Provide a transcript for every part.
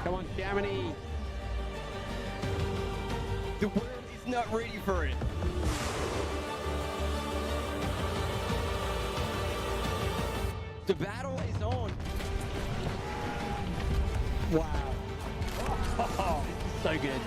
Come on, Chamonix. The world is not ready for it. The battle is on. Wow. Oh, so good.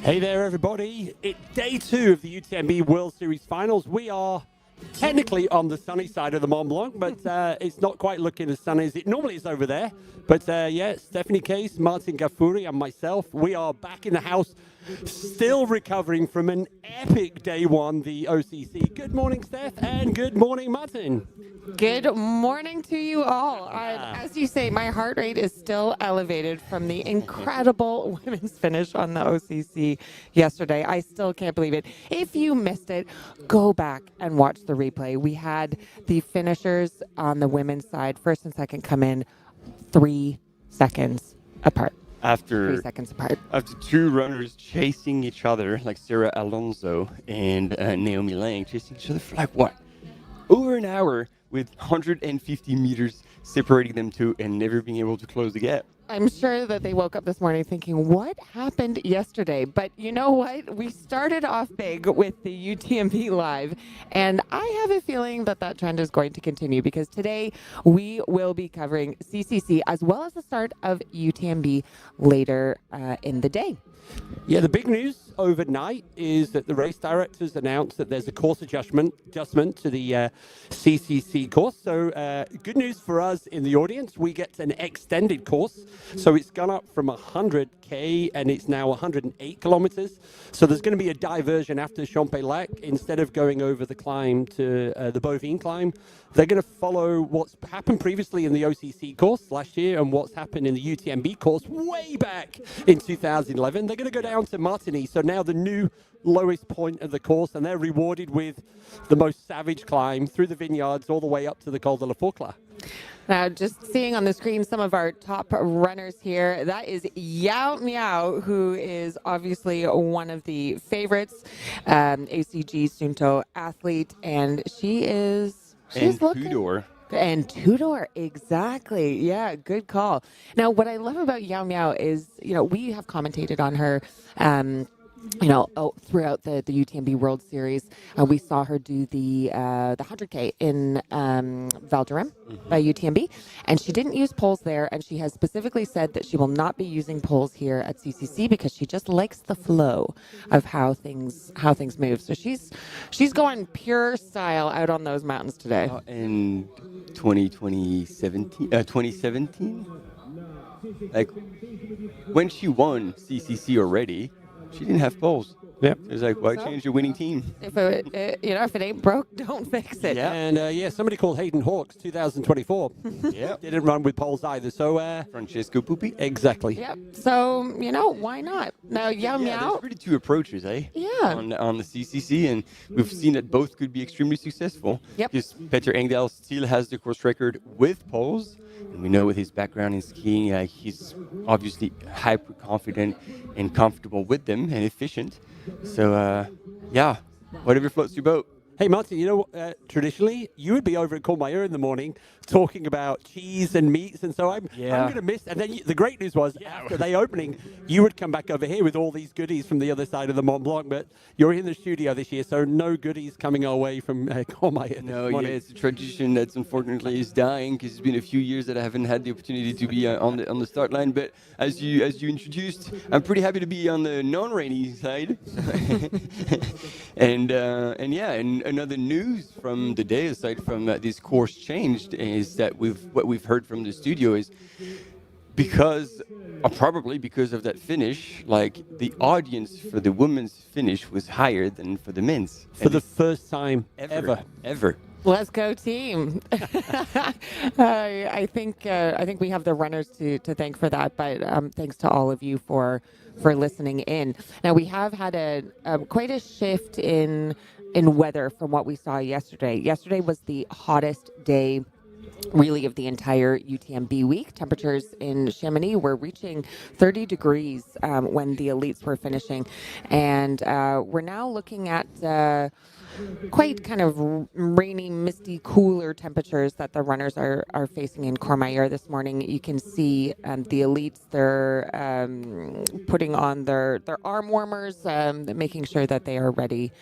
Hey there, everybody. It's day 2 of the UTMB World Series Finals. We are technically on the sunny side of the Mont Blanc, but it's not quite looking as sunny as it normally is over there. But yeah, Stephanie Case, Martin Gaffuri, and myself, we are back in the house, still recovering from an epic day 1, the OCC. Good morning, Steph, and good morning, Martin. Good morning to you all. As you say, my heart rate is still elevated from the incredible women's finish on the OCC yesterday. I still can't believe it. If you missed it, go back and watch the replay. We had the finishers on the women's side, first and second, come in 3 seconds apart. After 3 seconds apart. After 2 runners chasing each other, like Sarah Alonso and Naomi Lang, chasing each other for like what? Over an hour, with 150 meters separating them two and never being able to close the gap. I'm sure that they woke up this morning thinking, what happened yesterday? But you know what? We started off big with the UTMB Live, and I have a feeling that that trend is going to continue because today we will be covering CCC as well as the start of UTMB later in the day. Yeah, the big news overnight is that the race directors announced that there's a course adjustment to the CCC course. So good news for us in the audience. We get an extended course. So it's gone up from 100K and it's now 108 kilometers. So there's going to be a diversion after Champs-Élysées. Instead of going over the climb to the Bovine climb, they're going to follow what's happened previously in the OCC course last year and what's happened in the UTMB course way back in 2011. They're going to go down to Martigny, so now the new lowest point of the course, and they're rewarded with the most savage climb through the vineyards all the way up to the Col de la Forclaz. Now, just seeing on the screen some of our top runners here, that is Yao Miao, who is obviously one of the favorites, ACG Sunto athlete, and she's looking... Tudor. And Tudor, exactly. Yeah, good call. Now, what I love about Yao Miao is, we have commentated on her, throughout the UTMB World Series. We saw her do the 100K in Val d'Orem by UTMB, and she didn't use poles there, and she has specifically said that she will not be using poles here at CCC because she just likes the flow of how things move. So she's going pure style out on those mountains today. In 2017, like when she won CCC already, she didn't have poles. Yep. It was like, why change your winning team? If it ain't broke, don't fix it. Yeah, and somebody called Hayden Hawks 2024. Yeah. Didn't run with poles either, so... Francesco Pupi? Exactly. Yep. So, why not? Now, Yao Miao... There's really 2 approaches, eh? Yeah. On the CCC, and we've seen that both could be extremely successful. Yep. Because Peter Engdahl still has the course record with poles. And we know with his background in skiing, he's obviously hyper confident and comfortable with them and efficient. So, whatever floats your boat. Hey, Martin, traditionally, you would be over at Courmayeur in the morning talking about cheese and meats, and so I'm going to miss. And then the great news was, after the opening, you would come back over here with all these goodies from the other side of the Mont Blanc, but you're in the studio this year, so no goodies coming our way from Courmayeur. No, it's a tradition that's unfortunately is dying because it's been a few years that I haven't had the opportunity to be on the start line. But as you introduced, I'm pretty happy to be on the non-rainy side. and another news from the day, aside from this course changed, is that what we've heard from the studio is probably because of that finish, like the audience for the women's finish was higher than for the men's. For the first time ever. Let's go, team. I think we have the runners to thank for that, but thanks to all of you for listening in. Now, we have had quite a shift in weather from what we saw yesterday. Yesterday was the hottest day really of the entire UTMB week. Temperatures in Chamonix were reaching 30 degrees when the elites were finishing. And we're now looking at quite kind of rainy, misty, cooler temperatures that the runners are facing in Courmayeur this morning. You can see the elites, they're putting on their arm warmers, making sure that they are ready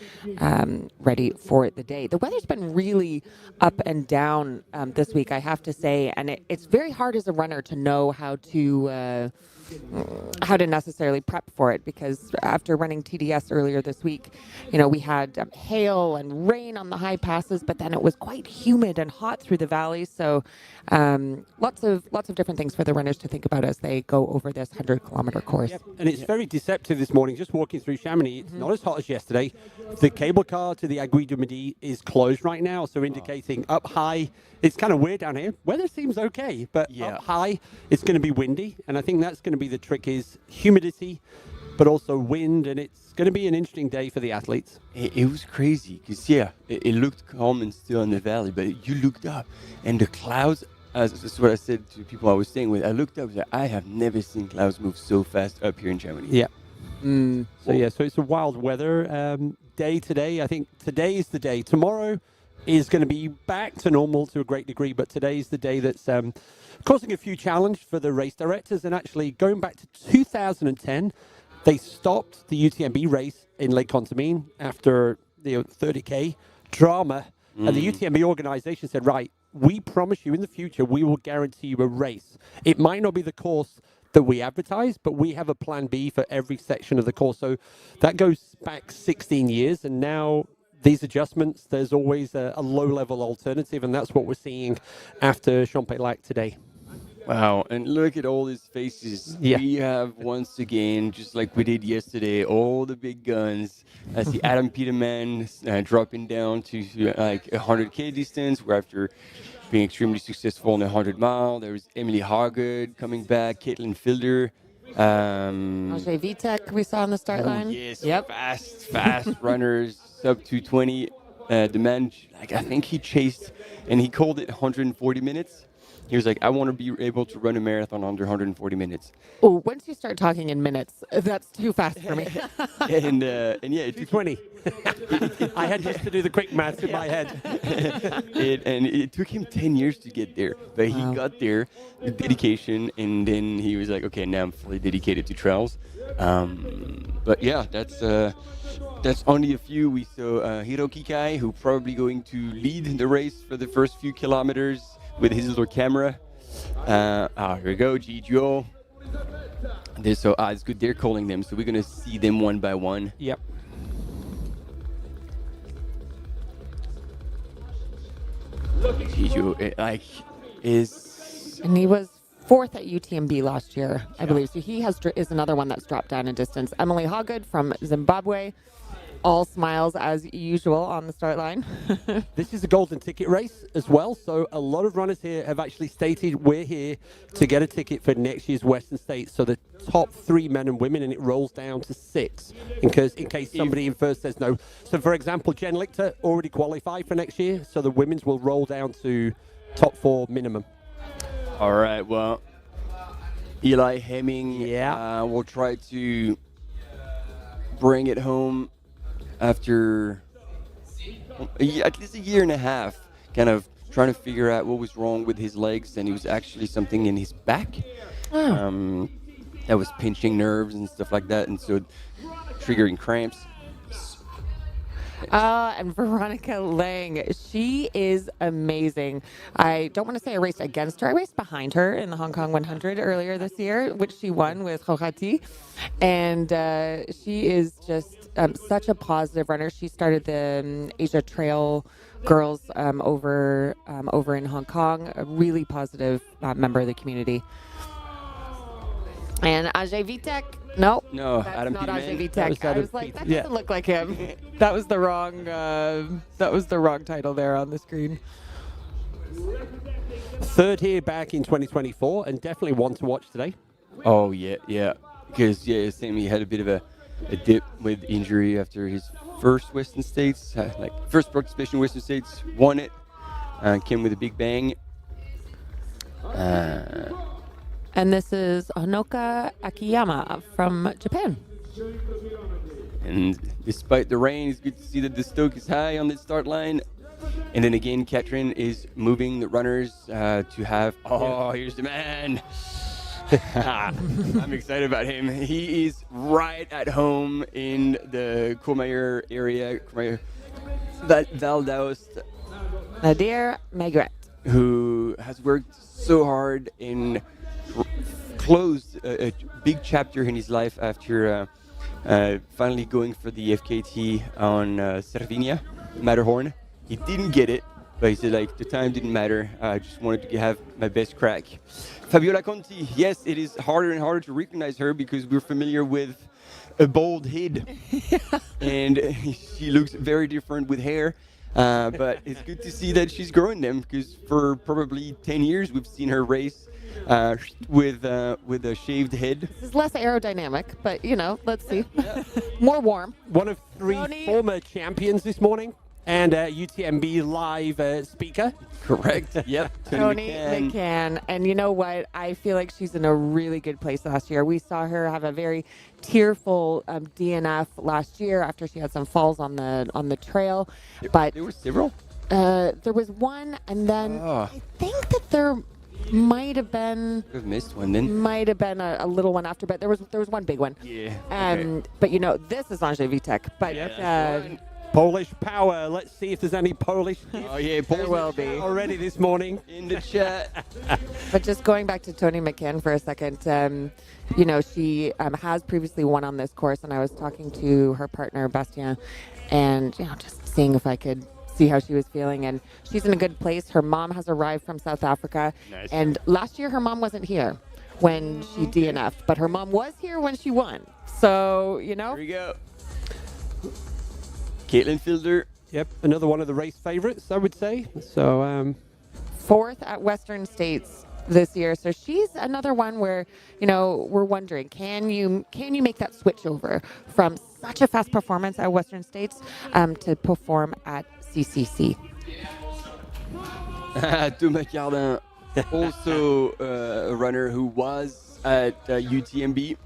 for the day. The weather's been really up and down this week, I have to say, and it's very hard as a runner to know how to necessarily prep for it, because after running TDS earlier this week, we had hail and rain on the high passes, but then it was quite humid and hot through the valleys. So lots of different things for the runners to think about as they go over this 100-kilometer course. Yep. And it's very deceptive this morning. Just walking through Chamonix, it's not as hot as yesterday. The cable car to the Aiguille du Midi is closed right now, so indicating up high. It's kind of weird down here. Weather seems okay, but up high, it's going to be windy. And I think that's going to be the trick, is humidity, but also wind. And it's going to be an interesting day for the athletes. It was crazy because, it looked calm and still in the valley, but you looked up and the clouds, as this is what I said to people I was staying with, I looked up and said, I have never seen clouds move so fast up here in Chamonix. Yeah. So it's a wild weather day today. I think today is the day. Tomorrow is going to be back to normal to a great degree, but today is the day that's causing a few challenges for the race directors. And actually, going back to 2010, they stopped the UTMB race in Lake Contamine after the 30K drama. And the UTMB organization said, right, we promise you in the future, we will guarantee you a race. It might not be the course that we advertise, but we have a plan B for every section of the course. So that goes back 16 years. And now these adjustments, there's always a low-level alternative, and that's what we're seeing after Champex-Lac today. Wow, and look at all these faces. Yeah. We have, once again, just like we did yesterday, all the big guns. I see Adam Peterman dropping down to like 100K distance, where after being extremely successful in the 100-mile, there was Emily Hargood coming back, Caitlin Fielder. Ajay Vitek we saw on the start line. Yes, fast runners, sub 220. The man, I think he chased, and he called it 140 minutes. He was like, I want to be able to run a marathon under 140 minutes. Oh, once you start talking in minutes, that's too fast for me. and it took 20. I had just to do the quick maths in my head. it took him 10 years to get there, but he got there with dedication, and then he was like, okay, now I'm fully dedicated to trails. But yeah, that's only a few. We saw Hiroki Kai, who probably going to lead the race for the first few kilometers with his little camera. Here we go, GGO. So it's good they're calling them, so we're going to see them one by one. Yep. GGO, is... And he was fourth at UTMB last year, I believe. So he is another one that's dropped down in distance. Emily Hoggood from Zimbabwe. All smiles as usual on the start line. This is a golden ticket race as well, so a lot of runners here have actually stated we're here to get a ticket for next year's Western States. So the top 3 men and women, and it rolls down to 6 in case somebody in first says no. So for example, Jen Lichter already qualified for next year, so the women's will roll down to top 4 minimum. All right, well, Eli Hemming will try to bring it home after at least a year and a half, kind of trying to figure out what was wrong with his legs, and it was actually something in his back that was pinching nerves and stuff like that, and so triggering cramps. And Veronica Lang, she is amazing. I don't want to say I raced against her. I raced behind her in the Hong Kong 100 earlier this year, which she won with Hohati. And she is just such a positive runner. She started the Asia Trail Girls over in Hong Kong, a really positive member of the community. And Ajay Vitek, no, that's Adam not Peterman. Ajay Vitek. I was like, that doesn't look like him. That was the wrong. That was the wrong title there on the screen. Third here back in 2024, and definitely one to watch today. Oh yeah, because Sammy had a bit of a dip with injury after his first Western States, first participation in Western States, won it, came with a big bang. And this is HOKA Akiyama from Japan. And despite the rain, it's good to see that the stoke is high on the start line. And then again, Katrin is moving the runners to have... Oh, here's the man. I'm excited about him. He is right at home in the Courmayeur area, Val d'Aoste. Nadir Maigret. Who has worked so hard and closed a big chapter in his life after finally going for the FKT on Cervinia, Matterhorn. He didn't get it, but he said, like, the time didn't matter. I just wanted to have my best crack. Fabiola Conti, yes, it is harder and harder to recognize her because we're familiar with a bald head. And she looks very different with hair. But it's good to see that she's growing them because for probably 10 years we've seen her race with a shaved head. This is less aerodynamic, but let's see. More warm. One of 3 former champions this morning and UTMB live speaker. Correct. Yep. Tony McCann. And you know what? I feel like she's in a really good place last year. We saw her have a very tearful DNF last year after she had some falls on the trail. But there were several. There was one, and then I think that there might have been. I've missed one then. Might have been a little one after, but there was one big one. Yeah. Okay. But this is Andrzej Witek. But Polish power. Let's see if there's any Polish. Oh yeah, there will be already this morning in the chat. But just going back to Tony McCann for a second, she has previously won on this course, and I was talking to her partner Bastien, and just seeing if I could see how she was feeling, and she's in a good place. Her mom has arrived from South Africa, nice. And last year her mom wasn't here when she DNF'd, but her mom was here when she won. So Here we go. Caitlin Fielder. Yep, another one of the race favorites, I would say. So 4th at Western States this year. So she's another one where, we're wondering, can you make that switch over from such a fast performance at Western States to perform at CCC? Thomas Cardin, also a runner who was at UTMB.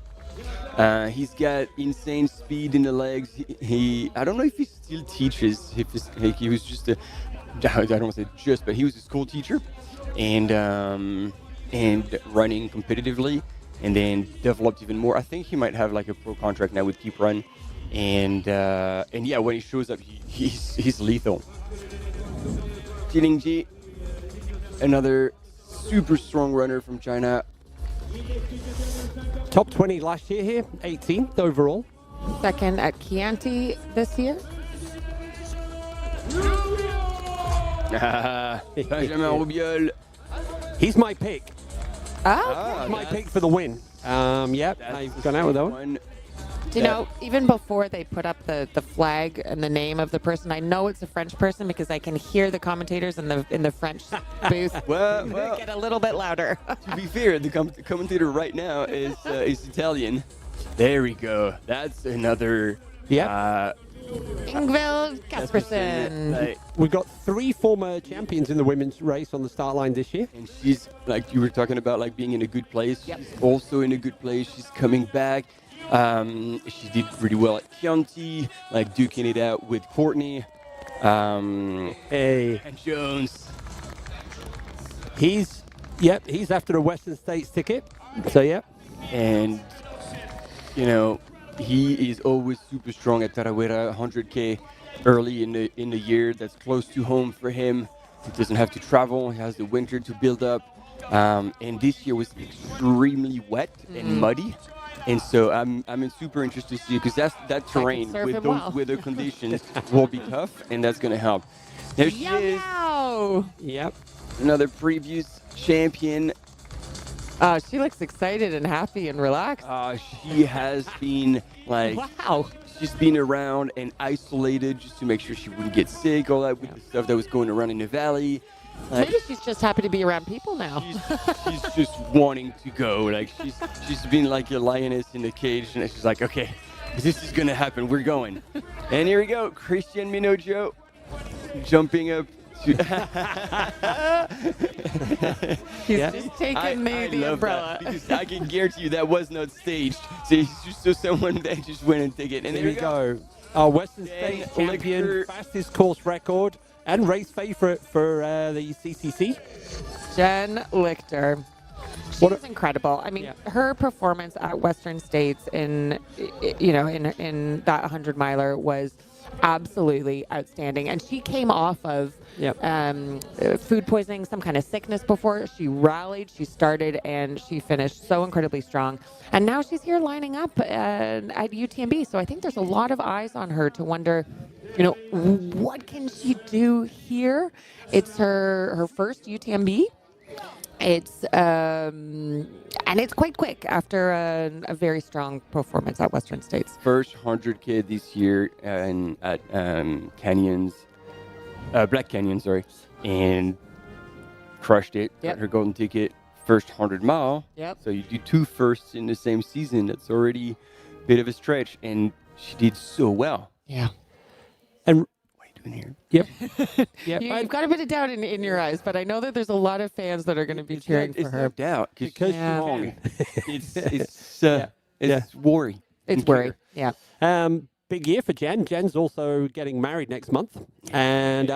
He's got insane speed in the legs. I don't know if he still teaches. He was just I don't want to say just, but he was a school teacher, and running competitively, and then developed even more. I think he might have like a pro contract now with Keep Run, and yeah, when he shows up, he's lethal. Jiling Ji, another super strong runner from China. Top 20 last year here, 18th overall. 2nd at Chianti this year. Benjamin Rubiol. He's my pick. Oh, my pick for the win. Yep, I've gone out with that one. Do you know, even before they put up the flag and the name of the person, I know it's a French person because I can hear the commentators in the French booth well, get a little bit louder. To be fair, the commentator right now is Italian. There we go. That's another. Yeah. Ingvild Kaspersen. We've got 3 former champions in the women's race on the start line this year. And she's, like you were talking about, like being in a good place. Yep. She's also in a good place. She's coming back. She did really well at Chianti, like duking it out with Courtney. And Jones. He's after a Western States ticket. So, yep. And, he is always super strong at Tarawera, 100K early in the year. That's close to home for him. He doesn't have to travel. He has the winter to build up. And this year was extremely wet and muddy. And so I'm super interested to see, because that terrain with those weather conditions will be tough, and that's going to help. There she is. Yep. Another previous champion. She looks excited and happy and relaxed. She has been she's been around and isolated just to make sure she wouldn't get sick, all that with the stuff that was going around in the valley. Maybe she's just happy to be around people now. She's just wanting to go. Like she's been like a lioness in the cage, and she's like, okay, this is gonna happen. We're going. And here we go, Christian Minojo jumping up He's Yeah. just taking I the love umbrella. that because I can guarantee you that was not staged. So it's just so someone that just went and took it. And There we go. Our Western Then States champion, Lichter. fastest course record, and race favorite for the CCC. Jen Lichter. She What a- was incredible. I mean, Yeah. her performance at Western States in that 100 miler was absolutely outstanding. And she came off of Yep. food poisoning, some kind of sickness before. She rallied, she started, and she finished so incredibly strong. And now she's here lining up at UTMB. So I think there's a lot of eyes on her to wonder, what can she do here? It's her first UTMB. It's and it's quite quick after a very strong performance at Western States. first 100K this year at Canyons, Black Canyon, sorry, and crushed it. Yep. Got her golden ticket. First 100 mile. Yep. So you do 2 firsts in the same season. That's already a bit of a stretch, and she did so well. Yeah. And What are you doing here? yep, yep. You've got a bit of doubt in your eyes, but I know that there's a lot of fans that are going to be It's cheering not, for her. It's no doubt Because Yeah. strong. it's Yeah. worry. It's worry. Yeah. Big year for Jen. Jen's also getting married next month, and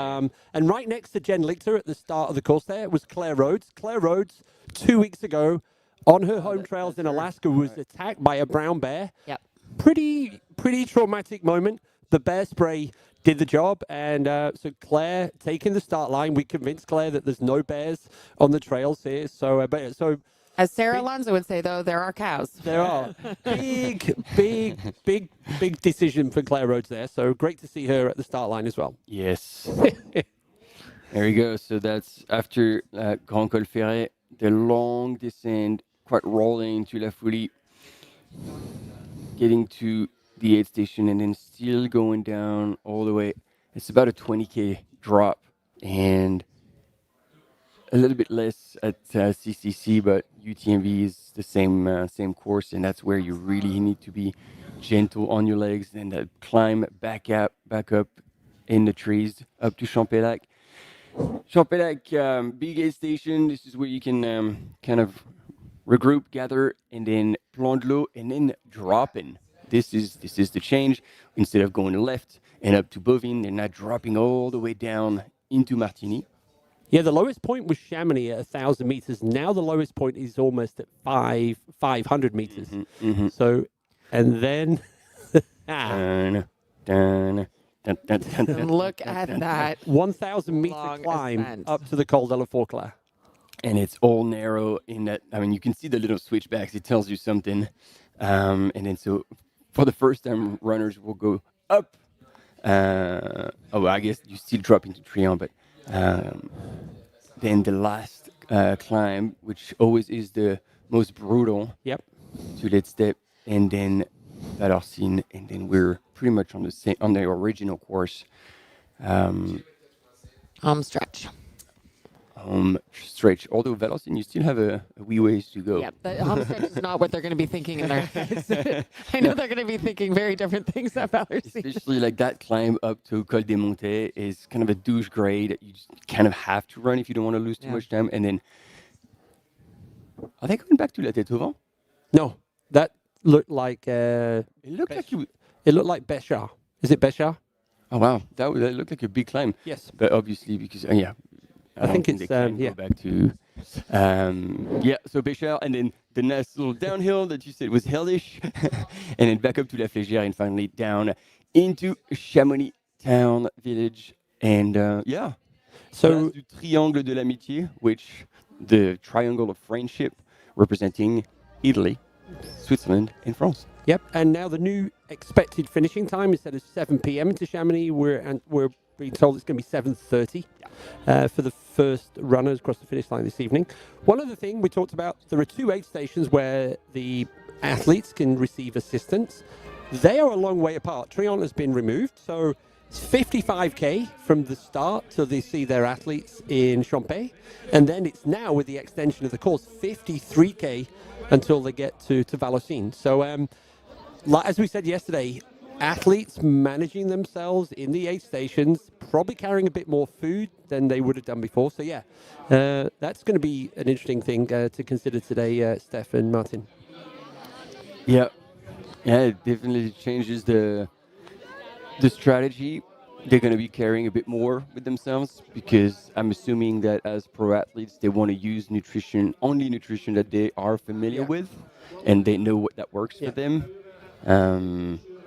right next to Jen Lichter at the start of the course there was Claire Rhodes. Claire Rhodes 2 weeks ago on her home trails in Alaska was attacked by a brown bear. Yep. Pretty traumatic moment. The bear spray did the job, and so Claire taking the start line. We convinced Claire that there's no bears on the trails here. So As Sarah Alonso would say, though, there are cows. there are big decision for Claire Rhodes there. So great to see her at the start line as well. Yes. There we go. So that's after Grand Col Ferret, the long descent, quite rolling to La Folie, getting to the aid station, and then still going down all the way. It's about a 20K drop, and a little bit less at CCC, but UTMB is the same course, and that's where you really need to be gentle on your legs, and climb back up in the trees up to Champelac. Champelac, big aid station. This is where you can kind of regroup, gather, and then Plan de l'Eau, and then dropping. This is the change. Instead of going left and up to Bovine, they're not dropping all the way down into Martigny. Yeah, the lowest point was Chamonix at 1,000 meters. Now the lowest point is almost at 500 meters. So, and then Dun, dun, dun, dun, dun, dun, Look dun, at dun, that. 1,000 meter Long climb ascent. up to the Col de la Forclaz. and it's all narrow in that. I mean, you can see the little switchbacks. It tells you something. And then so for the first time, runners will go up. I guess you still drop into Trion, but then the last climb, which always is the most brutal, Yep. to that step, and then Valorcine, and then we're pretty much on the original course. Stretch. Home stretch. Although Valorcine, you still have a wee ways to go. Yeah, the home stretch is not what they're going to be thinking in their heads. I know they're going to be thinking very different things at Valorcine. Especially like that climb up to Col des Montets is kind of a douche grade that you just kind of have to run if you don't want to lose too much time. And then, are they going back to La Tête au Vent? No, that looked like It looked like you. it looked like Béchar. Is it Béchar? Oh wow, that looked like a big climb. Yes. But obviously, because I don't think think it's, they can yeah. go back to. So Béchar, and then the nice little downhill that you said was hellish, and then back up to La Flégère, and finally down into Chamonix town village, and So Place du Triangle de l'Amitié, which the triangle of friendship, representing Italy, Switzerland, and France. yep, and now the new expected finishing time instead of 7 p.m. into Chamonix, we're being told it's going to be 7:30 for the first runners across the finish line this evening. One other thing we talked about, there are 2 aid stations where the athletes can receive assistance. They are a long way apart. Trion has been removed, so it's 55k from the start till they see their athletes in Champé, and then it's now with the extension of the course 53k until they get to Valorcine. So as we said yesterday, athletes managing themselves in the aid stations, probably carrying a bit more food than they would have done before. So yeah, that's going to be an interesting thing to consider today, Steph and Martin. Yeah, yeah, it definitely changes the strategy. They're going to be carrying a bit more with themselves because I'm assuming that as pro athletes, they want to use only nutrition that they are familiar with, and they know what that works for them.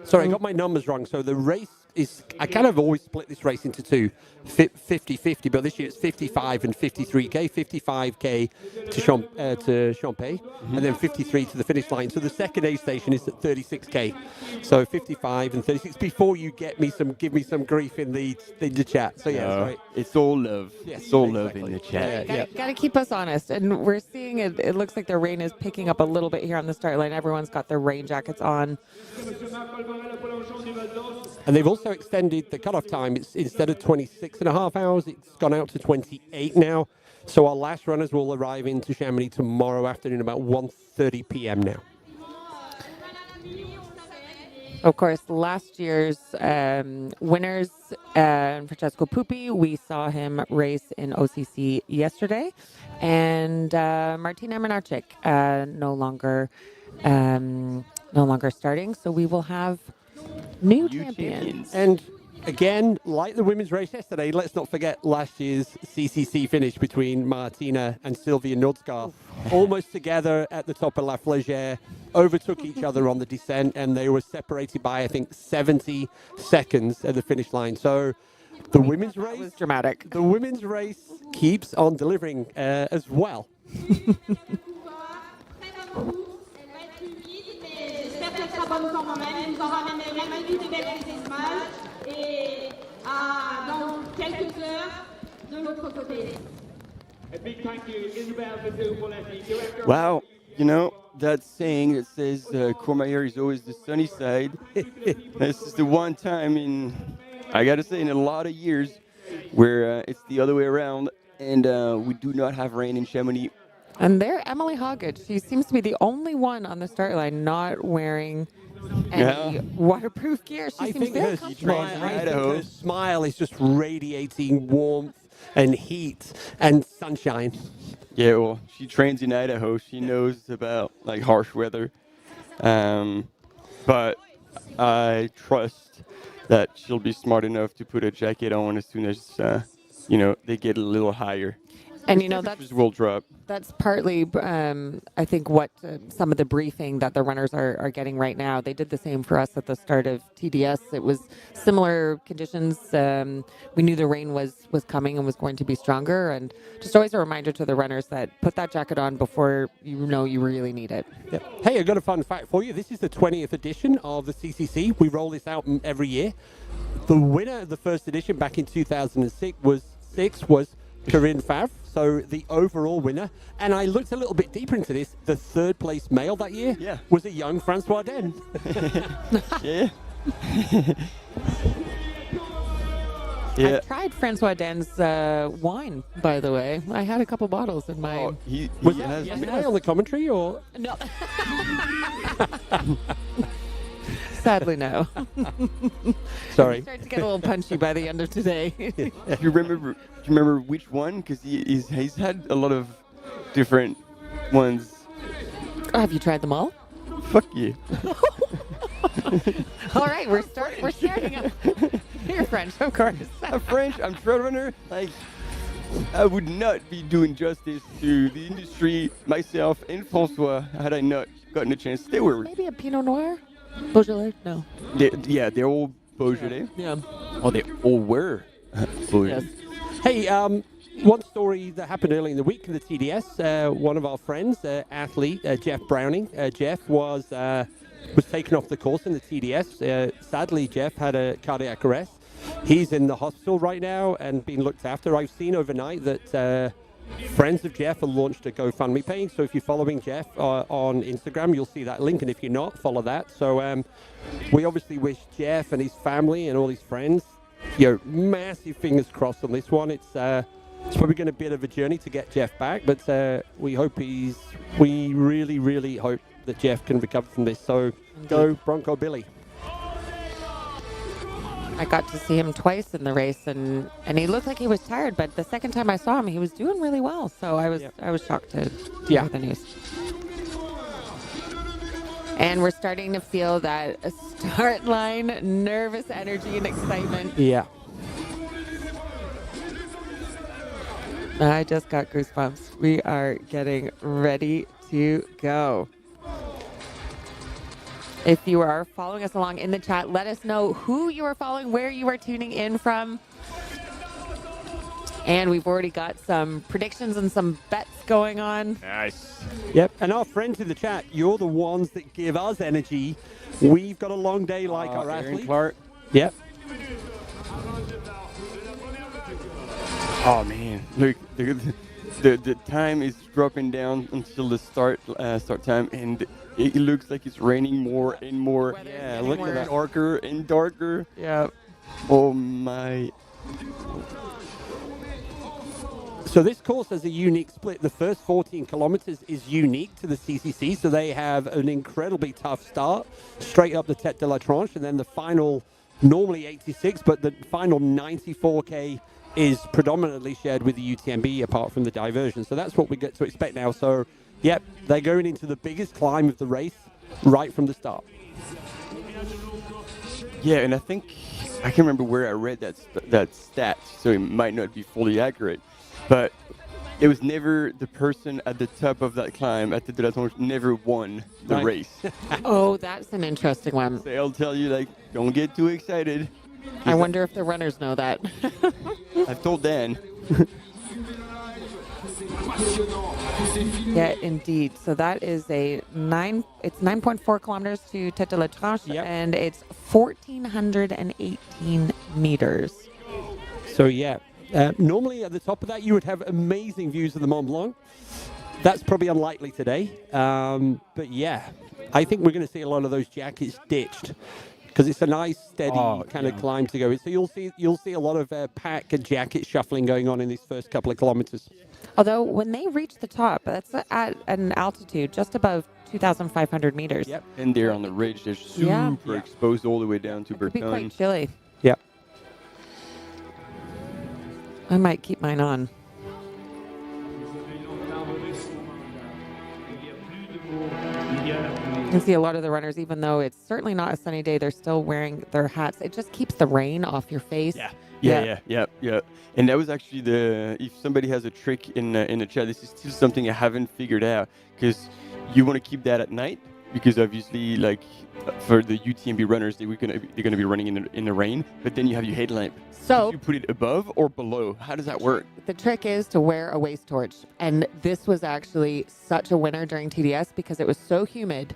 Sorry, I got my numbers wrong. So the race is, I kind of always split this race into two, 50-50, but this year it's 55 and 53K, 55K to Champay, and then 53 to the finish line. So the second aid station is at 36K. So 55 and 36 before you give me some grief in the chat. So yeah, right. It's all love. Yes, it's all exactly. love in the chat. Got to keep us honest. And we're seeing it. It looks like the rain is picking up a little bit here on the start line. Everyone's got their rain jackets on. And they've also extended the cutoff time. It's instead of 26 and a half hours, it's gone out to 28 now. So our last runners will arrive into Chamonix tomorrow afternoon about 1:30 p.m. now. Of course, last year's winners, Francesco Pupi, we saw him race in OCC yesterday. And Martina Mrnacek no longer starting. So we will have new champions. And again, like the women's race yesterday, let's not forget last year's CCC finish between Martina and Sylvia Nordskar. Almost together at the top of La Flégère, overtook each other on the descent, and they were separated by, I think, 70 seconds at the finish line. So the women's race was dramatic. The women's race keeps on delivering as well. Wow, that saying that says Courmayeur is always the sunny side. This is the one time I gotta say, in a lot of years where it's the other way around, and we do not have rain in Chamonix. And there, Emily Hoggett, she seems to be the only one on the start line not wearing any waterproof gear. She seems very comfortable. Her smile is just radiating warmth and heat and sunshine. Yeah, well, she trains in Idaho. She knows about harsh weather, but I trust that she'll be smart enough to put a jacket on as soon as they get a little higher. And temperatures will drop. That's partly, I think, what some of the briefing that the runners are getting right now. They did the same for us at the start of TDS. It was similar conditions. We knew the rain was coming and was going to be stronger. And just always a reminder to the runners that put that jacket on before you really need it. Yep. Hey, I got a fun fact for you. This is the 20th edition of the CCC. We roll this out every year. The winner of the first edition back in 2006 was Corinne Favre. So the overall winner, and I looked a little bit deeper into this, the third place male that year was a young Francois Den. Yeah. I tried Francois Den's wine, by the way. I had a couple bottles in my... Was that yesterday on the commentary, or...? No. Sadly, no. Sorry. He started to get a little punchy by the end of today. Do you remember which one? Because he's had a lot of different ones. Have you tried them all? Fuck you. All right, we're starting up. You're French, of course. I'm French. I'm trail runner. I would not be doing justice to the industry, myself, and Francois had I not gotten a chance. They were maybe a Pinot Noir. Beaujolais? No. They're all Beaujolais. Yeah. Oh, they all were Beaujolais. Yes. Hey, one story that happened early in the week in the TDS, one of our friends, athlete, Jeff Browning. Jeff was taken off the course in the TDS. Sadly, Jeff had a cardiac arrest. He's in the hospital right now and being looked after. I've seen overnight that friends of Jeff have launched a GoFundMe page. So if you're following Jeff on Instagram, you'll see that link. And if you're not, follow that. So we obviously wish Jeff and his family and all his friends, massive fingers crossed on this one. It's probably going to be a bit of a journey to get Jeff back, but we really, really hope that Jeff can recover from this. So go Bronco Billy. I got to see him twice in the race, and he looked like he was tired. But the second time I saw him, he was doing really well. So I was shocked to hear the news. And we're starting to feel that start line, nervous energy and excitement. Yeah. I just got goosebumps. We are getting ready to go. If you are following us along in the chat, let us know who you are following, where you are tuning in from. And we've already got some predictions and some bets going on. Nice. Yep. And our friends in the chat, you're the ones that give us energy. We've got a long day like our Aaron athletes. Clark. Yep. Oh man, look, the time is dropping down until the start time, and it looks like it's raining more and more. Yeah, look at that, darker and darker. Yeah. Oh my. So this course has a unique split. The first 14 kilometers is unique to the CCC, so they have an incredibly tough start, straight up the Tête de la Tranche, and then the final, normally 86, but the final 94K is predominantly shared with the UTMB apart from the diversion. So that's what we get to expect now. So, yep, they're going into the biggest climb of the race right from the start. Yeah, and I think, I can't remember where I read that stat, so it might not be fully accurate, but it was never the person at the top of that climb at the de la Tranche never won the race. Oh, that's an interesting one. So I'll tell you, like, don't get too excited. I wonder if the runners know that. I've told Dan. Yeah, indeed. So that is it's 9.4 kilometers to Tête de la Tranche, and it's 1,418 meters. So, yeah. Normally at the top of that, you would have amazing views of the Mont Blanc. That's probably unlikely today. But yeah, I think we're going to see a lot of those jackets ditched because it's a nice, steady kind of climb to go. So you'll see a lot of pack and jacket shuffling going on in these first couple of kilometers. Although when they reach the top, that's at an altitude just above 2,500 meters. Yep. And they're on the ridge. They're super exposed all the way down to It could be Bertone. quite chilly. Yeah. I might keep mine on. You can see a lot of the runners, even though it's certainly not a sunny day, they're still wearing their hats. It just keeps the rain off your face. Yeah. And that was actually if somebody has a trick in the chat, this is still something I haven't figured out, because you want to keep that at night, because obviously, like, for the UTMB runners, they're gonna be running in the rain, but then you have your headlamp. So you put it above or below? How does that work? the trick is to wear a waist torch. And this was actually such a winner during TDS because it was so humid.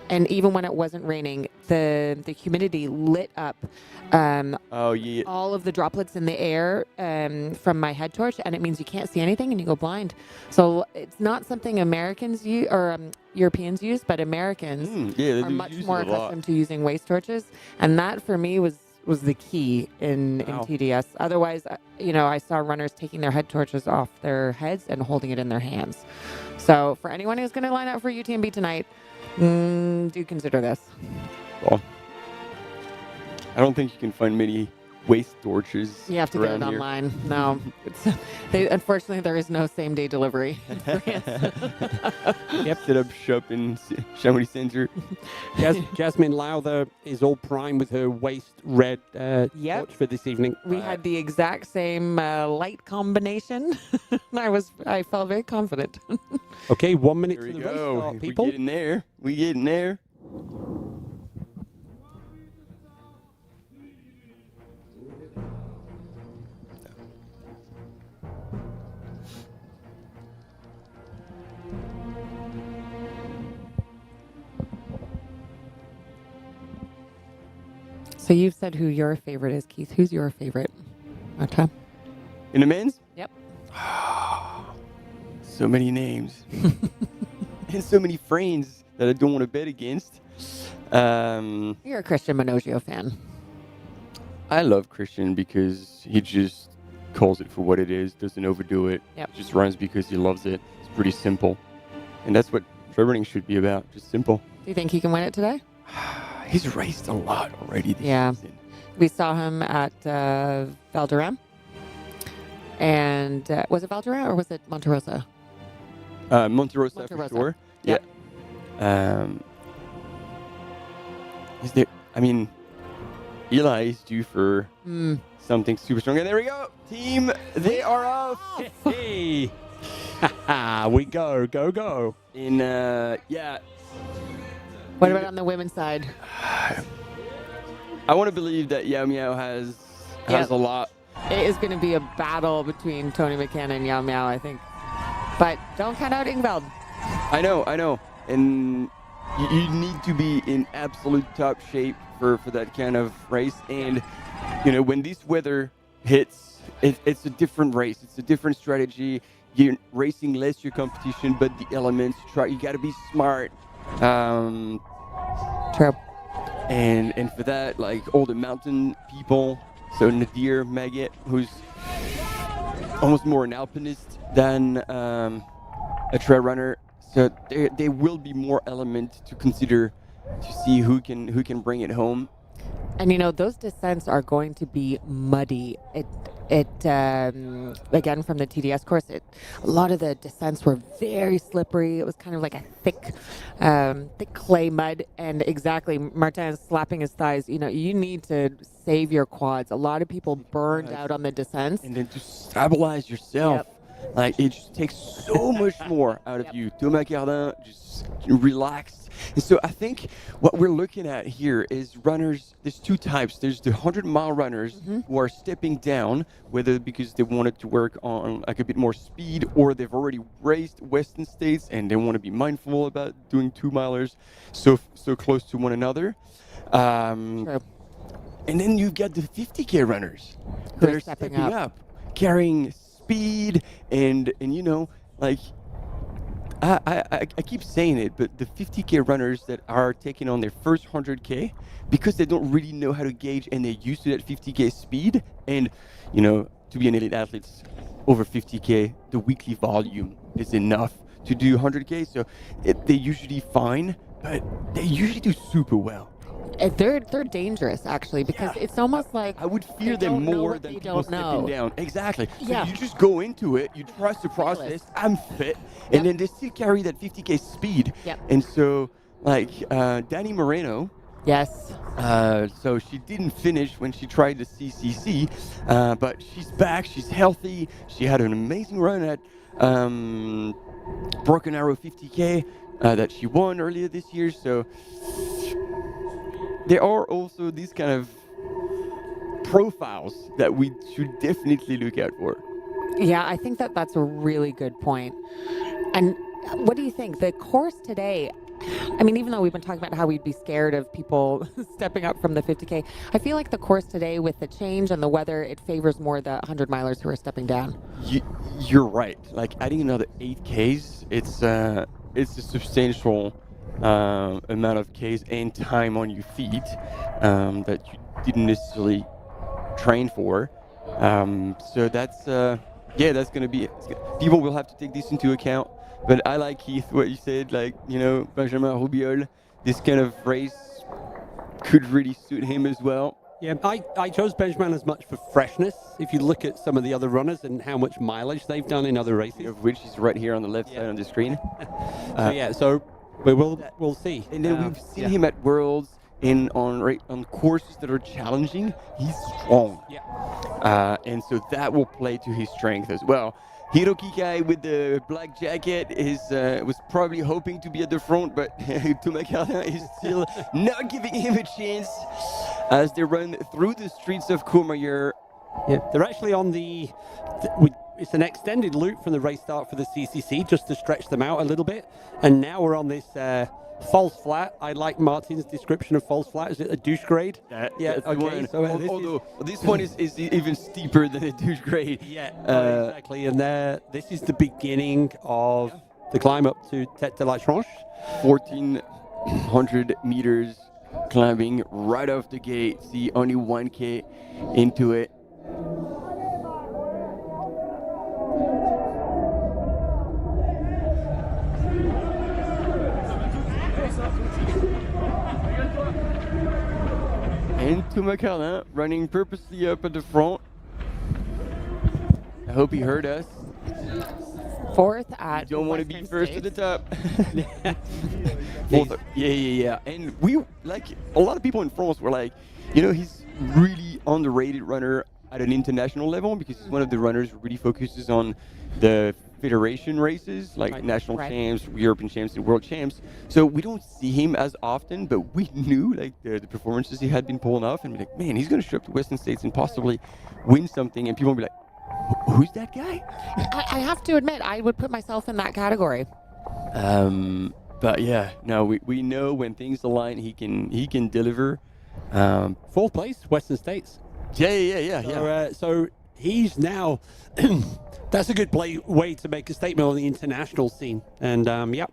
And even when it wasn't raining, the humidity lit up all of the droplets in the air from my head torch. And it means you can't see anything and you go blind. So it's not something Americans use or Europeans use, but Americans are much more accustomed to using waist torches. And that for me was the key in TDS. Otherwise, I saw runners taking their head torches off their heads and holding it in their hands. So for anyone who's going to line up for UTMB tonight, do consider this. Well, I don't think you can find many waist torches. You have to get it online. No, unfortunately, there is no same-day delivery in France. Set up shop in Chamonix Center. Jasmine Lowther is all primed with her waist red torch for this evening. We had the exact same light combination. I felt very confident. Okay, 1 minute There to we the race go. start, people. We get in there. So you've said who your favorite is, Keith. Who's your favorite? Okay. In the men's? Yep. So many names. And so many friends that I don't want to bet against. You're a Christian Minogio fan. I love Christian because he just calls it for what it is, doesn't overdo it. Yep. Just runs because he loves it. It's pretty simple. And that's what trail running should be about, just simple. Do you think he can win it today? He's raced a lot already this season. We saw him at Val d'Orem. And was it Val d'Orem or was it Monte Rosa? Monte Rosa for sure. Yep. Yeah. Is there? I mean, Eli is due for something super strong. And there we go. Team, they are off. Hey. We go. In yeah. What about on the women's side? I want to believe that Yao Miao has a lot. It is going to be a battle between Tony McKenna and Yao Miao, I think. But don't count out Ingveld. I know. And you need to be in absolute top shape for that kind of race. And, when this weather hits, it's a different race. It's a different strategy. You're racing less your competition, but the elements, you got to be smart. True. And for that, like all the mountain people, so Nadir Maggot, who's almost more an alpinist than a trail runner, so there will be more element to consider to see who can bring it home. And those descents are going to be muddy. It again from the TDS course, a lot of the descents were very slippery. It was kind of like a thick clay mud. And exactly, Martin is slapping his thighs. You need to save your quads. A lot of people burned out on the descents. And then to stabilize yourself. Yep. Like, it just takes so much more out of you. Thomas Cardin, just relaxed. And so I think what we're looking at here is runners. There's two types. There's the 100-mile runners who are stepping down, whether because they wanted to work on like a bit more speed or they've already raced Western States and they want to be mindful about doing 2-milers so close to one another. True. And then you've got the 50K runners that are stepping up, carrying speed and like I keep saying it, but the 50K runners that are taking on their first 100K because they don't really know how to gauge and they're used to that 50K speed, and to be an elite athlete over 50K, the weekly volume is enough to do 100K, so they're usually fine, but they usually do super well. They're dangerous, actually, because it's almost like I would fear them more than people stepping down. Exactly. So you just go into it, you trust the process, I'm fit, and then they still carry that 50K speed. Yep. And so, like, Dani Moreno, yes. So she didn't finish when she tried the CCC, but she's back, she's healthy, she had an amazing run at Broken Arrow 50K that she won earlier this year, so there are also these kind of profiles that we should definitely look out for. Yeah, I think that's a really good point. And what do you think? The course today, I mean, even though we've been talking about how we'd be scared of people stepping up from the 50K, I feel like the course today with the change and the weather, it favors more the 100-milers who are stepping down. You're right. Like adding another 8Ks, it's a substantial amount of Ks and time on your feet that you didn't necessarily train for. So that's that's going to be. People will have to take this into account. But I like, Keith, what you said. Like, Benjamin Rubiol, this kind of race could really suit him as well. Yeah, I chose Benjamin as much for freshness. If you look at some of the other runners and how much mileage they've done in other races, of which is right here on the left side on the screen. So we'll see. And then we've seen him at Worlds on courses that are challenging. He's strong. Yeah. And so that will play to his strength as well. Hiroki Kai with the black jacket was probably hoping to be at the front, but Thomas Cardin is still not giving him a chance as they run through the streets of Courmayeur. Yeah, they're actually on it's an extended loop from the race start for the CCC, just to stretch them out a little bit. And now we're on this false flat. I like Martin's description of false flat. Is it a douche grade? Yeah, okay. So although this one is even steeper than a douche grade. Yeah, exactly. And this is the beginning of the climb up to Tête de la Tranche. 1,400 meters climbing right off the gate. See, only 1K into it. And Thomas Carlin running purposely up at the front. I hope he heard us. Fourth at Don't want to be Western first to States. the top. Yeah. And we, like, a lot of people in France were like, he's really underrated runner at an international level because he's one of the runners who really focuses on the federation races, like national champs, European champs, and world champs. So we don't see him as often, but we knew like the performances he had been pulling off, and be like, man, he's going to show up to Western States and possibly win something, and people will be like, who's that guy? I have to admit, I would put myself in that category. But yeah, no, we know when things align, he can deliver. Fourth place, Western States. Yeah. So he's now. That's a good way to make a statement on the international scene. And yeah.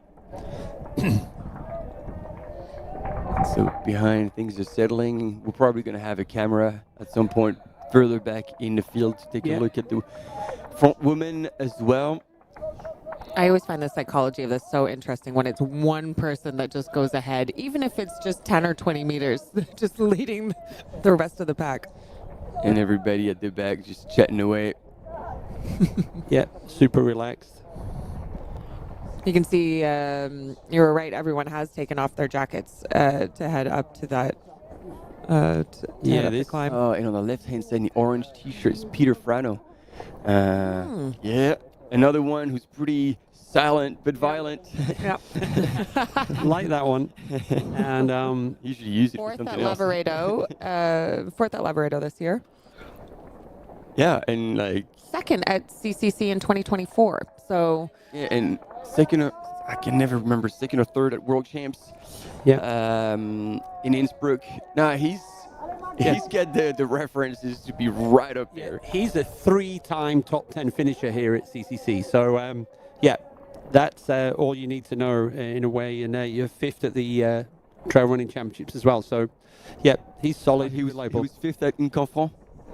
So behind, things are settling. We're probably going to have a camera at some point further back in the field to take a look at the front women as well. I always find the psychology of this so interesting when it's one person that just goes ahead, even if it's just 10 or 20 meters, just leading the rest of the pack. And everybody at the back just chatting away. Yeah, super relaxed. You can see, you were right, everyone has taken off their jackets to head up to that this climb. And on the left-hand side, in the orange T-shirt is Peter Frano. Yeah, another one who's pretty silent but violent. Yeah. Like that one. And you should use it fourth for at something else. Fourth at Lavaredo this year. Yeah, and like Second at CCC in 2024. So and second, I can never remember, second or third at World Champs. Yeah. In Innsbruck. Nah, he's got the references to be right up there. He's a 3-time top 10 finisher here at CCC. So that's all you need to know in a way. And you're fifth at the Trail Running Championships as well. So he's solid. He was reliable. fifth at Inconfront.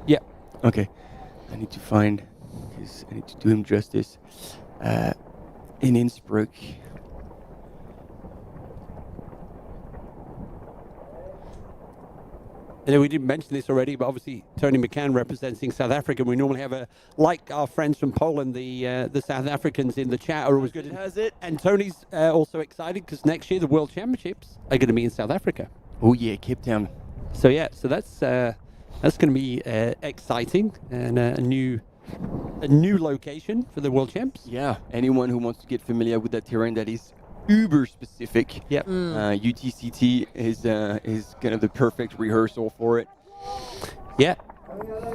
Yeah. Okay. I need to find his. I need to do him justice. In Innsbruck. And we didn't mention this already, but obviously Tony McCann representing South Africa. We normally have like our friends from Poland, the South Africans in the chat are always good. Has it? And Tony's also excited because next year the World Championships are going to be in South Africa. Oh yeah, Cape Town. So that's going to be exciting and a new location for the World Champs. Yeah, anyone who wants to get familiar with that terrain that is uber specific. Yep. UTCT is kind of the perfect rehearsal for it. Yeah.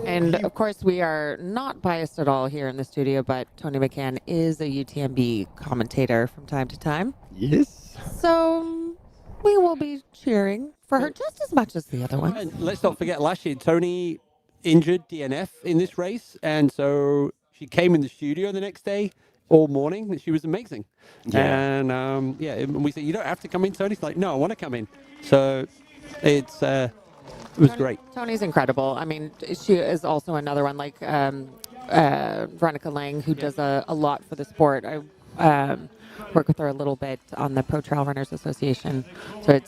And of course, we are not biased at all here in the studio, but Tony McCann is a UTMB commentator from time to time. Yes. So we will be cheering for her just as much as the other ones. And let's not forget last year, Tony injured DNF in this race. And so she came in the studio the next day all morning, and she was amazing. Yeah. And and we said, you don't have to come in, Tony. She's like, no, I want to come in. So it was great. Tony's incredible. I mean, she is also another one like Veronica Lang, who does a lot for the sport. I work with her a little bit on the Pro Trail Runners Association. So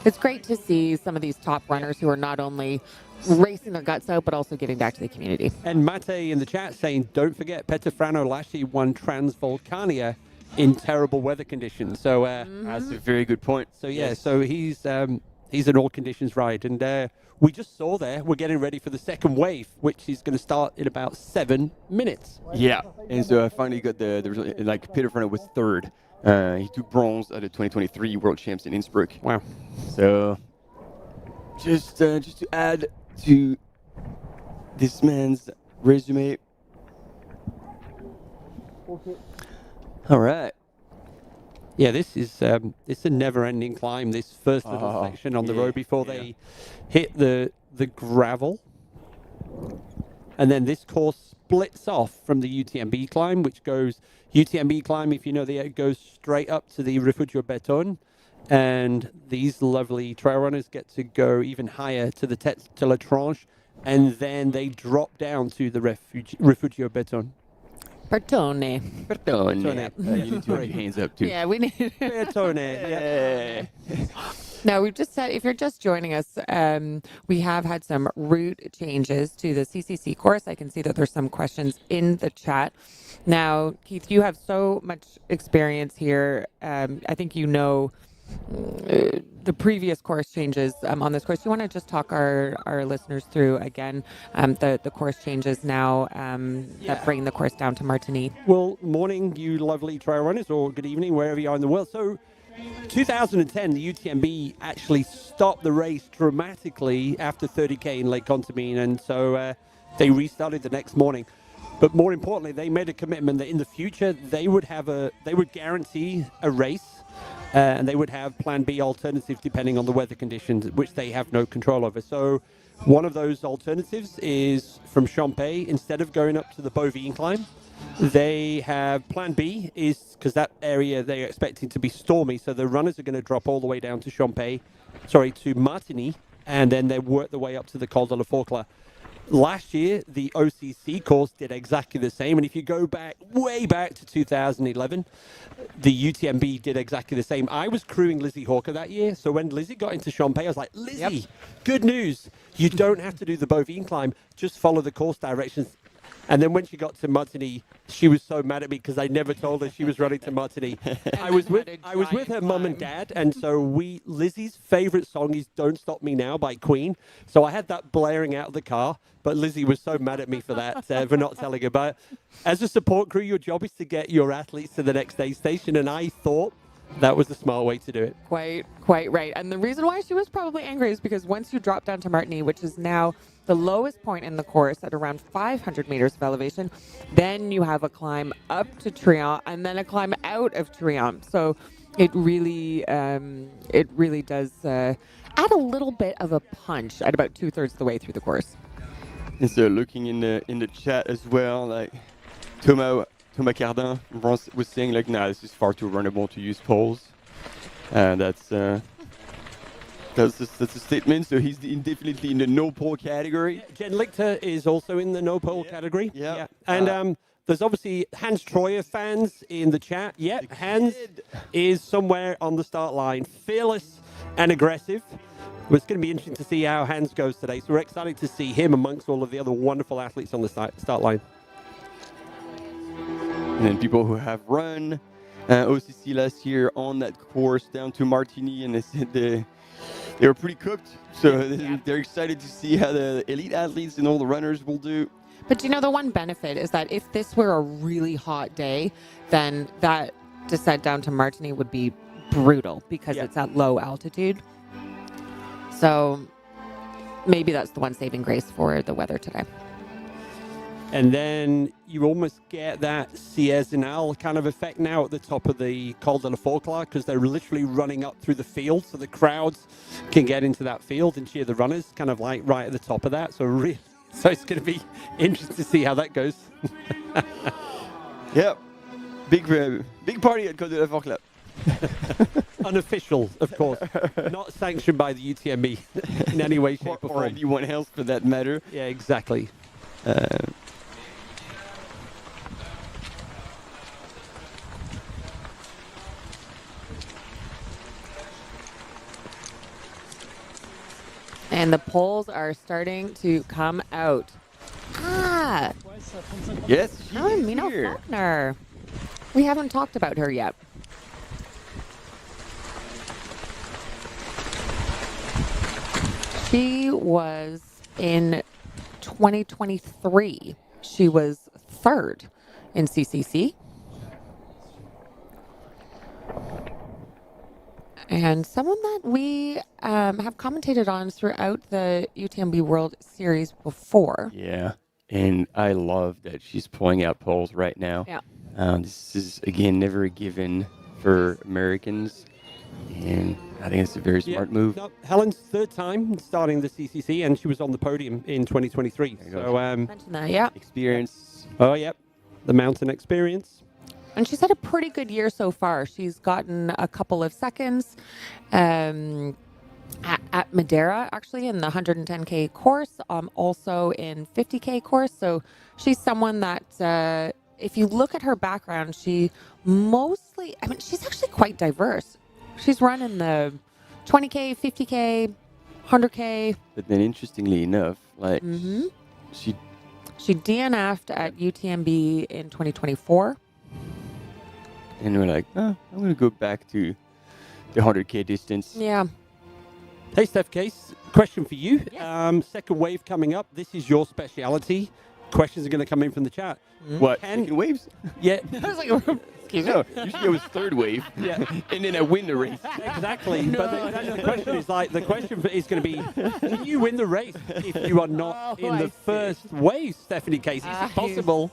it's great to see some of these top runners who are not only racing their guts out, but also giving back to the community. And Mate in the chat saying, don't forget, Peter Frano last year won Transvolcania in terrible weather conditions. So That's a very good point. So so he's an all conditions ride, and we just saw we're getting ready for the second wave, which is going to start in about 7 minutes. Yeah, and so I finally got the result. Like Peter Frano was third. He took bronze at the 2023 World Champs in Innsbruck. Wow. So just to add to this man's resume. All right. Yeah, this is it's a never-ending climb. This first little section on the road before they hit the gravel, and then this course splits off from the UTMB climb, which goes UTMB climb. If you know, it goes straight up to the Refugio Beton, and these lovely trail runners get to go even higher to the Tête de la Tranche, and then they drop down to the Refugio Beton. Bertone. You need to have your hands up too. Yeah, we need. Bertone, yeah. Now, we've just said, if you're just joining us, we have had some route changes to the CCC course. I can see that there's some questions in the chat. Now, Keith, you have so much experience here. I think you know the previous course changes on this course. You want to just talk our listeners through again the course changes now that bring the course down to Martigny. Well, morning, you lovely trail runners, or good evening, wherever you are in the world. So 2010, the UTMB actually stopped the race dramatically after 30K in Lake Contamine, and so they restarted the next morning. But more importantly, they made a commitment that in the future they would guarantee a race, and they would have Plan B alternative depending on the weather conditions, which they have no control over. So one of those alternatives is from Champay. Instead of going up to the Bovine climb, they have Plan B, is because that area they're expecting to be stormy, so the runners are going to drop all the way down to to Martigny, and then they work their way up to the Col de la Forclaz. Last year, the OCC course did exactly the same, and if you go way back to 2011, the UTMB did exactly the same. I was crewing Lizzie Hawker that year, so when Lizzie got into Champay, I was like, Lizzie, good news. You don't have to do the Bovine climb, just follow the course directions. And then when she got to Martigny, she was so mad at me because I never told her she was running to Martigny. I was with her mum and dad, and so Lizzie's favorite song is "Don't Stop Me Now" by Queen. So I had that blaring out of the car, but Lizzie was so mad at me for that, for not telling her. But as a support crew, your job is to get your athletes to the next aid station, and I thought that was the smart way to do it. Quite right. And the reason why she was probably angry is because once you drop down to Martigny, which is now the lowest point in the course at around 500 meters of elevation, then you have a climb up to Triant and then a climb out of Triant. So it really does add a little bit of a punch at about 2/3 of the way through the course. And so looking in the chat as well, like Thomas Cardin was saying like, nah, this is far too runnable to use poles. That's a statement. So he's definitely in the no pole category. Jen Lichter is also in the no pole category. Yeah. And there's obviously Hans Troyer fans in the chat. Yep, Hans is somewhere on the start line, fearless and aggressive. Well, it's going to be interesting to see how Hans goes today. So we're excited to see him amongst all of the other wonderful athletes on the start line. And then people who have run OCC last year on that course down to Martigny, and they said they were pretty cooked. So they're excited to see how the elite athletes and all the runners will do. But you know, the one benefit is that if this were a really hot day, then that descent down to Martigny would be brutal because it's at low altitude. So maybe that's the one saving grace for the weather today. And then you almost get that CEST kind of effect now at the top of the Col de la Forclaz, because they're literally running up through the field, so the crowds can get into that field and cheer the runners, kind of like right at the top of that. So it's going to be interesting to see how that goes. Yep, big party at Col de la Forclaz. Unofficial, of course, not sanctioned by the UTMB in any way, shape, or form. Or anyone else for that matter. Yeah, exactly. And the polls are starting to come out. Yes, she is Minna here. Faulkner. We haven't talked about her yet. She was in 2023. She was third in CCC. And someone that we have commentated on throughout the UTMB World Series before. Yeah, and I love that she's pulling out poles right now. Yeah. This is, again, never a given for Americans, and I think it's a very smart move. No, Helen's third time starting the CCC, and she was on the podium in 2023. So, mention that, yeah. Experience. Oh, yep, the mountain experience. And she's had a pretty good year so far. She's gotten a couple of seconds at Madeira, actually, in the 110K course, also in 50K course. So she's someone that, if you look at her background, she's actually quite diverse. She's run in the 20K, 50K, 100K. But then, interestingly enough, like she She DNF'd at UTMB in 2024. and we're like, oh, I'm gonna go back to the 100K distance. Yeah. Hey, Steph Case, question for you. Yes. Second wave coming up. This is your speciality. Questions are going to come in from the chat. What? Can- Second waves? Yeah, I was like, excuse me. No, usually it was third wave. Yeah. And then I win the race. exactly. But the question is like, the question is going to be, can you win the race if you are not in the first wave, Stephanie Case? Is it possible?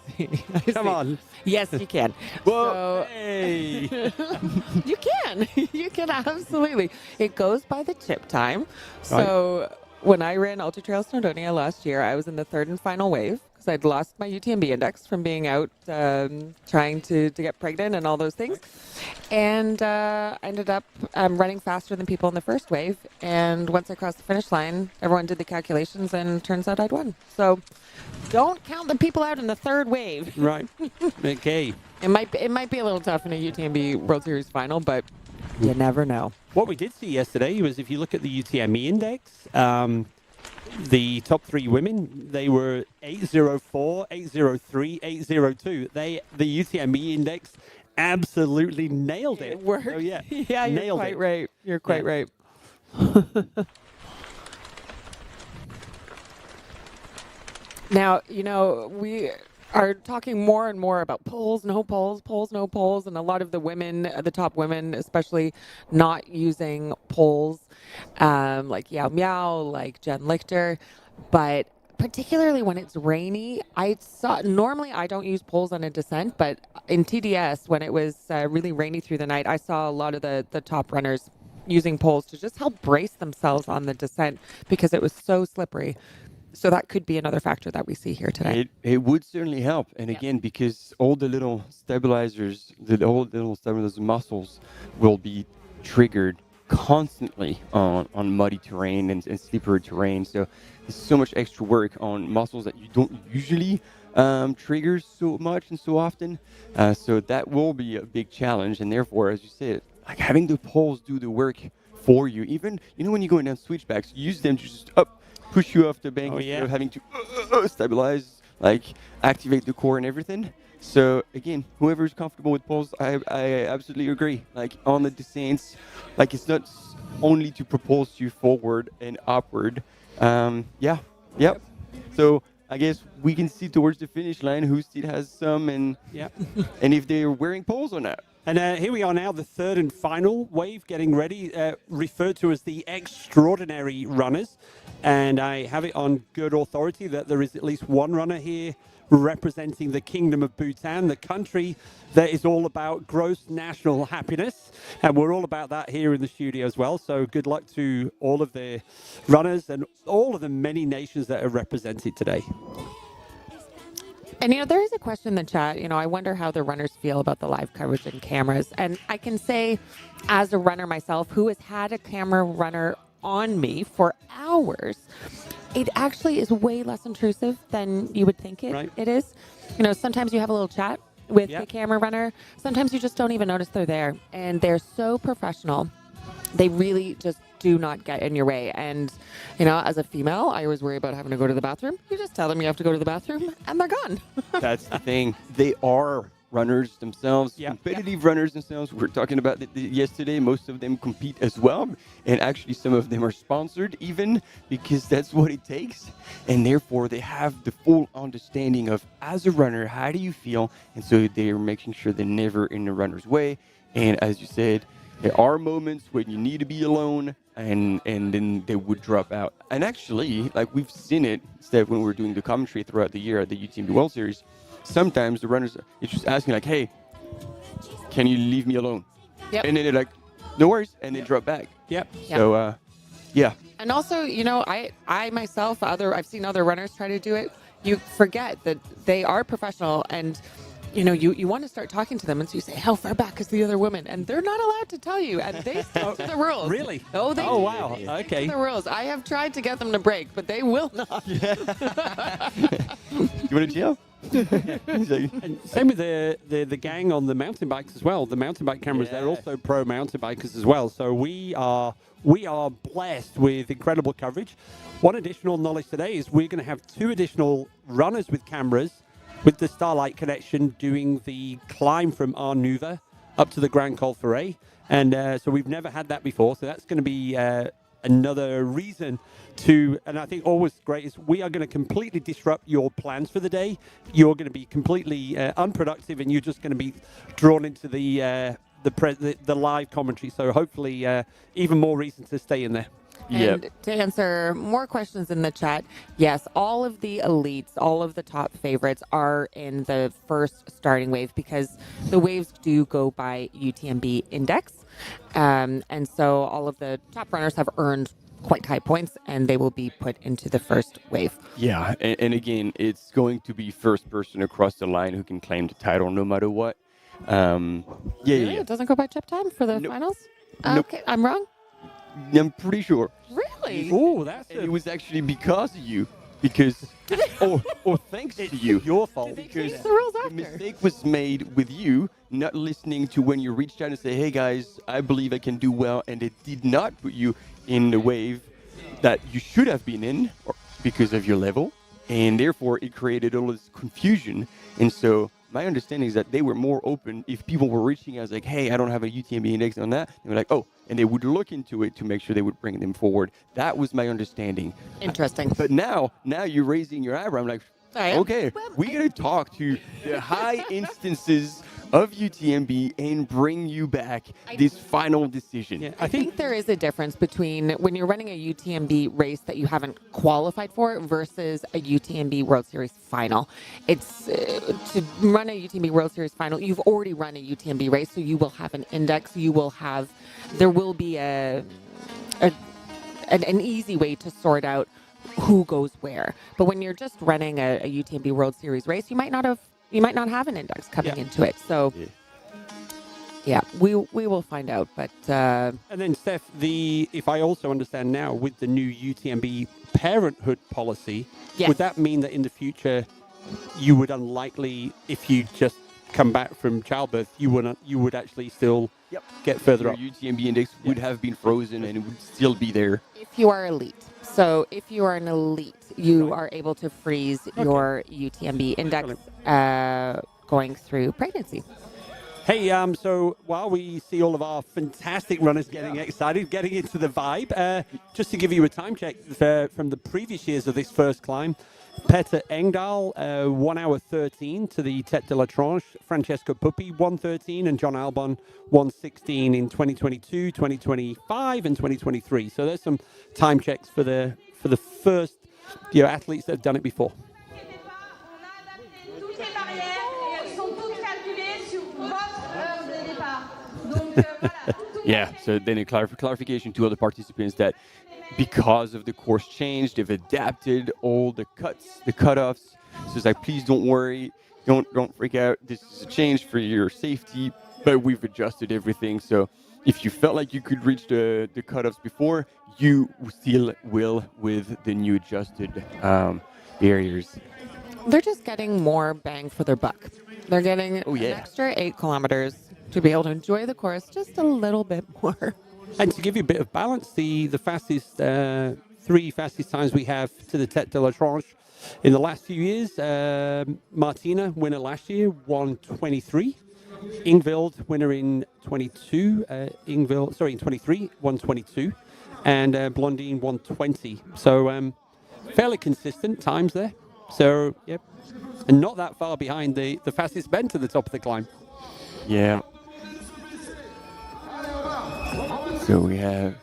Come on. Yes, you can. Whoa. So, Hey. you can. You can absolutely. It goes by the chip time. So when I ran Ultra Trail Snowdonia last year, I was in the third and final wave because I'd lost my UTMB index from being out trying to get pregnant and all those things. And I ended up running faster than people in the first wave. And once I crossed the finish line, everyone did the calculations and turns out I'd won. So don't count the people out in the third wave. Right. Okay. It might be a little tough in a UTMB World Series final, but you never know. What we did see yesterday was if you look at the UTME index, the top three women, they were 804, 803, 802. The UTME index absolutely nailed it. It worked. Oh, yeah. Yeah, you're Nailed quite it. right. You're quite Yeah. right. Now, we are talking more and more about polls, no polls, and a lot of the women, the top women especially, not using polls, like Yao Miao, like Jen Lichter, but particularly when it's rainy, normally I don't use polls on a descent, but in TDS, when it was really rainy through the night, I saw a lot of the top runners using poles to just help brace themselves on the descent because it was so slippery. So that could be another factor that we see here today. It would certainly help. And again, because all the little stabilizers, muscles will be triggered constantly on muddy terrain and slippery terrain. So there's so much extra work on muscles that you don't usually trigger so much and so often. So that will be a big challenge. And therefore, as you said, like having the poles do the work for you. Even, when you're going down switchbacks, use them to just push you off the bank instead of having to stabilize, like activate the core and everything. So again, whoever's comfortable with poles, I absolutely agree. Like on the descents, like it's not only to propulse you forward and upward. Yep. So I guess we can see towards the finish line who still has some and if they're wearing poles or not. And here we are now, the third and final wave getting ready, referred to as the extraordinary runners. And I have it on good authority that there is at least one runner here representing the Kingdom of Bhutan, the country that is all about gross national happiness. And we're all about that here in the studio as well. So good luck to all of the runners and all of the many nations that are represented today. And, there is a question in the chat, I wonder how the runners feel about the live coverage and cameras. And I can say, as a runner myself, who has had a camera runner on me for hours, it actually is way less intrusive than you would think it is. Sometimes you have a little chat with the camera runner. Sometimes you just don't even notice they're there. And they're so professional. They really just do not get in your way. And, as a female, I always worry about having to go to the bathroom. You just tell them you have to go to the bathroom and they're gone. That's the thing. They are runners themselves, competitive runners themselves. We were talking about it yesterday. Most of them compete as well. And actually, some of them are sponsored even because that's what it takes. And therefore, they have the full understanding of, as a runner, how do you feel? And so they're making sure they're never in the runner's way. And as you said, there are moments when you need to be alone and then they would drop out. And actually, like we've seen it, Steph, when we're doing the commentary throughout the year at the UTMB World Series, sometimes the runners are just asking like, hey, can you leave me alone? Yep. And then they're like, no worries. And they drop back. So, And also, I myself, I've seen other runners try to do it. You forget that they are professional and you want to start talking to them, and so you say, how far back is the other woman? And they're not allowed to tell you, and they stick to the rules. Really? Oh, they do. Wow. They stick Okay. to the rules. I have tried to get them to break, but they will not. You want to chill? And same with the gang on the mountain bikes as well. The mountain bike cameras, they're Yeah. also pro mountain bikers as well. So we are blessed with incredible coverage. One additional knowledge today is we're going to have 2 additional runners with cameras with the Starlight connection doing the climb from Arnuva up to the Grand Col Ferret. And so we've never had that before. So that's going to be another reason to, and I think always great is we are going to completely disrupt your plans for the day. You're going to be completely unproductive, and you're just going to be drawn into the live commentary. So hopefully, even more reason to stay in there. And to answer more questions in the chat, yes, all of the elites, all of the top favorites are in the first starting wave because the waves do go by UTMB index. And so all of the top runners have earned quite high points and they will be put into the first wave. Yeah, and again, it's going to be first person across the line who can claim the title no matter what. Really? It doesn't go by chip time for the finals? Nope. Okay, I'm wrong? I'm pretty sure. Really? Oh, that's And it was actually because of you. Because, or thanks to you. your fault. Change the rules The after. mistake was made with you not listening to when you reached out and say, hey guys, I believe I can do well, and it did not put you in the wave that you should have been in because of your level, and therefore it created all this confusion. And so my understanding is that they were more open if people were reaching out like, hey, I don't have a UTMB index on that. They were like, oh, and they would look into it to make sure they would bring them forward. That was my understanding. Interesting. But now you're raising your eyebrow. I'm like, I am. okay, we're going to talk to the high instances of UTMB and bring you back this final decision. Yeah, I think there is a difference between when you're running a UTMB race that you haven't qualified for versus a UTMB World Series final. It's to run a UTMB World Series final, you've already run a UTMB race, so you will have an index, there will be an easy way to sort out who goes where. But when you're just running a UTMB World Series race, you might not have an index coming into it. So yeah, we will find out. But And then, Steph, if I also understand now, with the new UTMB parenthood policy, would that mean that in the future you would unlikely, if you just come back from childbirth, you would actually still get further Your up? UTMB index would have been frozen and it would still be there. if you are elite, so if you are an elite, you are able to freeze your UTMB index going through pregnancy. Hey, so while we see all of our fantastic runners getting excited, getting into the vibe, just to give you a time check from the previous years of this first climb, Peter Engdahl, 1 hour 13 to the Tête de la Tranche, Francesco Puppi, 1:13, and John Albon, 1:16 in 2022, 2025, and 2023. So there's some time checks for the first athletes that have done it before. Yeah, so then a clarification to other participants that because of the course change, they've adapted all the cutoffs. So it's like, please don't worry, don't freak out. This is a change for your safety, but we've adjusted everything. So if you felt like you could reach the cutoffs before, you still will with the new adjusted barriers. They're just getting more bang for their buck. They're getting an extra 8 kilometers to be able to enjoy the course just a little bit more. And to give you a bit of balance, the fastest 3 fastest times we have to the Tête de la Tranche in the last few years, Martina, winner last year, 1:23. Ingvild, winner in 22. In 23, 1:22. And Blondine, 1:20. So fairly consistent times there. So, yep. And not that far behind the fastest men to the top of the climb. Yeah. So we have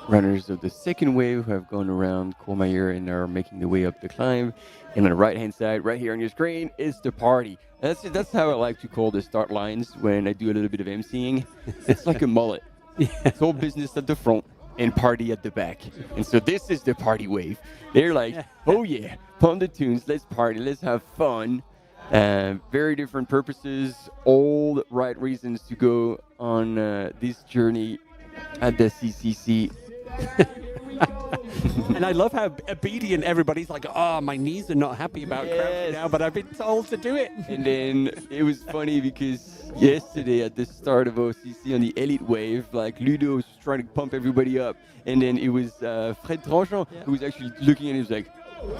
runners of the second wave who have gone around Courmayeur and are making their way up the climb. And on the right-hand side, right here on your screen, is the party. That's how I like to call the start lines when I do a little bit of emceeing. It's like a mullet. It's all business at the front and party at the back. And so this is the party wave. They're like, oh yeah, pump the tunes, let's party, let's have fun. Very different purposes, all the right reasons to go on this journey at the CCC. And I love how obedient everybody's like, oh, my knees are not happy about crouching now, but I've been told to do it. And then it was funny because yesterday at the start of OCC on the Elite Wave, like Ludo was trying to pump everybody up. And then it was Fred Tranchant who was actually looking at him, he was like,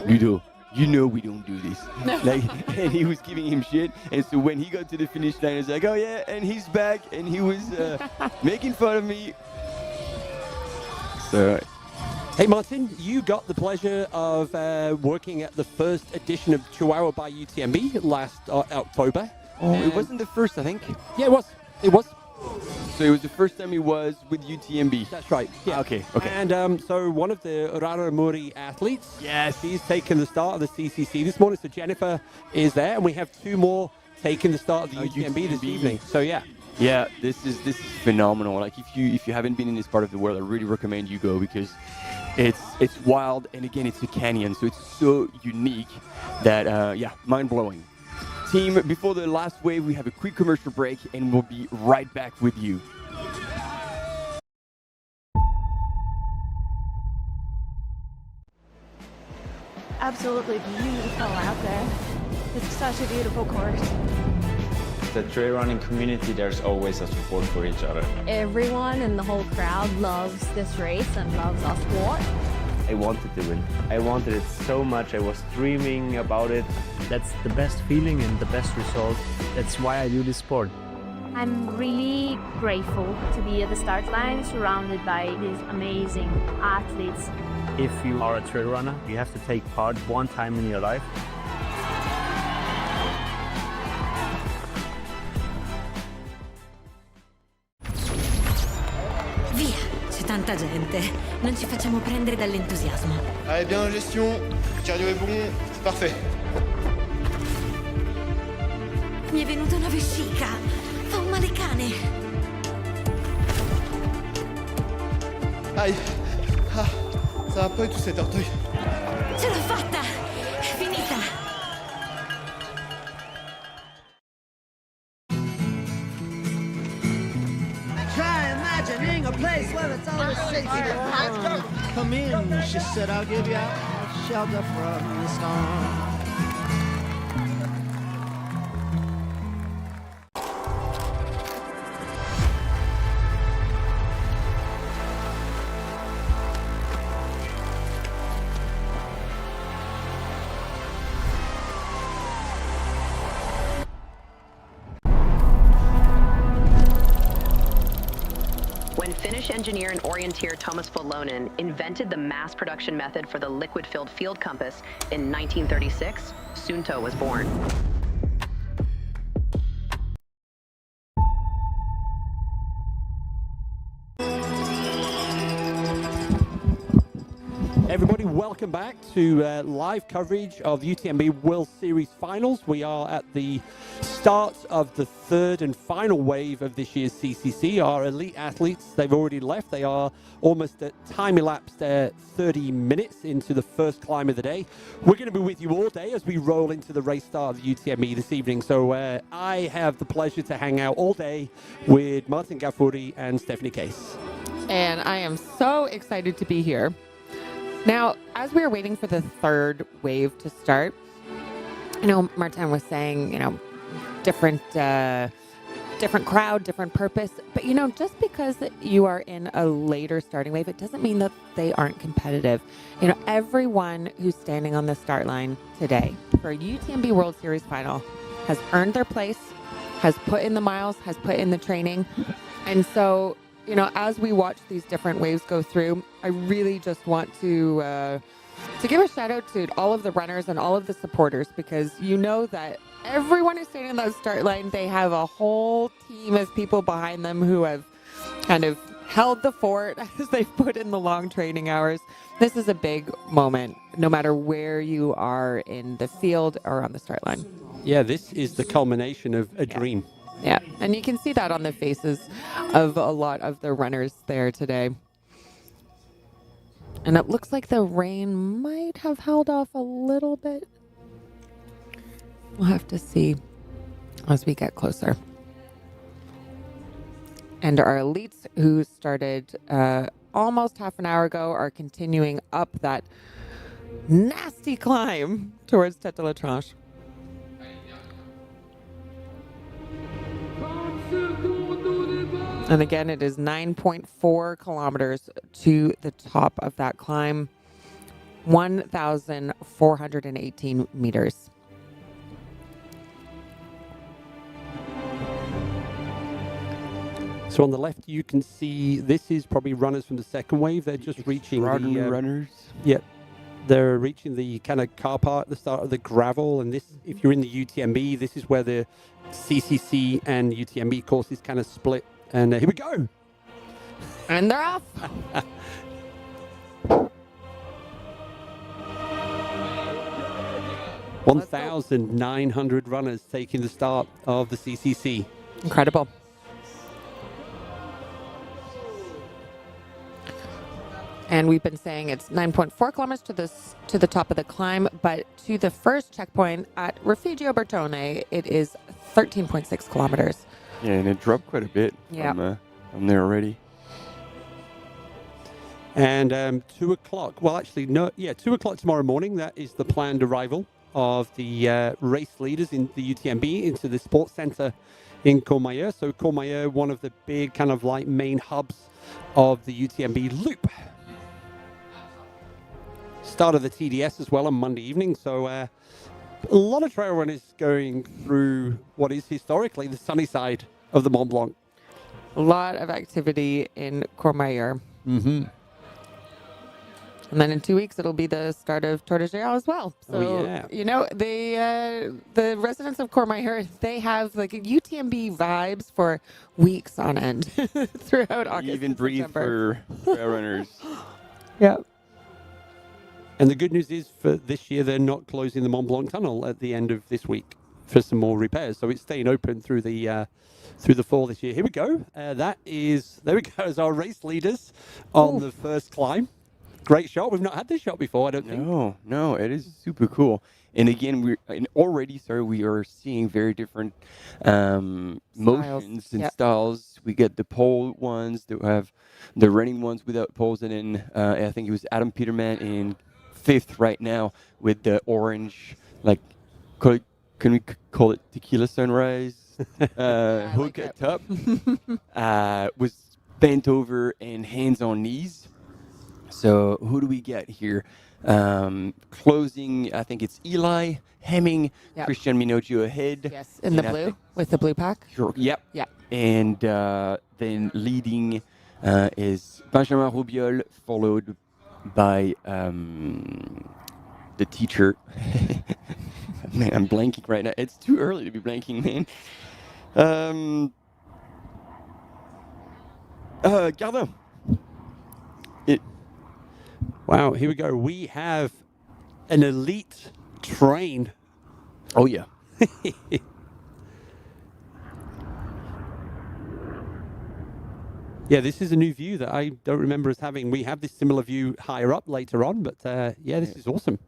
Ludo, you know we don't do this. Like, and he was giving him shit. And so when he got to the finish line, he was like, oh yeah, and he's back. And he was making fun of me. So... Hey, Martin, you got the pleasure of working at the first edition of Chihuahua by UTMB last October. Oh, it wasn't the first, I think. Yeah, it was. It was. So it was the first time he was with UTMB. That's right. Yeah. Okay. And so one of the Raramuri athletes, Yes, he's taken the start of the CCC this morning. So Jennifer is there, and we have two more taking the start of the UTMB this evening. So yeah. Yeah, this is phenomenal. Like if you haven't been in this part of the world, I really recommend you go because it's wild, and again it's a canyon, so it's so unique that mind blowing. Team, before the last wave, we have a quick commercial break, and we'll be right back with you. Absolutely beautiful out there. It's such a beautiful course. The trail running community, there's always a support for each other. Everyone in the whole crowd loves this race and loves our sport. I wanted to win. I wanted it so much. I was dreaming about it. That's the best feeling and the best result. That's why I do this sport. I'm really grateful to be at the start line surrounded by these amazing athletes. If you are a trail runner, you have to take part one time in your life. Via, c'è tanta gente. Non ci facciamo prendere dall'entusiasmo. Allez, bien en gestion, le cardio est bon, c'est parfait. Mi è venuta una vescica. Fa un male cane. Aïe, ça va pas du tout cet orteil. Ce l'ho fatta! È finita! Try imagining a place where it's always safe. Let's go. Come in, she said, I'll give you shelter from the storm. Finnish engineer and orienteer Thomas Volonen invented the mass production method for the liquid-filled field compass in 1936, Suunto was born. Everybody, welcome back to live coverage of UTMB World Series Finals. We are at the start of the third and final wave of this year's CCC. Our elite athletes, they've already left. They are almost at time elapsed 30 minutes into the first climb of the day. We're going to be with you all day as we roll into the race start of the UTMB this evening. So I have the pleasure to hang out all day with Martin Gaffuri and Stephanie Case. And I am so excited to be here. Now, as we were waiting for the third wave to start, Martin was saying, different crowd, different purpose. But, just because you are in a later starting wave, it doesn't mean that they aren't competitive. Everyone who's standing on the start line today for a UTMB World Series final has earned their place, has put in the miles, has put in the training. And so, as we watch these different waves go through, I really just want to give a shout out to all of the runners and all of the supporters, because that everyone who's standing on that start line, they have a whole team of people behind them who have kind of held the fort as they've put in the long training hours. This is a big moment, no matter where you are in the field or on the start line. Yeah, this is the culmination of a dream. Yeah, and you can see that on the faces of a lot of the runners there today. And it looks like the rain might have held off a little bit. We'll have to see as we get closer. And our elites who started almost half an hour ago are continuing up that nasty climb towards Tête de la Tranche. And again, it is 9.4 kilometers to the top of that climb, 1,418 meters. So on the left, you can see this is probably runners from the second wave. They're just reaching the runners. Yep. They're reaching the kind of car park at the start of the gravel. And this, if you're in the UTMB, this is where the CCC and UTMB courses kind of split. And here we go. And they're off. 1,900 runners taking the start of the CCC. Incredible. And we've been saying it's 9.4 kilometers to the top of the climb, but to the first checkpoint at Refugio Bertone, it is 13.6 kilometers. Yeah, and it dropped quite a bit from there already. And 2 o'clock, well, actually, no, 2 o'clock tomorrow morning, that is the planned arrival of the race leaders in the UTMB into the sports center in Courmayeur. So Courmayeur, one of the big kind of like main hubs of the UTMB loop. Start of the TDS as well on Monday evening. So a lot of trail runners going through what is historically the sunny side of the Mont Blanc. A lot of activity in Courmayeur. Mm-hmm. And then in 2 weeks, it'll be the start of Tour de Géant as well. So, you know, the residents of Courmayeur, they have like UTMB vibes for weeks on end throughout August. Even breathe September. for trail runners. Yeah. And the good news is for this year, they're not closing the Mont Blanc tunnel at the end of this week for some more repairs. So it's staying open through the fall this year. Here we go. There we go, as our race leaders on the first climb. Great shot. We've not had this shot before, I don't think. No, it is super cool. And again, we are seeing very different motions and styles. We get the pole ones that have the running ones without poles, and then I think it was Adam Peterman in 5th right now with the orange, like, can we call it tequila sunrise? Hook at top. Was bent over and hands on knees. So who do we get here? Closing, I think it's Eli, Hemming, Christian Minogio ahead. Yes, in the blue, with the blue pack. Sure, yep. Yeah. And then leading is Benjamin Roubiol, followed by the teacher. Man, I'm blanking right now. It's too early to be blanking, man. Gardin. Wow, here we go. We have an elite train. Oh, yeah. Yeah, this is a new view that I don't remember us having. We have this similar view higher up later on, but this is awesome.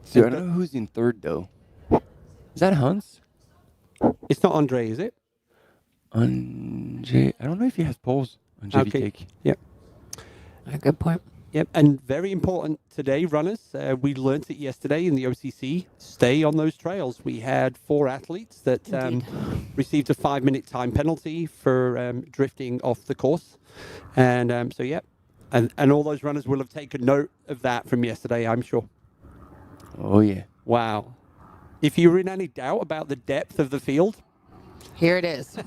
So I don't know who's in 3rd, though. Is that Hans? It's not Andre, is it? Andre, I don't know if he has poles on JV Take. Yep. A good point. Yep, and very important today, runners. We learnt it yesterday in the OCC. Stay on those trails. We had 4 athletes that received a 5-minute time penalty for drifting off the course. And and all those runners will have taken note of that from yesterday, I'm sure. Oh, yeah. Wow. If you were in any doubt about the depth of the field, here it is.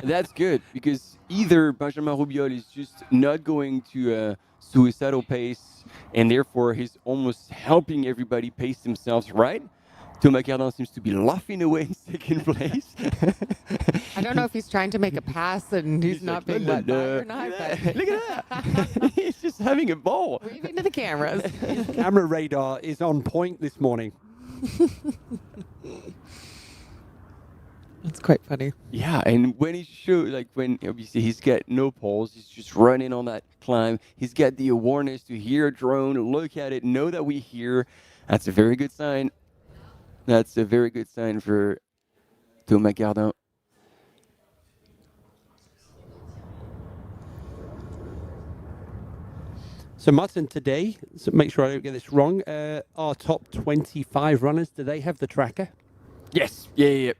That's good, because either Benjamin Roubiol is just not going to a suicidal pace, and therefore he's almost helping everybody pace themselves right. Thomas Cardin seems to be laughing away in 2nd place. I don't know if he's trying to make a pass and he's not being let by or not. But look at that. He's just having a ball. Waving to the cameras. his camera radar is on point this morning. It's quite funny. Yeah, and when he shows, like when obviously he's got no poles, he's just running on that climb. He's got the awareness to hear a drone, look at it, know that we hear. That's a very good sign. That's a very good sign for Thomas Cardin. So Martin, today, so make sure I don't get this wrong, our top 25 runners, do they have the tracker? Yes. Yep.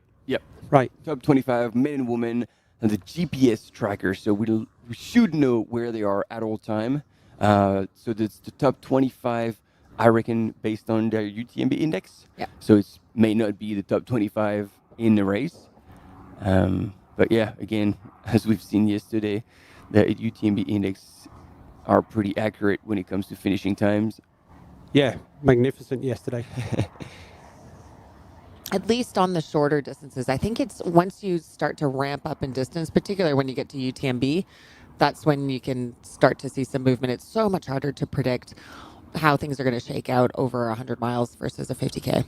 Right. Top 25 men and women and the GPS tracker, so we should know where they are at all time. So that's the top 25, I reckon, based on their UTMB index. Yeah. So it may not be the top 25 in the race. But yeah, again, as we've seen yesterday, the UTMB index are pretty accurate when it comes to finishing times. Yeah, magnificent yesterday. At least on the shorter distances. I think it's once you start to ramp up in distance, particularly when you get to UTMB, that's when you can start to see some movement. It's so much harder to predict how things are going to shake out over 100 miles versus a 50K.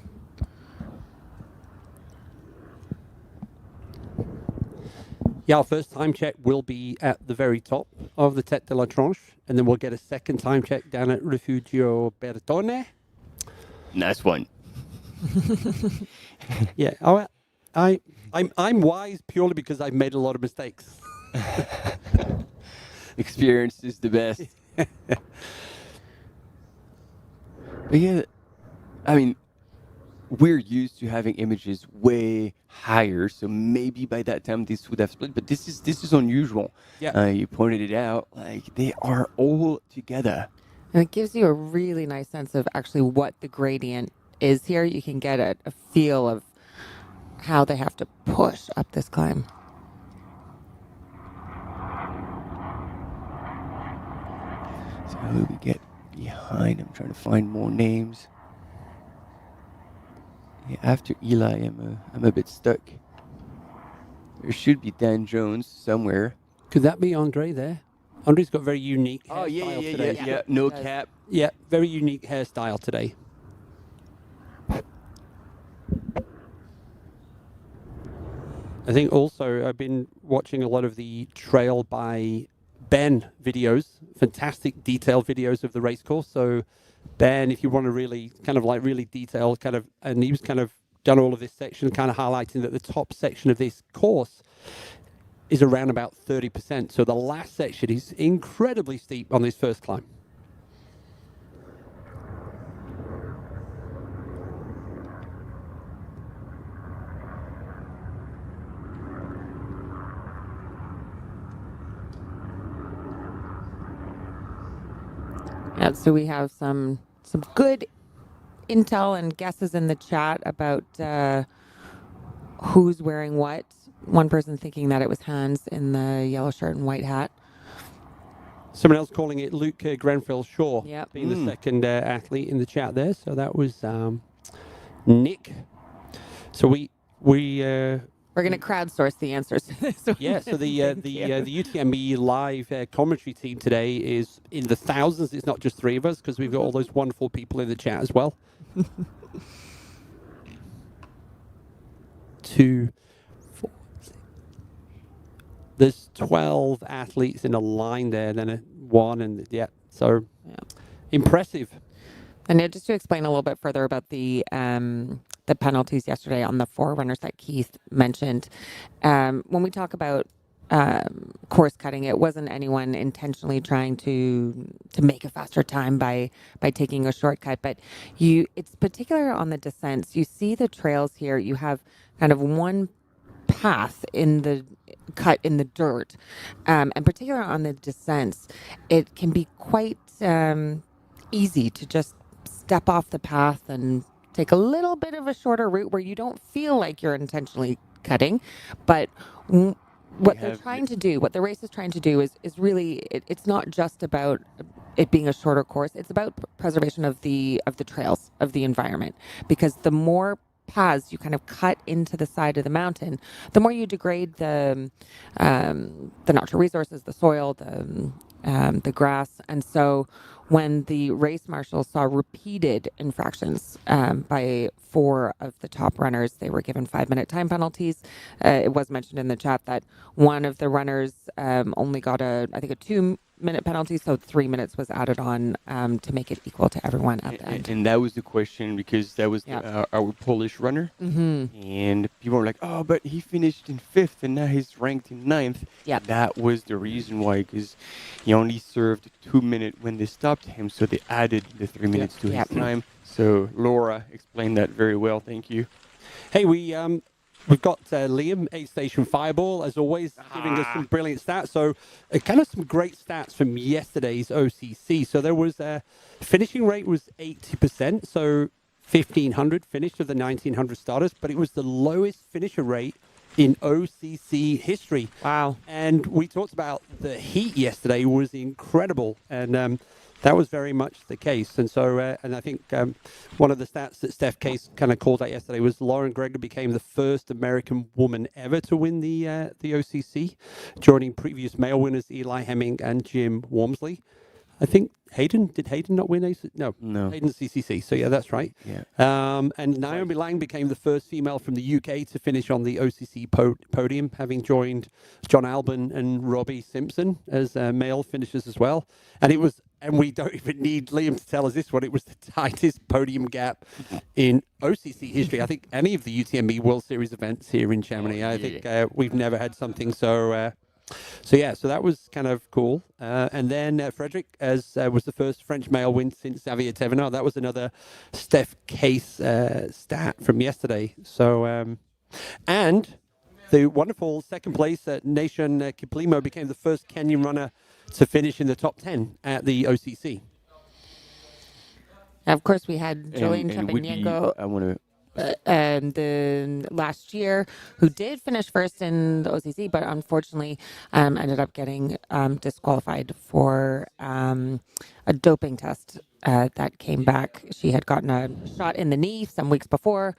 Yeah, our first time check will be at the very top of the Tête de la Tranche, and then we'll get a second time check down at Refugio Bertone. Nice one. Yeah, I'm wise purely because I've made a lot of mistakes. Experience is the best. But yeah, I mean, we're used to having images way higher, so maybe by that time this would have split. But this is unusual. Yeah, you pointed it out. Like they are all together, and it gives you a really nice sense of actually what the gradient is here. You can get a feel of how they have to push up this climb. So who we get behind? I'm trying to find more names. Yeah, after Eli, I'm a bit stuck. There should be Dan Jones somewhere. Could that be Andre there? Andre's got very unique Oh hairstyle today. yeah. No cap. Yeah, very unique hairstyle today. I think also I've been watching a lot of the Trail by Ben videos, fantastic detailed videos of the race course. So Ben, if you want to really really detail and he was done all of this section, kind of highlighting that the top section of this course is around about 30%. So the last section is incredibly steep on this first climb. Yeah, so we have some good intel and guesses in the chat about who's wearing what. One person thinking that it was Hans in the yellow shirt and white hat. Someone else calling it Luke Grenfell-Shaw, Yep. being the second athlete in the chat there. So that was Nick. So we're going to crowdsource the answers to this one. Yeah, so the UTMB live commentary team today is in the thousands. It's not just three of us because we've got all those wonderful people in the chat as well. 2, 4, 6. There's 12 athletes in a line there, then one, and impressive. And just to explain a little bit further about the penalties yesterday on the 4 runners that Keith mentioned, when we talk about course cutting, it wasn't anyone intentionally trying to make a faster time by taking a shortcut, but it's particular on the descents. You see the trails here. You have kind of one path in the cut in the dirt, and particular on the descents, it can be quite easy to just step off the path and take a little bit of a shorter route where you don't feel like you're intentionally cutting. But what they're trying to do, what the race is trying to do is really, it's not just about it being a shorter course. It's about preservation of the trails, of the environment, because the more paths you kind of cut into the side of the mountain, the more you degrade the natural resources, the soil, the grass. And so when the race marshals saw repeated infractions by 4 of the top runners, they were given 5-minute time penalties. It was mentioned in the chat that one of the runners only got a 2-minute penalty, so 3 minutes was added on to make it equal to everyone at the end. And that was the question, because that was our Polish runner. Mm-hmm. And people were like, oh, but he finished in 5th and now he's ranked in 9th. Yeah. That was the reason why, because he only served 2 minutes when they stopped stopped him, so they added the 3 minutes to his time. So Laura explained that very well. Thank you. Hey, we've got Liam, 8 Station Fireball, as always, giving us some brilliant stats. So kind of some great stats from yesterday's OCC. So there was finishing rate was 80%, so 1,500 finished of the 1,900 starters, but it was the lowest finisher rate in OCC history. Wow. And we talked about the heat yesterday was incredible. And that was very much the case. And so, and I think one of the stats that Steph Case kind of called out yesterday was Lauren Gregor became the first American woman ever to win the OCC, joining previous male winners Eli Hemming and Jim Wormsley. I think did Hayden not win? No. Hayden CCC. So yeah, that's right. Yeah. And Naomi Lang became the first female from the UK to finish on the OCC podium, having joined John Albon and Robbie Simpson as male finishers as well. And we don't even need Liam to tell us this one. It was the tightest podium gap in OCC history. I think any of the UTMB World Series events here in Chamonix. I think we've never had something so. So that was kind of cool. And then Frederick, as was the first French male win since Xavier Thévenard. That was another Steph Case stat from yesterday. So, and the wonderful second place Nation Kiplimo became the first Kenyan runner to finish in the top 10 at the OCC. Of course, we had Jolene Chapinyenko. I want to. And then last year, who did finish first in the OCC, but unfortunately ended up getting disqualified for a doping test that came back. She had gotten a shot in the knee some weeks before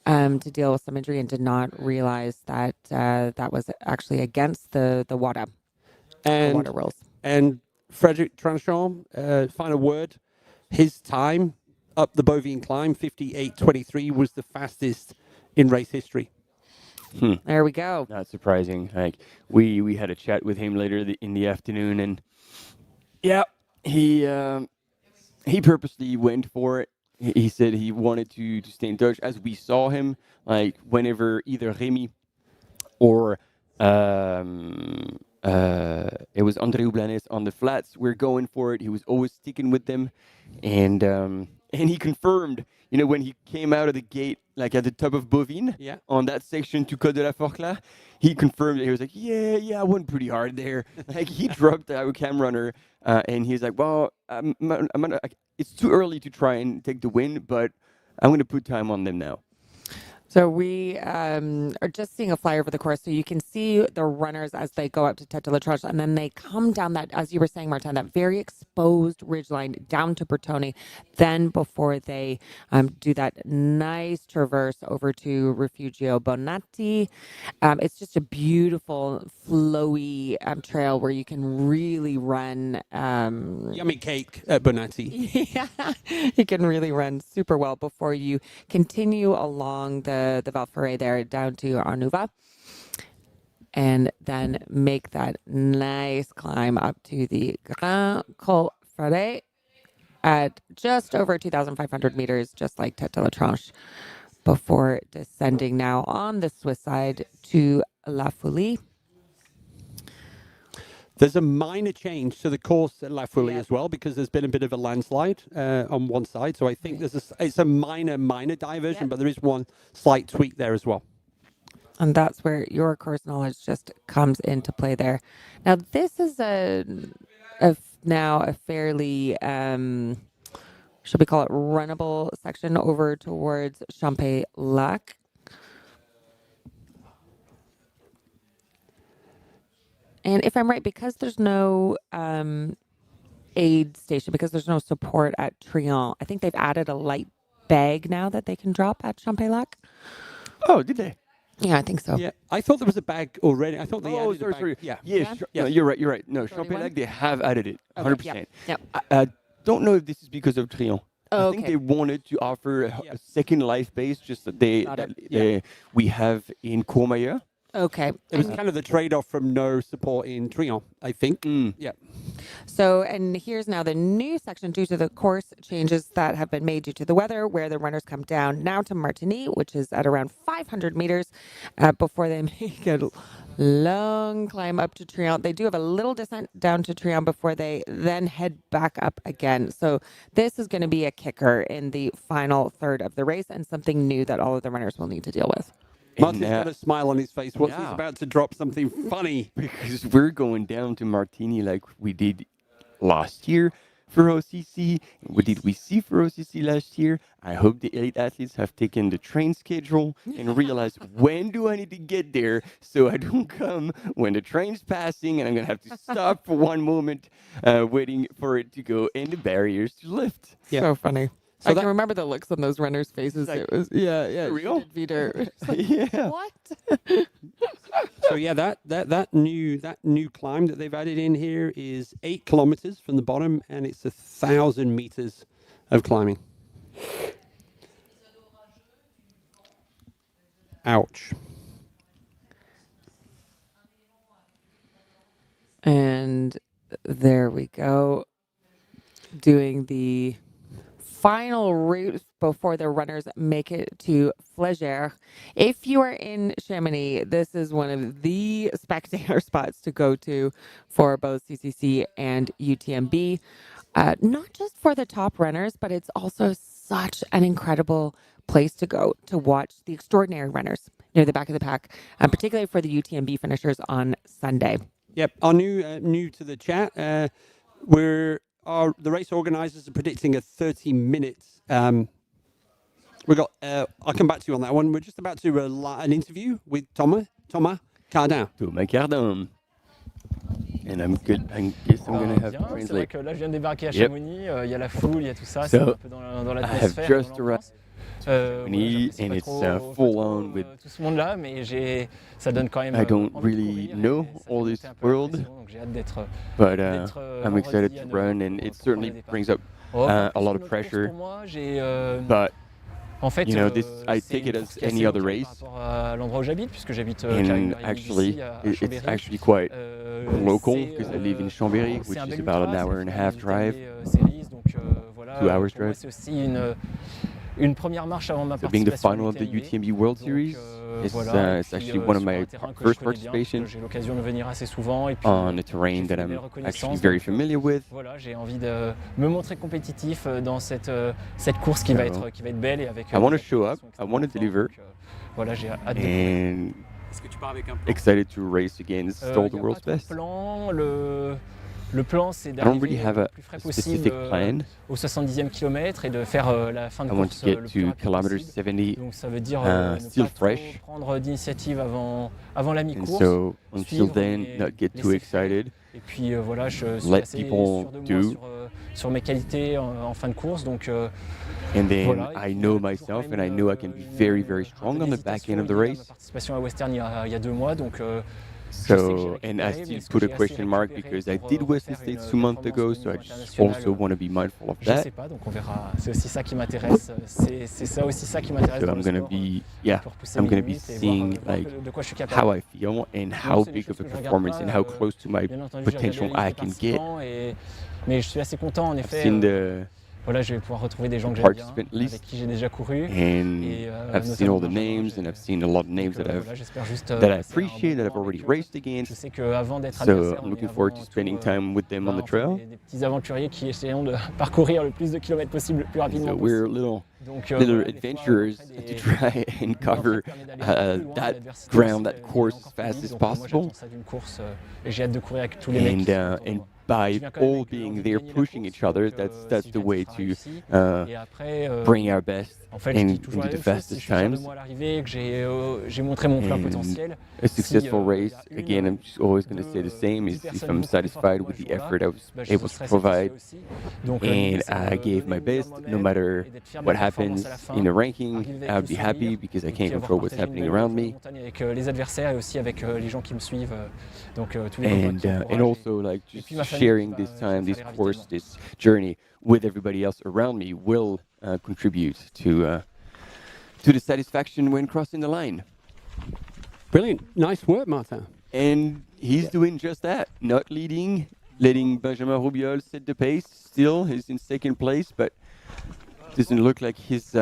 to deal with some injury and did not realize that that was actually against the WADA, WADA rules. And Frederick Tranchon, final word, his time up the Bovine climb, 58:23, was the fastest in race history. There we go. Not surprising. Like we had a chat with him later in the afternoon, and he purposely went for it. He said he wanted to stay in touch. As we saw him, like whenever either Remy or it was André Oublanes on the flats, we're going for it. He was always sticking with them, and he confirmed, when he came out of the gate, like at the top of Bovine, on that section to Côte de la Forclaz, he confirmed it. He was like, I went pretty hard there. Like he dropped our cam runner, and he's like, well, it's too early to try and take the win, but I'm going to put time on them now. So we are just seeing a flyer over the course, so you can see the runners as they go up to Tête de la Tranche, and then they come down that, as you were saying, Martin, that very exposed ridgeline down to Bertone, then before they do that nice traverse over to Refugio Bonatti. It's just a beautiful, flowy trail where you can really run. Yummy cake at Bonatti. Yeah, you can really run super well before you continue along the Val Ferret there down to Arnuva, and then make that nice climb up to the Grand Col Ferret at just over 2,500 meters, just like Tête de la Tranche, before descending now on the Swiss side to La Foulie. There's a minor change to the course at La Foulie as well, because there's been a bit of a landslide on one side. So I think it's a minor diversion, but there is one slight tweak there as well. And that's where your course knowledge just comes into play there. Now, this is now a fairly, should we call it runnable section over towards Champay-Lac. And if I'm right, because there's no aid station, because there's no support at Trion, I think they've added a light bag now that they can drop at Champay-Lac. Oh, did they? Yeah, I think so. Yeah, I thought there was a bag already. I thought they added a bag. Sorry. Yeah. Yes. No, you're right. No, Champay-Lac, they have added it, 100%. Yep. I don't know if this is because of Trion. Oh, I think they wanted to offer a second life base, just that we have in Courmayeur. Okay. It was kind of the trade-off from no support in Trion, I think. Yeah. So, and here's now the new section due to the course changes that have been made due to the weather, where the runners come down now to Martigny, which is at around 500 meters, before they make a Long climb up to Triant. They do have a little descent down to Triant before they then head back up again. So this is going to be a kicker in the final third of the race and something new that all of the runners will need to deal with. Martin's got a smile on his face. He's about to drop something funny. Because we're going down to Martigny like we did last year for OCC. What did we see for OCC last year? I hope the elite athletes have taken the train schedule and realized when do I need to get there so I don't come when the train's passing and I'm going to have to stop for one moment waiting for it to go and the barriers to lift. So funny. So I can remember the looks on those runners' faces. Like, it was, yeah. Real? Like, yeah. what? So yeah, that new climb that they've added in here is 8 kilometers from the bottom, and it's 1,000 meters of climbing. Ouch. And there we go. Doing the final route before the runners make it to Flégère. If you are in Chamonix, this is one of the spectator spots to go to for both CCC and UTMB. Not just for the top runners, but it's also such an incredible place to go to watch the extraordinary runners near the back of the pack, particularly for the UTMB finishers on Sunday. Yep, our new to the chat. The race organizers are predicting a 30 minutes. We got. I'll come back to you on that one. We're just about to an interview with Thomas Cardin. Thomas Cardin. And I'm good. I guess I'm going to have to translate. C'est vrai que là, je viens de débarquer à Chamonix. Il y a la foule, il y a tout ça. C'est un peu dans l'atmosphère. I have just arrived. And it's full on with tout ce monde-là, mais ça donne quand même. I don't really know all this world, but I'm excited to run, and it certainly brings up a lot of pressure. But en fait, you know, I take it as any other race. À l'endroit où j'habite, puisque j'habite. And actually, it's actually quite local because I live in Chambéry, which is about an hour and a half drive, 2 hours drive. C'est aussi une première marche avant ma So being the participation final of the UTMB World Series, it's actually one of my first participations j'ai l'occasion de venir assez souvent et puis, on a terrain that I'm actually very familiar with. Voilà, j'ai envie de me montrer compétitif dans cette course qui va être belle et avec. I want to show up, I want to deliver, voilà, j'ai hâte and excited to race against all the world's best. Le plan, c'est d'arriver le plus frais possible au 70e kilomètre et de faire la fin de course le plus rapide possible. Donc ça veut dire ne pas trop prendre d'initiative avant la mi-course. So until then, not get too excited. Et puis voilà, je suis assez sûr de moi sur mes qualités en fin de course. Donc, and then voilà, I know myself, and I know I can be very, very strong on the back end of the race. Ma participation à Western il y a 2 mois, donc. So, and I still put a question mark because I did Western States 2 months ago, so I just also want to be mindful of that. Je sais pas, donc on verra. C'est aussi ça qui m'intéresse. C'est ça aussi ça qui m'intéresse. So I'm gonna be seeing like how I feel and how big of a performance and how close to my potential I can get. Mais je suis assez content en effet. Voilà, je vais pouvoir retrouver des gens que j'aime bien, avec qui j'ai déjà couru. And I've seen all the names, and I've seen a lot of names that I appreciate, that I've already raced against. Je sais qu'avant d'être So I'm looking forward to spending time with them on the trail. Des petits aventuriers qui essaieront de parcourir le plus de kilomètres possible, le plus rapidement So possible. we're little adventurers to try and cover that ground, that course as fast as possible. Et j'ai hâte de courir avec tous les mecs. And by all being there pushing each other, that's the way to bring our best and do the fastest times. J'ai montré mon plein potentiel. A successful race, again, I'm just always going to say the same, is if I'm satisfied with the effort I was able to provide and I gave my best, no matter what happens in the ranking, I would be happy because I can't control what's happening around me. Avec les adversaires et aussi avec les gens qui me suivent. Donc tous les and also like just sharing this time, this course, this journey with everybody else around me will contribute to the satisfaction when crossing the line. Brilliant. Nice work, Martin. And he's doing just that, not leading, letting Benjamin Rubiol set the pace. Still, he's in second place, but doesn't look like he's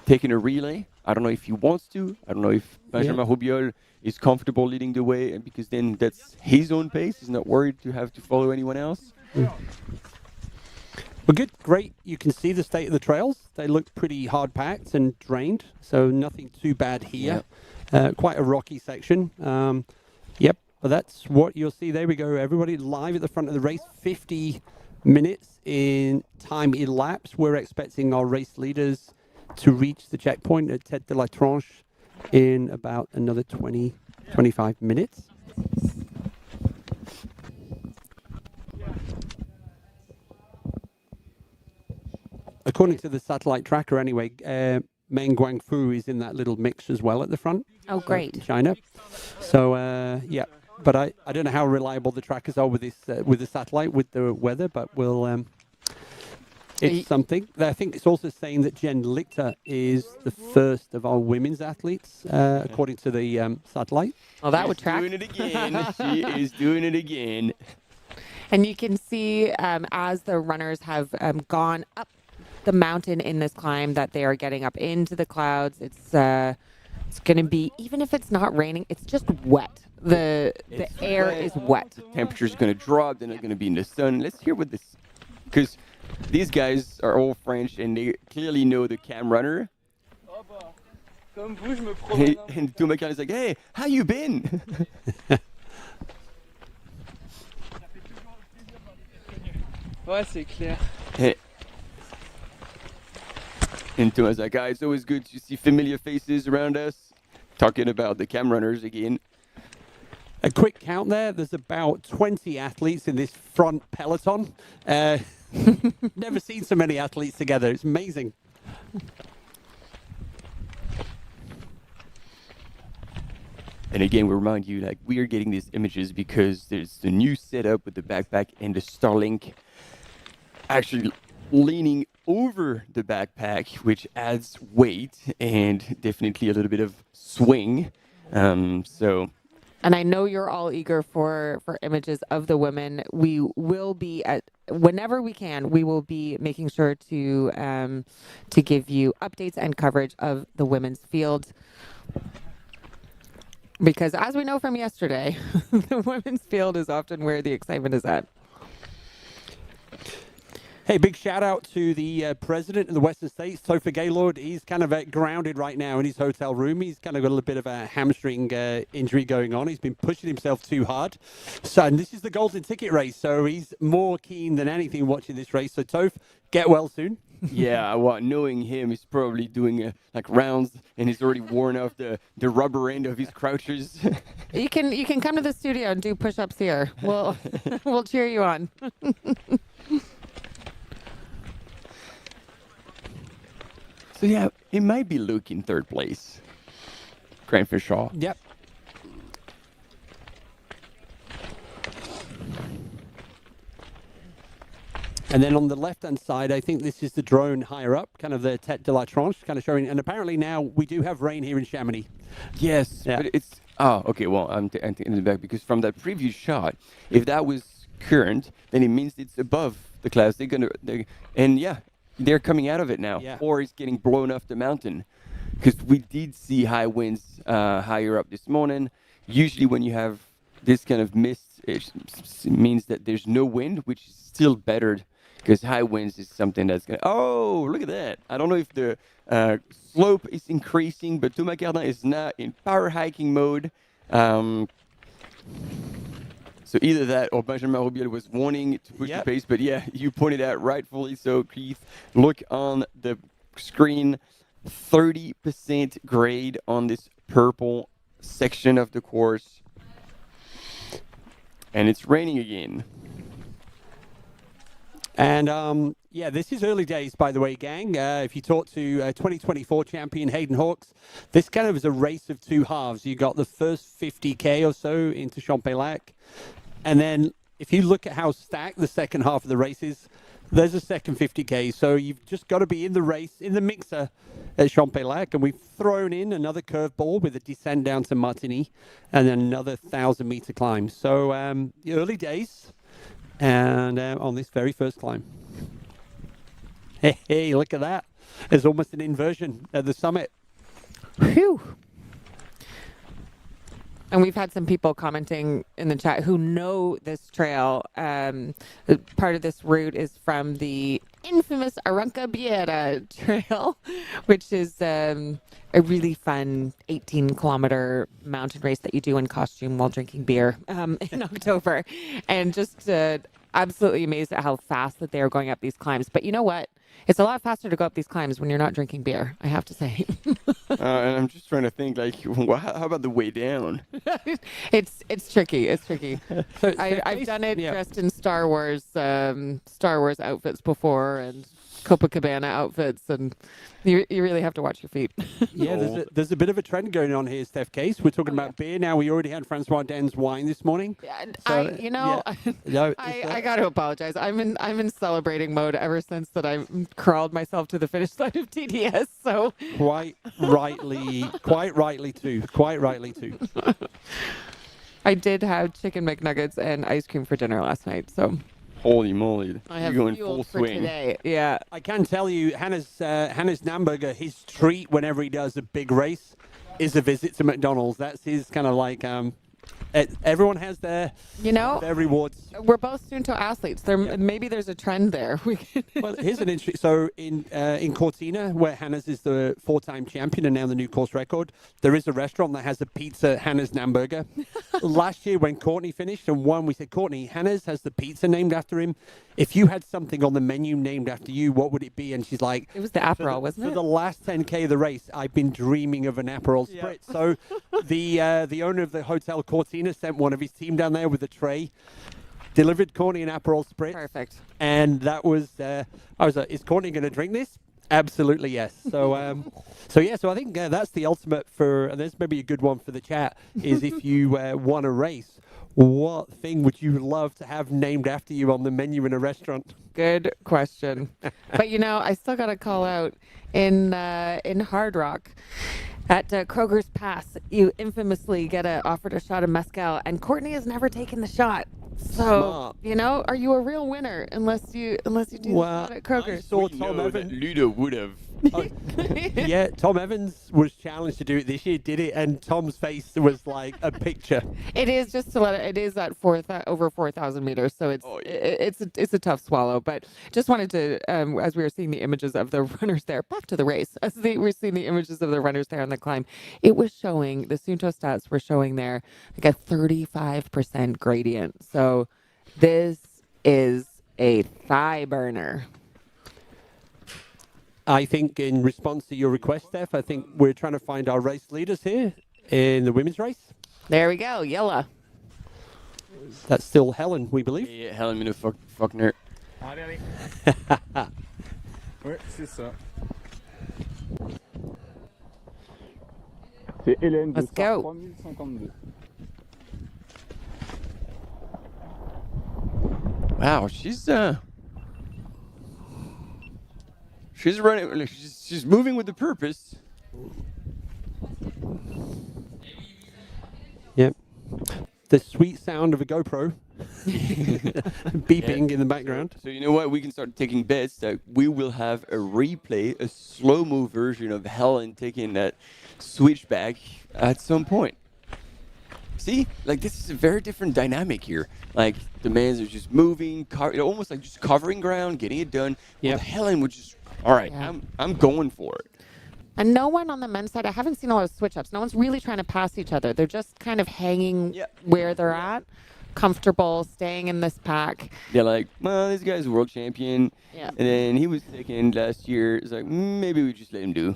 taking a relay. I don't know if he wants to. I don't know if Benjamin Rubiol is comfortable leading the way, and because then that's his own pace. He's not worried to have to follow anyone else. Well, good, great. You can see the state of the trails. They look pretty hard packed and drained, so nothing too bad here. Quite a rocky section. Yep, but that's what you'll see. There we go. Everybody live at the front of the race. 50 minutes in time elapsed. We're expecting our race leaders to reach the checkpoint at Tête de la Tranche in about another 20, 25 minutes. According to the satellite tracker, anyway, Meng Guangfu is in that little mix as well at the front. Oh, great. China. So, yeah. But I don't know how reliable the trackers are with this with the satellite, with the weather, but we'll... it's something. I think it's also saying that Jen Lichter is the first of our women's athletes, according to the satellite. Well, that would track. She's doing it again. She is doing it again. And you can see as the runners have gone up the mountain in this climb that they are getting up into the clouds. It's going to be, even if it's not raining, it's just wet. The air is wet. The temperature's going to drop. They're not going to be in the sun. Let's hear what this, because these guys are all French and they clearly know the cam runner. And Thomas Carl is like, hey, how you been? Ouais, c'est clair. And Thomas is like, it's always good to see familiar faces around us. Talking about the cam runners again. A quick count there. There's about 20 athletes in this front peloton. Never seen so many athletes together. It's amazing. And again, we remind you, like, we are getting these images because there's the new setup with the backpack and the Starlink actually leaning over the backpack, which adds weight and definitely a little bit of swing. And I know you're all eager for images of the women. We will be whenever we can. We will be making sure to give you updates and coverage of the women's field. Because as we know from yesterday, the women's field is often where the excitement is at. Hey, big shout out to the president of the Western States, Topher Gaylord. He's kind of grounded right now in his hotel room. He's kind of got a little bit of a hamstring injury going on. He's been pushing himself too hard. So, and this is the golden ticket race, so he's more keen than anything watching this race. So, Toph, get well soon. Yeah, well, knowing him, he's probably doing like rounds, and he's already worn off the rubber end of his crouchers. You can come to the studio and do push-ups here. We'll cheer you on. So yeah, it might be Luke in third place. Grant Fishaw. Yep. And then on the left-hand side, I think this is the drone higher up, kind of the Tête de la Tranche, kind of showing. And apparently now we do have rain here in Chamonix. Yes, yeah. But it's... Oh, okay, well, I'm taking it back because from that previous shot, if that was current, then it means it's above the clouds. They're coming out of it now, or it's getting blown off the mountain. Because we did see high winds higher up this morning. Usually when you have this kind of mist, it means that there's no wind, which is still better because high winds is something that's going to... Oh, look at that. I don't know if the slope is increasing, but Thomas Cardin is not in power hiking mode. So either that or Benjamin Robiel was wanting to push the pace. But yeah, you pointed out rightfully so, Keith. Look on the screen, 30% grade on this purple section of the course. And it's raining again. And yeah, this is early days, by the way, gang. If you talk to 2024 champion Hayden Hawks, this kind of is a race of two halves. You got the first 50K or so into Champex. And then if you look at how stacked the second half of the race is, there's a second 50K. So you've just got to be in the race, in the mixer at Champex. And we've thrown in another curveball with a descent down to Martigny and then another 1,000-meter climb. So the early days and on this very first climb. Hey, look at that. There's almost an inversion at the summit. Whew. And we've had some people commenting in the chat who know this trail. Part of this route is from the infamous Arrancabiera Trail, which is a really fun 18-kilometer mountain race that you do in costume while drinking beer in October. And just absolutely amazed at how fast that they are going up these climbs. But you know what? It's a lot faster to go up these climbs when you're not drinking beer, I have to say. And I'm just trying to think, like, how about the way down? It's tricky. It's tricky. I've done it dressed in Star Wars outfits before and Copacabana outfits, and you really have to watch your feet. Yeah, there's a bit of a trend going on here, Steph Case. We're talking about beer now. We already had Francois Den's wine this morning. I got to apologize. I'm in celebrating mode ever since that I crawled myself to the finish line of TDS. So quite rightly too. I did have chicken McNuggets and ice cream for dinner last night. So. Holy moly! You're going full swing today. Yeah, I can tell you, Hannes Namberger, his treat whenever he does a big race is a visit to McDonald's. That's his kind of like. Everyone has their rewards. We're both Sunto athletes. Maybe there's a trend there. Well, here's an interesting. So in Cortina, where Hannes is the 4-time champion and now the new course record, there is a restaurant that has a pizza Hannes Namberger. Last year when Courtney finished and won, we said, Courtney, Hannes has the pizza named after him. If you had something on the menu named after you, what would it be? And she's like, it was the Aperol, wasn't it? For the last 10K of the race, I've been dreaming of an Aperol Spritz. So the owner of the Hotel Cortina sent one of his team down there with a tray, delivered Courtney an Aperol Spritz. Perfect. And that was, I was like, is Courtney going to drink this? Absolutely, yes. So, so I think that's the ultimate for, and there's maybe a good one for the chat, is if you want a race, what thing would you love to have named after you on the menu in a restaurant? Good question. But I still got to call out in Hard Rock at Kroger's Pass, you infamously get offered a shot of mezcal, and Courtney has never taken the shot. So, Smart. Are you a real winner unless you do that at Kroger's? I saw Tom Evans. Ludo would have. Yeah, Tom Evans was challenged to do it this year, did it? And Tom's face was like a picture. It is just to let it is at over 4,000 meters, so it's a tough swallow. But just wanted to, as we were seeing the images of the runners there, back to the race. As we were seeing the images of the runners there on the climb, it was showing the Sunto stats were showing there like a 35% gradient. So this is a thigh burner. I think in response to your request, Steph, I think we're trying to find our race leaders here in the women's race. There we go, Yella. That's still Helen, we believe. Yeah, Helen Mino Faulkner. Allez. Ouais, c'est ça. C'est Hélène de 3052. Wow, she's running. She's moving with the purpose. Yep. The sweet sound of a GoPro beeping in the background. So you know what? We can start taking bets that we will have a replay, a slow-mo version of Helen taking that switchback at some point. See, like this is a very different dynamic here. Like the men's are just moving, almost like just covering ground, getting it done. Yeah. Helen would just, all right, I'm going for it. And no one on the men's side, I haven't seen a lot of switch-ups. No one's really trying to pass each other. They're just kind of hanging where they're at, comfortable, staying in this pack. They're like, well, this guy's a world champion. Yeah. And then he was second last year. It's like, maybe we just let him do.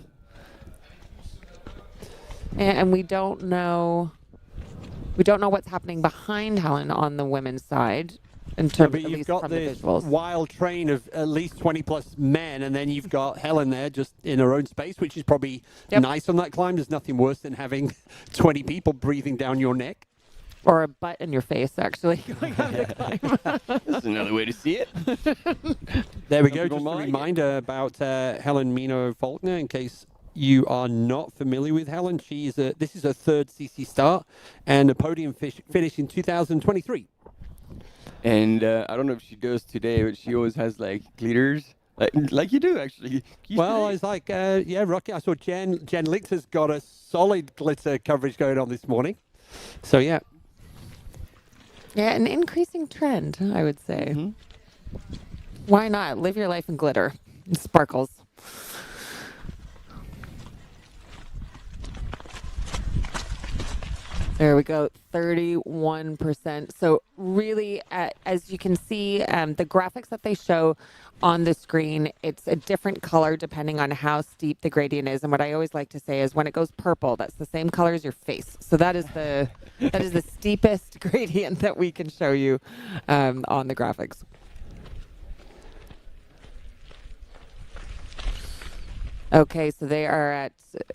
And we don't know what's happening behind Helen on the women's side. In terms, but you've got this wild train of at least 20 plus men, and then you've got Helen there just in her own space, which is probably nice on that climb. There's nothing worse than having 20 people breathing down your neck. Or a butt in your face, actually, going on the climb. That's another way to see it. There we go. Just a reminder about Helen Mino Faulkner, in case you are not familiar with Helen. This is her third CC start and a podium finish in 2023. And I don't know if she does today, but she always has like glitters, like you do actually. Well, it's like Rocky. I saw Jen Lichter's got a solid glitter coverage going on this morning. So yeah. Yeah, an increasing trend, I would say. Why not? Live your life in glitter and sparkles. There we go, 31%. So really, as you can see, the graphics that they show on the screen, it's a different color depending on how steep the gradient is. And what I always like to say is when it goes purple, that's the same color as your face. So that is the steepest gradient that we can show you on the graphics. Okay, so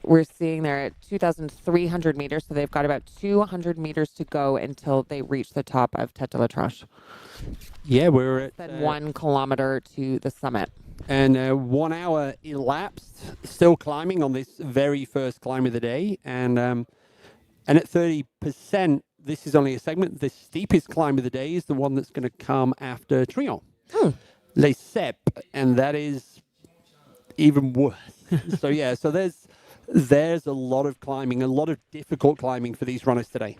we're seeing they're at 2,300 meters, so they've got about 200 meters to go until they reach the top of Tête de la Tranche. Yeah, we're at... Then 1 kilometer to the summit. And 1 hour elapsed, still climbing on this very first climb of the day. And at 30%, this is only a segment. The steepest climb of the day is the one that's going to come after Trion. Les Cep, and that is even worse. So yeah, so there's a lot of climbing, a lot of difficult climbing for these runners today.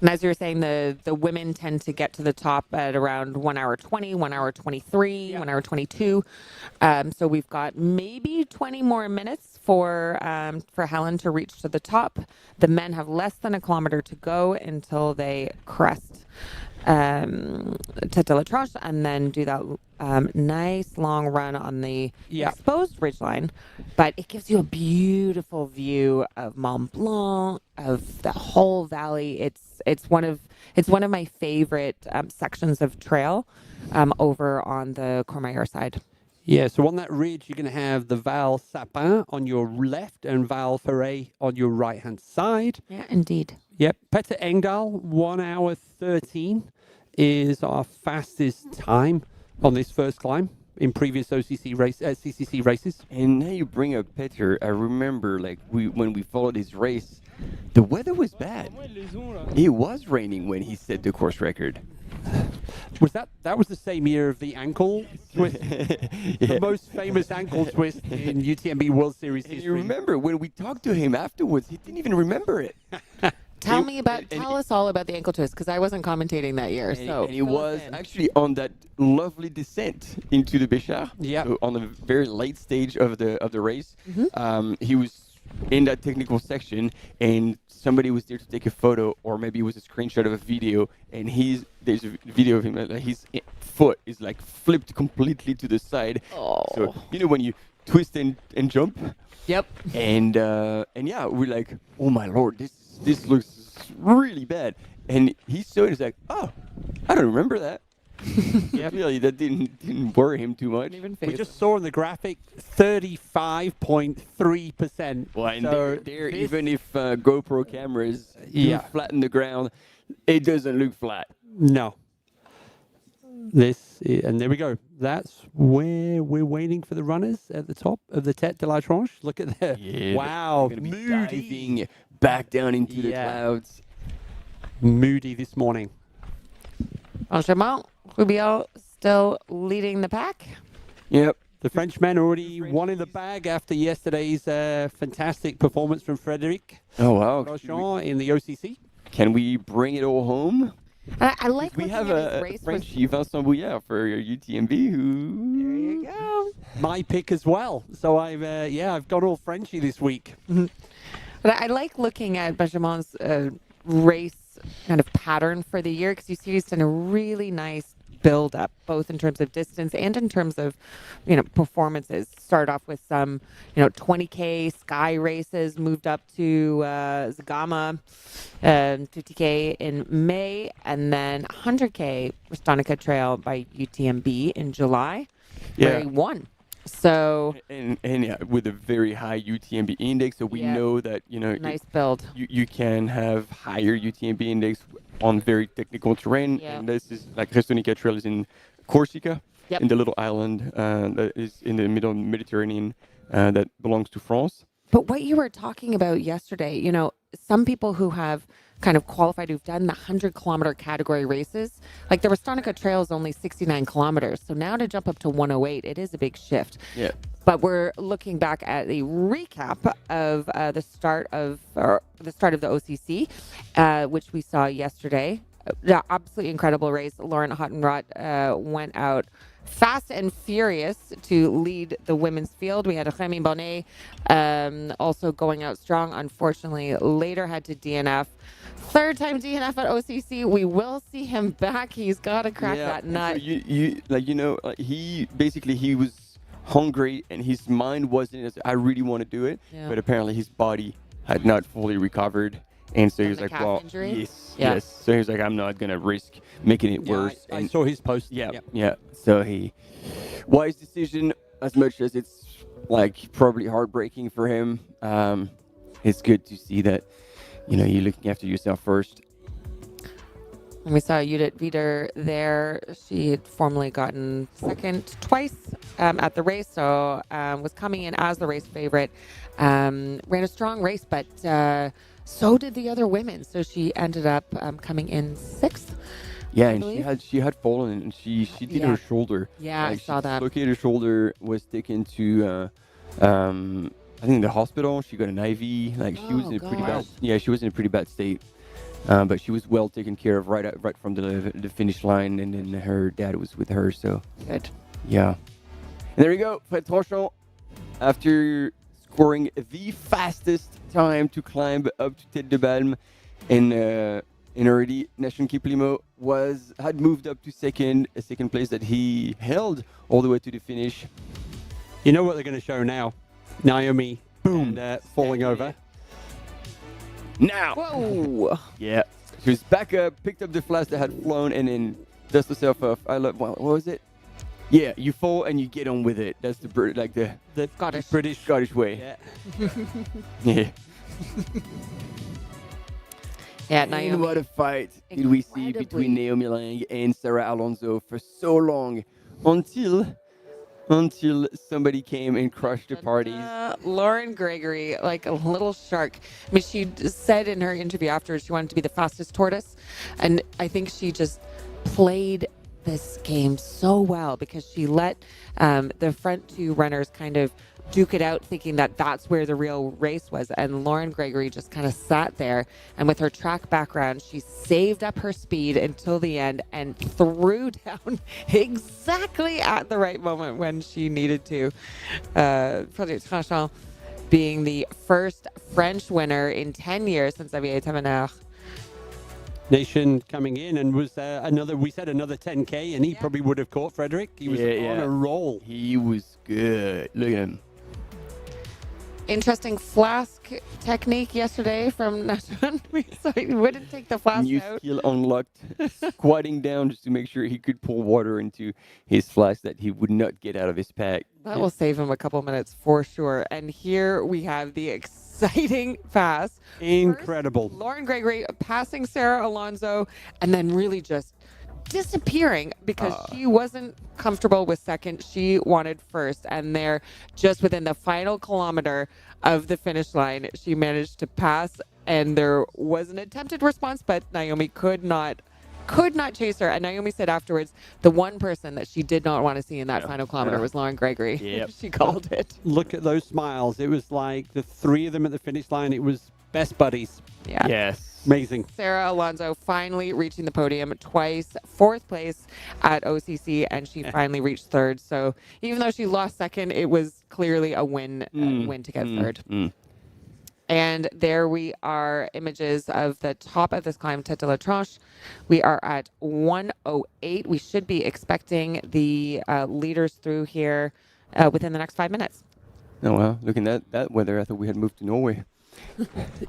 And as you were saying, the women tend to get to the top at around 1 hour 20, 1 hour 23, 1 hour 22. So we've got maybe 20 more minutes for Helen to reach to the top. The men have less than a kilometer to go until they crest Tête de la Tranche and then do that nice long run on the exposed ridgeline. But it gives you a beautiful view of Mont Blanc, of the whole valley. It's one of my favorite sections of trail over on the Courmayeur side. Yeah, so on that ridge, you're going to have the Val Sapin on your left and Val Ferret on your right-hand side. Yeah, indeed. Yep. Petter Engdahl, 1 hour 13 is our fastest time on this first climb in previous CCC races. And now you bring up Petter. I remember when we followed his race, the weather was bad. It was raining when he set the course record. That was the same year of the ankle twist, the most famous ankle twist in UTMB World Series history. You remember when we talked to him afterwards, he didn't even remember it. Tell us all about the ankle twist, because I wasn't commentating that year. And he was actually on that lovely descent into the Béchard. Yeah. So on the very late stage of the race. He was in that technical section, and somebody was there to take a photo, or maybe it was a screenshot of a video, and there's a video of him, his foot is like flipped completely to the side. Oh. So when you twist and jump. Yep. And yeah, we're like, oh my Lord, this looks really bad. And he saw it, he's like, oh, I don't remember that. Yeah, clearly that didn't worry him too much. We just saw in the graphic 35.3%. Well, and so even if GoPro cameras flatten the ground, it doesn't look flat. No. And there we go. That's where we're waiting for the runners at the top of the Tête de la Tranche. Look at that. Yeah, wow. Diving back down into the clouds. Moody this morning. Benjamin Rubio still leading the pack. Yep. The Frenchman already won in the bag after yesterday's fantastic performance from Frédéric. Oh, wow. Rochon in the OCC. Can we bring it all home? I like we have a Frenchie, Vincent Bouillard, for UTMB. There you go. My pick as well. So I've got all Frenchie this week. But I like looking at Benjamin's race kind of pattern for the year, because you see he's done a really nice build up, both in terms of distance and in terms of, performances. Start off with some, 20K Sky races, moved up to Zagama, 50K in May, and then 100K Restonica Trail by UTMB in July, where he won. So and with a very high UTMB index, so we know that nice build. You can have higher UTMB index on very technical terrain, and this is like Restonica Trail is in Corsica, in the little island that is in the middle Mediterranean that belongs to France. But what you were talking about yesterday, some people who have kind of qualified, who've done the 100-kilometer category races, like the Restonica Trail is only 69 kilometers. So now to jump up to 108, it is a big shift. Yeah. But we're looking back at a recap of the start of the OCC, which we saw yesterday. Absolutely incredible race. Lauren Hottenrott went out fast and furious to lead the women's field. We had Remy Bonnet also going out strong. Unfortunately, later had to DNF. Third time DNF at OCC. We will see him back. He's got to crack that nut. So he was hungry and his mind wasn't as I really want to do it, but apparently his body had not fully recovered. And so he was like, well, yes. So he was like, I'm not going to risk making it worse. I saw his post. Yeah. So wise decision, as much as it's like probably heartbreaking for him. It's good to see that, you're looking after yourself first. And we saw Judith Wieder there. She had formerly gotten second twice at the race, so was coming in as the race favorite. Ran a strong race, but so did the other women. So she ended up coming in sixth. Yeah, and she had fallen and she did her shoulder. Yeah, I saw that. Dislocated her shoulder, was taken to I think the hospital. She got an IV. Like she was in a pretty bad. Yeah, she was in a pretty bad state. But she was well taken care of right from the finish line, and then her dad was with her. So good. Yeah. And there we go, Fred Tranchant, after scoring the fastest time to climb up to Tête de Balme in already National Keep Limo had moved up to second place that he held all the way to the finish. You know what they're going to show now? Naomi, boom, falling over. Now. Whoa. Yeah. She was back up, picked up the flask that had flown, and then dust herself off. What was it? Yeah, you fall and you get on with it. That's the Scottish way. Yeah. Yeah. Yeah, Naomi. And what a fight did we see between Naomi Lang and Sarah Alonso for so long until somebody came and crushed the parties. Lauren Gregory, like a little shark. I mean, she said in her interview afterwards she wanted to be the fastest tortoise. And I think she just played this game so well because she let the front two runners kind of duke it out, thinking that that's where the real race was. And Lauren Gregory just kind of sat there, and with her track background, she saved up her speed until the end and threw down exactly at the right moment when she needed to. Frédéric Tranchant being the first French winner in 10 years since Xavier Tamenard. Nation coming in and was another 10K, and he probably would have caught Frederick. He was on a roll. He was good. Look at him. Interesting flask technique yesterday from Nathan. He wouldn't take the flask New out. skill unlocked, squatting down just to make sure he could pour water into his flask that he would not get out of his pack. That will save him a couple minutes for sure. And here we have the exciting pass. Incredible. First, Lauren Gregory passing Sarah Alonso and then really just disappearing because she wasn't comfortable with second. She wanted first. And there, just within the final kilometer of the finish line, she managed to pass. And there was an attempted response, but Naomi could not chase her. And Naomi said afterwards, the one person that she did not want to see in that final kilometer was Lauren Gregory. Yep. She called it. Look at those smiles. It was like the three of them at the finish line. It was best buddies. Yeah. Yes. Amazing. Sarah Alonso finally reaching the podium twice, fourth place at OCC, and she finally reached third. So even though she lost second, it was clearly a win to get third. And there we are, images of the top of this climb, Tête de la Tranche. We are at 1:08. We should be expecting the leaders through here within the next 5 minutes. Oh, well, looking at that weather, I thought we had moved to Norway.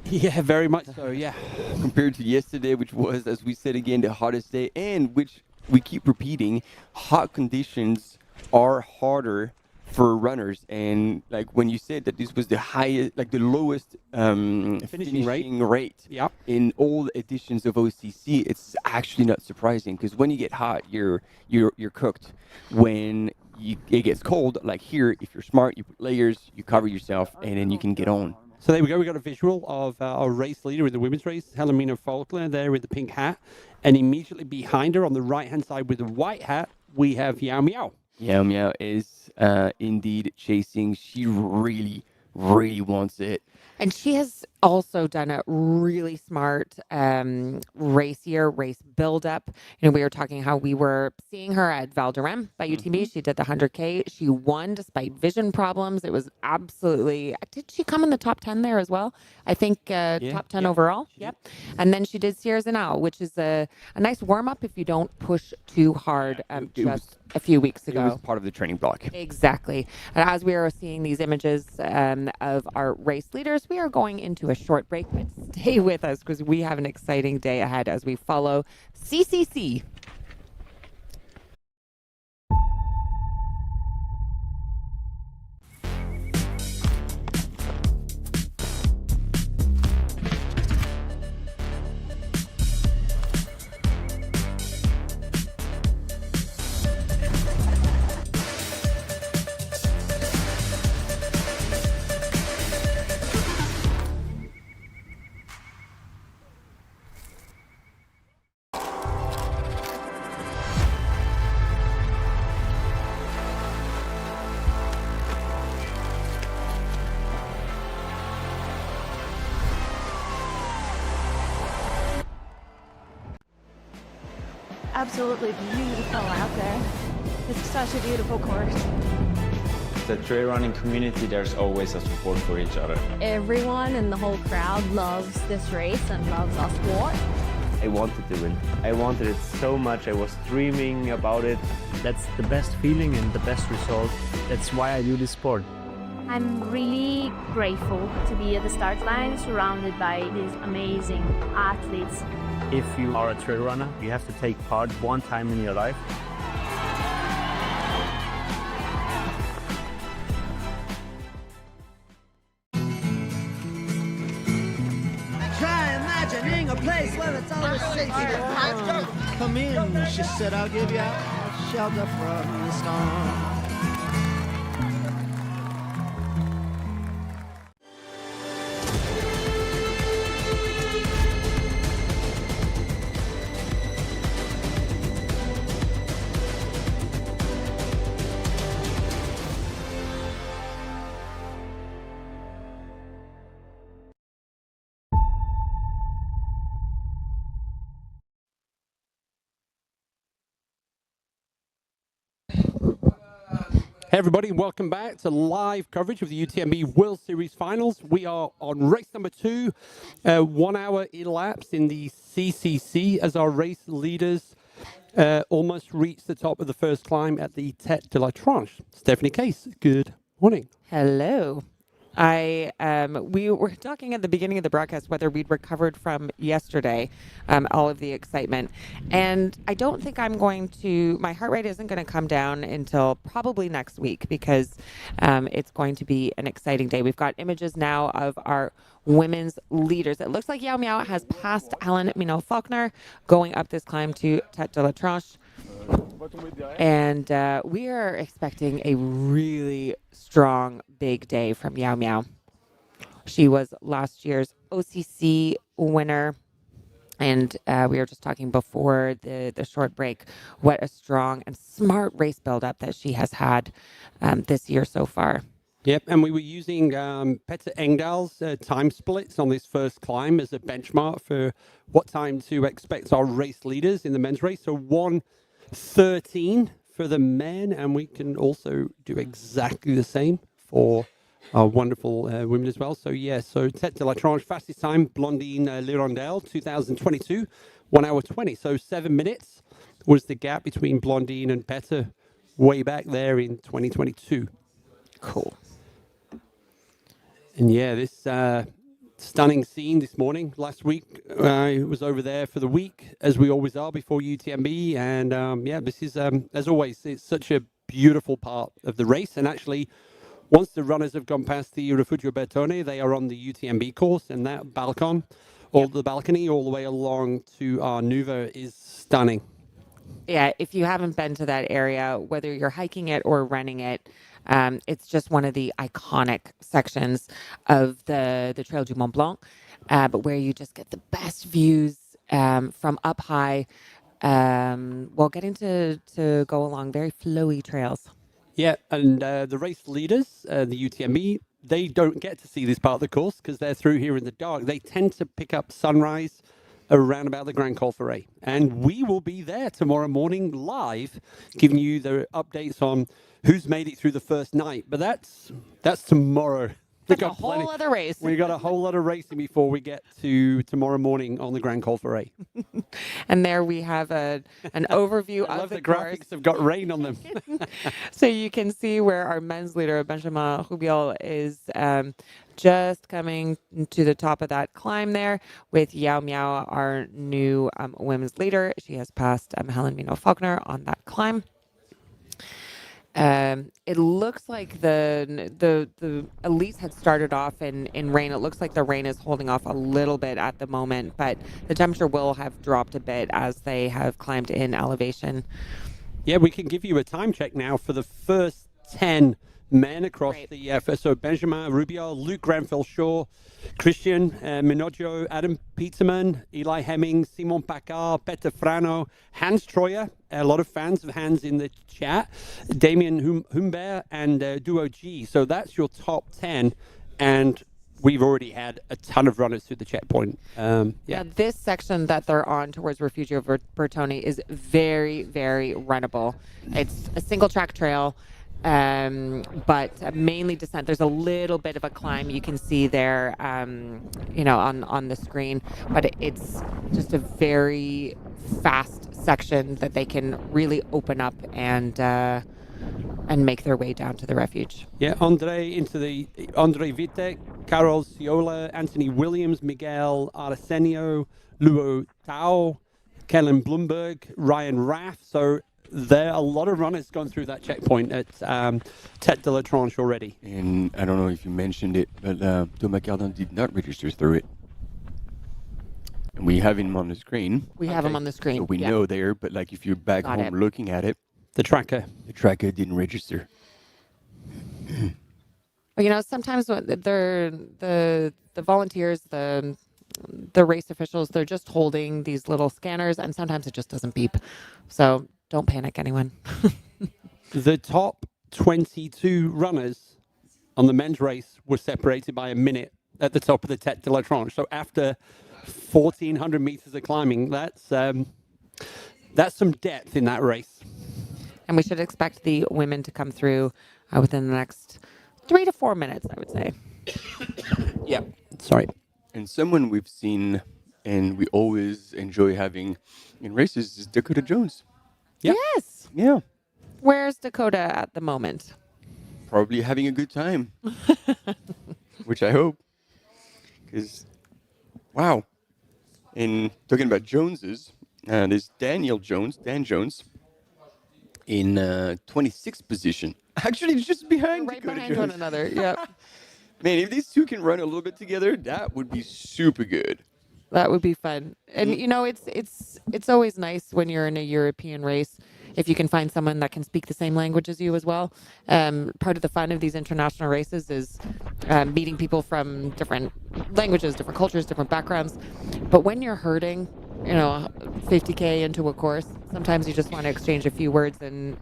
Yeah, very much so, yeah. Compared to yesterday, which was, as we said again, the hottest day, and which we keep repeating, hot conditions are harder for runners. And like when you said that this was the highest, like the lowest finishing rate in all editions of OCC, it's actually not surprising because when you get hot, you're cooked. When it gets cold, like here, if you're smart, you put layers, you cover yourself, and then you can get on. So there we go. We got a visual of our race leader in the women's race, Helena Faulkner, there with the pink hat. And immediately behind her on the right-hand side with the white hat, we have Yao Miao. Yao Miao is indeed chasing. She really, really wants it. And she has also done a really smart race build-up. You know, we were talking how we were seeing her at Val d'Orem by UTMB. She did the 100K. She won despite vision problems. It was absolutely... Did she come in the top 10 there as well? I think top 10 overall. Yep. And then she did Sierra Zinal, which is a nice warm-up if you don't push too hard just a few weeks ago. It was part of the training block. Exactly. And as we are seeing these images of our race leaders, we are going into a short break, but stay with us because we have an exciting day ahead as we follow CCC. Absolutely beautiful out there. It's such a beautiful course. The trail running community, there's always a support for each other. Everyone in the whole crowd loves this race and loves our sport. I wanted to win. I wanted it so much. I was dreaming about it. That's the best feeling and the best result. That's why I do this sport. I'm really grateful to be at the start line surrounded by these amazing athletes. If you are a trail runner, you have to take part one time in your life. Try imagining a place where it's always safe. Come in, she said, I'll give you shelter from the storm. Hey everybody, welcome back to live coverage of the UTMB World Series Finals. We are on race number 2, 1 hour elapsed in the CCC as our race leaders almost reached the top of the first climb at the Tête de la Tranche. Stephanie Case, good morning. Hello. We were talking at the beginning of the broadcast whether we'd recovered from yesterday, all of the excitement. And I don't think my heart rate isn't going to come down until probably next week because it's going to be an exciting day. We've got images now of our women's leaders. It looks like Yao Miao has passed Alan Minot-Faulkner going up this climb to Tête de la Tranche. And we are expecting a really strong, big day from Yao Miao. She was last year's OCC winner. And we were just talking before the short break, what a strong and smart race buildup that she has had this year so far. Yep, and we were using Petter Engdahl's time splits on this first climb as a benchmark for what time to expect our race leaders in the men's race. So 1:13 for the men, and we can also do exactly the same for our wonderful women as well. So so Tête de la Tranche, fastest time, Blondine Lirondelle, 2022, 1 hour 20. So 7 minutes was the gap between Blondine and Petter way back there in 2022. Cool. And this stunning scene this morning. Last week, I was over there for the week, as we always are before UTMB. And this is, as always, it's such a beautiful part of the race. And actually, once the runners have gone past the Refugio Bertone, they are on the UTMB course. And that balcony all the way along to Arnuva is stunning. Yeah, if you haven't been to that area, whether you're hiking it or running it, it's just one of the iconic sections of the Trail du Mont-Blanc, but where you just get the best views from up high getting to go along very flowy trails. Yeah, and the race leaders, the UTMB, they don't get to see this part of the course because they're through here in the dark. They tend to pick up sunrise around about the Grand Col Ferret. And we will be there tomorrow morning live, giving you the updates on who's made it through the first night. But that's tomorrow. That's a whole other race. We got a whole lot of racing before we get to tomorrow morning on the Grand Col Ferret. And there we have an overview I of love the graphics course. have got rain on them. So you can see where our men's leader, Benjamin Rubiol, is just coming to the top of that climb there with Yao Miao, our new women's leader. She has passed Helen Minot-Faulkner on that climb. It looks like the elites had started off in rain. It looks like the rain is holding off a little bit at the moment, but the temperature will have dropped a bit as they have climbed in elevation. Yeah, we can give you a time check now for the first 10 men across the so Benjamin Rubiol, Luke Granville-Shaw, Christian Minoggio, Adam Peterman, Eli Hemming, Simon Paccard, Peter Frano, Hans Troyer, a lot of fans of Hans in the chat, Damien Humbert, and Duo G. So that's your top 10, and we've already had a ton of runners through the checkpoint. Yeah, this section that they're on towards Refugio Bertoni is very, very runnable. It's a single track trail. But mainly descent. There's a little bit of a climb you can see there, on the screen, but it's just a very fast section that they can really open up and make their way down to the refuge. Yeah, Andre Vitek, Carol Ciola, Anthony Williams, Miguel Arsenio, Luo Tao, Kellen Blumberg, Ryan Raff. So there are a lot of runners gone through that checkpoint at Tête de la Tranche already. And I don't know if you mentioned it, but Thomas Cardin did not register through it. And we have him on the screen. We have him on the screen. So we know there, but like if you're back home looking at it, the tracker didn't register. Well, sometimes when the volunteers, the race officials, they're just holding these little scanners, and sometimes it just doesn't beep. So don't panic, anyone. The top 22 runners on the men's race were separated by a minute at the top of the Tête de la Tranche. So after 1,400 meters of climbing, that's some depth in that race. And we should expect the women to come through within the next 3 to 4 minutes, I would say. Yeah. Sorry. And someone we've seen and we always enjoy having in races is Dakota Jones. Yep. Yes. Yeah. Where's Dakota at the moment? Probably having a good time, which I hope. Because, wow. And talking about Joneses, there's Dan Jones, in 26th position. Actually, just behind right Dakota behind Jones. one another. Yep. Man, if these two can run a little bit together, that would be super good. That would be fun. And it's always nice when you're in a European race if you can find someone that can speak the same language as you as well. Part of the fun of these international races is meeting people from different languages, different cultures, different backgrounds. But when you're herding, 50K into a course, sometimes you just want to exchange a few words in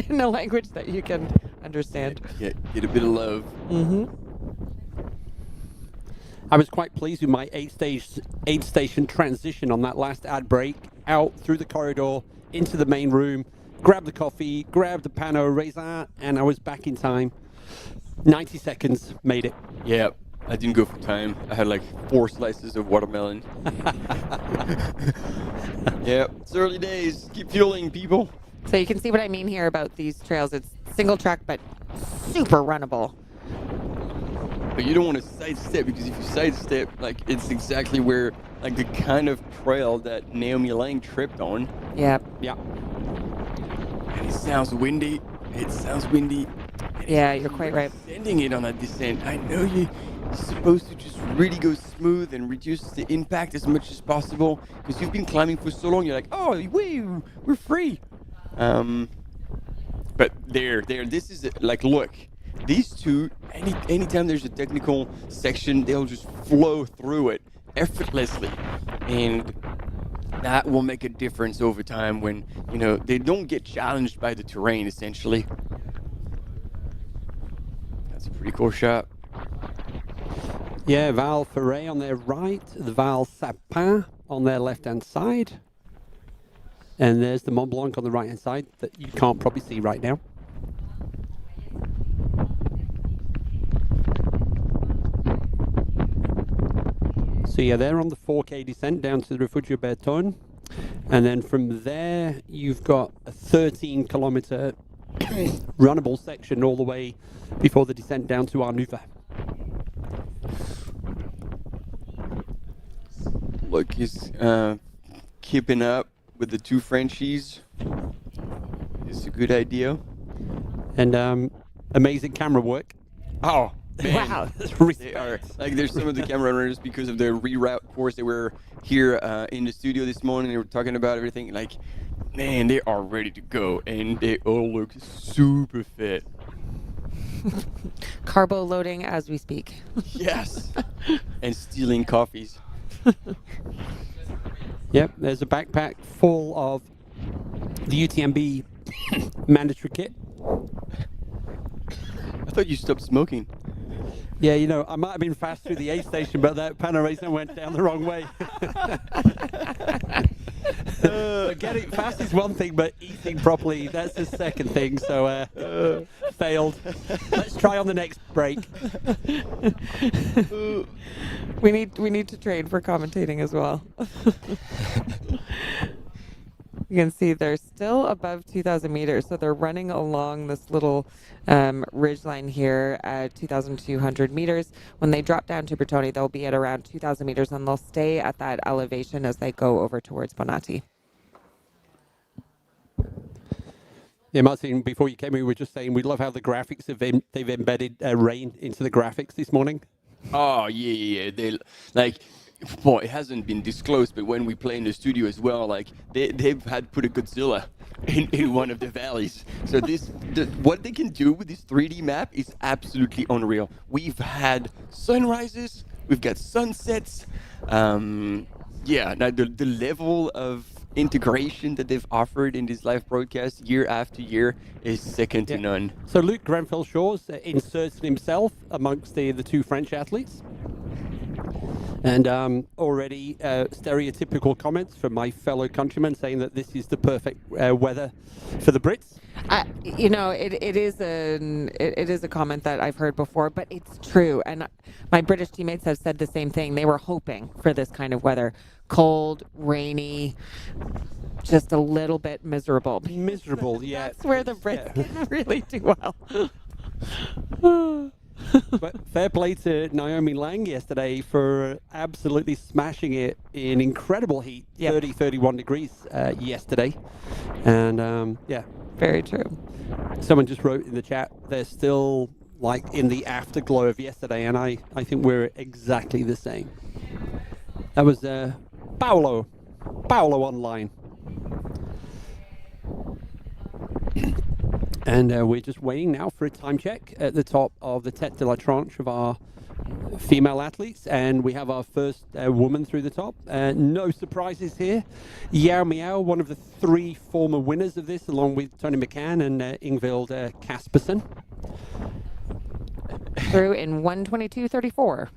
a language that you can understand. Get a bit of love. Mm-hmm. I was quite pleased with my aid station transition on that last ad break, out through the corridor, into the main room, grabbed the coffee, grabbed the pano raisin, and I was back in time. 90 seconds, made it. Yeah, I didn't go for time. I had like 4 slices of watermelon. Yeah, it's early days. Keep fueling, people. So you can see what I mean here about these trails. It's single track, but super runnable. But you don't want to sidestep, because if you sidestep, like, it's exactly where, like, the kind of trail that Naomi Lang tripped on. Yep. Yeah. And it sounds windy. Yeah, you're quite right. Sending it on that descent. I know you're supposed to just really go smooth and reduce the impact as much as possible, because you've been climbing for so long. You're like, oh, we're free. But this is like, look. These two, anytime there's a technical section, they'll just flow through it effortlessly. And that will make a difference over time when, you know, they don't get challenged by the terrain, essentially. That's a pretty cool shot. Yeah, Val Ferret on their right, the Val Sapin on their left-hand side. And there's the Mont Blanc on the right-hand side that you can't probably see right now. So yeah, they're on the 4K descent down to the Refugio Bertone. And then from there, you've got a 13-kilometer runnable section all the way before the descent down to Arnuva. Look, he's keeping up with the two Frenchies. It's a good idea. And amazing camera work. Oh, man. Wow. They are, like, there's some of the camera runners because of the reroute course. They were here in the studio this morning. They were talking about everything. Like, man, they are ready to go. And they all look super fit. Carbo loading as we speak. Yes. And stealing coffees. Yep, there's a backpack full of the UTMB mandatory kit. I thought you stopped smoking. Yeah, you know, I might have been fast through the aid station, but that Panorama went down the wrong way. Getting fast is one thing, but eating properly, that's the second thing. So, failed. Let's try on the next break. We need to train for commentating as well. You can see they're still above 2,000 meters, so they're running along this little ridge line here at 2,200 meters. When they drop down to Bertone, they'll be at around 2,000 meters, and they'll stay at that elevation as they go over towards Bonatti. Yeah, Martin, before you came in, we were just saying we love how the graphics they've embedded rain into the graphics this morning. Oh, yeah. They, like, well, it hasn't been disclosed, but when we play in the studio as well, like, they've had put a Godzilla in one of the valleys. So what they can do with this 3D map is absolutely unreal. We've had sunrises, we've got sunsets. Yeah, now the level of integration that they've offered in this live broadcast year after year is second to none. So Luc Grenfell-Shaw's inserted himself amongst the two French athletes. And already stereotypical comments from my fellow countrymen saying that this is the perfect weather for the Brits. You know, it is a comment that I've heard before, but it's true. And my British teammates have said the same thing. They were hoping for this kind of weather. Cold, rainy, just a little bit miserable. Miserable, yeah. That's where the Brits can really do well. But fair play to Naomi Lang yesterday for absolutely smashing it in incredible heat, 30, 31 degrees yesterday. And yeah. Very true. Someone just wrote in the chat, they're still like in the afterglow of yesterday, and I think we're exactly the same. That was Paolo online. And we're just waiting now for a time check at the top of the tête de la tranche of our female athletes. And we have our first woman through the top. No surprises here. Yao Miao, one of the three former winners of this, along with Tony McCann and Ingvild Kaspersen. Through in 1:22:34.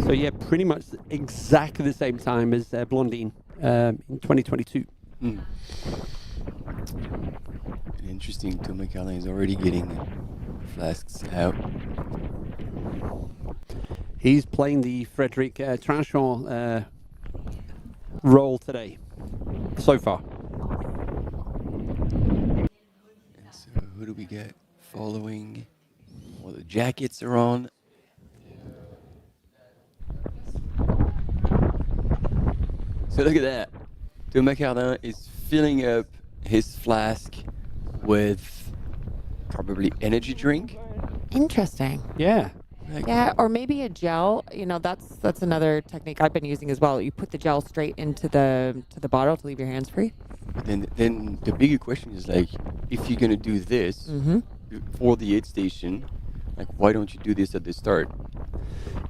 So yeah, pretty much exactly the same time as Blondine in 2022. Mm. Interesting, Tom McCarlin is already getting flasks out. He's playing the Frédéric Tranchant role today, so far. And so who do we get following? Well, the jackets are on. So look at that. Tom McCarlin is filling up his flask with probably energy drink. Interesting. Yeah. Yeah, or maybe a gel. You know, that's another technique I've been using as well. You put the gel straight into the bottle to leave your hands free. But then the bigger question is, like, if you're gonna do this for the aid station, Like, why don't you do this at the start?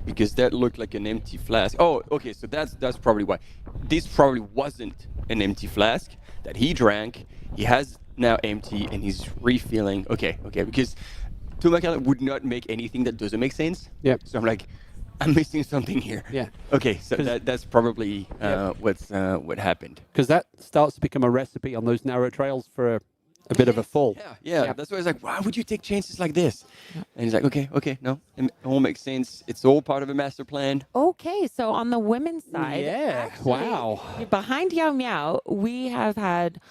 Because that looked like an empty flask. Oh, okay, so that's probably why. This probably wasn't an empty flask that he drank. He has now empty, and he's refilling. Okay, because Tumakala would not make anything that doesn't make sense. Yeah. So I'm like, I'm missing something here. Yeah. Okay, so that's probably what happened. Because that starts to become a recipe on those narrow trails for a bit of a fall. Yeah. That's why I was like, why would you take chances like this? And he's like, okay, no, it all makes sense. It's all part of a master plan. Okay, so on the women's side, wow. Behind Yao Miao, we have had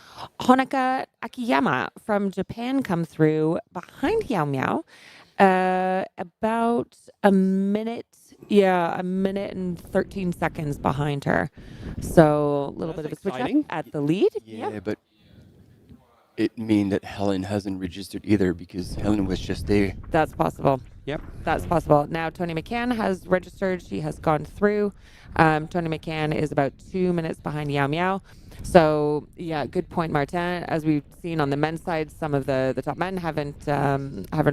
Honoka Akiyama from Japan come through behind Yao Miao, about a minute and 13 seconds behind her. So a little bit of a switch up at the lead. Yeah, but it means that Helen hasn't registered either because Helen was just there. That's possible. Yep. That's possible. Now, Tony McCann has registered. She has gone through. Tony McCann is about 2 minutes behind Yao Miao. So, yeah, good point, Martin. As we've seen on the men's side, some of the top men haven't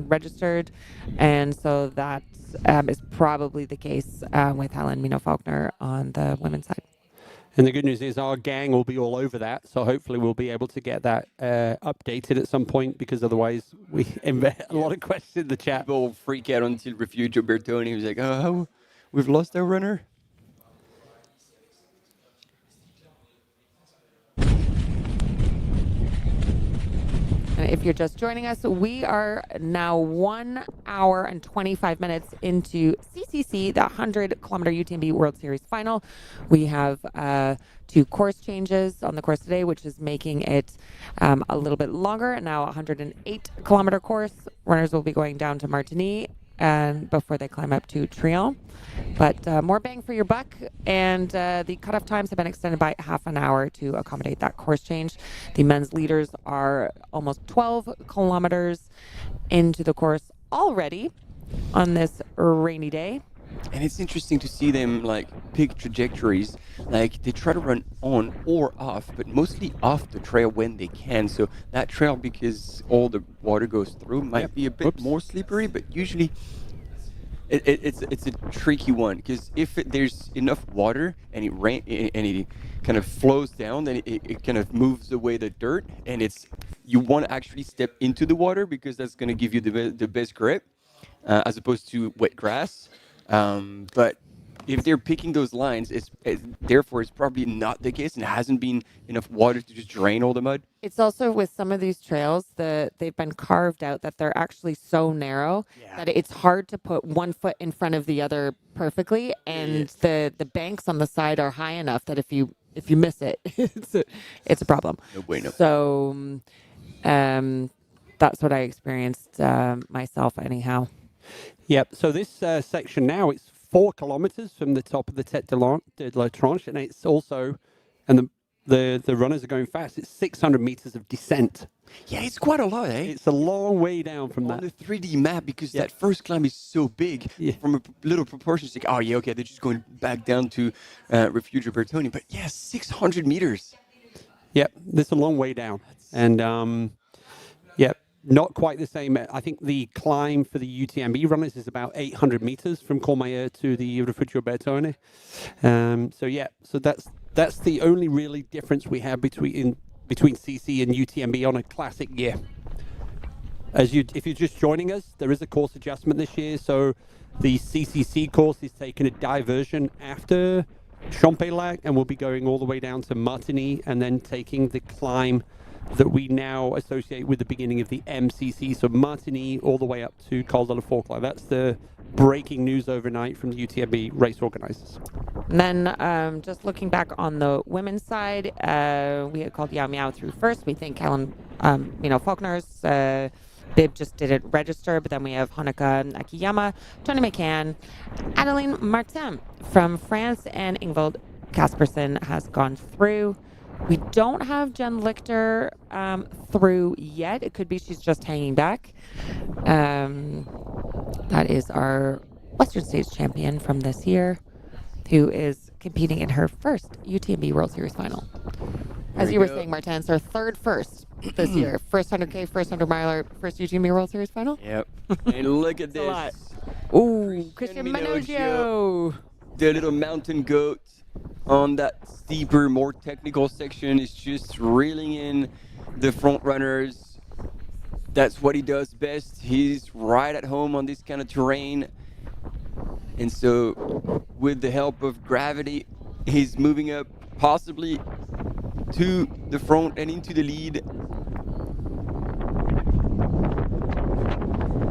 registered. And so that is probably the case with Helen Mino Faulkner on the women's side. And the good news is our gang will be all over that. So hopefully we'll be able to get that updated at some point, because otherwise we embed a lot of questions in the chat. People freak out until Refugio Bertoni was like, oh, we've lost our runner. If you're just joining us, we are now 1 hour and 25 minutes into CCC, the 100-kilometer UTMB World Series final. We have 2 course changes on the course today, which is making it a little bit longer. Now 108-kilometer course. Runners will be going down to Martigny and before they climb up to Trion. But more bang for your buck, and the cutoff times have been extended by half an hour to accommodate that course change. The men's leaders are almost 12 kilometers into the course already on this rainy day. And it's interesting to see them like pick trajectories. Like they try to run on or off, but mostly off the trail when they can. So that trail, because all the water goes through, might be a bit more slippery, but usually it's a tricky one, because if there's enough water and it kind of flows down, then it kind of moves away the dirt, and you want to actually step into the water because that's going to give you the best grip, as opposed to wet grass. But if they're picking those lines, therefore it's probably not the case, and it hasn't been enough water to just drain all the mud. It's also with some of these trails they've been carved out that they're actually so narrow that it's hard to put one foot in front of the other perfectly, and the banks on the side are high enough that if you miss it, it's a problem. No bueno. So that's what I experienced myself anyhow. Yep. So this section now, it's 4 kilometers from the top of the Tête de la Tranche, and it's also, and the runners are going fast. It's 600 meters of descent. Yeah, it's quite a lot, eh? It's a long way down from that. On the 3D map, because that first climb is so big, from a little proportion, it's like, oh yeah, okay, they're just going back down to Refugio Bertoni. But yeah, 600 meters. Yep, this is a long way down. And not quite the same. I think the climb for the UTMB runners is about 800 meters from Courmayeur to the Refugio Bertone. So that's the only really difference we have between CC and UTMB on a classic year. If you're just joining us, there is a course adjustment this year. So the CCC course is taking a diversion after Champélac, and we'll be going all the way down to Martigny, and then taking the climb that we now associate with the beginning of the MCC, so Martigny all the way up to Col de la Forclaz. That's the breaking news overnight from the UTMB race organizers. And then just looking back on the women's side, we had called Yao Miao through first. We think Helen Faulkner's bib just didn't register, but then we have Honoka Akiyama, Tony McCann, Adeline Martin from France, and Ingvild Kaspersen has gone through. We don't have Jen Lichter through yet. It could be she's just hanging back. That is our Western States champion from this year, who is competing in her first UTMB World Series final. As you were saying, Martin, it's her third first. this year. First 100K, first 100 miler, first UTMB World Series final. Yep. And look at A lot. this. Ooh, Christian Minoggio. The little mountain goat on that steeper, more technical section is just reeling in the front runners. That's what he does best. He's right at home on this kind of terrain. And so with the help of gravity, he's moving up possibly to the front and into the lead.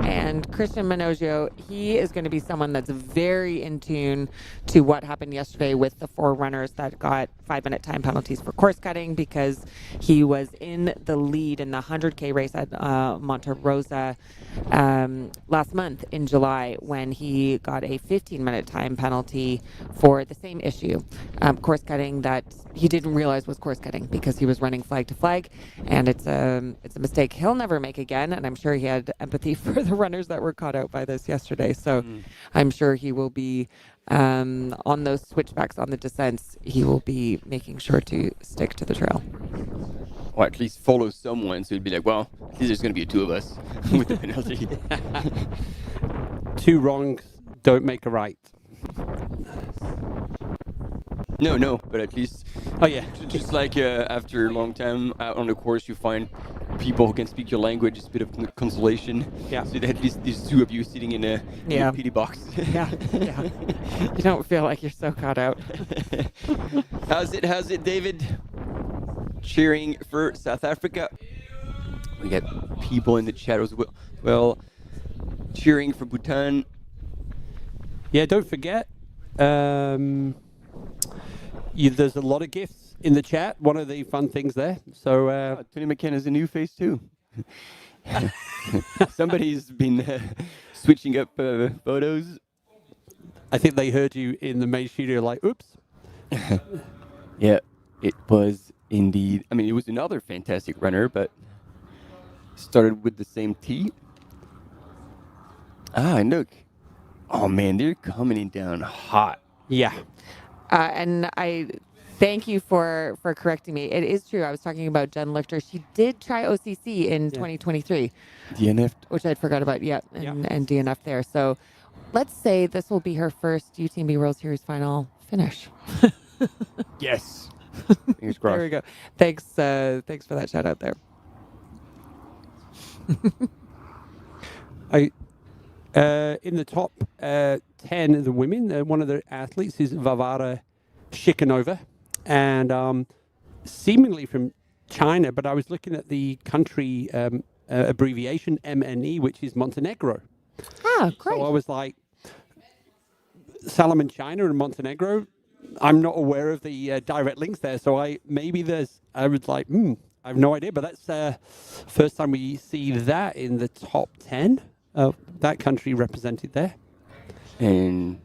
And Christian Minoggio, he is going to be someone that's very in tune to what happened yesterday with the 4 runners that got 5-minute time penalties for course cutting, because he was in the lead in the 100K race at Monte Rosa last month in July, when he got a 15-minute time penalty for the same issue, course cutting that he didn't realize was course cutting because he was running flag to flag, and it's a mistake he'll never make again. And I'm sure he had empathy for the runners that were caught out by this yesterday. So I'm sure he will be on those switchbacks on the descents. He will be making sure to stick to the trail. Or at least follow someone, so he'd be like, well, at least there's going to be 2 of us with the penalty. 2 wrongs don't make a right. No, but at least, oh yeah, just like after a long time out on the course, you find people who can speak your language. It's a bit of consolation. Yeah. So that at least there's 2 of you sitting in a pity box. Yeah. You don't feel like you're so caught out. How's it, David? Cheering for South Africa. We got people in the chat as well cheering for Bhutan. Yeah, don't forget. There's a lot of gifts in the chat. One of the fun things there. So Tony McKenna's a new face too. Somebody's been switching up photos. I think they heard you in the main studio like, oops. Yeah, it was indeed. I mean, it was another fantastic runner, but started with the same tee. And look. Oh man, they're coming in down hot. Yeah. And I thank you for correcting me. It is true. I was talking about Jen Lichter. She did try OCC in 2023. DNF. Which I'd forgot about. And DNF there. So let's say this will be her first UTMB World Series final finish. Yes. Fingers crossed. There we go. Thanks for that shout out there. In the top 10 of the women, one of the athletes is Varvara Shikanova, and seemingly from China, but I was looking at the country abbreviation MNE, which is Montenegro. Ah, great. So I was like, Salomon, China and Montenegro, I'm not aware of the direct links there, so I was like, I have no idea, but that's first time we see that in the top 10 of that country represented there. And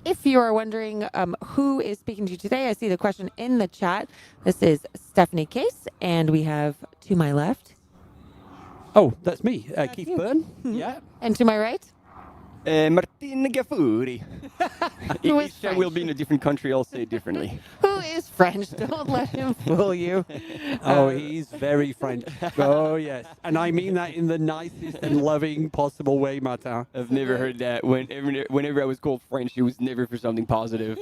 if you are wondering who is speaking to you today, I see the question in the chat. This is Stephanie Case, and we have to my left. Oh, that's me, Keith Byrne. Yeah. And to my right? Martin Gaffuri. Who is Each time we'll be in a different country, I'll say it differently. Who is French? Don't let him fool you. Oh, he's very French. Oh, yes. And I mean that in the nicest and loving possible way, Martin. I've never heard that. Whenever I was called French, it was never for something positive.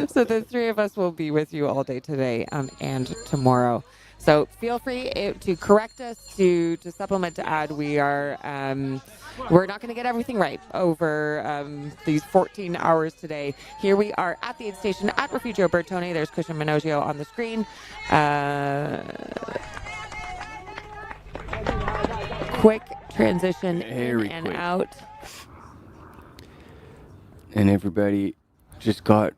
So the 3 of us will be with you all day today and tomorrow. So feel free to correct us, to supplement, to add. We're not going to get everything right over these 14 hours today. Here we are at the aid station at Refugio Bertone. There's Christian Minoggio on the screen. Quick transition in and out. And everybody just got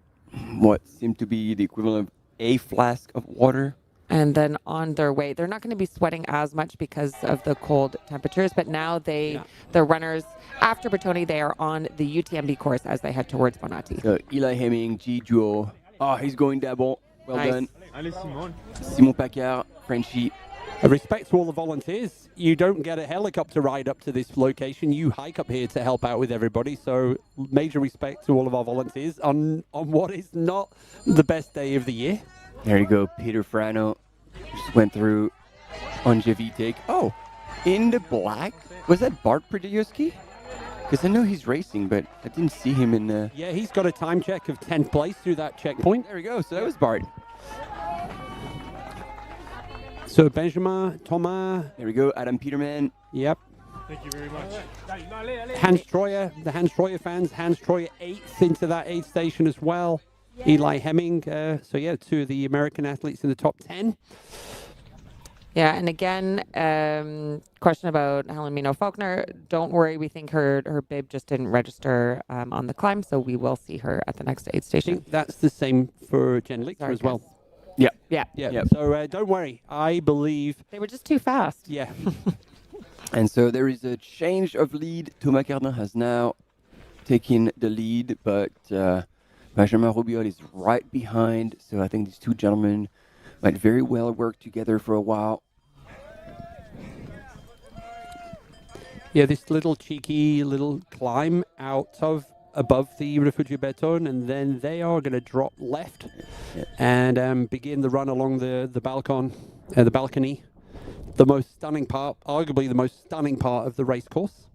what seemed to be the equivalent of a flask of water. And then on their way, they're not going to be sweating as much because of the cold temperatures. But now the runners, after Bertone, they are on the UTMB course as they head towards Bonatti. So Eli Hemming, G. Juo. Oh, he's going double. Well Nice. done. Simon Paccard, Frenchie. Respect to all the volunteers. You don't get a helicopter ride up to this location. You hike up here to help out with everybody. So major respect to all of our volunteers on what is not the best day of the year. There you go. Peter Frano just went through on Javitek. Oh, in the black. Was that Bart Predioski? Because I know he's racing, but I didn't see him in the... Yeah, he's got a time check of 10th place through that checkpoint. There we go. So that was Bart. So Benjamin, Thomas. There we go. Adam Peterman. Yep. Thank you very much. Hans Troyer, the Hans Troyer fans. Hans Troyer 8th into that 8th station as well. Eli Hemming. So yeah, 2 of the American athletes in the top 10. Yeah, and again, question about Helen Mino Faulkner. Don't worry, we think her bib just didn't register on the climb, so we will see her at the next aid station. I think that's the same for Jen Lichter as well. Yeah. Yeah. Yeah. Yep. So don't worry. I believe they were just too fast. Yeah. And so there is a change of lead. Thomas Cardin has now taken the lead, but Benjamin Rubiol is right behind. So I think these two gentlemen might very well work together for a while. Yeah, this little cheeky little climb out of above the Refugio Beton, and then they are going to drop left and begin the run along the balcony. The most stunning part, arguably the most stunning part of the race course.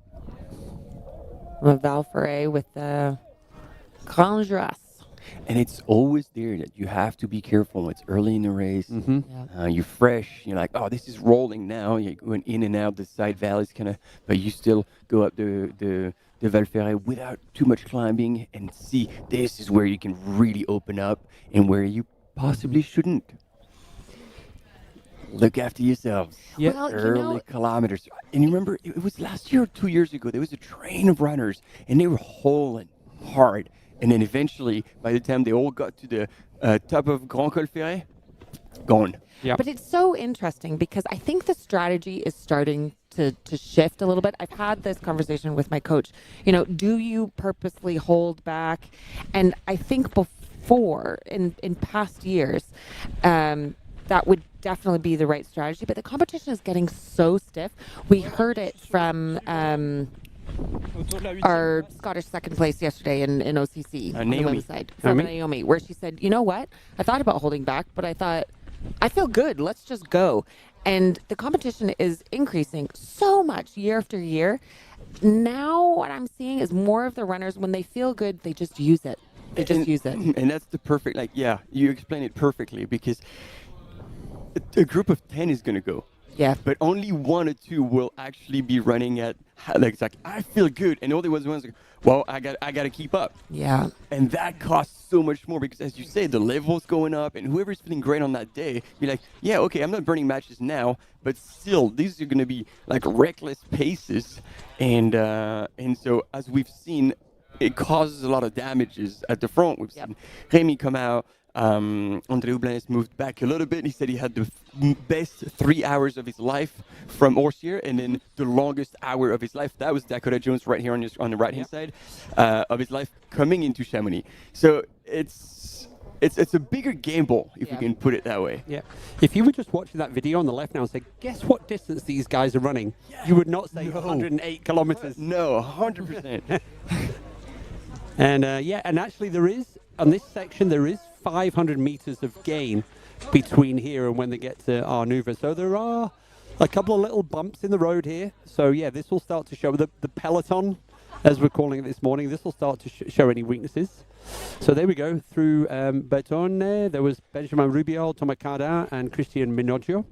Val Ferret with the Grand Jurasse. And it's always there that you have to be careful. It's early in the race. Mm-hmm. You're fresh. You're like, oh, this is rolling now. You're going in and out the side valleys, kind of, but you still go up the Val Ferret without too much climbing and see this is where you can really open up and where you possibly shouldn't. Look after yourselves. Yeah. Well, Early kilometers. And you remember, it was last year or 2 years ago, there was a train of runners and they were hauling hard. And then eventually, by the time they all got to the top of Grand Col Ferret, gone. Yeah. But it's so interesting because I think the strategy is starting to shift a little bit. I've had this conversation with my coach. You know, do you purposely hold back? And I think before, in past years, that would definitely be the right strategy. But the competition is getting so stiff. We heard it from our Scottish second place yesterday in OCC on the women's side from Naomi, where she said, you know what? I thought about holding back, but I thought, I feel good. Let's just go. And the competition is increasing so much year after year. Now what I'm seeing is more of the runners, when they feel good, they just use it. They just use it. And that's the perfect, you explain it perfectly, because a group of 10 is going to go. Yeah. But only 1 or 2 will actually be running at, it's like, I feel good. And all the ones like, well, I got to keep up. Yeah. And that costs so much more because, as you say, the level's going up. And whoever's feeling great on that day, you're like, yeah, okay, I'm not burning matches now. But still, these are going to be like reckless paces. And so, as we've seen, it causes a lot of damages at the front. We've seen Remy come out. André Houblin has moved back a little bit. He said he had the best 3 hours of his life from Orsier, and then the longest hour of his life, that was Dakota Jones right here on the right-hand side of his life coming into Chamonix. So it's a bigger gamble, if you can put it that way. Yeah. If you were just watching that video on the left now and say, guess what distance these guys are running, you would not say 108 kilometers. No, 100%. And and actually there is, on this section, there is 500 meters of gain between here and when they get to Arnuva. So there are a couple of little bumps in the road here. So yeah, this will start to show the peloton, as we're calling it this morning. This will start to show any weaknesses. So there we go. Through Bertone, there was Benjamin Rubiol, Thomas Cardin, and Christian Minoggio.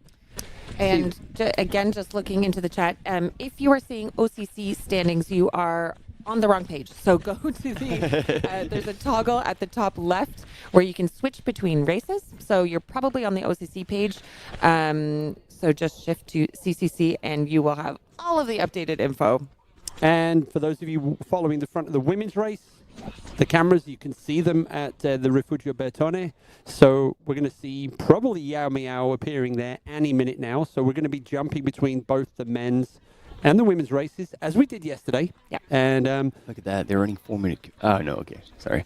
And again, just looking into the chat, if you are seeing OCC standings, you are on the wrong page. So go to the, there's a toggle at the top left where you can switch between races. So you're probably on the OCC page. So just shift to CCC and you will have all of the updated info. And for those of you following the front of the women's race, the cameras, you can see them at the Refugio Bertone. So we're going to see probably Yao Miao appearing there any minute now. So we're going to be jumping between both the men's and the women's races, as we did yesterday. Yeah. And look at that. They're running 4 minute. Oh, no. Okay. Sorry.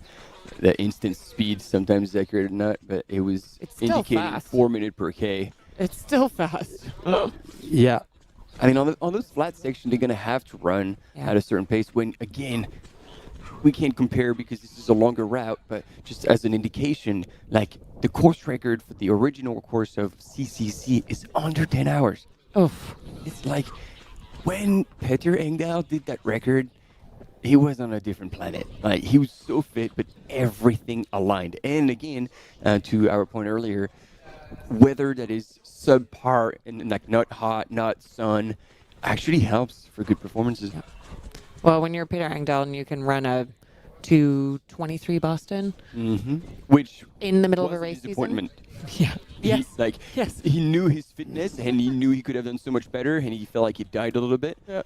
The instant speed sometimes is accurate or not, but it was indicating 4 minute per K. It's still fast. Yeah. I mean, on those flat sections, they're going to have to run at a certain pace when, again, we can't compare because this is a longer route, but just as an indication, like the course record for the original course of CCC is under 10 hours. Oof. It's like when Peter Engdahl did that record, he was on a different planet. Like, he was so fit, but everything aligned. And again, to our point earlier, weather that is subpar and like not hot, not sun, actually helps for good performances. Yeah. Well, when you're Peter Engdahl and you can run a 2:23 Boston, which in the middle of a was race disappointment. Yeah. Yes. He knew his fitness and he knew he could have done so much better, and he felt like he died a little bit. Yeah.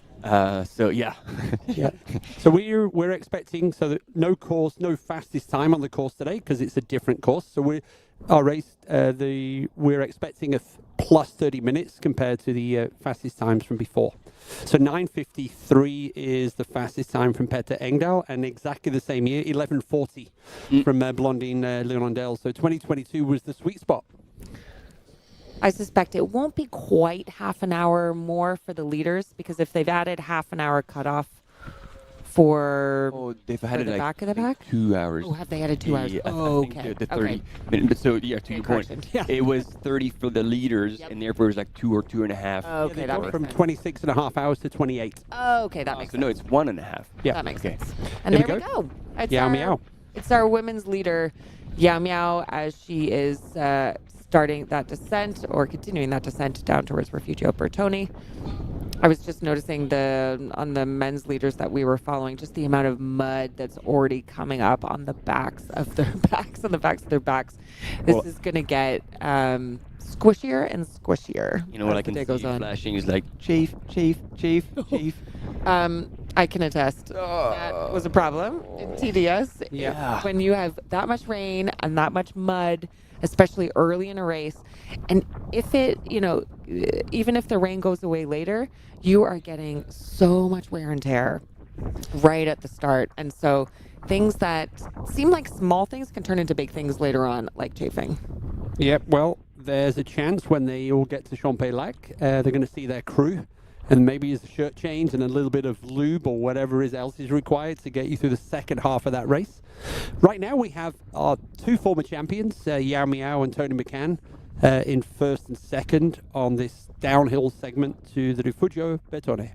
Yeah. So we're expecting no fastest time on the course today because it's a different course. So we're expecting a plus 30 minutes compared to the fastest times from before. So 9:53 is the fastest time from Peter Engdahl, and exactly the same year, 11:40 from Blondine Leonardel. So 2022 was the sweet spot. I suspect it won't be quite half an hour more for the leaders, because if they've added half an hour cutoff they've added the back of the pack? 2 hours. Oh, have they added 2 hours? I think Okay. the 30 minutes. But so, yeah, to your point, it was 30 for the leaders, and therefore it was like 2 or 2.5. Okay, that makes from sense. 26.5 hours to 28. Oh, okay, that makes sense. No, it's 1.5. Yeah. That makes Okay. sense. And there we go. It's Yao our, Miao. It's our women's leader, Yao Miao, as she is starting that descent or continuing that descent down towards Refugio Bertoni. I was just noticing on the men's leaders that we were following, just the amount of mud that's already coming up on the backs of their backs, on the backs of their backs. This is going to get squishier and squishier. You know what I can see flashing is like chafe. I can attest. That was a problem in TDS. Yeah. When you have that much rain and that much mud, especially early in a race, and if it, even if the rain goes away later, you are getting so much wear and tear right at the start. And so things that seem like small things can turn into big things later on, like chafing. Yep, well, there's a chance when they all get to Champs-Élysées, they're going to see their crew, and maybe a shirt change and a little bit of lube or whatever else is required to get you through the second half of that race. Right now we have our two former champions, Yao Miao and Tony McCann, in first and second on this downhill segment to the Refugio Bertone.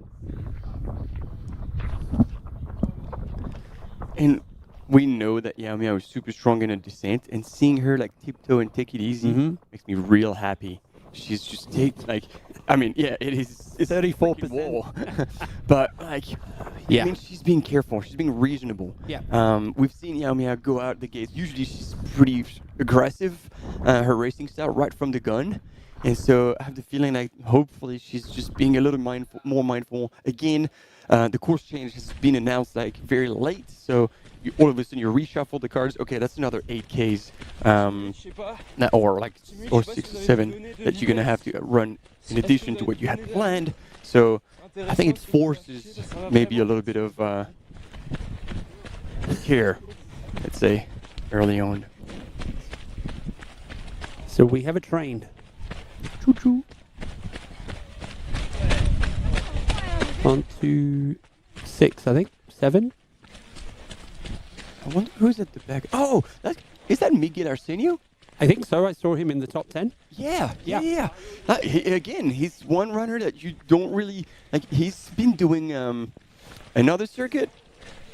And we know that Yao Miao is super strong in a descent, and seeing her like tiptoe and take it easy makes me real happy. She's just it is. It's 34%. But I mean, she's being careful. She's being reasonable. Yeah. We've seen Yao Miao go out the gates. Usually she's pretty aggressive, her racing style right from the gun. And so I have the feeling like hopefully she's just being a little more mindful. Again, the course change has been announced like very late, so all of a sudden you reshuffle the cards. Okay, that's another 8Ks, or 6 or 7 that you're gonna have to run in addition to what you had planned. So I think it forces maybe a little bit of care, let's say, early on. So we have a train. Choo-choo. 1, 2, 6, I think. 7. I wonder who's at the back. Oh, is that Miguel Arsenio? I think so. I saw him in the top 10. Yeah. Again, he's one runner that you don't really like. He's been doing another circuit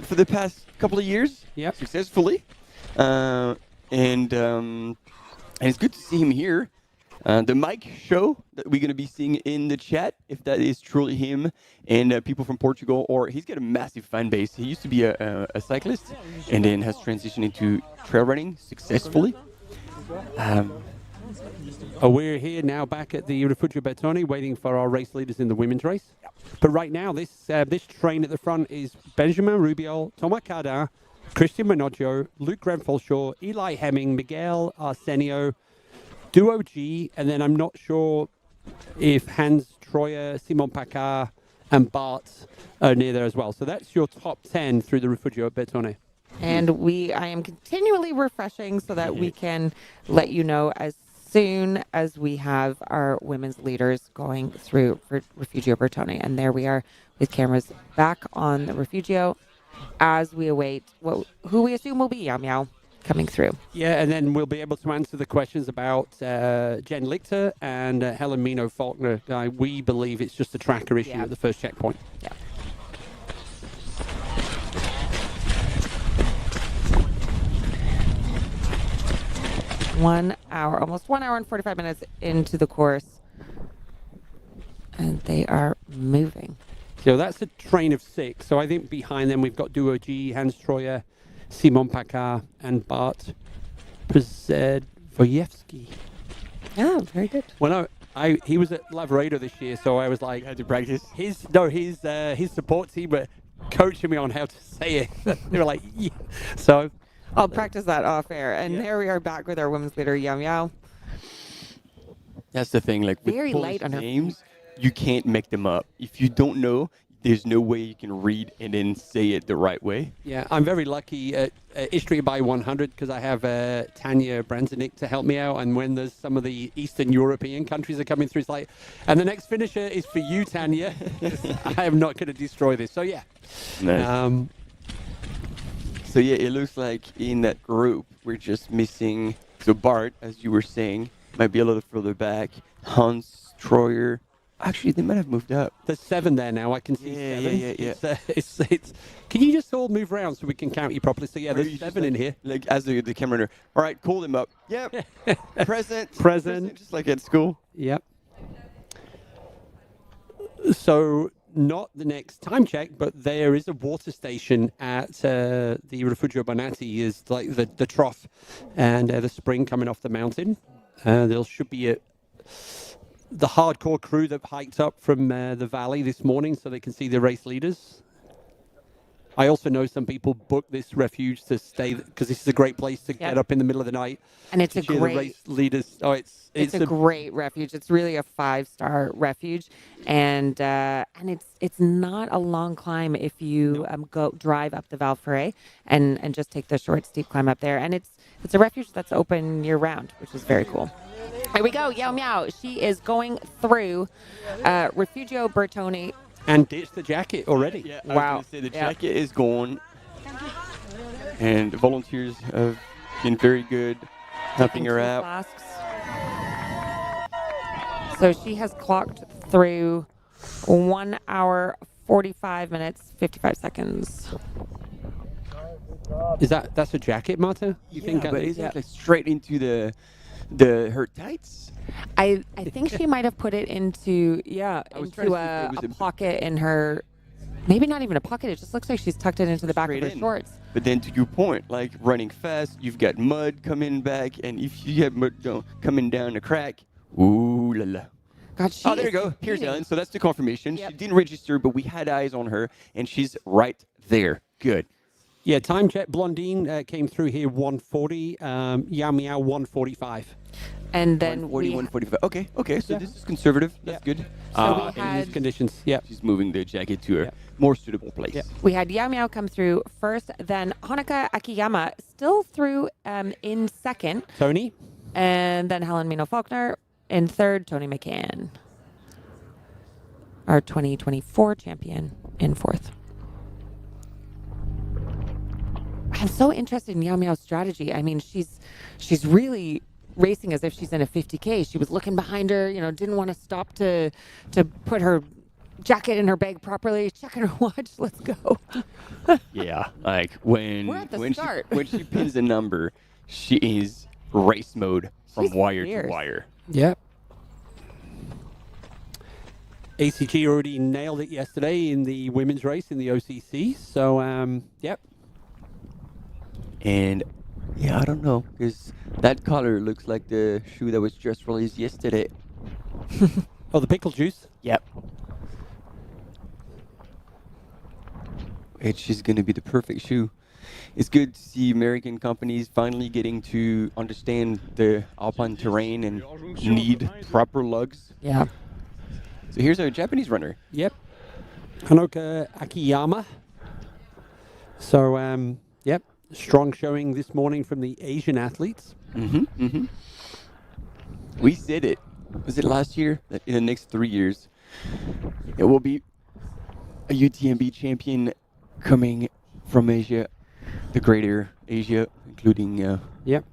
for the past couple of years, successfully, and it's good to see him here. The Mike show that we're going to be seeing in the chat, if that is truly him, and people from Portugal, or he's got a massive fan base. He used to be a cyclist and then has transitioned into trail running successfully. We're here now back at the Refugio Bertoni waiting for our race leaders in the women's race. But right now, this train at the front is Benjamin Rubiol, Thomas Cardin, Christian Minoggio, Luke Grenfell-Shaw, Eli Hemming, Miguel Arsenio, Duo G, and then I'm not sure if Hans Troyer, Simon Paccard, and Bart are near there as well. So that's your top 10 through the Refugio Bertone. And I am continually refreshing so that we can let you know as soon as we have our women's leaders going through Refugio Bertone. And there we are with cameras back on the Refugio as we await who we assume will be Yao Miao coming through. Yeah, and then we'll be able to answer the questions about Jen Lichter and Helen Mino Faulkner. We believe it's just a tracker issue at the first checkpoint. Yeah. Almost 1 hour and 45 minutes into the course. And they are moving. So that's a train of 6. So I think behind them we've got Duo G, Hans Troyer, Simon Pacar, and Bart Przedwojewski. Oh, very good. Well, no, he was at Lavaredo this year, so I was like, you had to practice. His support team were coaching me on how to say it. They were like, yeah. So I'll practice that off air. And there we are back with our women's leader, Yao Miao. That's the thing. Like with Very light on her names, you can't make them up. If you don't know, there's no way you can read and then say it the right way. Yeah, I'm very lucky at Istria by 100 because I have Tanya Branzenik to help me out. And when there's some of the Eastern European countries are coming through, it's like, and the next finisher is for you, Tanya. I am not going to destroy this. So, yeah. Nice. So, yeah, it looks like in that group, we're just missing. So, Bart, as you were saying, might be a little further back. Hans Troyer. Actually, they might have moved up. There's 7 there now. I can see 7. Yeah. It's. Can you just all move around so we can count you properly? So, yeah, there's 7 in here. Like, as the camera runner. All right, call them up. Yep. Present. Present. Just like at school. Yep. So, not the next time check, but there is a water station at the Refugio Bonatti, is like the trough and the spring coming off the mountain. There should be the hardcore crew that hiked up from the valley this morning so they can see the race leaders. I also know some people book this refuge to stay because this is a great place to get up in the middle of the night. And it's a cheer great the race leaders. Oh, it's a great refuge. It's really a 5-star refuge, and it's not a long climb if you drive up the Val Ferret and just take the short steep climb up there. And it's a refuge that's open year round, which is very cool. Here we go, Yao Miao. She is going through Refugio Bertone. And ditched the jacket already. Yeah, I was going to say the jacket is gone. And the volunteers have been very good helping her out. Flasks. So she has clocked through 1 hour, 45 minutes, 55 seconds. That's a jacket, Marta? You think? But is it like straight into her tights? I think she might have put it into a pocket in her. Maybe not even a pocket. It just looks like she's tucked it into the back of her shorts. But then to your point, like running fast, you've got mud coming back, and if you have mud coming down a crack, ooh la la. God, there you go. Here's Ellen. So that's the confirmation. She didn't register, but we had eyes on her, and she's right there. Good. Yeah, time check. Blondine came through here 140. Yao Miao 145. And then 145. Okay. So this is conservative. That's good. So we in these conditions, she's moving the jacket to a more suitable place. We had Yao Miao come through first, then Honoka Akiyama still through in second. Tony. And then Helen Mino Faulkner in third. Tony McCann, our 2024 champion, in fourth. I'm so interested in Yao Miao's strategy. I mean, she's really racing as if she's in a 50K. She was looking behind her, didn't want to stop to put her jacket in her bag properly, checking her watch. Let's go. Yeah, like when she pins a number, she is race mode from wire to wire. Yep. ACG already nailed it yesterday in the women's race in the OCC. So, yep. And yeah, I don't know, because that color looks like the shoe that was just released yesterday. Oh, the pickle juice? Yep. Which is going to be the perfect shoe. It's good to see American companies finally getting to understand the alpine terrain and need proper lugs. Yeah. So here's our Japanese runner. Yep. Honoka Akiyama. So, yep. Strong showing this morning from the Asian athletes. We said it. Was it last year? That in the next 3 years, it will be a UTMB champion coming from Asia, the greater Asia, including. Yep.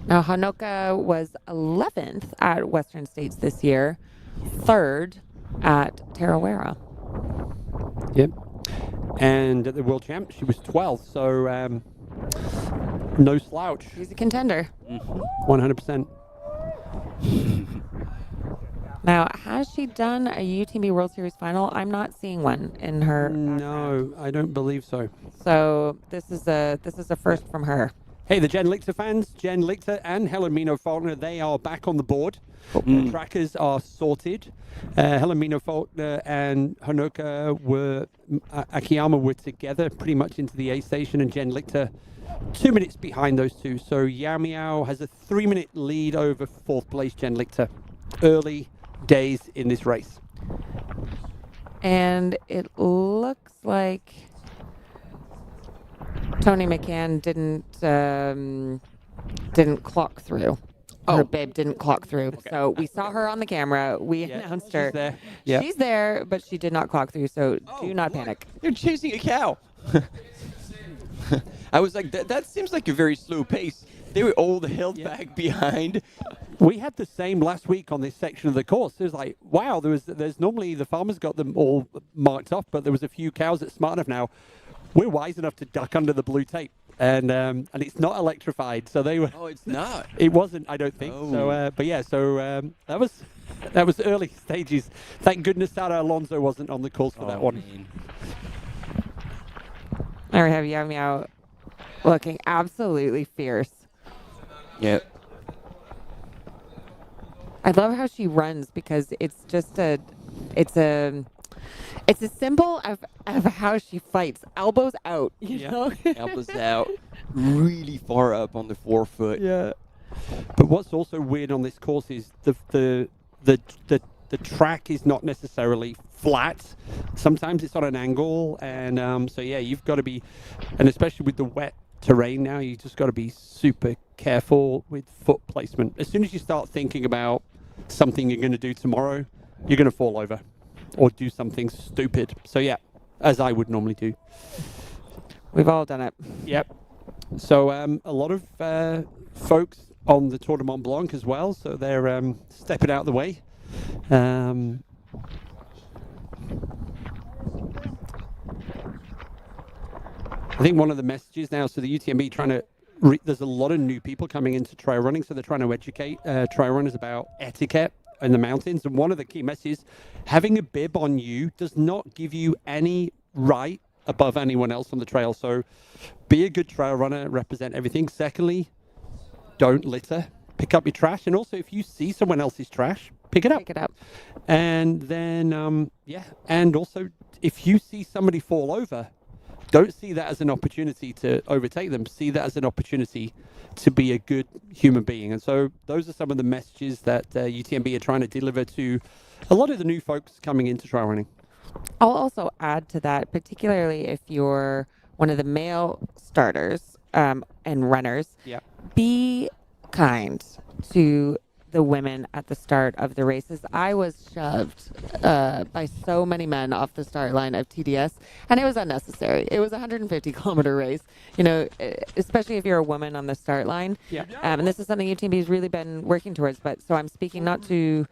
Now, HOKA was 11th at Western States this year, 3rd at Tarawera. Yep. And at the World Champ, she was 12th, so no slouch. She's a contender. 100%. Now, has she done a UTMB World Series final? I'm not seeing one in her. No, I don't believe so. So this is a first from her. Hey, the Jen Lichter fans, Jen Lichter and Helen Mino-Faulkner, they are back on the board. The trackers are sorted. Helen Mino-Faulkner and Akiyama were together pretty much into the A station, and Jen Lichter 2 minutes behind those two. So Yao Miao has a 3-minute lead over 4th place Jen Lichter. Early days in this race. And it looks like Tony McCann didn't clock through. Her bib didn't clock through. Okay. So we saw her on the camera. We announced her. She's there. Yep. She's there, but she did not clock through. So do not panic. They're chasing a cow. I was like, that seems like a very slow pace. They were all held back behind. We had the same last week on this section of the course. It was like, wow, there's normally the farmers got them all marked off, but there was a few cows that's smart enough now. We're wise enough to duck under the blue tape, and it's not electrified, so they were. Oh, it's not. It wasn't, I don't think. Oh. So, but yeah, so that was early stages. Thank goodness Sara Alonso wasn't on the course for that one. Man. There we have Yao Miao looking absolutely fierce. Yep. I love how she runs because it's just a symbol of how she fights. Elbows out, you know? Elbows out, really far up on the forefoot. Yeah. But what's also weird on this course is the track is not necessarily flat. Sometimes it's on an angle, and so yeah, you've got to be, and especially with the wet terrain now, you just got to be super careful with foot placement. As soon as you start thinking about something you're going to do tomorrow, you're going to fall over or do something stupid. So yeah, as I would normally do. We've all done it. Yep. So a lot of folks on the Tour de Mont Blanc as well, so they're stepping out of the way. I think one of the messages now, so the UTMB trying to, there's a lot of new people coming into trail running, so they're trying to educate trail runners about etiquette in the mountains. And one of the key messages, having a bib on you does not give you any right above anyone else on the trail. So be a good trail runner, represent everything. Secondly, don't litter. Pick up your trash. And also, if you see someone else's trash, pick it up. Pick it up. And then, and also, if you see somebody fall over, don't see that as an opportunity to overtake them. See that as an opportunity to be a good human being. And so those are some of the messages that UTMB are trying to deliver to a lot of the new folks coming into trail running. I'll also add to that, particularly if you're one of the male starters and runners, be kind to the women at the start of the races. I was shoved by so many men off the start line of TDS, and it was unnecessary. It was a 150-kilometer race, you know, especially if you're a woman on the start line. Yeah. And this is something UTMB has really been working towards. But so I'm speaking not to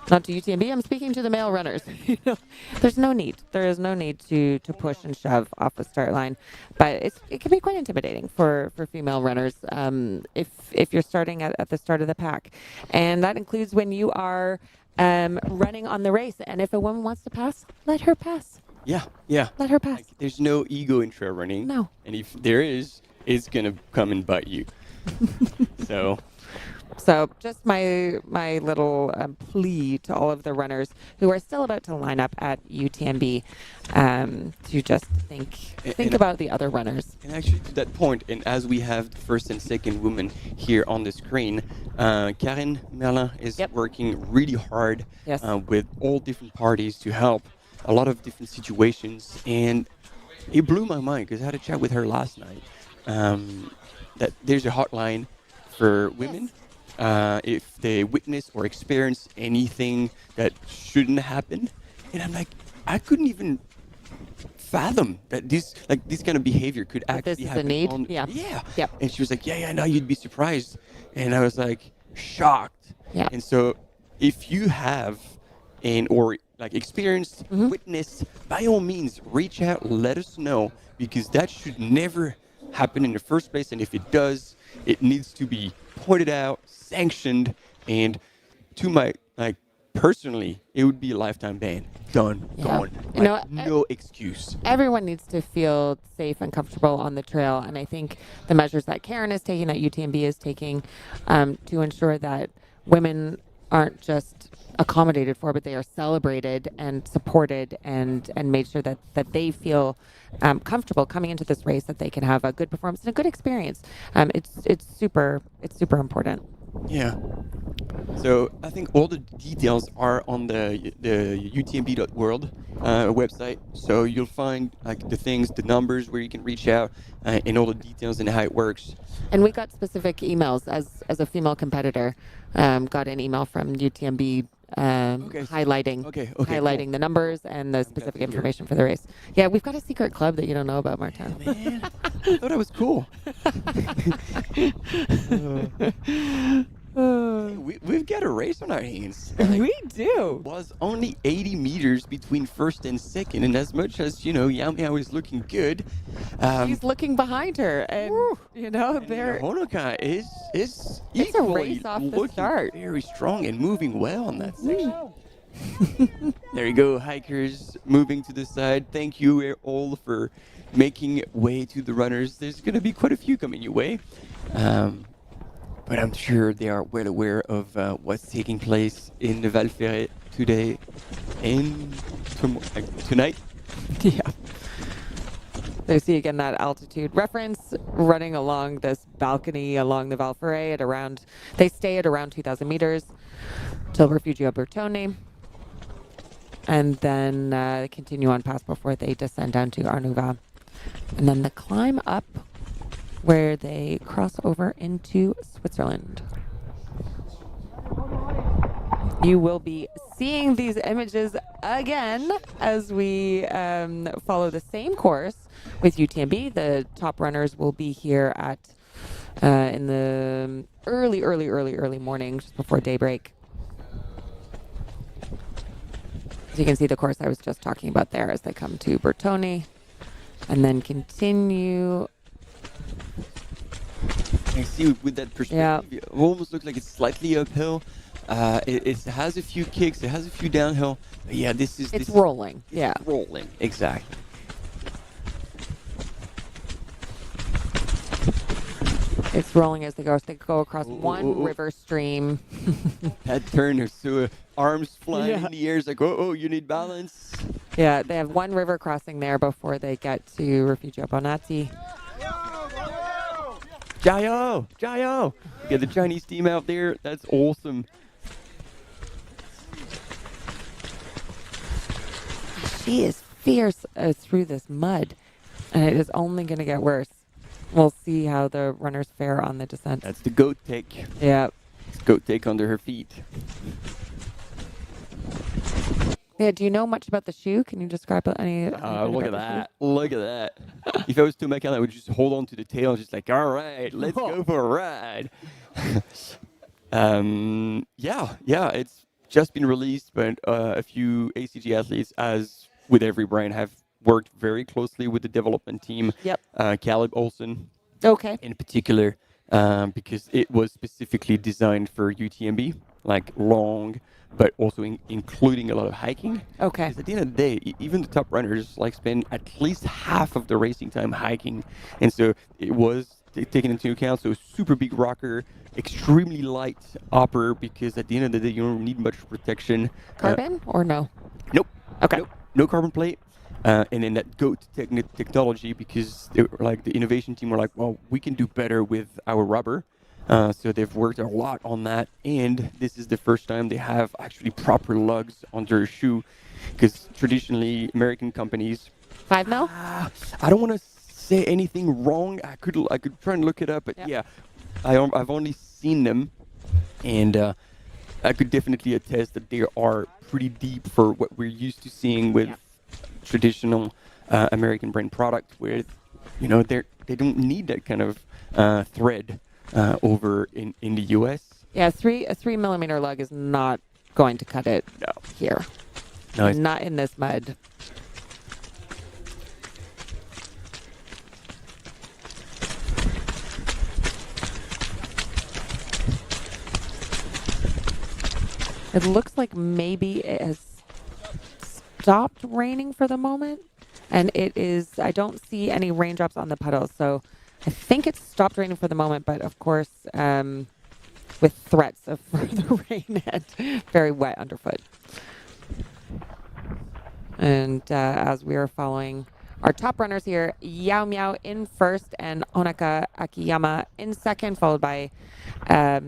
UTMB. I'm speaking to the male runners. You know, there's no need. There is no need to push and shove off the start line, but it can be quite intimidating for female runners if you're starting at the start of the pack, and that includes when you are running on the race. And if a woman wants to pass, let her pass. Yeah. Let her pass. Like, there's no ego in trail running. No. And if there is, it's gonna come and bite you. So just my little plea to all of the runners who are still about to line up at UTMB to just think about the other runners. And actually to that point, and as we have the first and second woman here on the screen, Karen Merlin is working really hard with all different parties to help a lot of different situations. And it blew my mind because I had a chat with her last night that there's a hotline for women. if they witness or experience anything that shouldn't happen. And I'm like, I couldn't even fathom that this kind of behavior could actually happen. This is a need? Yeah. Yep. And she was like, yeah, no, you'd be surprised. And I was like, shocked. Yeah. And so if you have experienced, witnessed, by all means, reach out, let us know, because that should never happen in the first place. And if it does, it needs to be pointed out, sanctioned, and to my, personally, it would be a lifetime ban. Done. Gone. No excuse. Everyone needs to feel safe and comfortable on the trail. And I think the measures that Karen is taking, that UTMB is taking, to ensure that women aren't just accommodated for, but they are celebrated and supported and made sure that they feel comfortable coming into this race, that they can have a good performance and a good experience. It's super important. Yeah. So I think all the details are on the UTMB.world website. So you'll find the things, the numbers where you can reach out, and all the details and how it works. And we got specific emails as a female competitor. Got an email from UTMB highlighting the numbers and the specific information for the race. Yeah, we've got a secret club that you don't know about, Martin. Man, I thought it was cool. We've got a race on our hands. We do. It was only 80 meters between first and second, and as much as Yao Miao is looking good, he's looking behind her, and they're Honoka is it's equally a race off the looking start. very strong and moving well on that section. There you go, hikers moving to the side. Thank you all for making way to the runners. There's going to be quite a few coming your way. But I'm sure they are well aware of what's taking place in the Val Ferret today and tonight. Yeah. They see again that altitude reference running along this balcony along the Val Ferret they stay at around 2,000 meters till Refugio Bertone. And then they continue on past before they descend down to Arnuva. And then the climb up where they cross over into Switzerland. You will be seeing these images again as we follow the same course with UTMB. The top runners will be here at in the early morning, just before daybreak. So you can see the course I was just talking about there as they come to Bertone and then continue. You see with that perspective, it almost looks like it's slightly uphill. It has a few kicks, it has a few downhill. But yeah, it's rolling. It's rolling, exactly. It's rolling as they go. So they go across one river stream. That turn is so arms flying in the air. It's like, you need balance. Yeah, they have one river crossing there before they get to Refugio Bonatti. Jayo! Jayo! You get the Chinese team out there. That's awesome. She is fierce through this mud, and it is only going to get worse. We'll see how the runners fare on the descent. That's the goat take. Yeah. It's goat take under her feet. Yeah, do you know much about the shoe? Can you describe any? Look at that. Look at that. If I was to Macau, I would just hold on to the tail and just like, all right, let's go for a ride. Yeah, it's just been released, but a few ACG athletes, as with every brand, have worked very closely with the development team. Yep. Caleb Olsen. Okay. In particular, because it was specifically designed for UTMB, like long, but also including a lot of hiking. Okay. Because at the end of the day, even the top runners spend at least half of the racing time hiking, and so it was taken into account. So super big rocker, extremely light upper, because at the end of the day, you don't need much protection. Carbon or no? Nope. Okay. Nope. No carbon plate. And then that GOAT technology, because they were the innovation team were like, well, we can do better with our rubber. So they've worked a lot on that. And this is the first time they have actually proper lugs on their shoe. Because traditionally, American companies... 5 mil? I don't want to say anything wrong. I could try and look it up. But yeah, I've only seen them And I could definitely attest that they are pretty deep for what we're used to seeing with traditional American brand product, where they don't need that kind of thread over in the US. Yeah, a 3 millimeter lug is not going to cut it here. No, not in this mud. It looks like maybe it has stopped raining for the moment, and I don't see any raindrops on the puddles, so I think it's stopped raining for the moment, but of course, with threats of further rain and very wet underfoot. And as we are following our top runners here, Yao Miao in first and Onaka Akiyama in second, followed by, I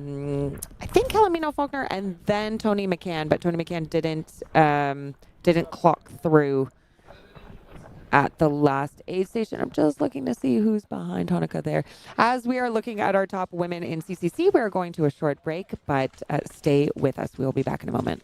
think, Helena Faulkner and then Tony McCann. But Tony McCann didn't clock through at the last aid station. I'm just looking to see who's behind Honoka there. As we are looking at our top women in CCC, we're going to a short break, but stay with us. We'll be back in a moment.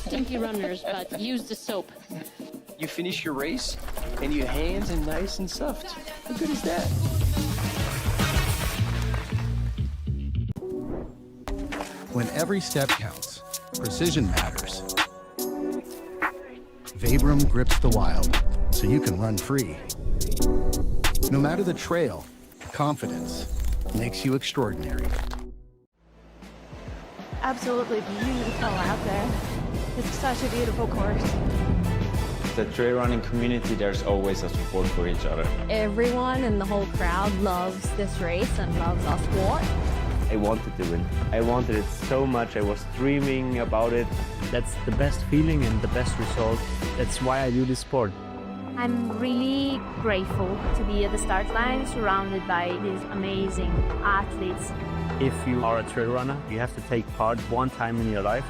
Stinky runners, but use the soap. You finish your race and your hands are nice and soft. How good is that? When every step counts, precision matters. Vabrum grips the wild, so you can run free. No matter the trail, confidence makes you extraordinary. Absolutely beautiful out there. It's such a beautiful course. The trail running community, there's always a support for each other. Everyone in the whole crowd loves this race and loves our sport. I wanted to win. I wanted it so much. I was dreaming about it. That's the best feeling and the best result. That's why I do this sport. I'm really grateful to be at the start line surrounded by these amazing athletes. If you are a trail runner, you have to take part one time in your life.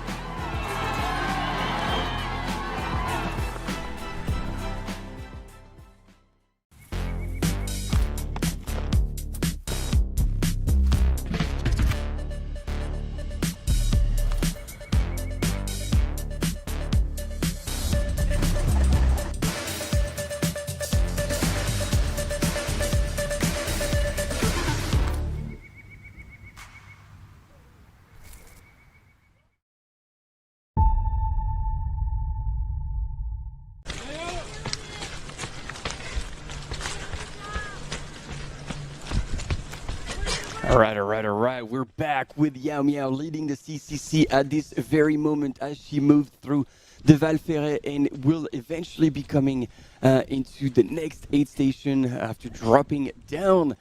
All right. We're back with Yao Miao leading the CCC at this very moment as she moved through the Val Ferret and will eventually be coming into the next aid station after dropping down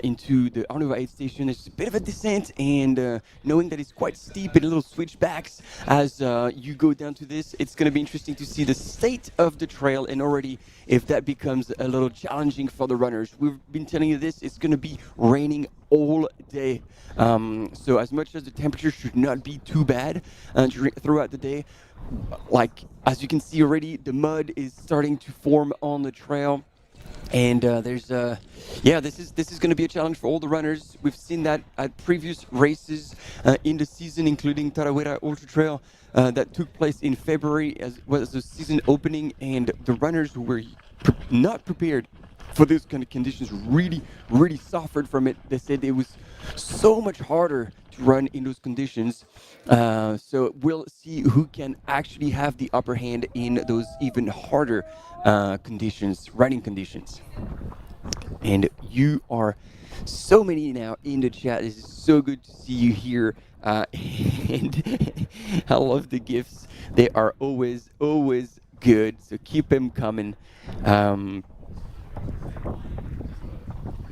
into the Arnova aid station. It's a bit of a descent, and knowing that it's quite steep and little switchbacks as you go down to this, it's going to be interesting to see the state of the trail and already if that becomes a little challenging for the runners. We've been telling you this, it's going to be raining all day. So as much as the temperature should not be too bad throughout the day, like as you can see already, the mud is starting to form on the trail. And this is going to be a challenge for all the runners. We've seen that at previous races in the season, including Tarawera Ultra Trail that took place in February as well as the season opening, and the runners who were not prepared for those kind of conditions really suffered from it. They said it was so much harder to run in those conditions. So we'll see who can actually have the upper hand in those even harder running conditions. And you are so many now in the chat. This is so good to see you here. And I love the gifts. They are always good. So keep them coming.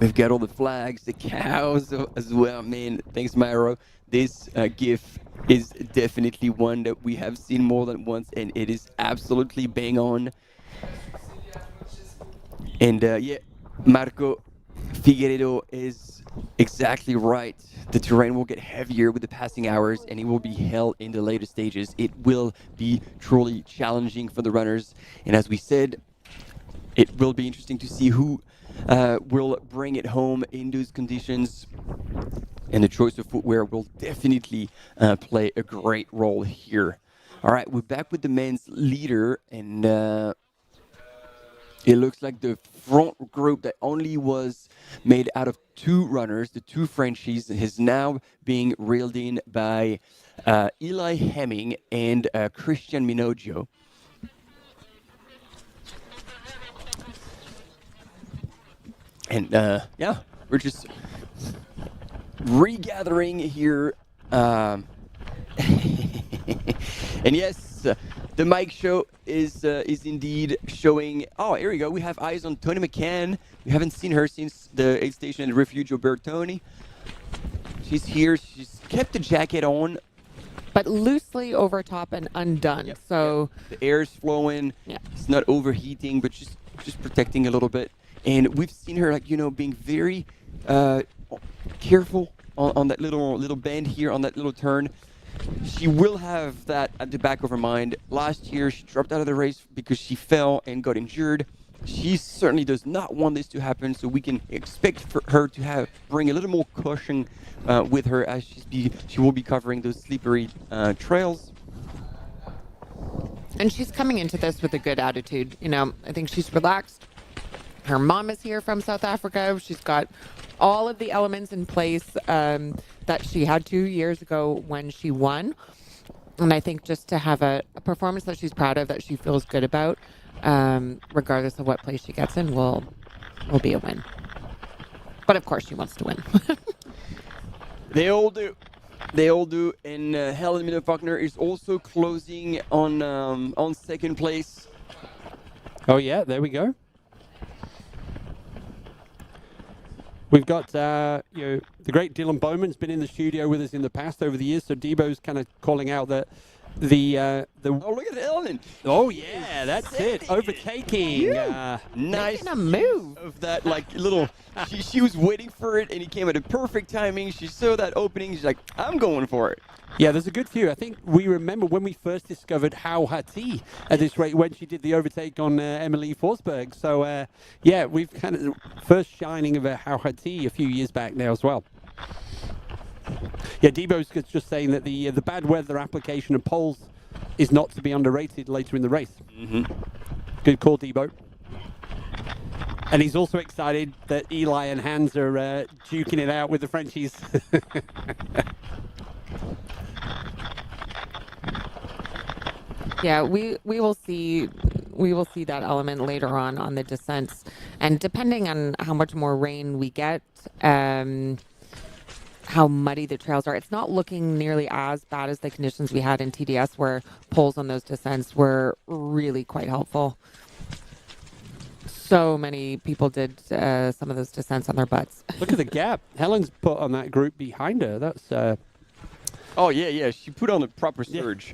We've got all the flags, the cows as well. Man, thanks, Myro. This GIF is definitely one that we have seen more than once, and it is absolutely bang on. And yeah, Marco Figueiredo is exactly right. The terrain will get heavier with the passing hours, and it will be hell in the later stages. It will be truly challenging for the runners. And as we said, it will be interesting to see who will bring it home in those conditions. And the choice of footwear will definitely play a great role here. All right, we're back with the men's leader, and it looks like the front group that only was made out of 2 runners, the 2 Frenchies, is now being reeled in by Eli Hemming and Christian Minoggio. And yeah, we're just regathering here. And yes, the Mike show is indeed showing. Oh, here we go. We have eyes on Tony McCann. We haven't seen her since the aid station at Refugio Bertoni. She's here. She's kept the jacket on, but loosely over top and undone. Yep, so the air's flowing. Yeah. It's not overheating, but just protecting a little bit. And we've seen her, like, you know, being very careful on that little bend here, on that little turn. She will have that at the back of her mind. Last year, she dropped out of the race because she fell and got injured. She certainly does not want this to happen, so we can expect for her to bring a little more caution with her as she will be covering those slippery trails. And she's coming into this with a good attitude. You know, I think she's relaxed. Her mom is here from South Africa. She's got all of the elements in place that she had 2 years ago when she won. And I think just to have a performance that she's proud of, that she feels good about, regardless of what place she gets in, will be a win. But of course, she wants to win. They all do. They all do. And Helen Miller-Faulkner is also closing on second place. Oh yeah, there we go. We've got, you know, the great Dylan Bowman's been in the studio with us in the past over the years, so Debo's kind of calling out that the oh, look at Ellen. Oh yeah, that's it, overtaking. Nice a move of that, like, little. She was waiting for it, and he came at a perfect timing. She saw that opening. She's like, I'm going for it. Yeah, there's a good few. I think we remember when we first discovered Hao Hati at this rate when she did the overtake on Emily Forsberg. So, yeah, we've kind of first shining of a Hao Hati a few years back now as well. Yeah, Debo's just saying that the bad weather application of poles is not to be underrated later in the race. Mm-hmm. Good call, Debo. And he's also excited that Eli and Hans are duking it out with the Frenchies. Yeah, we will see that element later on the descents, and depending on how much more rain we get, how muddy the trails are. It's not looking nearly as bad as the conditions we had in TDS, where poles on those descents were really quite helpful. So many people did some of those descents on their butts. Look at the gap Helen's put on that group behind her. That's. Oh yeah, she put on a proper surge.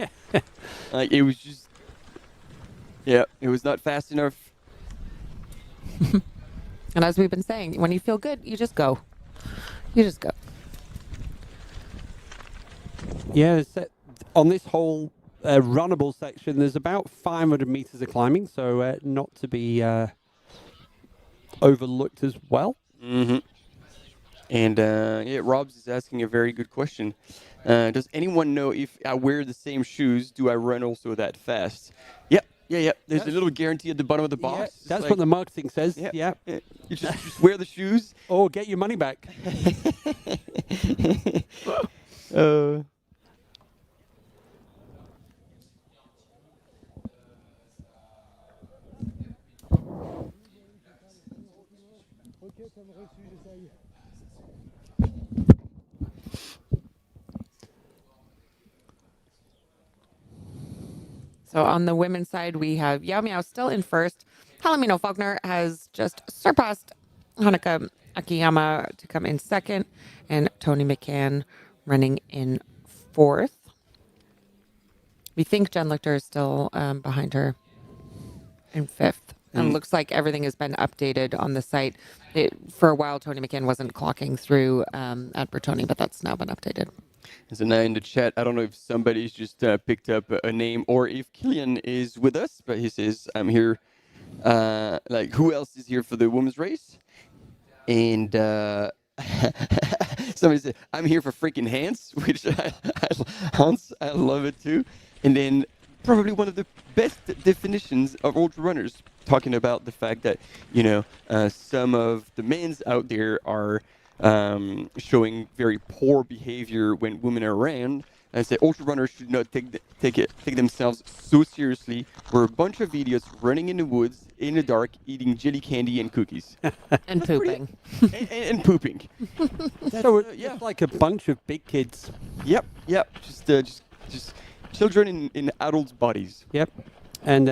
Like, it was just, yeah, it was not fast enough. And as we've been saying, when you feel good, you just go. You just go. Yeah, on this whole runnable section, there's about 500 meters of climbing, so not to be overlooked as well. Mm-hmm. And yeah, Robs is asking a very good question. Does anyone know if I wear the same shoes, do I run also that fast? Yep. Yeah. There's a little guarantee at the bottom of the box. Yeah, that's like, what the marketing says. Yeah. You just wear the shoes. Or get your money back. So on the women's side, we have Yao Miao still in first. Helen Miller-Faulkner has just surpassed Hanneke Akiyama to come in second, and Tony McCann running in fourth. We think Jen Lichter is still behind her in fifth. And it looks like everything has been updated on the site. For a while, Tony McCann wasn't clocking through at Bertoni, but that's now been updated. So now in the chat, I don't know if somebody's just picked up a name or if Killian is with us, but he says, I'm here. Like, who else is here for the women's race? And somebody said, I'm here for freaking Hans, which Hans, I love it too. And then probably one of the best definitions of ultra runners, talking about the fact that, you know, some of the men's out there are showing very poor behavior when women are around. And say ultra runners should not take themselves so seriously. We're a bunch of idiots running in the woods in the dark, eating jelly candy and cookies. And pooping. And pooping. So it's just like a bunch of big kids. Yep. Just children in adults' bodies. Yep. And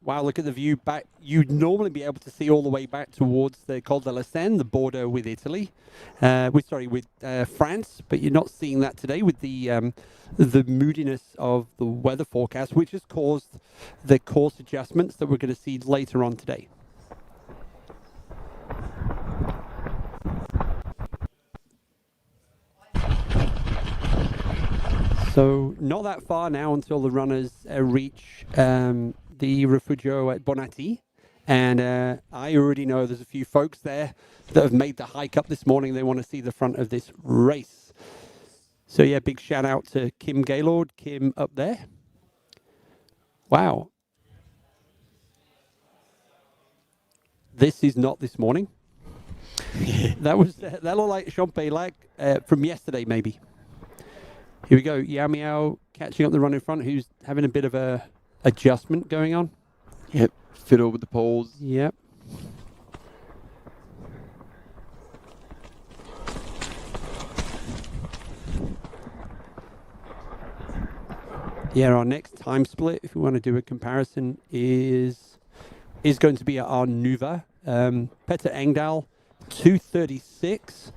wow, look at the view back. You'd normally be able to see all the way back towards the Col de la Seine, the border with Italy, with France, but you're not seeing that today with the moodiness of the weather forecast, which has caused the course adjustments that we're going to see later on today. So not that far now until the runners reach the Refugio at Bonatti. And I already know there's a few folks there that have made the hike up this morning. They want to see the front of this race. So yeah, big shout out to Kim Gaylord. Kim up there. Wow. This is not this morning. That looked like Champelac from yesterday, maybe. Here we go. Yao Miao catching up the run in front, who's having a bit of a adjustment going on. Yep. Fiddle with the poles. Yep. Yeah, our next time split, if we want to do a comparison, is going to be our Nuva. Peter Engdahl, 2:36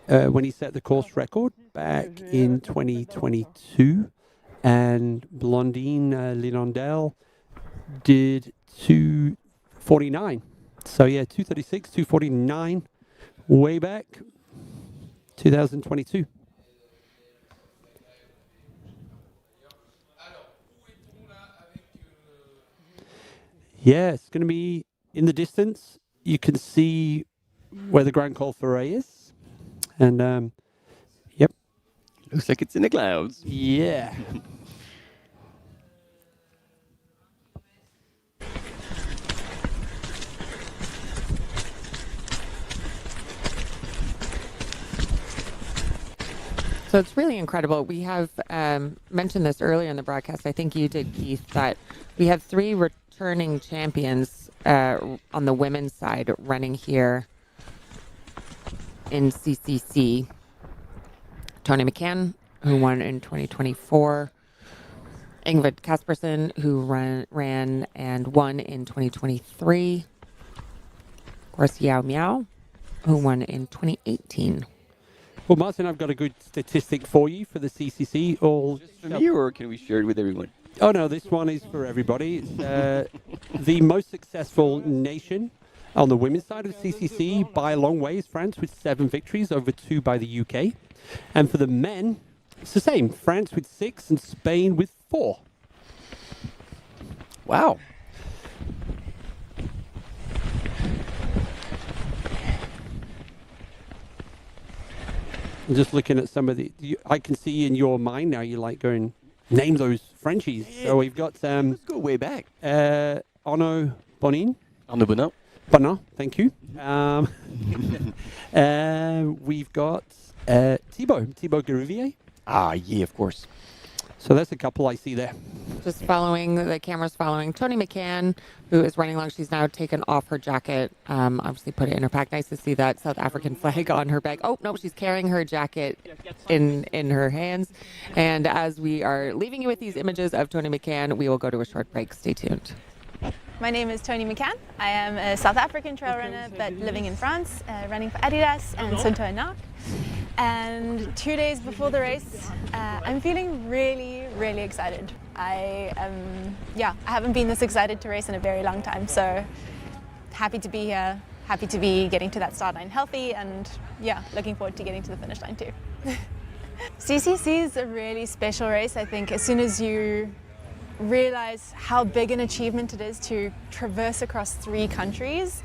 when he set the course record back in 2022. And Blondine Linondel did 2:49. So yeah, 2:36, 2:49, way back, 2022. Yeah, it's going to be in the distance. You can see where the Grand Col Ferret is. And, yep. Looks like it's in the clouds. Yeah. So it's really incredible. We have mentioned this earlier in the broadcast. I think you did, Keith, that we have 3 returning champions on the women's side running here in CCC. Tony McCann, who won in 2024. Ingrid Kaspersen, who ran and won in 2023. Of course, Yao Miao, who won in 2018. Well, Martin, I've got a good statistic for you for the CCC. All just for me, or can we share it with everyone? Oh, no, this one is for everybody. It's the most successful nation on the women's side of the CCC by a long way is France with 7 victories, over 2 by the UK. And for the men, it's the same. France with 6 and Spain with 4. Wow. I'm just looking at some of the... I can see in your mind now, you're like going, name those Frenchies. Yeah. So we've got... let's go way back. Arnaud Bonin. Arnaud Bonin. Bonin, thank you. We've got Thibaut Garuvier. Ah, yeah, of course. So that's a couple I see there. Just following, the camera's following Tony McCann, who is running along. She's now taken off her jacket, obviously put it in her pack. Nice to see that South African flag on her bag. Oh, no, she's carrying her jacket in her hands. And as we are leaving you with these images of Tony McCann, we will go to a short break. Stay tuned. My name is Tony McCann. I am a South African trail runner, but living in France, running for Adidas and Sunto and Narc. And 2 days before the race, I'm feeling really, really excited. I haven't been this excited to race in a very long time, so happy to be here, happy to be getting to that start line healthy, and looking forward to getting to the finish line too. CCC is a really special race. I think as soon as you realize how big an achievement it is to traverse across 3 countries,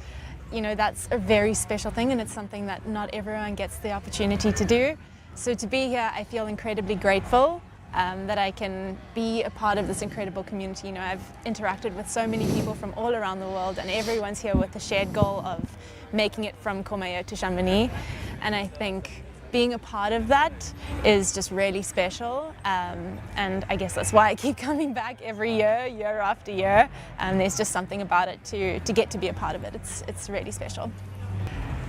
you know, that's a very special thing, and it's something that not everyone gets the opportunity to do. So to be here, I feel incredibly grateful that I can be a part of this incredible community. You know, I've interacted with so many people from all around the world, and everyone's here with the shared goal of making it from Courmayeur to Chamonix. And I think being a part of that is just really special, and I guess that's why I keep coming back every year, year after year. There's just something about it to get to be a part of it. It's really special.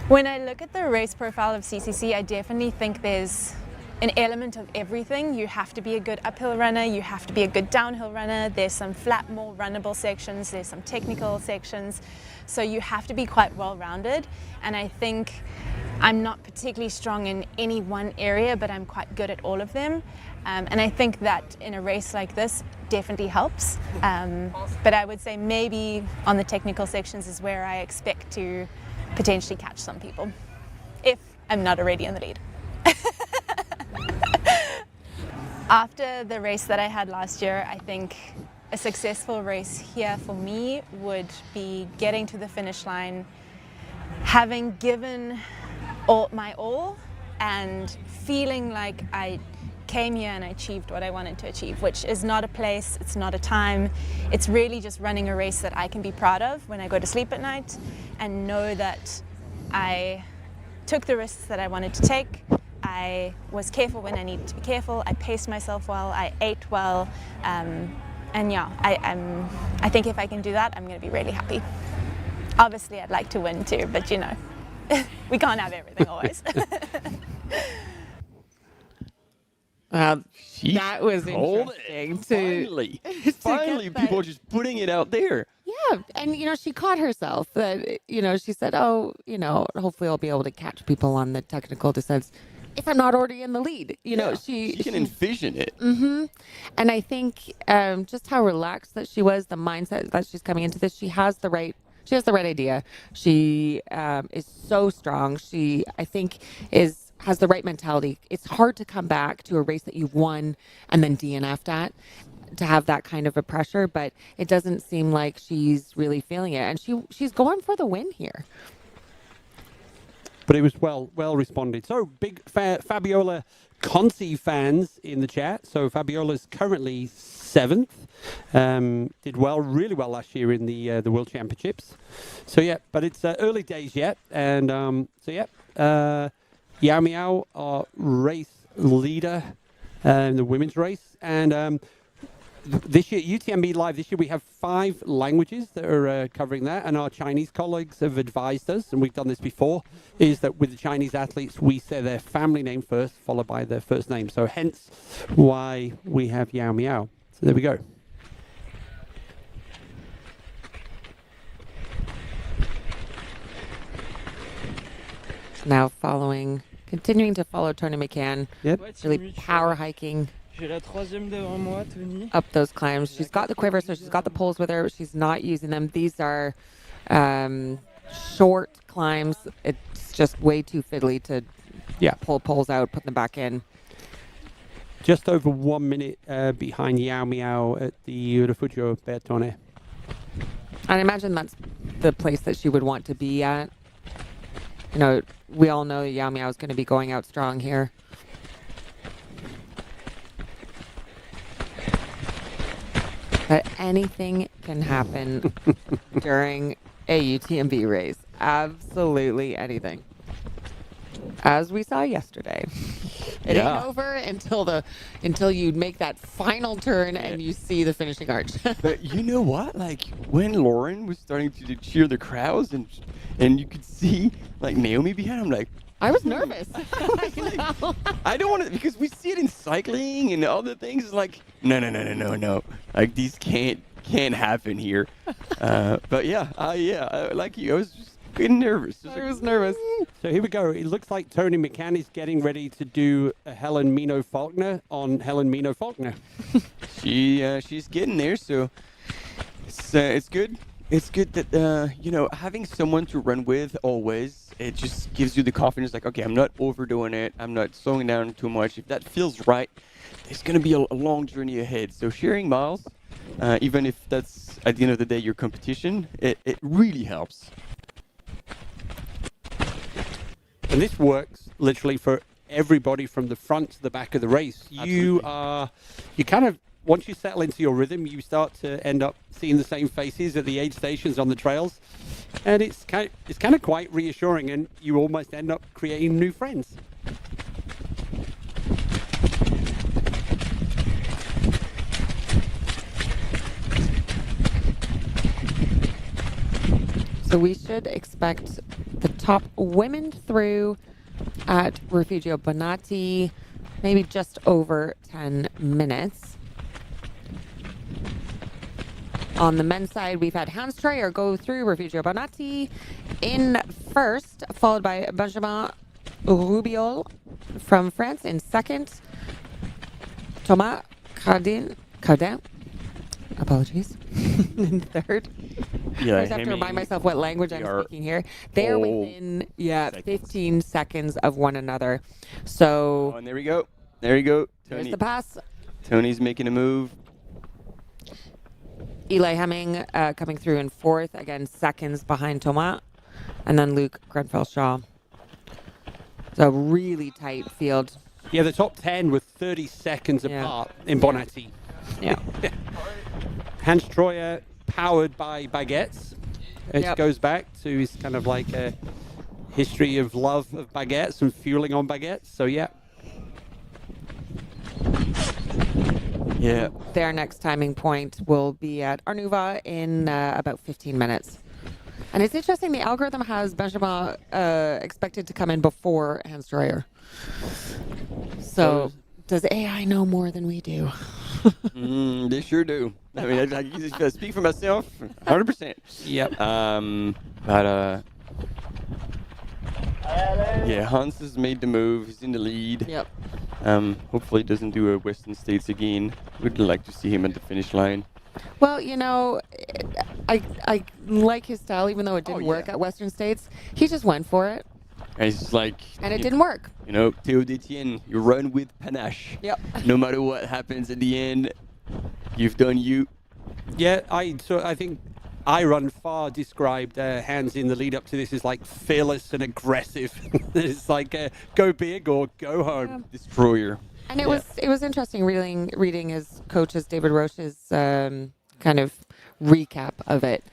When I look at the race profile of CCC, I definitely think there's an element of everything. You have to be a good uphill runner, you have to be a good downhill runner, there's some flat, more runnable sections, there's some technical sections, so you have to be quite well-rounded. And I think I'm not particularly strong in any one area, but I'm quite good at all of them. And I think that in a race like this definitely helps. But I would say maybe on the technical sections is where I expect to potentially catch some people, if I'm not already in the lead. After the race that I had last year, I think a successful race here for me would be getting to the finish line, having given my all, and feeling like I came here and I achieved what I wanted to achieve, which is not a place, it's not a time, it's really just running a race that I can be proud of when I go to sleep at night, and know that I took the risks that I wanted to take. I was careful when I needed to be careful. I paced myself well. I ate well, and I think if I can do that, I'm going to be really happy. Obviously, I'd like to win too, but you know, we can't have everything always. That was interesting. Finally, people are just putting it out there. Yeah, and you know, she caught herself. That you know, she said, "Oh, you know, hopefully I'll be able to catch people on the technical descents if I'm not already in the lead." You know, she can envision it. Mm-hmm. And I think just how relaxed that she was, the mindset that she's coming into this, she has the right idea. She is so strong. She, I think, has the right mentality. It's hard to come back to a race that you've won and then DNF'd at, to have that kind of a pressure, but it doesn't seem like she's really feeling it, and she's going for the win here. But it was well responded. So big Fabiola Conti fans in the chat. So Fabiola's currently 7th. Did really well last year in the World Championships. So yeah, but it's early days yet, and Yao Miao, our race leader in the women's race, and this year, UTMB Live, this year we have 5 languages that are covering that, and our Chinese colleagues have advised us, and we've done this before, is that with the Chinese athletes, we say their family name first, followed by their first name. So hence why we have Yao Miao. So there we go. Now continuing to follow Tony McCann, really power hiking up those climbs. She's got the quiver, so she's got the poles with her, but she's not using them. These are short climbs. It's just way too fiddly to pull poles out, put them back in. Just over 1 minute behind Yao Miao at the Refugio Bertone. I imagine that's the place that she would want to be at. You know, we all know Yao Miao is going to be going out strong here. But anything can happen during a UTMB race. Absolutely anything. As we saw yesterday. It ain't over until you make that final turn and you see the finishing arch. But you know what? Like when Lauren was starting to cheer the crowds and you could see like Naomi behind, I'm like, I was nervous. I don't want to, because we see it in cycling and other things. It's like, no. Like these can't can't happen here. But like you, I was just getting nervous. I was nervous. So here we go. It looks like Tony McCann is getting ready to do a Helen Mino Faulkner on Helen Mino Faulkner. She's getting there, so it's good. It's good that having someone to run with always, it just gives you the confidence. Like, okay, I'm not overdoing it. I'm not slowing down too much. If that feels right, it's gonna be a long journey ahead. So sharing miles, even if that's at the end of the day your competition, it really helps. And this works literally for everybody from the front to the back of the race. You kind of, once you settle into your rhythm, you start to end up seeing the same faces at the aid stations on the trails. And it's kind of quite reassuring, and you almost end up creating new friends. So we should expect the top women through at Refugio Bonatti, maybe just over 10 minutes. On the men's side, we've had Hans Troyer go through Refugio Bonatti in first, followed by Benjamin Rubiol from France in second. Thomas Cardin, apologies, in third. Yeah, I just have to remind myself what language I'm speaking here. They're within 15 seconds of one another. So and there we go. There you go. Tony. There's the pass. Tony's making a move. Eli Hemming coming through in fourth, again seconds behind Thomas, and then Luke Grenfell-Shaw. It's a really tight field. Yeah, the top 10 were 30 seconds apart in Bonatti. Yeah. Hans Troyer, powered by baguettes. It goes back to his kind of like a history of love of baguettes and fueling on baguettes. So, yeah. Yeah. Their next timing point will be at Arnuva in about 15 minutes. And it's interesting, the algorithm has Benjamin expected to come in before Hans Troyer. So does AI know more than we do? They sure do. I mean, I can speak for myself, 100%. Yep. But Hans has made the move. He's in the lead. Yep. Hopefully, he doesn't do a Western States again. We'd like to see him at the finish line. Well, I like his style, even though it didn't work at Western States. He just went for it. And it's like, and it didn't work. Théo Détienne, you run with panache. Yep. No matter what happens at the end, you've done you. Yeah, I think Iron Far described Hans in the lead up to this as like fearless and aggressive. It's like go big or go home. Yeah. Destroyer. And it was interesting reading his coach's David Roche's kind of recap of it.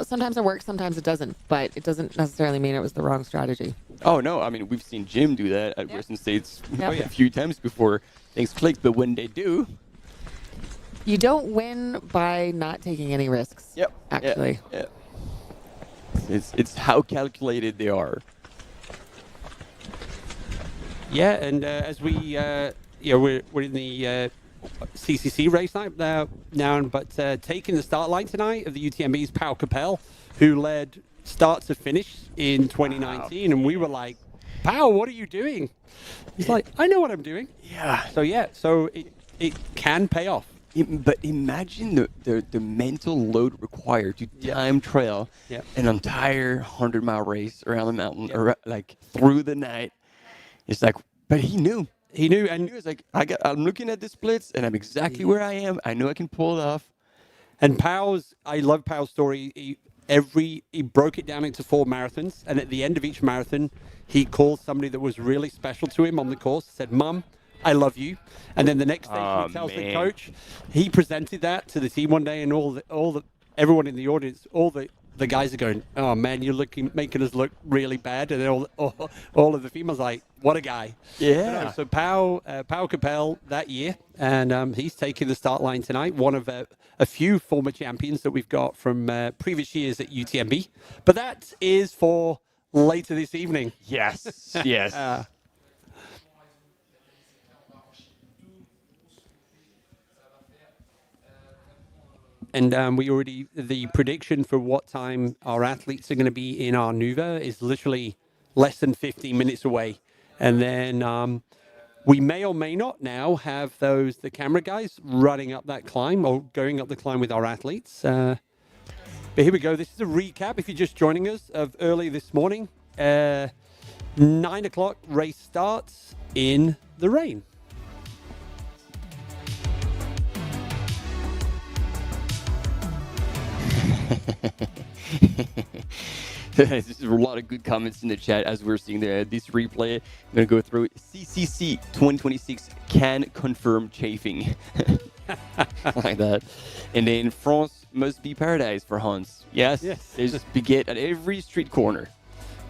Sometimes it works, sometimes it doesn't, but it doesn't necessarily mean it was the wrong strategy. Oh, no. I mean, we've seen Jim do that at Western States a few times before things clicked, but when they do... You don't win by not taking any risks, actually. Yeah. It's how calculated they are. Yeah, and as we, we're in the CCC race now, but taking the start line tonight of the UTMB's Pau Capel, who led start to finish in 2019, and we were like, Pau, what are you doing? He's like, I know what I'm doing. Yeah. So it can pay off. But imagine the mental load required to time trail an entire 100-mile race around the mountain, or like through the night. It's like, but he knew. And he was like, I'm looking at the splits, and I'm exactly where I am. I know I can pull it off. And I love Pau's story. He broke it down into 4 marathons, and at the end of each marathon, he called somebody that was really special to him on the course, said, Mum, I love you. And then the next day he tells the coach, he presented that to the team one day, and everyone in the audience, all the guys are going, oh man, you're making us look really bad. And then all of the females are like, what a guy. Yeah. So Pau Capel that year, and he's taking the start line tonight. One of a few former champions that we've got from previous years at UTMB. But that is for later this evening. Yes. Yes. And the prediction for what time our athletes are going to be in Arnuva is literally less than 15 minutes away. And then we may or may not now have the camera guys running up that climb or going up the climb with our athletes. But here we go. This is a recap, if you're just joining us, of early this morning. 9 o'clock, race starts in the rain. There's a lot of good comments in the chat as we're seeing this replay. I'm going to go through it. CCC 2026 can confirm chafing. Like that. And then France must be paradise for Hans. Yes. There's baguette at every street corner.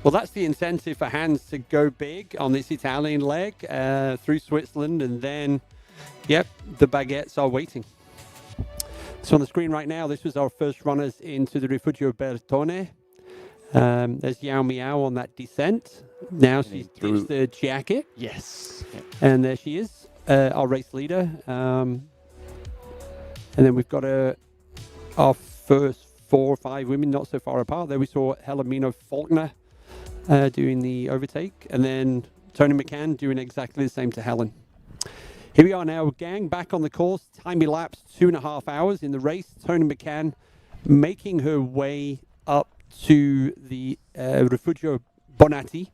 Well, that's the incentive for Hans to go big on this Italian leg through Switzerland. And then, the baguettes are waiting. So on the screen right now, this was our first runners into the Rifugio Bertone. There's Yao Miao on that descent. Now she's through the jacket. Yes. And there she is, our race leader. And then we've got our first 4 or 5 women not so far apart. There we saw Helena Faulkner doing the overtake. And then Tony McCann doing exactly the same to Helen. Here we are now, gang, back on the course. Time elapsed 2.5 hours in the race. Tony McCann making her way up to the Rifugio Bonatti.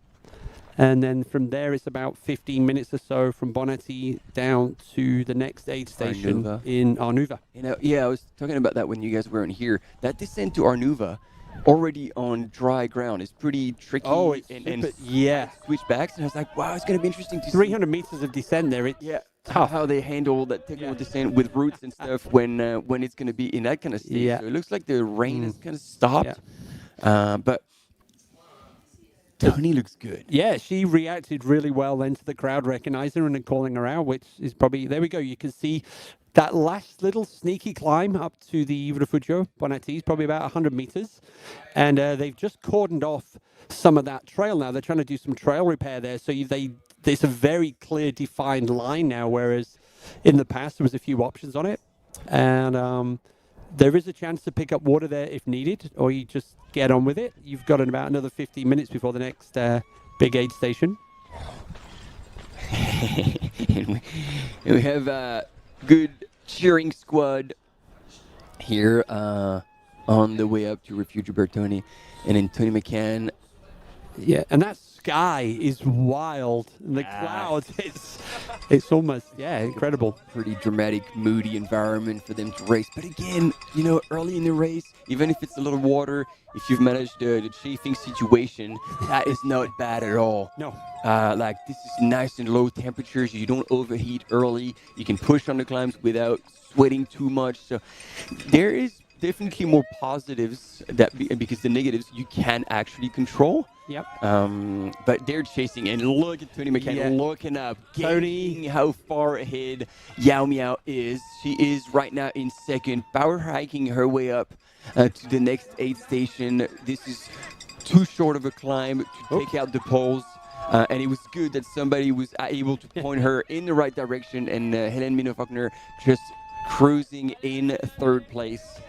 And then from there, it's about 15 minutes or so from Bonatti down to the next aid station in Arnuva. I was talking about that when you guys weren't here. That descent to Arnuva, already on dry ground, is pretty tricky. Oh, and switchbacks. And I was like, wow, it's going to be interesting to see. 300 meters of descent there. It's tough. How they handle that technical descent with roots and stuff when it's going to be in that kind of state. Yeah. So it looks like the rain has kind of stopped. But Tony looks good. Yeah, she reacted really well then to the crowd recognizing her and then calling her out, which is probably, there we go. You can see that last little sneaky climb up to the Rifugio Bonatti is probably about 100 meters. And they've just cordoned off some of that trail now. They're trying to do some trail repair there. So there's a very clear defined line now, whereas in the past there was a few options on it. And there is a chance to pick up water there if needed, or you just get on with it. You've got about another 15 minutes before the next big aid station. and we have a good cheering squad here on the way up to Rifugio Bertone. And then Tony McCann. Yeah, and that sky is wild. And the clouds, it's almost, incredible. Pretty dramatic, moody environment for them to race. But again, early in the race, even if it's a little water, if you've managed the chafing situation, that is not bad at all. No. This is nice and low temperatures. You don't overheat early. You can push on the climbs without sweating too much. So there is definitely more positives because the negatives you can actually control. Yep. But they're chasing, and look at Tony McCann looking up, getting how far ahead Yao Miao is. She is right now in second, power hiking her way up to the next aid station. This is too short of a climb to take out the poles. And it was good that somebody was able to point her in the right direction, and Helen Minot-Faulkner just cruising in third place.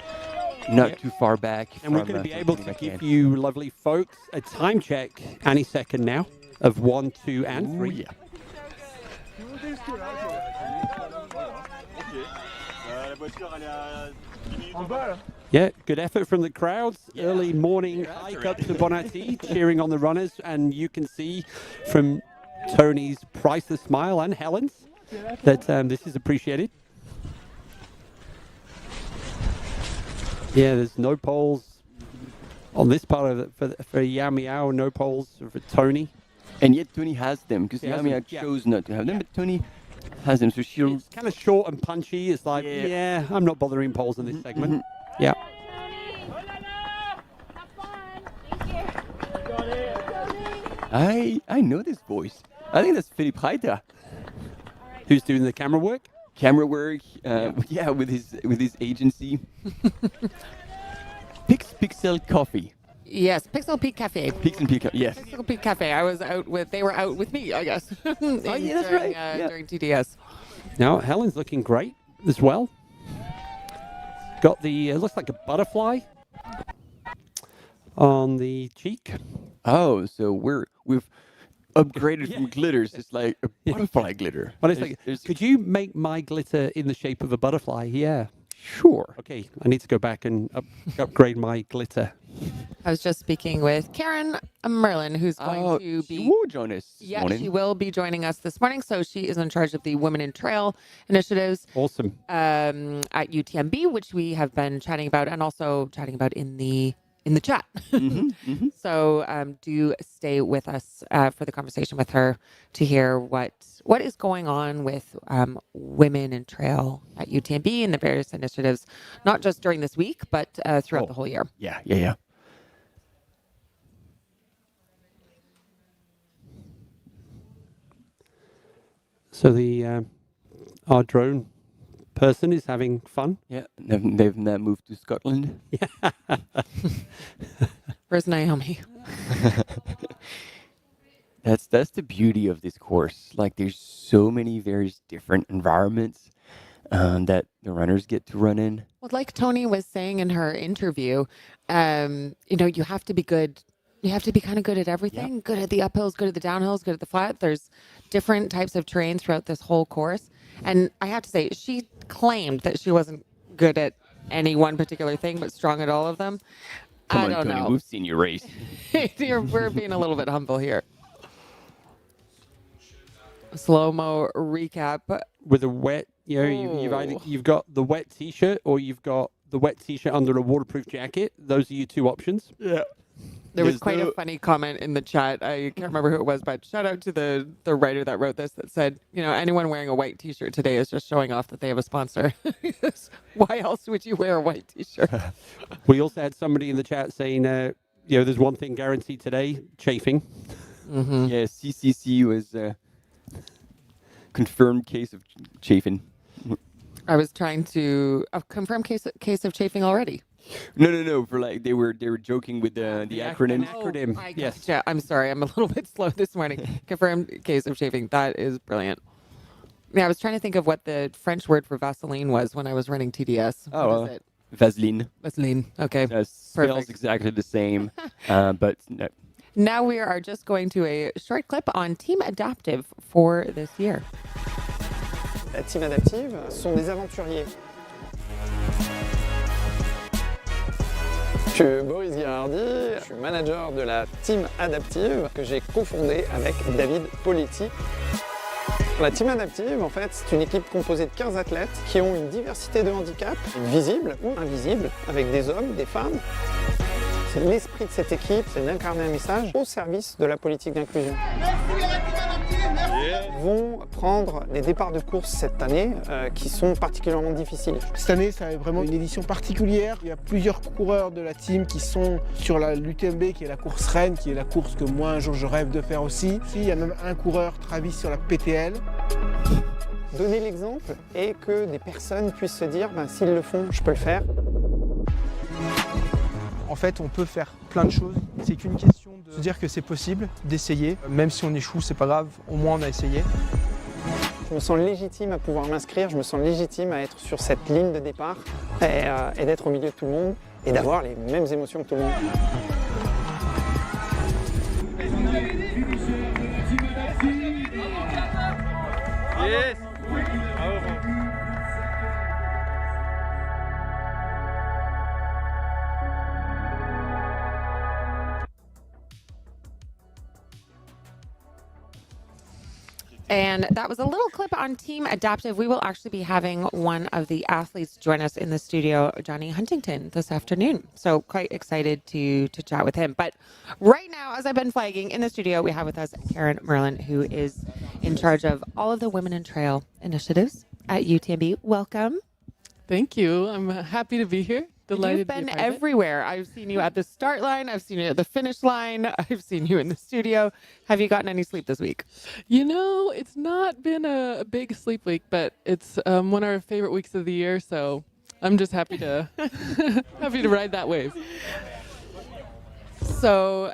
Not too far back. And we're going to be able to give you, lovely folks, a time check any second now of 1, 2, and 3. Yeah, good effort from the crowds. Early morning hike up to Bonatti, cheering on the runners. And you can see from Tony's priceless smile and Helen's that this is appreciated. Yeah, there's no poles on this part of it for Yao Miao, no poles for Tony. And yet Tony has them, because Yao Miao chose not to have them, but Tony has them. So she'll... It's kind of short and punchy. It's like, I'm not bothering poles in this segment. Yeah. I know this voice. I think that's Philippe Reiter. Who's doing the camera work? Camera work, with his agency. Pixel Coffee. Yes, Pixel Peak Cafe. Pixel Peak Cafe, yes. Pixel Peak Cafe. They were out with me, I guess. That's right. During TDS. Now, Helen's looking great as well. got the looks like a butterfly on the cheek. Oh, so we've upgraded from glitters. It's like a butterfly glitter. Well, it's like, could you make my glitter in the shape of a butterfly? Yeah. Sure. Okay, I need to go back and upgrade my glitter. I was just speaking with Karen Merlin, who's going to be. She will join us this morning. She will be joining us this morning. So she is in charge of the Women in Trail initiatives. Awesome. At UTMB, which we have been chatting about, and also chatting about in the chat. So do stay with us for the conversation with her to hear what is going on with women in trail at UTMB and the various initiatives, not just during this week, but throughout the whole year. Yeah. So our drone person is having fun. Yeah, they've now moved to Scotland. Yeah. Where's Naomi? That's the beauty of this course. Like, there's so many various different environments that the runners get to run in. Well, like Tony was saying in her interview, you have to be good. You have to be kind of good at everything. Yep. Good at the uphills, good at the downhills, good at the flat. There's different types of terrain throughout this whole course. And I have to say, she claimed that she wasn't good at any one particular thing, but strong at all of them. Come on, Tony, we've seen you race. We're being a little bit humble here. Slow-mo recap. With a wet, you've got the wet t-shirt or you've got the wet t-shirt under a waterproof jacket. Those are your two options. Yeah. There was quite a funny comment in the chat. I can't remember who it was, but shout out to the writer that wrote this that said, anyone wearing a white t-shirt today is just showing off that they have a sponsor. Why else would you wear a white t-shirt? We also had somebody in the chat saying, there's one thing guaranteed today, chafing. Mm-hmm. Yeah, CCC was a confirmed case of chafing. I was trying to confirm case of chafing already. No. For they were joking with the acronym. Acronym. Yes. Yeah, I'm sorry. I'm a little bit slow this morning. Confirmed case of chafing. That is brilliant. Yeah, I was trying to think of what the French word for Vaseline was when I was running TDS. What is it? Vaseline. Vaseline. Okay. Spells exactly the same, but no. Now we are just going to a short clip on Team Adaptive for this year. La Team Adaptive sont des aventuriers. Je suis Boris Guirardi, je suis manager de la Team Adaptive que j'ai cofondée avec David Poletti. La Team Adaptive, en fait, c'est une équipe composée de 15 athlètes qui ont une diversité de handicaps, visibles ou invisibles, avec des hommes, des femmes. C'est l'esprit de cette équipe, c'est d'incarner un message au service de la politique d'inclusion. Ils vont prendre des départs de course cette année qui sont particulièrement difficiles. Cette année, ça est vraiment une édition particulière. Il y a plusieurs coureurs de la team qui sont sur l'UTMB, qui est la course reine, qui est la course que moi, un jour, je rêve de faire aussi. Il y a même un coureur, Travis, sur la PTL. Donner l'exemple et que des personnes puissent se dire, s'ils le font, je peux le faire. En fait, on peut faire plein de choses. C'est qu'une question de se dire que c'est possible, d'essayer. Même si on échoue, c'est pas grave, au moins on a essayé. Je me sens légitime à pouvoir m'inscrire, je me sens légitime à être sur cette ligne de départ et d'être au milieu de tout le monde et d'avoir les mêmes émotions que tout le monde. Yes. And that was a little clip on Team Adaptive. We will actually be having one of the athletes join us in the studio, Johnny Huntington, this afternoon. So quite excited to chat with him. But right now, as I've been flagging, in the studio, we have with us Karen Merlin, who is in charge of all of the Women in Trail initiatives at UTMB. Welcome. Thank you. I'm happy to be here. Delighted. You've been everywhere. I've seen you at the start line. I've seen you at the finish line. I've seen you in the studio. Have you gotten any sleep this week? It's not been a big sleep week, but it's one of our favorite weeks of the year. So I'm just happy to ride that wave. So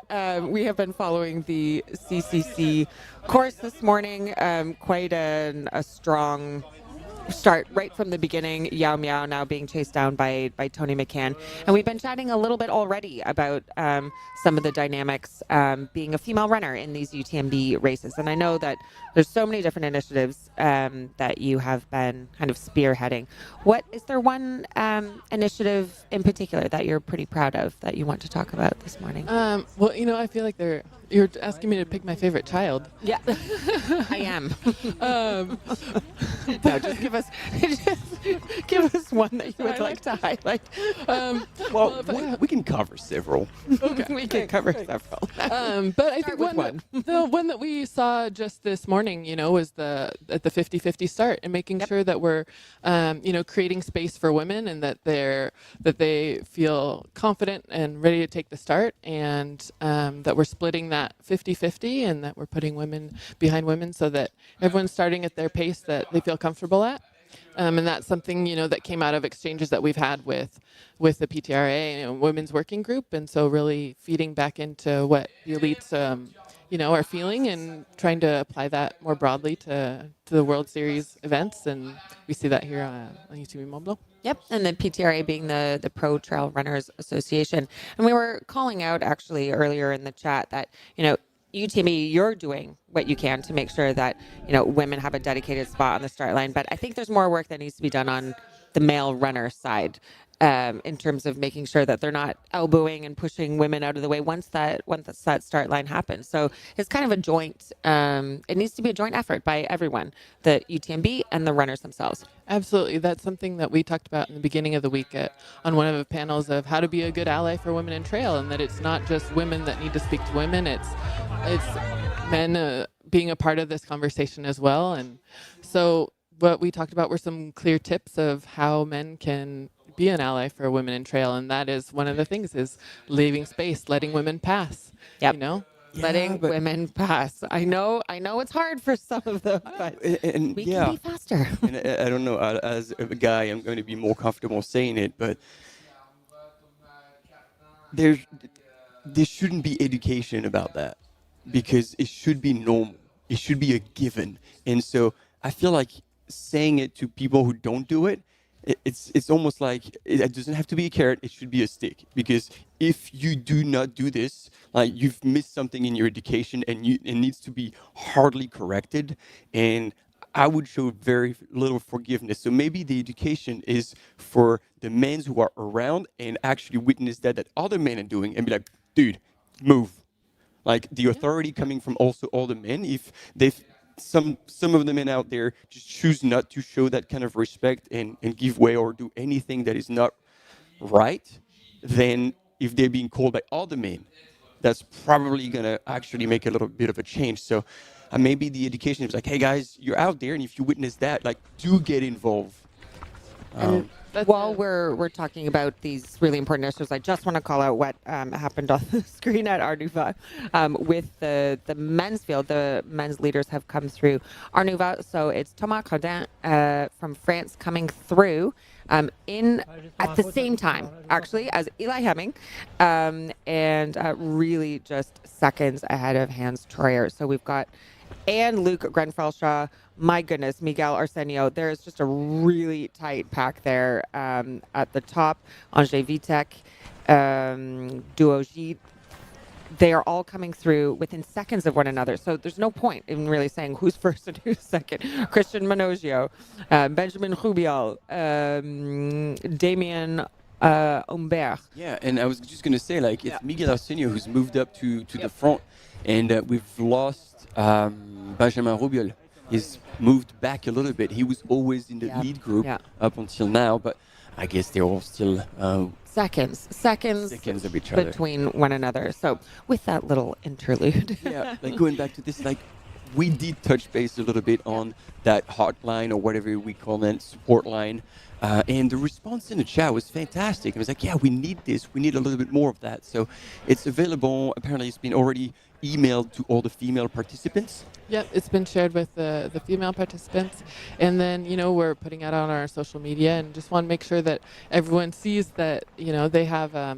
we have been following the CCC course this morning. Quite a strong start right from the beginning. Yao Miao now being chased down by Tony McCann. And we've been chatting a little bit already about some of the dynamics being a female runner in these UTMB races. And I know that there's so many different initiatives that you have been kind of spearheading. Is there one initiative in particular that you're pretty proud of that you want to talk about this morning? Well, I feel like you're asking me to pick my favorite child. Yeah, I am. No, just give us one that you would like to highlight. We can cover several. Okay. We can cover several. But I think the one that we saw just this morning, was at the 50-50 start, and making sure that we're, creating space for women, and that they feel confident and ready to take the start, and that we're splitting that 50-50, and that we're putting women behind women so that everyone's starting at their pace that they feel comfortable at. And that's something, that came out of exchanges that we've had with the PTRA, Women's Working Group. And so really feeding back into what the elites, are feeling, and trying to apply that more broadly to the World Series events. And we see that here on UTMB Mont-Blanc. Yep, and the PTRA being the Pro Trail Runners Association. And we were calling out actually earlier in the chat that, UTMB, you're doing what you can to make sure that, women have a dedicated spot on the start line. But I think there's more work that needs to be done on the male runner side in terms of making sure that they're not elbowing and pushing women out of the way once that start line happens. So it's kind of a joint, it needs to be a joint effort by everyone, the UTMB and the runners themselves. Absolutely. That's something that we talked about in the beginning of the week on one of the panels of how to be a good ally for women in trail, and that it's not just women that need to speak to women, it's men being a part of this conversation as well. And so what we talked about were some clear tips of how men can be an ally for women in trail, and that is one of the things is leaving space, letting women pass. Yep. Letting women pass. I know it's hard for some of them, but we can be faster. And I don't know, as a guy, I'm going to be more comfortable saying it, but there shouldn't be education about that, because it should be normal. It should be a given. And so I feel like saying it to people who don't do it, it's almost like it doesn't have to be a carrot, it should be a stick. Because if you do not do this, like, you've missed something in your education, and it needs to be hardly corrected. And I would show very little forgiveness. So maybe the education is for the men who are around and actually witness that other men are doing, and be like, dude, move. Like, the authority coming from also all the men. If they've some of the men out there just choose not to show that kind of respect and give way or do anything that is not right, then if they're being called by other men, that's probably going to actually make a little bit of a change. So maybe the education is like, hey guys, you're out there, and if you witness that, like, do get involved. While we're talking about these really important issues, I just want to call out what happened on the screen at Arnuva with the men's field. The men's leaders have come through Arnuva. So it's Thomas Cardin from France coming through at the same time, actually, as Eli Hemming, and really just seconds ahead of Hans Troyer. So we've got Luke Grenfell-Shaw. My goodness, Miguel Arsenio. There's just a really tight pack there at the top. Angers Vitek, Duoji. They are all coming through within seconds of one another. So there's no point in really saying who's first and who's second. Christian Manogio, Benjamin Rubial, Damien Humbert. Yeah, and I was just going to say, like, it's Miguel Arsenio who's moved up to the front, and we've lost Benjamin Rubial. He's moved back a little bit. He was always in the lead group up until now, but I guess they're all still seconds of each other between one another. So with that little interlude, like going back to this, like, we did touch base a little bit on that hotline, or whatever we call that, support line, and the response in the chat was fantastic. It was like, yeah, we need this. We need a little bit more of that. So it's available. Apparently, it's been already emailed to all the female participants. Yep, it's been shared with the female participants, and then we're putting it on our social media, and just want to make sure that everyone sees that they have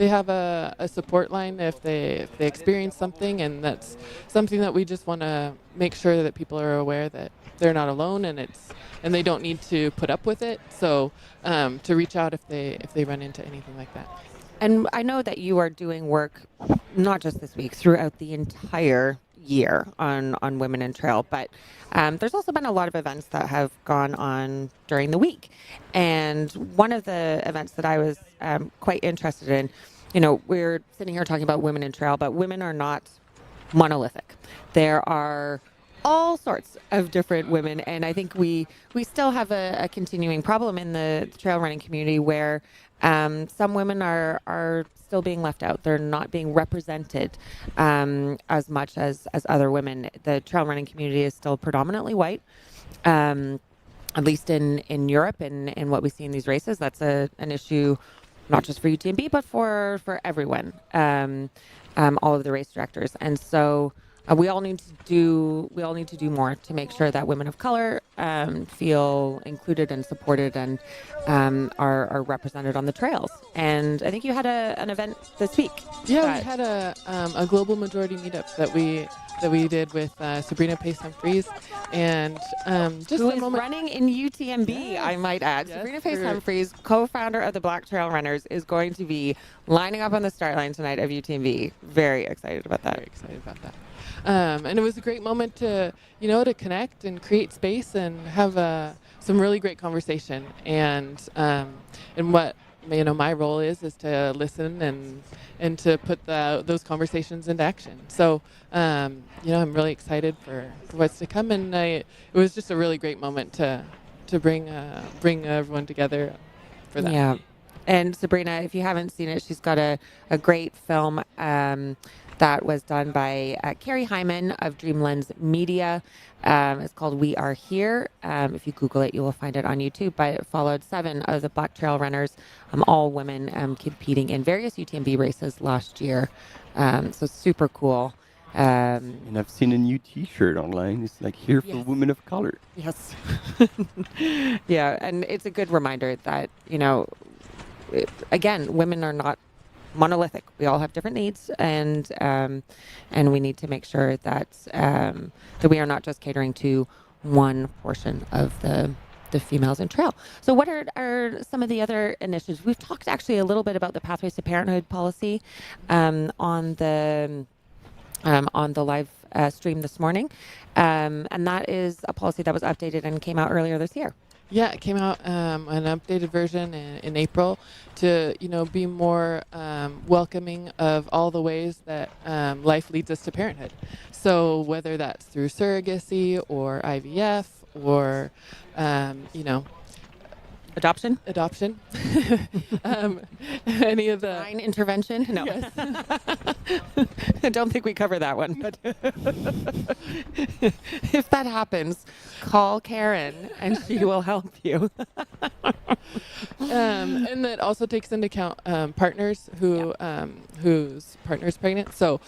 they have a support line if they experience something, and that's something that we just want to make sure that people are aware that they're not alone, and they don't need to put up with it. So to reach out if they run into anything like that. And I know that you are doing work not just this week, throughout the entire year on Women in Trail, but there's also been a lot of events that have gone on during the week. And one of the events that I was quite interested in, we're sitting here talking about Women in Trail, but women are not monolithic. There are all sorts of different women, and I think we still have a continuing problem in the trail running community where some women are still being left out. They're not being represented as much as other women. The trail running community is still predominantly white, at least in Europe and what we see in these races. That's an issue not just for UTMB, but for everyone, all of the race directors. And so we all need to do more to make sure that women of color feel included and supported and are represented on the trails. And I think you had an event this week. Yeah, we had a global majority meetup that we did with Sabrina Pace-Humphreys, and just who is running in UTMB, I might add. Yes, Sabrina Pace-Humphreys, co-founder of the Black Trail Runners, is going to be lining up on the start line tonight of UTMB. Very excited about that. Very excited about that. And it was a great moment to connect and create space and have some really great conversation. And what my role is to listen and to put those conversations into action. So I'm really excited for what's to come. And it was just a really great moment to bring everyone together for that. Yeah. And Sabrina, if you haven't seen it, she's got a great film that was done by Carrie Hyman of Dreamlands Media. It's called We Are Here. If you Google it, you will find it on YouTube. But it followed 7 of the Black Trail runners, all women, competing in various UTMB races last year. So super cool. And I've seen a new T-shirt online. It's like here for women of color. Yes. Yeah, and it's a good reminder that again, women are not monolithic. We all have different needs, and we need to make sure that that we are not just catering to one portion of the females in trail. So what are some of the other initiatives? We've talked actually a little bit about the Pathways to Parenthood policy on the live stream this morning, and that is a policy that was updated and came out earlier this year. Yeah, it came out an updated version in April to be more welcoming of all the ways that life leads us to parenthood. So whether that's through surrogacy or IVF or adoption, any of the fine intervention. No, yes. I don't think we cover that one. But if that happens, call Karen and she will help you. And that also takes into account partners whose partner is pregnant. So.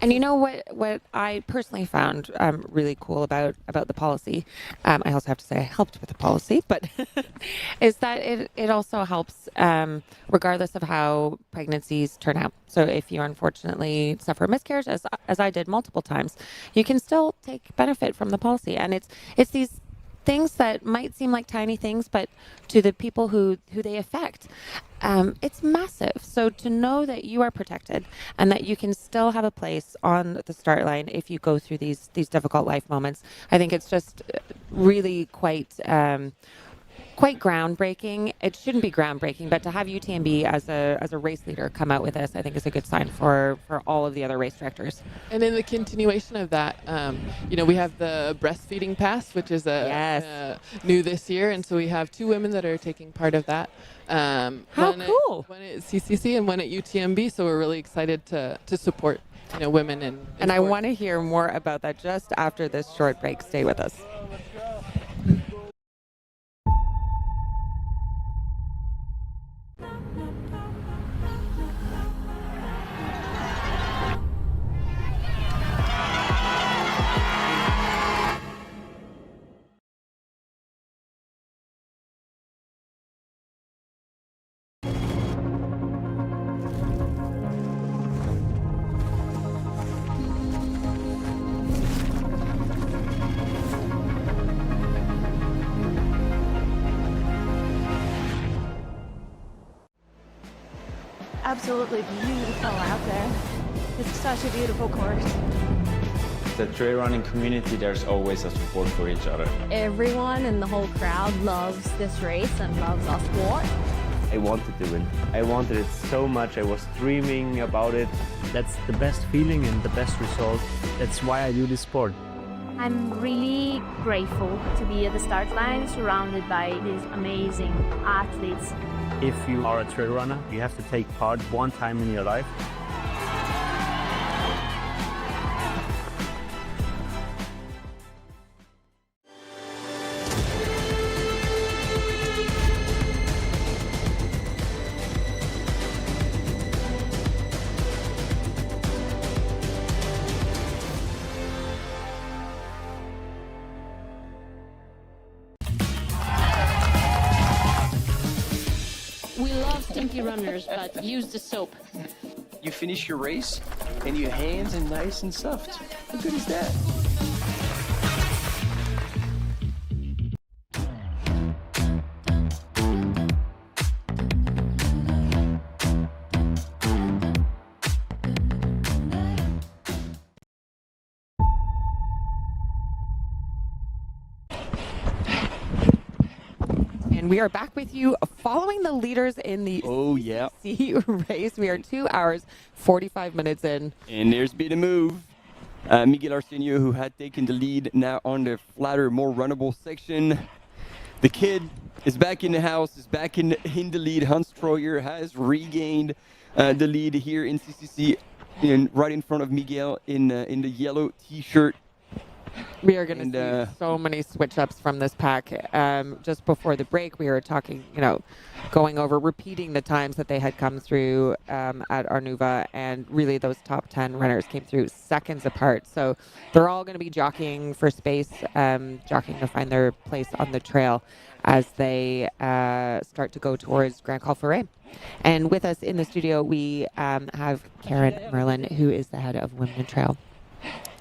And you know what I personally found really cool about the policy, I also have to say I helped with the policy, but is that it also helps regardless of how pregnancies turn out. So if you unfortunately suffer a miscarriage, as I did multiple times, you can still take benefit from the policy. And it's these things that might seem like tiny things, but to the people who they affect, it's massive. So to know that you are protected and that you can still have a place on the start line if you go through these difficult life moments, I think it's just really quite groundbreaking. It shouldn't be groundbreaking, but to have UTMB as a race leader come out with this, I think is a good sign for all of the other race directors. And in the continuation of that, we have the breastfeeding pass, which is new this year, and so we have 2 women that are taking part of that. How cool! One at CCC and one at UTMB. So we're really excited to support women in and I want to hear more about that just after this short break. Stay with us. absolutely beautiful out there. It's such a beautiful course. The trail running community, there's always a support for each other. Everyone in the whole crowd loves this race and loves our sport. I wanted to win. I wanted it so much. I was dreaming about it. That's the best feeling and the best result. That's why I do this sport. I'm really grateful to be at the start line surrounded by these amazing athletes. If you are a trail runner, you have to take part one time in your life. We love stinky runners, but use the soap. You finish your race and your hands are nice and soft. How good is that? And we are back with you following the leaders in the CCC race. We are 2 hours, 45 minutes in. And there's been a move. Miguel Arsenio, who had taken the lead, now on the flatter, more runnable section. The kid is back in the house, is back in the lead. Hans Troyer has regained the lead here in CCC, right in front of Miguel in the yellow T-shirt. We are going to see so many switch-ups from this pack. Just before the break, we were talking, going over, repeating the times that they had come through at Arnuva, and really those top 10 runners came through seconds apart. So they're all going to be jockeying for space, jockeying to find their place on the trail as they start to go towards Grand Col Ferret. And with us in the studio, we have Karen Merlin, who is the head of Women in Trail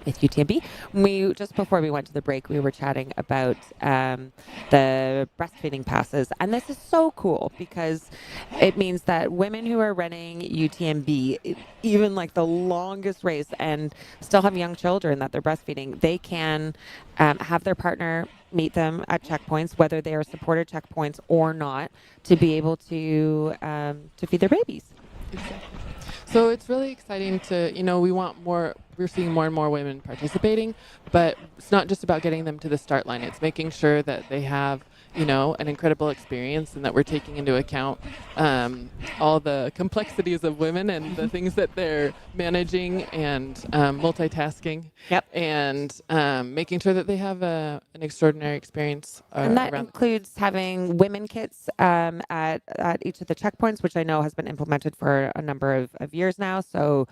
with UTMB. Just before we went to the break, we were chatting about the breastfeeding passes, and this is so cool because it means that women who are running UTMB, even like the longest race, and still have young children that they're breastfeeding, they can have their partner meet them at checkpoints, whether they are supported checkpoints or not, to be able to feed their babies. Exactly. So it's really exciting to, we're seeing more and more women participating, but it's not just about getting them to the start line. It's making sure that they have, an incredible experience and that we're taking into account all the complexities of women and the things that they're managing and multitasking. Yep. And making sure that they have an extraordinary experience. And that includes having women kits at each of the checkpoints, which I know has been implemented for a number of years now. So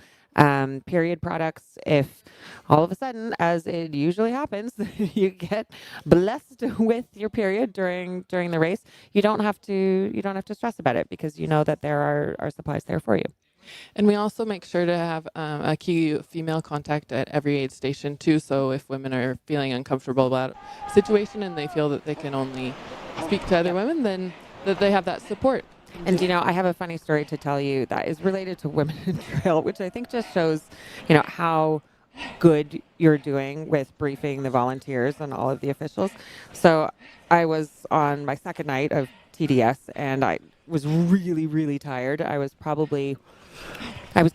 period products, if all of a sudden, as it usually happens, you get blessed with your period during the race, you don't have to stress about it because you know that there are supplies there for you. And we also make sure to have a key female contact at every aid station too. So if women are feeling uncomfortable about a situation and they feel that they can only speak to other women, then that they have that support. And I have a funny story to tell you that is related to Women in Trail, which I think just shows, how good you're doing with briefing the volunteers and all of the officials. So I was on my second night of TDS and I was really, really tired. I was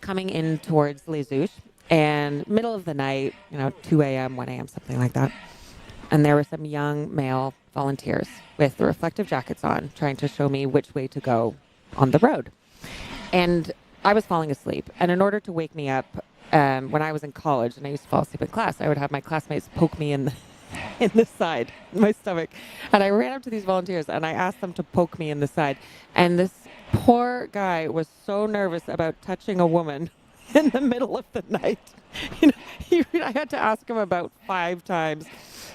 coming in towards Les Houches and middle of the night, 2 a.m., 1 a.m., something like that. And there were some young male volunteers with the reflective jackets on, trying to show me which way to go on the road. And I was falling asleep. And in order to wake me up, when I was in college and I used to fall asleep in class, I would have my classmates poke me in the side, my stomach. And I ran up to these volunteers and I asked them to poke me in the side. And this poor guy was so nervous about touching a woman in the middle of the night. I had to ask him about 5 times.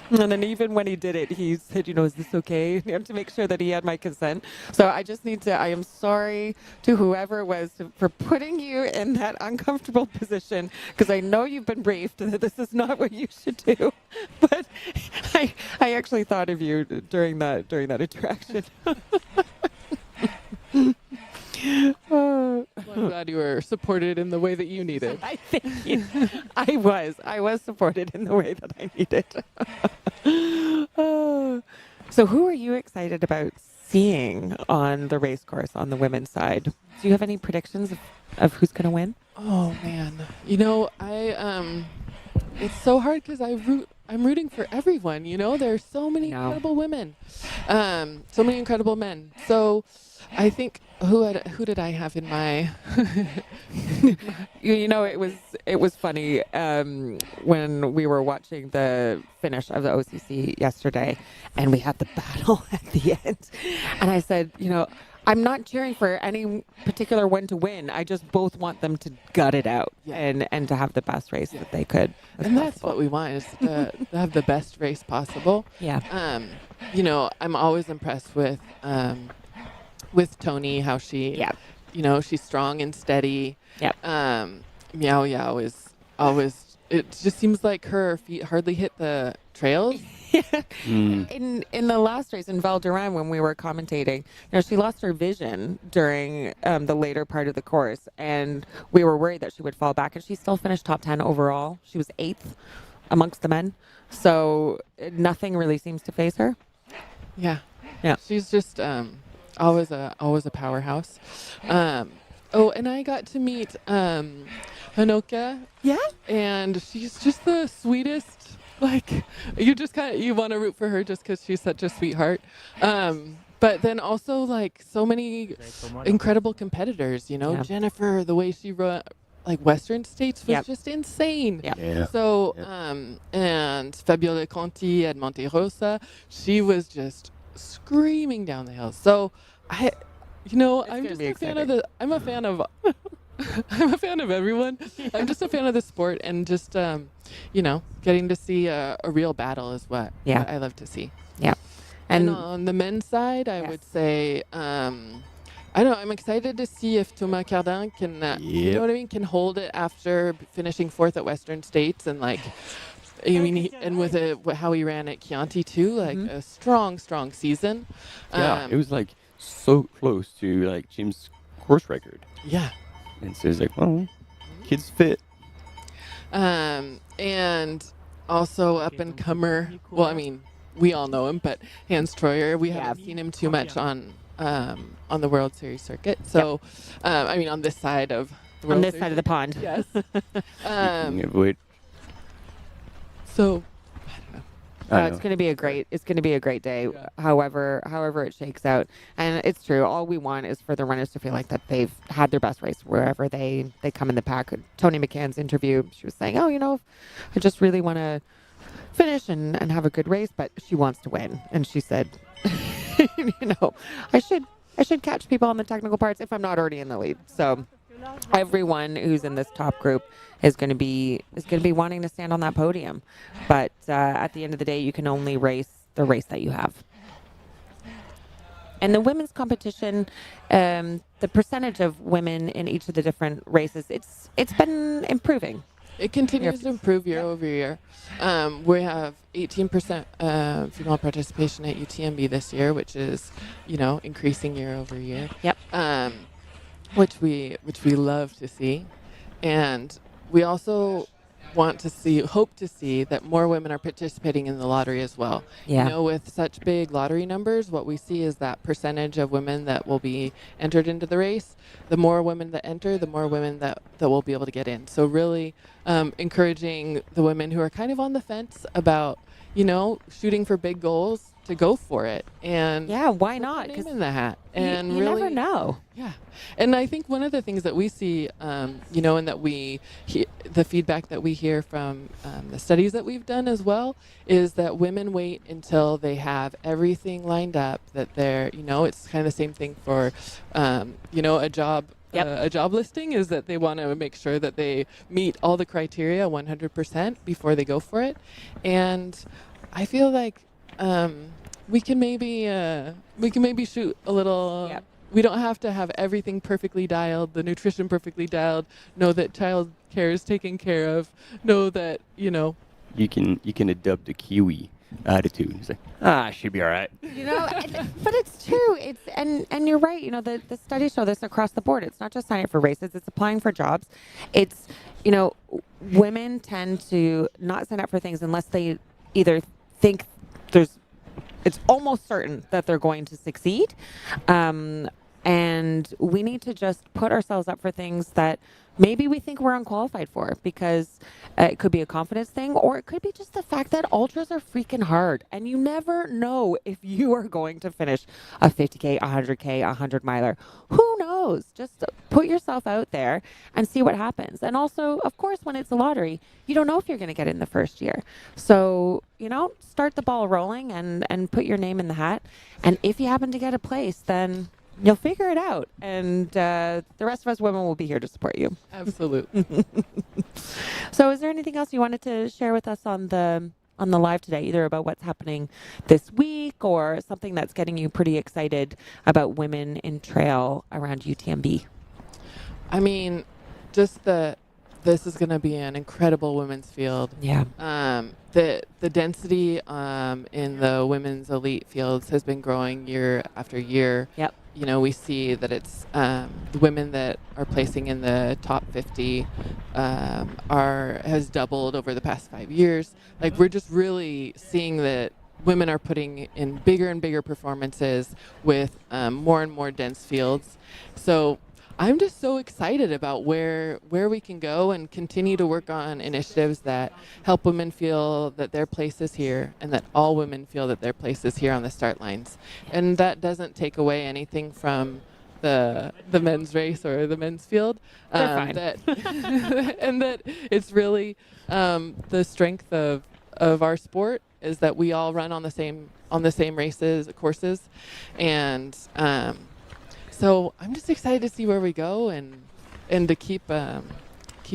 And then even when he did it, he said, is this okay? To make sure that he had my consent. So I am sorry to whoever it was for putting you in that uncomfortable position, because I know you've been briefed that this is not what you should do. But I actually thought of you during that interaction. I'm glad you were supported in the way that you needed. Thank you. I was supported in the way that I needed. So who are you excited about seeing on the race course on the women's side? Do you have any predictions of who's going to win? Oh man, it's so hard because I'm rooting for everyone. There's so many incredible women, so many incredible men. So I think who did I have in my? It was funny when we were watching the finish of the OCC yesterday, and we had the battle at the end, and I said, I'm not cheering for any particular one to win. I just both want them to gut it out and to have the best race that they could. And that's what we want, is to have the best race possible. Yeah. I'm always impressed with Tony, how she, she's strong and steady. Yeah. Meow Yao is always, it just seems like her feet hardly hit the trails. In the last race in Val d'Aran, when we were commentating, she lost her vision during the later part of the course, and we were worried that she would fall back, and she still finished top 10 overall. She was 8th amongst the men, so nothing really seems to phase her. Yeah. Yeah. She's just always a powerhouse. And I got to meet Hanoka. Yeah. And she's just the sweetest. Like, you want to root for her just because she's such a sweetheart. But then also, like, so many incredible competitors, Jennifer, the way she run, like, Western States was just insane. Yeah. So, and Fabiola Conti at Monte Rosa, she was just screaming down the hill. So, I'm just a fan of I'm a fan of I'm a fan of everyone. I'm just a fan of the sport, and just getting to see a real battle is what I love to see. Yeah. And on the men's side, I would say I don't know, I'm excited to see if Thomas Cardin can can hold it after finishing 4th at Western States, and and with how he ran at Chianti too, like a strong season. It was like so close to like Jim's course record. Yeah. And so it's like, well, kid's fit. And also up and comer. Well, I mean, we all know him, but Hans Troyer, we haven't seen him too much on the World Series circuit. So, on this side of the World Series side of the pond. Yes. So. It's going to be a great day. Yeah. However it shakes out, and it's true. All we want is for the runners to feel like that they've had their best race wherever they come in the pack. Tony McCann's interview, she was saying, I just really want to finish and have a good race, but she wants to win. And she said, I should catch people on the technical parts if I'm not already in the lead. So everyone who's in this top group is going to be wanting to stand on that podium, but at the end of the day, you can only race the race that you have. And the women's competition, the percentage of women in each of the different races, it's been improving. It continues to improve year over year. We have 18% female participation at UTMB this year, which is, increasing year over year. Yep. Which we love to see, and we also hope to see that more women are participating in the lottery as well. Yeah. With such big lottery numbers, what we see is that percentage of women that will be entered into the race. The more women that enter, the more women that will be able to get in. So really encouraging the women who are kind of on the fence about, shooting for big goals to go for it. And why not? Name in the hat. And you really, never know. Yeah. And I think one of the things that we see, and that the feedback that we hear from the studies that we've done as well, is that women wait until they have everything lined up, that they're, it's kind of the same thing for, a job. A job listing is that they want to make sure that they meet all the criteria 100% before they go for it. And I feel like we can maybe shoot a little. We don't have to have everything perfectly dialed, the nutrition perfectly dialed. Know that child care is taken care of. Know that You can adopt the Kiwi. attitude. It's like, she'll be all right. You know, but it's true. It's and you're right. You know, the studies show this across the board. It's not just signing up for races. It's applying for jobs. It's, you know, women tend to not sign up for things unless they either think it's almost certain that they're going to succeed. And we need to just put ourselves up for things that maybe we think we're unqualified for, because it could be a confidence thing, or it could be just the fact that ultras are freaking hard. And you never know if you are going to finish a 50K, 100K, 100 miler. Who knows? Just put yourself out there and see what happens. And also, of course, when it's a lottery, you don't know if you're going to get it in the first year. So, you know, start the ball rolling and put your name in the hat. And if you happen to get a place, then you'll figure it out, and the rest of us women will be here to support you. Absolutely. So is there anything else you wanted to share with us on the live today, either about what's happening this week or something that's getting you pretty excited about women in trail around UTMB? I mean, just this is going to be an incredible women's field. Yeah. The density in the women's elite fields has been growing year after year. Yep. You know, we see that it's the women that are placing in the top 50 has doubled over the past 5 years. Like, we're just really seeing that women are putting in bigger and bigger performances with more and more dense fields. So I'm just so excited about where we can go and continue to work on initiatives that help women feel that their place is here, and that all women feel that their place is here on the start lines. And that doesn't take away anything from the men's race or the men's field. They're fine. And that it's really the strength of our sport is that we all run on the same races, courses, and so I'm just excited to see where we go and to keep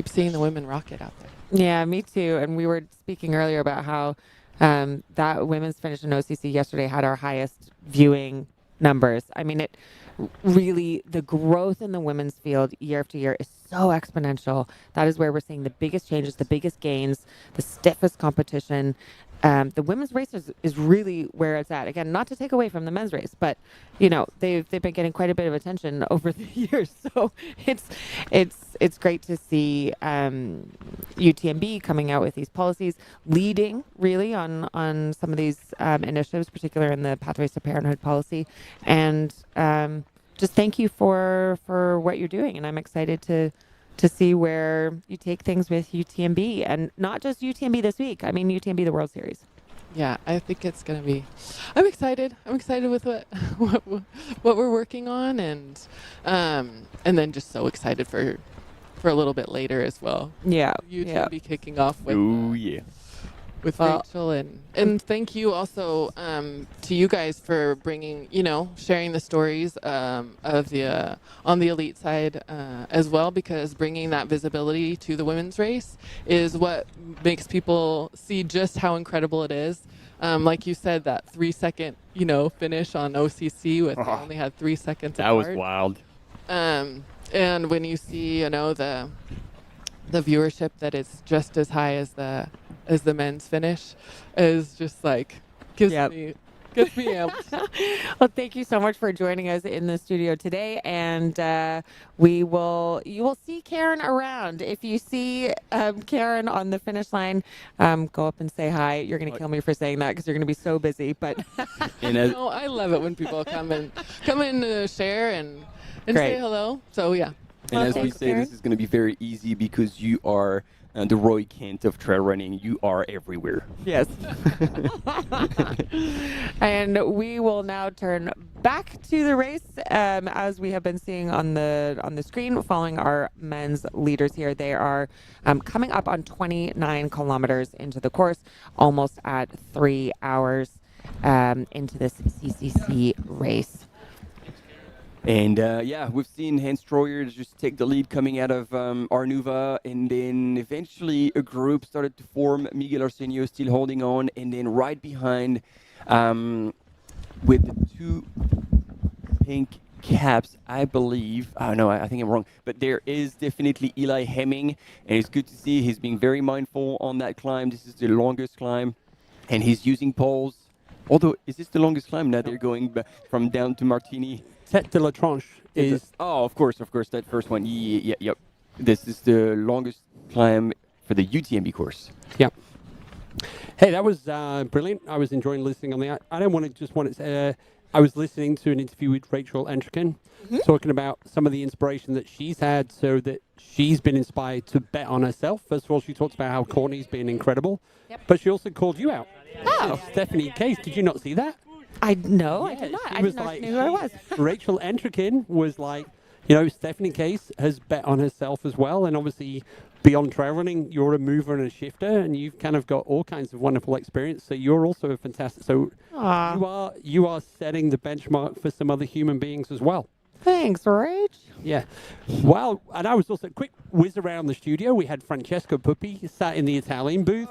seeing the women rocket out there. Yeah, me too. And we were speaking earlier about how that women's finish in OCC yesterday had our highest viewing numbers. I mean, it really, the growth in the women's field year after year is so exponential. That is where we're seeing the biggest changes, the biggest gains, the stiffest competition. The women's race is really where it's at. Again, not to take away from the men's race, but you know, they've been getting quite a bit of attention over the years. So it's great to see UTMB coming out with these policies, leading really on some of these initiatives, particularly in the Pathways to Parenthood policy. And just thank you for what you're doing. And I'm excited to see where you take things with UTMB, and not just UTMB this week. I mean, UTMB, the World Series. Yeah, I think it's going to be, I'm excited with what we're working on, and then just so excited for a little bit later as well. Yeah. UTMB kicking off with, with Well, Rachel, and thank you also to you guys for bringing, sharing the stories of the on the elite side as well, because bringing that visibility to the women's race is what makes people see just how incredible it is. Like you said, that 3 second finish on OCC with they only had 3 seconds that apart. was wild. And when you see the viewership that is just as high as the men's finish is just like gives me amped. Well, thank you so much for joining us in the studio today, and you will see Karen around. If you see Karen on the finish line, go up and say hi. You're going to kill me for saying that because you're going to be so busy, but No, I love it when people come and share and say hello. So yeah. And as we say, this is going to be very easy because you are the Roy Kent of trail running. You are everywhere. Yes. And we will now turn back to the race, as we have been seeing on the screen, following our men's leaders here. They are coming up on 29 kilometers into the course, almost at 3 hours into this CCC race. And we've seen Hans Troyer just take the lead coming out of Arnuva, and then eventually a group started to form. Miguel Arsenio still holding on, and then right behind with the two pink caps, I believe. Oh no, I think I'm wrong. But there is definitely Eli Hemming, and it's good to see he's being very mindful on that climb. This is the longest climb And he's using poles. Although, is this the longest climb? Now they're going from down to Martigny. Tête de la Tranche is... Oh, of course, that first one. Yep. This is the longest climb for the UTMB course. Yeah. Hey, that was brilliant. I was enjoying listening on the... I was listening to an interview with Rachel Entrekin, talking about some of the inspiration that she's had, so that she's been inspired to bet on herself. First of all, she talked about how Courtney's been incredible, but she also called you out. Oh. Stephanie Case, did you not see that? I did not. I did not know who I was. Rachel Entrekin was like, Stephanie Case has bet on herself as well, and obviously beyond trail running, you're a mover and a shifter, and you've kind of got all kinds of wonderful experience. So you're also a fantastic. So you are setting the benchmark for some other human beings as well. Thanks, Rach. Yeah. Well, and I was also quick whiz around the studio. We had Francesco Puppi sat in the Italian booth.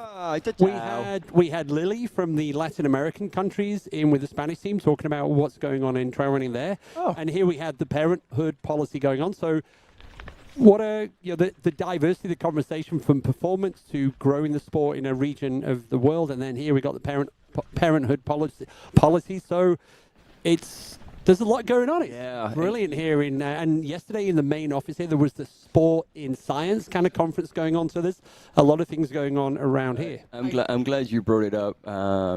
We had Lily from the Latin American countries in with the Spanish team talking about what's going on in trail running there. And here we had the parenthood policy going on. So what the diversity of the conversation from performance to growing the sport in a region of the world, and then here we got the parenthood policy. So there's a lot going on. It's brilliant here and yesterday in the main office here there was the Sport in Science kind of conference going on. So there's a lot of things going on around here. I'm glad you brought it up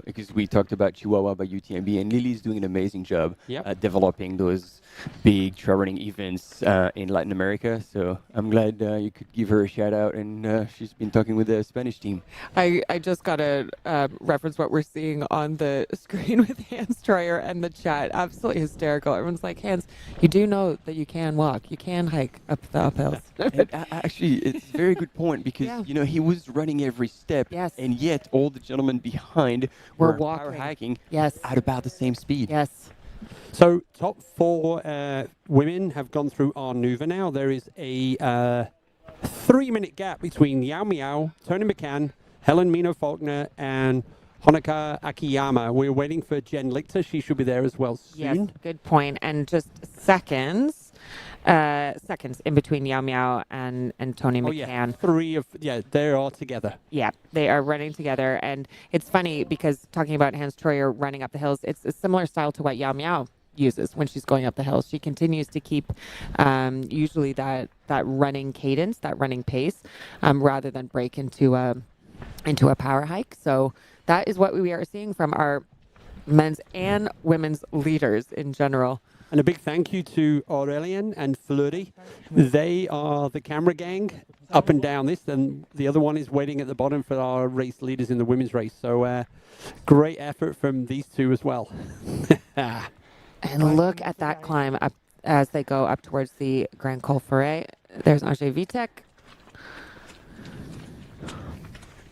because we talked about Chihuahua by UTMB, and Lily's doing an amazing job at developing those big trail running events in Latin America. So I'm glad you could give her a shout out, and she's been talking with the Spanish team. I just got to reference what we're seeing on the screen with Hans Troyer and the chat. Absolutely hysterical. Everyone's like, Hans, you do know that you can walk, you can hike up the uphills. Actually, it's a very good point because he was running every step, and yet all the gentlemen behind were power hiking at about the same speed. Yes. So top 4 women have gone through Arnuva now. There is a 3-minute gap between Yao Miao, Tony McCann, Helen Mino-Faulkner, and Honoka Akiyama. We're waiting for Jen Lichter. She should be there as well soon. Yes, good point. And just seconds in between Yao Miao and Tony McCann. They're all together. Yeah, they are running together. And it's funny because talking about Hans Troyer running up the hills, it's a similar style to what Yao Miao uses when she's going up the hills. She continues to keep usually that running cadence, that running pace, rather than break into a power hike. So that is what we are seeing from our men's and women's leaders in general. And a big thank you to Aurélien and Fleury. They are the camera gang up and down this, and the other one is waiting at the bottom for our race leaders in the women's race. So great effort from these two as well. And look at that climb up as they go up towards the Grand Col Ferret. There's Andrzej Witek.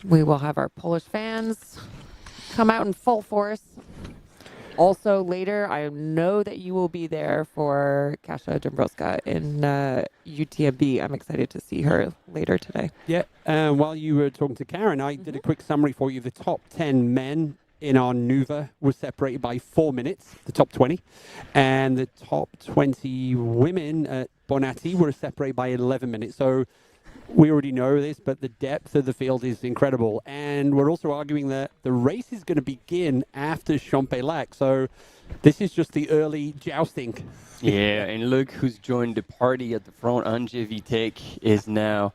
We will have our Polish fans come out in full force. Also later, I know that you will be there for Kasia Dąbrowska in UTMB. I'm excited to see her later today. Yeah, while you were talking to Karen, I did a quick summary for you. The top 10 men in Arnuva were separated by 4 minutes, the top 20. And the top 20 women at Bonatti were separated by 11 minutes. So we already know this, but the depth of the field is incredible. And we're also arguing that the race is going to begin after Champex-Lac. So this is just the early jousting. Yeah, and look who's joined the party at the front. Andrzej Witek is now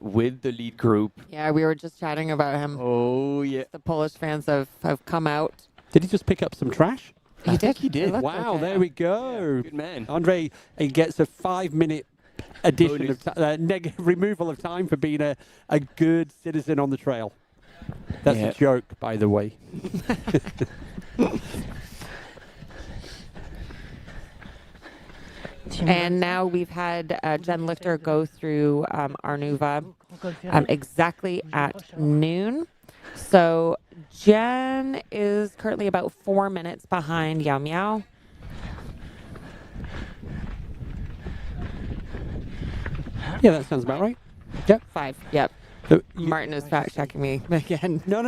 with the lead group. Yeah, we were just chatting about him. Oh, yeah. The Polish fans have come out. Did he just pick up some trash? He did. He did. Wow, there we go. Yeah, good man. Andre, he gets a 5-minute addition of removal of time for being a good citizen on the trail. That's a joke, by the way. And now we've had Jen Lichter go through Arnuva exactly at noon. So Jen is currently about 4 minutes behind Yao Miao. Yeah, that sounds about right. Yep. 5, yep. Martin is fact checking me again. No.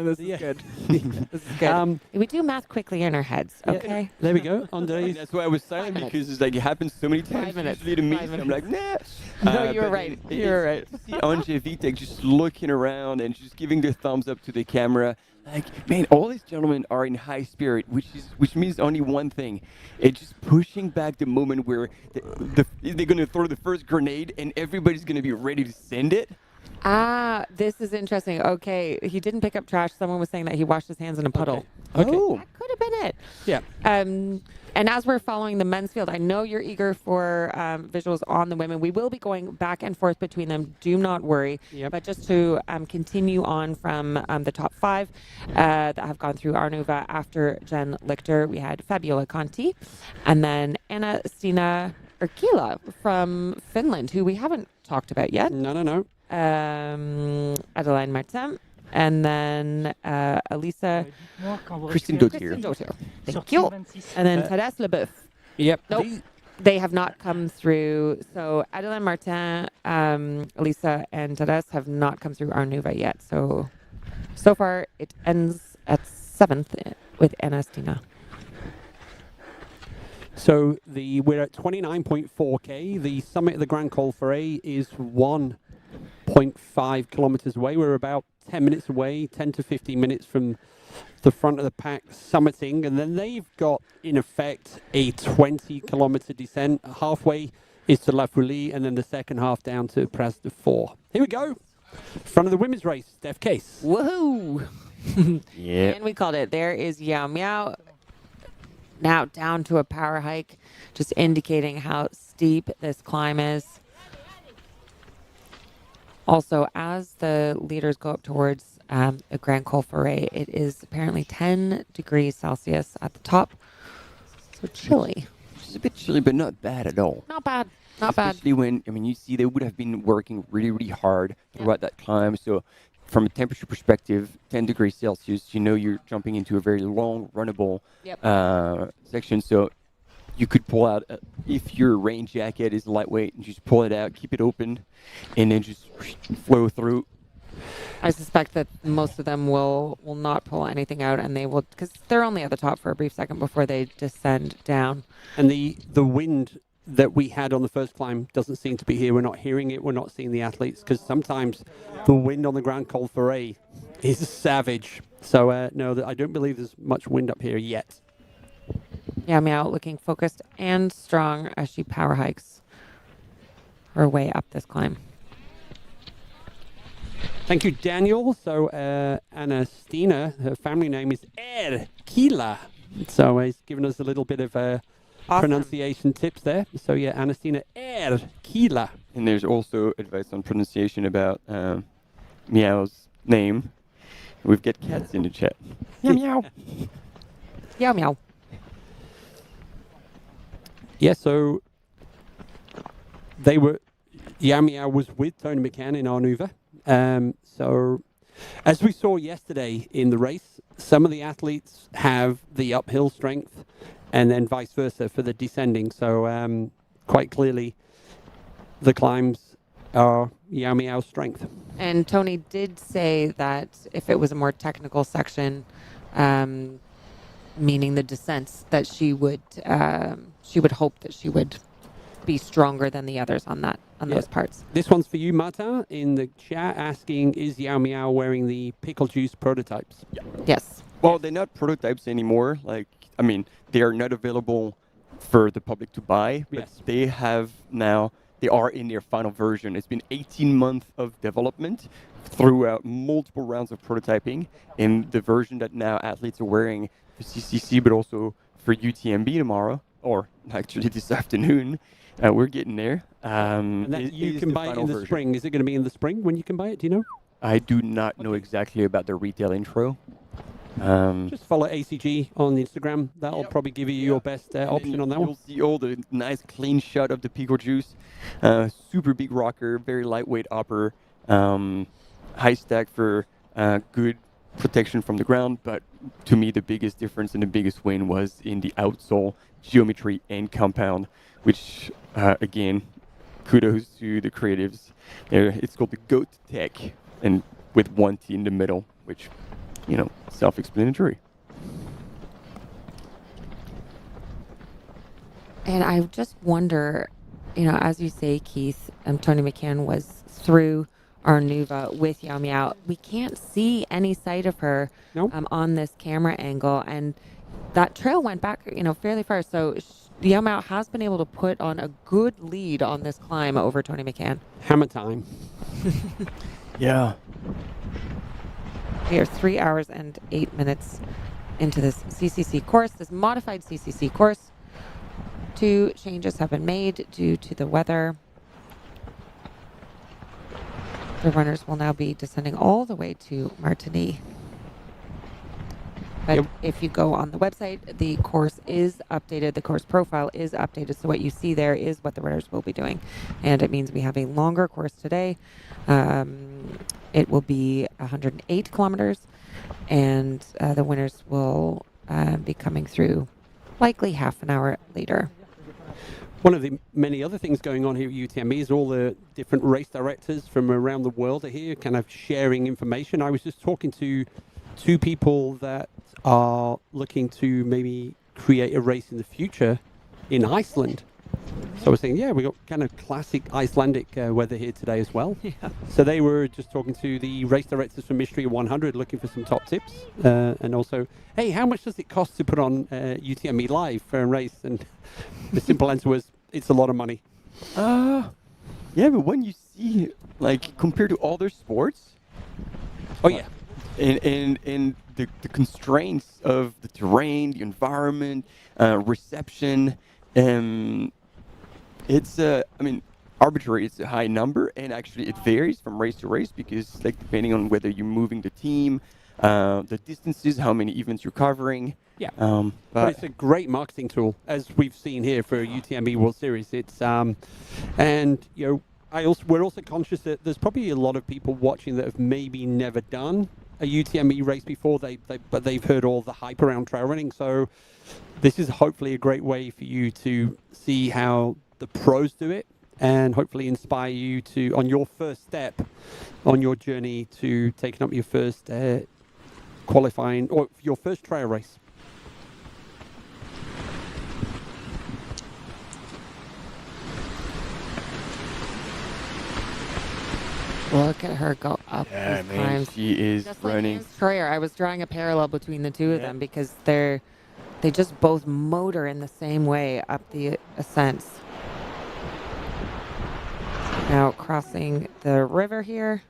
This is good. This is good. We do math quickly in our heads. Okay. Yeah, there we go. Andres. That's why I was silent, because it's like it happens so many times. 5 minutes. Usually to me, 5 so I'm like, nah. No, you're right. You're right. See Anje Vitek just looking around and just giving the thumbs up to the camera. Like, man, all these gentlemen are in high spirit, which means only one thing. It's just pushing back the moment where they're going to throw the first grenade and everybody's going to be ready to send it. This is interesting. Okay, he didn't pick up trash. Someone was saying that he washed his hands in a puddle. Okay. Oh. That could have been it. Yeah. And as we're following the men's field, I know you're eager for visuals on the women. We will be going back and forth between them. Do not worry. Yep. But just to continue on from the top 5 that have gone through Arnuva after Jen Lichter, we had Fabiola Conti, and then Anna-Stina Erkila from Finland, who we haven't talked about yet. No. Adeline Martin, and then Elisa Christine Dautier. Thank you. And then Thérèse Leboeuf. Yep. Nope. They have not come through. So Adeline Martin, Elisa, and Thérèse have not come through Arnuva yet. So far it ends at 7th with Anna-Stina. So we're at 29.4K. The summit of the Grand Col Ferret is 1.5 kilometers away. We're about 10 minutes away, 10 to 15 minutes from the front of the pack summiting. And then they've got, in effect, a 20-kilometer descent. Halfway is to La Folie, and then the second half down to Pras de Four. Here we go. Front of the women's race, Steph Case. Woohoo! Yeah. And we called it. There is Yao Miao. Now down to a power hike, just indicating how steep this climb is. Also, as the leaders go up towards a Grand Col Ferret, it is apparently 10 degrees Celsius at the top. So chilly. It's a bit chilly, but not bad at all. Not bad. Not bad. Especially when, you see they would have been working really, really hard throughout that climb. So from a temperature perspective, 10 degrees Celsius, you're jumping into a very long, runnable section. So you could pull out, if your rain jacket is lightweight, and just pull it out, keep it open, and then just flow through. I suspect that most of them will not pull anything out, and they will, because they're only at the top for a brief second before they descend down. And the wind that we had on the first climb doesn't seem to be here. We're not hearing it. We're not seeing the athletes, because sometimes the wind on the Grand Col Ferret is savage. So no, I don't believe there's much wind up here yet. Yeah, Meow looking focused and strong as she power hikes her way up this climb. Thank you, Daniel. So Anna-Stina, her family name is Erkila. So he's given us a little bit of pronunciation tips there. So yeah, Anna-Stina Erkila. And there's also advice on pronunciation about Meow's name. We've got cats in the chat. Meow meow. Meow meow. Yeah, so Yao Miao was with Tony McCann in Arnuva. So as we saw yesterday in the race, some of the athletes have the uphill strength and then vice versa for the descending. So quite clearly the climbs are Yao Miao's strength. And Tony did say that if it was a more technical section, meaning the descents, that she would hope that she would be stronger than the others on those parts. This one's for you, Marta, in the chat, asking, is Yao Miao wearing the pickle juice prototypes? Yeah. Yes. Well, they're not prototypes anymore. They are not available for the public to buy, but they are in their final version. It's been 18 months of development throughout multiple rounds of prototyping, and the version that now athletes are wearing for CCC, but also for UTMB tomorrow, or actually this afternoon. We're getting there. And that you can buy it in the spring. Is it going to be in the spring when you can buy it? Do you know? I do not know exactly about the retail intro. Just follow ACG on Instagram. That'll probably give you your best option on that one. You'll see all the nice clean shot of the pickle juice. Super big rocker, very lightweight upper, high stack for good protection from the ground. But to me, the biggest difference and the biggest win was in the outsole geometry and compound, which again, kudos to the creatives. It's called the Goat Tech, and with one T in the middle, which, self-explanatory. And I just wonder, as you say, Keith, Tony McCann was through Arnuva with Yao Miao. We can't see any sight of her on this camera angle, and that trail went back, fairly far. So Yao Miao has been able to put on a good lead on this climb over Tony McCann. Hammer time. Yeah. We are 3 hours and 8 minutes into this CCC course, this modified CCC course. 2 changes have been made due to the weather. The runners will now be descending all the way to Martigny. But if you go on the website, the course is updated. The course profile is updated. So what you see there is what the runners will be doing. And it means we have a longer course today. It will be 108 kilometers. And the winners will be coming through likely half an hour later. One of the many other things going on here at UTMB is all the different race directors from around the world are here kind of sharing information. I was just talking to 2 people that are looking to maybe create a race in the future in Iceland. So I was saying, we got kind of classic Icelandic weather here today as well. Yeah. So they were just talking to the race directors from Mystery 100 looking for some top tips. And also, hey, how much does it cost to put on UTMB Live for a race? And the simple answer was, it's a lot of money. Yeah, but when you see, compared to other sports. Oh, yeah. And the constraints of the terrain, the environment, reception, it's arbitrary. It's a high number, and actually it varies from race to race because depending on whether you're moving the team, the distances, how many events you're covering. Yeah, but it's a great marketing tool, as we've seen here for UTMB World Series. It's we're also conscious that there's probably a lot of people watching that have maybe never done a UTMB race before, but they've heard all the hype around trail running. So this is hopefully a great way for you to see how the pros do it, and hopefully inspire you to on your first step on your journey to taking up your first qualifying or your first trail race. Look at her go up these climbs. She is just running. Like Troyer, I was drawing a parallel between the 2 of them because they just both motor in the same way up the ascents. Now crossing the river here.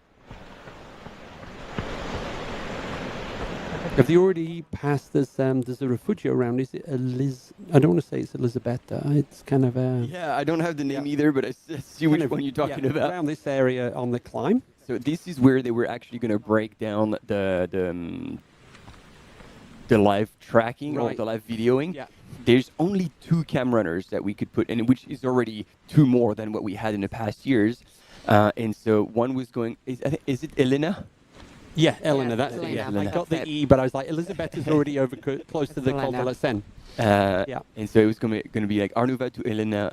Have they already passed this? There's a refugio around. Is it I don't want to say it's Elisabetta. It's kind of a... Yeah, I don't have the name either, but I see which one you're talking about. Around this area on the climb. So this is where they were actually going to break down the live tracking or the live videoing. Yeah. There's only 2 cam runners that we could put in, which is already 2 more than what we had in the past years. And so one was going... Is it Elena? Yeah, Elena, that's it. Yeah. I got the E, but I was like, Elizabeth is already over close to the Col de la Seine. And so it was going to be like Arnuva to Elena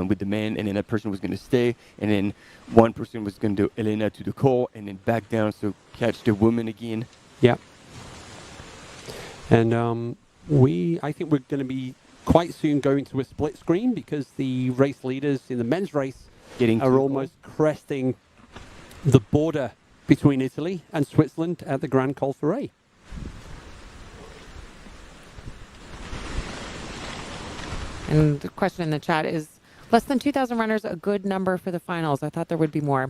with the men, and then that person was going to stay, and then one person was going to do Elena to the Col, and then back down, so catch the woman again. Yeah. And I think we're going to be quite soon going to a split screen because the race leaders in the men's race are almost cresting the border between Italy and Switzerland at the Grand Col Ferret. And the question in the chat is, less than 2,000 runners, a good number for the finals? I thought there would be more.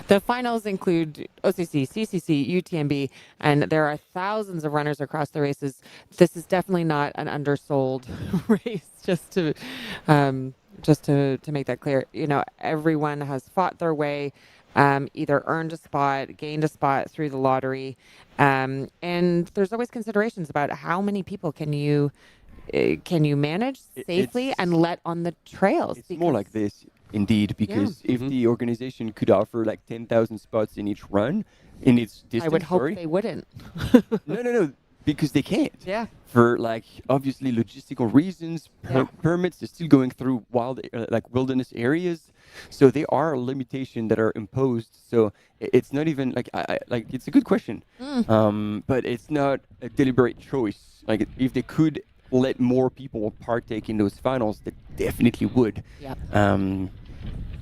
The finals include OCC, CCC, UTMB, and there are thousands of runners across the races. This is definitely not an undersold race, just to make that clear. Everyone has fought their way, either earned a spot, gained a spot through the lottery. And there's always considerations about how many people can you manage safely and let on the trails. It's more like this, indeed, because if the organization could offer 10,000 spots in each run, in its distance, I would hope they wouldn't. No, because they can't. Yeah. For obviously logistical reasons, permits. They're still going through wilderness areas. So there are limitations that are imposed. So it's not even like it's a good question, but it's not a deliberate choice. Like if they could let more people partake in those finals, they definitely would. Yep.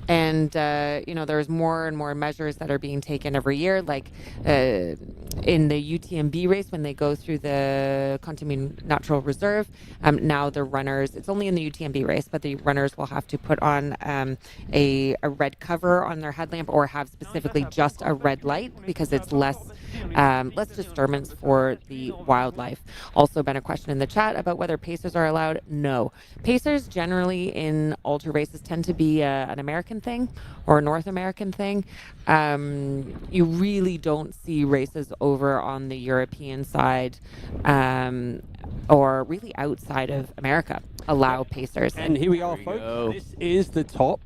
And there's more and more measures that are being taken every year, like in the UTMB race when they go through the Contamine Natural Reserve. Now the runners, it's only in the UTMB race, but the runners will have to put on a red cover on their headlamp or have specifically just a red light because it's less disturbance for the wildlife. Also been a question in the chat about whether pacers are allowed. No. Pacers generally in ultra races tend to be an American thing or a North American thing. You really don't see races over on the European side or really outside of America allow pacers. And here we are, folks. This is the top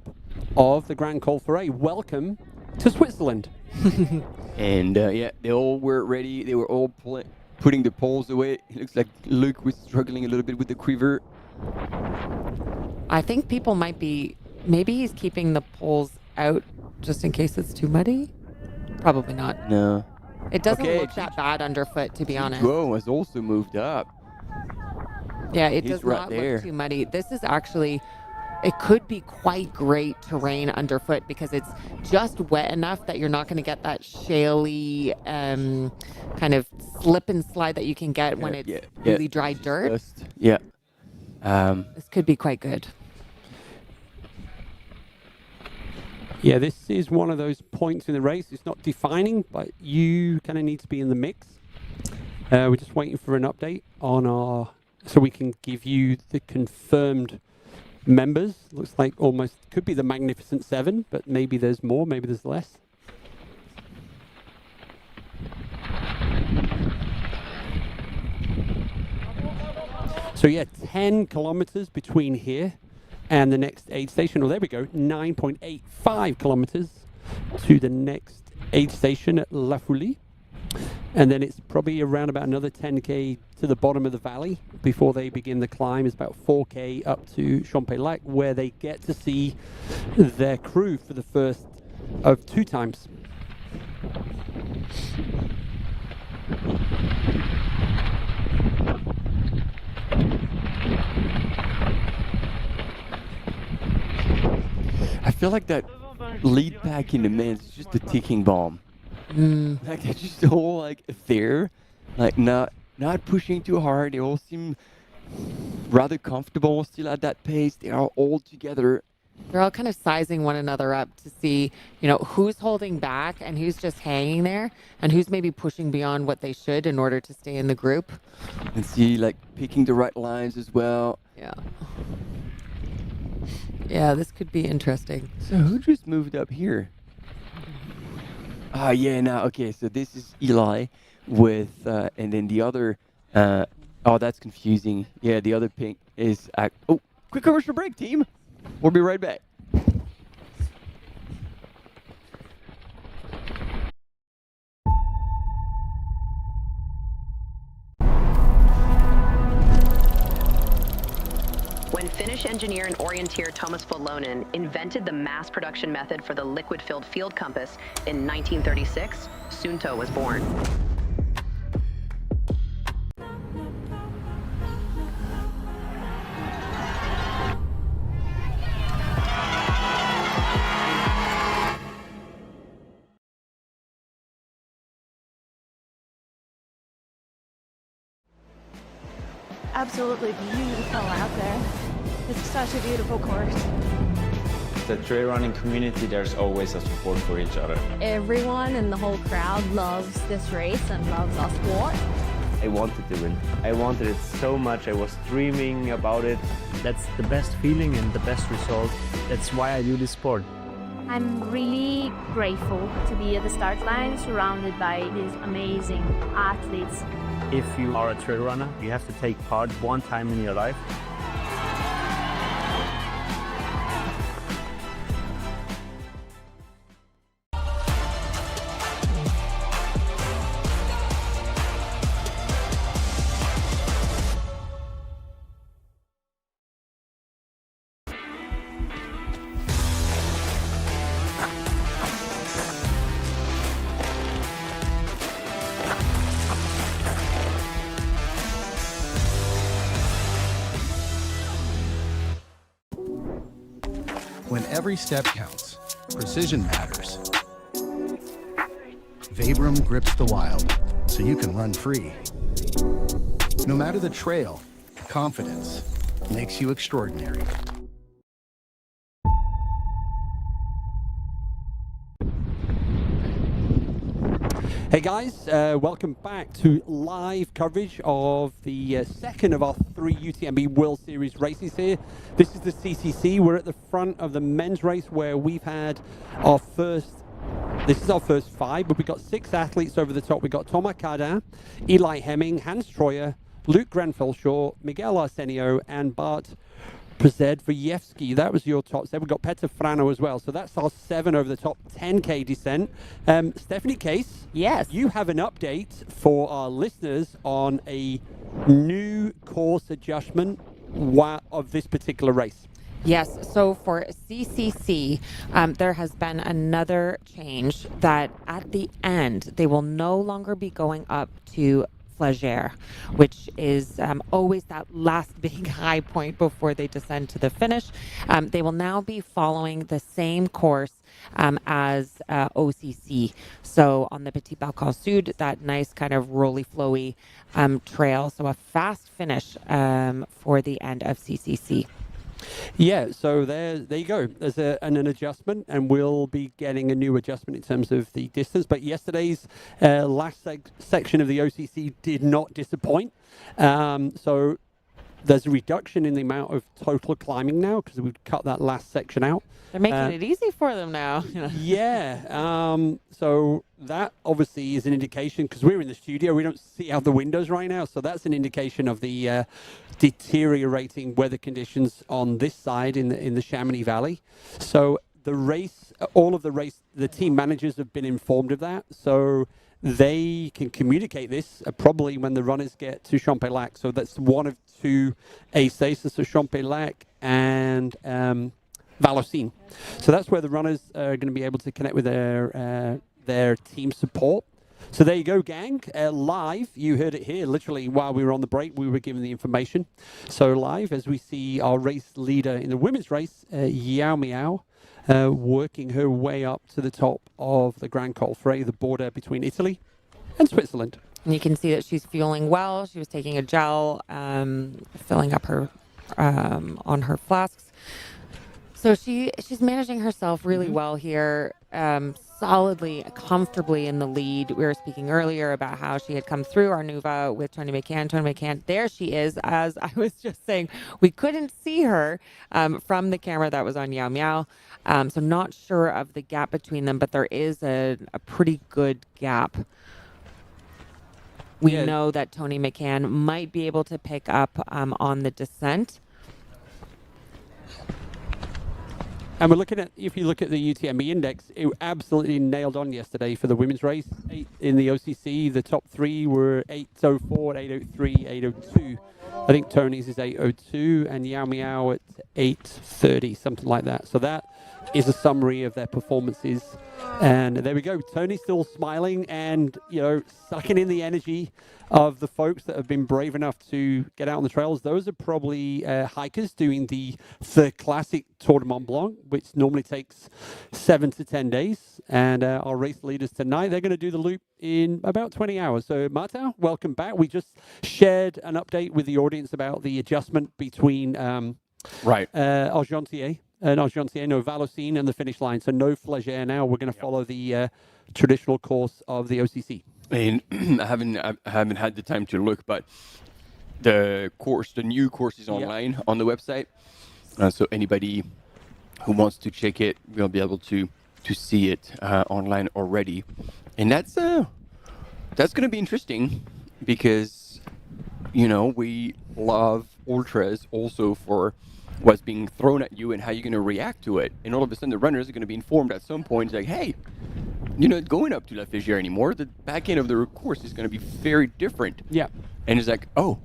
of the Grand Col Ferret. Welcome to Switzerland. And they all were ready. They were all putting the poles away. It looks like Luke was struggling a little bit with the quiver. I think people maybe he's keeping the poles out just in case it's too muddy. Probably not. No. It doesn't look that bad underfoot, to be honest. Whoa, has also moved up. Yeah, it does not look too muddy. This is actually, it could be quite great terrain underfoot because it's just wet enough that you're not going to get that shaly kind of slip and slide that you can get when it's really dry dirt. This could be quite good. Yeah, this is one of those points in the race. It's not defining, but you kind of need to be in the mix. We're just waiting for an update on so we can give you the confirmed members. Looks like almost could be the Magnificent Seven, but maybe there's more, maybe there's less. So yeah, 10 kilometers between here and the next aid station. There we go, 9.85 kilometers to the next aid station at La Foulie. And then it's probably around about another 10K to the bottom of the valley before they begin the climb. It's about 4K up to Champex-Lac, where they get to see their crew for the first of 2 times. I feel like that lead pack in the men's is just a ticking bomb. Like they're just all like there, like not pushing too hard. They all seem rather comfortable still at that pace. They are all together. They're all kind of sizing one another up to see, who's holding back and who's just hanging there and who's maybe pushing beyond what they should in order to stay in the group. And see, like picking the right lines as well. Yeah. Yeah, this could be interesting. So who just moved up here? Okay, so this is Eli with, and then the other, that's confusing. Yeah, the other pink is, quick commercial break, team. We'll be right back. When Finnish engineer and orienteer Thomas Volonen invented the mass production method for the liquid-filled field compass in 1936, Suunto was born. Absolutely beautiful out there. It's such a beautiful course. The trail running community, there's always a support for each other. Everyone in the whole crowd loves this race and loves our sport. I wanted to win. I wanted it so much. I was dreaming about it. That's the best feeling and the best result. That's why I do this sport. I'm really grateful to be at the start line surrounded by these amazing athletes. If you are a trail runner, you have to take part one time in your life. every step counts. Precision matters. Vabrum grips the wild, so you can run free. No matter the trail, confidence makes you extraordinary. Hey guys, welcome back to live coverage of the second of our 3 UTMB World Series races here. This is the CCC. We're at the front of the men's race where we've had our first, this is our first 5, but we've got 6 athletes over the top. We've got Thomas Cardin, Eli Hemming, Hans Troyer, Luke Grenfell-Shaw, Miguel Arsenio, and Bart Przewojewski. That was your top 7. We've got Peter Frano as well. So that's our 7 over the top 10K descent. Stephanie Case, yes, you have an update for our listeners on a new course adjustment of this particular race. Yes, so for CCC, there has been another change that at the end, they will no longer be going up to Flagere, which is always that last big high point before they descend to the finish. They will now be following the same course as OCC. So on the Petit Balcon Sud, that nice kind of rolly flowy trail. So a fast finish for the end of CCC. Yeah, so there you go. There's an adjustment, and we'll be getting a new adjustment in terms of the distance. But yesterday's last section of the OCC did not disappoint. So there's a reduction in the amount of total climbing now because we've cut that last section out. They're making it easy for them now. Yeah. So that obviously is an indication, because we're in the studio, we don't see out the windows right now. So that's an indication of the deteriorating weather conditions on this side in the Chamonix Valley. So the race, the team managers have been informed of that. So they can communicate this probably when the runners get to Champex-Lac. So that's one of 2 aid stations, so Champex-Lac and Vallorcine. So that's where the runners are going to be able to connect with their team support. So there you go, gang. Live, you heard it here. Literally, while we were on the break, we were given the information. So live, as we see our race leader in the women's race, Yao Miao, working her way up to the top of the Grand Col Frey, the border between Italy and Switzerland. And you can see that she's fueling well. She was taking a gel, filling up her on her flasks. So she's managing herself really well here, solidly, comfortably in the lead. We were speaking earlier about how she had come through Arnuva with Tony McCann. Tony McCann, there she is. As I was just saying, we couldn't see her from the camera that was on Yao Miao. So not sure of the gap between them, but there is a pretty good gap. We know that Tony McCann might be able to pick up on the descent. And we're looking at, if you look at the UTMB index, it absolutely nailed on yesterday for the women's race. In the OCC, the top 3 were 8:04, 8:03, 8:02. I think Tony's is 8:02 and Yao Miao at 8:30, something like that. So that is a summary of their performances. And there we go. Tony's still smiling and, sucking in the energy of the folks that have been brave enough to get out on the trails. Those are probably hikers doing the classic Tour de Mont-Blanc, which normally takes 7 to 10 days. And our race leaders tonight, they're going to do the loop in about 20 hours. So, Martin, welcome back. We just shared an update with the audience about the adjustment between Argentier. Vallorcine and the finish line. So no Flagere now. We're going to follow the traditional course of the OCC. And I haven't had the time to look, but the new course is online on the website. So anybody who wants to check it will be able to see it online already. And that's going to be interesting because, we love ultras also for what's being thrown at you and how you're going to react to it. And all of a sudden the runners are going to be informed at some point, like, hey, you're not going up to La Flagere anymore. The back end of the course is going to be very different. Yeah. And it's like, oh,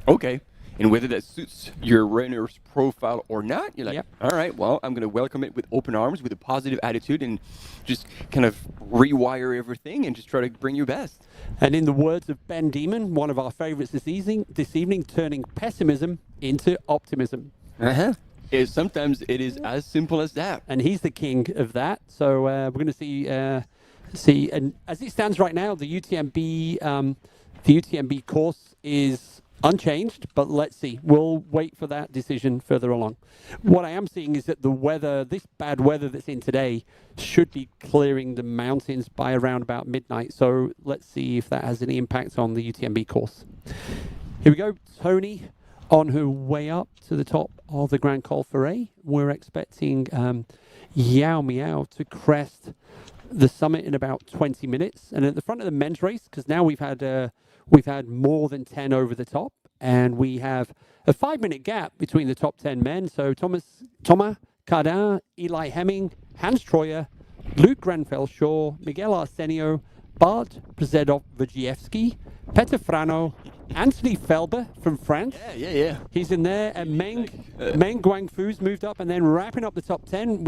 okay. And whether that suits your runner's profile or not, you're like, all right, well, I'm going to welcome it with open arms, with a positive attitude, and just kind of rewire everything and just try to bring your best. And in the words of Ben Demon, one of our favorites this evening, turning pessimism into optimism. sometimes it is as simple as that. And he's the king of that. So we're going to see. And as it stands right now, the UTMB course is unchanged, but let's see. We'll wait for that decision further along. What I am seeing is that the weather, this bad weather that's in today, should be clearing the mountains by around about midnight. So let's see if that has any impact on the UTMB course. Here we go. Tony on her way up to the top of the Grand Col Ferret. We're expecting Yao Miao to crest the summit in about 20 minutes. And at the front of the men's race, because now we've had more than 10 over the top, and we have a 5-minute gap between the top 10 men. So Thomas Cardin, Eli Hemming, Hans Troyer, Luke Grenfell-Shaw, Miguel Arsenio, Bart Przedov-Wojciechowski, Peter Frano, Anthony Felber from France. Yeah. He's in there. And Meng Guangfu's moved up, and then wrapping up the top 10,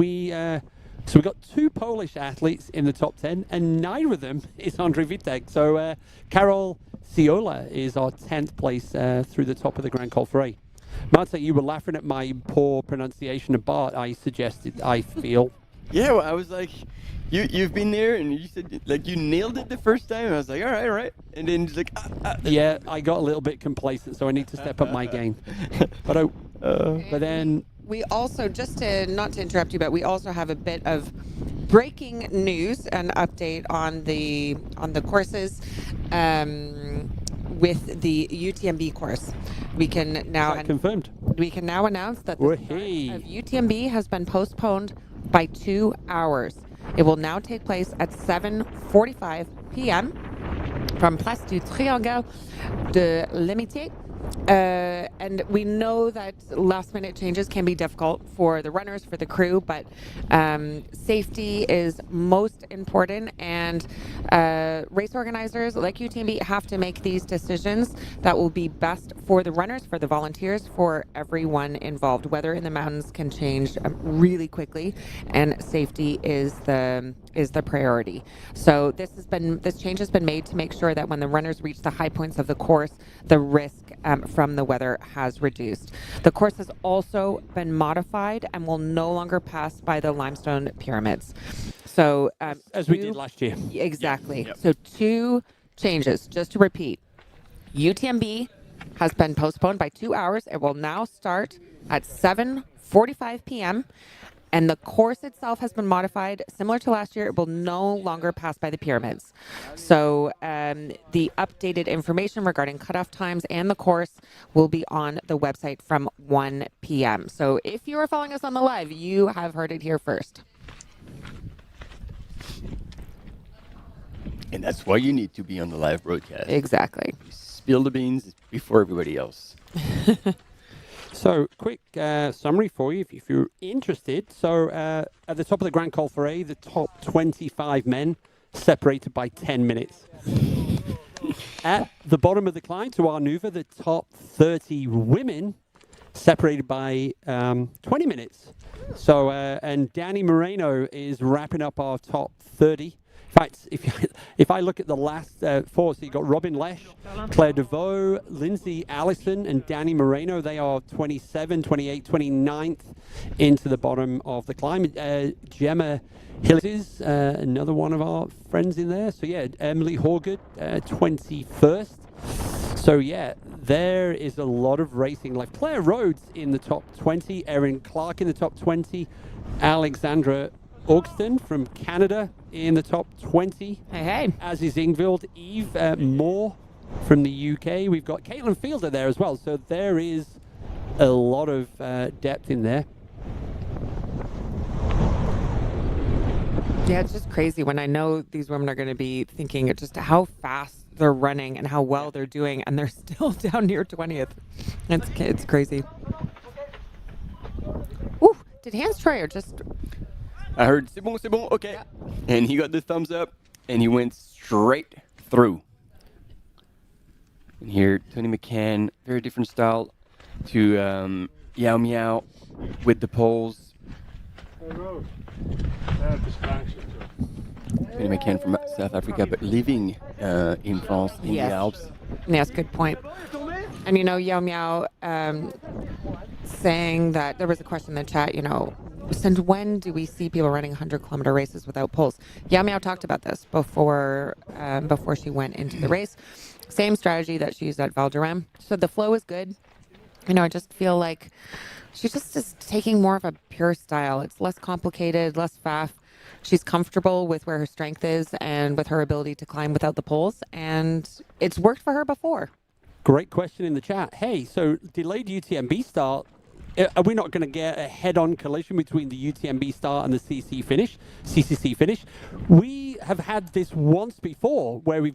so we've got 2 Polish athletes in the top 10, and neither of them is Andrzej Wittek. So Karol Ciola is our 10th place through the top of the Grand Col Ferret. Marta, you were laughing at my poor pronunciation of Bart. I suggested, I feel. Yeah, well, I was like, you've been there, and you said, like, you nailed it the first time. I was like, all right. And then just like, Yeah, I got a little bit complacent, so I need to step up my game. But then... We also, just to not to interrupt you, but we also have a bit of breaking news and update on the courses with the UTMB course. We can now confirmed. We can now announce that the start of UTMB has been postponed by 2 hours. It will now take place at 7:45 p.m. from Place du Triangle de l'Amitié. And we know that last-minute changes can be difficult for the runners, for the crew, but safety is most important, and race organizers like UTMB have to make these decisions that will be best for the runners, for the volunteers, for everyone involved. Weather in the mountains can change really quickly, and safety is the priority. So this change has been made to make sure that when the runners reach the high points of the course, the risk from the weather has reduced. The course has also been modified and will no longer pass by the limestone pyramids. So as we did last year. Exactly. Yep. So 2 changes, just to repeat. UTMB has been postponed by 2 hours. It will now start at 7:45 p.m. And the course itself has been modified. Similar to last year, it will no longer pass by the pyramids. So the updated information regarding cutoff times and the course will be on the website from 1 p.m. So if you are following us on the live, you have heard it here first. And that's why you need to be on the live broadcast. Exactly. You spill the beans before everybody else. So, quick summary for you if you're interested. So, at the top of the Grand Col Ferret, the top 25 men separated by 10 minutes. At the bottom of the climb to Arnuva, the top 30 women separated by 20 minutes. So, and Danny Moreno is wrapping up our top 30. In fact, if I look at the last 4, so you've got Robin Lesh, Claire Deveau, Lindsay Allison, and Danny Moreno. They are 27, 28, 29th into the bottom of the climb. Gemma Hillis is another one of our friends in there. So, yeah, Emily Horgood, 21st. So, yeah, there is a lot of racing left. Claire Rhodes in the top 20, Erin Clark in the top 20, Alexandra Augston from Canada in the top 20. Hey. As is Ingvild. Eve Moore from the UK. We've got Caitlin Fielder there as well. So there is a lot of depth in there. Yeah, it's just crazy when I know these women are going to be thinking just how fast they're running and how well they're doing, and they're still down near 20th. It's crazy. Ooh, did Hans Troyer just... I heard, c'est bon, okay. Yeah. And he got the thumbs up, and he went straight through. And here, Tony McCann, very different style to Yao Miao with the poles. Tony McCann from South Africa, but living in France, in the Alps. Yes, good point. And you know, Yao Miao saying that there was a question in the chat, since when do we see people running 100-kilometer races without poles? Yao Miao talked about this before she went into the race. Same strategy that she used at Val d'Orem. So the flow is good. I just feel like she just is taking more of a pure style. It's less complicated, less faff. She's comfortable with where her strength is and with her ability to climb without the poles, and it's worked for her before. Great question in the chat. Hey, so delayed UTMB start. Are we not going to get a head-on collision between the UTMB start and the CCC finish? We have had this once before where we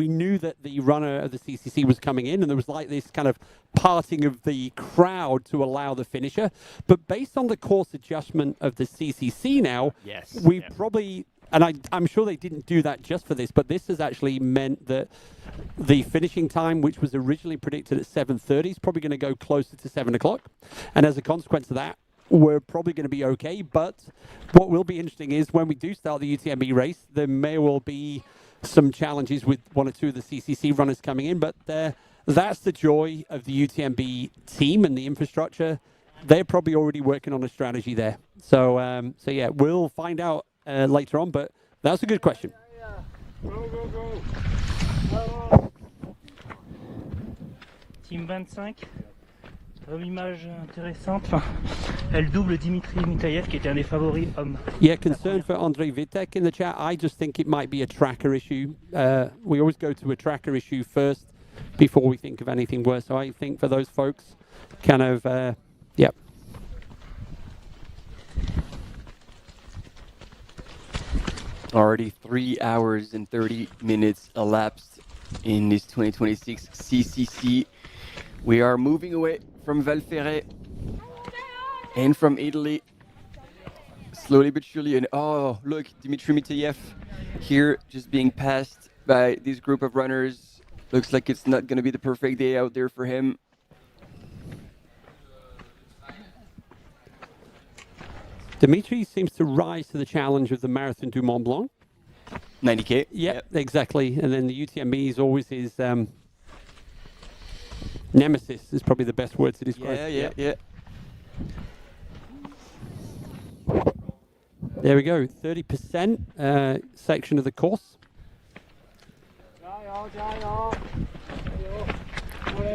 knew that the runner of the CCC was coming in and there was like this kind of parting of the crowd to allow the finisher. But based on the course adjustment of the CCC now, probably, and I'm sure they didn't do that just for this, but this has actually meant that the finishing time, which was originally predicted at 7:30, is probably going to go closer to 7 o'clock. And as a consequence of that, we're probably going to be okay. But what will be interesting is when we do start the UTMB race, there may well be some challenges with one or two of the CCC runners coming in. But that's the joy of the UTMB team and the infrastructure. They're probably already working on a strategy there. So yeah, we'll find out later on. But that's a good question. Team 25, image intéressante. Enfin, elle double Dimitri Mitayev, qui était un des favoris hommes. Yeah, concern for Andrei Vitek in the chat. I just think it might be a tracker issue. We always go to a tracker issue first before we think of anything worse. So I think for those folks, kind of, yeah. Already 3 hours and 30 minutes elapsed in this 2026 CCC. We are moving away from Valferret and from Italy, slowly but surely. And oh, look, Dimitri Mitayev here just being passed by this group of runners. Looks like it's not going to be the perfect day out there for him. Dimitri seems to rise to the challenge of the Marathon du Mont Blanc. 90K. Yep, exactly. And then the UTMB is always his nemesis, is probably the best word to describe. Yeah. There we go, 30% section of the course.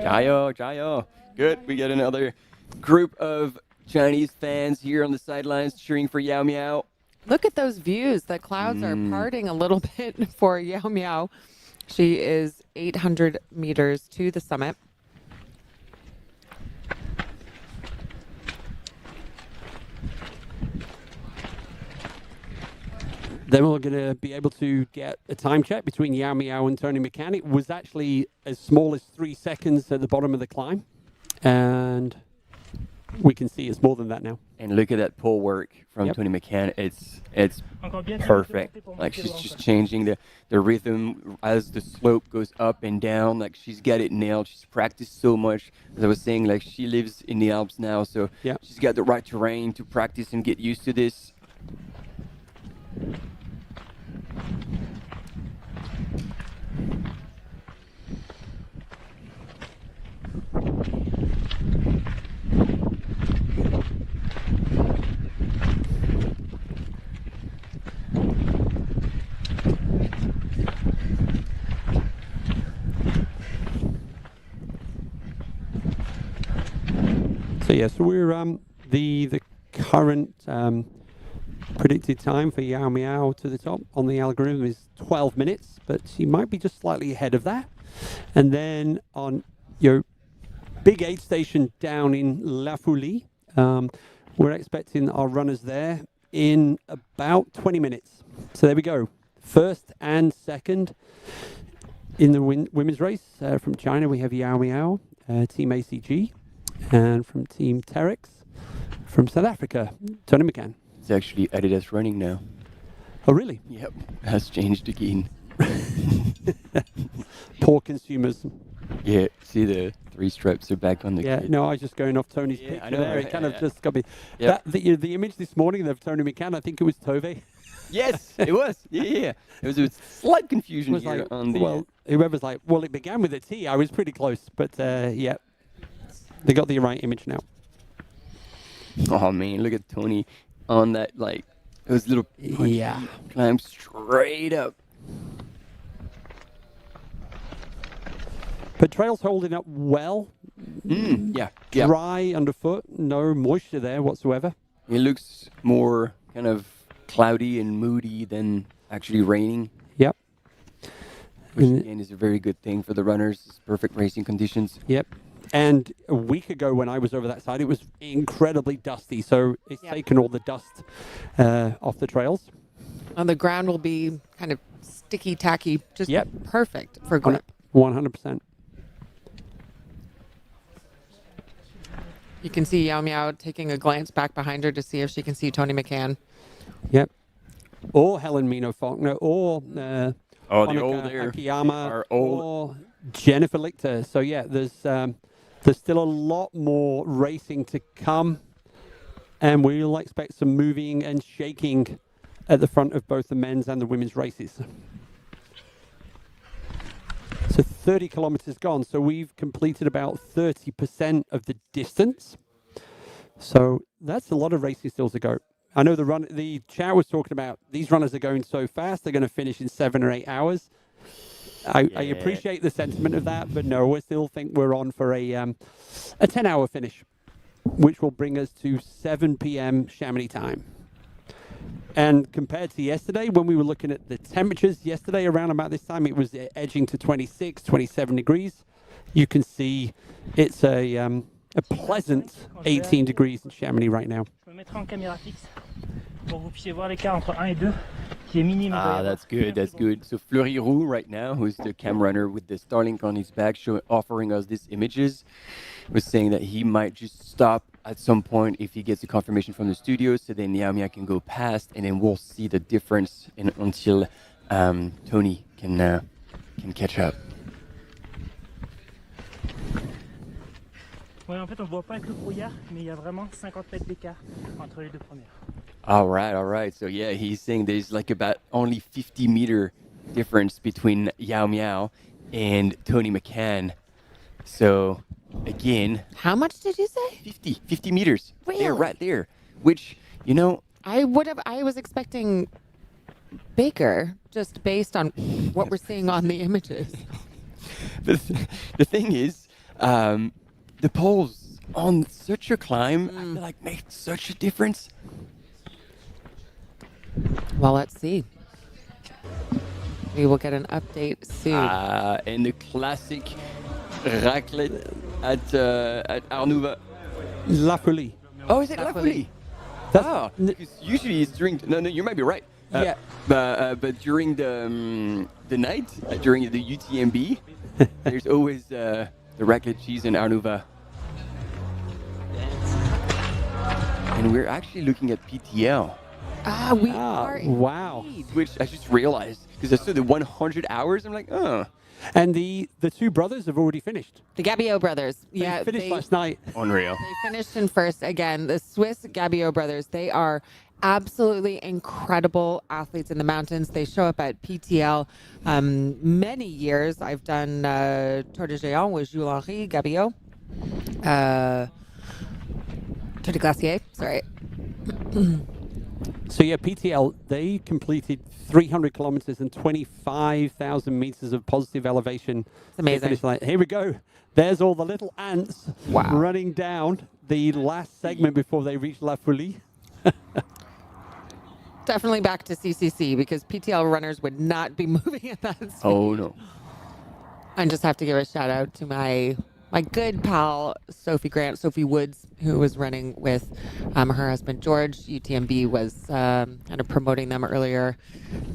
Jayo. Good, we get another group of Chinese fans here on the sidelines cheering for Yao Miao. Look at those views. The clouds are parting a little bit for Yao Miao. She is 800 meters to the summit. Then we're going to be able to get a time check between Yao Miao and Tony McCann. It was actually as small as 3 seconds at the bottom of the climb. And we can see it's more than that now. And look at that pole work from Tony McCann. It's perfect. Like she's just changing the rhythm as the slope goes up and down. Like she's got it nailed. She's practiced so much. As I was saying, like she lives in the Alps now, so she's got the right terrain to practice and get used to this. So we're the current predicted time for Yao Miao to the top on the algorithm is 12 minutes, but she might be just slightly ahead of that. And then on your big aid station down in La Foulie, we're expecting our runners there in about 20 minutes. So there we go. First and second in the women's race. From China, we have Yao Miao, Team ACG. And from Team Terex, from South Africa, Tony McCann. It's actually Adidas running now. Oh, really? Yep. Has changed again. Poor consumers. Yeah, see the 3 stripes are back on the kit. No, I was just going off Tony's picture I know, there. It kind of just got me. Yep. The image this morning of Tony McCann, I think it was Tove. Yes, it was. Yeah. It was a slight confusion here like, on the... Well, whoever's like, well, it began with a T. I was pretty close, but yeah. They got the right image now. Oh man, look at Tony on that, like, those little climb straight up. But trail's holding up well. Yeah. Dry underfoot, no moisture there whatsoever. It looks more kind of cloudy and moody than actually raining. Yep. Which again is a very good thing for the runners. It's perfect racing conditions. Yep. And a week ago when I was over that side, it was incredibly dusty. So it's taken all the dust off the trails. And the ground will be kind of sticky, tacky, just perfect for grip. 100%. You can see Yao Miao taking a glance back behind her to see if she can see Tony McCann. Yep. Or Helen Mino Faulkner, or the old Akiyama, or Jennifer Lichter. So yeah, there's still a lot more racing to come, and we'll expect some moving and shaking at the front of both the men's and the women's races. So 30 kilometers gone. So we've completed about 30% of the distance. So that's a lot of racing still to go. I know the chat was talking about these runners are going so fast, they're going to finish in 7 or 8 hours. I appreciate the sentiment of that, but no, we still think we're on for a 10-hour finish, which will bring us to 7 p.m. Chamonix time. And compared to yesterday, when we were looking at the temperatures yesterday around about this time, it was edging to 26, 27 degrees. You can see it's a pleasant 18 degrees in Chamonix right now. That's good. That's good. So Fleury Roux right now, who's the cam runner with the Starlink on his back, offering us these images, was saying that he might just stop at some point if he gets a confirmation from the studio, so then Yao Miao can go past, and then we'll see the difference until Tony can catch up. Ouais, en fait, on ne voit pas avec le brouillard, mais il y a vraiment 50 mètres d'écart entre les deux premières. All right. So yeah, he's saying there's like about only 50-meter difference between Yao Miao and Tony McCann. So again, how much did you say? 50 meters. Really? They're right there. Which, you know, I was expecting bigger, just based on what we're seeing on the images. The thing is, the poles on such a climb, I feel like make such a difference. Well, let's see. We will get an update soon. And the classic raclette at Arnouva. La Folie. Oh, is it La Folie? Because usually it's during... No, you might be right. Yeah. But during the night, during the UTMB, there's always the raclette cheese in Arnouva. And we're actually looking at PTL. We are. Wow. Which I just realized, because I saw the 100 hours, I'm like, oh. And the two brothers have already finished. The Gabio brothers. They finished last night. Unreal. They finished in first again. The Swiss Gabio brothers, they are absolutely incredible athletes in the mountains. They show up at PTL many years. I've done Tour de Géant with Jules Henri Gabio. Tour de Glacier, sorry. So yeah, PTL, they completed 300 kilometers and 25,000 meters of positive elevation. It's amazing. Here we go. There's all the little ants running down the last segment before they reach La Folie. Definitely back to CCC, because PTL runners would not be moving at that speed. Oh, no. I just have to give a shout out to my good pal, Sophie Woods, who was running with her husband, George. UTMB was kind of promoting them earlier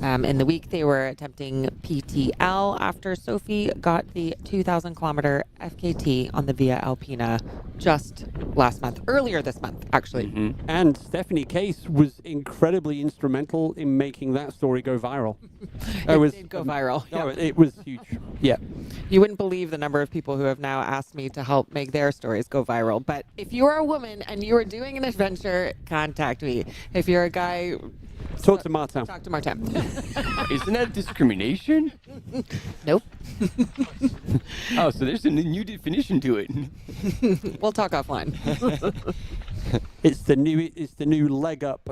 in the week. They were attempting PTL after Sophie got the 2,000-kilometer FKT on the Via Alpina just earlier this month, actually. Mm-hmm. And Stephanie Case was incredibly instrumental in making that story go viral. It did go viral. No, it was huge. Yeah. You wouldn't believe the number of people who have now asked me to help make their stories go viral. But if you're a woman and you are doing an adventure, contact me. If you're a guy Talk to Martin. Talk to Martin. Isn't that discrimination? Nope. Oh, so there's a new definition to it. We'll talk offline. It's the new leg up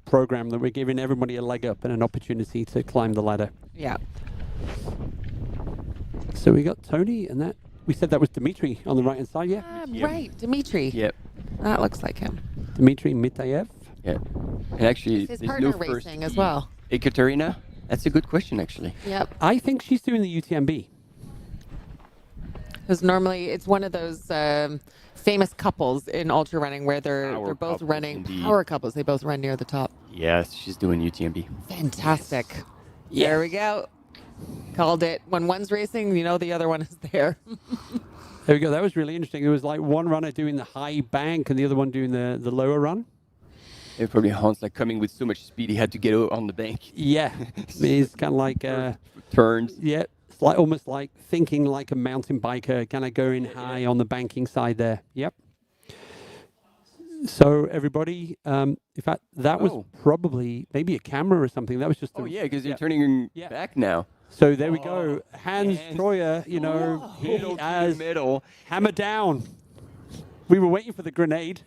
program that we're giving everybody a leg up and an opportunity to climb the ladder. Yeah. So we got Tony, and that we said that was Dmitry on the right hand side. Yeah. Right, Dmitry. Yep. That looks like him. Dmitry Mitayev. Yeah. And actually, His there's partner no first racing as well. Ekaterina? That's a good question, actually. Yep. I think she's doing the UTMB. Because normally it's one of those famous couples in ultra running where they're both running indeed. power couples. They both run near the top. Yes, she's doing UTMB. Fantastic. Yes. There we go. Called it. When one's racing, you know the other one is there. There we go. That was really interesting. It was like one runner doing the high bank and the other one doing the lower run. It probably Hans like coming with so much speed he had to get on the bank. Yeah, it's kind of like turns. Yeah, it's like almost like thinking like a mountain biker, kind of going high on the banking side there. Yep. So everybody, in fact, that was probably maybe a camera or something. That was just. Yeah, because you're turning back now. So there we go. Hans Troyer, you know, he has hammer down. We were waiting for the grenade.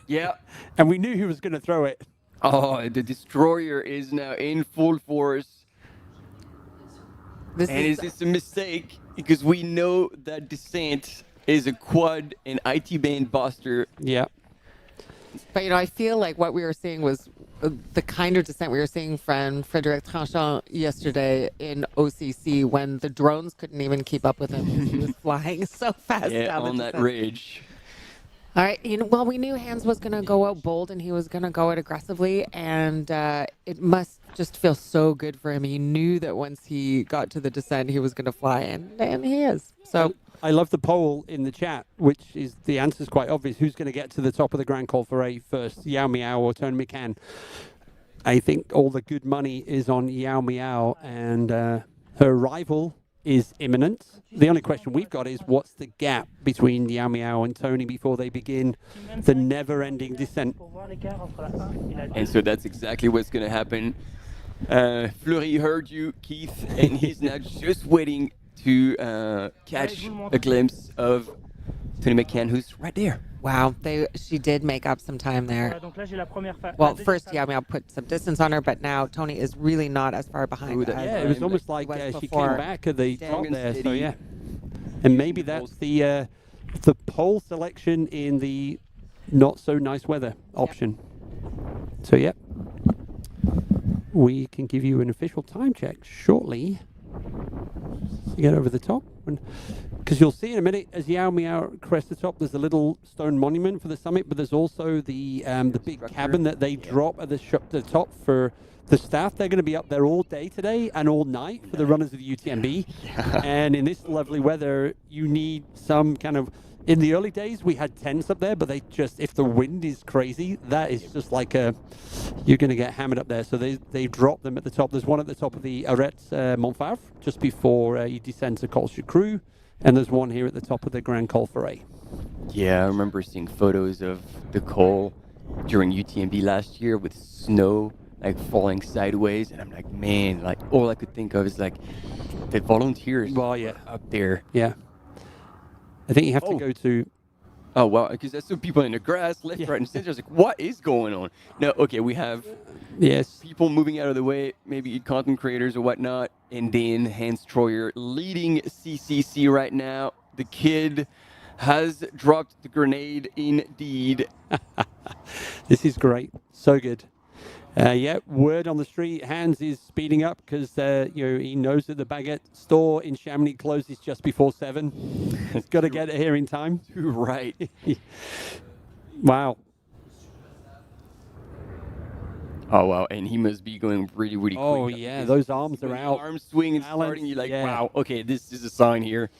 Yeah. And we knew who was going to throw it. Oh, the destroyer is now in full force. Is this a mistake? Because we know that descent is a quad and IT band buster. Yeah. But, you know, I feel like what we were seeing was the kind of descent we were seeing from Frédéric Tranchant yesterday in OCC when the drones couldn't even keep up with him. He was flying so fast down on the that descent. ridge. All right. You know, well, we knew Hans was going to go out bold and he was going to go out aggressively. And it must just feel so good for him. He knew that once he got to the descent, he was going to fly. And he is. So I love the poll in the chat, which is the answer is quite obvious. Who's going to get to the top of the Grand Col Ferret first, Yao Miao or Tony McCann? I think all the good money is on Yao Miao, and her arrival is imminent. The only question we've got is what's the gap between Yao Miao and Tony before they begin the never-ending descent? And so that's exactly what's going to happen. Fleury heard you, Keith, and he's now just waiting to catch a glimpse of Tony McCann, who's right there. Wow, she did make up some time there. Well, first, Yao Miao put some distance on her, but now Tony is really not as far behind. Yeah, it was almost like she came back at the top there. So yeah, and maybe that's the pole selection in the not so nice weather option. So yeah, we can give you an official time check shortly. To get over the top, because you'll see in a minute as Yao Miao crests the top, there's a little stone monument for the summit, but there's also the big cabin that they drop at the top for the staff. They're going to be up there all day today and all night for the runners of the UTMB. And in this lovely weather, you need some kind of. In the early days, we had tents up there, but they just, if the wind is crazy, that is just like you're going to get hammered up there. So they drop them at the top. There's one at the top of the Arrêt Montfavre, just before you descend to Col Chacru, and there's one here at the top of the Grand Col Ferret. Yeah, I remember seeing photos of the col during UTMB last year with snow like falling sideways, and I'm like, man, like all I could think of is like the volunteers up there. Yeah. I think you have to go to. Oh, wow, because there's some people in the grass, left, right, and center. I was like, what is going on? No, okay, we have people moving out of the way, maybe content creators or whatnot, and then Hans Troyer leading CCC right now. The kid has dropped the grenade indeed. This is great. So good. Word on the street, Hans is speeding up because he knows that the baguette store in Chamonix closes just before 7. He's got to get here in time. Right. Wow. Oh, wow, and he must be going really, really quick. Oh, yeah, those arms are out. Arms swing and starting, you're like, wow, okay, this is a sign here.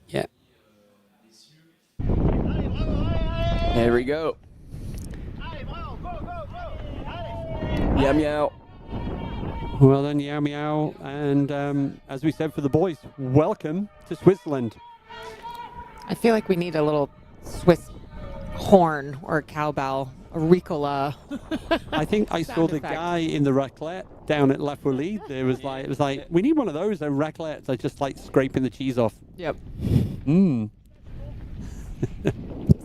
Yeah. There we go. Yao Miao. Well done, Yao Miao. And as we said for the boys, welcome to Switzerland. I feel like we need a little Swiss horn or a cowbell, a Ricola. I think I saw the guy in the raclette down at La Folie. It was like, we need one of those, raclettes. I just like scraping the cheese off. Yep. Mmm.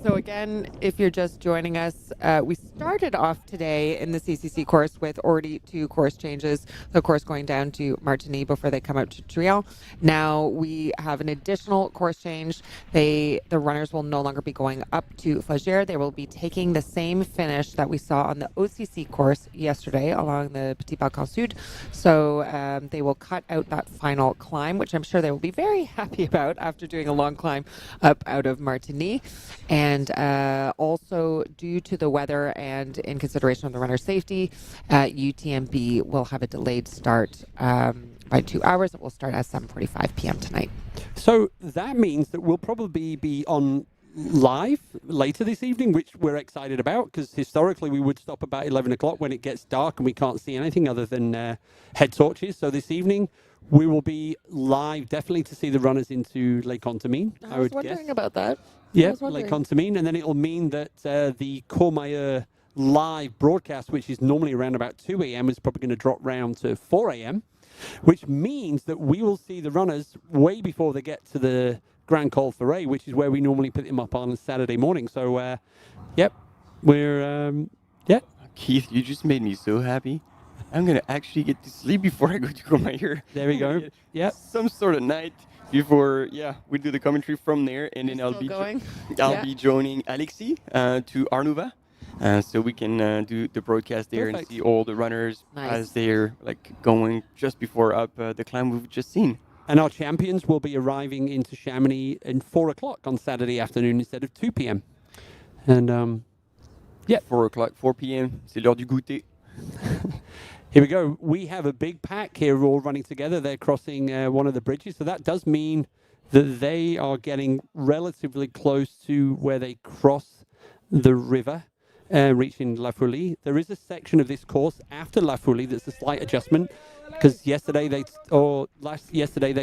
So again, if you're just joining us, we started off today in the CCC course with already 2 course changes. The course going down to Martigny before they come out to Triel. Now we have an additional course change. The runners will no longer be going up to Flagère. They will be taking the same finish that we saw on the OCC course yesterday along the Petit Balkan Sud. So they will cut out that final climb, which I'm sure they will be very happy about after doing a long climb up out of Martigny. And also, due to the weather and in consideration of the runner's safety, UTMB will have a delayed start by 2 hours. It will start at 7:45 p.m. tonight. So that means that we'll probably be on live later this evening, which we're excited about, because historically we would stop about 11 o'clock when it gets dark and we can't see anything other than head torches. So this evening we will be live, definitely, to see the runners into Lake Contamine. I was wondering about that. Yeah, Lake Contamine, and then it'll mean that the Courmayeur live broadcast, which is normally around about 2 a.m., is probably going to drop round to 4 a.m., which means that we will see the runners way before they get to the Grand Col Ferret, which is where we normally put them up on Saturday morning. So, yep, we're, yeah. Keith, you just made me so happy. I'm going to actually get to sleep before I go to Courmayeur. There we go. Yep. Some sort of night before, we do the commentary from there, and then I'll be joining Alexis to Arnouva, so we can do the broadcast there. Perfect. And see all the runners as they're going just before up the climb we've just seen. And our champions will be arriving into Chamonix at 4 o'clock on Saturday afternoon instead of 2 p.m. And 4 o'clock, 4 p.m. C'est l'heure du goûter. Here we go. We have a big pack here all running together. They're crossing one of the bridges. So that does mean that they are getting relatively close to where they cross the river, reaching La Folie. There is a section of this course after La Folie that's a slight adjustment, because yesterday they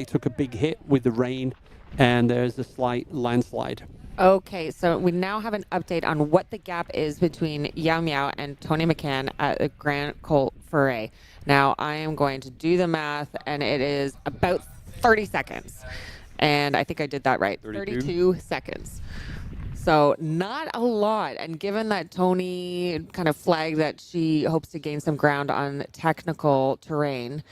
took a big hit with the rain, and there's a slight landslide. Okay, so we now have an update on what the gap is between Yao Miao and Tony McCann at the Grand Col Ferret. Now, I am going to do the math, and it is about 30 seconds. And I think I did that right. 32 seconds. So not a lot. And given that Tony kind of flagged that she hopes to gain some ground on technical terrain,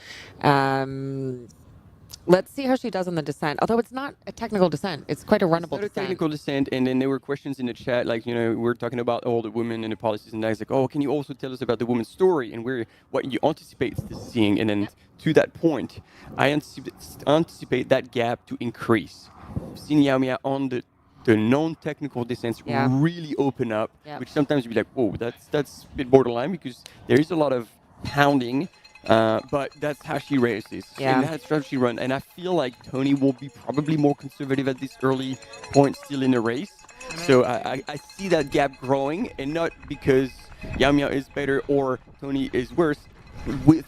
let's see how she does on the descent. Although it's not a technical descent, it's quite a runnable descent. It's not a technical descent, and then there were questions in the chat, we're talking about all the women and the policies, and I was like, oh, can you also tell us about the woman's story and what you anticipate seeing? And then to that point, I anticipate that gap to increase. We've seen Yao Mia on the non-technical descents really open up, which sometimes you'd be like, whoa, that's a bit borderline, because there is a lot of pounding. But that's how she races. And that's how she runs. And I feel like Tony will be probably more conservative at this early point still in the race. So I see that gap growing, and not because Yao Mia is better or Tony is worse.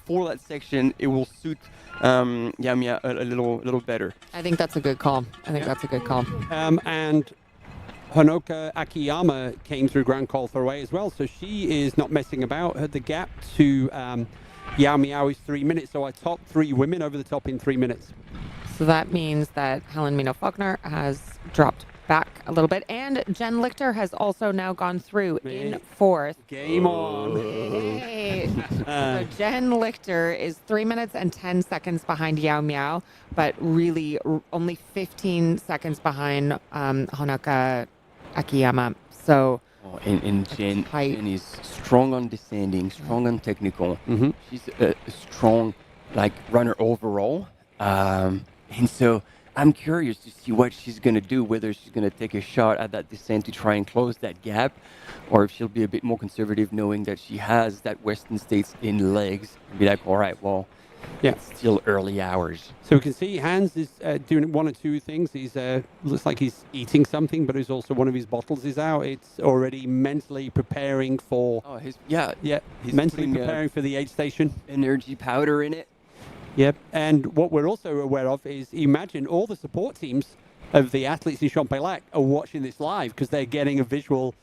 For that section, it will suit Yao Mia a little better. I think that's a good call. And Honoka Akiyama came through Grand Col Ferret as well, so she is not messing about. The gap to Yao Miao is 3 minutes, so I top 3 women over the top in 3 minutes. So that means that Helen Minot-Faulkner has dropped back a little bit, and Jen Lichter has also now gone through in 4th. Game on. Hey. So Jen Lichter is 3 minutes and 10 seconds behind Yao Miao, but really only 15 seconds behind Honoka Akiyama. So. And Jen is strong on descending, strong on technical. Mm-hmm. She's a strong runner overall. And so I'm curious to see what she's going to do, whether she's going to take a shot at that descent to try and close that gap, or if she'll be a bit more conservative, knowing that she has that Western States in legs, and be like, all right, well, it's still early hours. So we can see Hans is doing one or two things. He's looks like he's eating something, but also one of his bottles is out. It's already mentally preparing for. Oh, he's mentally preparing for the aid station. Energy powder in it. Yep. And what we're also aware of is, imagine all the support teams of the athletes in Champellac are watching this live, because they're getting a visual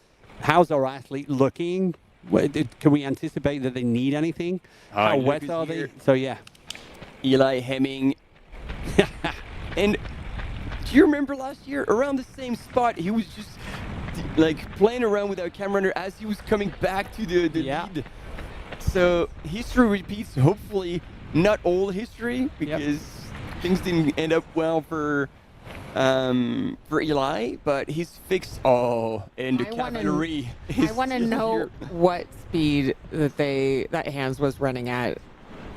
how's our athlete looking? Can we anticipate that they need anything? How wet are they? So, yeah. Eli Hemming. And do you remember last year, around the same spot, he was just like playing around with our camera runner as he was coming back to the lead. So history repeats, hopefully not all history, because things didn't end up well for Eli, but he's fixed. And the cavalry. I want to know what speed that Hans was running at.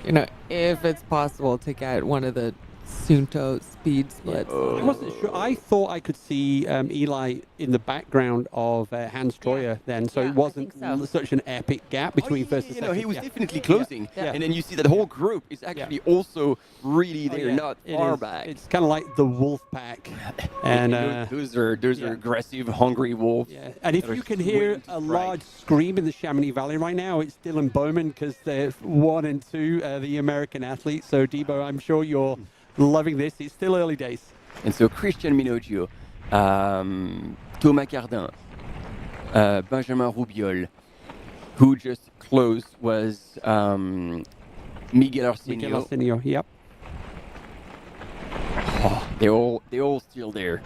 You know, if it's possible to get one of the Sunto speed splits. I wasn't sure. I thought I could see Eli in the background of Hans Troyer then, so it wasn't such an epic gap between first and second. He was definitely closing. And then you see that the whole group is actually also really there, not far back. It's kind of like the wolf pack. And those are aggressive, hungry wolves. And if you can hear a large scream in the Chamonix Valley right now, it's Dylan Bowman, because they're 1 and 2, the American athletes. So, Debo, I'm sure you're loving this. It's still early days. And so Christian Minocchio, Thomas Cardin, Benjamin Roubiol, who just closed was Miguel Arsenio. Yep. They're all still there.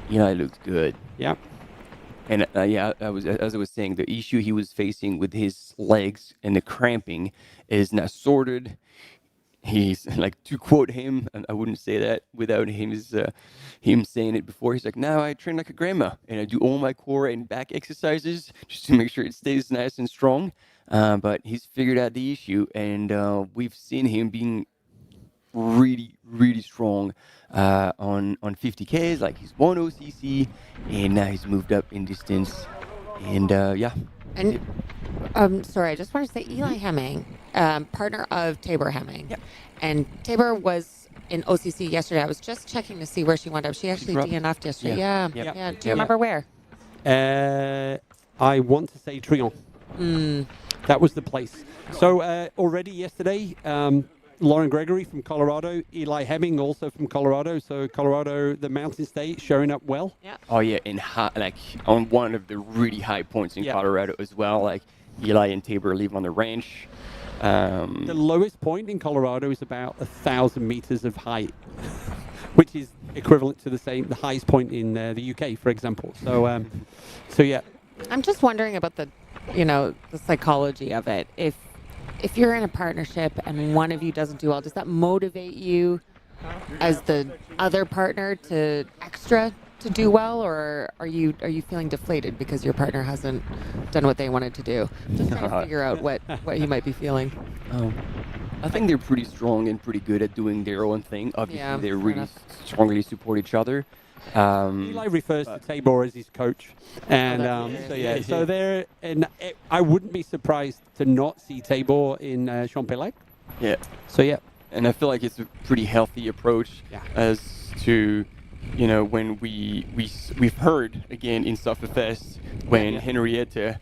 Eli looks good. Yep. And as I was saying, the issue he was facing with his legs and the cramping is now sorted. He's like, to quote him, and I wouldn't say that without him saying it before. He's like, now I train like a grandma, and I do all my core and back exercises just to make sure it stays nice and strong. But he's figured out the issue, and we've seen him being really, really strong on 50Ks. Like, he's won OCC, and now he's moved up in distance. And And sorry, I just want to say Eli Hemming, partner of Tabor Hemming. Yep. And Tabor was in OCC yesterday. I was just checking to see where she wound up. She actually DNF'd yesterday. Yeah. Do you remember where? I want to say Tryon. That was the place. So already yesterday, Lauren Gregory from Colorado, Eli Hemming also from Colorado. So Colorado, the Mountain State, showing up well. Yeah. Oh yeah, and like on one of the really high points in Colorado as well. Like Eli and Tabor live on the ranch. The lowest point in Colorado is about 1,000 meters of height, which is equivalent to the highest point in the UK, for example. So, yeah. I'm just wondering about the psychology of it. If you're in a partnership and one of you doesn't do well, does that motivate you as the other partner to do well, or are you feeling deflated because your partner hasn't done what they wanted to do? Just trying to figure out what you might be feeling. I think they're pretty strong and pretty good at doing their own thing. Obviously, they really strongly support each other. Eli refers to Tabor as his coach, and so they're. And I wouldn't be surprised to not see Tabor in Champelag. Yeah. So yeah, and I feel like it's a pretty healthy approach as to, when we've heard again in Sufferfest when Henrietta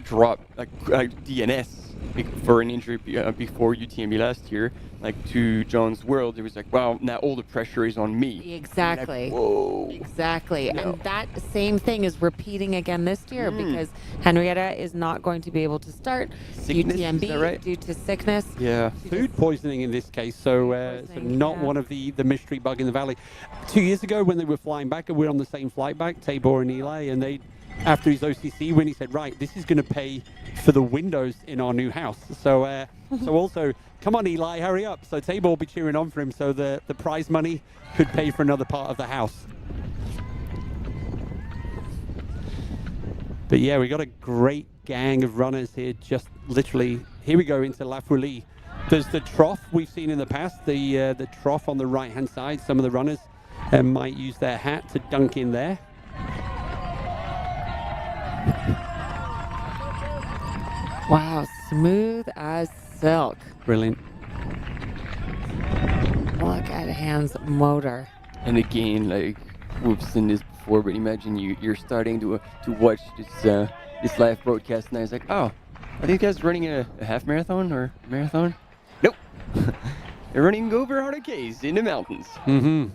dropped DNS for an injury before UTMB last year, to John's World. It was like, well, now all the pressure is on me. Exactly. Whoa. Exactly. No. And that same thing is repeating again this year because Henrietta is not going to be able to start UTMB due to sickness. Yeah. Food poisoning in this case. So, not one of the mystery bug in the valley. 2 years ago when they were flying back, and we were on the same flight back, Tabor and Eli, and after his OCC win, he said, right, this is going to pay for the windows in our new house. So also, come on, Eli, hurry up. So Tabor will be cheering on for him, so the prize money could pay for another part of the house. But yeah, we got a great gang of runners here, just literally. Here we go into La Folie. There's the trough we've seen in the past, the trough on the right-hand side. Some of the runners might use their hat to dunk in there. Wow, smooth as silk. Brilliant. Look at Hans' motor. And again, we've seen this before, but imagine you're starting to watch this live broadcast, and I was like, oh, are these guys running a half marathon or marathon? Nope. They're running over 100 Ks in the mountains. Mm-hmm.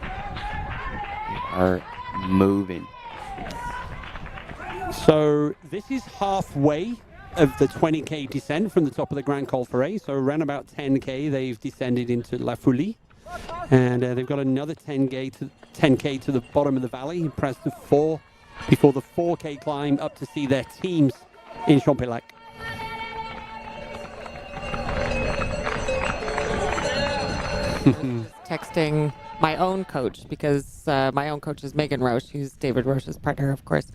They are moving. So this is halfway of the 20k descent from the top of the Grand Col Ferret. So around about 10k, they've descended into La Foulie. And they've got another 10k to the bottom of the valley, press to 4 before the 4k climb up to see their teams in Champelac. Texting my own coach because my own coach is Megan Roche, who's David Roche's partner, of course.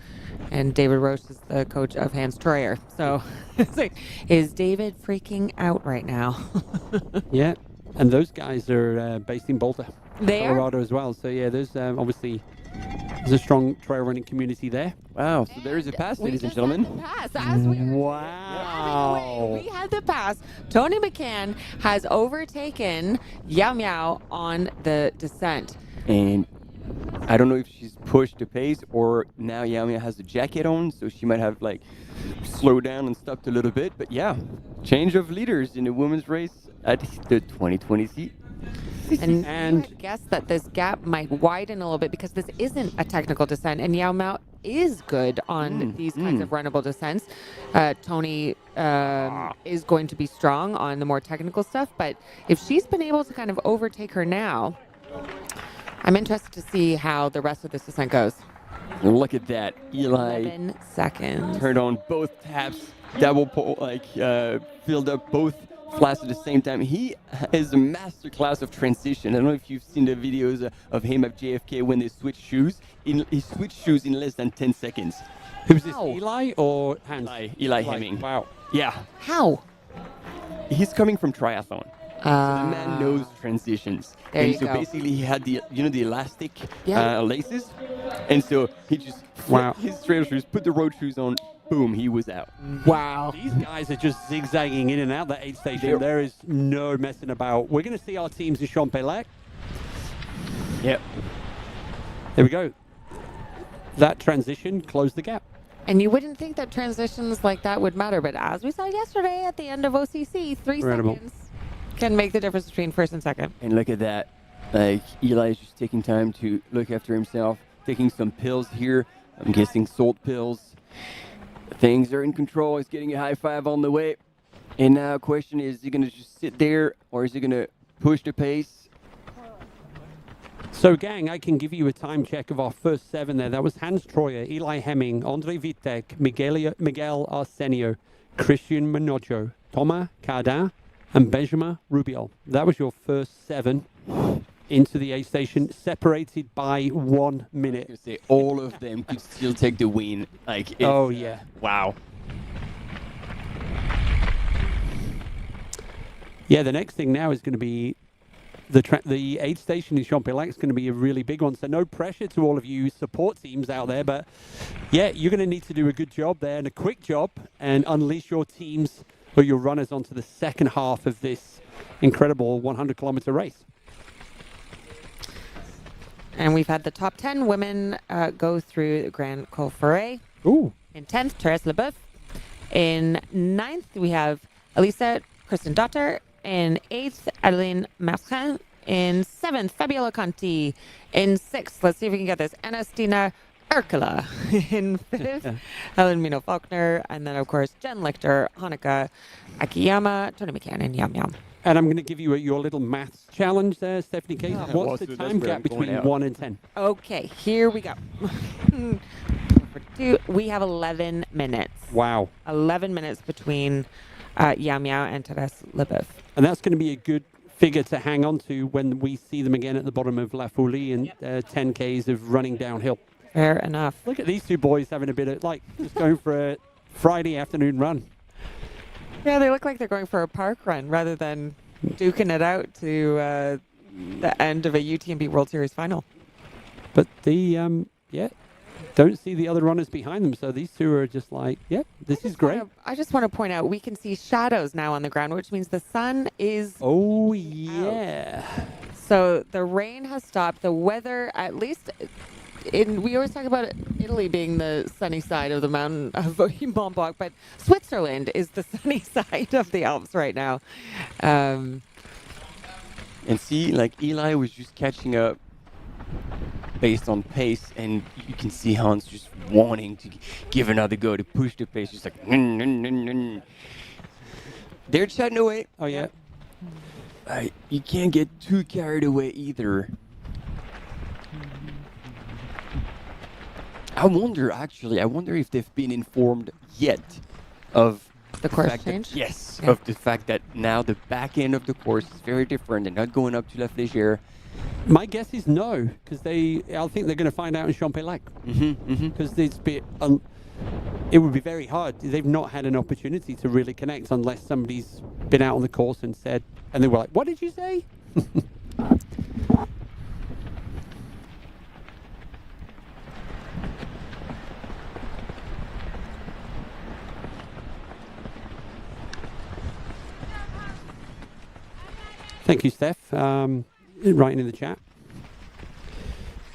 And David Roche is the coach of Hans Troyer. So it's like, is David freaking out right now? Yeah. And those guys are based in Boulder, Colorado as well. So yeah, there's obviously there's a strong trail running community there. Wow, so there is a pass, ladies and gentlemen. Wow. We had the pass. Tony McCann has overtaken Yao Miao on the descent. And I don't know if she's pushed the pace or now Yao Miao has the jacket on, so she might have like slowed down and stopped a little bit. But yeah, change of leaders in the women's race at the 2020 seat. And I guess that this gap might widen a little bit because this isn't a technical descent, and Yao Miao is good on these kinds of runnable descents. Tony is going to be strong on the more technical stuff, but if she's been able to kind of overtake her now, I'm interested to see how the rest of this descent goes. And look at that, Eli 11 seconds. turned on both taps, double pole, filled up both flasks at the same time. He is a master class of transition. I don't know if you've seen the videos of him at JFK when they switch shoes. He switched shoes in less than 10 seconds. Who's this, Eli or Hans? Eli Hemming. Wow. Yeah. How? He's coming from triathlon. So the man knows transitions. There and you so go. basically he had the elastic laces. And so he just flipped his trail shoes, put the road shoes on, boom, he was out. Wow. These guys are just zigzagging in and out that aid station. There is no messing about. We're going to see our teams in Champelac. Yep. There we go. That transition closed the gap. And you wouldn't think that transitions like that would matter, but as we saw yesterday at the end of OCC, 3 seconds can make the difference between first and second. And look at that. Like, Eli is just taking time to look after himself, taking some pills here. I'm guessing salt pills. Things are in control. He's getting a high five on the way. And now the question is he going to just sit there or is he going to push the pace? So, gang, I can give you a time check of our first 7 there. That was Hans Troyer, Eli Hemming, Andre Vitek, Miguel Arsenio, Christian Manojo, Thomas Cardin, and Benjamin Rubiel. That was your first 7 into the aid station, separated by 1 minute. I was gonna say, all of them could still take the win. Like, oh, yeah. Wow. Yeah, the next thing now is going to be the aid station in Champelac is going to be a really big one. So no pressure to all of you support teams out there. But, yeah, you're going to need to do a good job there and a quick job and unleash your teams or your runners onto the second half of this incredible 100-kilometer race. And we've had the top 10 women go through the Grand Col Ferret. Ooh. In 10th, Therese Leboeuf. In 9th, we have Elisa Kirsten-Dotter. In 8th, Adeline Martin. In 7th, Fabiola Conti. In 6th, let's see if we can get this, Anastina Urkula. In 5th, Helen Mino-Faulkner. And then, of course, Jen Lichter, Hanukkah Akiyama, Tony McCann, and Yam Yam. And I'm going to give you your little maths challenge there, Stephanie Case. What's the time gap between 1 and 10? Okay, here we go. We have 11 minutes. Wow. 11 minutes between Yao Miao and Therese Leboeuf. And that's going to be a good figure to hang on to when we see them again at the bottom of La Foulie and 10Ks of running downhill. Fair enough. Look at these 2 boys having a bit of, just going for a Friday afternoon run. Yeah, they look like they're going for a park run rather than duking it out to the end of a UTMB World Series final. But don't see the other runners behind them. So these 2 are just like, this is great. I just want to point out, we can see shadows now on the ground, which means the sun is Oh, yeah. out. So the rain has stopped. The weather, at least... we always talk about Italy being the sunny side of the mountain of Mont-Blanc, but Switzerland is the sunny side of the Alps right now. And see, like Eli was just catching up based on pace, and you can see Hans just wanting to give another go, to push the pace, just like they're chatting away. Oh yeah. You can't get too carried away either. I wonder if they've been informed yet of the course change. Of the fact that now the back end of the course is very different. They're not going up to La Flégère. My guess is no, because I think they're going to find out in Champex-Lac. Because it would be very hard. They've not had an opportunity to really connect unless somebody's been out on the course and said, and they were like, "What did you say?" Thank you, Steph. Writing in the chat.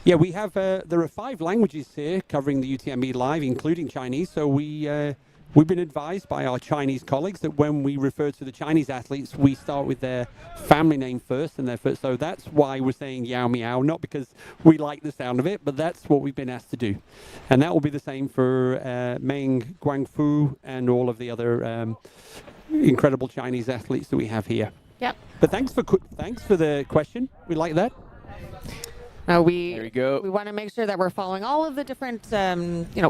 Yeah, we have. There are 5 languages here covering the UTMB live, including Chinese. So we've been advised by our Chinese colleagues that when we refer to the Chinese athletes, we start with their family name first and their first. So that's why we're saying Yao Miao, not because we like the sound of it, but that's what we've been asked to do, and that will be the same for Meng Guangfu and all of the other incredible Chinese athletes that we have here. Yep. But thanks for the question. We like that. There we go. We want to make sure that we're following all of the different,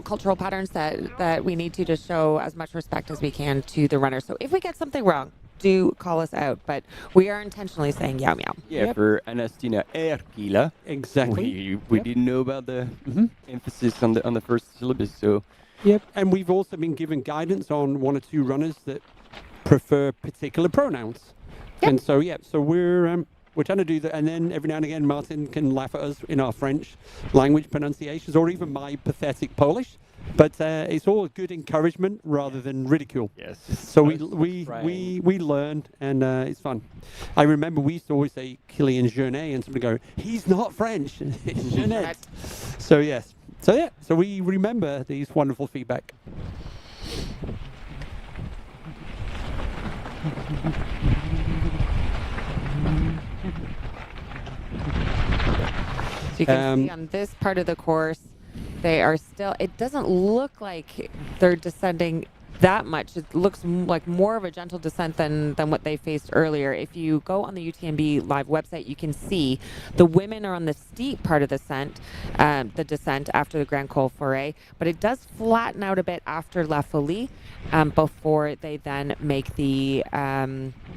cultural patterns that we need to show as much respect as we can to the runners. So if we get something wrong, do call us out. But we are intentionally saying Yao Miao. Yeah, for Anastina Erkila. Exactly. We didn't know about the emphasis on the first syllabus. So. Yep. And we've also been given guidance on 1 or 2 runners that prefer particular pronouns. Yep. And so so we're trying to do that, and then every now and again Martin can laugh at us in our French language pronunciations, or even my pathetic Polish. But it's all good encouragement rather than ridicule. Yes. So we learn, and it's fun. I remember we used to always say Kylian Jornet, and somebody go, "He's not French, it's Jornet." So yes. So we remember these wonderful feedback. So you can see on this part of the course, they are still, it doesn't look like they're descending that much. It looks like more of a gentle descent than what they faced earlier. If you go on the UTMB live website, you can see the women are on the steep part of the descent after the Grand Col Forêt, but it does flatten out a bit after La Folie before they then make the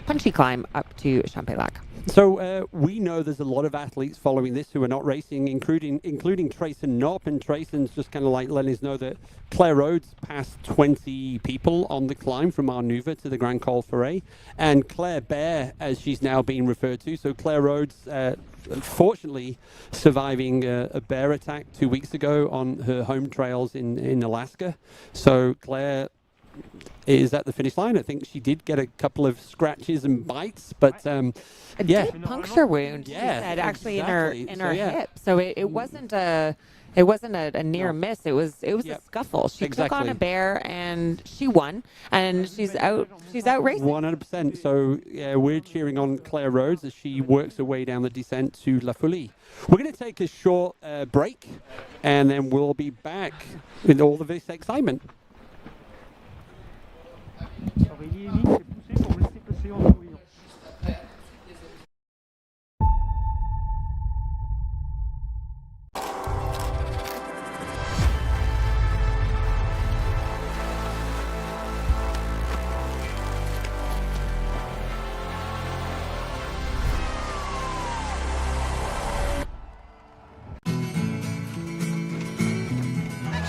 punchy climb up to Champex-Lac. So we know there's a lot of athletes following this who are not racing, including Trayson Knopp, and Trayson's just kind of like letting us know that Claire Rhodes passed 20 people on the climb from Arnuva to the Grand Col Forêt, and Claire Bear, as she's now being referred to. So Claire Rhodes, unfortunately, surviving a bear attack 2 weeks ago on her home trails in Alaska. So Claire is at the finish line. I think she did get a couple of scratches and bites, but deep puncture wound. Yeah, she said, actually exactly. in her hip. So it wasn't a near miss. It was a scuffle. She took on a bear and she won, and she's out racing. 100%. So we're cheering on Claire Rhodes as she works her way down the descent to La Folie. We're going to take a short break, and then we'll be back with all of this excitement.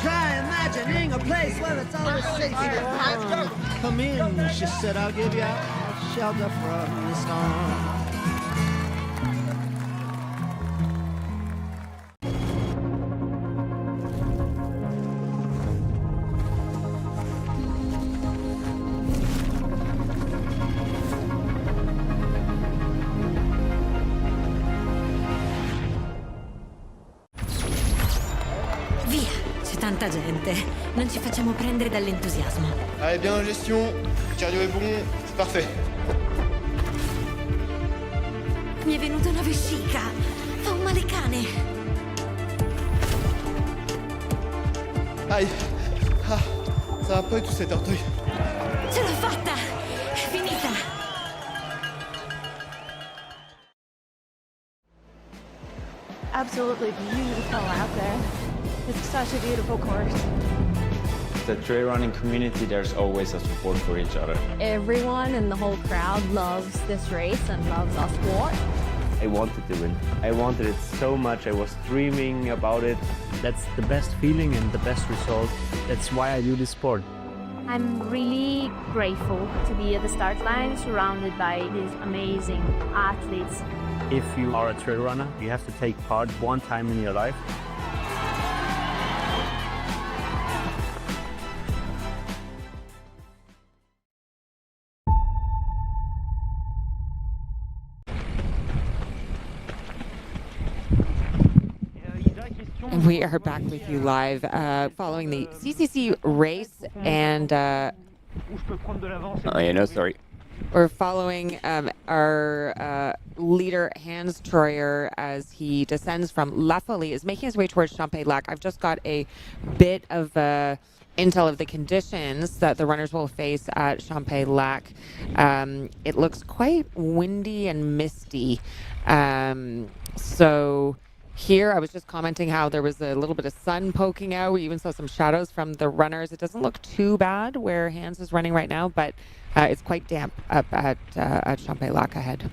Try imagining a place where it's always safe. Come in, she said, I'll give you shelter from the storm. Via, c'è tanta gente. Non ci facciamo prendere dall'entusiasmo. Allez, bien en gestion, le cardio est bon, c'est parfait. Mi è venuta una vescica. Fa un male cane. Aïe. Ah, ça va pas du tout cet orteil. Ce l'ho fatta! È finita! Absolutely beautiful out there. It's such a beautiful course. The trail running community, there's always a support for each other. Everyone in the whole crowd loves this race and loves our sport. I wanted to win. I wanted it so much. I was dreaming about it. That's the best feeling and the best result. That's why I do this sport. I'm really grateful to be at the start line surrounded by these amazing athletes. If you are a trail runner, you have to take part one time in your life. And we are back with you live following the CCC race, and Oh yeah, no, sorry. we're following our leader Hans Troyer as he descends from La Folie, is making his way towards Champex-Lac. I've just got a bit of intel of the conditions that the runners will face at Champex-Lac. It looks quite windy and misty. So here, I was just commenting how there was a little bit of sun poking out. We even saw some shadows from the runners. It doesn't look too bad where Hans is running right now, but it's quite damp up at Champex-Lac ahead.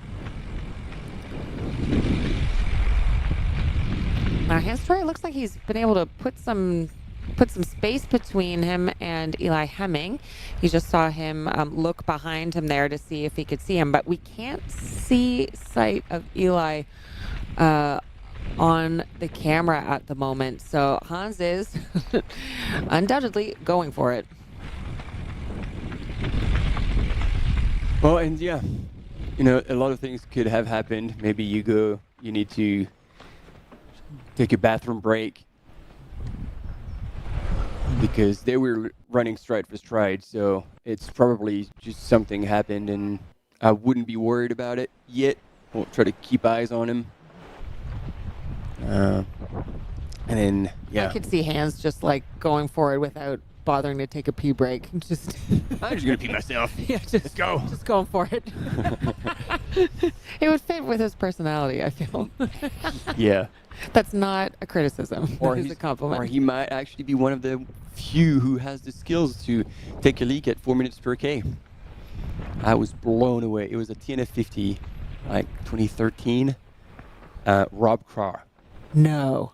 Now, Hans Troyer looks like he's been able to put some space between him and Eli Hemming. You just saw him look behind him there to see if he could see him, but we can't see sight of Eli on the camera at the moment. So Hans is undoubtedly going for it. Well, and yeah, you know, a lot of things could have happened. Maybe you need to take a bathroom break because they were running stride for stride. So it's probably just something happened, and I wouldn't be worried about it yet. We'll try to keep eyes on him. And then, yeah. I could see Hans just like going for it without bothering to take a pee break. I'm just gonna pee myself. Yeah, Let's go. Just going for it. It would fit with his personality, I feel. Yeah. That's not a criticism. Or it's a compliment. Or he might actually be one of the few who has the skills to take a leak at 4 minutes per K. I was blown away. It was a TNF 50, like 2013. Rob Carr. No.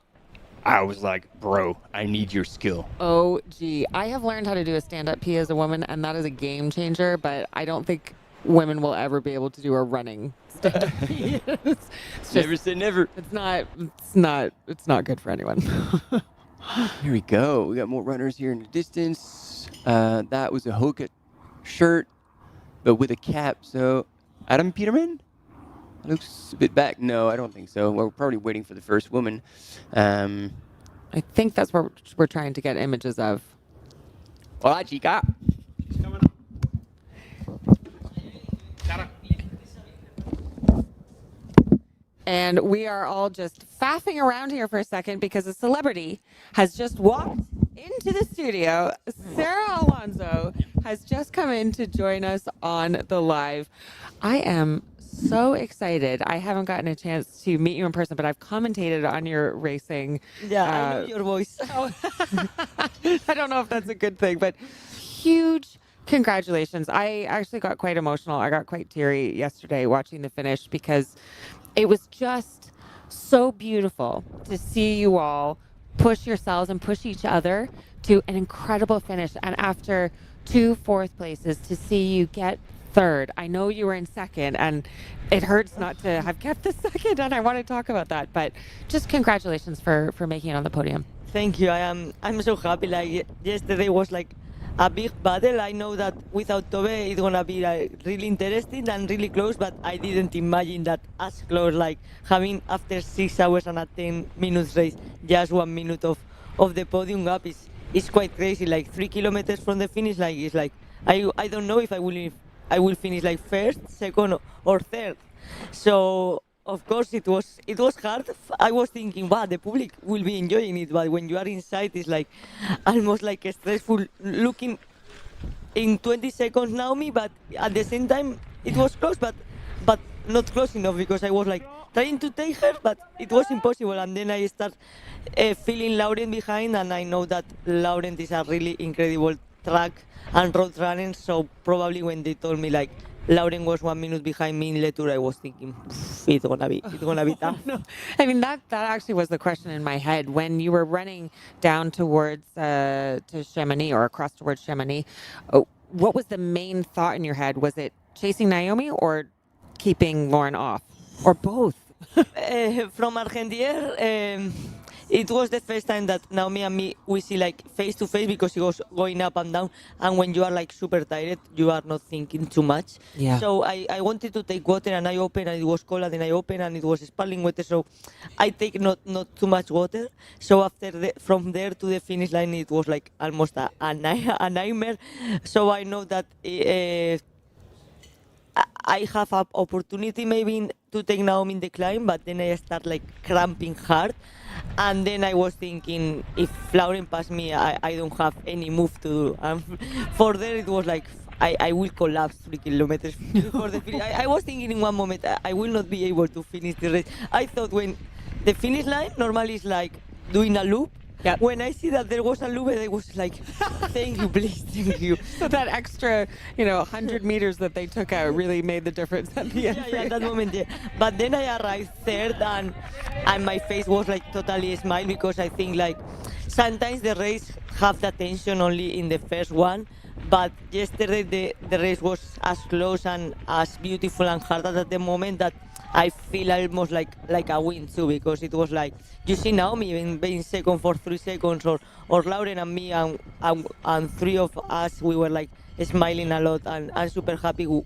I was like, bro, I need your skill. Oh, gee. I have learned how to do a stand-up pee as a woman, and that is a game changer, but I don't think women will ever be able to do a running stand-up pee. It's just, Never say never. It's not good for anyone. Here we go. We got more runners here in the distance. That was a HOKA shirt, but with a cap. So, Adam Peterman? Looks a bit back. No, I don't think so. We're probably waiting for the first woman. I think that's what we're trying to get images of. Hola, chica. And we are all just faffing around here for a second because a celebrity has just walked into the studio. Sarah Alonso has just come in to join us on the live. I am so excited. I haven't gotten a chance to meet you in person, but I've commentated on your racing. Yeah, I know your voice. I don't know if that's a good thing, but huge congratulations. I actually got quite emotional. I got quite teary yesterday watching the finish because it was just so beautiful to see you all push yourselves and push each other to an incredible finish. And after 2 fourth places, to see you get third. I know you were in second, and it hurts not to have kept the second, and I want to talk about that. But just congratulations for making it on the podium. Thank you. I'm so happy. Like yesterday was like a big battle. I know that without Tove it's gonna be like really interesting and really close, but I didn't imagine that as close. Like having after 6 hours and a 10 minutes race, just 1 minute of the podium gap is quite crazy. Like 3 kilometers from the finish, like it's like I don't know if I will finish like first, second, or third. So of course it was hard. I was thinking, wow, the public will be enjoying it, but when you are inside, it's like almost like stressful looking in 20 seconds Naomi, but at the same time it was close, but not close enough because I was like trying to take her, but it was impossible. And then I start feeling Lauren behind, and I know that Lauren is a really incredible track and road runner. So probably when they told me like Lauren was 1 minute behind me in Le Tour, I was thinking it's gonna be tough. No. I mean, that actually was the question in my head when you were running down towards to Chamonix or across towards Chamonix. What was the main thought in your head? Was it chasing Naomi or keeping Lauren off, or both? From Argentière, it was the first time that Naomi and me we see like face to face because she was going up and down, and when you are like super tired, you are not thinking too much. Yeah. So I wanted to take water, and I opened, and it was cold, and then I opened, and it was sparkling water. So I take not too much water. So from there to the finish line, it was like almost a nightmare. So I know that. I have an opportunity maybe to take Naomi in the climb, but then I start like cramping hard. And then I was thinking, if Lauren passed me, I don't have any move to do. For there, it was like, I will collapse 3 kilometers before the finish. I was thinking in one moment, I will not be able to finish the race. I thought when the finish line normally is like doing a loop. Yeah. When I see that there was a loop, I was like, thank you, please, thank you. So that extra, 100 meters that they took out really made the difference at the end. Yeah, at that moment, yeah. But then I arrived third, and my face was like totally smile because I think like sometimes the race have the tension only in the first one, but yesterday the race was as close and as beautiful and hard at the moment that I feel almost like a win too, because it was like you see Naomi being second for 3 seconds, or Lauren and me and three of us, we were like smiling a lot and super happy with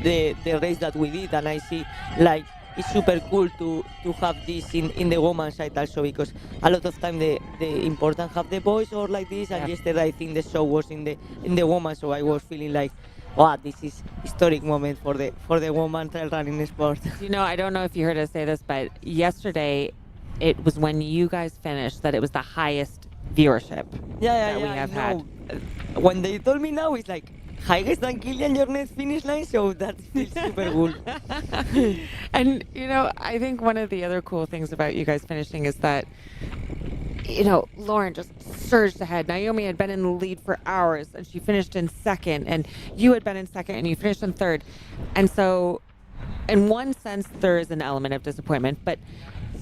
the race that we did. And I see like it's super cool to have this in the women's side also, because a lot of time the important have the boys or like this, and yesterday I think the show was in the women, so I was feeling like, wow, this is historic moment for the woman trail running sport. I don't know if you heard us say this, but yesterday it was when you guys finished that it was the highest viewership that we have had. When they told me now, it's like higher than Kilian Jornet's finish line, so that feels super cool. And, I think one of the other cool things about you guys finishing is that, Lauren just surged ahead. Naomi had been in the lead for hours, and she finished in second, and you had been in second, and you finished in third. And so, in one sense, there is an element of disappointment, but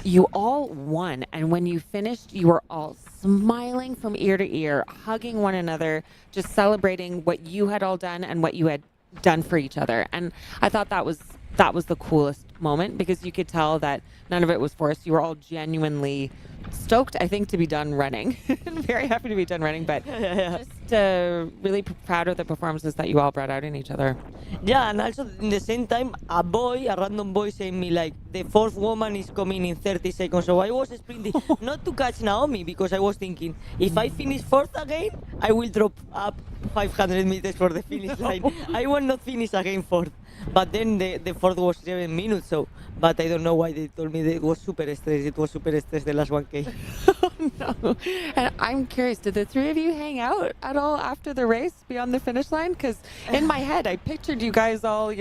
you all won. And when you finished, you were all smiling from ear to ear, hugging one another, just celebrating what you had all done and what you had done for each other. And I thought that was the coolest moment, because you could tell that none of it was forced. You were all genuinely stoked, I think, to be done running. Very happy to be done running, but just really proud of the performances that you all brought out in each other. Yeah, and also in the same time, a random boy saying me like, the fourth woman is coming in 30 seconds. So I was sprinting, not to catch Naomi, because I was thinking, if I finish fourth again, I will drop up 500 meters for the finish line. I will not finish again fourth. But then the fourth was 7 minutes, but I don't know why they told me that it was super stressed. It was super stressed, the last 1K. No. And I'm curious, did the three of you hang out at all after the race beyond the finish line? Because in my head, I pictured you guys all,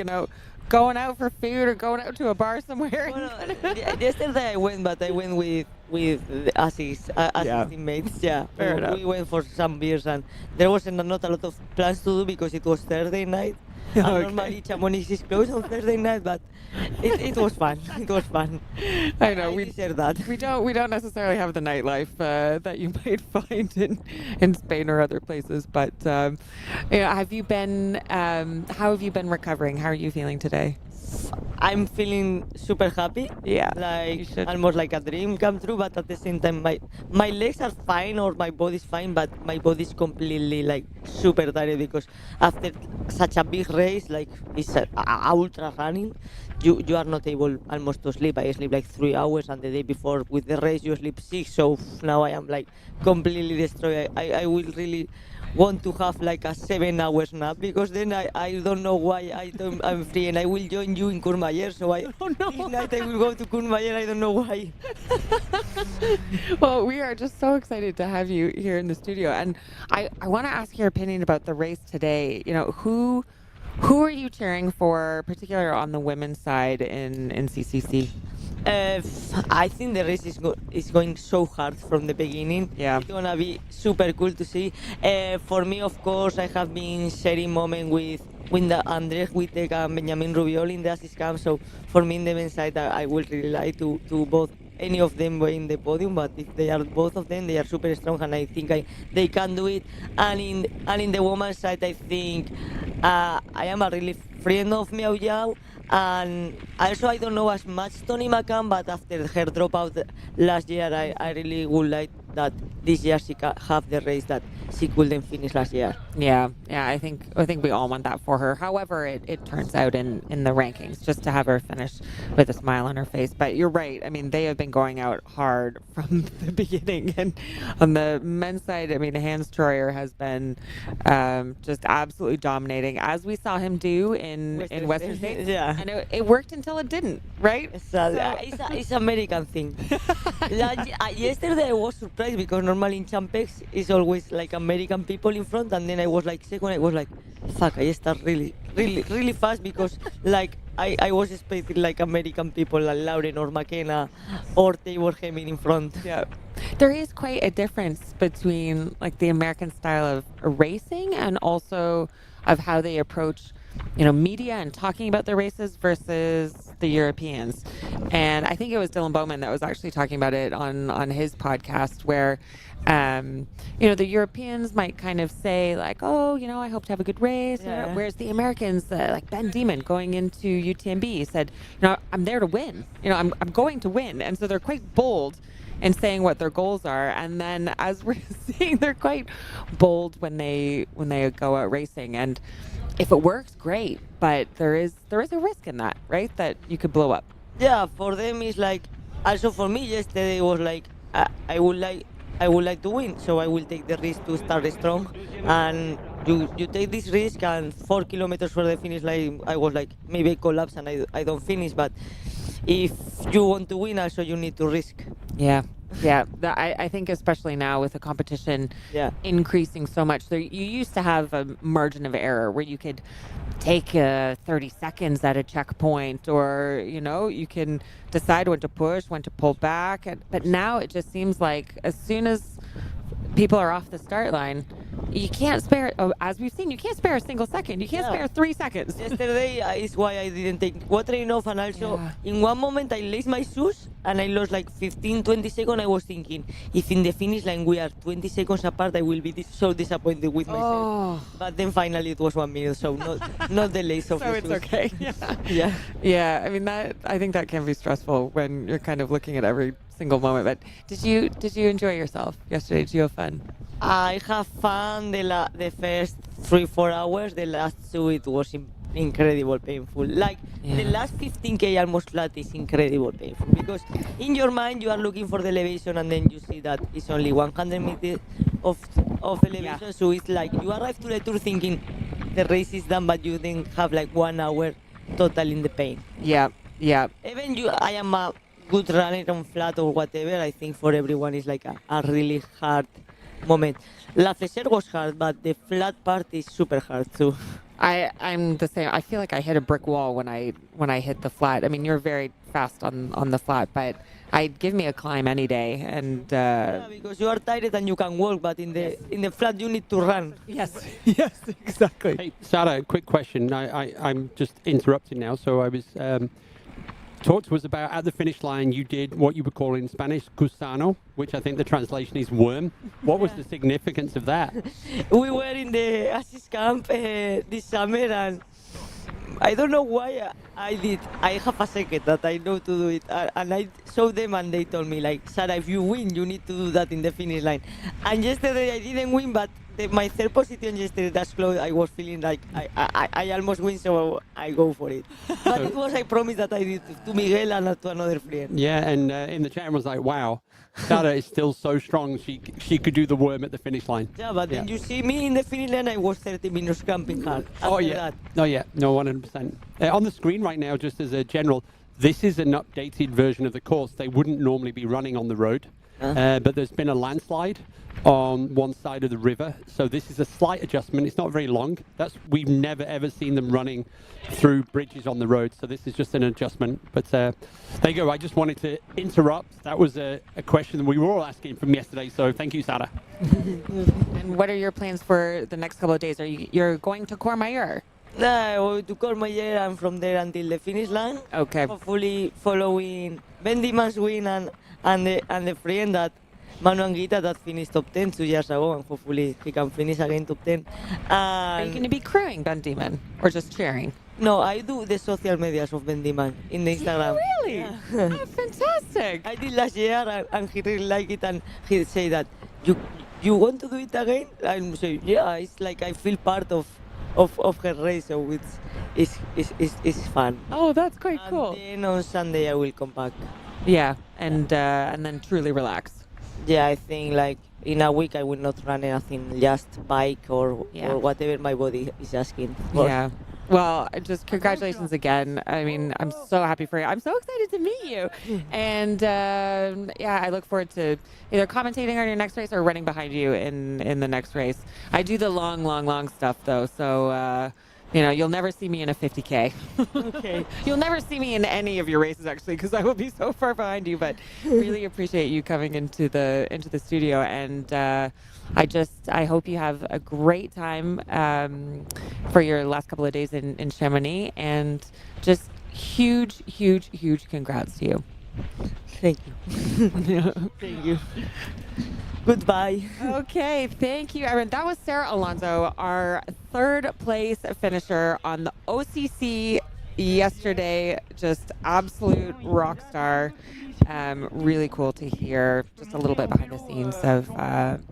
going out for food or going out to a bar somewhere. Yesterday I went, but I went with Asi's teammates. Yeah, Fair enough. We went for some beers, and there was not a lot of plans to do because it was Thursday night. And normally Chamonix is closed on Thursday night, but it was fun. It was fun. I know we deserve that. We don't necessarily have the nightlife that you might find in Spain or other places. But have you been? How have you been recovering? How are you feeling today? I'm feeling super happy. Yeah, like almost like a dream come true. But at the same time, my legs are fine or my body's fine, but my body's completely like super tired, because after such a big race, like it's a ultra running, you are not able almost to sleep. I sleep like 3 hours, and the day before with the race you sleep 6. So now I am like completely destroyed. I will really want to have like a 7 hours nap because then I don't know why I'm free and I will join you in Courmayeur. So this night I will go to Courmayeur. I don't know why. Well, we are just so excited to have you here in the studio. And I want to ask your opinion about the race today. You know, who are you cheering for, particularly on the women's side in CCC? I think the race is going so hard from the beginning. Yeah. It's gonna be super cool to see. For me, of course, I have been sharing moment with the Andrés Wittek and Benjamin Rubiol in the assist camp. So for me, in the men's side, I would really like to both any of them were in the podium. But if they are both of them, they are super strong, and I think they can do it. And in the women's side, I think I am a really friend of Miao Yao. And also, I don't know as much Tony McCann, but after her dropout last year, I really would like that this year she can have the race that she couldn't finish last year. Yeah, I think we all want that for her. However, it turns out in the rankings, just to have her finish with a smile on her face. But you're right. I mean, they have been going out hard from the beginning. And on the men's side, I mean, Hans Troyer has been just absolutely dominating, as we saw him do in Western States. Yeah. And it worked until it didn't, right? It's American thing. Yesterday I was surprised because normally in Champex it's always like American people in front, and then I was like second. I was like, fuck, I start really fast because like I was expecting like American people like Lauren or McKenna or Tabor Hemming in front. Yeah. There is quite a difference between like the American style of racing and also of how they approach, you know, media and talking about their races versus the Europeans. And I think it was Dylan Bowman that was actually talking about it on his podcast, where you know, the Europeans might kind of say like, oh, you know, I hope to have a good race. Yeah. Whereas the Americans, like Ben Demon going into UTMB said, you know, I'm there to win. You know, I'm going to win. And so they're quite bold in saying what their goals are. And then as we're seeing, they're quite bold when they go out racing. And if it works, great. But there is a risk in that, right? That you could blow up. Yeah, for them it's like, also for me yesterday was like, I would like to win, so I will take the risk to start strong. And you take this risk, and 4 kilometers for the finish line, I was like, maybe I collapse and I don't finish. But if you want to win, also you need to risk. Yeah. I think especially now with the competition increasing so much, you used to have a margin of error where you could take 30 seconds at a checkpoint, or, you know, you can decide when to push, when to pull back. But now it just seems like as soon as people are off the start line, you can't spare, as we've seen, you can't spare a single second. You can't spare 3 seconds. Yesterday is why I didn't take water enough, and also in one moment I laced my shoes and I lost like 15-20 seconds. I was thinking, if in the finish line we are 20 seconds apart, I will be so disappointed with myself. But then finally it was 1 minute, so not the lace of so the it's shoes. okay. Yeah. I mean, I think that can be stressful when you're kind of looking at every single moment. But did you enjoy yourself yesterday? Did you have fun? I have fun the first 3-4 hours. The last 2 it was incredible painful. Like the last 15k almost flat is incredible painful, because in your mind you are looking for the elevation and then you see that it's only 100 meters of elevation. So it's like you arrive to the tour thinking the race is done, but you then have like 1 hour total in the pain. Yeah. Even I am a good runner on flat or whatever. I think for everyone is like a really hard moment. La Flèchère was hard, but the flat part is super hard too. I'm the same. I feel like I hit a brick wall when I hit the flat. I mean, you're very fast on the flat, but give me a climb any day. And because you are tired and you can walk, but in the flat you need to run. Yes, exactly. Hey, Sarah, quick question. I'm just interrupting now. So I was talk to us about at the finish line you did what you would call in Spanish gusano, which I think the translation is worm. What was the significance of that? We were in the assist camp this summer, and I don't know why I did. I have a second that I know to do it, and I showed them and they told me like, Sarah, if you win, you need to do that in the finish line. And yesterday I didn't win, but my third position yesterday, that's close. I was feeling like I almost win, so I go for it. But it was I promise that I did to Miguel and to another friend. Yeah, and in the chat, I was like, wow, Sarah is still so strong. She could do the worm at the finish line. Yeah, but then you see me in the finish line, I was 30 minutes camping hard. Oh, yeah. No, 100%. On the screen right now, just as a general, this is an updated version of the course. They wouldn't normally be running on the road, but there's been a landslide on one side of the river. So this is a slight adjustment. It's not very long. We've never, ever seen them running through bridges on the road. So this is just an adjustment. But there you go. I just wanted to interrupt. That was a question that we were all asking from yesterday. So thank you, Sarah. And what are your plans for the next couple of days? You're going to Courmayeur? No, I will to Courmayeur and from there until the finish line. Okay. Hopefully following Ben Diman's win and the friend that Manu Anguita that finished top 10 2 years ago, and hopefully he can finish again top 10. Are you going to be crewing Ben Diman or just cheering? No, I do the social medias of Ben Diman in the Instagram. Really? Yeah. Oh, fantastic. I did last year and he really liked it, and he said that you want to do it again? I'm saying, yeah, it's like I feel part of her race, so it's fun. Oh, that's quite cool. And then on Sunday I will come back. Yeah, and then truly relax. Yeah, I think like in a week I will not run anything, just bike or whatever my body is asking for. Yeah. Well, just congratulations again. I mean, I'm so happy for you. I'm so excited to meet you. And I look forward to either commentating on your next race or running behind you in the next race. I do the long stuff though, so you'll never see me in a 50K. Okay. You'll never see me in any of your races actually, because I will be so far behind you. But really appreciate you coming into the studio, and I hope you have a great time for your last couple of days in Chamonix, and just huge congrats to you. Thank you. Thank you. Goodbye. Okay, thank you, Erin. That was Sarah Alonso, our third place finisher on the OCC yesterday. Just absolute rock star. Really cool to hear just a little bit behind the scenes of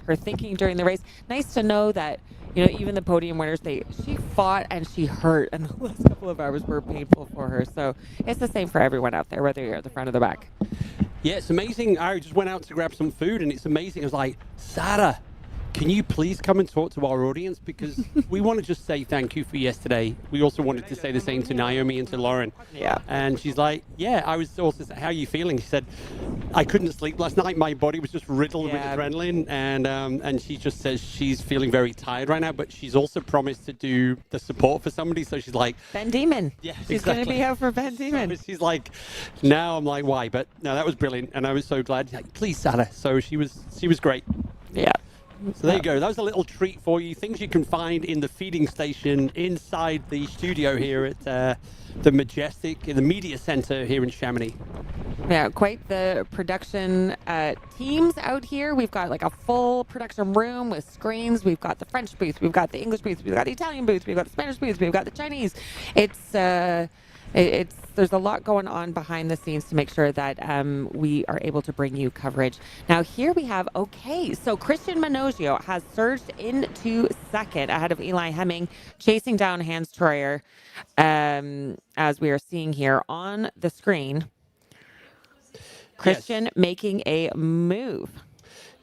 her thinking during the race. Nice to know that, even the podium winners, she fought and she hurt, and the last couple of hours were painful for her. So it's the same for everyone out there, whether you're at the front or the back. Yeah, it's amazing. I just went out to grab some food, and it's amazing. I was like, Sarah, can you please come and talk to our audience? Because we want to just say thank you for yesterday. We also wanted to say the same to Naomi and to Lauren. Yeah. And she's like, yeah, I was also saying, how are you feeling? She said, I couldn't sleep last night. My body was just riddled with adrenaline. And she just says she's feeling very tired right now, but she's also promised to do the support for somebody. So she's like, Ben Demon. Yeah, she's going to be out for Ben Demon. So she's like, now I'm like, why? But no, that was brilliant. And I was so glad. Like, please, Sarah. So she was great. Yeah. So there you go. That was a little treat for you. Things you can find in the feeding station inside the studio here at the Majestic, in the media center here in Chamonix. Yeah, quite the production teams out here. We've got like a full production room with screens. We've got the French booth. We've got the English booth. We've got the Italian booth. We've got the Spanish booth. We've got the Chinese. There's a lot going on behind the scenes to make sure that we are able to bring you coverage. Now here we have, so Christian Manogio has surged into second ahead of Eli Hemming, chasing down Hans Troyer, as we are seeing here on the screen. Christian making a move.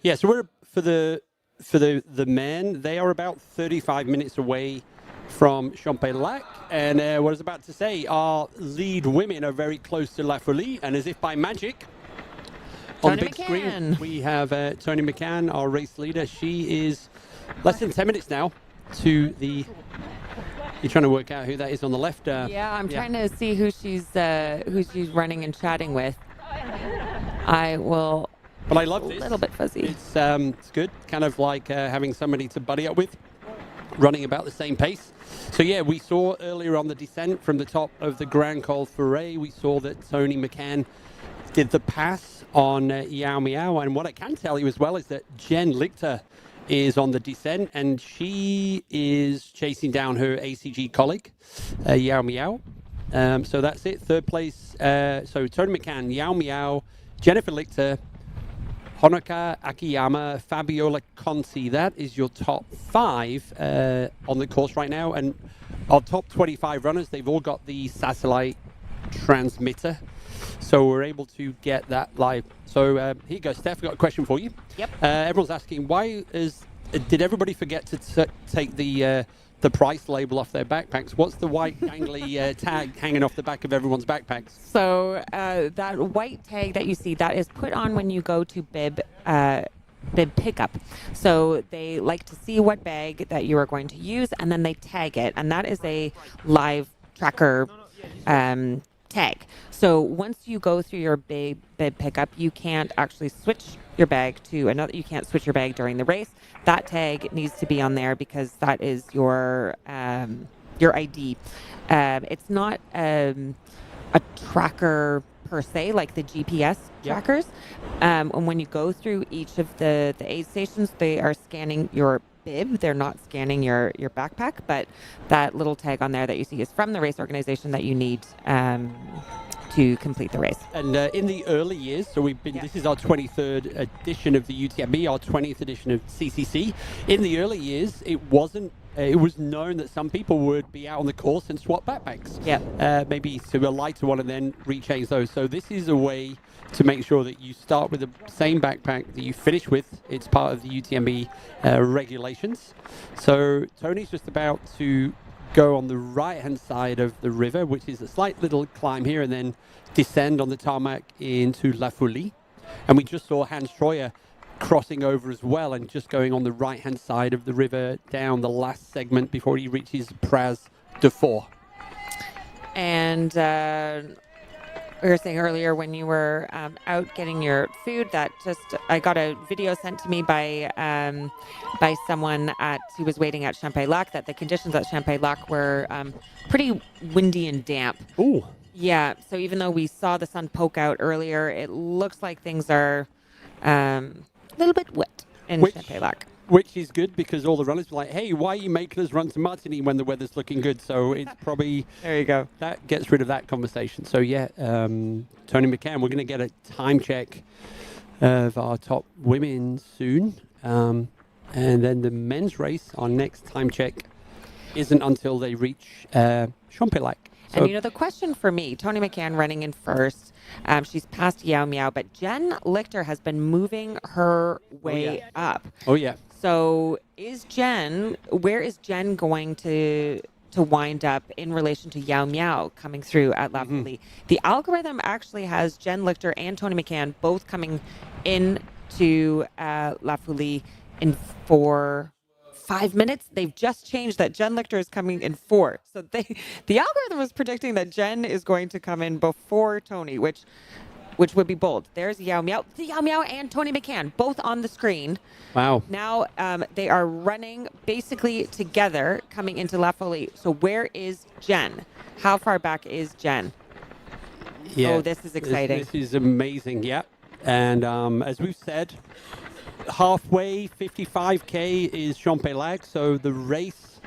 Yeah, so we're for the men, they are about 35 minutes away from Champex-Lac, and what I was about to say, our lead women are very close to La Folie, and as if by magic, on the big screen, we have Tony McCann, our race leader. She is less than 10 minutes now to the... You're trying to work out who that is on the left. I'm trying to see who she's running and chatting with. I will... But I love this. A little bit fuzzy. It's good, kind of like having somebody to buddy up with, running about the same pace. So yeah, we saw earlier on the descent from the top of the Grand Col Ferret, we saw that Tony McCann did the pass on Yao Miao. And what I can tell you as well is that Jen Lichter is on the descent, and she is chasing down her ACG colleague, Yao Miao. So that's it, third place. So Tony McCann, Yao Miao, Jennifer Lichter, Honoka Akiyama, Fabiola Conti. That is your top 5 on the course right now. And our top 25 runners, they've all got the satellite transmitter. So we're able to get that live. So here you go, Steph, I've got a question for you. Yep. Everyone's asking, did everybody forget to take the price label off their backpacks? What's the white dangly tag hanging off the back of everyone's backpacks? So that white tag that you see, that is put on when you go to bib pickup. So they like to see what bag that you are going to use, and then they tag it. And that is a live tracker tag. So once you go through your bib pickup, you can't actually switch your bag to another. You can't switch your bag during the race. That tag needs to be on there because that is your ID. It's not a tracker per se, like the GPS trackers. And when you go through each of the aid stations, they are scanning your bib. They're not scanning your backpack, but that little tag on there that you see is from the race organization that you need to complete the race. And in the early years, so this is our 23rd edition of the UTMB, our 20th edition of CCC. In the early years, it was known that some people would be out on the course and swap backpacks. Maybe to a lighter one and then rechange those. So this is a way to make sure that you start with the same backpack that you finish with. It's part of the UTMB regulations. So Tony's just about to go on the right-hand side of the river, which is a slight little climb here, and then descend on the tarmac into La Folie. And we just saw Hans Troyer crossing over as well and just going on the right-hand side of the river down the last segment before he reaches Praz de Four. And we were saying earlier when you were out getting your food that I got a video sent to me by someone who was waiting at Champex-Lac that the conditions at Champex-Lac were pretty windy and damp. Ooh. Yeah, so even though we saw the sun poke out earlier, it looks like things are a little bit wet in Champex-Lac. Which is good because all the runners were like, hey, why are you making us run to Martigny when the weather's looking good? So it's probably... There you go. That gets rid of that conversation. So yeah, Tony McCann, we're going to get a time check of our top women soon. And then the men's race, our next time check, isn't until they reach Champex-Lac. So, and the question for me, Tony McCann running in first, she's past Yao Miao, but Jen Lichter has been moving her way up. Oh, yeah. So where is Jen going to wind up in relation to Yao Miao coming through at La Folie? The algorithm actually has Jen Lichter and Tony McCann both coming in to La Folie in 5 minutes. They've just changed that Jen Lichter is coming in 4. So the algorithm was predicting that Jen is going to come in before Tony, which would be bold. There's Yao Miao and Tony McCann, both on the screen. Wow. Now they are running basically together coming into La Folie. So where is Jen? How far back is Jen? Yeah. Oh, this is exciting. This is amazing, yeah. And as we've said, halfway, 55K is Champex-Lac, so the race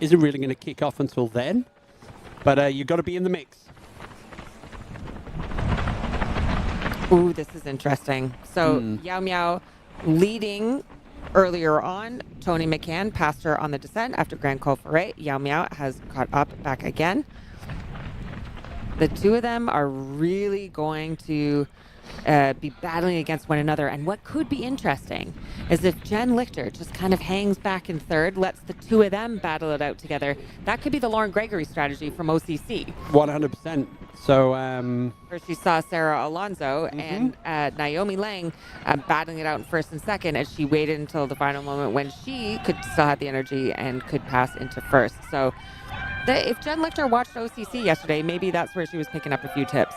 isn't really going to kick off until then. But you've got to be in the mix. Ooh, this is interesting. So Yao Miao leading earlier on. Tony McCann passed her on the descent after Grand Col Ferret. Yao Miao has caught up back again. The two of them are really going to be battling against one another. And what could be interesting is if Jen Lichter just kind of hangs back in third, lets the two of them battle it out together. That could be the Lauren Gregory strategy from OCC. 100%. So, First you saw Sarah Alonso and Naomi Lang battling it out in first and second as she waited until the final moment when she could still have the energy and could pass into first. So if Jen Lichter watched OCC yesterday, maybe that's where she was picking up a few tips.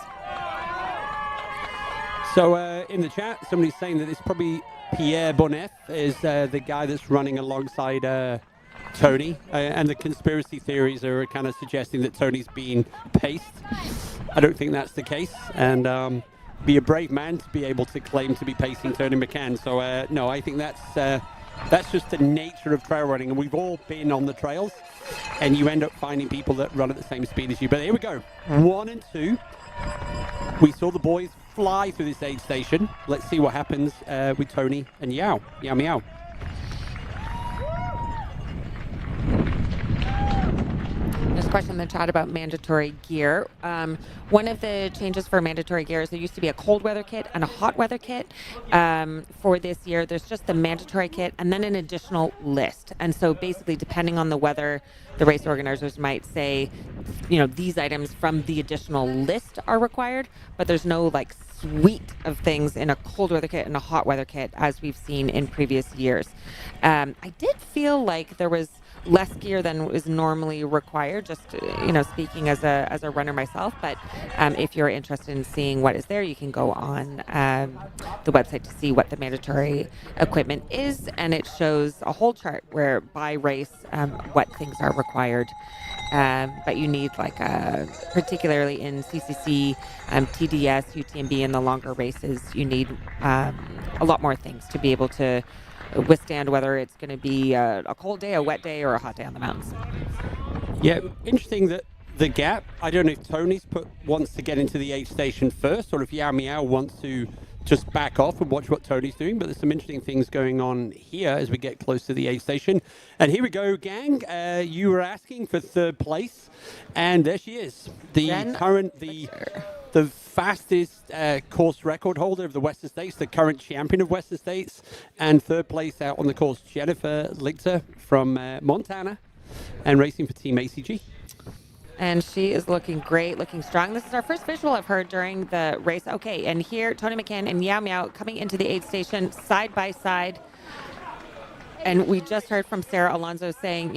So in the chat, somebody's saying that it's probably Pierre Bonneff is the guy that's running alongside Tony, and the conspiracy theories are kind of suggesting that Tony's being paced. I don't think that's the case, and be a brave man to be able to claim to be pacing Tony McCann. So no, I think that's just the nature of trail running, and we've all been on the trails, and you end up finding people that run at the same speed as you. But here we go, 1 and 2. We saw the boys fly through this aid station. Let's see what happens with Tony and Yao Miao. There's a question in the chat about mandatory gear. One of the changes for mandatory gear is there used to be a cold weather kit and a hot weather kit. For this year, there's just the mandatory kit and then an additional list. And so basically, depending on the weather, the race organizers might say, these items from the additional list are required, but there's no like suite of things in a cold weather kit and a hot weather kit as we've seen in previous years. I did feel like there was less gear than is normally required, just speaking as a runner myself. But if you're interested in seeing what is there, you can go on the website to see what the mandatory equipment is, and it shows a whole chart where by race what things are required. But you need particularly in CCC, TDS, UTMB, and the longer races, you need a lot more things to be able to withstand whether it's going to be a cold day, a wet day, or a hot day on the mountains. Yeah, interesting that the gap. I don't know if Tony's wants to get into the aid station first, or if Yao Miao wants to just back off and watch what Tony's doing. But there's some interesting things going on here as we get close to the aid station. And here we go, gang. You were asking for third place, and there she is. The fastest course record holder of the Western States, the current champion of Western States, and third place out on the course, Jennifer Lichter from Montana, and racing for Team ACG. And she is looking great, looking strong. This is our first visual of her during the race. Okay, and here, Tony McCann and Yao Miao coming into the aid station side by side. And we just heard from Sarah Alonso saying,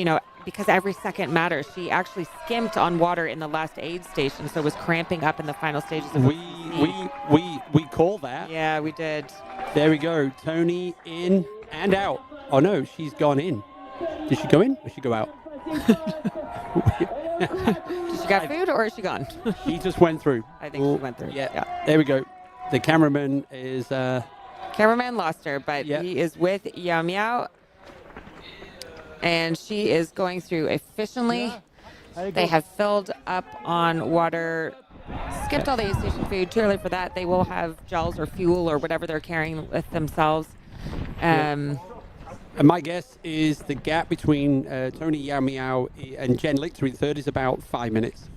because every second matters, she actually skimped on water in the last aid station, so was cramping up in the final stages of we call that. Yeah, we did. There we go. Tony in and out. Oh no, she's gone in. Did she go in or did she go out? Did she got food or is she gone? She just went through. I think she went through. Yeah. There we go. The cameraman is... Cameraman lost her, but he is with Yao Miao. And she is going through efficiently. They have filled up on water, skipped all the aid station food. Too early for that. They will have gels or fuel or whatever they're carrying with themselves. And my guess is the gap between Tony Yao Miao and Jen Lichter in third is about 5 minutes.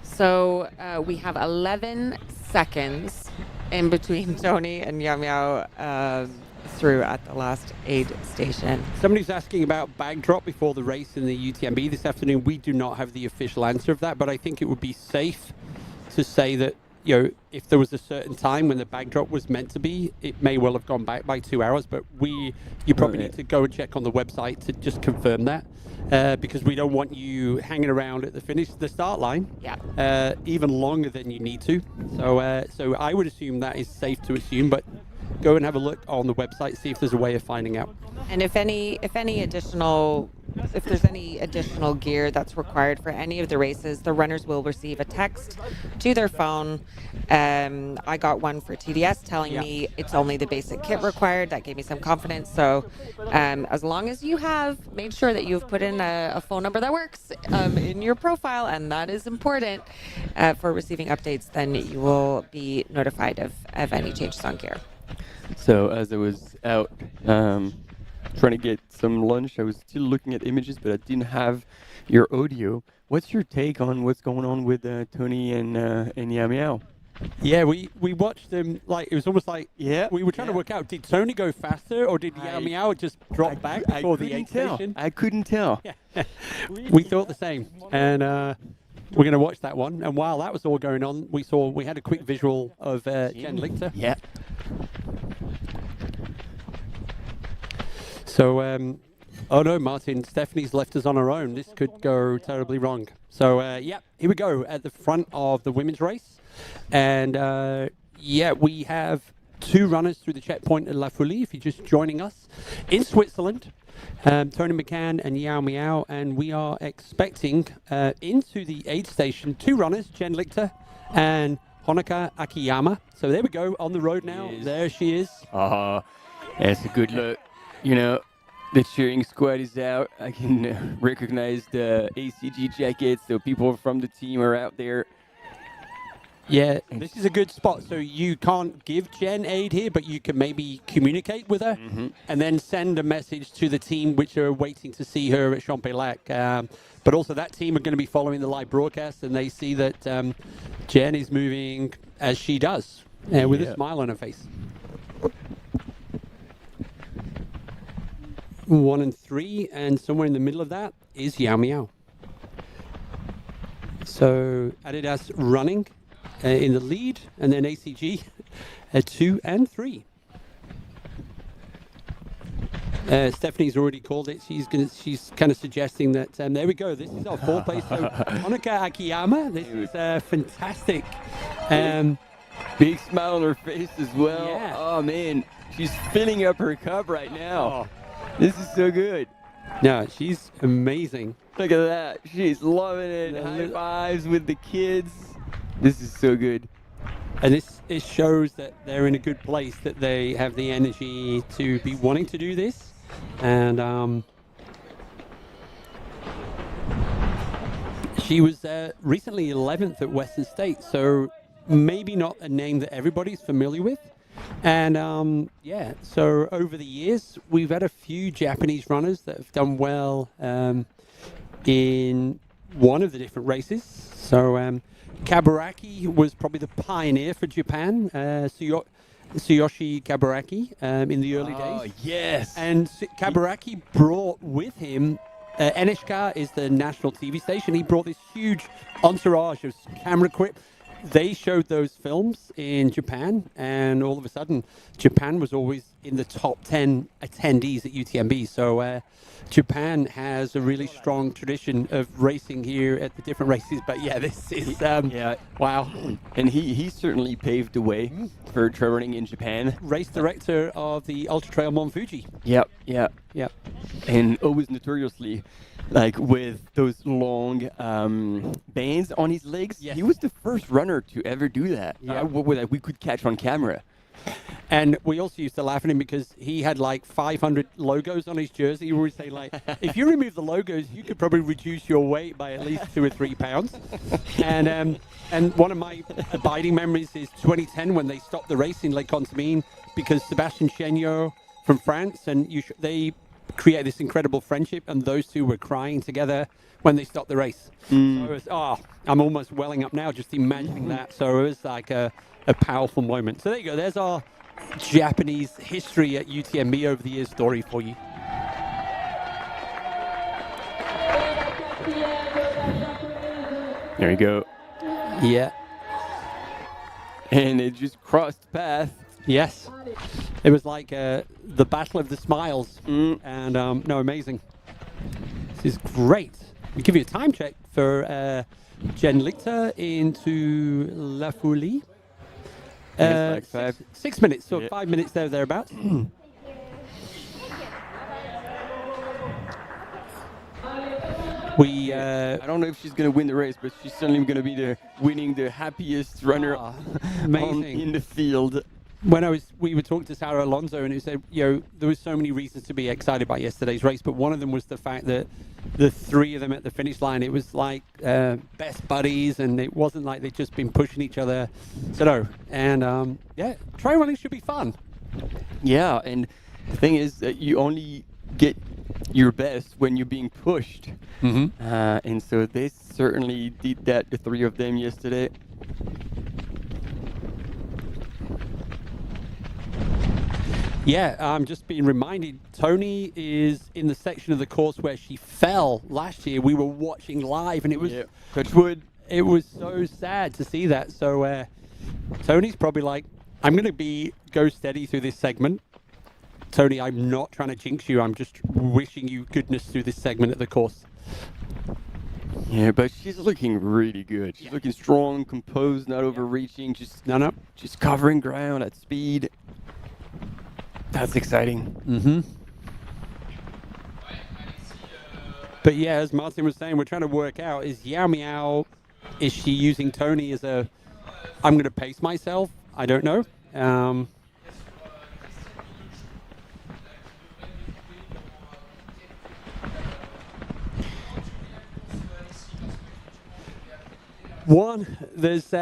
So we have 11 seconds in between Tony and Yao Miao through at the last aid station. Somebody's asking about bag drop before the race in the UTMB this afternoon. We do not have the official answer of that, but I think it would be safe to say that, if there was a certain time when the bag drop was meant to be, it may well have gone back by 2 hours, but you probably need to go and check on the website to just confirm that, because we don't want you hanging around at the start line even longer than you need to. So I would assume that is safe to assume, but go and have a look on the website, see if there's a way of finding out. And if there's any additional gear that's required for any of the races, the runners will receive a text to their phone. I got one for TDS telling me it's only the basic kit required. That gave me some confidence. So as long as you have made sure that you've put in a phone number that works in your profile, and that is important for receiving updates, then you will be notified of any changes on gear. So as I was out trying to get some lunch, I was still looking at images, but I didn't have your audio. What's your take on what's going on with Tony and Yao Miao? Yeah, we watched them, it was almost like we were trying to work out, did Tony go faster or did Yao Miao just drop back before the aid station? I couldn't tell. Yeah. We thought the same. And we're going to watch that one. And while that was all going on, we had a quick visual of Jen Lichter. Yeah. So, oh no, Martin, Stephanie's left us on her own. This could go terribly wrong. So, here we go at the front of the women's race. And, we have two runners through the checkpoint at La Folie, if you're just joining us, in Switzerland. Tony McCann and Yao Miao. And we are expecting into the aid station two runners, Jen Lichter and Honoka Akiyama. So there we go, on the road now. There she is. That's a good look. The cheering squad is out. I can recognize the ACG jackets, so people from the team are out there. Yeah, this is a good spot. So you can't give Jen aid here, but you can maybe communicate with her and then send a message to the team which are waiting to see her at Champex. But also that team are going to be following the live broadcast, and they see that Jen is moving as she does, with a smile on her face. 1 and 3, and somewhere in the middle of that is Yao Miao. So Adidas running in the lead, and then ACG 2 and 3. Stephanie's already called it. She's kind of suggesting that there we go. This is our 4th place. So Honoka Akiyama, this is fantastic. Big smile on her face as well. Yeah. Oh man, she's filling up her cup right now. This is so good. No, she's amazing. Look at that. She's loving it. High fives with the kids. This is so good. And this shows that they're in a good place, that they have the energy to be wanting to do this. And she was recently 11th at Western State, so maybe not a name that everybody's familiar with. And yeah, so over the years, we've had a few Japanese runners that have done well in one of the different races. So Kaburaki was probably the pioneer for Japan, Tsuyoshi Kaburaki, in the early days. Oh, yes. And Kaburaki brought with him, NHK is the national TV station. He brought this huge entourage of camera equipment. They showed those films in Japan, and all of a sudden, Japan was always in the top 10 attendees at UTMB. So Japan has a really strong tradition of racing here at the different races. But yeah, this is wow. And he certainly paved the way for trail running in Japan. Race director of the Ultra Trail Mont Fuji. Yep. And always notoriously, like with those long bands on his legs. Yes. He was the first runner to ever do that. Yeah. We could catch on camera. And we also used to laugh at him because he had like 500 logos on his jersey. We would say, like, if you remove the logos, you could probably reduce your weight by at least 2 or 3 pounds. And one of my abiding memories is 2010 when they stopped the race in Lake Contamine because Sébastien Chéniaud from France, and they created this incredible friendship, and those two were crying together when they stopped the race. So it was, I'm almost welling up now just imagining that. So it was like a powerful moment. So there you go. There's our Japanese history at UTMB over the years story for you. There you go. Yeah. And it just crossed path. Yes. It was like the Battle of the Smiles. And no, amazing. This is great. We give you a time check for Jen Lichter into La Folie. Like 6 minutes, so 5 minutes thereabouts. I don't know if she's going to win the race, but she's certainly going to be winning the happiest runner in the field. When we were talking to Sarah Alonso, and he said, there was so many reasons to be excited about yesterday's race, but one of them was the fact that the 3 of them at the finish line, it was like best buddies, and it wasn't like they'd just been pushing each other. So no, and trail running should be fun. Yeah, and the thing is that you only get your best when you're being pushed. And so they certainly did that, the 3 of them yesterday. Yeah, I'm just being reminded, Tony is in the section of the course where she fell last year. We were watching live, and it was it was so sad to see that. So Tony's probably like, I'm going to go steady through this segment. Tony, I'm not trying to jinx you. I'm just wishing you goodness through this segment of the course. Yeah, but she's looking really good. She's looking strong, composed, not overreaching, just covering ground at speed. That's exciting. But yeah, as Martin was saying, we're trying to work out, is Yao Miao, is she using Tony as I'm going to pace myself? I don't know. There's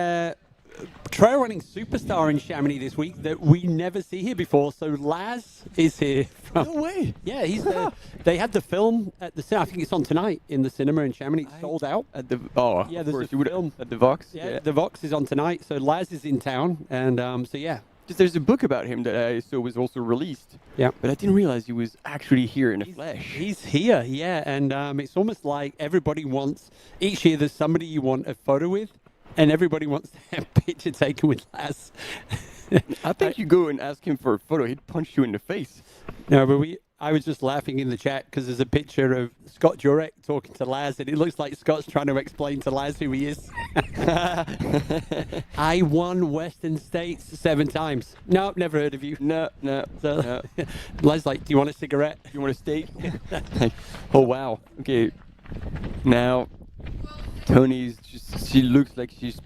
trail running superstar in Chamonix this week that we never see here before. So Laz is here. No way. Yeah, he's there. They had the film at the cinema. I think it's on tonight in the cinema in Chamonix. Sold out. At the yeah, of there's course a you would film at the Vox. Yeah, the Vox is on tonight. So Laz is in town, and so yeah. Because there's a book about him that I saw was also released. Yeah. But I didn't realize he was actually here in the flesh. He's here, yeah, and it's almost like everybody wants, each year there's somebody you want a photo with, and everybody wants to have a picture taken with Laz. I think you go and ask him for a photo, he'd punch you in the face. No, but I was just laughing in the chat because there's a picture of Scott Jurek talking to Laz, and it looks like Scott's trying to explain to Laz who he is. I won Western States 7 times. No, never heard of you. No. So, Laz like, do you want a cigarette? Do you want a steak? Oh, wow. Okay. Now, Tony's just, she looks like she's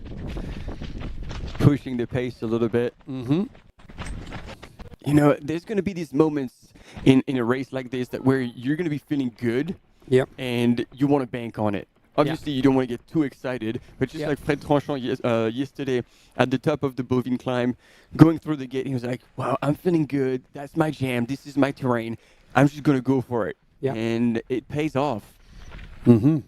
pushing the pace a little bit. Mm-hmm. You know, there's going to be these moments in a race like this that where you're going to be feeling good, and you want to bank on it. Obviously, you don't want to get too excited, but just like Fred Tranchant yesterday at the top of the Bovine climb, going through the gate, he was like, wow, I'm feeling good. That's my jam. This is my terrain. I'm just going to go for it. Yeah. And it pays off. Mm-hmm.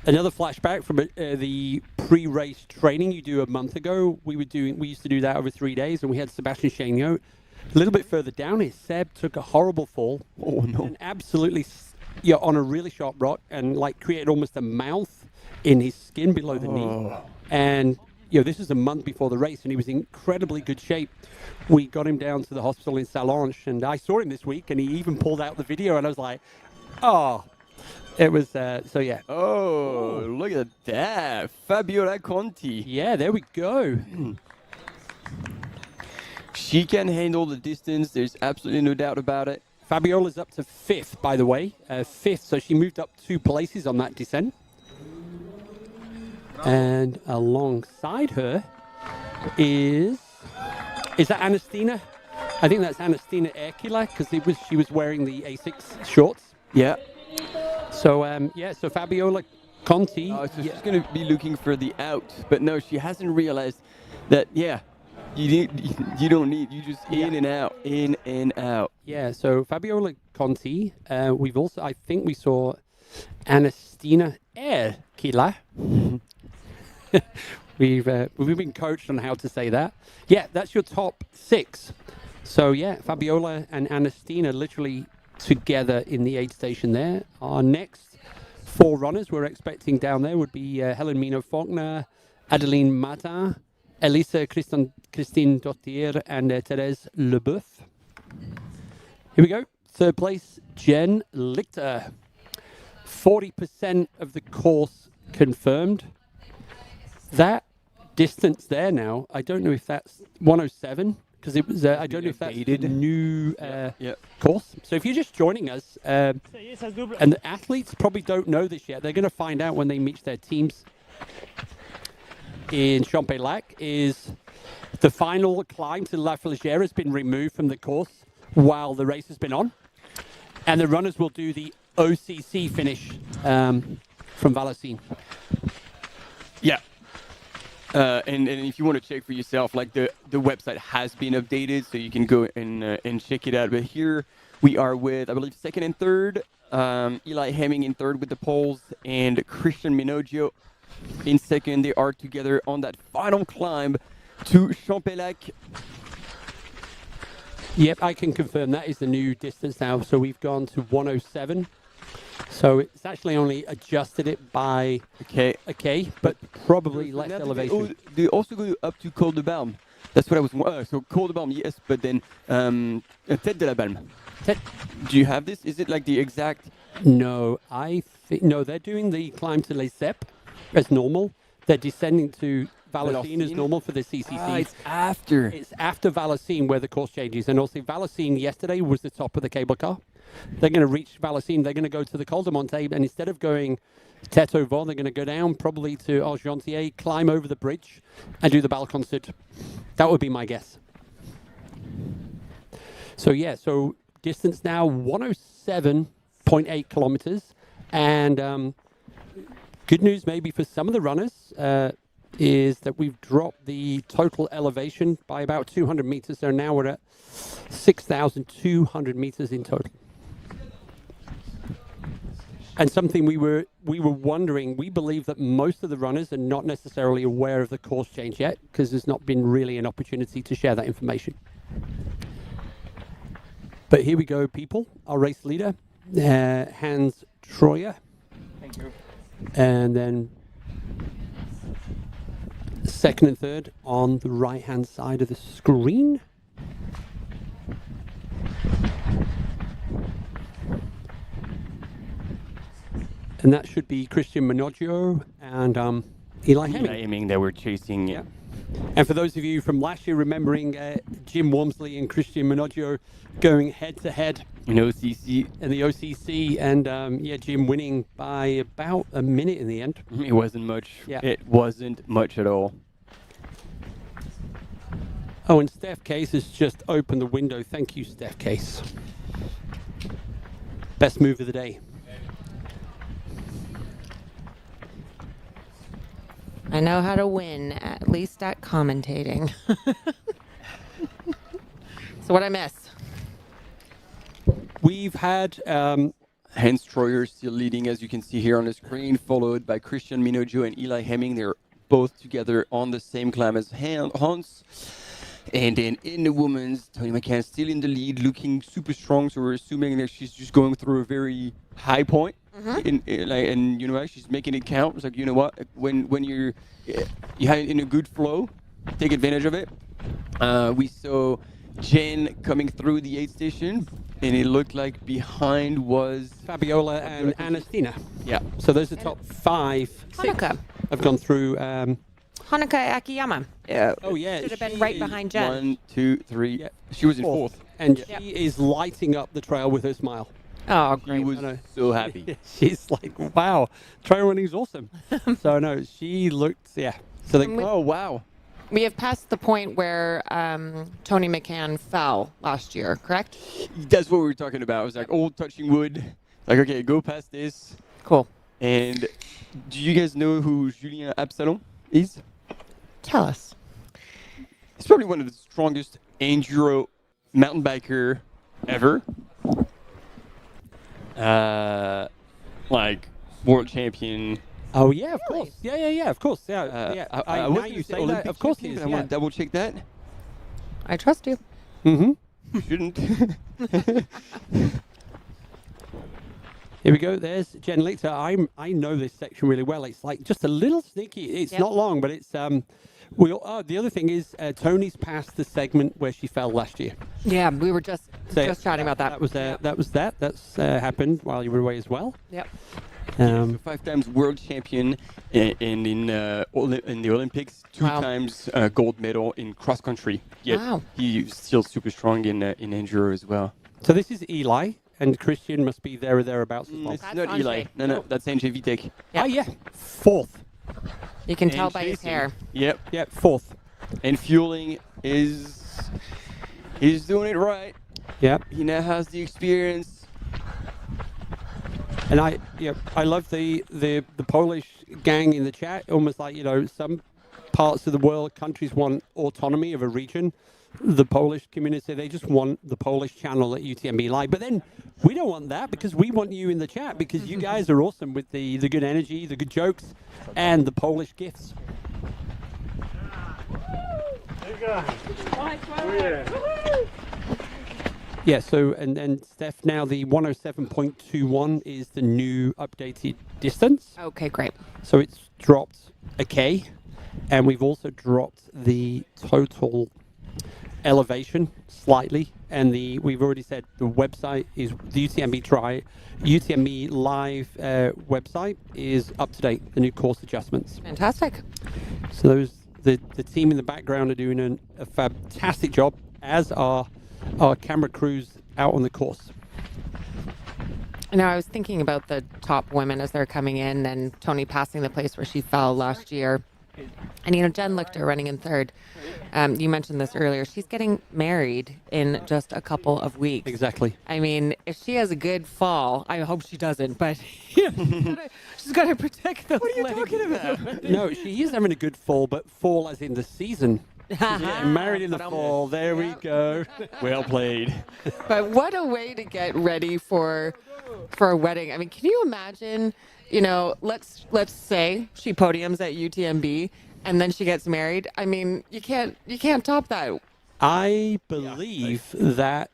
Another flashback from the pre-race training you do a month ago. We used to do that over 3 days, and we had Sebastian Chéniaud. A little bit further down here, Seb took a horrible fall. Oh no! And absolutely, on a really sharp rock, and like created almost a mouth in his skin below the knee. And this is a month before the race, and he was in incredibly good shape. We got him down to the hospital in Sallanches, and I saw him this week, and he even pulled out the video, and I was like, oh. It was, so yeah. Oh, look at that. Fabiola Conti. Yeah, there we go. She can handle the distance. There's absolutely no doubt about it. Fabiola's up to 5th, by the way. 5th, so she moved up 2 places on that descent. And alongside her is that Anastina? I think that's Anastina Erkila, because she was wearing the Asics shorts. Yeah. So, so Fabiola Conti. Oh, so she's going to be looking for the out. But no, she hasn't realized that, you don't need, you just in and out. Yeah, so Fabiola Conti. I think we saw Anastina Erkila. We've been coached on how to say that. Yeah, that's your top 6. So, yeah, Fabiola and Anastina literally together in the aid station there. Our next 4 runners we're expecting down there would be Helen Mino-Faulkner, Adeline Matin, Elisa Christine Dottier, and Therese Leboeuf. Here we go. 3rd place, Jen Lichter. 40% of the course confirmed. That distance there now, I don't know if that's 107. Because it was, I don't know if that's the new course. So if you're just joining us, and the athletes probably don't know this yet, they're going to find out when they meet their teams in Champex-Lac, is the final climb to La Flégère has been removed from the course while the race has been on. And the runners will do the OCC finish from Valocine. Yeah. And if you want to check for yourself, like the website has been updated, so you can go and check it out. But here we are with, I believe, 2nd and 3rd. Eli Hemming in 3rd with the poles, and Christian Minoggio in 2nd. They are together on that final climb to Champex-Lac. Yep, I can confirm that is the new distance now. So we've gone to 107. So it's actually only adjusted it by a K, but probably less elevation. They also go up to Col de Balme. That's what I was. So Col de Balme, yes, but then Tête de la Balme. Do you have this? Is it like the exact? No, no. They're doing the climb to Les Ceps as normal. They're descending to Valocine as normal for the CCC. It's after. It's after Valocine where the course changes. And also Valocine yesterday was the top of the cable car. They're going to reach Valocine. They're going to go to the Col de Monte, and instead of going Tête au Vent, they're going to go down probably to Argentier, climb over the bridge, and do the Balcon Sud. That would be my guess. So yeah, so distance now 107.8 kilometers, and good news maybe for some of the runners. is that we've dropped the total elevation by about 200 meters. So now we're at 6,200 meters in total. And something we were wondering, we believe that most of the runners are not necessarily aware of the course change yet because there's not been really an opportunity to share that information. But here we go, people. Our race leader, Hans Troyer. Thank you. And then second and third on the right-hand side of the screen. And that should be Christian Minoggio and Eli Hemming. That we're chasing. Yeah. And for those of you from last year remembering Jim Wormsley and Christian Minoggio going head-to-head in OCC. In the OCC, and Jim winning by about a minute in the end. It wasn't much. Yeah. It wasn't much at all. Oh, and Steph Case has just opened the window. Thank you, Steph Case. Best move of the day. I know how to win, at least at commentating. So what I miss? We've had Hans Troyer still leading, as you can see here on the screen, followed by Christian Minoggio and Eli Hemming. They're both together on the same climb as Hans. And then in the women's, Tony McCann still in the lead, looking super strong. So we're assuming that she's just going through a very high point. And you know what, she's making it count. It's like, you know what, when you're in a good flow, take advantage of it. We saw Jen coming through the aid station, and it looked like behind was Fabiola and Anastina. Yeah. So those are the top 5. Hanukkah. Have gone through. Hanukkah Akiyama. Oh yeah, should have been right behind Jen. 1, 2, 3. Yeah. She was in fourth. And she is lighting up the trail with her smile. Oh, great. She was so happy. She's like, wow, trail running is awesome. So, no, she looked, So, oh, wow. We have passed the point where Tony McCann fell last year, correct? That's what we were talking about. It was like, touching wood. Like, okay, go past this. Cool. And do you guys know who Julien Absalon is? Tell us. He's probably one of the strongest enduro mountain biker ever. Like world champion. Oh yeah, of course. Yeah, of course. Yeah. I now you say that, of course he is. I want to double check that. I trust you. Mm-hmm. You shouldn't. Here we go. There's Jen Lichter. I know this section really well. It's like just a little sneaky. It's not long, but it's the other thing is Tony's passed the segment where she fell last year. Yeah, we were just chatting about that. That's happened while you were away as well. Yep. So 5 times world champion in the Olympics, 2 times gold medal in cross country. Yet wow. He's still super strong in enduro as well. So this is Eli, and Christian must be there or thereabouts as well. It's not Eli. No, that's Andrzej Witek. Yep. Oh yeah, 4th. You can tell by his hair. Yep, 4th. And fueling he's doing it right. Yep. He now has the experience. And I love the Polish gang in the chat. Almost like, some parts of the world, countries want autonomy of a region. The Polish community, they just want the Polish channel at UTMB Live. But then we don't want that because we want you in the chat because you guys are awesome with the good energy, the good jokes, and the Polish gifts. Yeah, so, and Steph, now the 107.21 is the new updated distance. Okay, great. So it's dropped a K, and we've also dropped the total elevation slightly, and we've already said the website is the UTMB Live website is up to date, the new course adjustments. Fantastic. So the team in the background are doing a fantastic job, as are our camera crews out on the course. Now, I was thinking about the top women as they're coming in, and Tony passing the place where she fell last year. And, Jen Lichter running in third. You mentioned this earlier. She's getting married in just a couple of weeks. Exactly. I mean, if she has a good fall, I hope she doesn't, but she's got to protect those legs. What are you talking about? No, she is having a good fall, but fall as in the season. She's getting married in the fall. There we go. Well played. But what a way to get ready for a wedding. I mean, can you imagine, let's say she podiums at UTMB and then she gets married. I mean, you can't top that. I believe that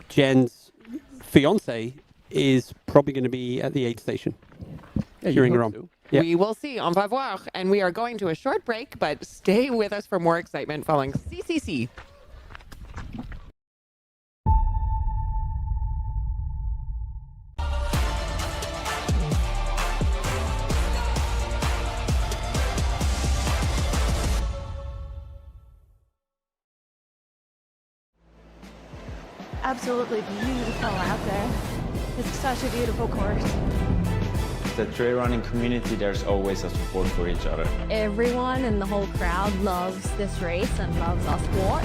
Jen's fiance is probably going to be at the aid station. Cheering her on. So. Yep. We will see. On va voir. And we are going to a short break, but stay with us for more excitement following CCC. Absolutely beautiful out there. It's such a beautiful course. The trail running community, there's always a support for each other. Everyone in the whole crowd loves this race and loves our sport.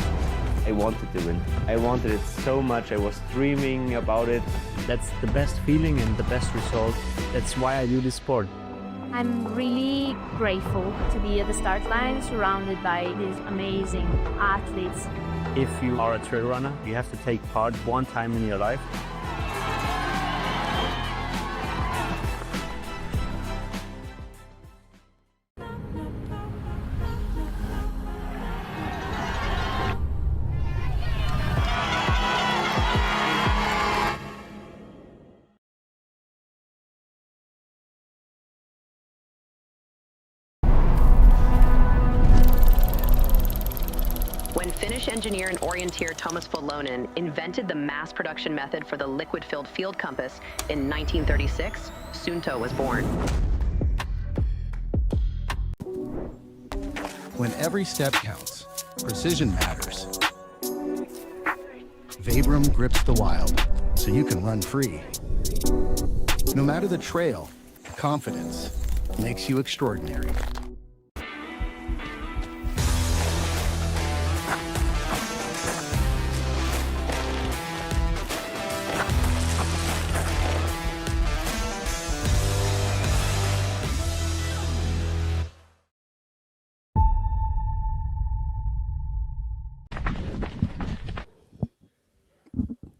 I wanted to win. I wanted it so much. I was dreaming about it. That's the best feeling and the best result. That's why I do this sport. I'm really grateful to be at the start line surrounded by these amazing athletes. If you are a trail runner, you have to take part one time in your life. When Finnish engineer and orienteer Thomas Volonen invented the mass production method for the liquid-filled field compass in 1936, Suunto was born. When every step counts, precision matters. Vabrum grips the wild, so you can run free. No matter the trail, confidence makes you extraordinary.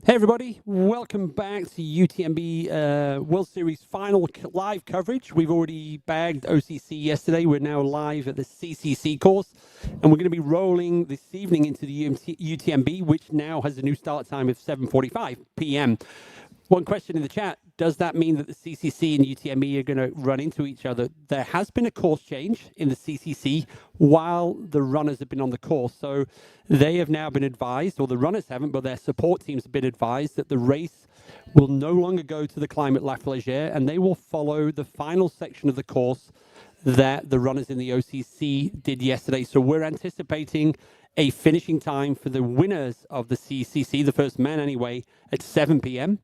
Hey everybody, welcome back to UTMB World Series final live coverage. We've already bagged OCC yesterday. We're now live at the CCC course, and we're going to be rolling this evening into the UTMB, which now has a new start time of 7:45 p.m. One question in the chat, does that mean that the CCC and UTMB are going to run into each other? There has been a course change in the CCC while the runners have been on the course. So they have now been advised, or the runners haven't, but their support teams have been advised that the race will no longer go to the Climate La Flégère, and they will follow the final section of the course that the runners in the OCC did yesterday. So we're anticipating a finishing time for the winners of the CCC, the first man anyway, at 7 p.m.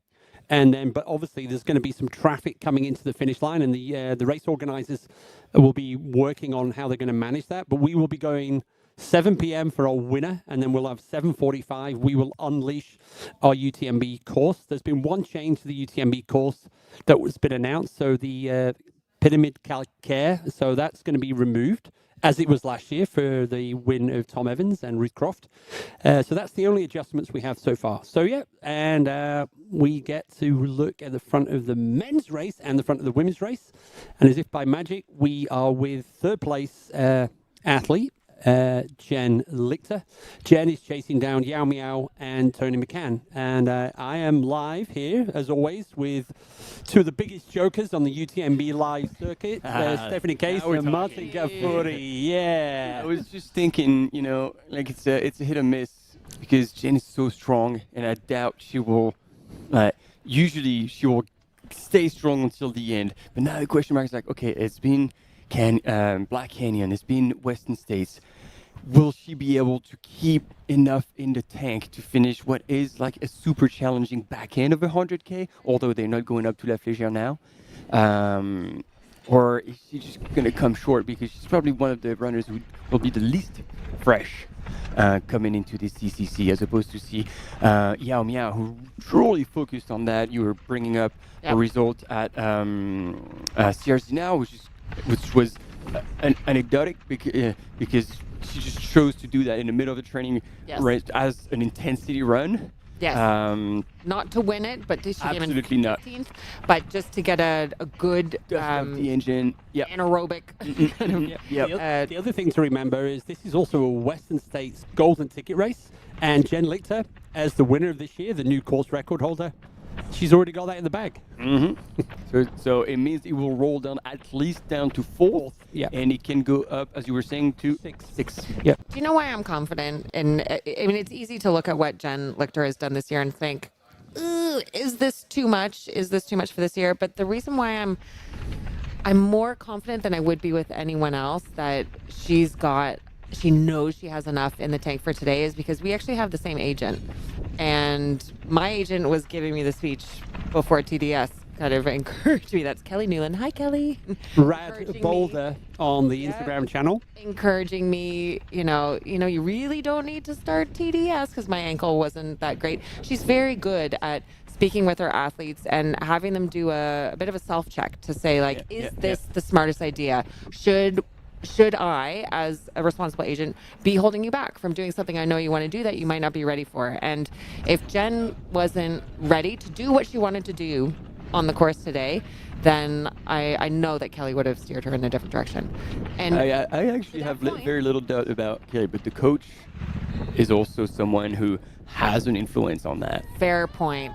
And then, but obviously there's going to be some traffic coming into the finish line, and the race organizers will be working on how they're going to manage that. But we will be going 7 p.m. for our winner, and then we'll have 7:45. We will unleash our UTMB course. There's been one change to the UTMB course that has been announced. So the Pyramid Calcaire, so that's going to be removed, as it was last year for the win of Tom Evans and Ruth Croft. So that's the only adjustments we have so far. So yeah, and we get to look at the front of the men's race and the front of the women's race. And as if by magic, we are with third place athlete, Jen Lichter. Jen is chasing down Yao Miao and Tony McCann. And I am live here, as always, with two of the biggest jokers on the UTMB live circuit, Stephanie Case and Martin Gafuri. Yeah. I was just thinking, like it's a hit or miss because Jen is so strong, and I doubt she will, usually she will stay strong until the end. But now the question mark is like, okay, it's been Black Canyon, it's been Western States. Will she be able to keep enough in the tank to finish what is like a super challenging back end of 100K, although they're not going up to La Flégère now? or is she just going to come short because she's probably one of the runners who will be the least fresh coming into the CCC, as opposed to see Yao Miao, who truly focused on that. You were bringing up a result at CRC now, which was anecdotic because she just chose to do that in the middle of the training race as an intensity run. Yes. Not to win it, but she came in Absolutely not. 15th, but just to get a good the engine. anaerobic. The other thing to remember is this is also a Western States golden ticket race, and Jen Lichter, as the winner of this year, the new course record holder, she's already got that in the bag. So it means it will roll down at least down to 4th, and it can go up, as you were saying, to 6. Do you know why I'm confident? And I mean, it's easy to look at what Jen Lichter has done this year and think, ooh, is this too much? Is this too much for this year? But the reason why I'm more confident than I would be with anyone else that she knows she has enough in the tank for today is because we actually have the same agent. And my agent was giving me the speech before TDS, kind of encouraged me. That's Kelly Newland. Hi, Kelly. Rad Boulder on the Instagram channel. Encouraging me, you really don't need to start TDS because my ankle wasn't that great. She's very good at speaking with her athletes and having them do a bit of a self-check to say, like, is this the smartest idea? Should I, as a responsible agent, be holding you back from doing something I know you want to do that you might not be ready for? And if Jen wasn't ready to do what she wanted to do on the course today, then I know that Kelly would have steered her in a different direction. And I actually have very little doubt about Kelly, but the coach is also someone who has an influence on that. Fair point.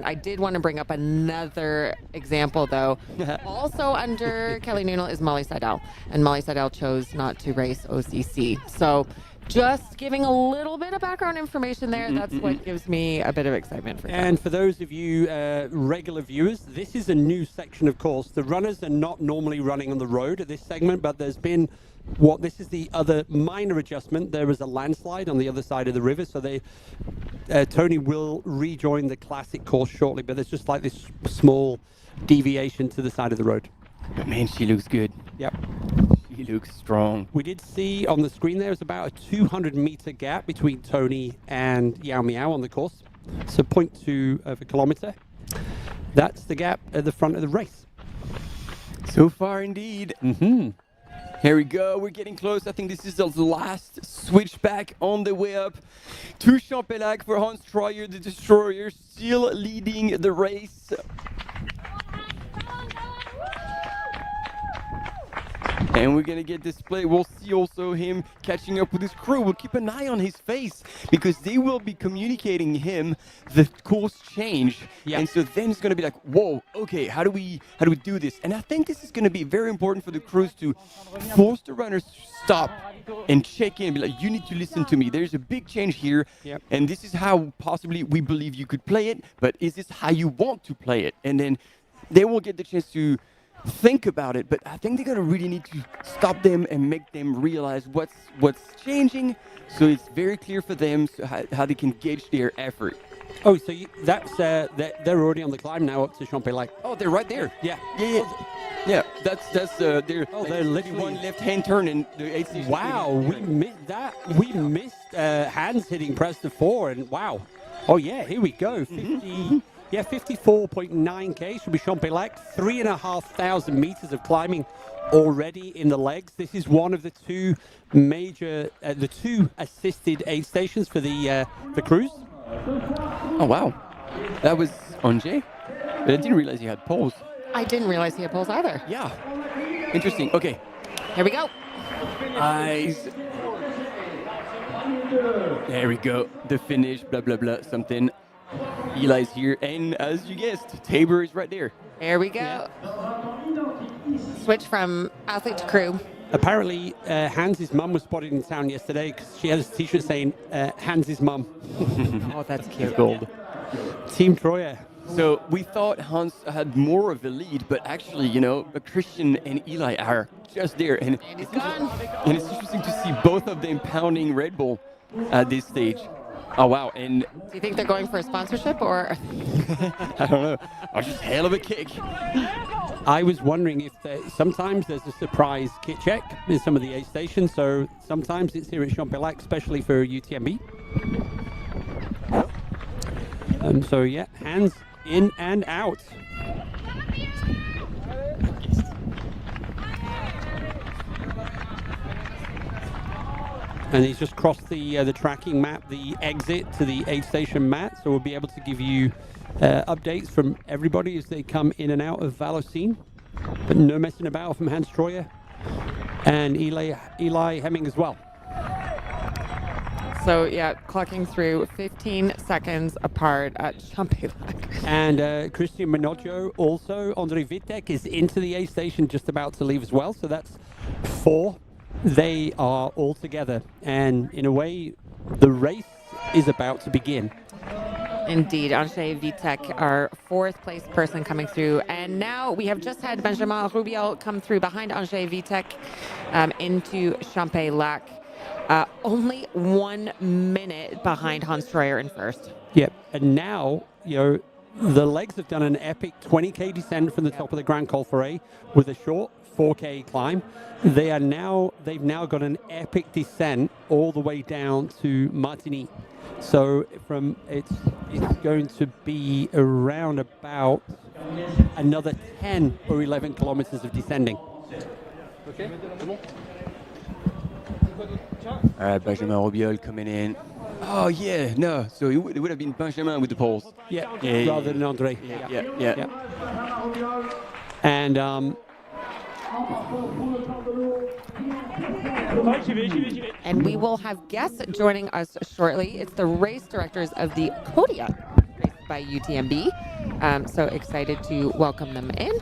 I did want to bring up another example, though. Also under Kelly Newland is Molly Seidel, and Molly Seidel chose not to race OCC. So just giving a little bit of background information there, that's what gives me a bit of excitement for that. And for those of you regular viewers, this is a new section of course. The runners are not normally running on the road at this segment, but there's been this is the other minor adjustment. There was a landslide on the other side of the river, so Tony will rejoin the classic course shortly, but there's just like this small deviation to the side of the road. But man, she looks good. Yep. She looks strong. We did see on the screen there is about a 200-meter gap between Tony and Yao Miao on the course. So 0.2 of a kilometer. That's the gap at the front of the race. So far indeed. Here we go. We're getting close. I think this is the last switchback on the way up to Champelac for Hans Troyer, the Destroyer, still leading the race. And we're going to get display. We'll see also him catching up with his crew. We'll keep an eye on his face because they will be communicating him the course change. And so then it's going to be like, whoa, okay, how do we do this? And I think this is going to be very important for the crews to force the runners to stop and check in and be like, you need to listen to me. There's a big change here. And this is how possibly we believe you could play it, but is this how you want to play it? And then they will get the chance to think about it, but I think they're gonna really need to stop them and make them realize what's changing, so it's very clear for them how they can gauge their effort. Oh, so that's they're already on the climb now up to Champelac. Oh, they're right there. Yeah. That's they're literally one left-hand turn in the 8 station. Wow, we missed that. We missed Hans hitting press to 4, and wow. Oh yeah, here we go. 54.9k should be Champelac. 3,500 meters of climbing already in the legs. This is one of the two major, the two assisted aid stations for the crews. Oh wow, that was Angers, but I didn't realize he had poles. I didn't realize he had poles either. Yeah, interesting. Okay, here we go. Eyes. There we go. The finish. Blah blah blah. Something. Eli's here, and as you guessed, Tabor is right there. There we go. Switch from athlete to crew. Apparently, Hans's mum was spotted in town yesterday because she had a t-shirt saying Hans's mum. Oh, that's cute. Gold. Team Troyer. So we thought Hans had more of a lead, but actually, Christian and Eli are just there. And he's gone. And it's interesting to see both of them pounding Red Bull at this stage. Oh, wow. And do you think they're going for a sponsorship or? I don't know. Oh, just hell of a kick. I was wondering if sometimes there's a surprise kit check in some of the aid stations, so sometimes it's here at Champex, especially for UTMB. So yeah, hands in and out. And he's just crossed the tracking map, the exit to the aid station mat, so we'll be able to give you updates from everybody as they come in and out of Vallocine. But no messing about from Hans Troyer and Eli Hemming as well. So yeah, clocking through 15 seconds apart at Champex. And Christian Minoggio also. Andre Vitek is into the aid station, just about to leave as well. So that's 4. They are all together. And in a way, the race is about to begin. Indeed, Andrzej Vitek, our 4th place person coming through. And now we have just had Benjamin Rubial come through behind Andrzej Vitek into Champex. Only 1 minute behind Hans Troyer in first. Yep. And now, the legs have done an epic 20K descent from the top of the Grand Col Ferret with a short 4K climb. They've now got an epic descent all the way down to Martigny. So it's going to be around about another 10 or 11 kilometers of descending. Okay. All right, Benjamin Rubial coming in. Oh yeah, no. So it would have been Benjamin with the poles. Yeah, rather than Andre. Yeah. And and we will have guests joining us shortly. It's the race directors of the Kodiak race by UTMB. So excited to welcome them in.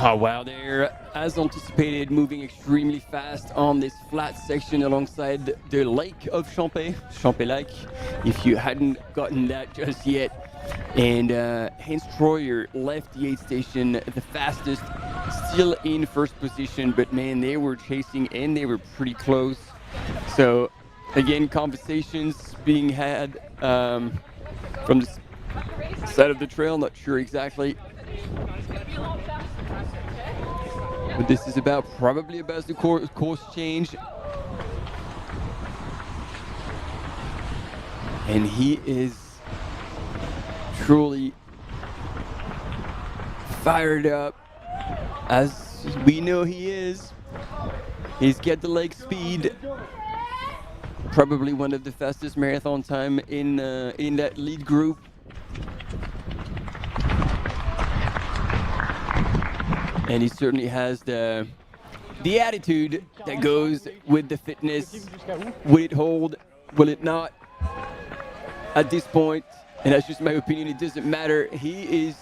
Oh wow, they're, as anticipated, moving extremely fast on this flat section alongside the lake of Champex Lake, if you hadn't gotten that just yet. And Hans Troyer left the aid station the fastest, still in first position, but man, they were chasing and they were pretty close. So again, conversations being had from the side of the trail, not sure exactly. But this is probably about the course change. And he is truly fired up, as we know he is. He's got the leg speed. Probably one of the fastest marathon time in that lead group. And he certainly has the attitude that goes with the fitness. Will it hold? Will it not? At this point, and that's just my opinion, it doesn't matter. He is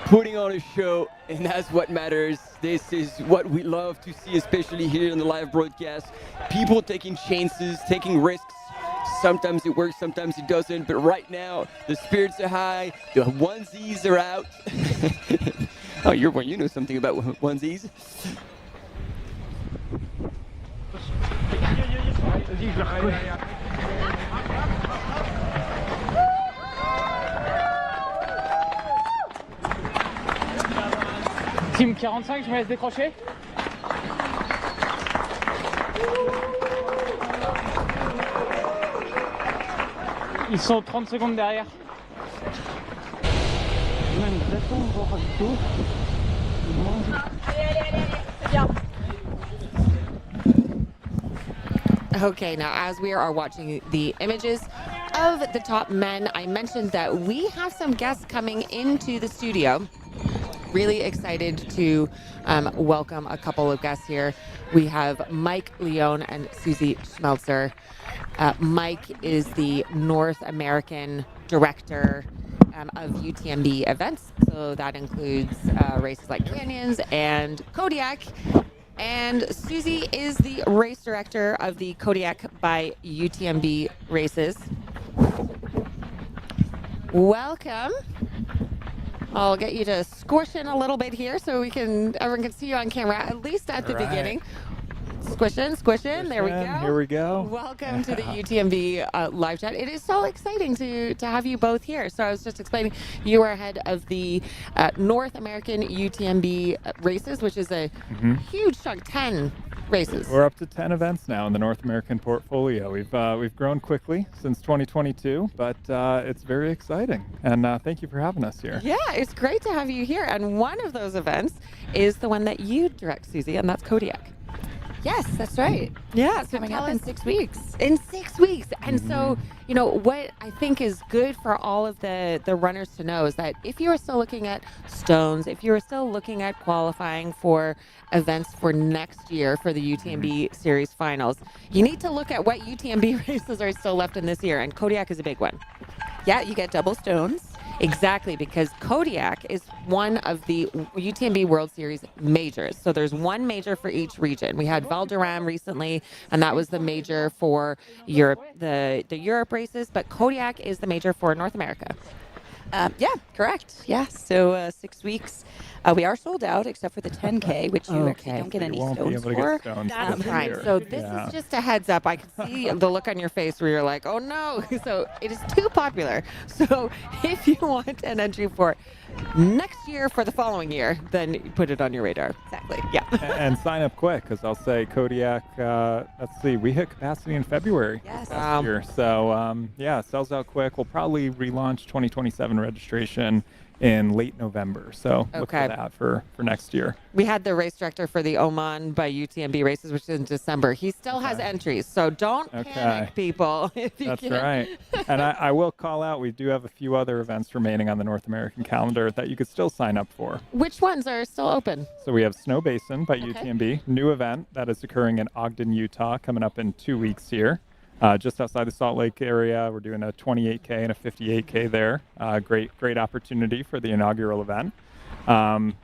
putting on a show, and that's what matters. This is what we love to see, especially here on the live broadcast. People taking chances, taking risks. Sometimes it works, sometimes it doesn't. But right now, the spirits are high, the onesies are out. Oh, you know something about onesies. Team 45, je me laisse décrocher. Ils sont 30 secondes derrière. Okay, now as we are watching the images of the top men, I mentioned that we have some guests coming into the studio. Really excited to welcome a couple of guests here. We have Mike Leone and Susie Schmelzer. Mike is the North American director of UTMB events. So that includes races like Canyons and Kodiak. And Susie is the race director of the Kodiak by UTMB races. Welcome. I'll get you to squish in a little bit here so everyone can see you on camera, at least at the beginning. Squish in. There we go. Here we go. Welcome to the UTMB live chat. It is so exciting to have you both here. So I was just explaining, you are ahead of the North American UTMB races, which is a huge chunk, 10 races. We're up to 10 events now in the North American portfolio. We've grown quickly since 2022, but it's very exciting. And thank you for having us here. Yeah, it's great to have you here. And one of those events is the one that you direct, Susie, and that's Kodiak. Yes, that's right. Yeah, it's coming up in 6 weeks. In 6 weeks. And so, what I think is good for all of the runners to know is that if you are still looking at stones, if you are still looking at qualifying for events for next year for the UTMB Series Finals, you need to look at what UTMB races are still left in this year, and Kodiak is a big one. Yeah, you get double stones. Exactly, because Kodiak is one of the UTMB World Series majors. So there's one major for each region. We had Val d'Aran recently, and that was the major for Europe, the Europe races, but Kodiak is the major for North America. Yeah, correct. Yeah, so 6 weeks. We are sold out except for the 10K, which you actually don't get any stones for. That's right. So this is just a heads up. I can see the look on your face where you're like, oh no. So it is too popular. So if you want an entry for next year for the following year, then put it on your radar. Exactly. Yeah. And sign up quick, because I'll say Kodiak, let's see, we hit capacity in February last year. So yeah, sells out quick. We'll probably relaunch 2027 registration in late November. So look for that for next year. We had the race director for the Oman by UTMB races, which is in December. He still has entries, so don't panic, people. If you That's can. right. And I will call out, we do have a few other events remaining on the North American calendar that you could still sign up for. Which ones are still open? So we have Snow Basin by UTMB, new event that is occurring in Ogden, Utah, coming up in 2 weeks here. Just outside the Salt Lake area. We're doing a 28K and a 58K there. Great opportunity for the inaugural event.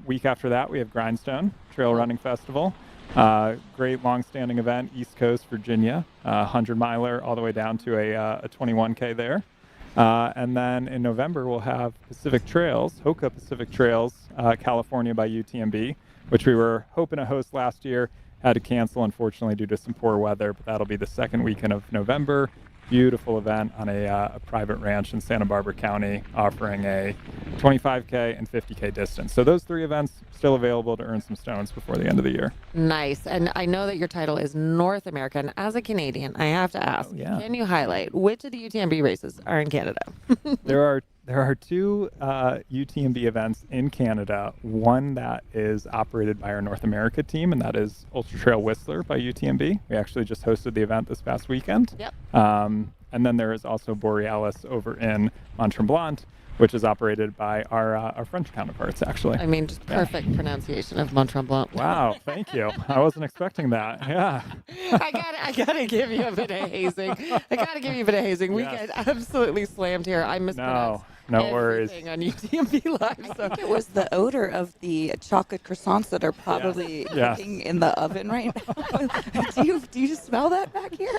Week after that, we have Grindstone Trail Running Festival. Great long-standing event, East Coast, Virginia, 100-miler all the way down to a 21K there. And then in November, we'll have Pacific Trails, HOKA Pacific Trails, California by UTMB, which we were hoping to host last year. Had to cancel, unfortunately, due to some poor weather, but that'll be the second weekend of November. Beautiful event on a private ranch in Santa Barbara County, offering a 25K and 50K distance. So those 3 events still available to earn some stones before the end of the year. Nice. And I know that your title is North American. As a Canadian, I have to ask, can you highlight which of the UTMB races are in Canada? There are 2 UTMB events in Canada, one that is operated by our North America team, and that is Ultra Trail Whistler by UTMB. We actually just hosted the event this past weekend. Yep. And then there is also Borealis over in Mont-Blanc, which is operated by our French counterparts, actually. I mean, just perfect pronunciation of Mont-Blanc. Wow, thank you. I wasn't expecting that. Yeah. I gotta give you a bit of hazing. We get absolutely slammed here. I mispronounced. No worries. On UTMB Live. I think it was the odor of the chocolate croissants that are probably cooking in the oven right now. Do you smell that back here?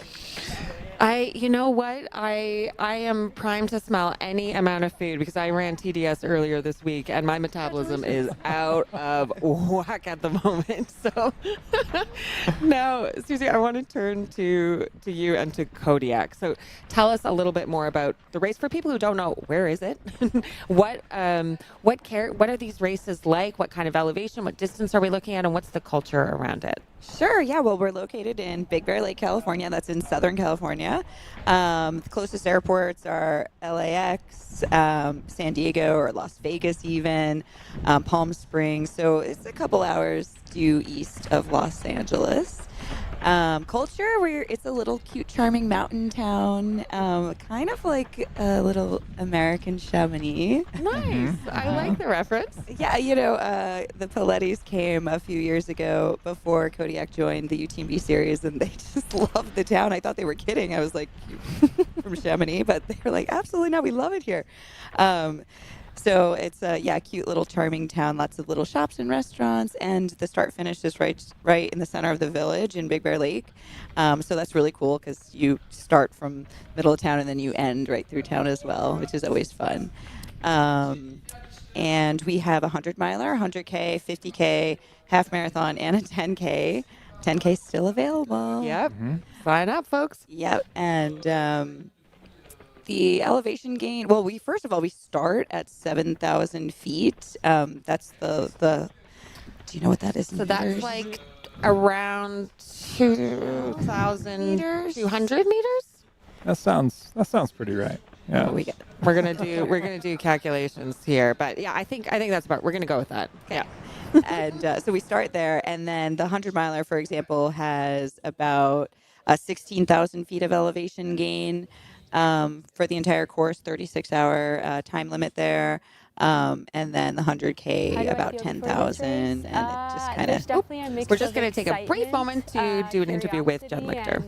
You know what? I am primed to smell any amount of food because I ran TDS earlier this week and my metabolism is out of whack at the moment. So now, Susie, I want to turn to you and to Kodiak. So tell us a little bit more about the race for people who don't know. Where is it? What are these races like? What kind of elevation? What distance are we looking at? And what's the culture around it? Sure, yeah. Well, we're located in Big Bear Lake, California. That's in Southern California. The closest airports are LAX, San Diego, or Las Vegas even, Palm Springs. So it's a couple hours due east of Los Angeles. Culture, it's a little cute, charming mountain town, kind of like a little American Chamonix. Nice. I like the reference. Yeah, the Palettis came a few years ago before Kodiak joined the UTMB series, and they just loved the town. I thought they were kidding. I was like, from Chamonix, but they were like, absolutely not. We love it here. So it's a cute little charming town, lots of little shops and restaurants, and the start-finish is right in the center of the village in Big Bear Lake. So that's really cool because you start from middle of town and then you end right through town as well, which is always fun. And we have a 100-miler, 100K, 50K, half marathon, and a 10K. 10K still available. Yep. Sign up, folks. Yep. And the elevation gain, well, first of all, we start at 7,000 feet. That's the do you know what that is in So that's meters? like around 2,200 meters? That sounds pretty right. Yeah. We're gonna do calculations here, but yeah, I think that's about. We're gonna go with that. Yeah. And so we start there, and then the 100-miler, for example, has about 16,000 feet of elevation gain for the entire course, 36-hour time limit there. And then the 100K, about 10,000, and it just kind of. We're just going to take a brief moment to do an interview with Jen Lichter.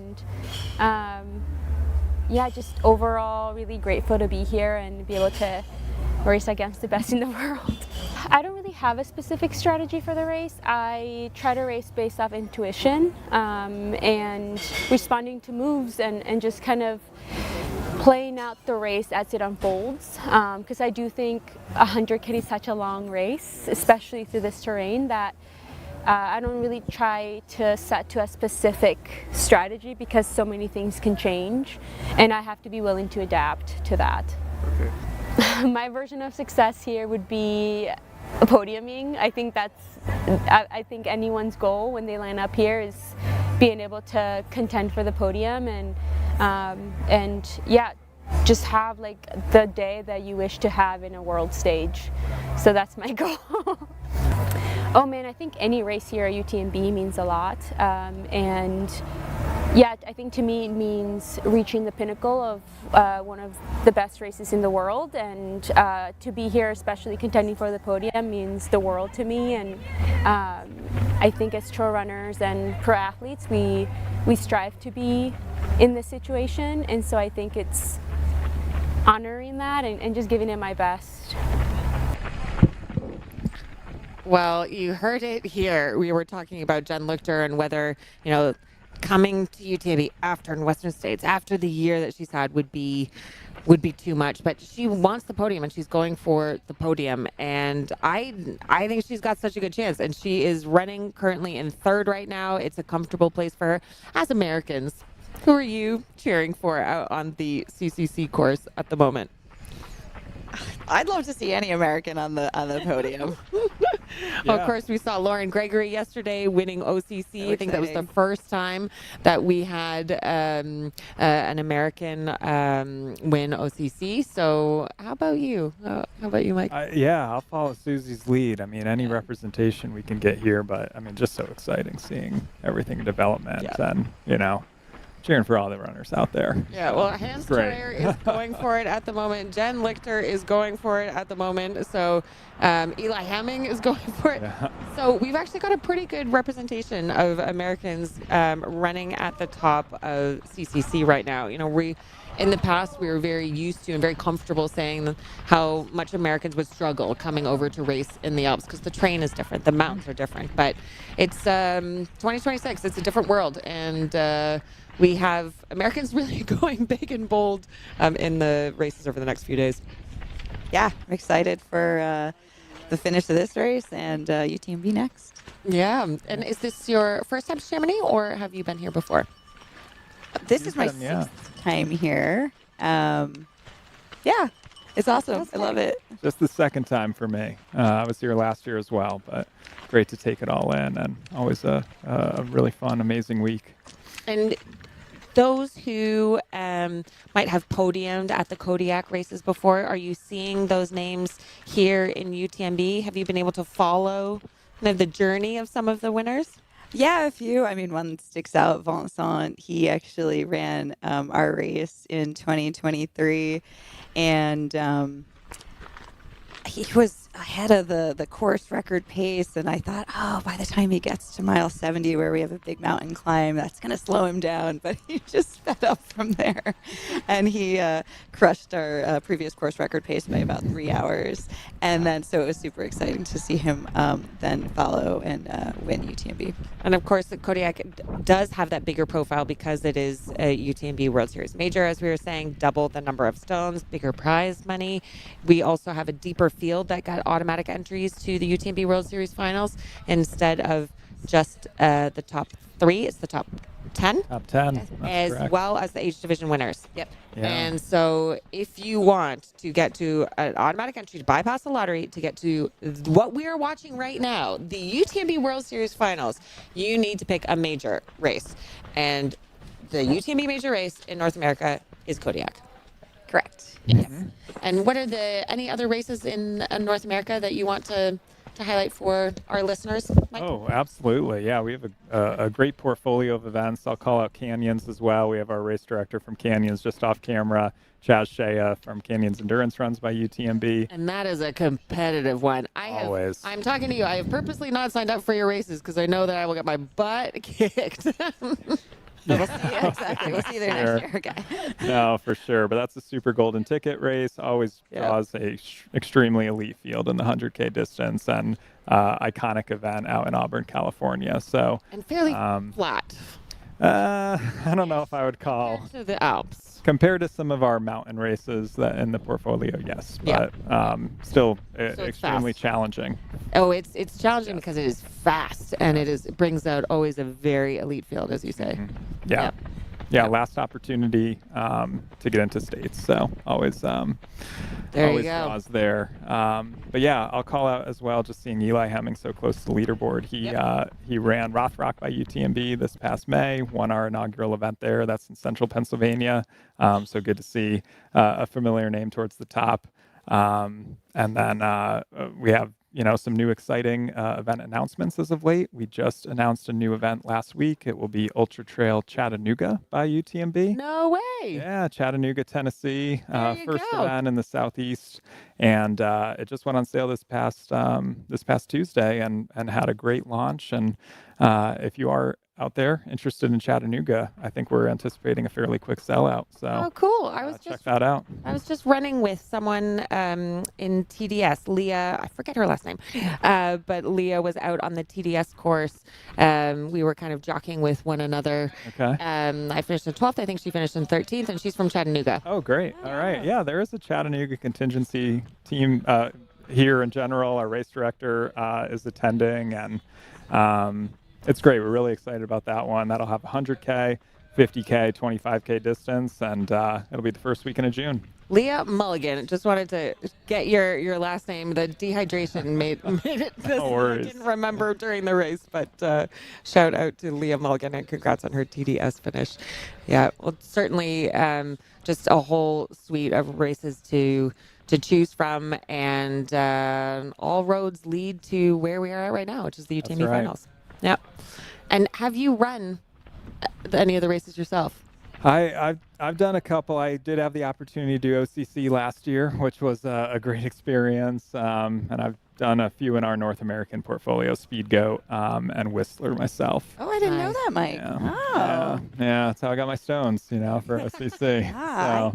Yeah, just overall really grateful to be here and be able to race against the best in the world. I don't really have a specific strategy for the race. I try to race based off intuition and responding to moves and just kind of playing out the race as it unfolds, because I do think 100K is such a long race, especially through this terrain, that I don't really try to set to a specific strategy because so many things can change and I have to be willing to adapt to that. Okay. My version of success here would be podiuming. I think I think anyone's goal when they line up here is being able to contend for the podium and yeah, just have like the day that you wish to have in a world stage. So that's my goal. Oh man, I think any race here at UTMB means a lot. And yeah, I think to me it means reaching the pinnacle of one of the best races in the world. And to be here, especially contending for the podium, means the world to me. And I think as trail runners and pro athletes, we strive to be in this situation. And so I think it's honoring that and just giving it my best. Well, you heard it here. We were talking about Jen Lichter and whether, coming to UTMB after in Western States, after the year that she's had would be too much. But she wants the podium and she's going for the podium. And I think she's got such a good chance. And she is running currently in third right now. It's a comfortable place for her. As Americans, who are you cheering for out on the CCC course at the moment? I'd love to see any American on the podium. Well, of course, we saw Lauren Gregory yesterday winning OCC. I think that was the first time that we had an American win OCC. So how about you? Mike? Yeah, I'll follow Susie's lead. I mean, any representation we can get here, but I mean, just so exciting seeing everything in development and, cheering for all the runners out there. Yeah, well, Hans Troyer is going for it at the moment. Jen Lichter is going for it at the moment. So Eli Hemming is going for it. Yeah. So we've actually got a pretty good representation of Americans running at the top of CCC right now. In the past, we were very used to and very comfortable saying how much Americans would struggle coming over to race in the Alps because the terrain is different, the mountains are different. But it's 2026, it's a different world. And we have Americans really going big and bold in the races over the next few days. Yeah, I'm excited for the finish of this race and UTMB next. Yeah, and is this your first time to Chamonix or have you been here before? This is my sixth time here. Yeah, it's awesome. I love it. Just the second time for me. I was here last year as well, but great to take it all in and always a really fun, amazing week. And those who might have podiumed at the Kodiak races before, are you seeing those names here in UTMB? Have you been able to follow the journey of some of the winners? Yeah, a few. I mean, one sticks out, Vincent. He actually ran our race in 2023, and he was ahead of the course record pace, and I thought, by the time he gets to mile 70 where we have a big mountain climb, that's going to slow him down, but he just sped up from there, and he crushed our previous course record pace by about 3 hours, and then so it was super exciting to see him then follow and win UTMB. And of course, the Kodiak does have that bigger profile because it is a UTMB World Series major, as we were saying, double the number of stones, bigger prize money. We also have a deeper field that got automatic entries to the UTMB World Series finals instead of just the top 3. It's the top 10. Top 10. As correct. well as the H division winners. Yep. Yeah. And so if you want to get to an automatic entry to bypass the lottery to get to what we are watching right now, the UTMB World Series finals, you need to pick a major race. And the UTMB major race in North America is Kodiak. Correct. Yes. And what are any other races in North America that you want to highlight for our listeners, Mike? Oh, absolutely. Yeah, we have a great portfolio of events. I'll call out Canyons as well. We have our race director from Canyons just off camera, Chaz Shea from Canyons Endurance Runs by UTMB. And that is a competitive one. Always. I'm talking to you. I have purposely not signed up for your races because I know that I will get my butt kicked. We'll see, exactly. We'll see you there next year. Okay. No, for sure. But that's a super golden ticket race. Always draws a extremely elite field in the 100K distance and iconic event out in Auburn, California. So and fairly flat. I don't know if I would call to the Alps. Compared to some of our mountain races that in the portfolio, yes, but still extremely challenging. Oh, it's challenging because it is fast and it brings out always a very elite field, as you say. Yeah. Last opportunity to get into states, so always there always you go. draws there. But yeah, I'll call out as well. Just seeing Eli Hemming so close to the leaderboard. He ran Rothrock by UTMB this past May. Won our inaugural event there. That's in Central Pennsylvania. So good to see a familiar name towards the top. And then we have some new exciting event announcements as of late. We just announced a new event last week. It will be Ultra Trail Chattanooga by UTMB. No way. Yeah, Chattanooga, Tennessee. First go. event in the Southeast. And it just went on sale this past Tuesday and had a great launch. And if you are out there interested in Chattanooga, I think we're anticipating a fairly quick sellout. So cool. check that out. I was just running with someone in TDS, Leah. I forget her last name, but Leah was out on the TDS course. We were kind of jockeying with one another. Okay. I finished in 12th. I think she finished in 13th, and she's from Chattanooga. Oh, great. All right. Yeah, there is a Chattanooga contingency team here in general. Our race director is attending, and it's great. We're really excited about that one. That'll have 100K, 50K, 25K distance, and it'll be the first weekend of June. Leah Mulligan. Just wanted to get your last name. The dehydration made it this. No worries. I didn't remember during the race, but shout out to Leah Mulligan and congrats on her TDS finish. Yeah, well, certainly just a whole suite of races to choose from, and all roads lead to where we are at right now, which is the UTMB finals. Yeah. And have you run any of the races yourself? I've done a couple. I did have the opportunity to do OCC last year, which was a great experience. And I've done a few in our North American portfolio, Speed Goat and Whistler myself. Oh, I didn't know that, Mike. Yeah, that's how I got my stones, for OCC. I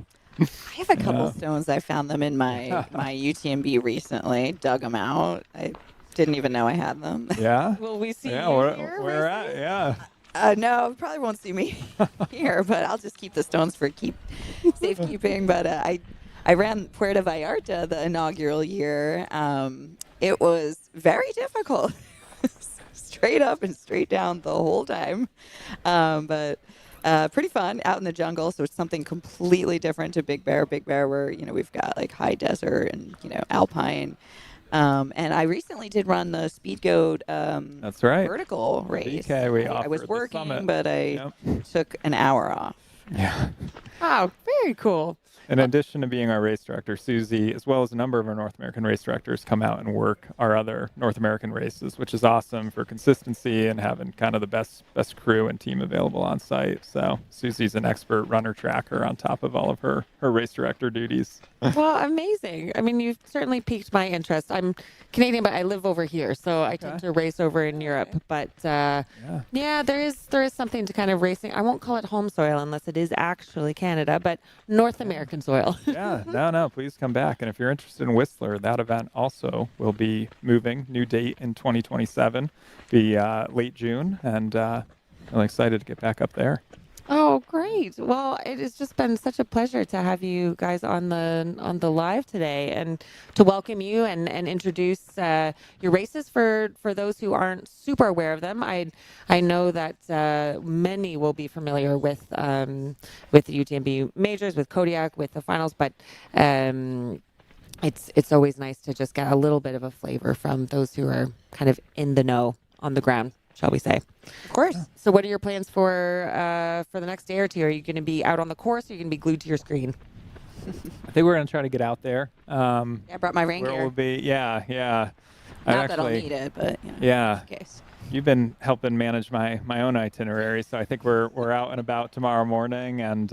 have a couple stones. I found them in my UTMB recently. Dug them out. I didn't even know I had them. Yeah. Will we see you here? Where at? Yeah. No, probably won't see me here, but I'll just keep the stones for safekeeping. But I ran Puerto Vallarta the inaugural year. It was very difficult, straight up and straight down the whole time. But pretty fun out in the jungle. So it's something completely different to Big Bear. Big Bear, where we've got like high desert and alpine. And I recently did run the Speed Goat that's right. vertical race. I was working, but I took an hour off. Yeah. Wow, very cool. In addition to being our race director, Susie, as well as a number of our North American race directors, come out and work our other North American races, which is awesome for consistency and having kind of the best crew and team available on site. So Susie's an expert runner tracker on top of all of her race director duties. Well, amazing. I mean, you've certainly piqued my interest. I'm Canadian, but I live over here, so I tend to race over in Europe. But yeah, there is something to kind of racing. I won't call it home soil unless it is actually Canada, but North American soil. Yeah, no, please come back. And if you're interested in Whistler, that event also will be moving. New date in 2027, be late June, and I'm excited to get back up there. Oh, great. Well, it has just been such a pleasure to have you guys on the live today and to welcome you and introduce your races for those who aren't super aware of them. I know that many will be familiar with the UTMB majors, with Kodiak, with the finals, but it's always nice to just get a little bit of a flavor from those who are kind of in the know on the ground, shall we say. Of course. So what are your plans for the next day or two? Are you going to be out on the course or are you going to be glued to your screen? I think we're going to try to get out there. I brought my rain Where gear. we'll be, yeah. Not that I'll need it, but yeah. just in case. You've been helping manage my own itinerary, so I think we're out and about tomorrow morning, and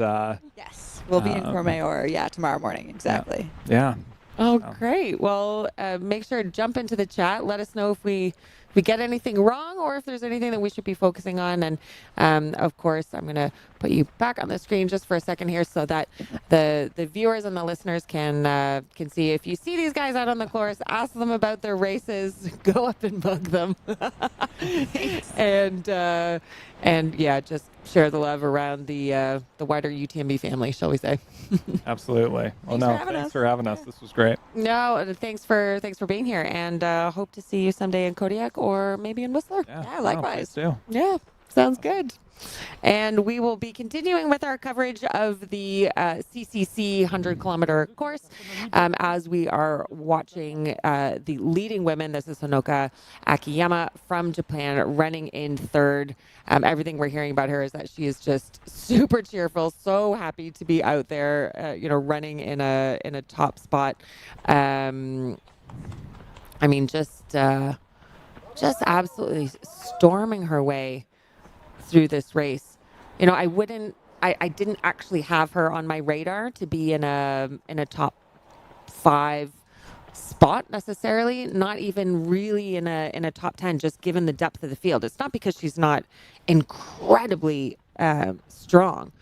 yes, we'll be in Courmayeur, tomorrow morning, exactly. Yeah. Oh, great. Well, make sure to jump into the chat. Let us know if we get anything wrong or if there's anything that we should be focusing on. And of course, I'm going to put you back on the screen just for a second here so that the viewers and the listeners can see. If you see these guys out on the course, ask them about their races, go up and bug them. and yeah, just share the love around the wider UTMB family, shall we say. Absolutely. Well, thanks for having us. This was great. No, thanks for being here, and hope to see you someday in Kodiak or maybe in Whistler. Yeah, likewise. Please do. Yeah, sounds good. And we will be continuing with our coverage of the CCC 100-kilometer course as we are watching the leading women. This is Honoka Akiyama from Japan running in third. Everything we're hearing about her is that she is just super cheerful, so happy to be out there, running in a top spot. I mean, just absolutely storming her way through this race. I didn't actually have her on my radar to be in a top 5 spot necessarily, not even really in a top 10, just given the depth of the field. It's not because she's not incredibly strong,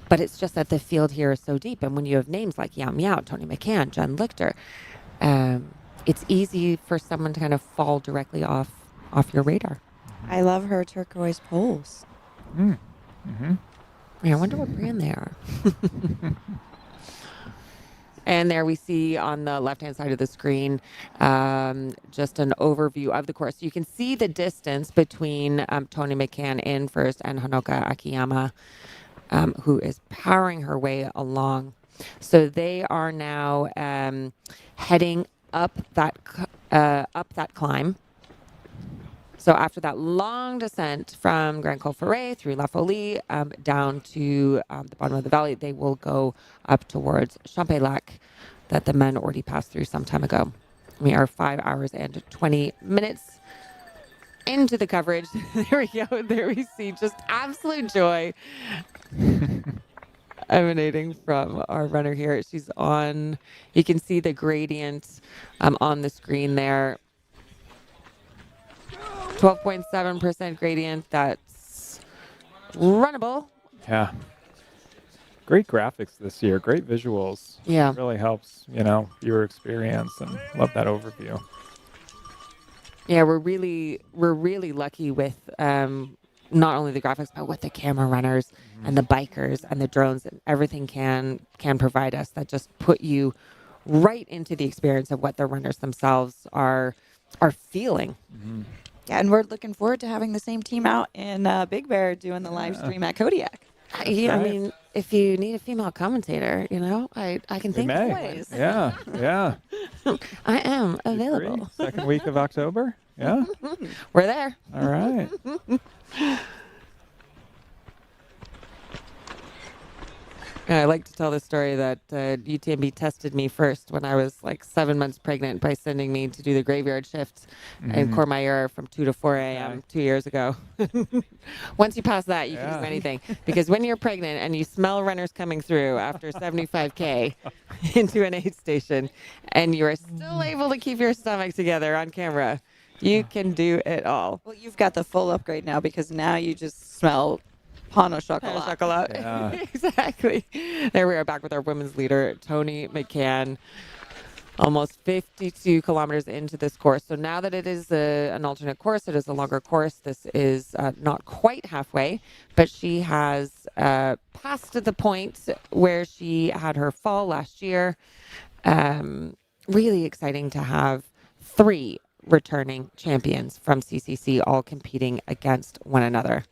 but it's just that the field here is so deep. And when you have names like Yao Miao, Tony McCann, Jen Lichter, it's easy for someone to kind of fall directly off your radar. I love her turquoise poles. Mm-hmm. I wonder what brand they are. And there we see on the left-hand side of the screen just an overview of the course. You can see the distance between Tony McCann in first and Honoka Akiyama, who is powering her way along. So they are now heading up that climb. So after that long descent from Grand Col Ferret through La Folie down to the bottom of the valley, they will go up towards Champex-Lac that the men already passed through some time ago. We are 5 hours and 20 minutes into the coverage. There we go. There we see just absolute joy emanating from our runner here. She's on, you can see the gradient on the screen there. 12.7% gradient. That's runnable. Yeah. Great graphics this year. Great visuals. Yeah. It really helps, viewer experience, and love that overview. Yeah, we're really lucky with not only the graphics, but with the camera runners and the bikers and the drones and everything can provide us that just put you right into the experience of what the runners themselves are feeling. Mm-hmm. Yeah, and we're looking forward to having the same team out in Big Bear doing the live stream at Kodiak. Yeah, I mean, if you need a female commentator, I can think of ways. Yeah. I am available. Second week of October? Yeah. We're there. All right. I like to tell the story that UTMB tested me first when I was like 7 months pregnant by sending me to do the graveyard shifts in Courmayeur from 2 to 4 a.m. 2 years ago. Once you pass that, you can do anything. Because when you're pregnant and you smell runners coming through after 75K into an aid station and you are still able to keep your stomach together on camera, you can do it all. Well, you've got the full upgrade now because now you just smell pain au chocolat. Yeah. Exactly. There we are back with our women's leader, Tony McCann. almost 52 kilometers into this course. So now that it is an alternate course, it is a longer course. This is not quite halfway, but she has passed the point where she had her fall last year. Really exciting to have 3 returning champions from CCC all competing against one another.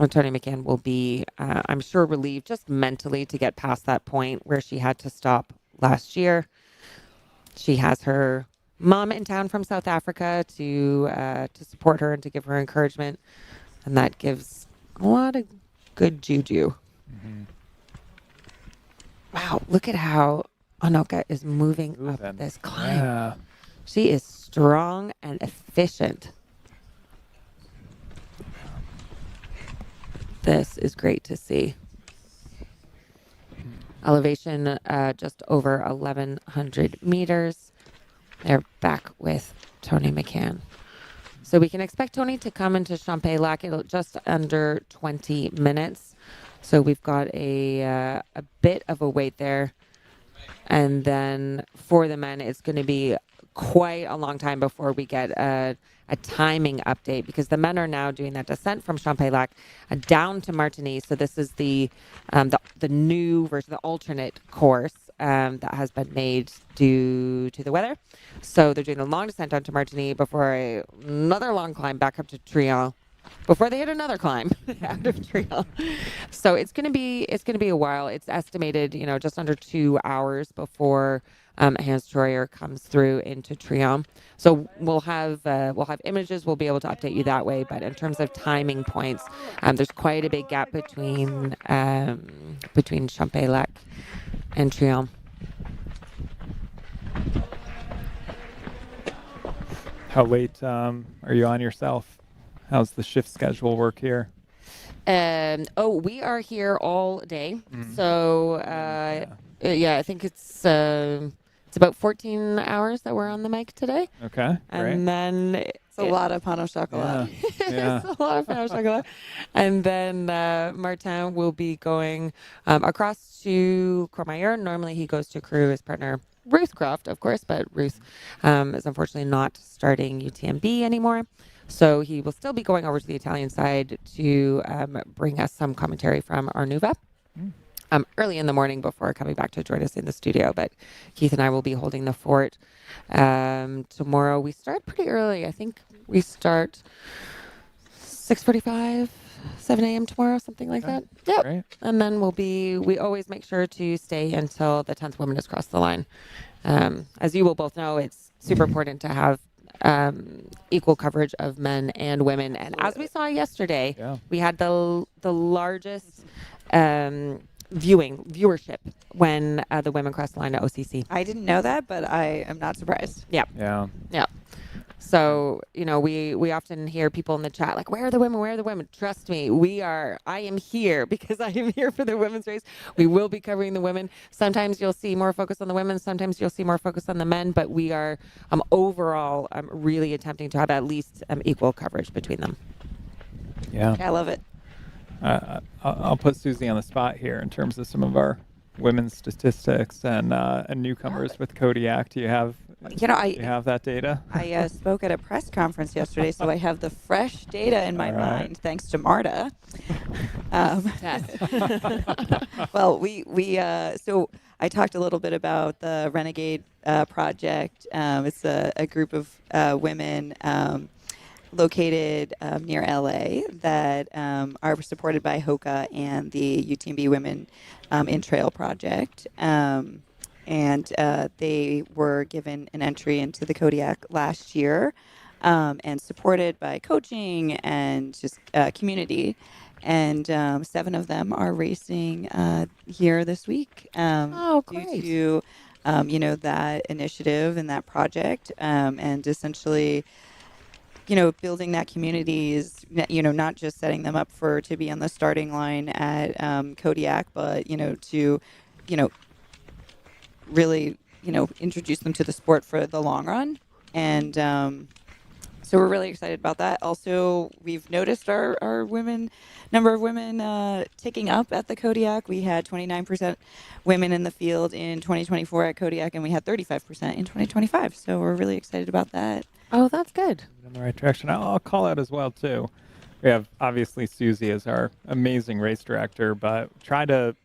Tony McCann will be, I'm sure, relieved just mentally to get past that point where she had to stop last year. She has her mom in town from South Africa to support her and to give her encouragement, and that gives a lot of good juju. Mm-hmm. Wow, look at how Anoka is moving up this climb. Yeah. She is strong and efficient. This is great to see. Elevation just over 1,100 meters. They're back with Tony McCann. So we can expect Tony to come into Champex-Lac in just under 20 minutes. So we've got a bit of a wait there. And then for the men, it's going to be quite a long time before we get a timing update, because the men are now doing that descent from Champex-Lac down to Martigny. So this is the new version, the alternate course that has been made due to the weather. So they're doing a long descent down to Martigny before another long climb back up to Trion, before they hit another climb out of Trion. So it's going to be a while. It's estimated, just under 2 hours before Hans Troyer comes through into Trion. So we'll have images. We'll be able to update you that way. But in terms of timing points, there's quite a big gap between Champex-Lac and Trion. How late are you on yourself? How's the shift schedule work here? We are here all day. So I think it's about 14 hours that we're on the mic today. Okay, great. And then it's a lot of pain au chocolat. Yeah. It's a lot of pain au chocolat. And then Martin will be going across to Courmayeur. Normally he goes to crew his partner Ruth Croft, of course, but Ruth is unfortunately not starting UTMB anymore. So he will still be going over to the Italian side to bring us some commentary from Arnuva early in the morning before coming back to join us in the studio. But Keith and I will be holding the fort tomorrow. We start pretty early. I think we start 6:45, 7 a.m. tomorrow, something like that. Yep. Great. And then we always make sure to stay until the 10th woman has crossed the line. As you will both know, it's super important to have equal coverage of men and women. And as we saw yesterday, we had the largest viewership when the women crossed the line at OCC. I didn't know that, but I am not surprised. Yeah. So, we often hear people in the chat like, where are the women? Where are the women? Trust me, I am here because I am here for the women's race. We will be covering the women. Sometimes you'll see more focus on the women. Sometimes you'll see more focus on the men, but we are overall really attempting to have at least equal coverage between them. Yeah. I love it. I'll put Susie on the spot here in terms of some of our women's statistics and newcomers with Kodiak. Do you have that data? I spoke at a press conference yesterday, so I have the fresh data in my mind, thanks to Marta. Well, so I talked a little bit about the Renegade project. It's a group of women located near LA that are supported by HOKA and the UTMB Women in Trail project. And they were given an entry into the Kodiak last year and supported by coaching and just community. And 7 of them are racing here this week due to, that initiative and that project. And essentially, building that community is, not just setting them up to be on the starting line at Kodiak, but, to, really, introduce them to the sport for the long run. And So we're really excited about that. Also, we've noticed our number of women ticking up at the Kodiak. We had 29% women in the field in 2024 at Kodiak, and we had 35% in 2025. So we're really excited about that. Oh, that's good. In the right direction. I'll call out as well too. We have obviously Susie as our amazing race director, but try to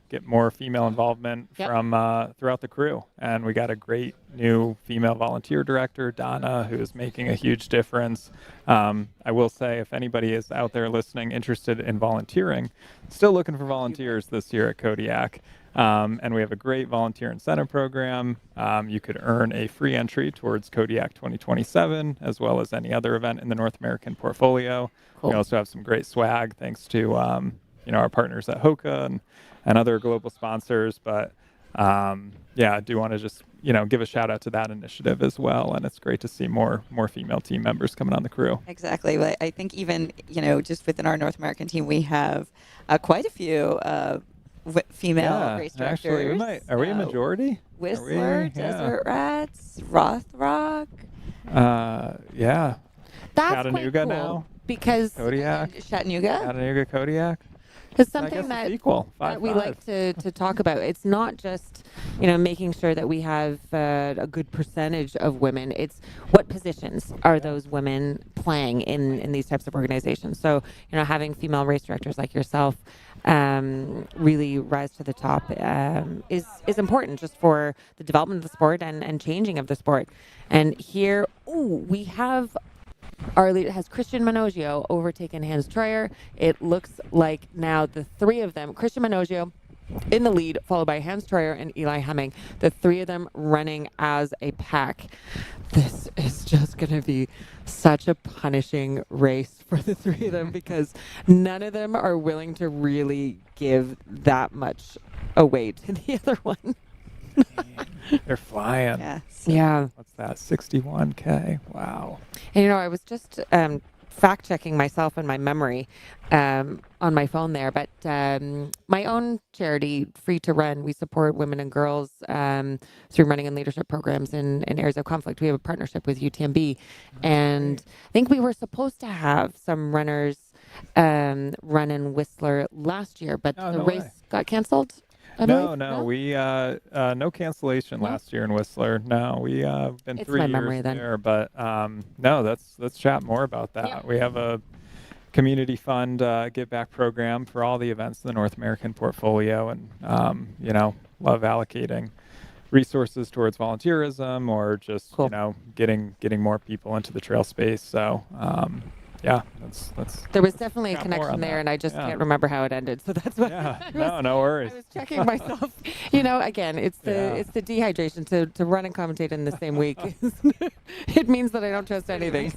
get more female involvement from throughout the crew. And we got a great new female volunteer director, Donna, who is making a huge difference. I will say, if anybody is out there listening interested in volunteering, still looking for volunteers this year at Kodiak. And we have a great volunteer incentive program. You could earn a free entry towards Kodiak 2027, as well as any other event in the North American portfolio. Cool. We also have some great swag, thanks to our partners at HOKA and other global sponsors. But I do want to just give a shout out to that initiative as well. And it's great to see more female team members coming on the crew. Exactly. But I think even just within our North American team, we have quite a few female race directors. Actually, are we a majority? Whistler, Desert Rats, Rothrock. Yeah. That's Chattanooga quite cool now. Because Chattanooga, Kodiak. It's something that we like to talk about. It's not just, making sure that we have a good percentage of women. It's what positions are those women playing in these types of organizations. So, having female race directors like yourself really rise to the top is important just for the development of the sport and changing of the sport. And here, we have our lead has Christian Manogio overtaken Hans Troyer. It looks like now the three of them, Christian Manogio in the lead, followed by Hans Troyer and Eli Hemming, the three of them running as a pack. This is just going to be such a punishing race for the three of them because none of them are willing to really give that much away to the other one. They're flying. Yes. Yeah. What's that? 61K. Wow. And I was just fact checking myself and my memory on my phone there, but my own charity, Free to Run, we support women and girls through running and leadership programs in areas of conflict. We have a partnership with UTMB, and I think we were supposed to have some runners run in Whistler last year, but the race got canceled. No. We no cancellation last year in Whistler. No, we been 3 years there, but no. Let's chat more about that. Yeah. We have a community fund give back program for all the events in the North American portfolio, and love allocating resources towards volunteerism or just getting more people into the trail space. So. There was definitely a connection there, and I just can't remember how it ended. So that's what. Yeah, no worries. I was checking myself. Again, it's the dehydration to run and commentate in the same week. It means that I don't trust anything.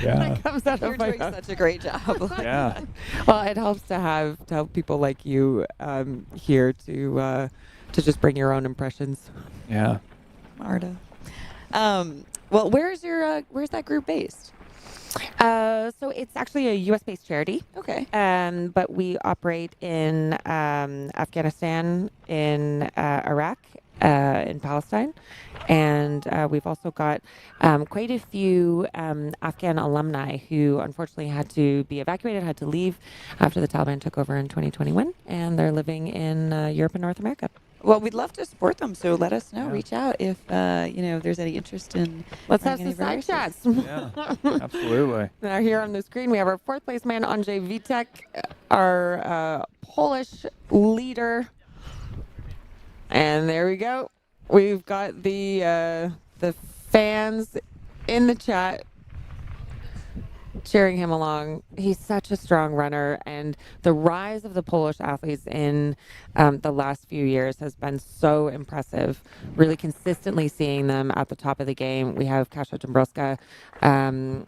Yeah, that comes out You're of my doing mouth. such a great job. Yeah. Well, it helps to have people like you here to just bring your own impressions. Yeah. Marta. Well, where's that group based? So it's actually a U.S.-based charity. Okay. But we operate in Afghanistan, in Iraq, in Palestine, and we've also got quite a few Afghan alumni who unfortunately had to be evacuated, had to leave after the Taliban took over in 2021, and they're living in Europe and North America. Well, we'd love to support them, so let us know. Yeah. Reach out if if there's any interest in. Let's have some side chats. Yeah, absolutely. Now here on the screen we have our fourth place man Andrzej Witek, our Polish leader, and there we go. We've got the fans in the chat cheering him along. He's such a strong runner, and the rise of the Polish athletes in the last few years has been so impressive, really consistently seeing them at the top of the game. We have Kasia Dąbrowska,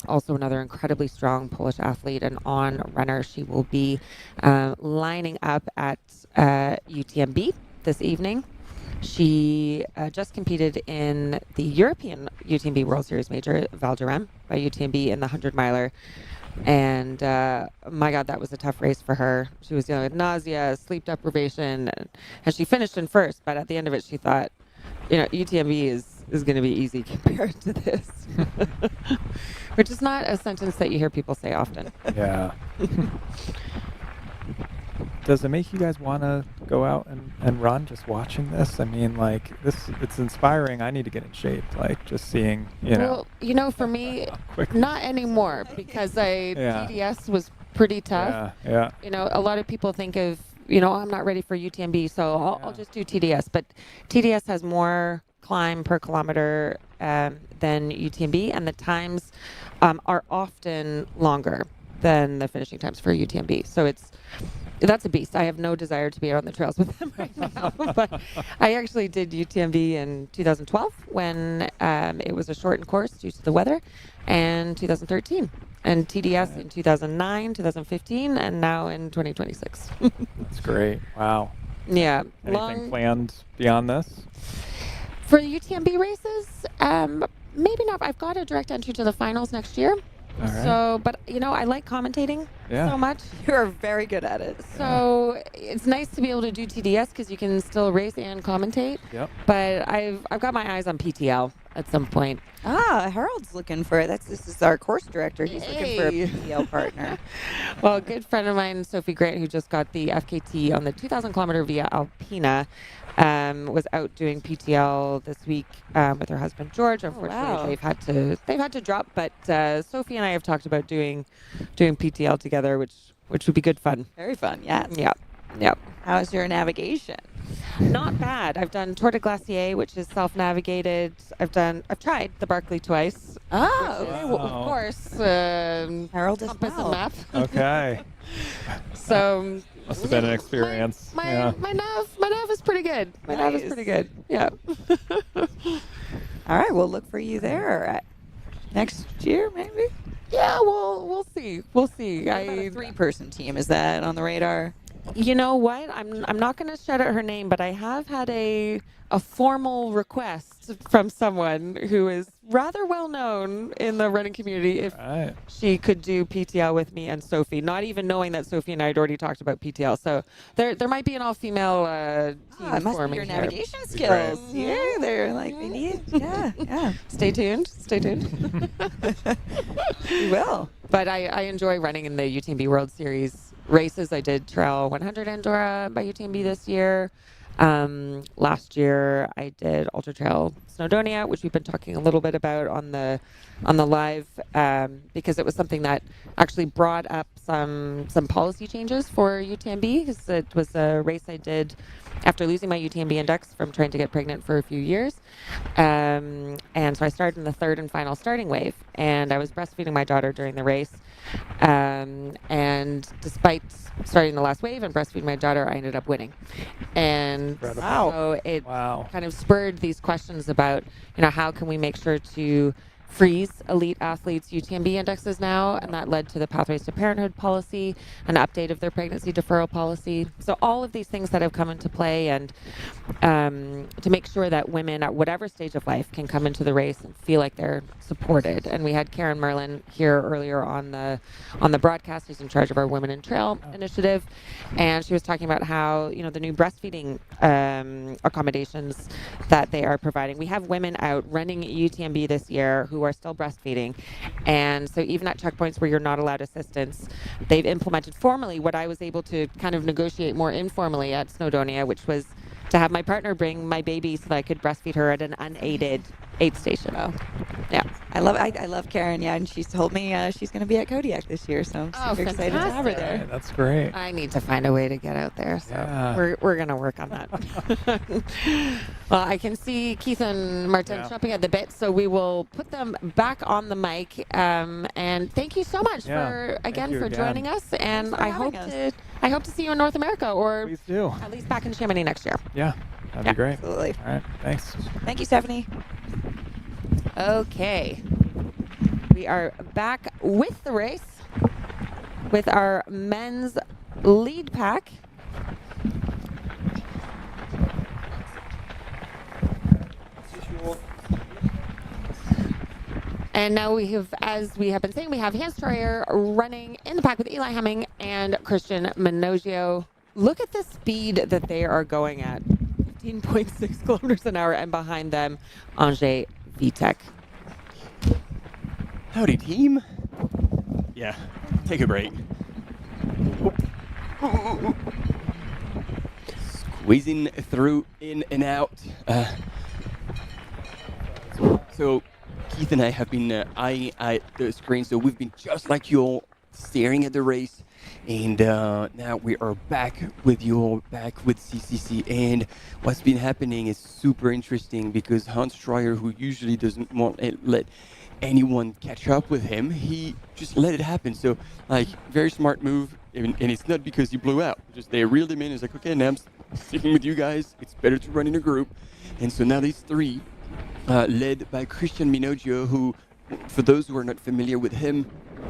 also another incredibly strong Polish athlete and on runner. She will be lining up at UTMB this evening. She just competed in the European UTMB World Series major, Val d'Arène, by UTMB in the 100-miler. And my God, that was a tough race for her. She was dealing with nausea, sleep deprivation, and she finished in first. But at the end of it, she thought, UTMB is going to be easy compared to this. Which is not a sentence that you hear people say often. Yeah. Does it make you guys want to go out and run just watching this? I mean, like, it's inspiring. I need to get in shape, like, just seeing, Well, for me, not anymore, because TDS was pretty tough. Yeah. A lot of people think of, I'm not ready for UTMB, so I'll just do TDS. But TDS has more climb per kilometer than UTMB, and the times are often longer than the finishing times for UTMB. So that's a beast. I have no desire to be out on the trails with them right now. But I actually did UTMB in 2012 when it was a shortened course due to the weather, and 2013. And TDS in 2009, 2015, and now in 2026. That's great. Wow. Yeah. Anything planned beyond this? For the UTMB races, maybe not. I've got a direct entry to the finals next year. All right. So, but I like commentating so much. You're very good at it. So it's nice to be able to do TDS because you can still race and commentate. Yep. But I've got my eyes on PTL at some point. Harold's looking for it. This is our course director. He's looking for a PTL partner. Well, a good friend of mine, Sophie Grant, who just got the FKT on the 2,000 kilometer Via Alpina, was out doing PTL this week with her husband George. Unfortunately, they've had to drop. But Sophie and I have talked about doing PTL together, which would be good fun. Very fun. Yes. Yep. How's your navigation? Not bad. I've done Tour de Glacier, which is self-navigated. I've tried the Barkley twice. Oh, of course. Harold as compass well. and map. Okay. So must have been an experience. My nav is pretty good. My nav is pretty good. Yeah. All right, we'll look for you there next year, maybe. Yeah, we'll see. We'll see. What about a 3-person team? Is that on the radar? You know what? I'm not going to shout out her name, but I have had a formal request from someone who is rather well known in the running community if she could do PTL with me and Sophie, not even knowing that Sophie and I had already talked about PTL. So there might be an all-female team it must be your navigation skills. Yeah, they're like, they need it. Yeah. Stay tuned. We will. But I enjoy running in the UTMB World Series races. I did Trail 100 Andorra by UTMB this year. Last year I did Ultra Trail Snowdonia, which we've been talking a little bit about on the live, because it was something that actually brought up some policy changes for UTMB, because it was a race I did after losing my UTMB index from trying to get pregnant for a few years. And so I started in the third and final starting wave, and I was breastfeeding my daughter during the race. And despite starting the last wave and breastfeeding my daughter, I ended up winning. And so it kind of spurred these questions about, how can we make sure to freeze elite athletes' UTMB indexes now, and that led to the Pathways to Parenthood policy, an update of their pregnancy deferral policy. So all of these things that have come into play, and to make sure that women at whatever stage of life can come into the race and feel like they're supported. And we had Karen Merlin here earlier on the broadcast, who's in charge of our Women in Trail initiative, and she was talking about how the new breastfeeding accommodations that they are providing. We have women out running UTMB this year who are still breastfeeding, and so even at checkpoints where you're not allowed assistance, they've implemented formally what I was able to kind of negotiate more informally at Snowdonia, which was to have my partner bring my baby so that I could breastfeed her at an unaided aid station. Yeah. I love Karen, and she told me she's going to be at Kodiak this year, so I'm super excited to have her there. That's great. I need to find a way to get out there, so we're going to work on that. Well, I can see Keith and Martin chomping at the bit, so we will put them back on the mic. And thank you so much for joining us. And I hope to see you in North America, or please do. At least back in Chamonix next year. Yeah, that'd be great. Absolutely. All right, thanks. Thank you, Stephanie. Okay. We are back with the race with our men's lead pack. And now we have, as we have been saying, we have Hans Troyer running in the pack with Eli Hemming and Christian Minogio. Look at the speed that they are going at. 15.6 kilometers an hour, and behind them, Angers Vitek. Howdy, team. Yeah, take a break. Squeezing through, in and out. So Keith and I have been eyeing at the screen, so we've been just like you all, staring at the race. And now we are back with you all, back with CCC. And what's been happening is super interesting because Hans Stryer, who usually doesn't want to let anyone catch up with him, he just let it happen. So, like, very smart move. And it's not because he blew out. Just they reeled him in. It's like, okay, now I'm sticking with you guys. It's better to run in a group. And so now these three, led by Christian Minogio, who, for those who are not familiar with him,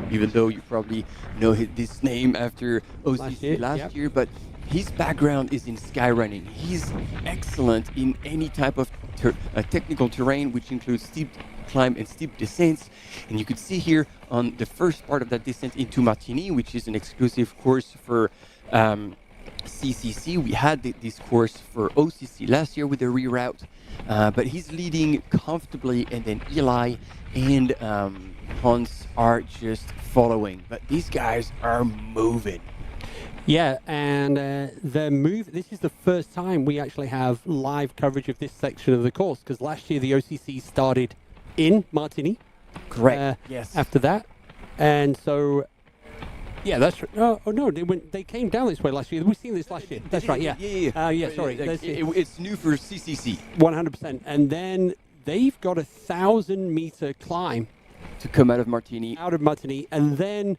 even though you probably know this name after OCC last year, but his background is in skyrunning. He's excellent in any type of technical terrain, which includes steep climb and steep descents. And you could see here on the first part of that descent into Martigny, which is an exclusive course for CCC. We had this course for OCC last year with a reroute, but he's leading comfortably, and then Eli and Hans are just following. But these guys are moving. Yeah, and this is the first time we actually have live coverage of this section of the course, because last year the OCC started in Martigny. Correct. Yes. After that, and so yeah, that's right. Oh no, they came down this way last year. We've seen this last year. That's right. Yeah. Yeah. Sorry. It's new for CCC. 100%. And then they've got 1,000-meter climb to come out of Martigny. And then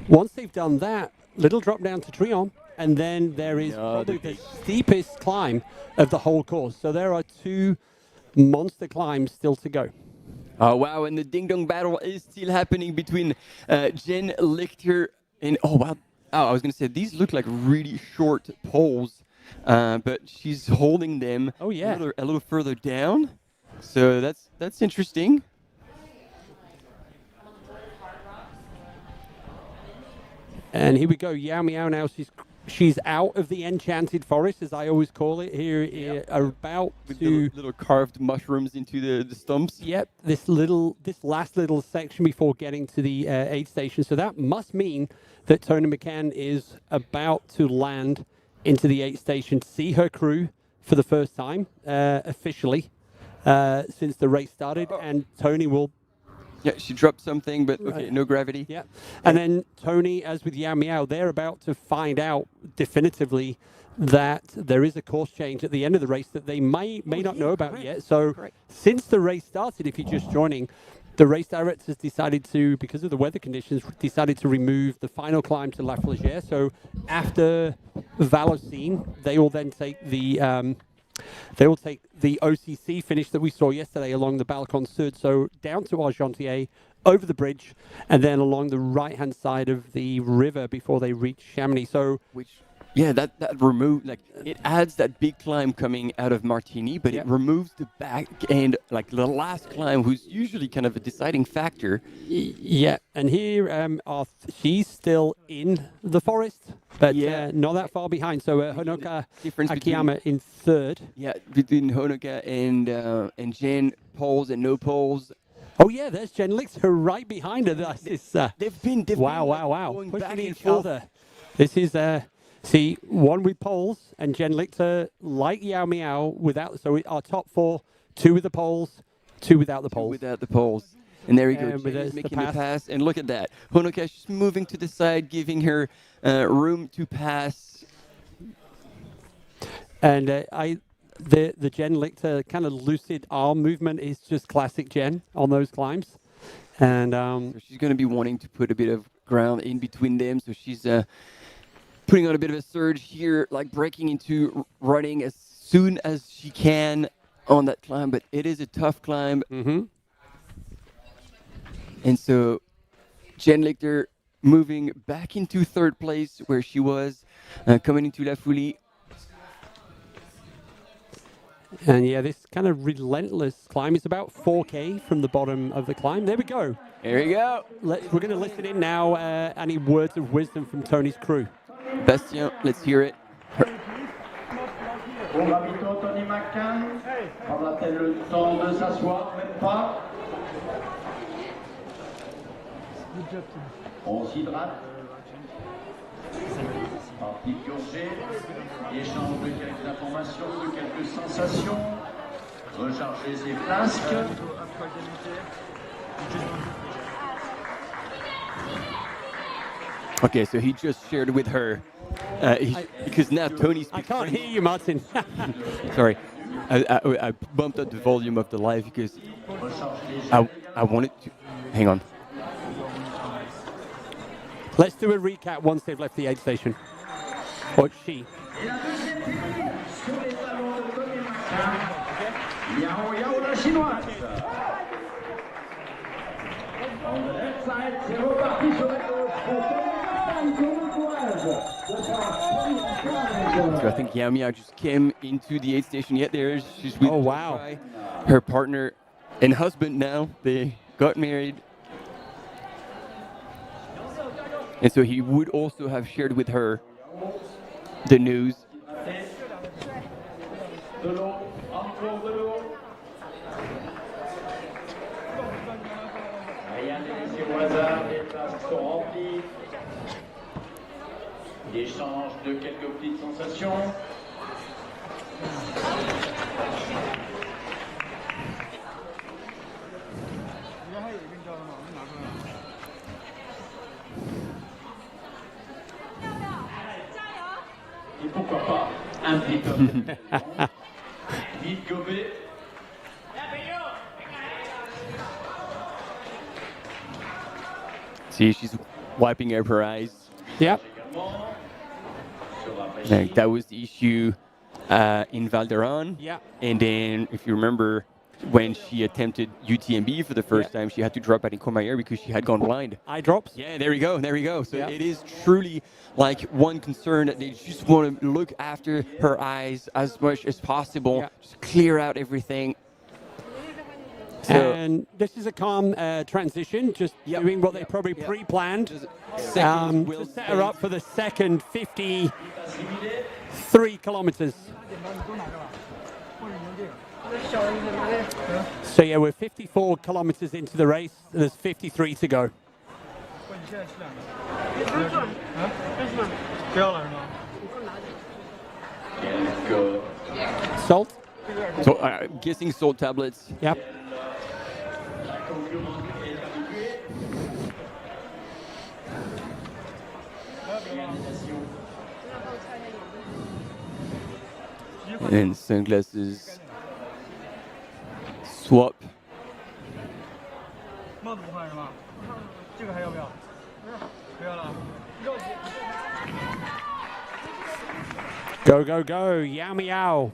once they've done that, little drop down to Trion, and then there is probably the steepest climb of the whole course. So there are 2 monster climbs still to go. Oh, wow. And the ding-dong battle is still happening between Jen Lichter and... Oh, wow. Oh, I was going to say, these look like really short poles, but she's holding them a little further down. So that's interesting. And here we go. Yao Miao now. She's out of the enchanted forest, as I always call it. Here, about with to little carved mushrooms into the stumps. Yep. This last little section before getting to the aid station. So that must mean that Tony McCann is about to land into the aid station, see her crew for the first time officially since the race started, and Tony will. Yeah, she dropped something, but okay, no gravity. Yeah. And then Tony, as with Yao Miao, they're about to find out definitively that there is a course change at the end of the race that they may not know about yet. So since the race started, if you're just joining, the race directors decided to, because of the weather conditions, decided to remove the final climb to La Flégère. So after Vallocine, they will then take the OCC finish that we saw yesterday along the Balcon Sud, so down to Argentier, over the bridge, and then along the right-hand side of the river before they reach Chamonix. So, that removes, like, it adds that big climb coming out of Martigny, but it removes the back end, like the last climb, who's usually kind of a deciding factor. Yeah, and here she's still in the forest, but not that far behind. So Honoka Akiyama in third. Yeah, between Honoka and Jen, poles and no poles. Oh yeah, there's Jen Lichter right behind her. They've been wow. Going Pushing back it and forth. further. This is see, one with poles, and Jen Lichter, like Yao Miao, without. So our top 4, 2 with the poles, 2 without the poles. Without the poles. And there we go. With Making the pass. And look at that. Honoka is moving to the side, giving her room to pass. And the Jen Lichter kind of lucid arm movement is just classic Jen on those climbs. And so she's going to be wanting to put a bit of ground in between them. So she's putting on a bit of a surge here, like breaking into running as soon as she can on that climb. But it is a tough climb. Mm-hmm. And so Jen Lichter moving back into third place where she was coming into La Folie. And yeah, this kind of relentless climb is about 4K from the bottom of the climb. There we go. Here we go. We're going to listen in now. Any words of wisdom from Tony's crew? Bastien, let's hear it. Bon, Rabito, Tony McCann. Prendra-t-elle le temps de s'asseoir, même pas. On s'hydrate. Partie purgée. Échange de quelques informations, de quelques sensations. Recharger ses flasques. Okay, so he just shared with her, because now Tony speaks I can't French. hear you, Martin. Sorry, I bumped up the volume of the live because I wanted to. Hang on. Let's do a recap once they've left the aid station. Or she. Yao Yao la chinoise. On the left side, c'est reparti sur la gauche. So I think Yao Miao just came into the aid station. Yet there she's with her partner and husband now. They got married. And so he would also have shared with her the news. Rien n'est laissé au hasard, les places sont remplies. L'échange de quelques petites sensations. Et pourquoi pas un petit peu. Vite gobé. See, she's wiping up her eyes. Yep. Like, that was the issue in Val d'Aran. Yeah. And then, if you remember, when she attempted UTMB for the first time, she had to drop out in Courmayeur because she had gone blind. Eye drops? Yeah, there we go. So it is truly like one concern that they just want to look after her eyes as much as possible, just clear out everything. So, And this is a calm transition, just doing what they probably pre-planned to set her up for the second 53 kilometers. So yeah, we're 54 kilometers into the race. There's 53 to go. Salt? So guessing salt tablets. Yep. And sunglasses. Swap. Go, go, go. Yao meow.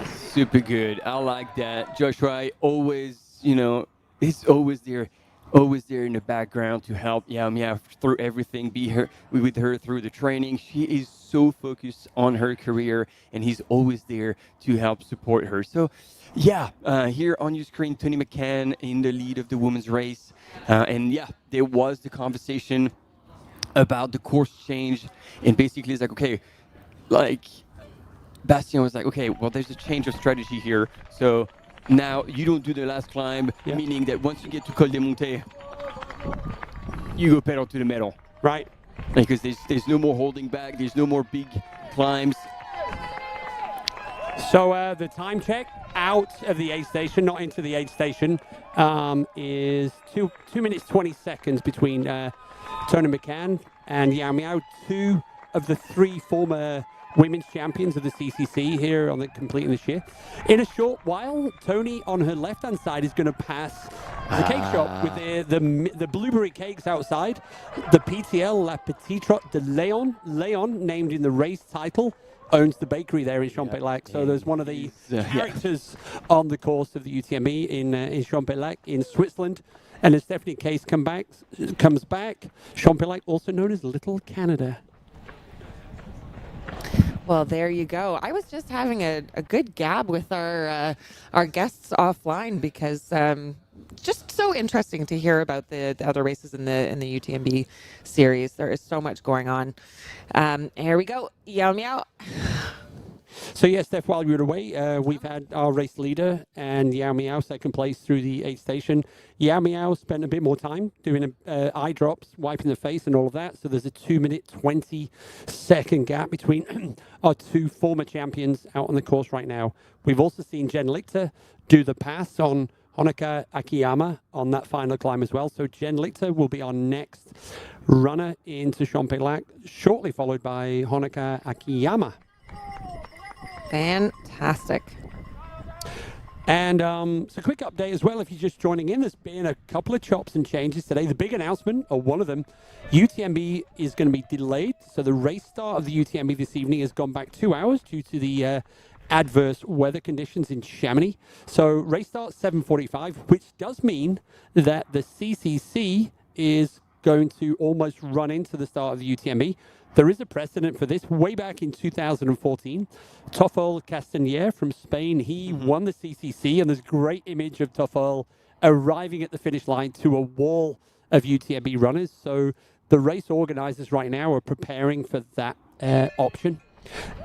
Super good. I like that. Joshua always, he's always there in the background to help Yao Miao through everything, be with her through the training. She is so focused on her career, and he's always there to help support her. So, yeah, here on your screen, Tony McCann in the lead of the women's race. And yeah, there was the conversation about the course change, and basically it's like, okay, like Bastien was like, okay, well, there's a change of strategy here. So now you don't do the last climb, meaning that once you get to Col des Montées, you go pedal to the metal. Right. Because there's no more holding back. There's no more big climbs. So the time check out of the aid station, not into the aid station, is 2 minutes 20 seconds between Tony McCann and Yao Miao, 2 of the 3 former women's champions of the CCC here on the completing this year. In a short while, Tony on her left-hand side is going to pass the cake shop with the blueberry cakes outside. The PTL La Petite Trot de Léon, named in the race title, owns the bakery there in Champex-Lac. So there's one of the characters on the course of the UTMB in Champex-Lac in Switzerland. And as Stephanie Case comes back, Champex-Lac, also known as Little Canada. Well, there you go. I was just having a good gab with our guests offline because just so interesting to hear about the other races in the UTMB series. There is so much going on. Here we go. Yao Miao. So yes, Steph, while you were away, we've had our race leader and Yao Miao second place through the aid station. Yao Miao spent a bit more time doing eye drops, wiping the face and all of that. So there's a 2-minute 20-second gap between our two former champions out on the course right now. We've also seen Jen Lichter do the pass on Honoka Akiyama on that final climb as well. So Jen Lichter will be our next runner into Champlain-Lac, shortly followed by Honoka Akiyama. Fantastic. And so quick update as well, if you're just joining in, there's been a couple of chops and changes today. The big announcement, or one of them, UTMB is going to be delayed. So the race start of the UTMB this evening has gone back 2 hours due to the adverse weather conditions in Chamonix. So race start 7:45, which does mean that the CCC is going to almost run into the start of the UTMB. There is a precedent for this. Way back in 2014, Toffol Castañer from Spain, he won the CCC, and there's a great image of Toffol arriving at the finish line to a wall of UTMB runners. So the race organizers right now are preparing for that option.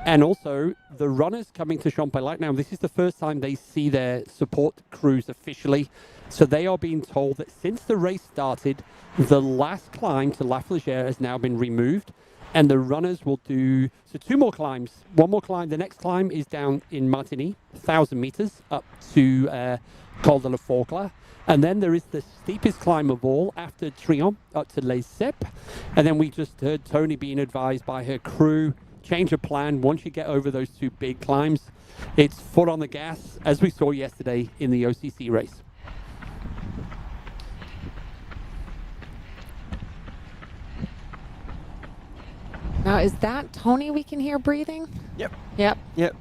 And also, the runners coming to Champlain-Lac now, this is the first time they see their support crews officially. So they are being told that since the race started, the last climb to La Flégère has now been removed. And the runners will do, so 2 more climbs. 1 more climb. The next climb is down in Martigny, 1,000 meters up to Col de la Forclaz. And then there is the steepest climb of all after Trion up to Les Ceps. And then we just heard Tony being advised by her crew, change of plan. Once you get over those 2 big climbs, it's foot on the gas, as we saw yesterday in the OCC race. Now, is that Tony we can hear breathing? Yep. Yep.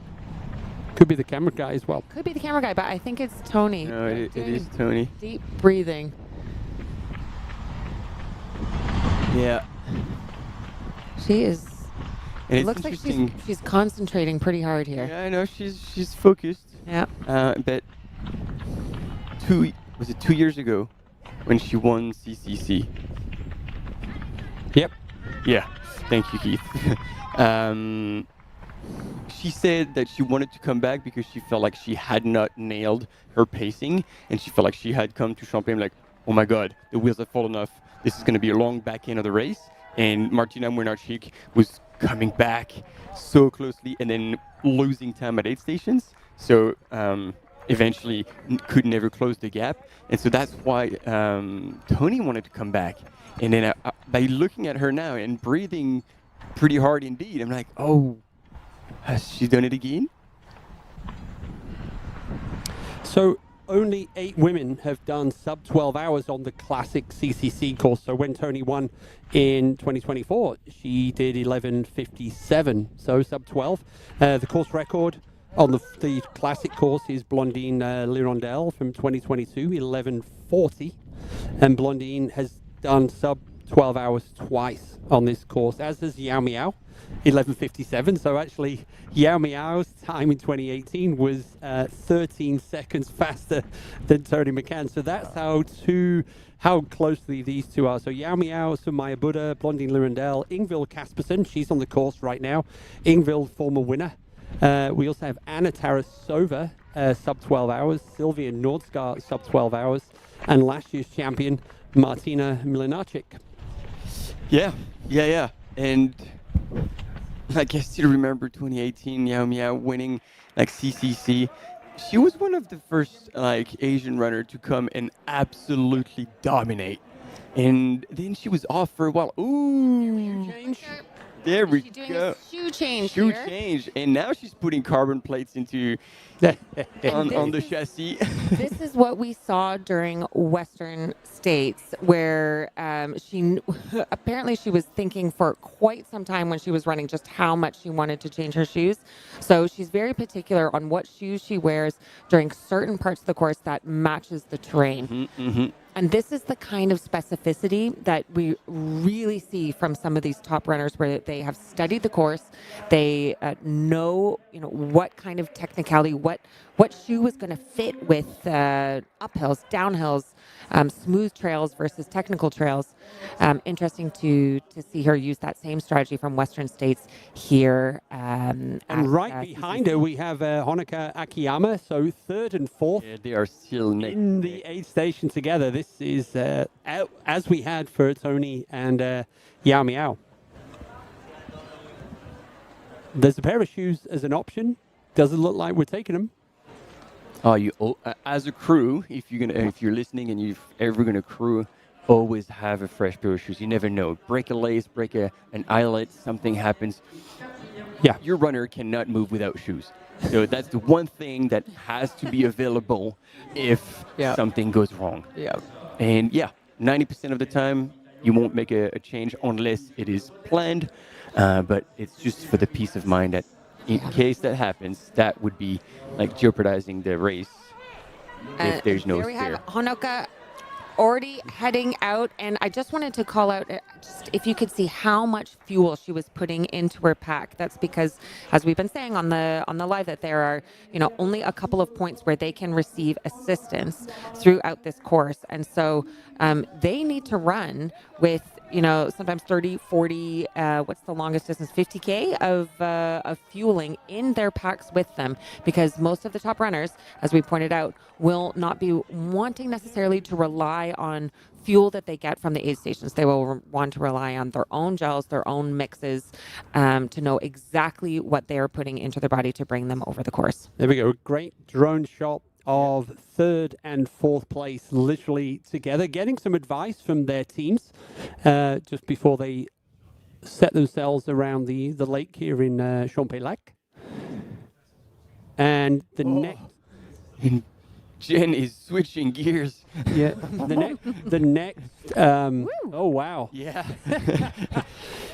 Could be the camera guy as well. Could be the camera guy, but I think it's Tony. No, it is Tony. Deep breathing. Yeah. She is. And It it's looks like interesting. she's concentrating pretty hard here. Yeah, I know she's focused. Yeah. But 2 years ago when she won CCC? Yep. Yeah. Thank you, Keith. She said that she wanted to come back because she felt like she had not nailed her pacing, and she felt like she had come to Champagne like, oh my God, the wheels have fallen off. This is going to be a long back end of the race. And Martina Mourinarczyk was coming back so closely and then losing time at aid stations. So eventually could never close the gap. And so that's why Tony wanted to come back. And then by looking at her now and breathing pretty hard indeed, I'm like, oh, has she done it again? So only 8 women have done sub 12 hours on the classic CCC course. So when Tony won in 2024, she did 11:57, so sub 12. The course record on the classic course is Blondine Lirondelle from 2022, 11:40. And Blondine has done sub 12 hours twice on this course, as has Yao Miao, 11:57. So actually, Yao Miao's time in 2018 was 13 seconds faster than Tony McCann. So that's how closely these two are. So Yao Miao, Sumaya Buddha, Blondine Lirondelle, Ingvild Kaspersen, she's on the course right now. Ingvild, former winner. We also have Anna Tarasova, sub 12 hours, Sylvia Nordskar, sub 12 hours, and last year's champion, Martina Mlinarczyk. Yeah. And I guess you remember 2018, Yao Miao winning like CCC. She was one of the first like Asian runner to come and absolutely dominate. And then she was off for a while. Ooh. There we go. Shoe change. Shoe change. And now she's putting carbon plates into on the chassis. This is what we saw during Western States, where she apparently she was thinking for quite some time when she was running just how much she wanted to change her shoes. So she's very particular on what shoes she wears during certain parts of the course that matches the terrain. And this is the kind of specificity that we really see from some of these top runners, where they have studied the course, they know, what kind of technicality, what shoe is going to fit with uphills, downhills, smooth trails versus technical trails. Interesting to see her use that same strategy from Western States here. And right behind her, we have Honoka Akiyama, so third and fourth. Yeah, they are still in the aid station together. This is as we had for Tony and Yao Miao. There's a pair of shoes as an option. Doesn't look like we're taking them. As a crew, if you're listening and you're ever gonna crew, always have a fresh pair of shoes. You never know. Break a lace, break an eyelet, something happens. Yeah, your runner cannot move without shoes. So that's the one thing that has to be available if something goes wrong. Yeah. And 90% of the time you won't make a change unless it is planned. But it's just for the peace of mind that in case that happens, that would be like jeopardizing the race if there's no Here we spare. have Honoka already heading out, and I just wanted to call out, just if you could see how much fuel she was putting into her pack. That's because, as we've been saying on the live, that there are only a couple of points where they can receive assistance throughout this course, and so they need to run with sometimes 30, 40, what's the longest distance, 50K of fueling in their packs with them, because most of the top runners, as we pointed out, will not be wanting necessarily to rely on fuel that they get from the aid stations. They will want to rely on their own gels, their own mixes, to know exactly what they are putting into their body to bring them over the course. There we go. Great drone shot of third and fourth place literally together, getting some advice from their teams just before they set themselves around the lake here in Champex-Lac. And the next... Jen is switching gears. Yeah, the next oh, wow. Yeah.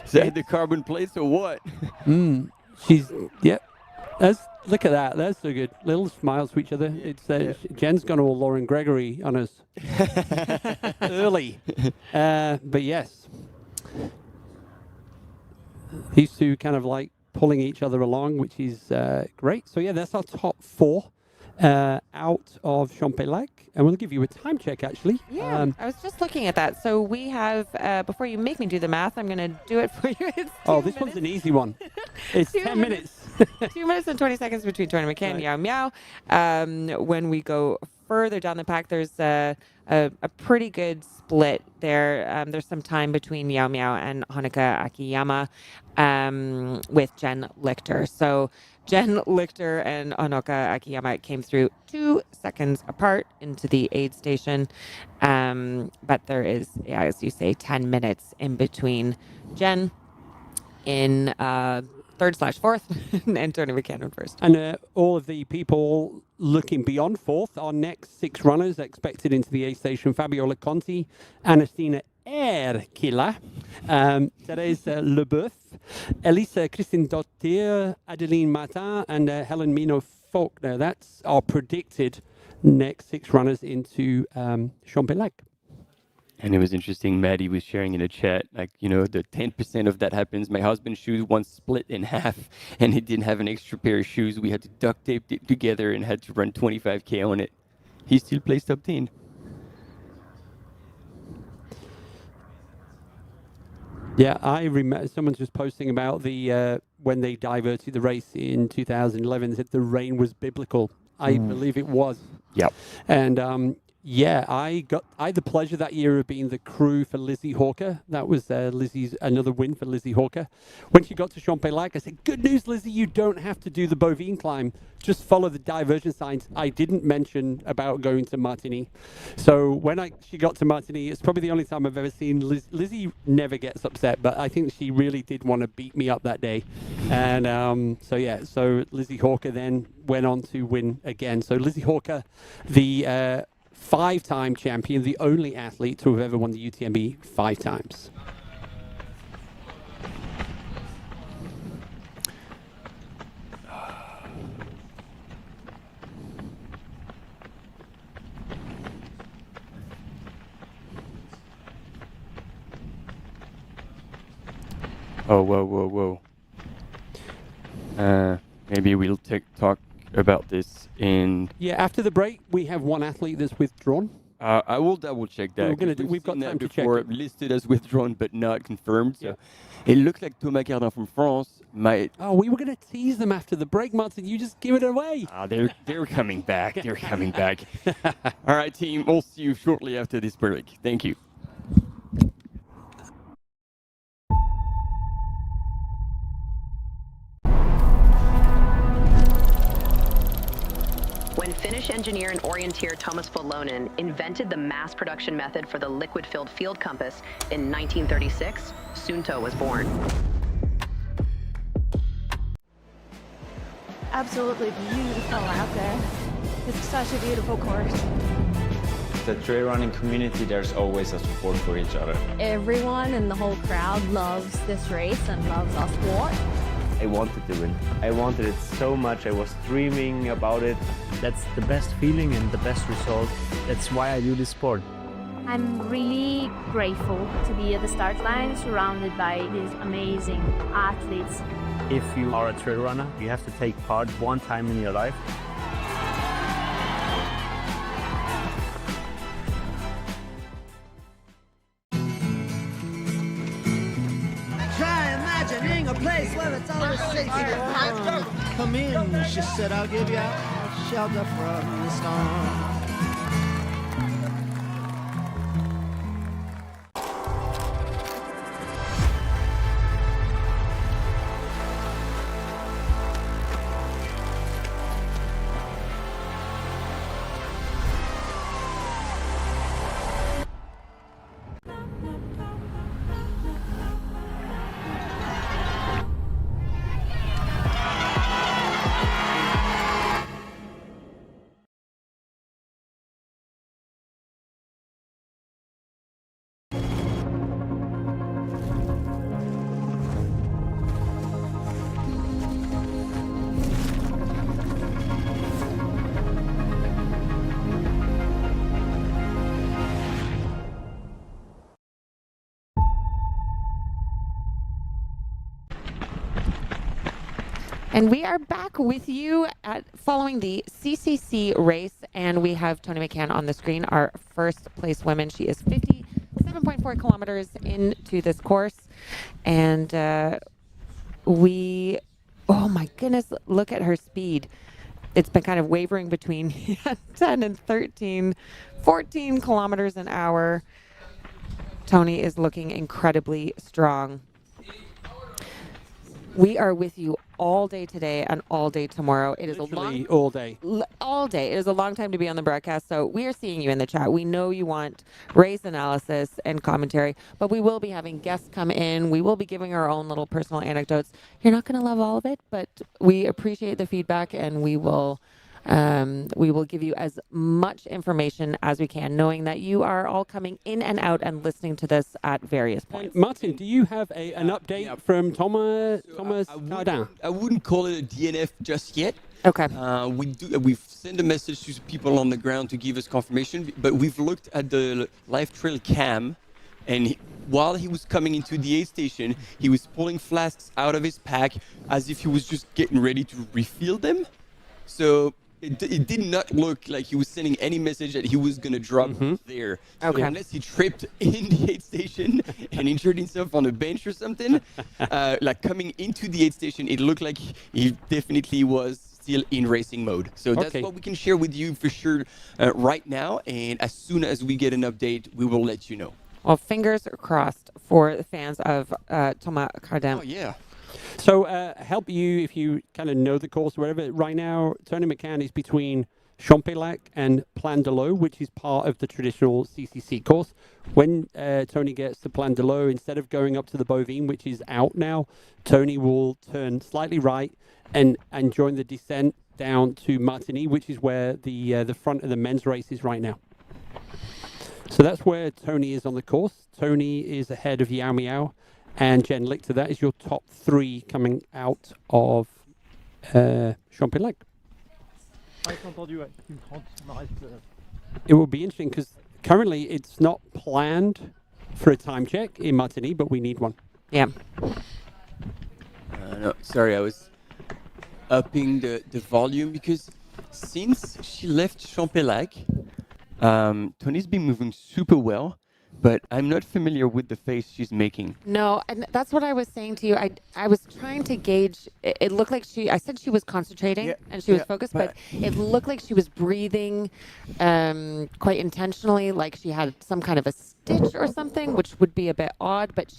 Is that the carbon plates or what? She's, look at that. That's so good. Little smiles to each other. It's Jen's gone all Lauren Gregory on us early. But yes, these two kind of like pulling each other along, which is great. So that's our top four out of Champex-Lac. And we'll give you a time check, actually. Yeah, I was just looking at that. So we have, before you make me do the math, I'm going to do it for you. It's this one's an easy one. It's 10 minutes. 2 minutes and 20 seconds between Tony McCann and Yao Miao. When we go further down the pack, there's a pretty good split there. There's some time between Yao Miao and Honoka Akiyama with Jen Lichter. So Jen Lichter and Honoka Akiyama came through 2 seconds apart into the aid station. But there is, as you say, 10 minutes in between Jen in third/fourth and Tony McCann first. And all of the people looking beyond fourth, our next 6 runners expected into the aid station: Fabiola Conti, Anastina Erkila, Therese Leboeuf, Elisa Christine Dottir, Adeline Martin, and Helen Mino Faulkner. That's our predicted next 6 runners into Champex-Lac. And it was interesting, Maddie was sharing in a chat, the 10% of that happens. My husband's shoes once split in half, and he didn't have an extra pair of shoes. We had to duct tape it together and had to run 25K on it. He still placed top 10. Yeah, I remember someone's just posting about the when they diverted the race in 2011, that the rain was biblical. I believe it was. Yep. And I had the pleasure that year of being the crew for Lizzie Hawker. That was another win for Lizzie Hawker. When she got to Champex-Lac, I said, "Good news, Lizzie, you don't have to do the bovine climb. Just follow the diversion signs." I didn't mention about going to Martigny. So when she got to Martigny, it's probably the only time I've ever seen Lizzie never gets upset, but I think she really did want to beat me up that day. And so Lizzie Hawker then went on to win again. So Lizzie Hawker, the 5-time champion, the only athlete to have ever won the UTMB 5 times. Oh, whoa. Maybe we'll talk about this in... Yeah, after the break, we have one athlete that's withdrawn. I will double check that. We've got time to check before, it. listed as withdrawn but not confirmed. So it looks like Thomas Cardin from France might... Oh, we were going to tease them after the break, Martin. You just give it away. They're coming back. They're coming back. All right, team. We'll see you shortly after this break. Thank you. When Finnish engineer and orienteer Thomas Volonen invented the mass production method for the liquid-filled field compass in 1936, Suunto was born. Absolutely beautiful out there. It's such a beautiful course. The trail running community, there's always a support for each other. Everyone in the whole crowd loves this race and loves our sport. I wanted to win. I wanted it so much. I was dreaming about it. That's the best feeling and the best result. That's why I do this sport. I'm really grateful to be at the start line surrounded by these amazing athletes. If you are a trail runner, you have to take part one time in your life. Try imagining a place where it's always safe. Come in, she said, I'll give you shelter from the storm. And we are back with you following the CCC race, and we have Toni McCann on the screen, our first place woman. She is 57.4 kilometers into this course, and oh my goodness, look at her speed. It's been kind of wavering between 10 and 13, 14 kilometers an hour. Toni is looking incredibly strong. We are with you all day today and all day tomorrow. It is Literally all day. All day. It is a long time to be on the broadcast, so we are seeing you in the chat. We know you want race analysis and commentary, but we will be having guests come in. We will be giving our own little personal anecdotes. You're not going to love all of it, but we appreciate the feedback, and we will give you as much information as we can, knowing that you are all coming in and out and listening to this at various points. Martin, do you have an update from Thomas Cardin? I wouldn't call it a DNF just yet. Okay. We've sent a message to people on the ground to give us confirmation, but we've looked at the live trail cam, and while he was coming into the aid station, he was pulling flasks out of his pack as if he was just getting ready to refill them. So it did not look like he was sending any message that he was going to drop there. So Okay. unless he tripped in the aid station and injured himself on a bench or something, like coming into the aid station, it looked like he definitely was still in racing mode. So that's what we can share with you for sure right now. And as soon as we get an update, we will let you know. Well, fingers crossed for the fans of Thomas Cardin. Oh, yeah. So help you if you kind of know the course or whatever. Right now, Toni McCann is between Champelac and Plan de l'Eau, which is part of the traditional CCC course. When Toni gets to Plan de l'Eau, instead of going up to the Bovine, which is out now, Toni will turn slightly right and join the descent down to Martigny, which is where the front of the men's race is right now. So that's where Toni is on the course. Toni is ahead of Yao Miao and Jen Lichter. That is your top three coming out of Champelac. It will be interesting because currently it's not planned for a time check in Martigny, but we need one. Yeah. no, sorry, I was upping the volume because since she left Champelac, Tony's been moving super well, but I'm not familiar with the face she's making. No, and that's what I was saying to you. I was trying to gauge. It looked like I said she was concentrating and she was focused, but it looked like she was breathing quite intentionally, like she had some kind of a stitch or something, which would be a bit odd. But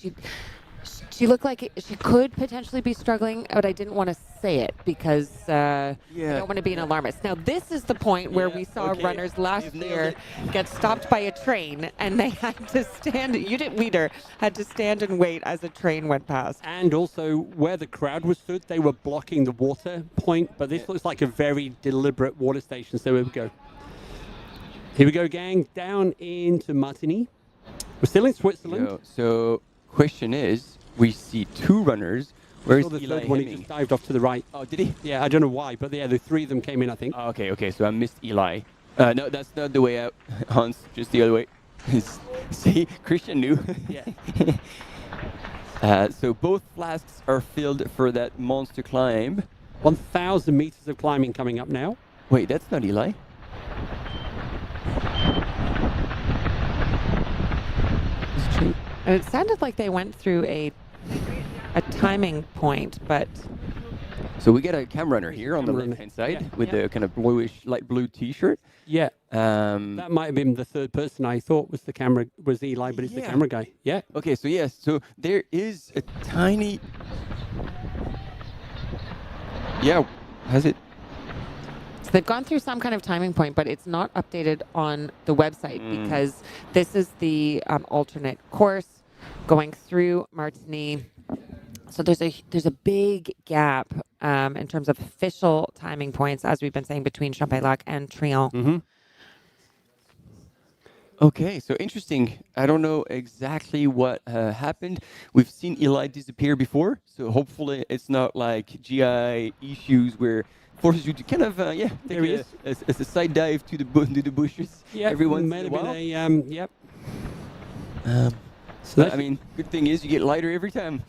she looked like she could potentially be struggling, but I didn't want to say it because I don't want to be an alarmist. Now, this is the point where we saw runners last year get stopped by a train, and they had to stand. Judith Wieder had to stand and wait as a train went past. And also, where the crowd was stood, they were blocking the water point, but this looks like a very deliberate water station. So here we go. Here we go, gang, down into Martigny. We're still in Switzerland. So, question is, we see two runners. Where's the Eli third one? He Hemming? just dived off to the right. Oh, did he? Yeah, I don't know why, but yeah, the three of them came in, I think. Oh, okay, so I missed Eli. No, that's not the way out, Hans, just the other way. See, Christian knew. Yeah. So both flasks are filled for that monster climb. 1,000 meters of climbing coming up now. Wait, that's not Eli. And it sounded like they went through a timing point, but... So we got a cam runner here on the left-hand side with the kind of bluish, light blue T-shirt. Yeah. That might have been the third person I thought was was Eli, but it's the camera guy. Yeah. Okay, so there is a tiny... Yeah, has it? So they've gone through some kind of timing point, but it's not updated on the website because this is the alternate course going through Martigny. So there's a big gap in terms of official timing points, as we've been saying, between Champelac and Trient. Okay, so interesting. I don't know exactly what happened. We've seen Eli disappear before, so hopefully it's not like GI issues where forces you to kind of take a side dive to the bushes every once in a while. Yep. So I mean, good thing is you get lighter every time.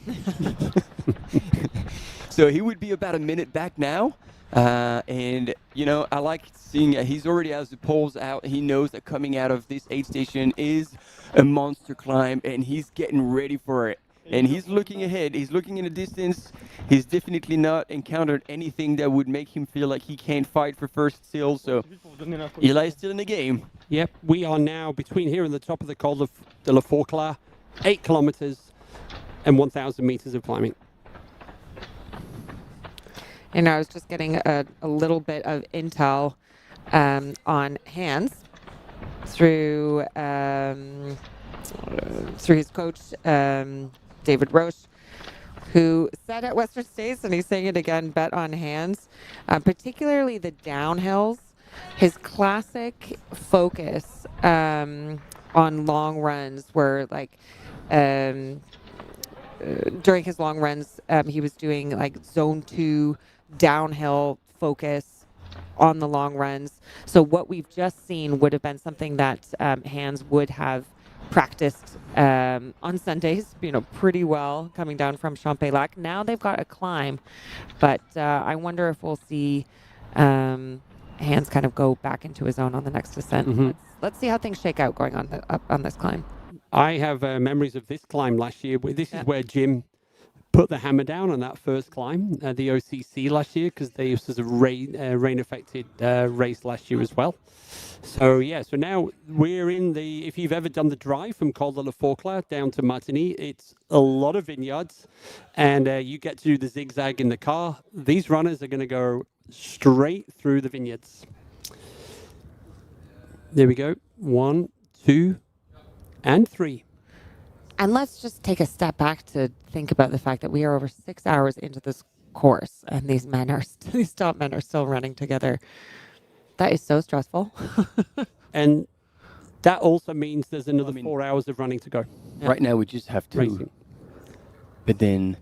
So he would be about a minute back now. And, I like seeing he's already has the poles out. He knows that coming out of this aid station is a monster climb, and he's getting ready for it. And he's looking ahead. He's looking in the distance. He's definitely not encountered anything that would make him feel like he can't fight for first still. So Eli's still in the game. Yep. We are now between here and the top of the Col de la Forclaz, 8 kilometers and 1,000 meters of climbing. And I was just getting a little bit of intel on Hans through his coach, David Roche, who said at Western States, and he's saying it again, bet on Hans, particularly the downhills. His classic focus on long runs were like during his long runs, he was doing like zone 2 downhill focus on the long runs. So what we've just seen would have been something that Hans would have practiced on Sundays, pretty well coming down from Champelac. Now they've got a climb, but I wonder if we'll see Hans kind of go back into his own on the next descent. Let's see how things shake out going on up on this climb. I have memories of this climb last year. This is where Jim put the hammer down on that first climb, the OCC last year, because this was a rain-affected race last year as well. So now we're in if you've ever done the drive from Col de la Forclaz down to Martigny, it's a lot of vineyards, and you get to do the zigzag in the car. These runners are going to go straight through the vineyards. There we go. 1, 2, and 3. And let's just take a step back to think about the fact that we are over 6 hours into this course, and these top men are still running together. That is so stressful. And that also means there's another 4 hours of running to go. Right now we just have 2. Racing. But then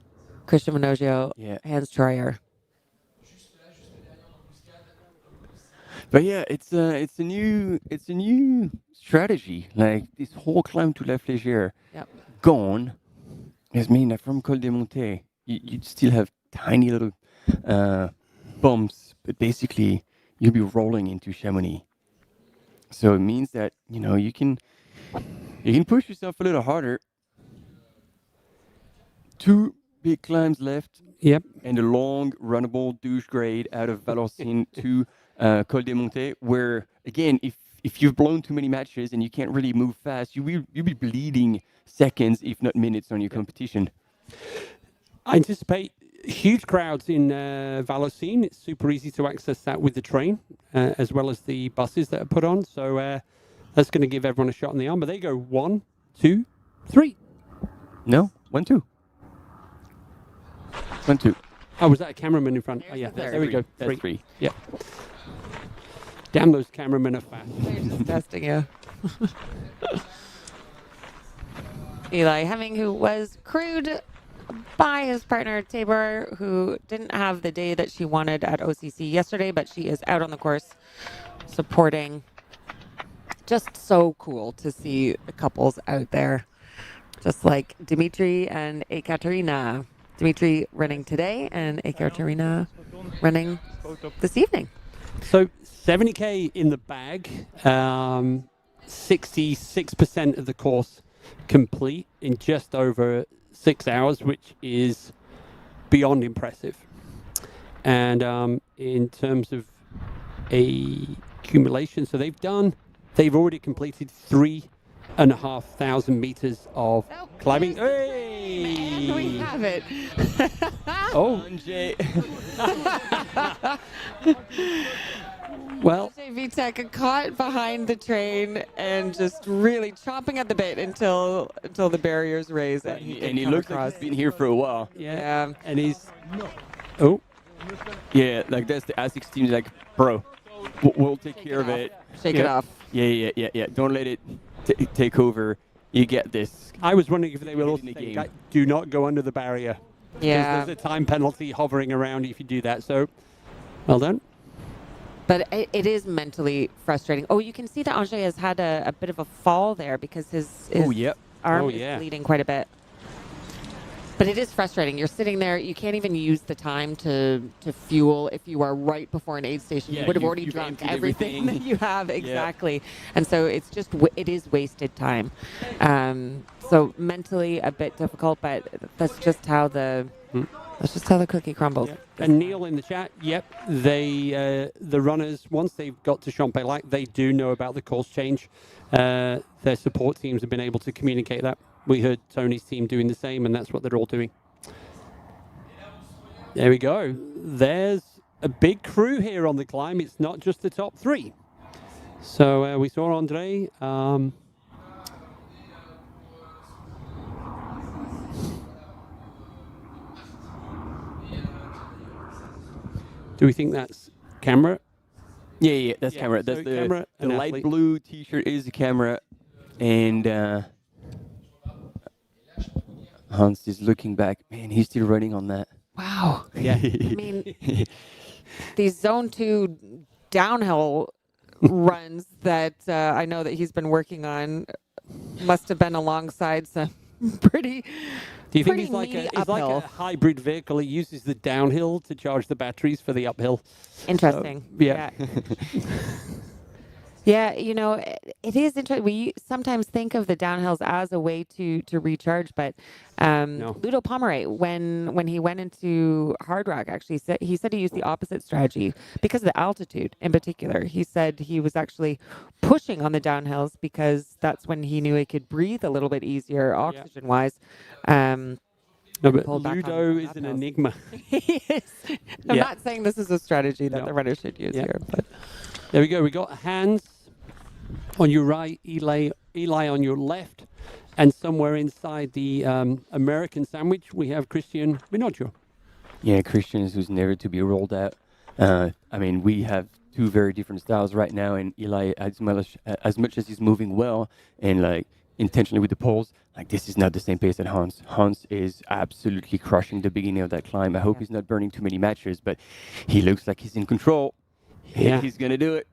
Christian Manogio, Hans Troyer. But yeah, it's a new strategy. Like this whole climb to La Flégère, gone, has mean that from Col des Montées, you'd still have tiny little bumps, but basically you'll be rolling into Chamonix. So it means that you can push yourself a little harder. 2 big climbs left. Yep. And a long runnable douche grade out of Valenciennes to Col des Montées, where again, if you've blown too many matches and you can't really move fast, you'll be bleeding seconds, if not minutes, on your competition. I anticipate huge crowds in Valenciennes. It's super easy to access that with the train, as well as the buses that are put on. So that's going to give everyone a shot in the arm. But they go 1, 2, 3. No, 1, 2. 1, 2. Oh, was that a cameraman in front? Oh, yeah. There we go. That's 3. Yeah. Damn, those cameramen are fast. They're just testing you. Eli Hemming, who was crewed by his partner Tabor, who didn't have the day that she wanted at OCC yesterday, but she is out on the course supporting. Just so cool to see the couples out there, just like Dimitri and Ekaterina. Dimitri running today and Ekaterina running this evening. So 70K in the bag, 66% of the course complete in just over 6 hours, which is beyond impressive. And in terms of accumulation, so they've already completed 3,500 meters of climbing. Hey! And we have it. Oh. Well, Vitek caught behind the train and just really chomping at the bit until the barriers raise. And he looks like he's been here for a while. Yeah. And he's... Oh. Yeah, like that's the ASICS team. Like, bro, we'll take care of it. Shake it off. Yeah. Don't let it take over. You get this. I was wondering if they will also say, do not go under the barrier. Yeah. Because there's a time penalty hovering around if you do that. So, well done. But it is mentally frustrating. Oh, you can see that Angers has had a bit of a fall there because his arm is bleeding quite a bit. But it is frustrating. You're sitting there. You can't even use the time to fuel if you are right before an aid station. You would have already drunk everything that you have. Exactly. And so it's just, it is wasted time. So mentally a bit difficult, but that's just how the cookie crumbles. Yep. And Neil in the chat, the runners, once they've got to Champs-Élysées, they do know about the course change. Their support teams have been able to communicate that. We heard Tony's team doing the same, and that's what they're all doing. There we go. There's a big crew here on the climb. It's not just the top 3. So we saw Andre. Do we think that's camera? Yeah, that's camera. That's the camera, the light blue T-shirt is the camera, and Hans is looking back. Man, he's still running on that. Wow. Yeah. I mean, these zone 2 downhill runs that I know that he's been working on must have been alongside some pretty. Do you think he's like a hybrid vehicle? He uses the downhill to charge the batteries for the uphill. Interesting. So, yeah. Yeah, it is interesting. We sometimes think of the downhills as a way to recharge, but Ludo Pomeray, when he went into Hard Rock, actually he said he used the opposite strategy because of the altitude in particular. He said he was actually pushing on the downhills because that's when he knew he could breathe a little bit easier oxygen-wise. No, but Ludo is an enigma. He is. I'm not saying this is a strategy that the runner should use here, but there we go. We got Hans on your right, Eli on your left, and somewhere inside the American sandwich, we have Christian Minoggio. Yeah, Christian is who's never to be rolled out. I mean, we have 2 very different styles right now, and Eli, as much as he's moving well and like intentionally with the poles, like this is not the same pace that Hans. Hans is absolutely crushing the beginning of that climb. I hope he's not burning too many matches, but he looks like he's in control. Yeah. He's gonna do it.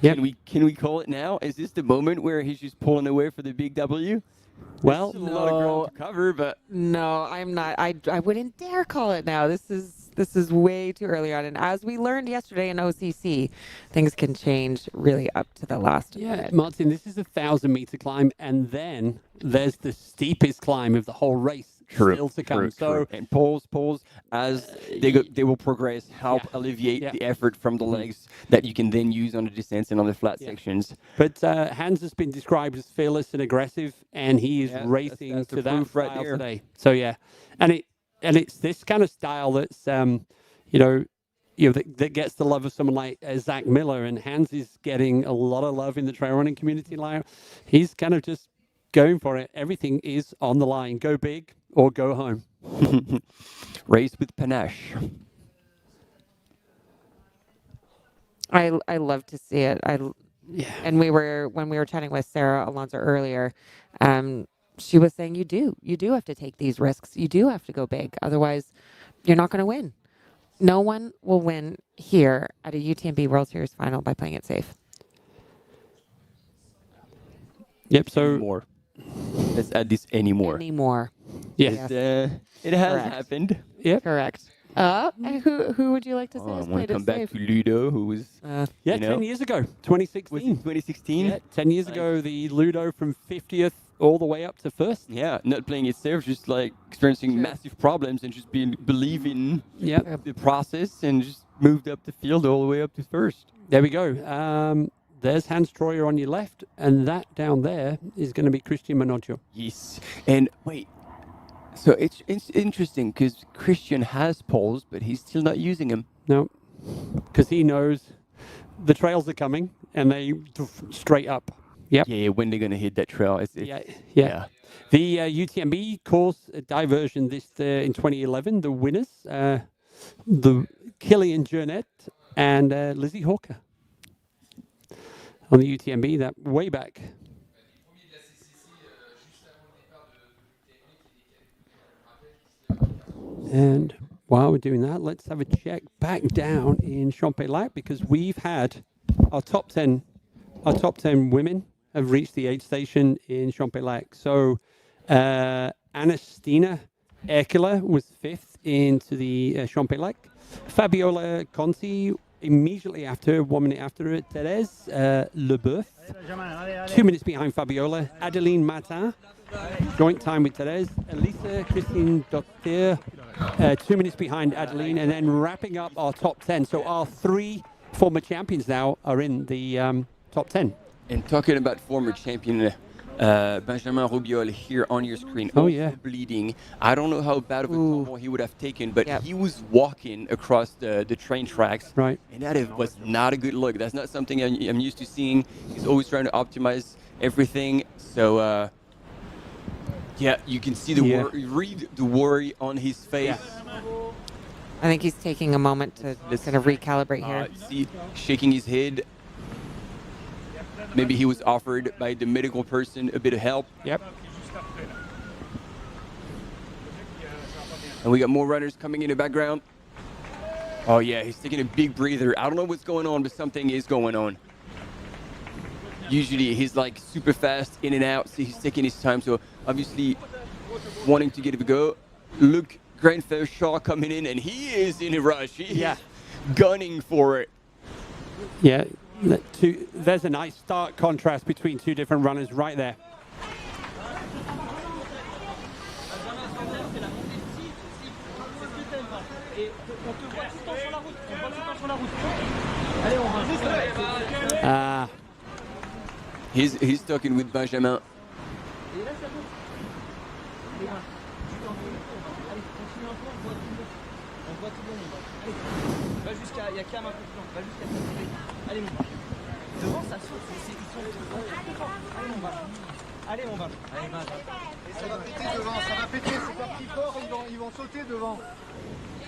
Yep. Can we call it now? Is this the moment where he's just pulling away for the big W? Well, Still a lot of ground to cover, but No, I'm not. I wouldn't dare call it now. This is way too early on. And as we learned yesterday in OCC, things can change really up to the last minute. Martin, this is a 1,000-meter climb, and then there's the steepest climb of the whole race still to come. So and pause as they will progress, help alleviate the effort from the legs that you can then use on the descents and on the flat sections. But Hans has been described as fearless and aggressive, and he is racing that's the to that proof right style there. today. So and it's this kind of style that's that gets the love of someone like Zach Miller, and Hans is getting a lot of love in the trail running community. Like, he's kind of just going for it. Everything is on the line. Go big or go home. Race with panache. I love to see it. And when we were chatting with Sarah Alonso earlier, she was saying you do have to take these risks. You do have to go big. Otherwise, you're not going to win. No one will win here at a UTMB World Series final by playing it safe. Yep. So more. Let's add this anymore. Anymore. Yes. It has happened. Yep. Correct. Who would you like to say has I want played to come it back safe? to Ludo, who was 10 years ago, 2016. Was it 2016? Yeah, 10 years ago, the Ludo from 50th all the way up to first. Yeah, not playing it safe, just like experiencing massive problems and just believing the process and just moved up the field all the way up to first. There we go. There's Hans Troyer on your left, and that down there is going to be Christian Manoggio. Yes. And wait, so it's interesting because Christian has poles, but he's still not using them. No, because he knows the trails are coming, and they straight up. Yep. Yeah, when they're going to hit that trail. Yeah. The UTMB course diversion in 2011, the winners, the Kilian Jornet and Lizzie Hawker on the UTMB, that way back. And while we're doing that, let's have a check back down in Champex-Lac, because we've had our top 10 women have reached the aid station in Champex-Lac. So Anastina Erkela was 5th into the Champex-Lac. Fabiola Conti immediately after, 1 minute after it, Therese Leboeuf, 2 minutes behind Fabiola. Adeline Martin, joint time with Therese. Elisa Christine Dottier, 2 minutes behind Adeline, and then wrapping up our top 10. So our 3 former champions now are in the top 10. And talking about former champion, Benjamin Rubiol here on your screen. Oh, yeah. Bleeding. I don't know how bad of a tumble he would have taken, but he was walking across the train tracks. Right. And that was not a good look. That's not something I'm used to seeing. He's always trying to optimize everything. So, you can see read the worry on his face. I think he's taking a moment to kind of recalibrate here. See, shaking his head. Maybe he was offered by the medical person a bit of help. Yep. And we got more runners coming in the background. Oh, yeah, he's taking a big breather. I don't know what's going on, but something is going on. Usually he's like super fast in and out, so he's taking his time. So obviously wanting to get it a go. Look, Grenfell Shaw coming in, and he is in a rush. He is gunning for it. Yeah. There's a nice stark contrast between 2 different runners right there. He's talking with Benjamin. Devant, ça saute, ils sont allez mon Benjamin. Allez mon Benjamin. Allez Benjamin. Ça va péter devant, ça va péter, c'est parti fort, ils vont sauter devant.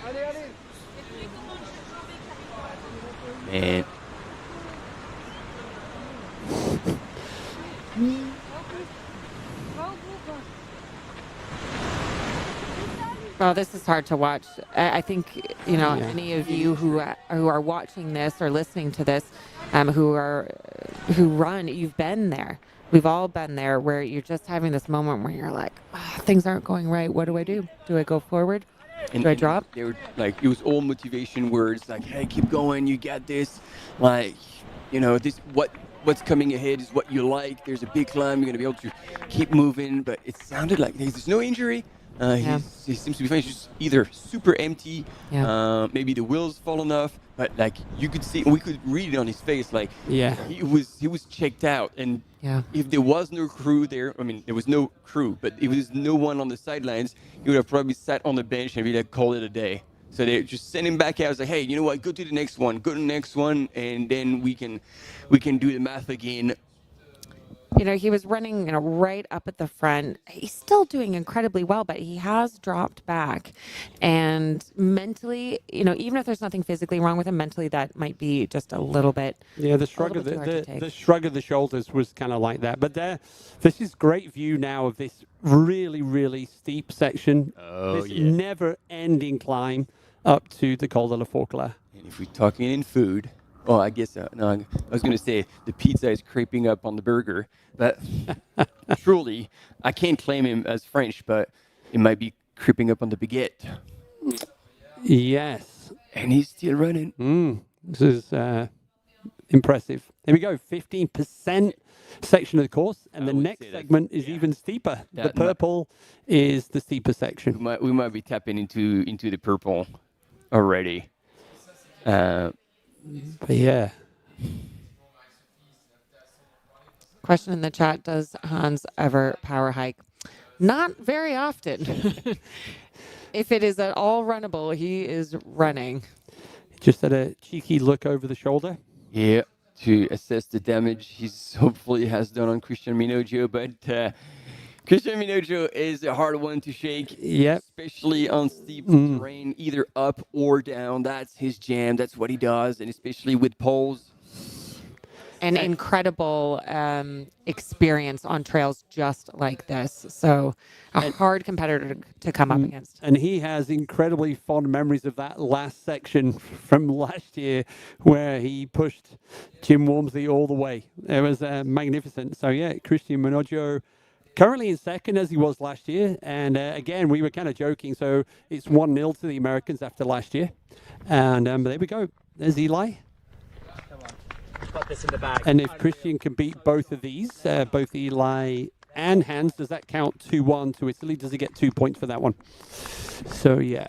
Allez, allez. Man. Well, this is hard to watch. I think, any of you who are watching this or listening to this, who run. You've been there. We've all been there where you're just having this moment where you're like, things aren't going right. What do I do? Do I go forward? Do I drop? They were like, it was all motivation words, like, hey, keep going, you got this. Like, this what's coming ahead is what you like. There's a big climb, you're gonna be able to keep moving. But it sounded like there's no injury. He seems to be fine. He's just either super empty, maybe the wheels fallen off, but like you could see, we could read it on his face, like he was checked out. And if there was no crew there, I mean, there was no crew, but if there's no one on the sidelines, he would have probably sat on the bench and be like, call it a day. So they just sent him back out. I was like, hey, you know what? Go to the next one, and then we can do the math again. He was running, right up at the front. He's still doing incredibly well, but he has dropped back. And mentally, even if there's nothing physically wrong with him, mentally that might be just a little bit. Yeah, the shrug of the shrug of the shoulders was kind of like that. But this is great view now of this really, really steep section. This never-ending climb up to the Col de la Forclaz. And if we're talking in food. Oh, I guess no. I was going to say the pizza is creeping up on the burger, but truly, I can't claim him as French, but it might be creeping up on the baguette. Yes, and he's still running. This is impressive. Here we go, 15% section of the course, and the next segment is even steeper. The purple is the steeper section. We might be tapping into the purple already. But yeah. Question in the chat, does Hans ever power hike? Not very often. If it is at all runnable, he is running. Just had a cheeky look over the shoulder. Yeah, to assess the damage he's hopefully has done on Christian Minojo, but Christian Minojo is a hard one to shake, especially on steep terrain, either up or down. That's his jam. That's what he does, and especially with poles. An incredible experience on trails just like this. So a hard competitor to come up against. And he has incredibly fond memories of that last section from last year where he pushed Jim Wormsley all the way. It was magnificent. So, Christian Minojo currently in second as he was last year. And again, we were kind of joking. So it's 1-0 to the Americans after last year. And there we go. There's Eli. Got this in the bag. And if Christian can beat both of these, both Eli and Hans, does that count 2-1 to Italy? Does he get 2 points for that one? So, yeah.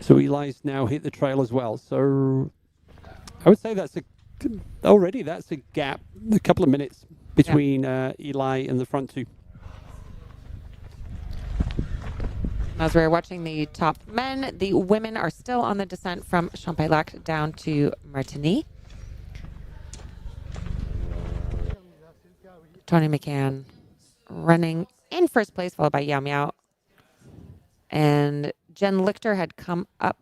So Eli's now hit the trail as well. So I would say that's a gap, a couple of minutes between Eli and the front two. As we're watching the top men, the women are still on the descent from Champailhac down to Martigny. Tony McCann running in first place, followed by Yao Miao. And Jen Lichter had come up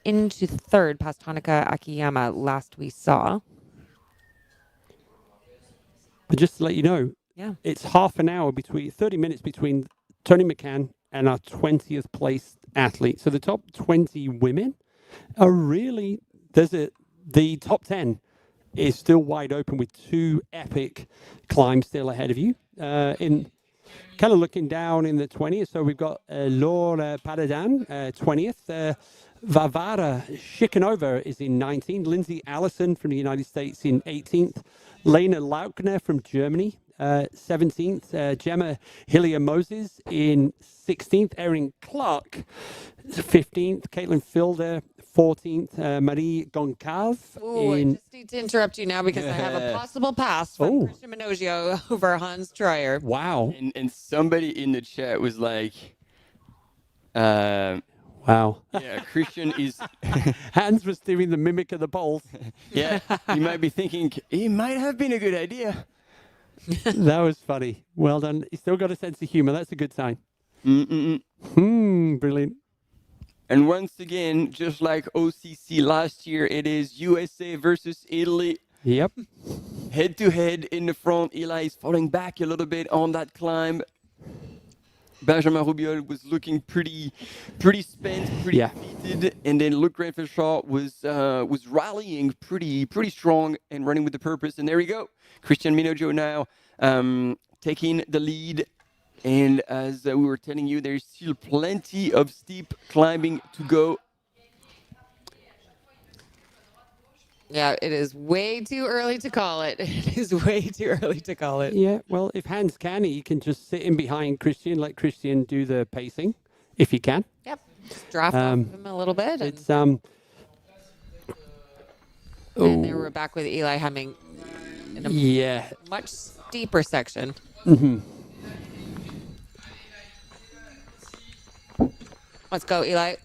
into third past Hanuka Akiyama last we saw. But just to let you know, it's half an hour 30 minutes between Tony McCann and our 20th place athlete. So the top 20 women are really, the top 10 is still wide open with 2 epic climbs still ahead of you. In kind of looking down in the 20th, so we've got Laura Padadan, 20th. Varvara Shikanova is in 19th. Lindsay Allison from the United States in 18th. Lena Laukner from Germany, 17th. Gemma Hillier-Moses in 16th. Erin Clark, 15th. Caitlin Filder, 14th. Marie Goncalves. I just need to interrupt you now because I have a possible pass from Christian Minojo over Hans Troyer. Wow. And somebody in the chat was like, wow. Yeah, Christian is... Hans was doing the mimic of the poles. Yeah, you might be thinking, it might have been a good idea. That was funny. Well done. He's still got a sense of humor. That's a good sign. Brilliant. And once again, just like OCC last year, it is USA versus Italy. Yep. Head to head in the front. Eli is falling back a little bit on that climb. Benjamin Rubiol was looking pretty spent, pretty defeated, and then Luc Granfelshaw was rallying pretty strong and running with the purpose. And there we go, Christian Minojo now taking the lead. And as we were telling you, there's still plenty of steep climbing to go. Yeah, it is way too early to call it. It is way too early to call it. Yeah, well, if Hans can, he can just sit in behind Christian, let Christian do the pacing, if he can. Yep, just draft off him a little bit. It's and then we're back with Eli Hemming in a much steeper section. Mm-hmm. Let's go, Eli.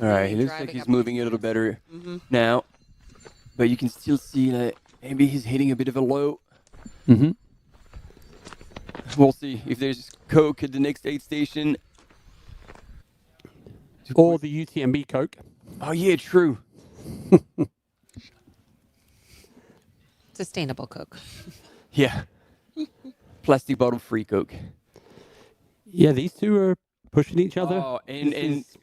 All right, it looks like he's moving a little better now, but you can still see that maybe he's hitting a bit of a low. Mm-hmm. We'll see if there's Coke at the next aid station. Or the UTMB Coke. Oh, yeah, true. Sustainable Coke. Yeah. Plastic bottle free Coke. Yeah, these two are pushing each other. Oh, and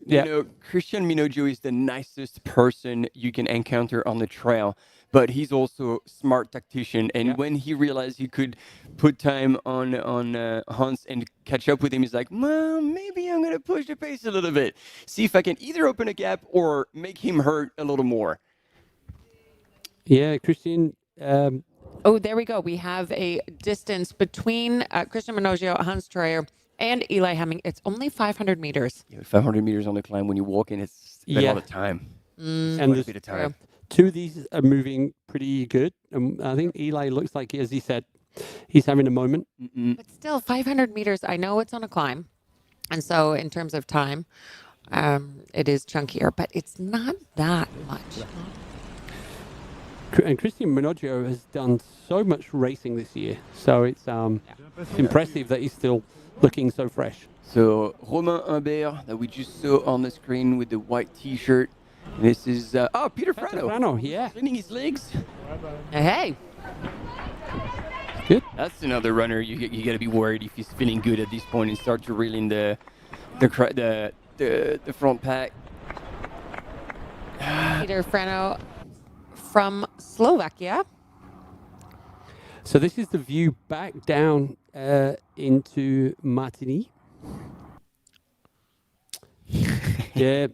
you know, Christian Minojo is the nicest person you can encounter on the trail, but he's also a smart tactician. And when he realized he could put time on Hans and catch up with him, he's like, well, maybe I'm going to push the pace a little bit. See if I can either open a gap or make him hurt a little more. Yeah, Christian... Oh, there we go. We have a distance between Christian Minojo, Hans Troyer, and Eli Hemming. It's only 500 meters. Yeah, 500 meters on the climb. When you walk in, it's a lot of time. And quite a bit of time. Two of these are moving pretty good. I think Eli looks like, as he said, he's having a moment. But still, 500 meters, I know it's on a climb. And so in terms of time, it is chunkier, but it's not that much. And Christian Minojo has done so much racing this year. So it's impressive that he's still looking so fresh. So Romain Humbert that we just saw on the screen with the white T-shirt. This is Peter Frano. Yeah, cleaning his legs. Hey, good. That's another runner you got to be worried if he's feeling good at this point and start to reel in the front pack. Peter Frano from Slovakia. So this is the view back down into Martigny. Yeah,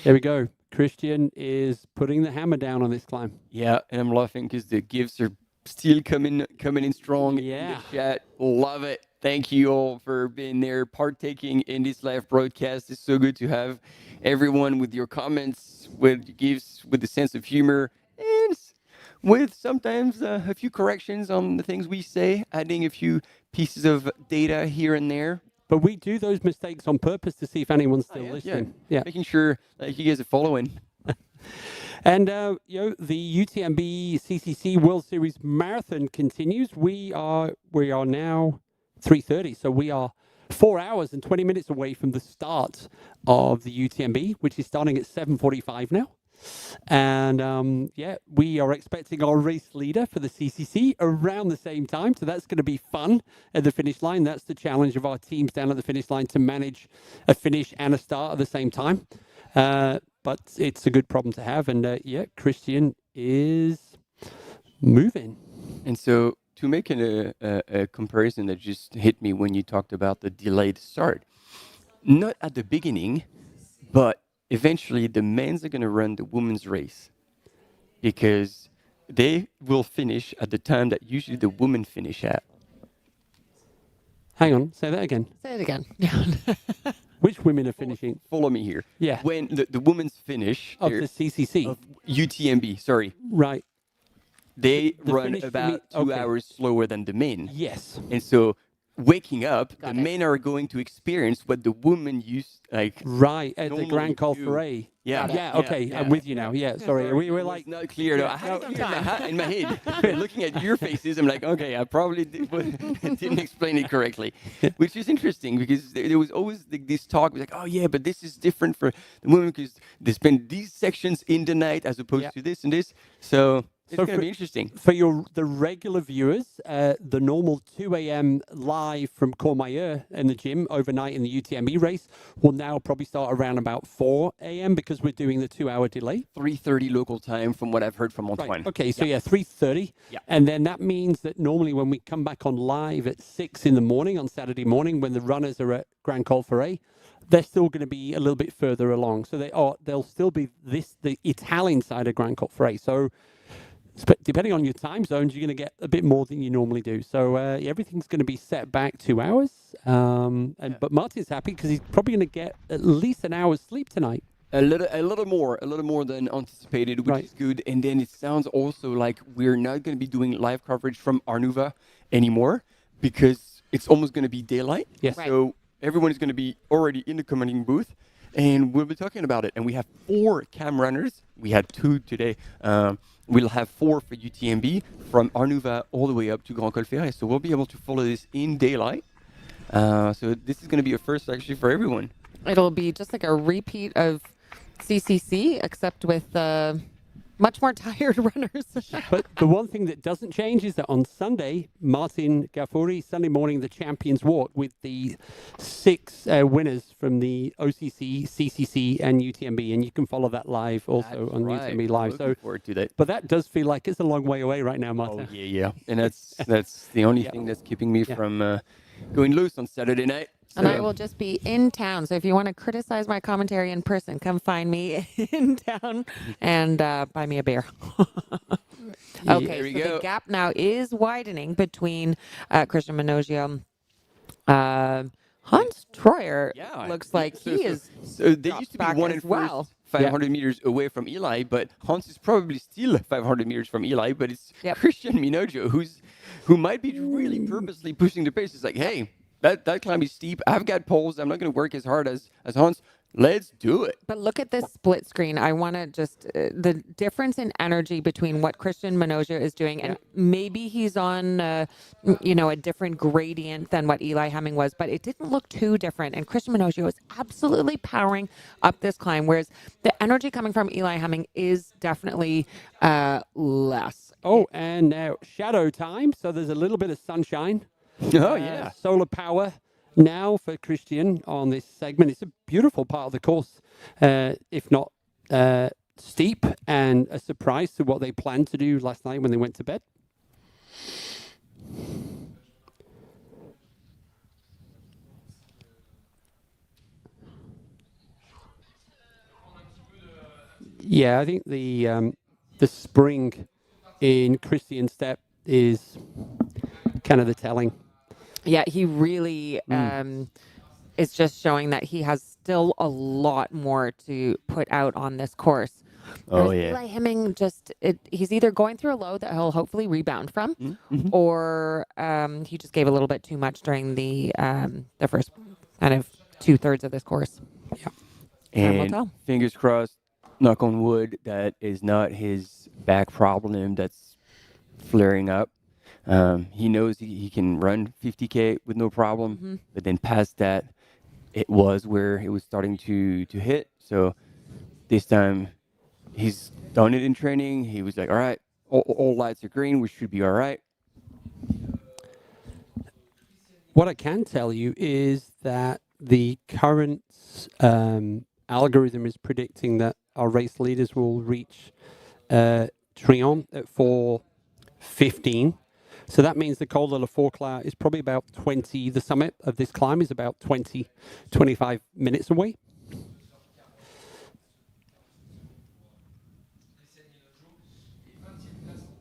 there we go. Christian is putting the hammer down on this climb. Yeah, and I'm laughing because the gifts are still coming in strong. Yeah. In the chat. Love it. Thank you all for being there, partaking in this live broadcast. It's so good to have everyone with your comments, with gifts, with a sense of humor, and with sometimes a few corrections on the things we say, adding a few pieces of data here and there. But we do those mistakes on purpose to see if anyone's still listening. Yeah. Making sure you guys are following. And the UTMB CCC World Series Marathon continues. We are now 3:30, so we are 4 hours and 20 minutes away from the start of the UTMB, which is starting at 7:45 now. And we are expecting our race leader for the CCC around the same time. So that's going to be fun at the finish line. That's the challenge of our teams down at the finish line, to manage a finish and a start at the same time. But it's a good problem to have. And Christian is moving. And so to make a comparison that just hit me when you talked about the delayed start, not at the beginning, but eventually the men's are going to run the women's race because they will finish at the time that usually the women finish at. Hang on, say that again. Say it again. Which women are finishing? Follow me here. Yeah. When the women's finish of the CCC. Of UTMB, sorry. Right. They run about 2 hours slower than the men. Yes. And so waking up, the men are going to experience what the women used, like right at the Grand Col Ferret. Yeah. Okay, I'm with you now. Yeah, sorry. We were like not clear. I had it in my head. Looking at your faces, I'm like, okay, I probably didn't explain it correctly, which is interesting because there was always this talk like, oh yeah, but this is different for the women because they spend these sections in the night as opposed to this and this. So It's going to be interesting. For the regular viewers, the normal 2 a.m. live from Courmayeur in the gym overnight in the UTMB race will now probably start around about 4 a.m. because we're doing the 2-hour delay. 3:30 local time from what I've heard from Antoine. Right. Okay, so 3:30. Yeah. And then that means that normally when we come back on live at 6 in the morning on Saturday morning when the runners are at Grand Col Ferret, they're still going to be a little bit further along. So they'll still be the Italian side of Grand Col Ferret. So depending on your time zones, you're going to get a bit more than you normally do. So everything's going to be set back 2 hours. But Martin's happy because he's probably going to get at least an hour's sleep tonight. A little more than anticipated, which is good. And then it sounds also like we're not going to be doing live coverage from Arnuva anymore because it's almost going to be daylight. Yes. So everyone is going to be already in the commenting booth, and we'll be talking about it. And we have 4 cam runners. We had 2 today. We'll have 4 for UTMB from Arnuva all the way up to Grand Col Ferret. So we'll be able to follow this in daylight. So this is going to be a first actually for everyone. It'll be just like a repeat of CCC, except with much more tired runners. But the one thing that doesn't change is that on Sunday, Martin Gaffuri, Sunday morning, the Champions Walk with the 6 winners from the OCC, CCC, and UTMB. And you can follow that live also on UTMB Live. Looking forward to that. But that does feel like it's a long way away right now, Martin. Oh, yeah. And that's the only thing that's keeping me from going loose on Saturday night. And I will just be in town. So if you want to criticize my commentary in person, come find me in town and buy me a beer. Okay, so the gap now is widening between Christian Minogio. Hans Troyer looks like he is. So they used to be 1 and 1st, 500 meters away from Eli, but Hans is probably still 500 meters from Eli. But it's Christian Minogio who might be really purposely pushing the pace. It's like, hey. That climb is steep. I've got poles. I'm not going to work as hard as Hans. Let's do it. But look at this split screen. I want to just the difference in energy between what Christian Minogio is doing, and maybe he's on a different gradient than what Eli Hemming was, but it didn't look too different. And Christian Minogio is absolutely powering up this climb, whereas the energy coming from Eli Hemming is definitely less. Oh, and now shadow time. So there's a little bit of sunshine. Oh, yeah. Solar power now for Christian on this segment. It's a beautiful part of the course, if not steep, and a surprise to what they planned to do last night when they went to bed. Yeah, I think the spring in Christian's step is kind of the telling. Yeah, he really is just showing that he has still a lot more to put out on this course. Oh, yeah. Eli Hemming he's either going through a low that he'll hopefully rebound from, or he just gave a little bit too much during the first kind of 2/3 of this course. Yeah. And fingers crossed, knock on wood, that is not his back problem that's flaring up. He knows he can run 50K with no problem, but then past that, it was where it was starting to hit. So this time, he's done it in training. He was like, all right, all lights are green. We should be all right. What I can tell you is that the current algorithm is predicting that our race leaders will reach Trion at 4:15. So that means the Col de la Forclaz is probably about 20, the summit of this climb is about 20, 25 minutes away.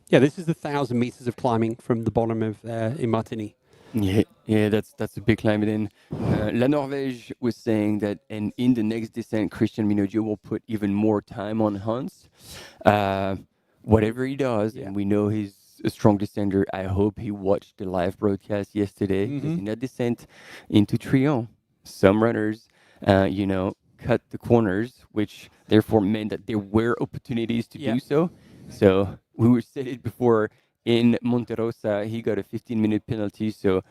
Yeah, this is the 1,000 meters of climbing from the bottom of in Martigny. Yeah, that's a big climb. And then La Norvège was saying that in the next descent, Christian Minogio will put even more time on Hans. Whatever he does, and we know he's a strong descender. I hope he watched the live broadcast yesterday. Because in that descent into Trion, some runners, cut the corners, which therefore meant that there were opportunities to do so. So we were said it before. In Monterosa, he got a 15-minute penalty, so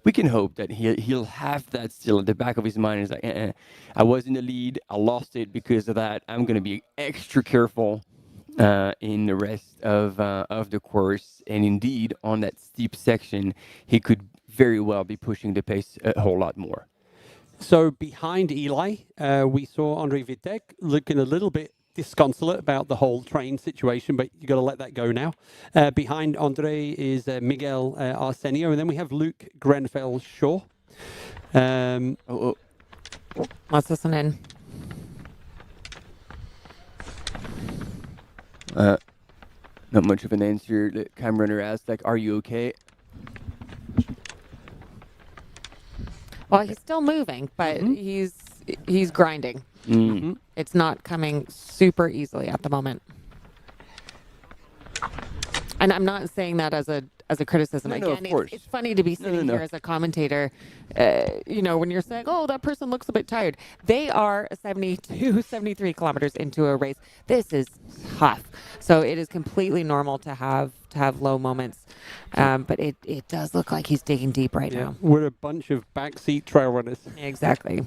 we can hope that he'll have that still at the back of his mind. He's like, I was in the lead, I lost it because of that. I'm going to be extra careful in the rest of the course. And indeed, on that steep section, he could very well be pushing the pace a whole lot more. So behind Eli, we saw Andre Vitek looking a little bit disconsolate about the whole train situation, but you got to let that go now. Behind Andre is Miguel Arsenio, and then we have Luke Grenfell-Shaw. Let's listen in. Not much of an answer. The camera runner asked, like, "Are you okay?" Well, he's still moving, but he's grinding. Mm-hmm. It's not coming super easily at the moment. And I'm not saying that as a criticism. No, Again, of course. it's funny to be sitting here as a commentator, when you're saying, oh, that person looks a bit tired. They are 72, 73 kilometers into a race. This is tough. So it is completely normal to have low moments. But it does look like he's digging deep right now. We're a bunch of backseat trail runners. Exactly.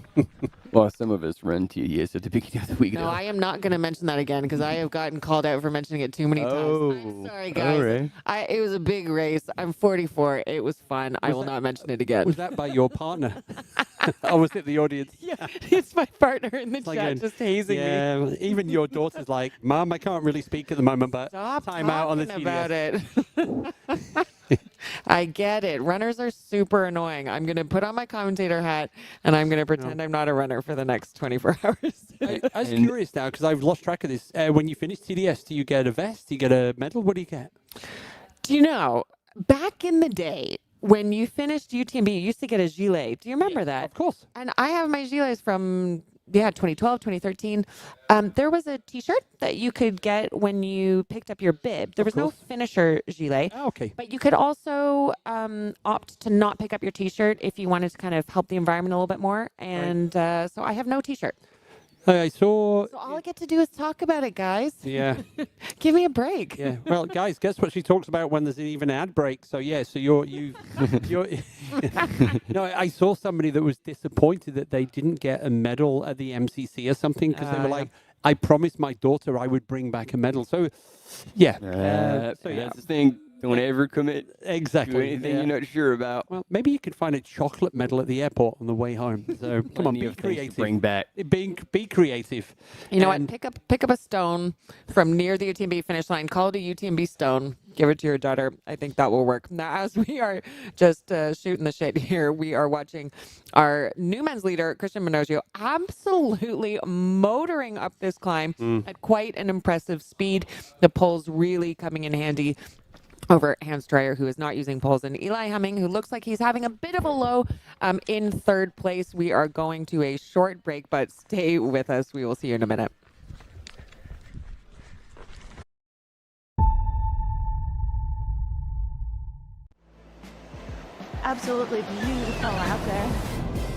Well, some of us run TDS at the beginning of the week. No, I am not going to mention that again because I have gotten called out for mentioning it too many times. I'm sorry, guys. All right. It was a big race. I'm 44. It was fun. I will not mention it again. Was that by your partner? Or was it the audience? Yeah, it's my partner in the chat just hazing me. Even your daughter's like, Mom, I can't really speak at the moment, but time out on the TDS. About it. I get it. Runners are super annoying. I'm going to put on my commentator hat and I'm going to pretend I'm not a runner for the next 24 hours. I was curious now because I've lost track of this. When you finish TDS, do you get a vest? Do you get a medal? What do you get? Do you know, back in the day, when you finished UTMB, you used to get a gilet. Do you remember that? Of course. And I have my gilets from 2012, 2013. There was a T-shirt that you could get when you picked up your bib. There was no finisher gilet. Oh, okay. But you could also opt to not pick up your T-shirt if you wanted to kind of help the environment a little bit more. And so I have no T-shirt. I saw. So all I get to do is talk about it, guys. Yeah. Give me a break. Yeah. Well, guys, guess what she talks about when there's even an ad break. So yeah. So you're. No, I saw somebody that was disappointed that they didn't get a medal at the MCC or something because they were like, I promised my daughter I would bring back a medal. So, yeah. That's the thing. Don't ever commit exactly to anything you're not sure about. Well, maybe you could find a chocolate medal at the airport on the way home. So come on, be creative. Bring back. Be creative. You know what? Pick up a stone from near the UTMB finish line. Call it a UTMB stone. Give it to your daughter. I think that will work. Now, as we are just shooting the shit here, we are watching our new men's leader, Christian Minogio, absolutely motoring up this climb at quite an impressive speed. The poles really coming in handy over Hans Dreyer, who is not using poles, and Eli Humming, who looks like he's having a bit of a low in third place. We are going to a short break, but stay with us. We will see you in a minute. Absolutely beautiful out there.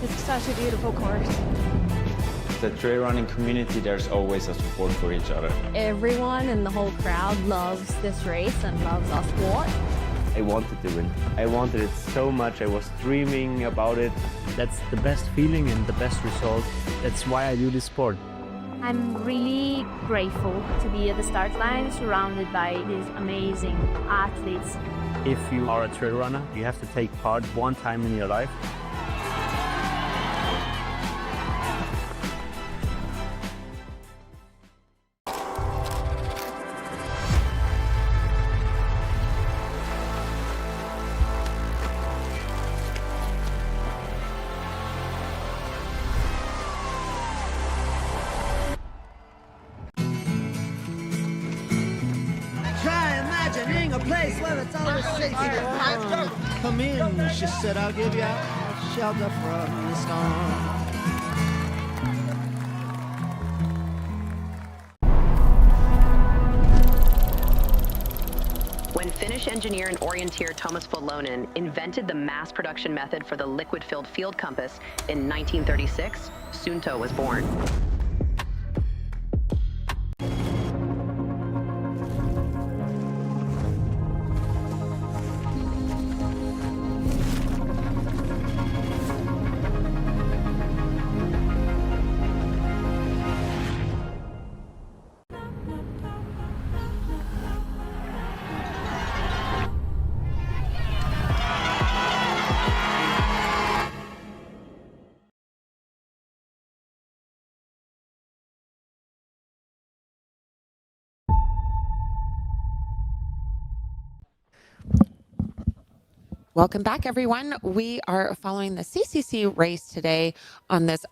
It's such a beautiful course. The trail running community, there's always a support for each other. Everyone in the whole crowd loves this race and loves our sport. I wanted to win. I wanted it so much. I was dreaming about it. That's the best feeling and the best result. That's why I do this sport. I'm really grateful to be at the start line surrounded by these amazing athletes. If you are a trail runner, you have to take part one time in your life. A place where it's always safe. Come in, she said, I'll give you shelter from the storm. When Finnish engineer and orienteer Thomas Volonen invented the mass production method for the liquid-filled field compass in 1936, Suunto was born. Welcome back, everyone. We are following the CCC race today on this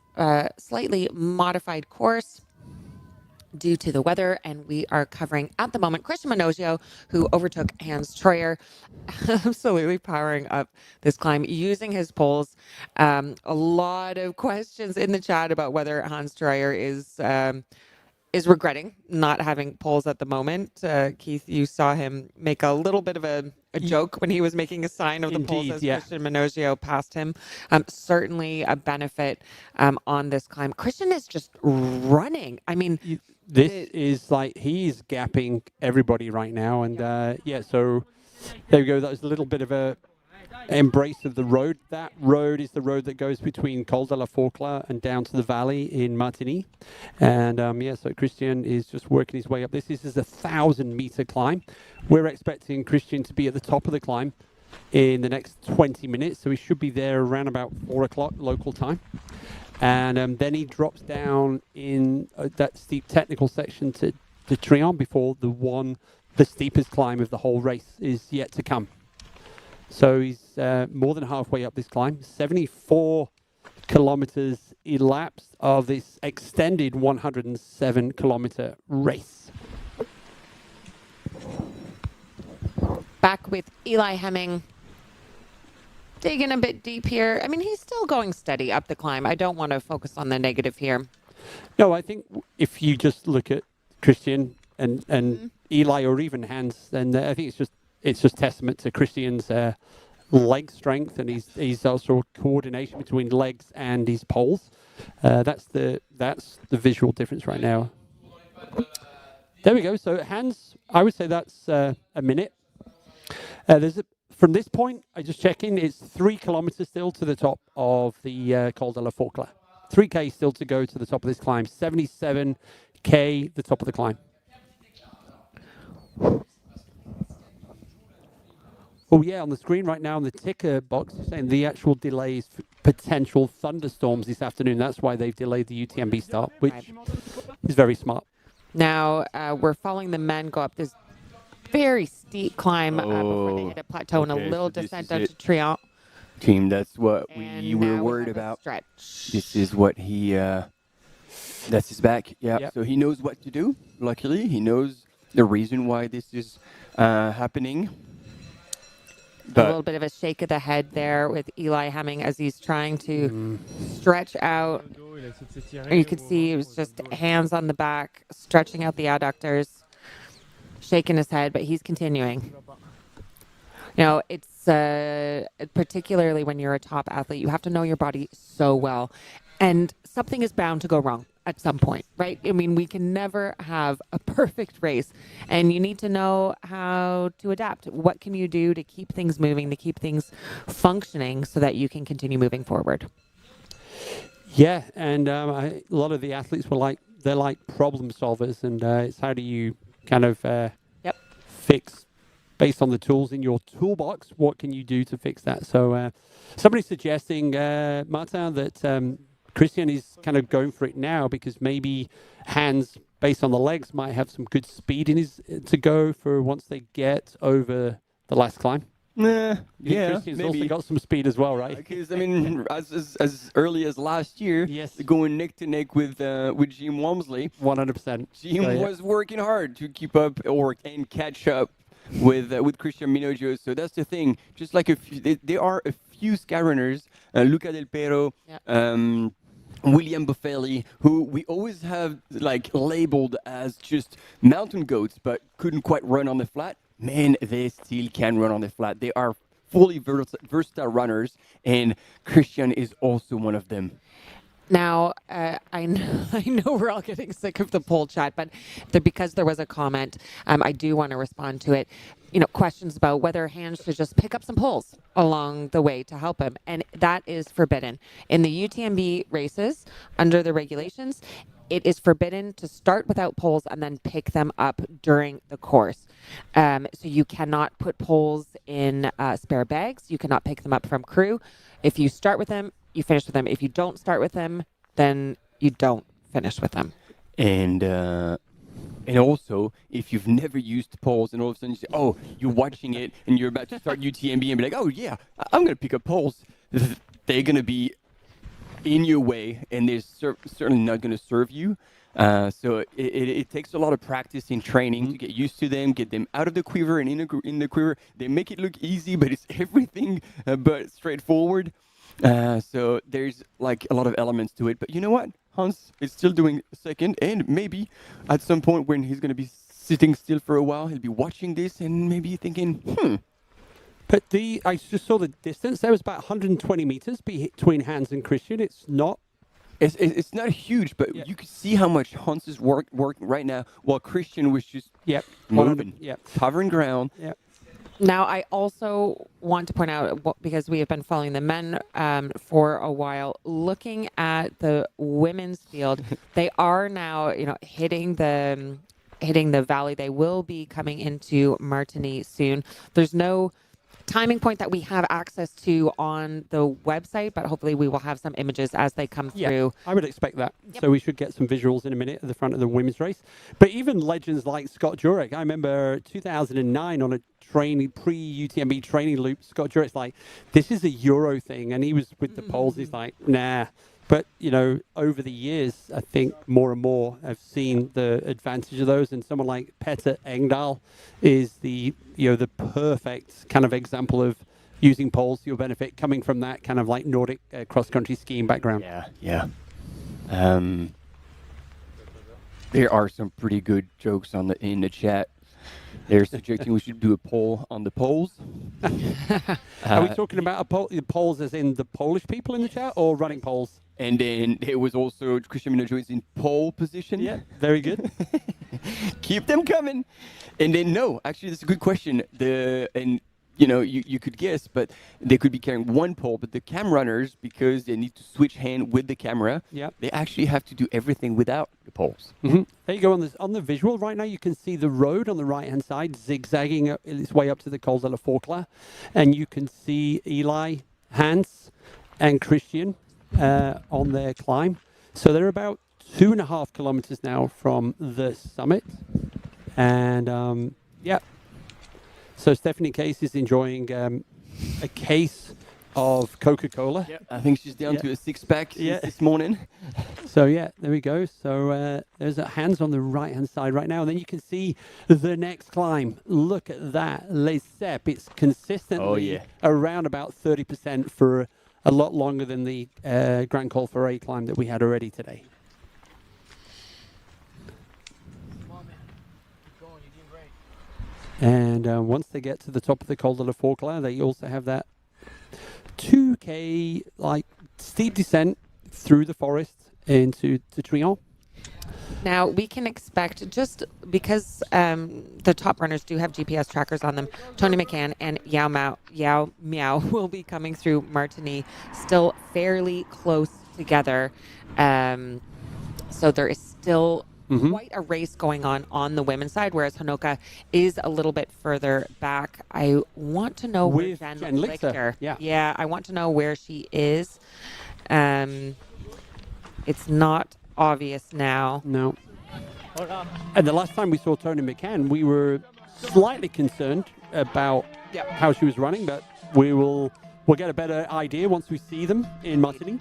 slightly modified course due to the weather, and we are covering at the moment Christian Minogio, who overtook Hans Troyer, absolutely powering up this climb using his poles. A lot of questions in the chat about whether Hans Troyer is regretting not having poles at the moment. Keith, you saw him make a little bit of a joke when he was making a sign of the poles as Christian Minogio passed him. Certainly a benefit on this climb. Christian is just running. I mean, this is like he's gapping everybody right now. And so there we go. That was a little bit of a embrace of the road. That road is the road that goes between Col de la Forclaz and down to the valley in Martigny. And so Christian is just working his way up. This is a 1,000-meter climb. We're expecting Christian to be at the top of the climb in the next 20 minutes. So he should be there around about 4 o'clock local time. And then he drops down in that steep technical section to Trion before the steepest climb of the whole race is yet to come. So he's more than halfway up this climb, 74 kilometers elapsed of this extended 107-kilometer race. Back with Eli Hemming, digging a bit deep here. I mean, he's still going steady up the climb. I don't want to focus on the negative here. No, I think if you just look at Christian and Eli or even Hans, then I think it's just testament to Christian's leg strength, and he's also coordination between legs and his poles. That's the visual difference right now. There we go. So Hans, I would say that's a minute. From this point, I just check in. It's 3 kilometers still to the top of the Col de la Forclaz. 3K still to go to the top of this climb. 77K, the top of the climb. Oh, yeah, on the screen right now in the ticker box, saying the actual delays for potential thunderstorms this afternoon. That's why they've delayed the UTMB start, which is very smart. Now, we're following the men go up this very steep climb before they hit a plateau and a little descent down to Trion. Team, that's what we were worried about. This is what he, that's his back. Yeah. Yep. So he knows what to do. Luckily, he knows the reason why this is happening. A little bit of a shake of the head there with Eli Hemming as he's trying to stretch out. You could see it was just hands on the back, stretching out the adductors, shaking his head, but he's continuing. You know, it's particularly when you're a top athlete, you have to know your body so well. And something is bound to go wrong at some point, right? I mean, we can never have a perfect race, and you need to know how to adapt. What can you do to keep things moving, to keep things functioning so that you can continue moving forward? Yeah, and a lot of the athletes they're like problem solvers, and it's how do you kind of fix, based on the tools in your toolbox, what can you do to fix that? So somebody's suggesting, Martin, that Christian is kind of going for it now because maybe Hans, based on the legs, might have some good speed in his to go for once they get over the last climb. Yeah, Christian's maybe. also got some speed as well, right? Because I mean, as early as last year, going neck to neck with Jim Walmsley, 100%. Jim was working hard to keep up and catch up with Christian Minogio. So that's the thing. Just like there are a few sky runners, Luca Del Pero, William Buffelli, who we always have like labeled as just mountain goats, but couldn't quite run on the flat. Man, they still can run on the flat. They are fully versatile runners, and Christian is also one of them. Now, I know we're all getting sick of the poll chat, but because there was a comment, I do want to respond to it. You know, questions about whether Hans should just pick up some poles along the way to help him, and that is forbidden. In the UTMB races, under the regulations, it is forbidden to start without poles and then pick them up during the course. So you cannot put poles in spare bags. You cannot pick them up from crew. If you start with them, you finish with them. If you don't start with them, then you don't finish with them. And And also, if you've never used poles and all of a sudden you say, oh, you're watching it and you're about to start UTMB and be like, oh yeah, I'm going to pick up poles. They're going to be in your way and they're certainly not going to serve you. So it takes a lot of practice in training to get used to them, get them out of the quiver and in the quiver. They make it look easy, but it's everything but straightforward. So there's like a lot of elements to it. But you know what? Hans is still doing second, and maybe at some point when he's going to be sitting still for a while, he'll be watching this and maybe thinking, But I just saw the distance. There was about 120 meters between Hans and Christian. It's not not huge, but you could see how much Hans is working right now, while Christian was just moving, covering ground. Now, I also want to point out, because we have been following the men for a while, looking at the women's field, they are now, hitting the valley. They will be coming into Martigny soon. There's no timing point that we have access to on the website, but hopefully we will have some images as they come through. I would expect that. So we should get some visuals in a minute at the front of the women's race. But even legends like Scott Jurek, I remember 2009 on a pre-UTMB training loop, Scott Jurek's like, this is a Euro thing. And he was with the poles. He's like, nah. But, over the years, I think more and more I've seen the advantage of those. And someone like Petter Engdahl is the perfect kind of example of using poles to your benefit, coming from that kind of like Nordic cross-country skiing background. Yeah. There are some pretty good jokes in the chat. They're suggesting we should do a poll on the poles. Are we talking about poles as in the Polish people in the chat, or running poles? And then there was also Christian Minojo is in pole position. Yeah, very good. Keep them coming. And then no, actually that's a good question. You could guess, but they could be carrying one pole, but the cam runners, because they need to switch hand with the camera, they actually have to do everything without the poles. There you go. On the visual right now, you can see the road on the right-hand side zigzagging its way up to the Col de la Forclaz, and you can see Eli, Hans, and Christian on their climb. So they're about 2.5 kilometers now from the summit, and so Stephanie Case is enjoying a case of Coca-Cola. I think she's down to a 6-pack this morning. So there we go. So there's a Hans on the right-hand side right now. And then you can see the next climb. Look at that. Les Cep. It's consistently around about 30% for a lot longer than the Grand Col Ferret climb that we had already today. And once they get to the top of the Col de la Forclaz, they also have that 2K steep descent through the forest into Trion. Now, we can expect, just because the top runners do have GPS trackers on them, Tony McCann and Yao Miao will be coming through Martigny still fairly close together. So there is still quite a race going on the women's side, whereas Honoka is a little bit further back. I want to know where Jen Lichter. Yeah, I want to know where she is. It's not obvious now. No. And the last time we saw Tony McCann, we were slightly concerned about how she was running, but we'll get a better idea once we see them in Martigny.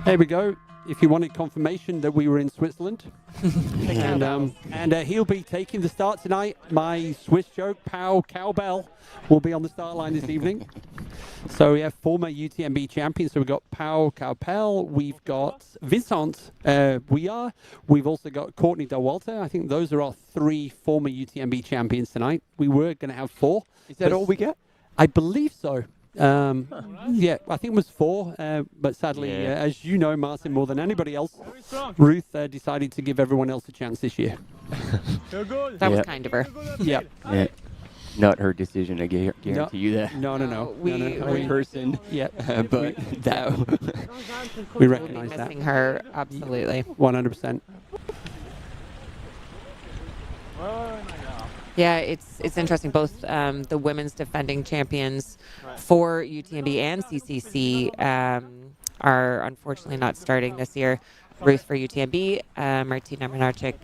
There we go. If you wanted confirmation that we were in Switzerland. and he'll be taking the start tonight. My Swiss joke, Pau Cowbell, will be on the start line this evening. So we have former UTMB champions. So we've got Pau Cowbell, we've got Vincent we've also got Courtney Delwalter. I think those are our 3 former UTMB champions tonight. We were going to have 4. Is that all we get? I believe so. I think it was 4, but sadly, as you know, Martin, more than anybody else, Ruth decided to give everyone else a chance this year. That was kind of her. Not her decision, I guarantee you that. No. We person. But that we recognize that. Missing her, absolutely. 100%. Yeah, it's interesting. Both the women's defending champions for UTMB and CCC are unfortunately not starting this year. Ruth for UTMB, Martina Mlinarczyk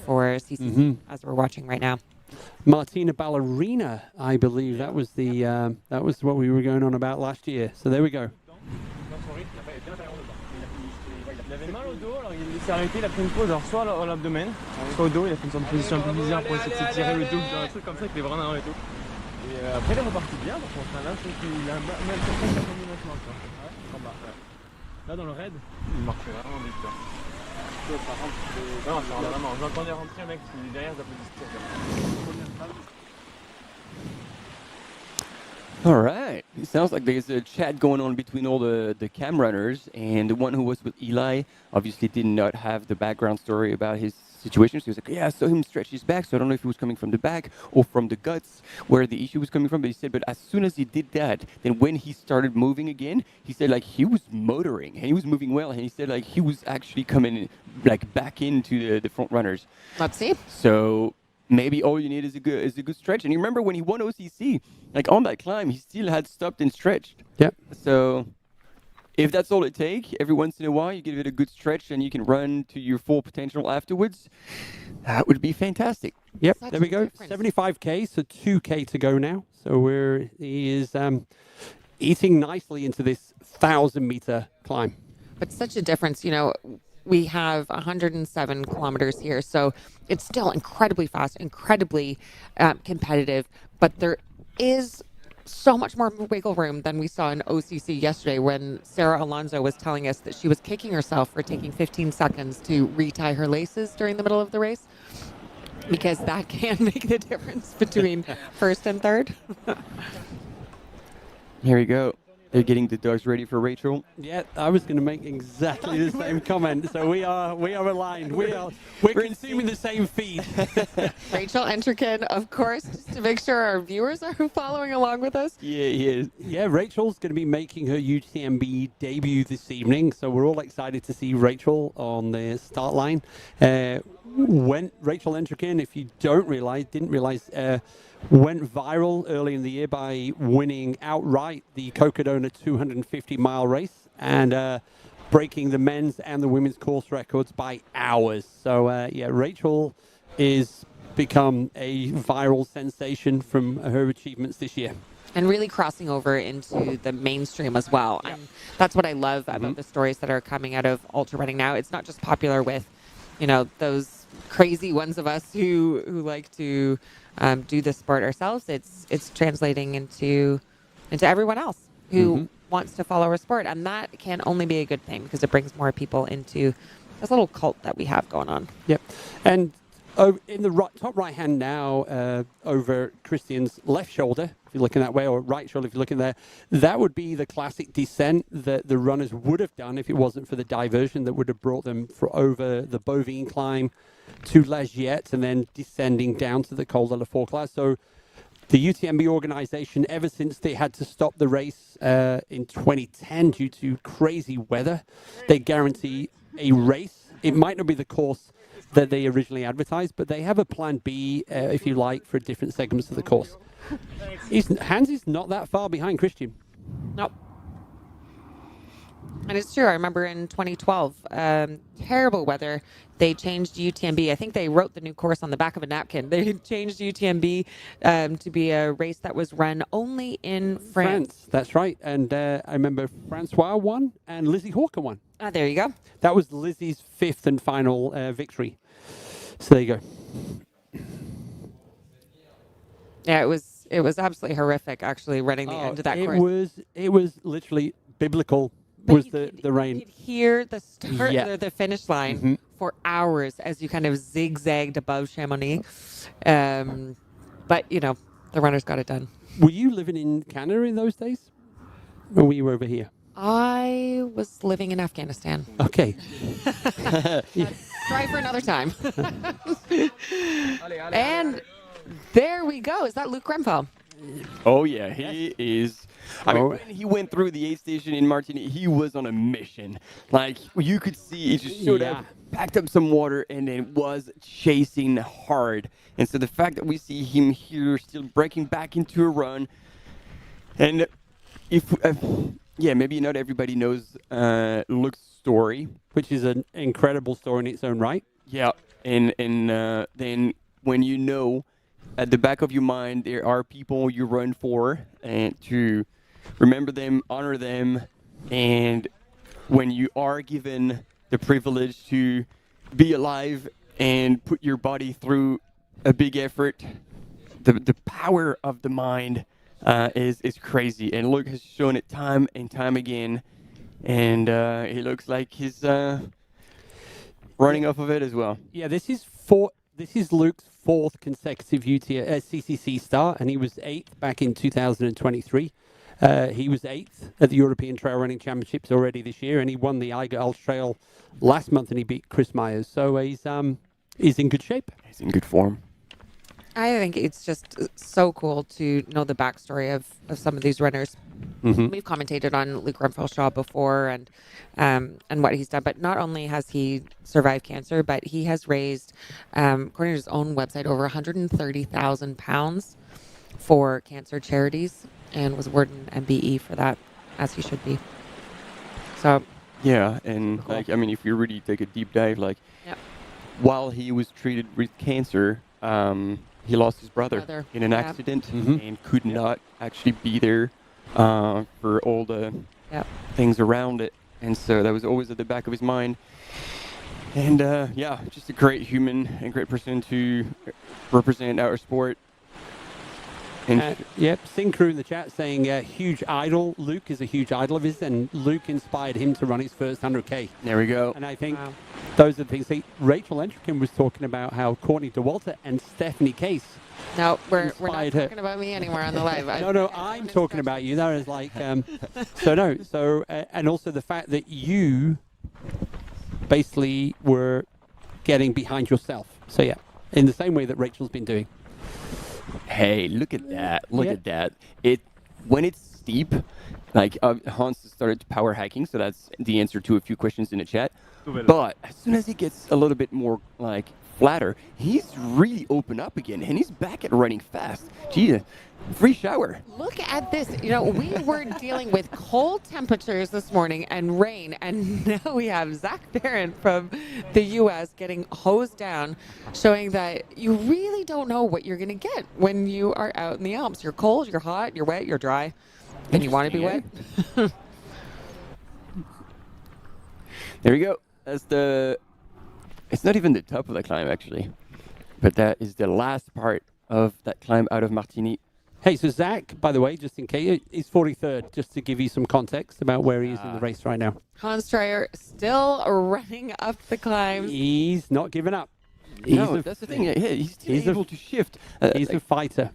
for CCC, as we're watching right now. Martina Ballerina, I believe that was what we were going on about last year. So there we go. Il avait mal au dos, alors il s'est arrêté, il a pris une pause, alors soit à l'abdomen, soit au dos, il a fait une sorte de position un peu bizarre pour essayer de s'étirer le dos, un truc comme ça, il était vraiment dans le dos. Et après il est reparti bien, par contre, là je trouve qu'il a même quelqu'un qui a fait maintenant, quoi. En bas, ouais. Là dans le raid, il marchait vraiment vite, quoi. Ça rentre, non, ça rentre vraiment, j'entendais rentrer un mec qui derrière s'applaudissait. All right. It sounds like there's a chat going on between all the cam runners, and the one who was with Eli obviously did not have the background story about his situation. So he was like, yeah, I saw him stretch his back, so I don't know if he was coming from the back or from the guts where the issue was coming from. But he said, but as soon as he did that, then when he started moving again, he said like he was motoring and he was moving well, and he said like he was actually coming like back into the front runners. Let's see. So maybe all you need is a good stretch. And you remember when he won OCC, like on that climb, he still had stopped and stretched. Yeah. So if that's all it takes, every once in a while you give it a good stretch and you can run to your full potential afterwards, that would be fantastic. Yep, there we go. 75K, so 2K to go now. So he is eating nicely into this 1,000-meter climb. But such a difference, you know. We have 107 kilometers here, so it's still incredibly fast, incredibly competitive, but there is so much more wiggle room than we saw in OCC yesterday when Sarah Alonso was telling us that she was kicking herself for taking 15 seconds to retie her laces during the middle of the race, because that can make the difference between first and third. Here we go. They're getting the dogs ready for Rachel. Yeah, I was going to make exactly the same comment. So we are aligned. We're consuming the same feed. Rachel Entrekin, of course, just to make sure our viewers are following along with us. Yeah, he is. Yeah, Rachel's going to be making her UTMB debut this evening. So we're all excited to see Rachel on the start line. When Rachel Entrekin, if you didn't realize, went viral early in the year by winning outright the Cocodona 250-mile race and breaking the men's and the women's course records by hours. So, yeah, Rachel is become a viral sensation from her achievements this year. And really crossing over into the mainstream as well. Yeah. That's what I love about the stories that are coming out of ultra running now. It's not just popular with, you know, those crazy ones of us who like to do the sport ourselves. It's translating into everyone else who wants to follow our sport, and that can only be a good thing because it brings more people into this little cult that we have going on. Yep, and in the top right hand now, over Christian's left shoulder, if you're looking that way, or right shoulder if you're looking there, that would be the classic descent that the runners would have done if it wasn't for the diversion that would have brought them over the Bovine climb to La Giette and then descending down to the Col de la Forclaz. So the UTMB organization, ever since they had to stop the race in 2010 due to crazy weather, they guarantee a race. It might not be the course that they originally advertised, but they have a plan B, if you like, for different segments of the course. Hans is not that far behind Christian. Nope. And it's true. I remember in 2012, terrible weather. They changed UTMB. I think they wrote the new course on the back of a napkin. They changed UTMB to be a race that was run only in France. That's right. And I remember Francois won and Lizzie Hawker won. There you go. That was Lizzie's fifth and final victory. So there you go. Yeah, it was absolutely horrific, actually, running the end of that course. It was literally biblical. Was the rain. You could hear the start, the finish line for hours as you kind of zigzagged above Chamonix. But, you know, the runners got it done. Were you living in Canada in those days? Or were you over here? I was living in Afghanistan. Okay. Try for another time. And there we go. Is that Luke Grenfell? Oh, yeah, he is. I mean, when he went through the aid station in Martinique, he was on a mission. Like, you could see he just showed up, packed up some water, and then was chasing hard. And so the fact that we see him here still breaking back into a run, and maybe not everybody knows Luke's story. Which is an incredible story in its own right. Yeah, and then when you know at the back of your mind there are people you run for, and to remember them, honor them, and when you are given the privilege to be alive and put your body through a big effort, the power of the mind is crazy. And Luke has shown it time and time again, and he looks like he's running off of it as well. Yeah, this is Luke's fourth consecutive CCC start, and he was 8th back in 2023. He was 8th at the European Trail Running Championships already this year, and he won the Eiger Ultra Trail last month, and he beat Chris Myers. So he's in good shape. He's in good form. I think it's just so cool to know the backstory of some of these runners. Mm-hmm. We've commentated on Luke Rumfelshaw before and what he's done, but not only has he survived cancer, but he has raised, according to his own website, over £130,000 for cancer charities and was awarded an MBE for that, as he should be. So yeah, and like, I mean, if you really take a deep dive, like, yep. While he was treated with cancer, he lost his brother in an accident and could not actually be there for all the things around it. And so that was always at the back of his mind. And yeah, just a great human and great person to represent our sport. And yep, Syncrew in the chat saying huge idol. Luke is a huge idol of his, and Luke inspired him to run his first 100K. There we go. And I think those are the things. Rachel Entrican was talking about how Courtney DeWalter and Stephanie Case. No, we're not talking about me anymore on the live. No, I'm talking about you. That is like, and also the fact that you basically were getting behind yourself. So yeah, in the same way that Rachel's been doing. Hey, look at that. Look at that. When it's steep, like Hans started power hiking, so that's the answer to a few questions in the chat. But as soon as he gets a little bit more like flatter, he's really open up again, and he's back at running fast. Gee, free shower. Look at this. You know, we were dealing with cold temperatures this morning and rain, and now we have Zach Barron from the U.S. getting hosed down, showing that you really don't know what you're going to get when you are out in the Alps. You're cold, you're hot, you're wet, you're dry, and you want to be wet. There we go. It's not even the top of the climb, actually, but that is the last part of that climb out of Martigny. Hey, so Zach, by the way, just in case, he's 43rd, just to give you some context about where he is in the race right now. Hans Dreyer still running up the climb. He's not giving up. That's the thing. Yeah, he's still able to shift. He's a fighter.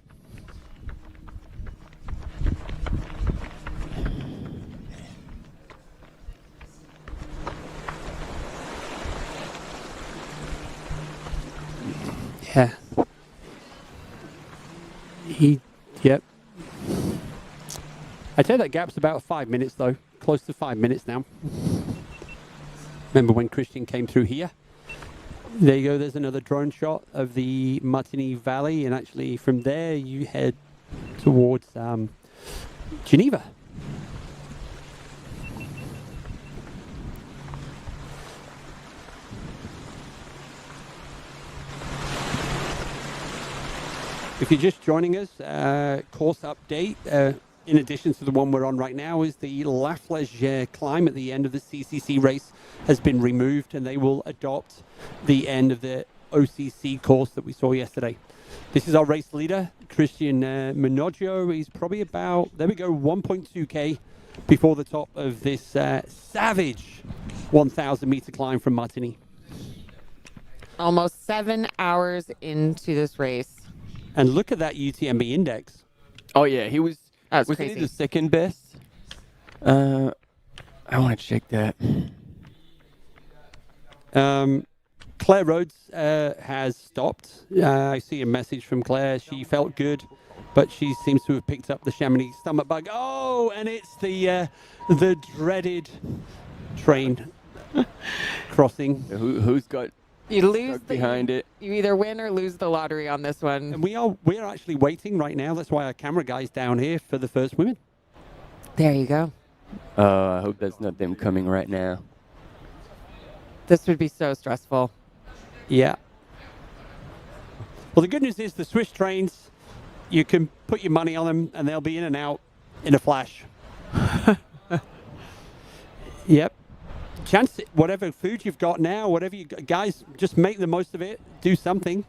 Yeah. Yep. I'd say that gap's about 5 minutes, though. Close to 5 minutes now. Remember when Christian came through here? There you go. There's another drone shot of the Martigny Valley. And actually, from there, you head towards Geneva. If you're just joining us, course update, in addition to the one we're on right now, is the La Flégère climb at the end of the CCC race has been removed, and they will adopt the end of the OCC course that we saw yesterday. This is our race leader, Christian Minoggio. He's probably about, there we go, 1.2K before the top of this savage 1,000-meter climb from Martigny. Almost 7 hours into this race. And look at that UTMB index. Oh, yeah. He was crazy. He the second best? I want to check that. Claire Rhodes has stopped. I see a message from Claire. She felt good, but she seems to have picked up the Chamonix stomach bug. Oh, and it's the dreaded train crossing. Who's got... You lose behind it. You either win or lose the lottery on this one. And we're actually waiting right now. That's why our camera guy's down here for the first women. There you go. I hope that's not them coming right now. This would be so stressful. Yeah. Well, the good news is the Swiss trains, you can put your money on them and they'll be in and out in a flash. Yep. Chance, whatever food you've got now, whatever you guys, just make the most of it. Do something.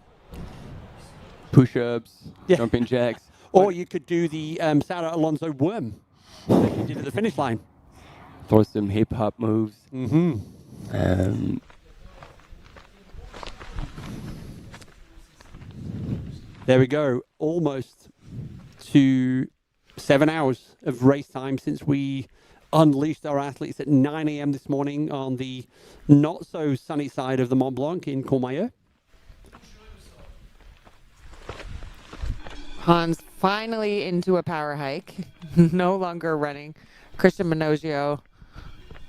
Push-ups, jumping jacks. Or you could do the Sarah Alonso worm that you did at the finish line. Throw some hip-hop moves. Mm-hmm. There we go. Almost to 7 hours of race time since we unleashed our athletes at 9 a.m. this morning on the not so sunny side of the Mont Blanc in Courmayeur. Hans finally into a power hike, no longer running. Christian Minogio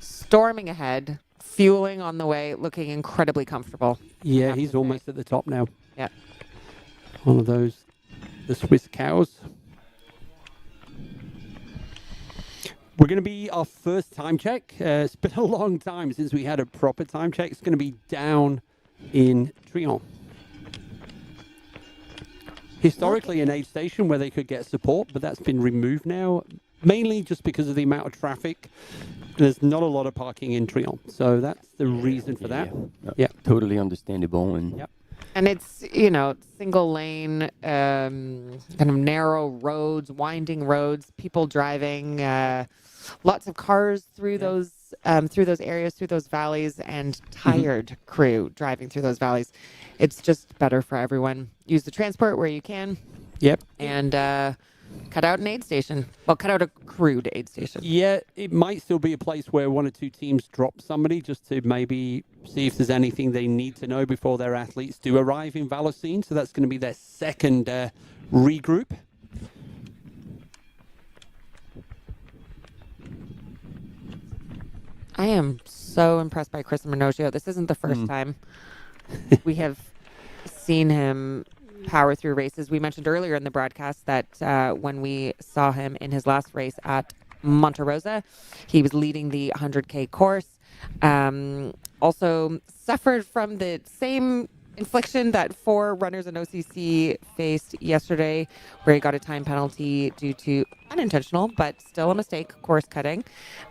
storming ahead, fueling on the way, looking incredibly comfortable. Yeah, he's almost at the top now. Yeah. One of those, the Swiss cows. We're going to be our first time check. It's been a long time since we had a proper time check. It's going to be down in Trion. Historically an aid station where they could get support, but that's been removed now, mainly just because of the amount of traffic. There's not a lot of parking in Trion, so that's the reason for that. Yeah. Totally understandable. And yep. And it's, you know, single lane, kind of narrow roads, winding roads, people driving, lots of cars through those areas, through those valleys, and tired crew driving through those valleys. It's just better for everyone. Use the transport where you can. Yep. And cut out an aid station. Well, cut out a crude aid station. Yeah, it might still be a place where one or two teams drop somebody just to maybe see if there's anything they need to know before their athletes do arrive in Vallorcine. So that's going to be their second regroup. I am so impressed by Chris Minogio. This isn't the first time we have seen him power through races. We mentioned earlier in the broadcast that when we saw him in his last race at Monte Rosa, he was leading the 100K course. Also suffered from the same infliction that 4 runners in OCC faced yesterday, where he got a time penalty due to unintentional, but still a mistake, course cutting.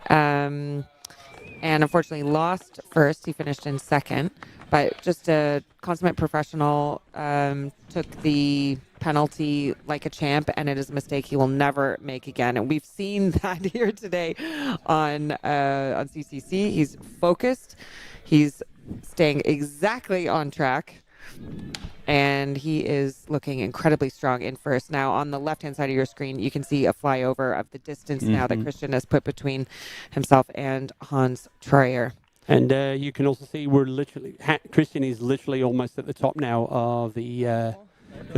And unfortunately lost first. He finished in second, but just a consummate professional, took the penalty like a champ, and it is a mistake he will never make again. And we've seen that here today on CCC. He's focused. He's staying exactly on track. And he is looking incredibly strong in first. Now, on the left-hand side of your screen, you can see a flyover of the distance now that Christian has put between himself and Hans Troyer. And you can also see we're literally, Christian is literally almost at the top now of the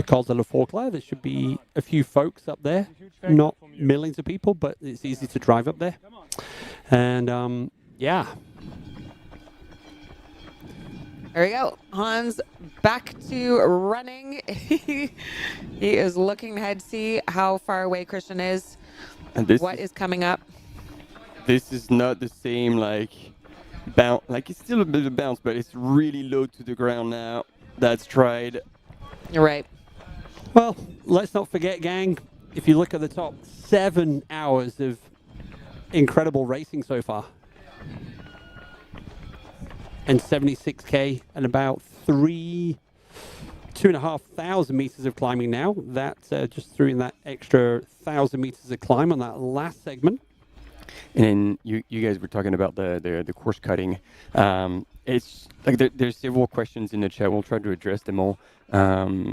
Col de la Forclaz. There should be a few folks up there, not millions of people, but it's easy to drive up there. And yeah. There we go. Hans back to running. He is looking ahead to see how far away Christian is. And this what is coming up? This is not the same like bounce. Like it's still a bit of a bounce, but it's really low to the ground now. That's tried. You're right. Well, let's not forget, gang, if you look at the top, 7 hours of incredible racing so far. And 76K and about 2,500 meters of climbing now. That's just threw in that extra 1,000 meters of climb on that last segment. And then you guys were talking about the course cutting. It's like there's several questions in the chat. We'll try to address them all.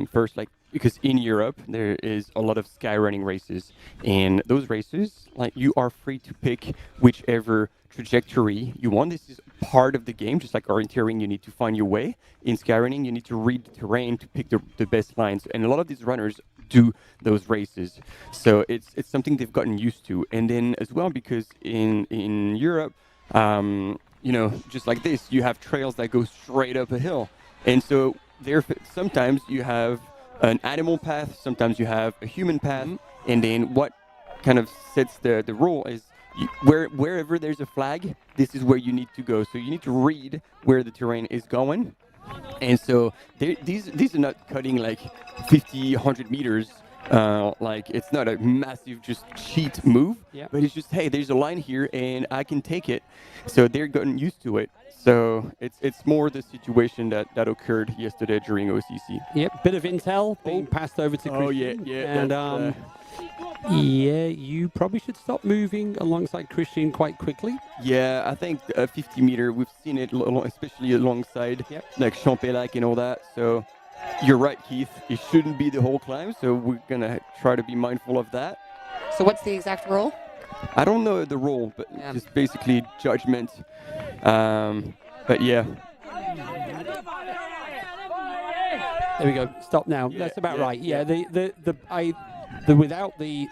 First, like, because in Europe there is a lot of sky running races, and those races, like, you are free to pick whichever trajectory you want. This is part of the game, just like orienteering. You need to find your way. In skyrunning, you need to read the terrain to pick the best lines, and a lot of these runners do those races, so it's something they've gotten used to. And then as well, because in Europe, you know, just like this, you have trails that go straight up a hill, and so there sometimes you have an animal path, sometimes you have a human path, and then what kind of sets the rule is wherever there's a flag, this is where you need to go. So you need to read where the terrain is going. And so these are not cutting like 50, 100 meters. Like it's not a massive just cheat move, but it's just, hey, there's a line here and I can take it. So they're getting used to it. So it's more the situation that occurred yesterday during OCC. Yep, bit of intel being passed over to Christian. And yeah, you probably should stop moving alongside Christian quite quickly. Yeah, I think 50 meter, we've seen it especially alongside like Champelac and all that. So you're right, Keith. It shouldn't be the whole climb. So we're going to try to be mindful of that. So what's the exact rule? I don't know the rule, but it's basically judgment. But yeah. There we go. Stop now. That's about right. Yeah. The without the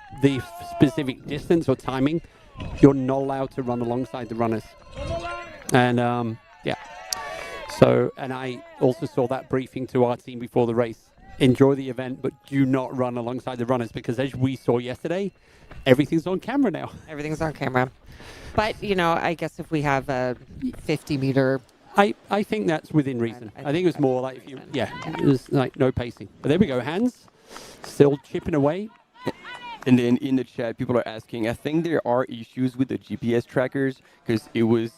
specific distance or timing, you're not allowed to run alongside the runners. And So, and I also saw that briefing to our team before the race. Enjoy the event, but do not run alongside the runners, because as we saw yesterday, everything's on camera now. Everything's on camera. But, you know, I guess if we have a 50-meter... I think that's within reason. I think it was more like, it was like no pacing. But there we go, Hans, still chipping away. And then in the chat, people are asking, I think there are issues with the GPS trackers, because it was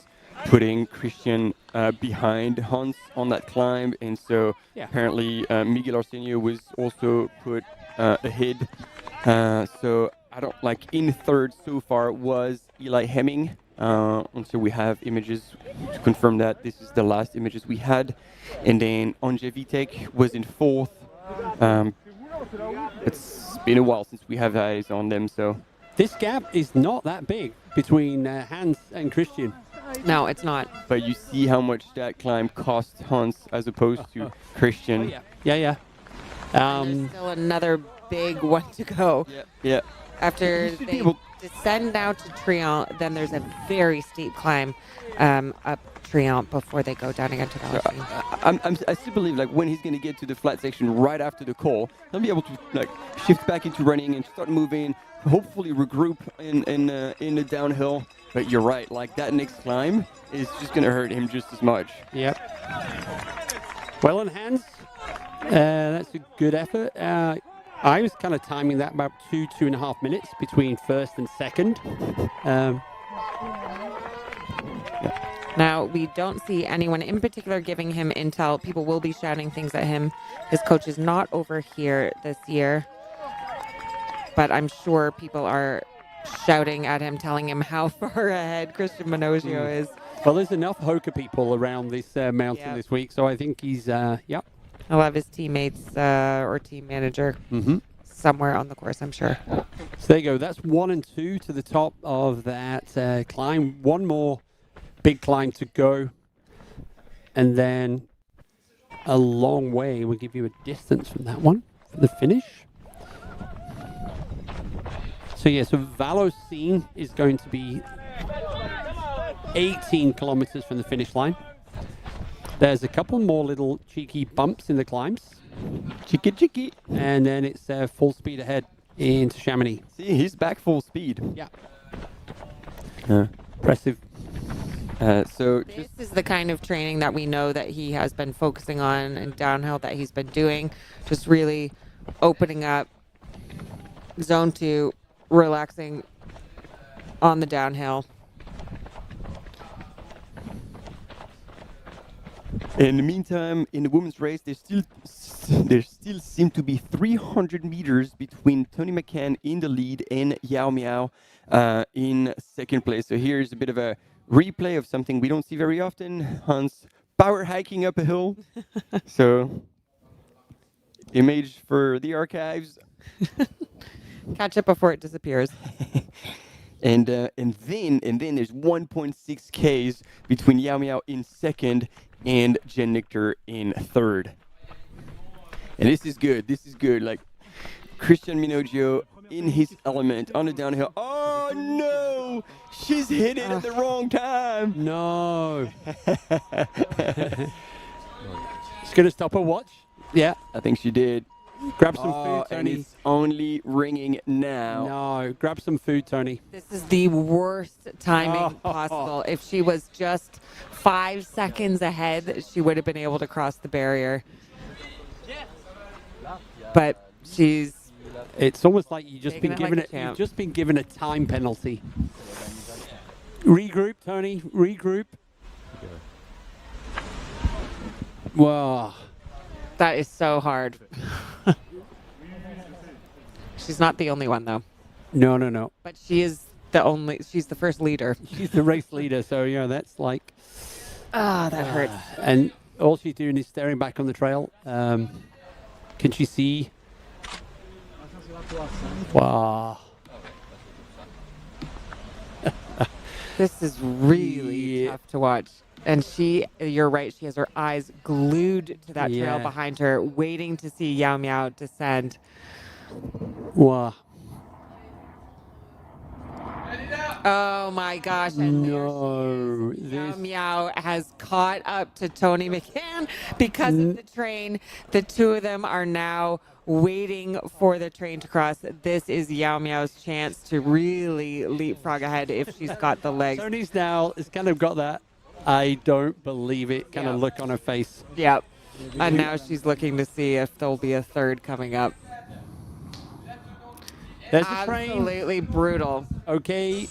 putting Christian behind Hans on that climb. And so apparently Miguel Arsenio was also put ahead. So I don't in third so far was Eli Hemming. And so we have images to confirm that this is the last images we had. And then Andrzej Witek was in fourth. It's been a while since we have eyes on them. So this gap is not that big between Hans and Christian. No, it's not. But you see how much that climb cost Hans as opposed to Christian. Yeah. There's still another big one to go. Yeah. After they descend now to Triumph, then there's a very steep climb up Triumph before they go down again to the I still believe when he's going to get to the flat section right after the call, he'll be able to shift back into running and start moving, hopefully regroup in the downhill. But you're right, that next climb is just going to hurt him just as much. Yep. Well in Hans, that's a good effort. I was kind of timing that about 2.5 minutes between first and second. Now, we don't see anyone in particular giving him intel. People will be shouting things at him. His coach is not over here this year. But I'm sure people are shouting at him, telling him how far ahead Christian Minogio is. Well, there's enough HOKA people around this mountain this week, so I think he's, He'll have his teammates or team manager somewhere on the course, I'm sure. So there you go. That's 1 and 2 to the top of that climb. One more big climb to go. And then a long way. We'll give you a distance from that one for the finish. So Vallocine is going to be 18 kilometers from the finish line. There's a couple more little cheeky bumps in the climbs. Cheeky. And then it's full speed ahead into Chamonix. See, he's back full speed. Yeah. Impressive. This is the kind of training that we know that he has been focusing on and downhill that he's been doing. Just really opening up zone 2, relaxing on the downhill. In the meantime, in the women's race, there still seem to be 300 meters between Tony McCann in the lead and Yao Miao in second place. So here's a bit of a replay of something we don't see very often. Hans power hiking up a hill. So image for the archives. Catch it before it disappears. And then there's 1.6 Ks between Yao Miao in second and Jen Nichter in third. And this is good. Christian Minogio in his element on the downhill. Oh no! She's hit it at the wrong time. No. She's gonna stop her watch. Yeah, I think she did. Grab some food, And Tony. it's only ringing now. No, grab some food, Tony. This is the worst timing possible. If she was just 5 seconds ahead, she would have been able to cross the barrier. But she's. It's almost like you've just been Taking it given like a you've champ. just been given a time penalty. Regroup, Tony. Regroup. Wow. That is so hard. She's not the only one, though. No. But she's the first leader. She's the race leader, so that's like. That hurts. And all she's doing is staring back on the trail. Can she see? Wow. This is really tough to watch. And you're right, she has her eyes glued to that trail behind her, waiting to see Yao Miao descend. Wow. Oh my gosh. And no. Yao Miao has caught up to Tony McCann because of the train. The two of them are now waiting for the train to cross. This is Yao Miao's chance to really leapfrog ahead if she's got the legs. Tony's now has kind of got that I don't believe it kind of look on her face. Yep. And now she's looking to see if there'll be a third coming up. There's the train. Absolutely brutal. Okay,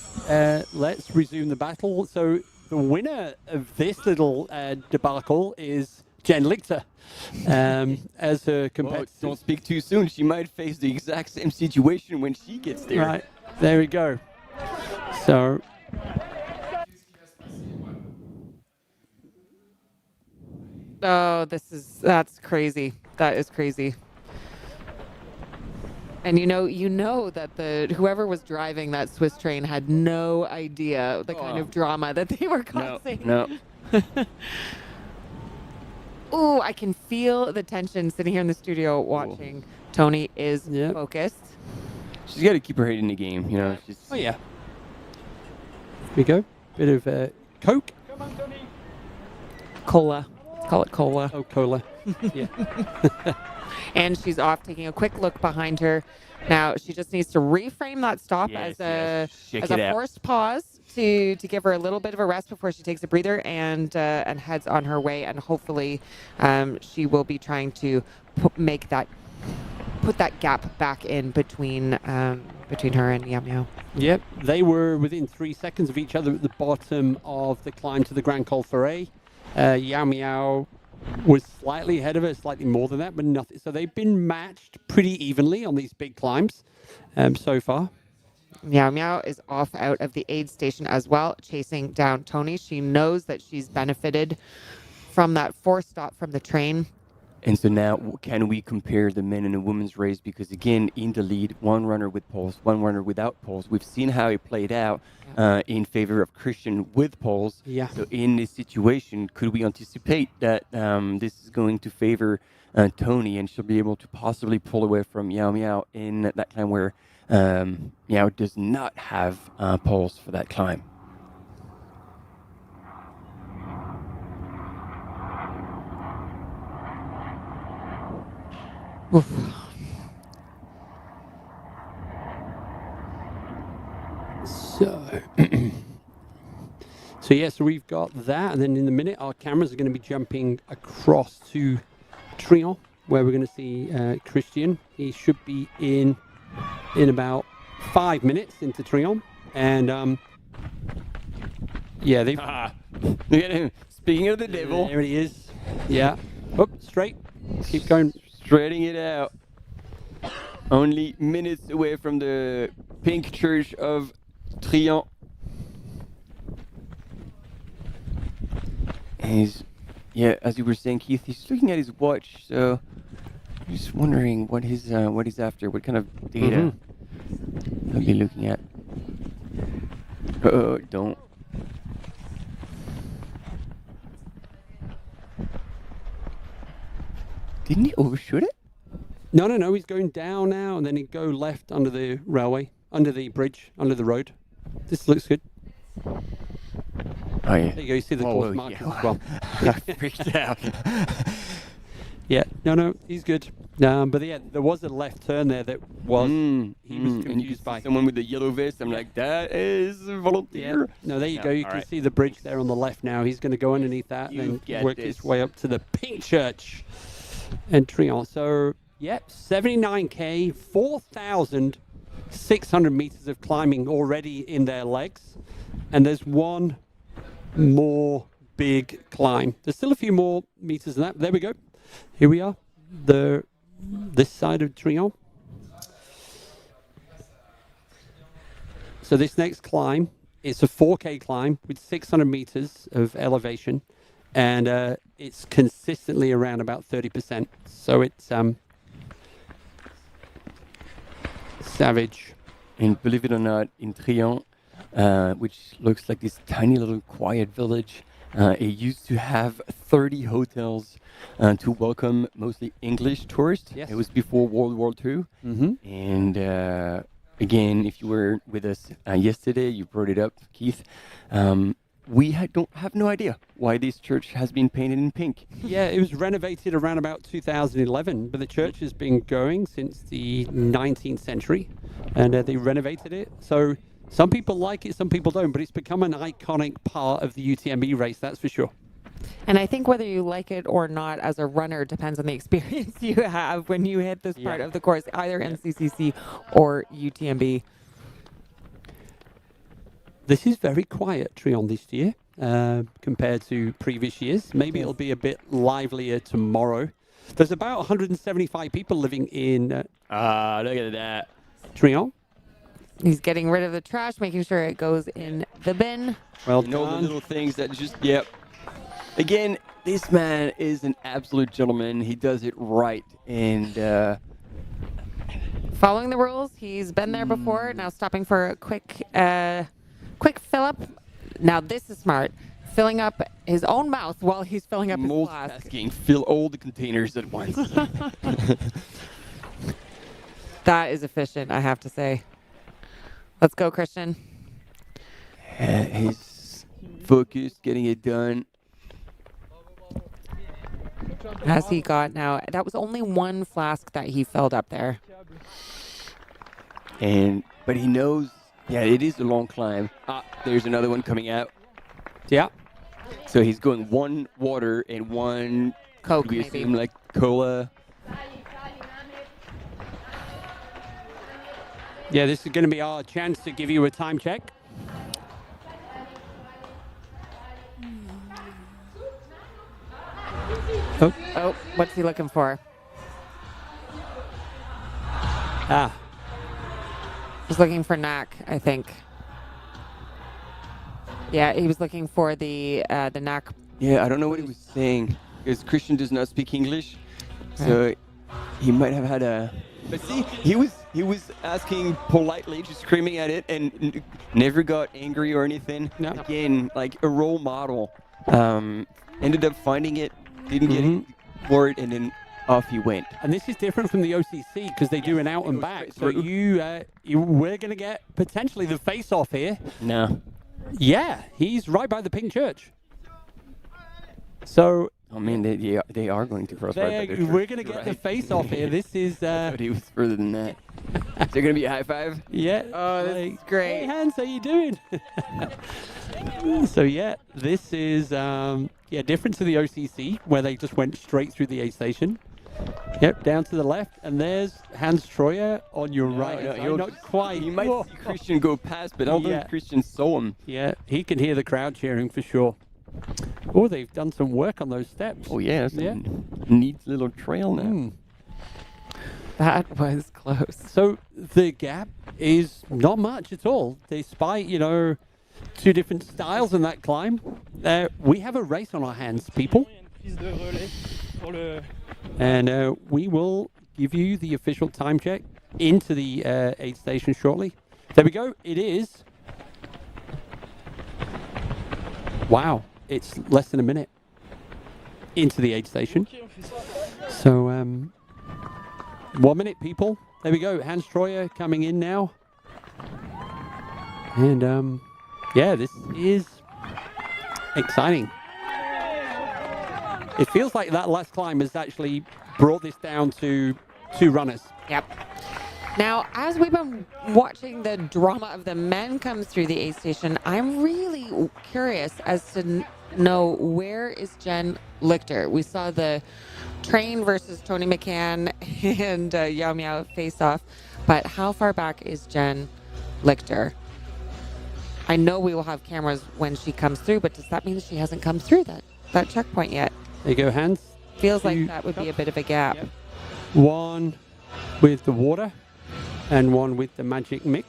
let's resume the battle. So the winner of this little debacle is Jen Lichter as her competitor. Don't speak too soon. She might face the exact same situation when she gets there. Right, there we go. So... Oh, that's crazy. That is crazy. And you know that whoever was driving that Swiss train had no idea the kind of drama that they were causing. No. Ooh, I can feel the tension sitting here in the studio watching. Tony is focused. She's got to keep her head in the game, She's... Oh yeah. Here we go. Bit of Coke. Come on, Tony. Cola. Call it cola. Oh, cola. Yeah. And she's off, taking a quick look behind her. Now she just needs to reframe that stop as a forced pause to give her a little bit of a rest before she takes a breather and heads on her way. And hopefully, she will be trying to put that gap back in between her and Yao Miao. Yep, they were within 3 seconds of each other at the bottom of the climb to the Grand Col Ferret. Yao Miao was slightly ahead of her, slightly more than that, but nothing. So they've been matched pretty evenly on these big climbs so far. Yao Miao is off out of the aid station as well, chasing down Tony. She knows that she's benefited from that forced stop from the train. And so now, can we compare the men and the women's race? Because again, in the lead, one runner with poles, one runner without poles. We've seen how it played out in favor of Christian with poles. Yeah. So in this situation, could we anticipate that this is going to favor Tony, and she'll be able to possibly pull away from Yao Miao in that climb where Miao does not have poles for that climb? Oof. So we've got that, and then in a minute our cameras are going to be jumping across to Trion, where we're going to see Christian. He should be in about 5 minutes into Trion, and yeah, they. Look at him. Speaking of the devil, there he is. Yeah, up straight. Keep going. Spreading it out. Only minutes away from the pink church of Trion. And he's, as you were saying, Keith, he's looking at his watch, so I'm just wondering what he's after, what kind of data he'll be looking at. Don't. Didn't he overshoot it? No. He's going down now, and then he'd go left under the railway, under the bridge, under the road. This looks good. Oh, yeah. There you go. You see the course markers as well. I freaked out. Yeah, no, he's good. But yeah, there was a left turn there that was he was confused by someone with the yellow vest. I'm like, that is a volunteer. Yeah. No, there you go. You can see the bridge there on the left now. He's going to go underneath that and then work his way up to the pink church and Trion. So, yeah, 79K, 4,600 meters of climbing already in their legs. And there's one more big climb. There's still a few more meters than that. There we go. Here we are. This side of Trion. So this next climb is a 4K climb with 600 meters of elevation, and it's consistently around about 30%. So it's savage. And believe it or not, in Trion, which looks like this tiny little quiet village, it used to have 30 hotels to welcome mostly English tourists. Yes. It was before World War II. And again, if you were with us yesterday, you brought it up, Keith. We don't have no idea why this church has been painted in pink. Yeah, it was renovated around about 2011, but the church has been going since the 19th century, and they renovated it. So some people like it, some people don't, but it's become an iconic part of the UTMB race, that's for sure. And I think whether you like it or not as a runner depends on the experience you have when you hit this part of the course, either in CCC or UTMB. This is very quiet, Trion, this year compared to previous years. Maybe it'll be a bit livelier tomorrow. There's about 175 people living in look at that. Trion. He's getting rid of the trash, making sure it goes in the bin. Well, the little things that just, Again, this man is an absolute gentleman. He does it right. And following the rules, he's been there before. Now stopping for a quick fill up. Now this is smart. Filling up his own mouth while he's filling up his flask. multitasking, fill all the containers at once. That is efficient, I have to say. Let's go, Christian. He's focused, getting it done. Has he got now? That was only one flask that he filled up there. But he knows, it is a long climb. There's another one coming out. Yeah. So he's going one water and one Coke, we maybe. assume like cola. Yeah, this is going to be our chance to give you a time check. Oh, what's he looking for? He's looking for knack, I think. Yeah, he was looking for the knack. Yeah, I don't know what he was saying because Christian does not speak English, so he might have had a. But see, he was asking politely, just screaming at it, and never got angry or anything. No. Again, like a role model. Ended up finding it, didn't get it for it, and then off he went. And this is different from the OCC because they do an out and back. So we're going to get potentially the face-off here. No. Yeah, he's right by the pink church. So. Oh man, they are going to cross right by the church. We're going to get the face-off here. This is. I thought he was further than that. Is there going to be a high five? Yeah. Oh, this is great. Hey, Hans, how you doing? So yeah, this is different to the OCC where they just went straight through the aid station. Yep, down to the left, and there's Hans Troyer on your right. No, not quite. You might see Christian go past, but I don't think Christian saw him. Yeah, he can hear the crowd cheering for sure. Oh, they've done some work on those steps. Oh yeah, neat little trail now. That was close. So the gap is not much at all, despite two different styles in that climb. We have a race on our hands, people. And we will give you the official time check into the aid station shortly. There we go. It is. Wow. It's less than a minute into the aid station. So, 1 minute, people. There we go. Hans Troyer coming in now. And, this is exciting. It feels like that last climb has actually brought this down to 2 runners. Yep. Now, as we've been watching the drama of the men come through the aid station, I'm really curious as to know where is Jen Lichter. We saw the Train versus Tony McCann and Yao Miao face off, but how far back is Jen Lichter? I know we will have cameras when she comes through, but does that mean she hasn't come through that checkpoint yet? There you go, hands. Feels like that would be a bit of a gap. Yep. One with the water and one with the magic mix.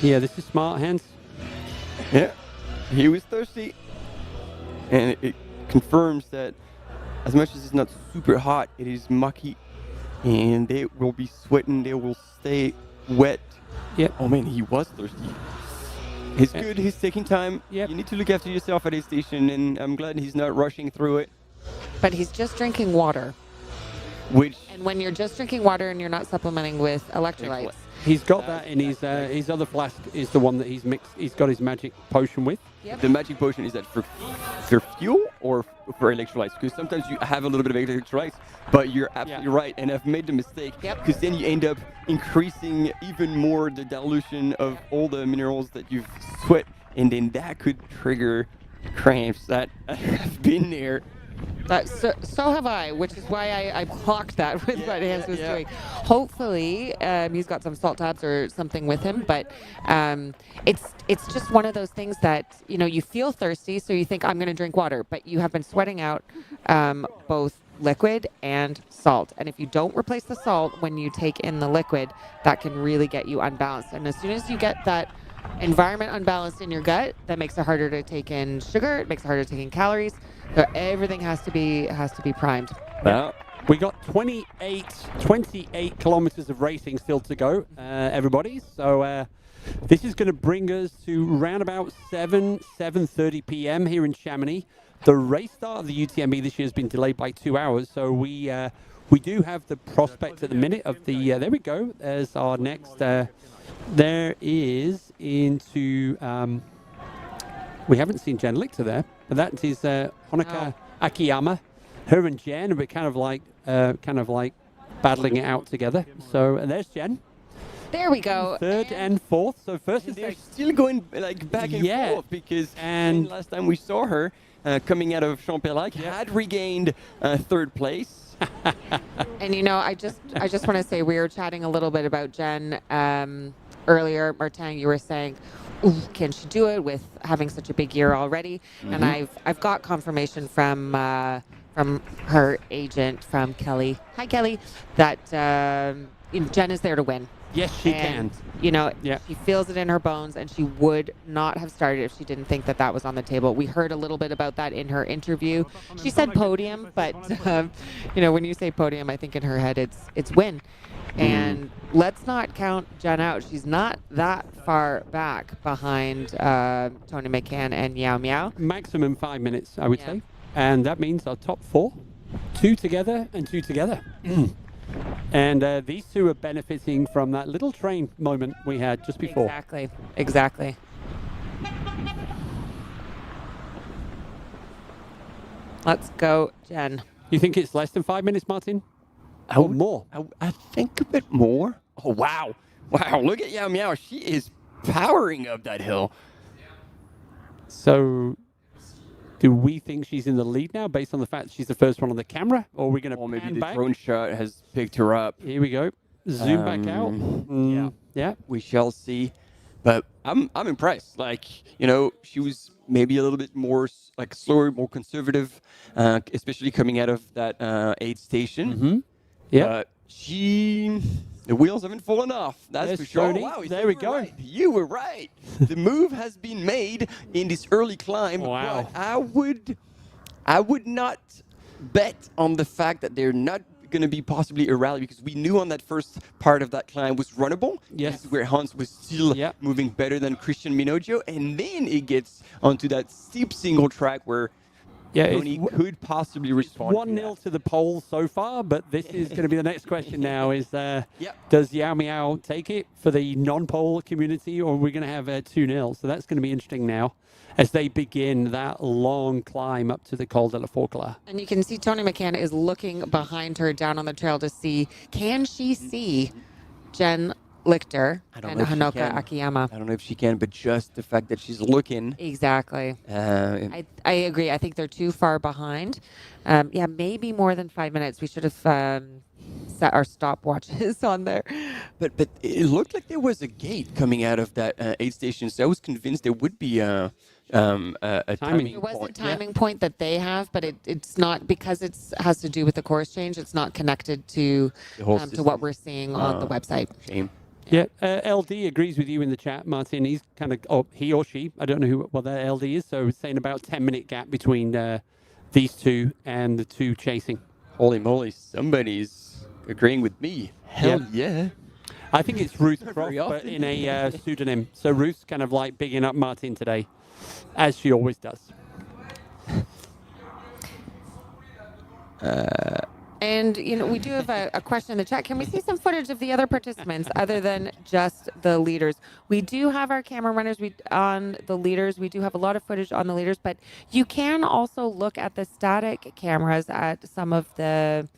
Yeah, this is smart, hands. Yeah, he was thirsty. And it confirms that as much as it's not super hot, it is mucky. And they will be sweating, they will stay wet. Yep. Oh man, he was thirsty. It's good, he's taking time. Yep. You need to look after yourself at a station, and I'm glad he's not rushing through it. But he's just drinking water. Which, and when you're just drinking water and you're not supplementing with electrolytes. He's got that in his other flask is the one that he's mixed. He's got his magic potion with. Yep. The magic potion, is that for fuel or for electrolytes? Because sometimes you have a little bit of electrolytes, but you're absolutely right. And I've made the mistake because then you end up increasing even more the dilution of all the minerals that you've sweat, and then that could trigger cramps. That I've been there. So have I, which is why I blocked that with what Hans was doing. Hopefully, he's got some salt tabs or something with him, but it's just one of those things that, you know, you feel thirsty, so you think, I'm going to drink water, but you have been sweating out both liquid and salt. And if you don't replace the salt when you take in the liquid, that can really get you unbalanced. And as soon as you get that environment unbalanced in your gut, that makes it harder to take in sugar, it makes it harder to take in calories. So everything has to be primed. Well, we got 28 kilometers of racing still to go, everybody. So this is going to bring us to around about 7:30 p.m. here in Chamonix. The race start of the UTMB this year has been delayed by 2 hours, so we do have the prospect at the minute of the. There we go. There's our next. There is into. We haven't seen Jen Lichter there, but that is Honoka Akiyama. Her and Jen are kind of like battling it out together. So and there's Jen. There we go. Third and fourth. So first and they're second. still going like back and forth because and last time we saw her coming out of Champellac had regained third place. And you know, I just want to say we were chatting a little bit about Jen earlier. Martin, you were saying, ooh, can she do it with having such a big year already? Mm-hmm. And I've got confirmation from her agent, from Kelly. Hi, Kelly. That Jen is there to win. Yes, she can. You know, she feels it in her bones, and she would not have started if she didn't think that was on the table. We heard a little bit about that in her interview. She said podium, but you know, when you say podium, I think in her head it's win. And let's not count Jen out. She's not that far back behind Tony McCann and Yao Miao. Maximum 5 minutes, I would say. And that means our top 4, 2 together and 2 together. And these two are benefiting from that little train moment we had just before. Exactly. Let's go, Jen. You think it's less than 5 minutes, Martin? Or more? I think a bit more. Oh, wow. Wow, look at Yao Miao. She is powering up that hill. So, do we think she's in the lead now based on the fact she's the first one on the camera? Or are we going to maybe the drone shot has picked her up. Here we go. Zoom back out. Yeah. We shall see. But I'm impressed. Like, you know, she was maybe a little bit more like slower, more conservative, especially coming out of that aid station. Mm-hmm. Yeah. But the wheels haven't fallen off. That's for sure. Sony. Wow, there we go. Right. You were right. The move has been made in this early climb. Wow. But I would not bet on the fact that they're not going to be possibly a rally, because we knew on that first part of that climb was runnable. Yes. This is where Hans was still moving better than Christian Minoggio. And then it gets onto that steep single track where Yeah, Tony could possibly respond. 1-0 to the polls so far, but this is going to be the next question now is, does Yao Miao take it for the non-poll community, or are we going to have 2-0? So that's going to be interesting now as they begin that long climb up to the Col de la Forclaz. And you can see Tony McCann is looking behind her down on the trail to see, can she see Jen Lichter and Hanoka Akiyama? I don't know if she can, but just the fact that she's looking. Exactly. I agree. I think they're too far behind. Maybe more than 5 minutes. We should have set our stopwatches on there. But it looked like there was a gate coming out of that aid station, so I was convinced there would be a timing There was point. a timing point that they have, but it's not, because it has to do with the course change. It's not connected to what we're seeing on the website. Shame. Yeah, LD agrees with you in the chat, Martin. He's kind of, he or she, I don't know what that LD is, so it's saying about 10-minute gap between these two and the two chasing. Holy moly, somebody's agreeing with me. Hell yeah. I think it's Ruth Croft, but in a pseudonym. So Ruth's kind of like bigging up Martin today, as she always does. And, we do have a question in the chat. Can we see some footage of the other participants other than just the leaders? We do have our camera runners on the leaders. We do have a lot of footage on the leaders, but you can also look at the static cameras at some of the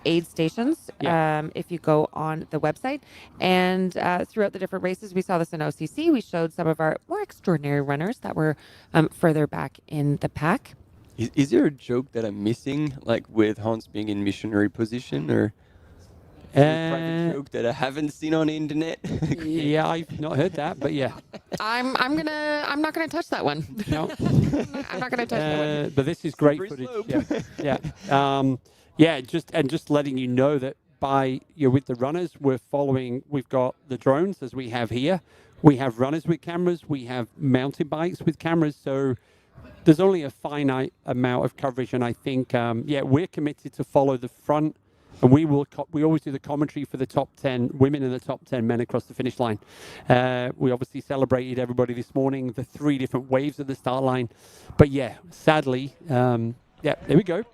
aid stations if you go on the website. And throughout the different races, we saw this in OCC. We showed some of our more extraordinary runners that were further back in the pack. Is there a joke that I'm missing, like with Hans being in missionary position, or a private joke that I haven't seen on the internet? Yeah, I've not heard that, but yeah. I'm not gonna touch that one. No, I'm not gonna touch that one. But this is great footage. Just letting you know that with the runners, we've got the drones as we have here. We have runners with cameras. We have mountain bikes with cameras. So there's only a finite amount of coverage, and I think, we're committed to follow the front, and we always do the commentary for the top 10 women and the top 10 men across the finish line. We obviously celebrated everybody this morning, the 3 different waves at the start line, but sadly, there we go.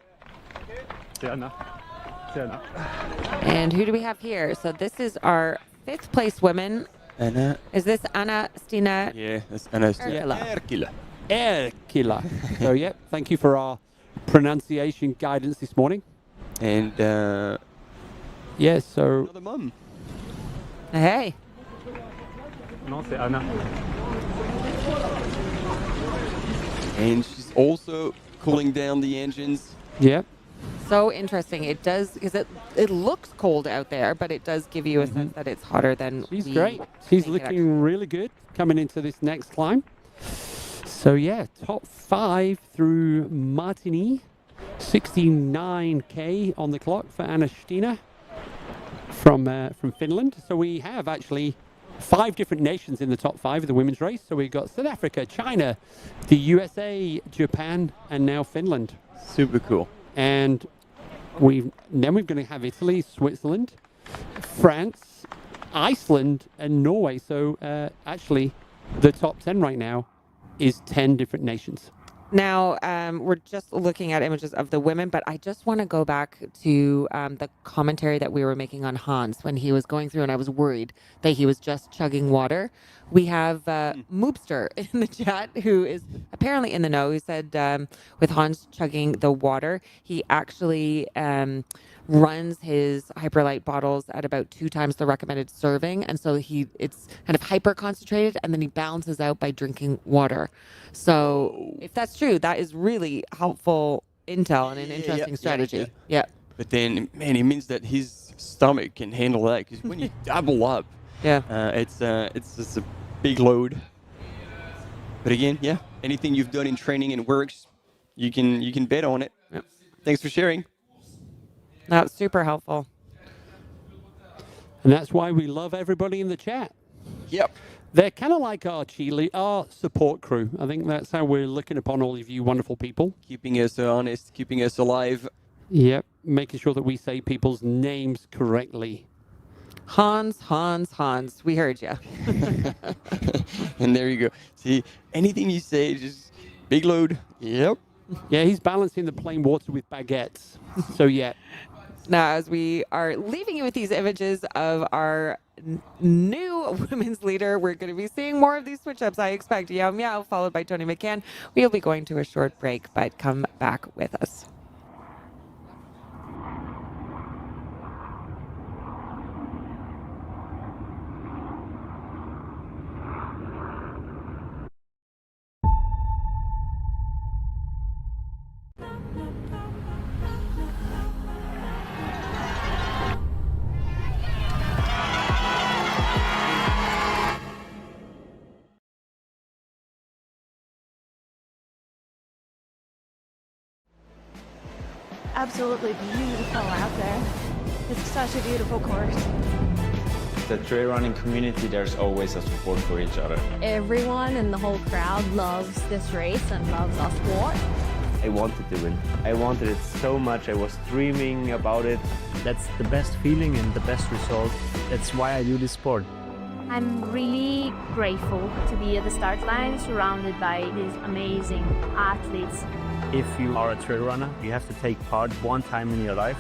And who do we have here? So this is our 5th place women. Anna. Is this Anna Stina? Yeah, that's Anna Stina. Erkila. So, thank you for our pronunciation guidance this morning. And, so... Another mum. Hey. Non, c'est Anna. And she's also cooling down the engines. Yeah. So interesting. It does, because it looks cold out there, but it does give you a sense that it's hotter than She's great. She's looking really good coming into this next climb. So top 5 through Martigny, 69k on the clock for Anna Stina from Finland. So we have actually 5 different nations in the top 5 of the women's race. So we've got South Africa, China, the USA, Japan, and now Finland. Super cool. And we're going to have Italy, Switzerland, France, Iceland, and Norway. So actually, the top 10 right now is 10 different nations. Now, we're just looking at images of the women, but I just want to go back to the commentary that we were making on Hans when he was going through, and I was worried that he was just chugging water. We have Moobster in the chat, who is apparently in the know. He said with Hans chugging the water, he actually runs his Hyperlight bottles at about 2 times the recommended serving. And so it's kind of hyper concentrated, and then he balances out by drinking water. So if that's true, that is really helpful intel and an interesting strategy. Yeah. But then, man, it means that his stomach can handle that, because when you double up, it's just a big load. But again, anything you've done in training and works, you can bet on it. Yep. Thanks for sharing. That's super helpful. And that's why we love everybody in the chat. Yep. They're kind of like our support crew. I think that's how we're looking upon all of you wonderful people. Keeping us honest, keeping us alive. Yep. Making sure that we say people's names correctly. Hans. We heard you. And there you go. See, anything you say, just big load. Yep. Yeah, he's balancing the plain water with baguettes. So yeah. Now, as we are leaving you with these images of our new women's leader, we're going to be seeing more of these switch-ups. I expect Yao Miao, followed by Tony McCann. We'll be going to a short break, but come back with us. Absolutely beautiful out there. It's such a beautiful course. The trail running community, there's always a support for each other. Everyone in the whole crowd loves this race and loves our sport. I wanted to win. I wanted it so much. I was dreaming about it. That's the best feeling and the best result. That's why I do this sport. I'm really grateful to be at the start line surrounded by these amazing athletes. If you are a trail runner, you have to take part one time in your life.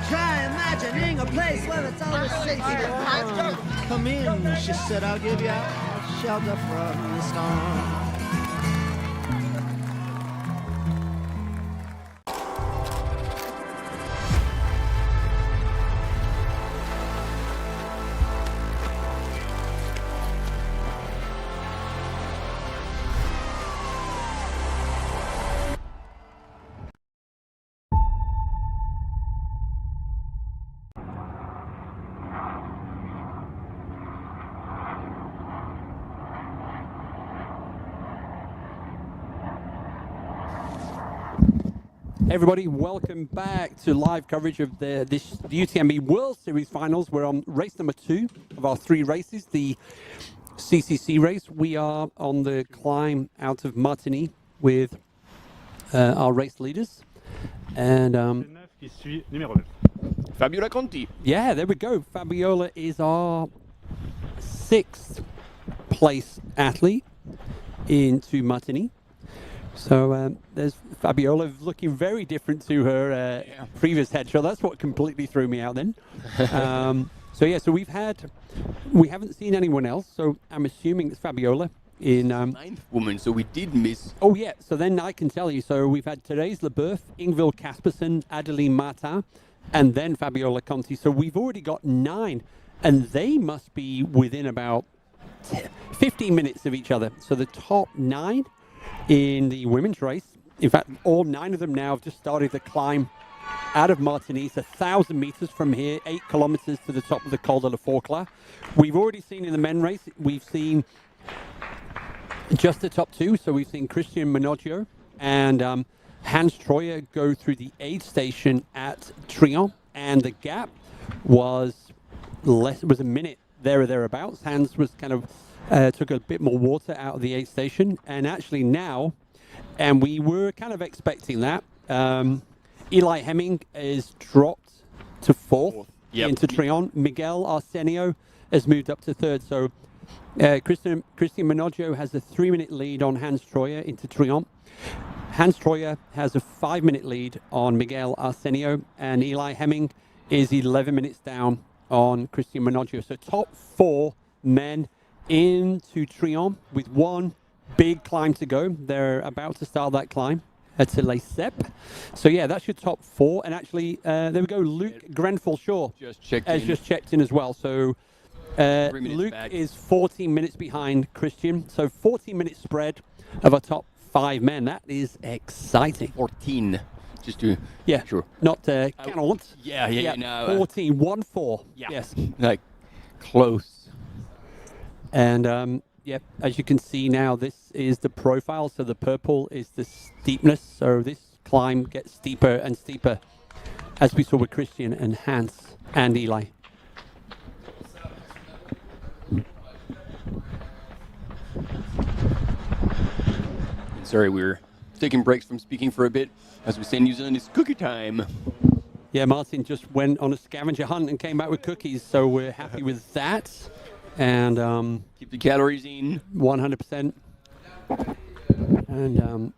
Try imagining a place where it's always safe. Come in, she said, I'll give you shelter from the storm. Everybody, welcome back to live coverage of the UTMB World Series Finals. We're on race number 2 of our 3 races, the CCC race. We are on the climb out of Martigny with our race leaders. And Fabiola Conti. Yeah, there we go. Fabiola is our 6th place athlete into Martigny. So there's Fabiola looking very different to her previous headshot. That's what completely threw me out then. So we haven't seen anyone else. So I'm assuming it's Fabiola in 9th woman. So we did miss. Oh yeah. So then I can tell you. So we've had Therese Leboeuf, Ingvild Kaspersen, Adeline Martin, and then Fabiola Conti. So we've already got 9, and they must be within about 15 minutes of each other. So the top 9. In the women's race, in fact, all 9 of them now have just started the climb out of Martigny. It's 1,000 meters from here, 8 kilometers to the top of the Col de la Forclaz. We've already seen in the men race, we've seen just the top 2. So we've seen Christian Minoggio and Hans Troyer go through the aid station at Trion, and the gap was a minute there or thereabouts. Hans was kind of took a bit more water out of the aid station, and actually now, and we were kind of expecting that, Eli Hemming is dropped to 4th into Trion. Miguel Arsenio has moved up to 3rd. So Christian Minoggio has a 3-minute lead on Hans Troyer into Trion. Hans Troyer has a 5-minute lead on Miguel Arsenio, and Eli Hemming is 11 minutes down on Christian Minoggio. So top 4 men into Trion with 1 big climb to go. They're about to start that climb to Les Ceps. So yeah, that's your top 4. And actually, there we go. Luke Grenfell-Shaw has just checked in as well. So Luke is 14 minutes behind Christian. So 14-minute spread of our top 5 men. That is exciting. 14. Just to sure. Not cannot. Yeah. No, 14-1-4. yeah. Yes. Like close. And as you can see now, this is the profile. So the purple is the steepness. So this climb gets steeper and steeper, as we saw with Christian and Hans and Eli. Sorry, we're taking breaks from speaking for a bit. As we say in New Zealand, it's cookie time. Yeah, Martin just went on a scavenger hunt and came back with cookies, so we're happy with that. And keep the calories in. 100%. And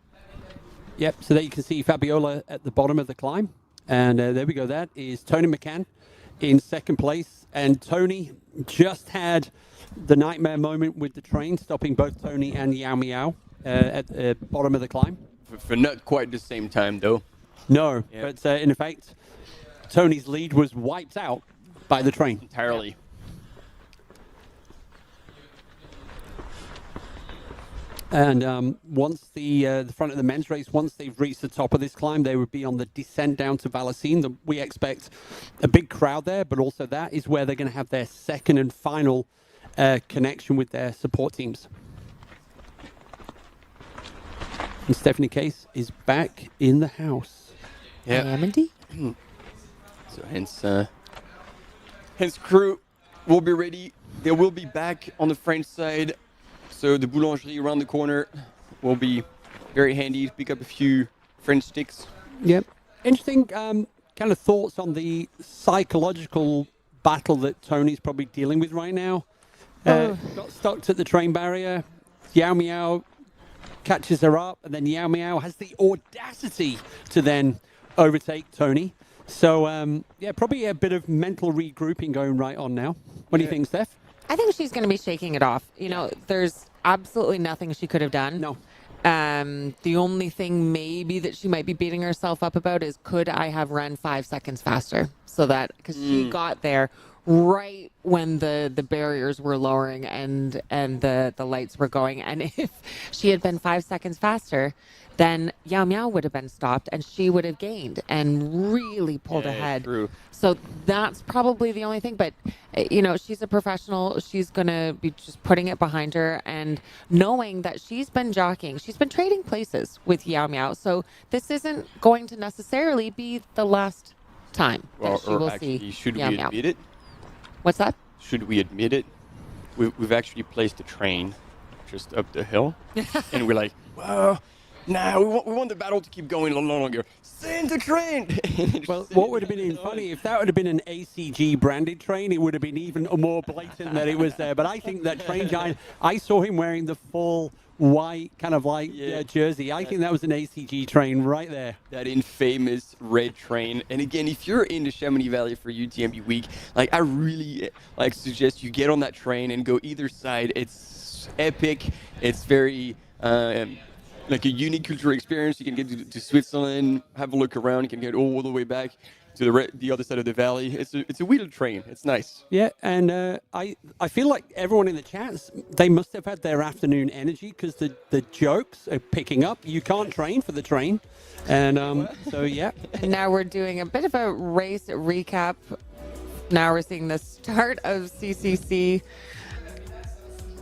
so there you can see Fabiola at the bottom of the climb. And there we go. That is Tony McCann in second place. And Tony just had the nightmare moment with the train, stopping both Tony and Yao Miao at the bottom of the climb. For not quite the same time, though. No, but in effect, Tony's lead was wiped out by the train. Entirely. And once the front of the men's race, once they've reached the top of this climb, they would be on the descent down to Vallecine. We expect a big crowd there, but also that is where they're going to have their second and final connection with their support teams. And Stephanie Case is back in the house. Yeah. I am indeed. So hence crew will be ready. They will be back on the French side. So the boulangerie around the corner will be very handy to pick up a few French sticks. Yep. Interesting kind of thoughts on the psychological battle that Tony's probably dealing with right now. Got stuck at the train barrier. Yao Miao catches her up, and then Yao Miao has the audacity to then overtake Tony. So, probably a bit of mental regrouping going right on now. What do you think, Steph? I think she's going to be shaking it off. You know, there's absolutely nothing she could have done. No. The only thing maybe that she might be beating herself up about is, could I have run 5 seconds faster? So that, because she got there right when the barriers were lowering and the lights were going. And if she had been 5 seconds faster, then Yao Miao would have been stopped and she would have gained and really pulled ahead. True. So that's probably the only thing. But, you know, she's a professional. She's going to be just putting it behind her and knowing that she's been jockeying. She's been trading places with Yao Miao. So this isn't going to necessarily be the last time that she will see should Yao we Miao. admit it? What's that? Should we admit it? We've actually placed a train just up the hill. And we're like, well, nah, we want the battle to keep going a little longer. Send the train! Well, what would have been funny, if that would have been an ACG branded train, it would have been even more blatant that it was there. But I think that train giant, I saw him wearing the full white kind of like jersey. I think that was an ACG train right there. That infamous red train. And again, if you're in the Chamonix Valley for UTMB week, like I really suggest you get on that train and go either side. It's epic. It's very like a unique cultural experience. You can get to Switzerland, have a look around. You can get all the way back to the other side of the valley. It's a wheeled train. It's nice. Yeah, and I feel like everyone in the chats, they must have had their afternoon energy because the jokes are picking up. You can't train for the train. And so, yeah. And now we're doing a bit of a race recap. Now we're seeing the start of CCC.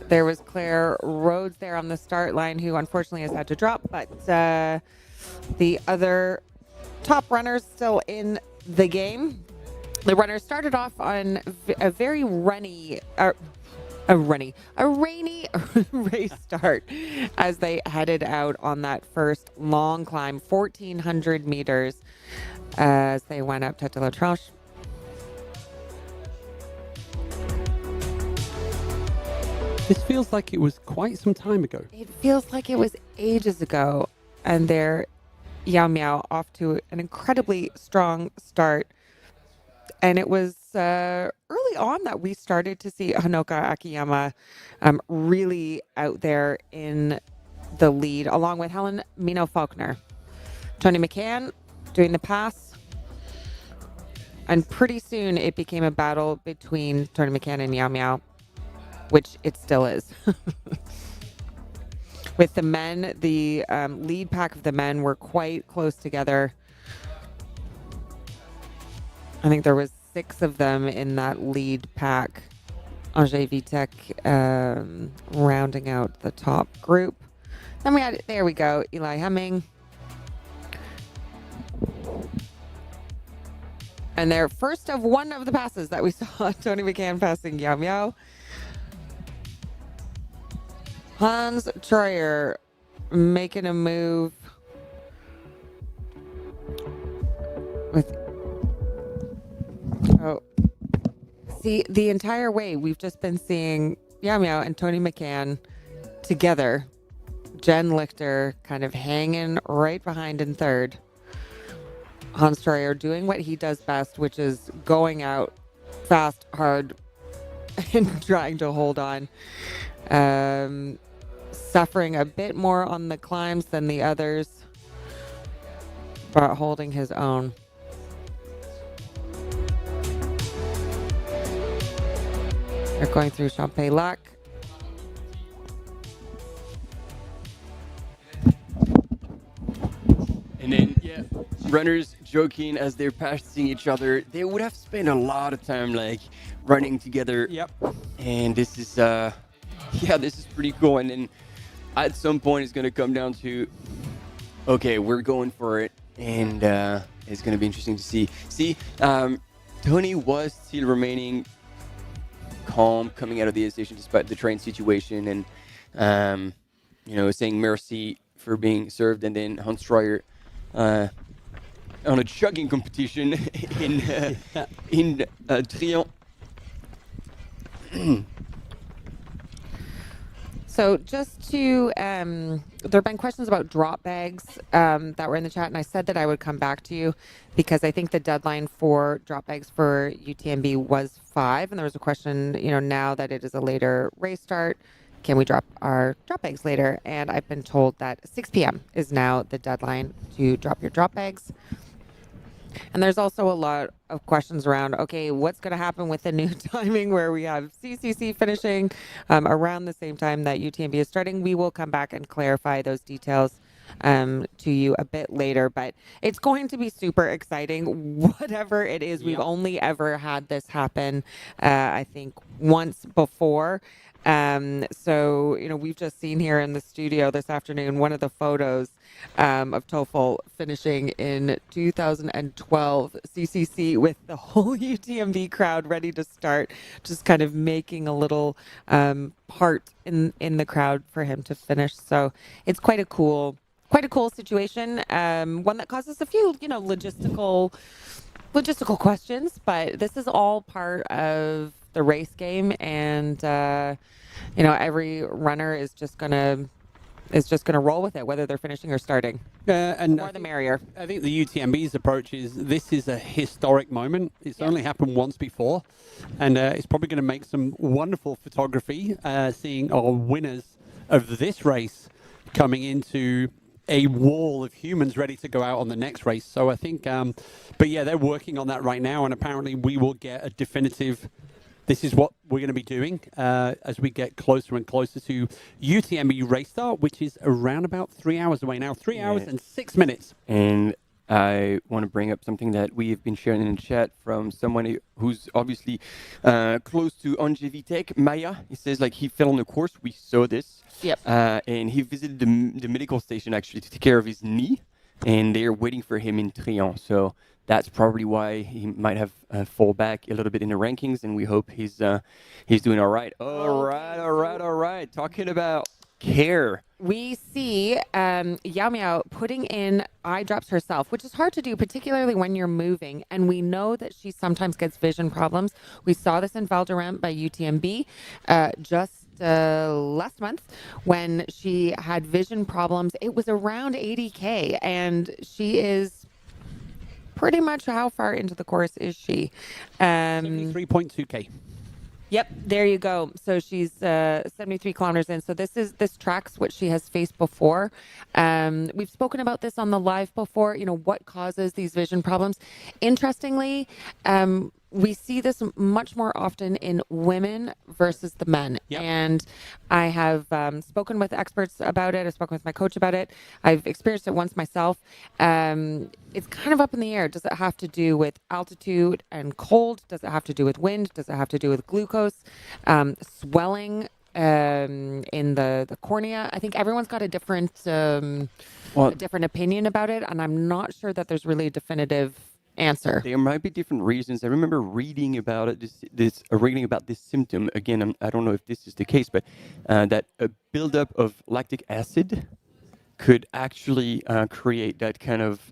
There was Claire Rhodes there on the start line, who unfortunately has had to drop, but the other top runners still in the game. The runners started off on a very rainy race start as they headed out on that first long climb, 1,400 meters, as they went up Tête de la Tranche. This feels like it was quite some time ago. It feels like it was ages ago. And there, Yao Miao off to an incredibly strong start. And it was early on that we started to see Honoka Akiyama really out there in the lead, along with Helen Mino-Faulkner. Tony McCann doing the pass. And pretty soon it became a battle between Tony McCann and Yao Miao, which it still is. With the men, the lead pack of the men were quite close together I think there was 6 of them in that lead pack. Angers Vitek rounding out the top group. Then we had, there we go, Eli Hemming. And their first of one of the passes that we saw, Tony McCann passing Yao Miao. Hans Troyer making a move with, oh, see, the entire way we've just been seeing Yao Miao and Tony McCann together. Jen Lichter kind of hanging right behind in third. Hans Troyer doing what he does best, which is going out fast, hard, and trying to hold on. Suffering a bit more on the climbs than the others, but holding his own. They're going through Champex-Lac. And then, yeah, runners joking as they're passing each other. They would have spent a lot of time, like, running together. Yep. And this is, yeah, this is pretty cool. And then at some point, it's going to come down to, okay, we're going for it. And it's going to be interesting to see. See, Tony was still remaining calm coming out of the aid station despite the train situation and, you know, saying merci for being served. And then Hans Troyer on a chugging competition in Trion. So just to, there have been questions about drop bags that were in the chat, and I said that I would come back to you because I think the deadline for drop bags for UTMB was 5, and there was a question, you know, now that it is a later race start, can we drop our drop bags later? And I've been told that 6 p.m. is now the deadline to drop your drop bags. And there's also a lot of questions around, okay, what's going to happen with the new timing where we have CCC finishing around the same time that UTMB is starting? We will come back and clarify those details to you a bit later, but it's going to be super exciting, whatever it is. We've only ever had this happen, I think, once before. So, you know, we've just seen here in the studio this afternoon one of the photos of TOEFL finishing in 2012 CCC with the whole UTMB crowd ready to start, just kind of making a little part in the crowd for him to finish. So it's quite a cool situation, one that causes a few, you know, logistical questions, but this is all part of the race game, and you know, every runner is just gonna roll with it, whether they're finishing or starting. And more the merrier. I think the UTMB's approach is this is a historic moment. It's only happened once before, and it's probably going to make some wonderful photography, seeing our winners of this race coming into a wall of humans ready to go out on the next race. So I think, but yeah, they're working on that right now, and apparently we will get a definitive, this is what we're going to be doing as we get closer and closer to UTMB race start, which is around about 3 hours away now, 3 hours and 6 minutes. And I want to bring up something that we have been sharing in the chat from someone who's obviously close to Angers Vitek, Maya. He says, like, he fell on the course. We saw this. Yep. And he visited the medical station, actually, to take care of his knee. And they're waiting for him in Trion. So that's probably why he might have fall back a little bit in the rankings. And we hope he's doing all right. All right. Talking about care. We see Yao Miao putting in eye drops herself, which is hard to do, particularly when you're moving. And we know that she sometimes gets vision problems. We saw this in Val d'Orient by UTMB just last month when she had vision problems. It was around 80K, and she is pretty much, how far into the course is she? 73.2K. Yep, there you go. So she's 73 kilometers in. So this tracks what she has faced before. We've spoken about this on the live before, you know, what causes these vision problems. Interestingly, we see this much more often in women versus the men. And I have spoken with experts about it. I've spoken with my coach about it. I've experienced it once myself. It's kind of up in the air. Does it have to do with altitude and cold? Does it have to do with wind? Does it have to do with glucose? Swelling in the cornea? I think everyone's got a different opinion about it. And I'm not sure that there's really a definitive answer. There might be different reasons. I remember reading about it. Reading about this symptom again. I don't know if this is the case, but that a buildup of lactic acid could actually create that kind of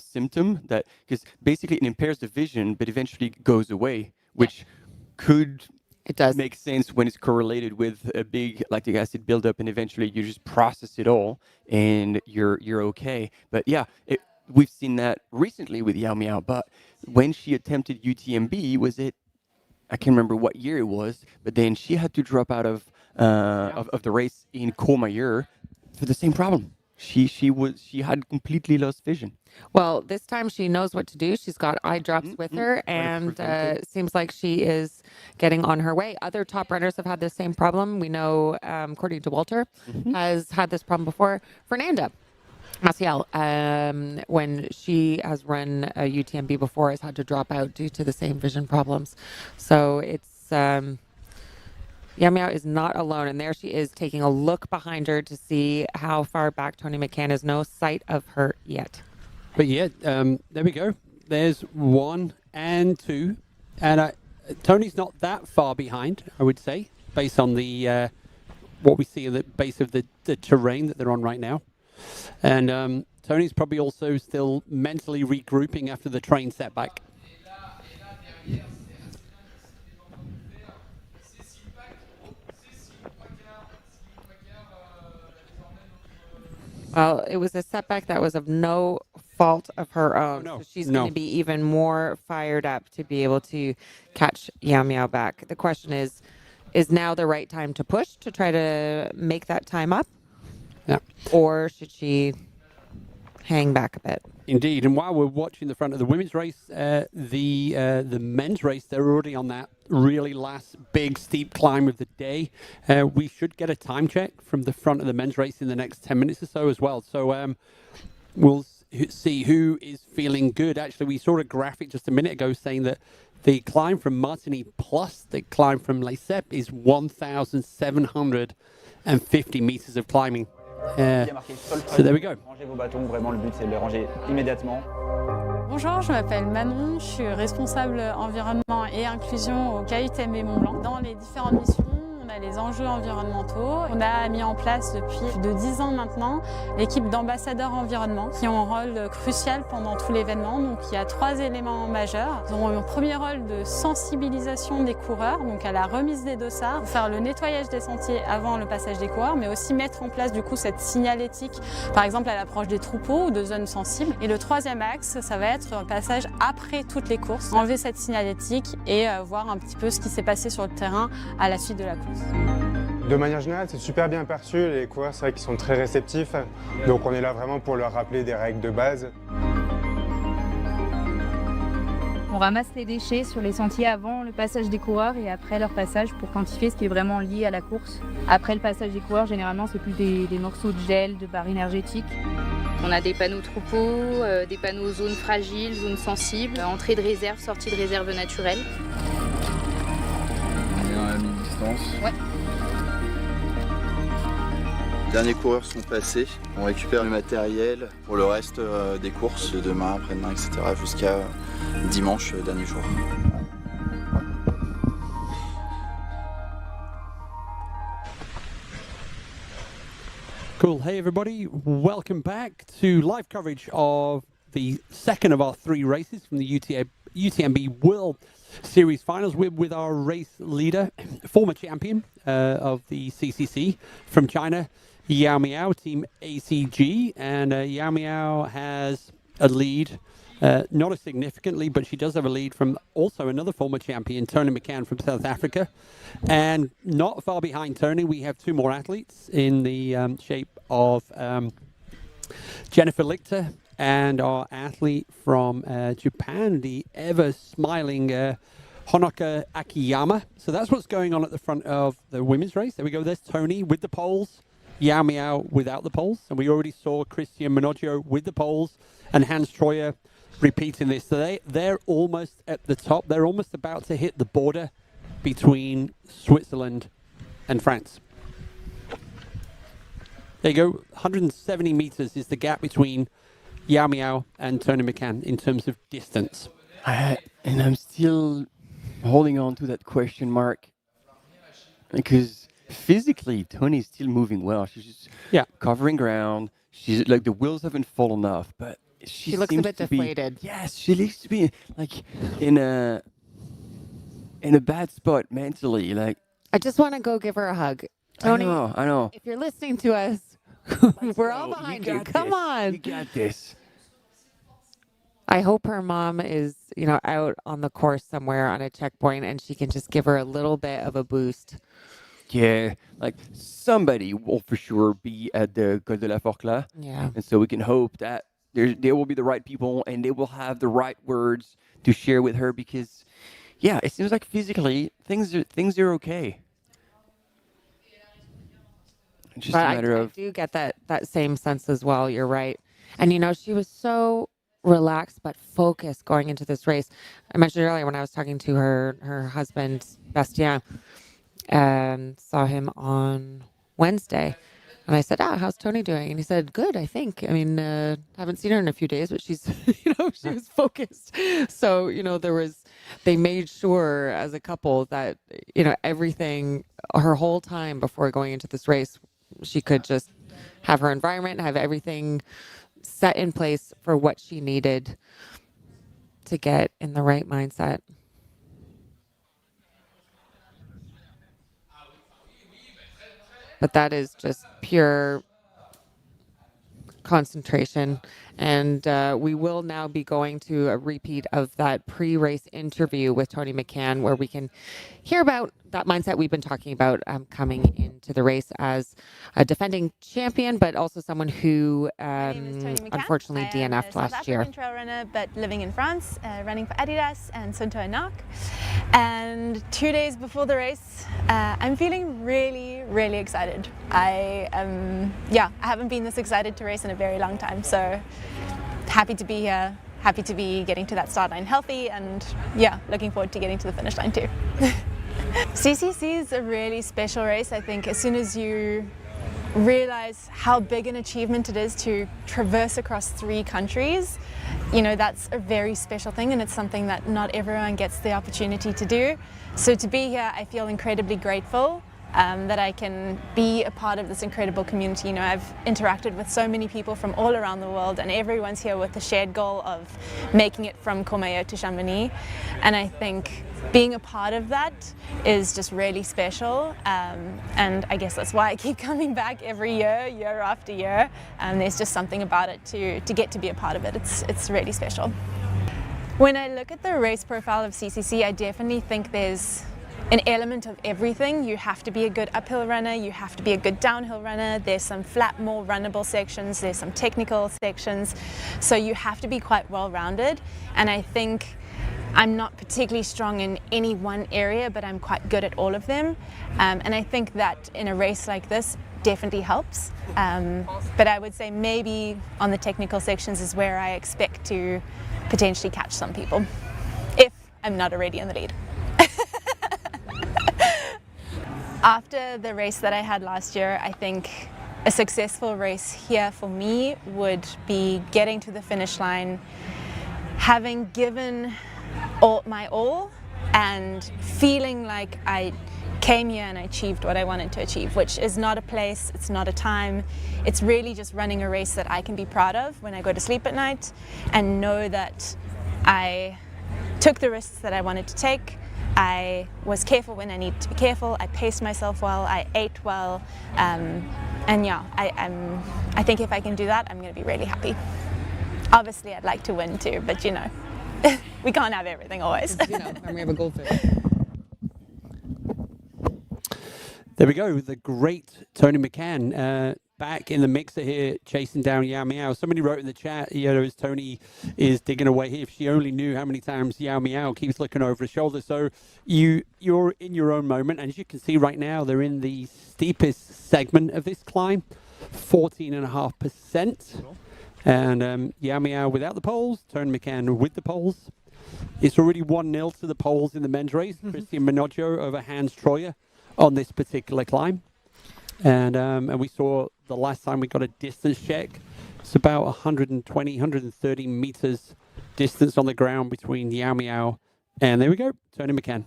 symptom. That because basically it impairs the vision, but eventually goes away, which could make sense when it's correlated with a big lactic acid buildup, and eventually you just process it all and you're okay. But yeah. We've seen that recently with Yao Miao, but when she attempted UTMB, I can't remember what year it was, but then she had to drop out of the race in Courmayeur for the same problem. She had completely lost vision. Well, this time she knows what to do. She's got eye drops with her, and seems like she is getting on her way. Other top runners have had the same problem. We know Courtney Dauwalter has had this problem before. Fernanda Maciel, when she has run a UTMB before, has had to drop out due to the same vision problems. So it's Yao Miao is not alone, and there she is taking a look behind her to see how far back Tony McCann is. No sight of her yet. But yeah, there we go. There's 1 and 2, and Tony's not that far behind, I would say, based on the what we see at the base of the terrain that they're on right now. And Tony's probably also still mentally regrouping after the train setback. Well, it was a setback that was of no fault of her own. So she's going to be even more fired up to be able to catch Yao Miao back. The question is now the right time to push to try to make that time up? Yeah. Or should she hang back a bit? Indeed. And while we're watching the front of the women's race, the men's race, they're already on that really last big steep climb of the day. We should get a time check from the front of the men's race in the next 10 minutes or so as well. So we'll see who is feeling good. Actually, we saw a graphic just a minute ago saying that the climb from Martigny plus the climb from Les Ceps is 1,750 meters of climbing. So there we go. Rangez vos bâtons, vraiment le but c'est de les ranger immédiatement. Bonjour, je m'appelle Manon, je suis responsable environnement et inclusion au HOKA UTMB Mont-Blanc. Dans les différentes missions, on a les enjeux environnementaux. On a mis en place depuis plus de 10 ans maintenant l'équipe d'ambassadeurs environnement qui ont un rôle crucial pendant tout l'événement. Donc il y a 3 éléments majeurs. Ils ont un premier rôle de sensibilisation des coureurs, donc à la remise des dossards, faire le nettoyage des sentiers avant le passage des coureurs, mais aussi mettre en place du coup cette signalétique, par exemple à l'approche des troupeaux ou de zones sensibles. Et le troisième axe, ça va être un passage après toutes les courses, enlever cette signalétique et voir un petit peu ce qui s'est passé sur le terrain à la suite de la course. De manière générale, c'est super bien perçu. Les coureurs, c'est vrai qu'ils sont très réceptifs. Donc on est là vraiment pour leur rappeler des règles de base. On ramasse les déchets sur les sentiers avant le passage des coureurs et après leur passage pour quantifier ce qui est vraiment lié à la course. Après le passage des coureurs, généralement, c'est plus des morceaux de gel, de barres énergétiques. On a des panneaux troupeaux, des panneaux zones fragiles, zones sensibles, entrée de réserve, sortie de réserve naturelle. On est à la mi-distance. Ouais. Les derniers coureurs sont passés. On récupère le matériel pour le reste des courses de demain, après-demain, etc. jusqu'à dimanche, dernier jour. Cool. Hey, everybody. Welcome back to live coverage of the second of our 3 races from the UTMB World Series Finals. We're with our race leader, former champion of the CCC from China, Yao Miao, Team ACG. And Yao Miao has a lead, not as significantly, but she does have a lead from also another former champion, Tony McCann from South Africa. And not far behind Tony, we have 2 more athletes in the shape of Jennifer Lichter and our athlete from Japan, the ever-smiling Honoka Akiyama. So that's what's going on at the front of the women's race. There we go. There's Tony with the poles, Yao Miao without the poles. And we already saw Christian Minoggio with the poles and Hans Troyer repeating this. So they're almost at the top. They're almost about to hit the border between Switzerland and France. There you go. 170 meters is the gap between Yao Miao and Tony McCann in terms of distance. And I'm still holding on to that question mark because physically Tony's still moving well. She's just covering ground. She's like the wheels haven't fallen off, but she looks a seems bit to be, deflated. yes, she looks to be like in a bad spot mentally. Like I just want to go give her a hug. Tony, I know. If you're listening to us, we're all behind you. Come on. You got this. I hope her mom is, out on the course somewhere on a checkpoint and she can just give her a little bit of a boost. Yeah, like somebody will for sure be at the Col de la Forclaz. Yeah. And so we can hope that there will be the right people and they will have the right words to share with her because, yeah, it seems like physically things are okay. It's just a matter of... I do get that same sense as well. You're right. And, she was so relaxed but focused going into this race. I mentioned earlier when I was talking to her husband, Bastien, saw him on Wednesday. And I said, how's Tony doing? And he said, good, I think. I mean, haven't seen her in a few days, but she's, she was focused. So, they made sure as a couple that, everything, her whole time before going into this race, she could just have her environment, have everything set in place for what she needed to get in the right mindset. But that is just pure concentration. And we will now be going to a repeat of that pre-race interview with Tony McCann, where we can hear about that mindset we've been talking about coming into the race as a defending champion, but also someone who unfortunately DNF'd last year. I'm a trail runner, but living in France, running for Adidas and Sunto and Narc. And 2 days before the race, I'm feeling really, really excited. I haven't been this excited to race in a very long time. So happy to be here, happy to be getting to that start line healthy, and looking forward to getting to the finish line too. CCC is a really special race. I think as soon as you realize how big an achievement it is to traverse across 3 countries, that's a very special thing, and it's something that not everyone gets the opportunity to do. So to be here, I feel incredibly grateful that I can be a part of this incredible community. I've interacted with so many people from all around the world, and everyone's here with the shared goal of making it from Courmayeur to Chamonix. And I think being a part of that is just really special. And I guess that's why I keep coming back every year, year after year. There's just something about it to get to be a part of it. It's really special. When I look at the race profile of CCC, I definitely think there's an element of everything. You have to be a good uphill runner, you have to be a good downhill runner, there's some flat, more runnable sections, there's some technical sections, so you have to be quite well-rounded. And I think I'm not particularly strong in any one area, but I'm quite good at all of them. And I think that in a race like this definitely helps. But I would say maybe on the technical sections is where I expect to potentially catch some people, if I'm not already in the lead. After the race that I had last year, I think a successful race here for me would be getting to the finish line, having given my all, and feeling like I came here and I achieved what I wanted to achieve, which is not a place, it's not a time, it's really just running a race that I can be proud of when I go to sleep at night and know that I took the risks that I wanted to take. I was careful when I needed to be careful, I paced myself well, I ate well, and I think if I can do that, I'm going to be really happy. Obviously I'd like to win too, but we can't have everything always. And we have a goldfish. There we go, the great Tony McCann. back in the mixer here, chasing down Yao Miao. Somebody wrote in the chat, as Tony is digging away here, if she only knew how many times Yao Miao keeps looking over his shoulder. So you're in your own moment. And as you can see right now, they're in the steepest segment of this climb, 14.5%. And Yao Miao without the poles, Tony McCann with the poles. It's already 1-0 to the poles in the men's race. Christian Minoggio over Hans Troyer on this particular climb. And we saw the last time we got a distance check. It's about 120, 130 meters distance on the ground between Yao Miao and there we go, Tony McCann.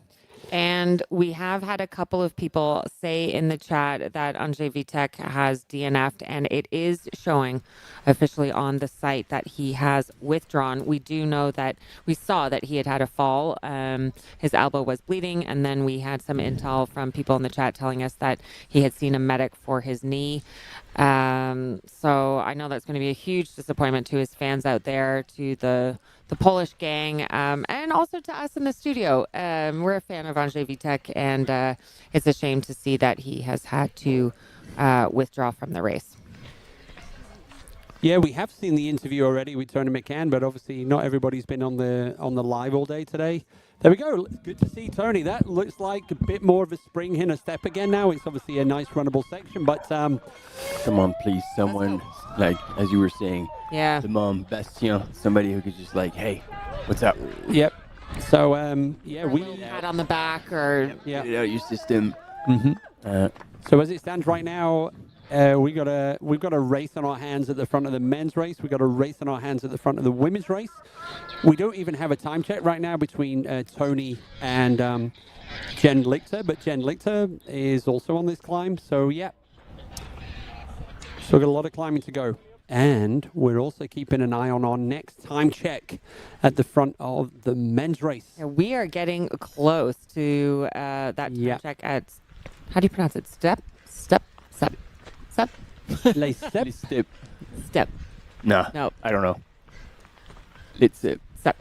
And we have had a couple of people say in the chat that Andrzej Witek has DNF'd, and it is showing officially on the site that he has withdrawn. We do know that we saw that he had a fall. His elbow was bleeding, and then we had some intel from people in the chat telling us that he had seen a medic for his knee. So I know that's going to be a huge disappointment to his fans out there, to the Polish gang, and also to us in the studio. We're a fan of Andrzej Witek, and it's a shame to see that he has had to withdraw from the race. Yeah, we have seen the interview already with Tony McCann, but obviously not everybody's been on the live all day today. There we go. Good to see Tony. That looks like a bit more of a spring in a step again now. It's obviously a nice runnable section, but come on, please, someone, like as you were saying, yeah, the mom, Bastien, somebody who could just like, hey, what's up? Yep. So yeah, we pat on the back or get it out your system. So as it stands right now, we've got a race on our hands at the front of the men's race. We've got a race on our hands at the front of the women's race. We don't even have a time check right now between Tony and Jen Lichter, but Jen Lichter is also on this climb. So yeah, still got a lot of climbing to go. And we're also keeping an eye on our next time check at the front of the men's race. Yeah, we are getting close to that time check at, how do you pronounce it? Step. Les step. Step. Nah. No. I don't know. It's it. Step.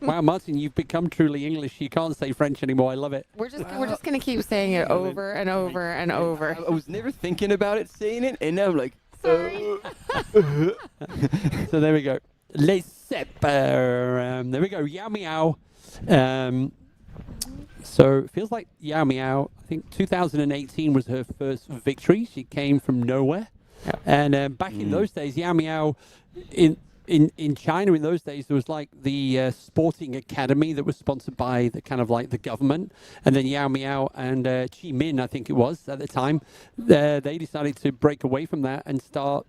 Wow, Martin, you've become truly English. You can't say French anymore. I love it. We're just gonna keep saying it over and over and over. I was never thinking about it, saying it, and now I'm like, So there we go. Les Sepp. There we go. Yao Miao. So it feels like Yao Miao, I think 2018 was her first victory. She came from nowhere. And back in those days, Yao Miao, in China in those days, there was like the sporting academy that was sponsored by the kind of like the government. And then Yao Miao and Chi Min, I think it was at the time, they decided to break away from that and start,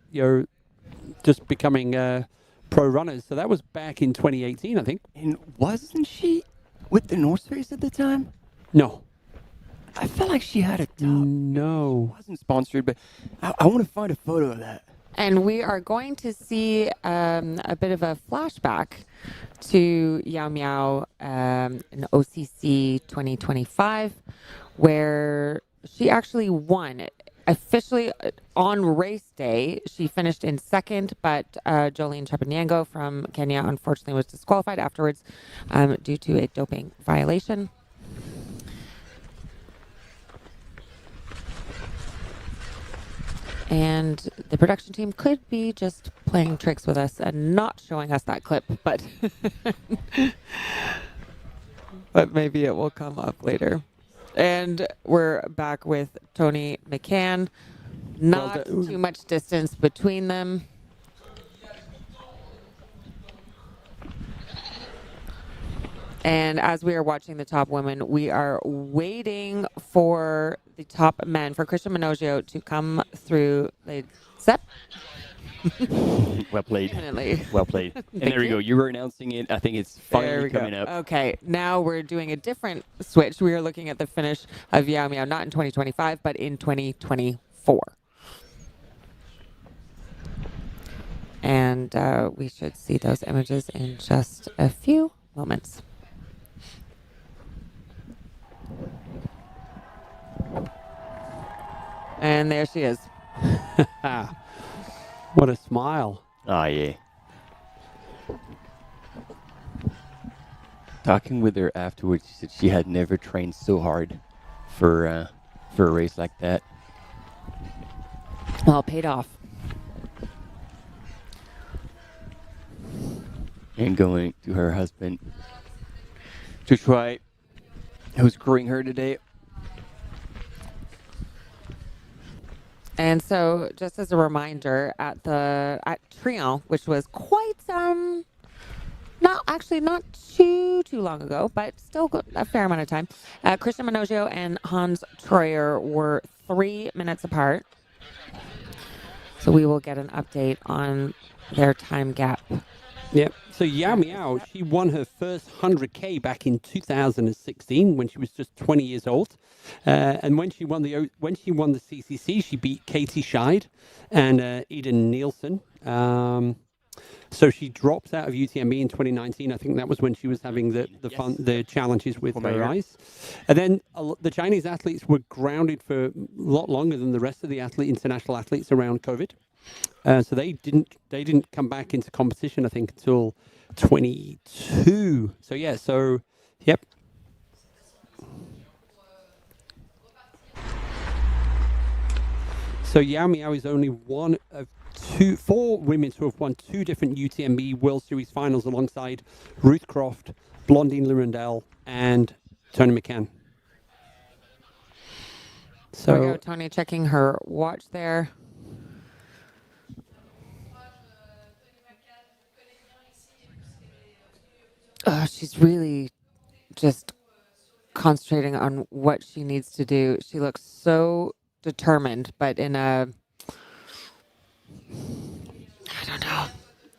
just becoming pro runners. So that was back in 2018, I think. And wasn't she with the North Face at the time? No. I felt like she had a top. No. It wasn't sponsored, but I want to find a photo of that. And we are going to see a bit of a flashback to Yao Miao in OCC 2025, where she actually won. Officially on race day, she finished in second, but Jolene Chepnyango from Kenya unfortunately was disqualified afterwards due to a doping violation. And the production team could be just playing tricks with us and not showing us that clip, but but maybe it will come up later. And we're back with Tony McCann. Not too much distance between them. And as we are watching the top women, we are waiting for the top men, for Christian Minoggio to come through the step. Well played. Definitely. Well played. And there we go. You were announcing it. I think it's finally coming up. Okay, now we're doing a different switch. We are looking at the finish of Yao Miao, not in 2025, but in 2024. And we should see those images in just a few moments. And there she is. What a smile. Oh, yeah. Talking with her afterwards, she said she had never trained so hard for a race like that. Well, paid off. And going to her husband to try escorting her today. And so, just as a reminder, at Trion, which was quite not too long ago, but still a fair amount of time, Christian Minoggio and Hans Troyer were 3 minutes apart. So we will get an update on their time gap. Yep. So Yao Miao, she won her first 100K back in 2016 when she was just 20 years old. And when she won the CCC, she beat Katie Scheid and Eden Nielsen. So she dropped out of UTMB in 2019. I think that was when she was having the challenges with her eyes. And then the Chinese athletes were grounded for a lot longer than the rest of the international athletes around COVID. So they didn't come back into competition, I think, until 22. So yeah, yep. So Yao Miao is only one of four women who have won 2 different UTMB World Series finals alongside Ruth Croft, Blondine Lurendell, and Tony McCann. So there we go, Tony checking her watch there. She's really just concentrating on what she needs to do. She looks so determined, but in a... I don't know.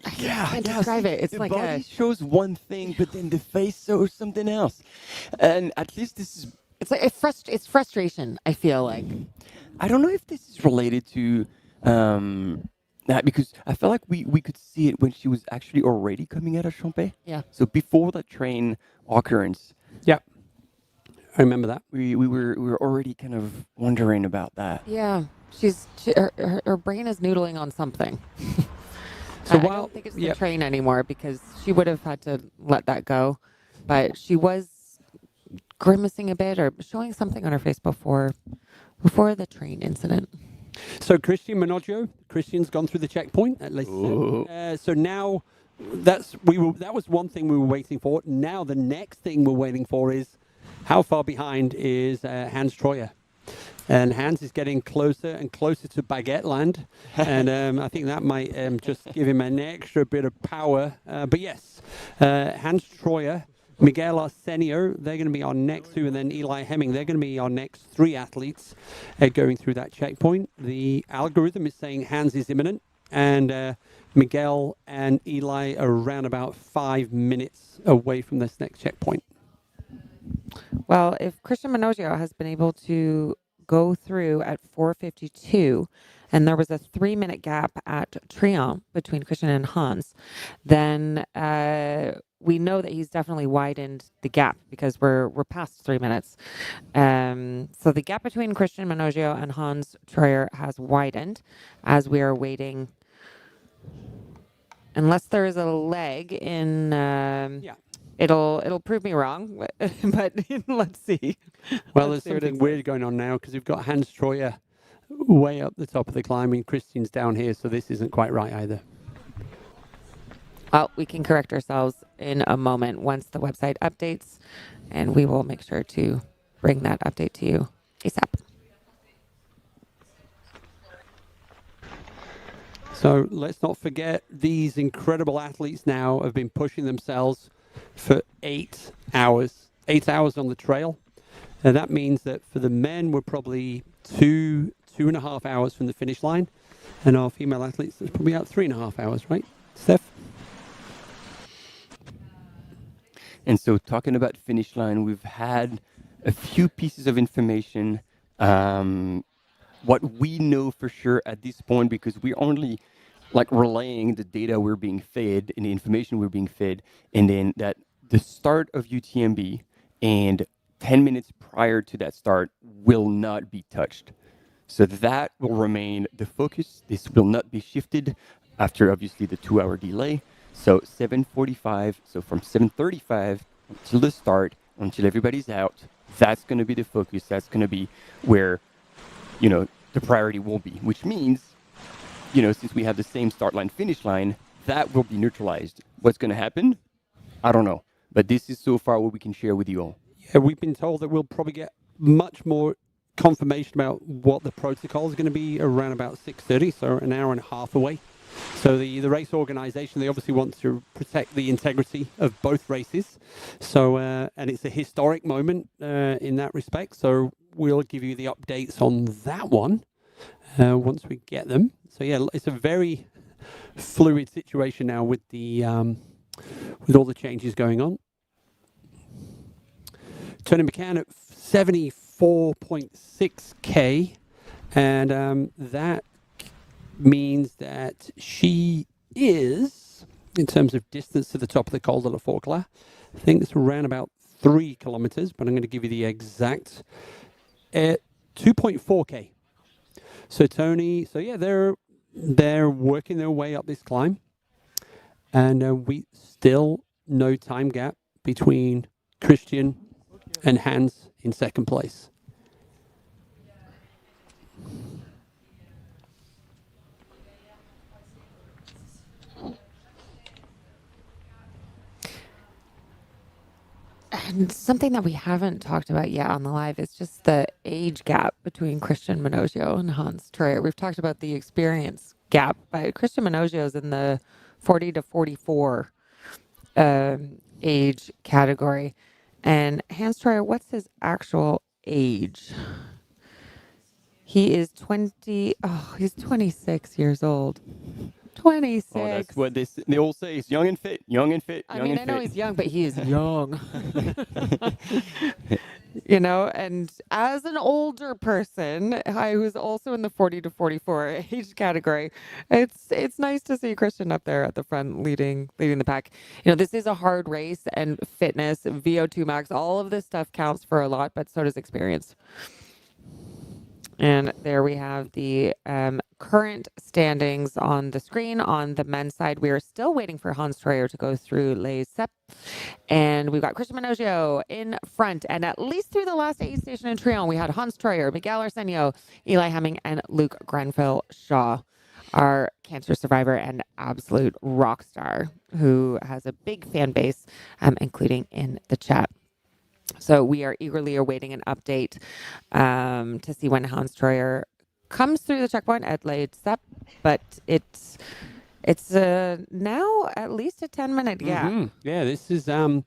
I can't describe it. It's the like body shows one thing, but then the face shows something else. And at least this is... It's like it's frustration, I feel like. I don't know if this is related to... that, because I felt like we could see it when she was actually already coming out of Champé. Yeah. So before the train occurrence. Yeah. I remember that. We were already kind of wondering about that. Yeah. Her brain is noodling on something. So I don't think it's the train anymore, because she would have had to let that go. But she was grimacing a bit or showing something on her face before the train incident. So Christian's gone through the checkpoint at least. So now that was one thing we were waiting for. Now the next thing we're waiting for is how far behind is Hans Troyer. And Hans is getting closer and closer to Baguette Land. And I think that might just give him an extra bit of power. But yes, Hans Troyer, Miguel Arsenio, they're going to be our next 2. And then Eli Hemming, they're going to be our next 3 athletes going through that checkpoint. The algorithm is saying Hans is imminent. And Miguel and Eli are around about 5 minutes away from this next checkpoint. Well, if Christian Minoggio has been able to go through at 4:52, and there was a 3-minute gap at Trion between Christian and Hans, then we know that he's definitely widened the gap, because we're past 3 minutes. So the gap between Christian Minoggio and Hans Troyer has widened as we are waiting. Unless there is a leg in... It'll prove me wrong, but let's see. Well, there's something weird going on now, because we've got Hans Troyer way up the top of the climb and Christian's down here, so this isn't quite right either. Well, we can correct ourselves in a moment once the website updates, and we will make sure to bring that update to you ASAP. So let's not forget, these incredible athletes now have been pushing themselves for 8 hours. 8 hours on the trail. And that means that for the men, we're probably 2.5 hours from the finish line. And our female athletes, it's probably about 3.5 hours, right, Steph? And so talking about finish line, we've had a few pieces of information. What we know for sure at this point, because we're only relaying the data we're being fed and the information we're being fed, and then that the start of UTMB and 10 minutes prior to that start will not be touched. So that will remain the focus. This will not be shifted after obviously the 2-hour delay. So 7:45, so from 7:35 until the start, until everybody's out, that's going to be the focus. That's going to be where, the priority will be, which means since we have the same start line, finish line, that will be neutralized. What's going to happen? I don't know. But this is so far what we can share with you all. Yeah, we've been told that we'll probably get much more confirmation about what the protocol is going to be around about 6:30, so an hour and a half away. So the race organization, they obviously want to protect the integrity of both races. So, and it's a historic moment in that respect. So we'll give you the updates on that one once we get them. So yeah, it's a very fluid situation now with the with all the changes going on. Tony McCann at 74.6K, and that means that she is, in terms of distance to the top of the Col de la Forclaz, I think it's around about 3 kilometers, but I'm going to give you the exact 2.4K. So Tony, so yeah, they're working their way up this climb, and we still no time gap between Christian and Hans in second place. And something that we haven't talked about yet on the live is just the age gap between Christian Minogio and Hans Troyer. We've talked about the experience gap, but Christian Minogio is in the 40 to 44 age category. And Hans Troyer, what's his actual age? He is 26 years old. 26. Oh, that's what they all say. He's young and fit, young and fit, young and fit. I know he's young, but he is young. And as an older person, I was also in the 40 to 44 age category. It's nice to see Christian up there at the front leading the pack. This is a hard race, and fitness, VO2 max, all of this stuff counts for a lot, but so does experience. And there we have the current standings on the screen. On the men's side, we are still waiting for Hans Troyer to go through Les Sepp. And we've got Christian Minogio in front. And at least through the last aid station in Tryon, we had Hans Troyer, Miguel Arsenio, Eli Hemming, and Luke Grenfell-Shaw, our cancer survivor and absolute rock star, who has a big fan base, including in the chat. So we are eagerly awaiting an update to see when Hans Troyer comes through the checkpoint at Les Sepp, but it's now at least a 10-minute gap. Mm-hmm. Yeah, this is 10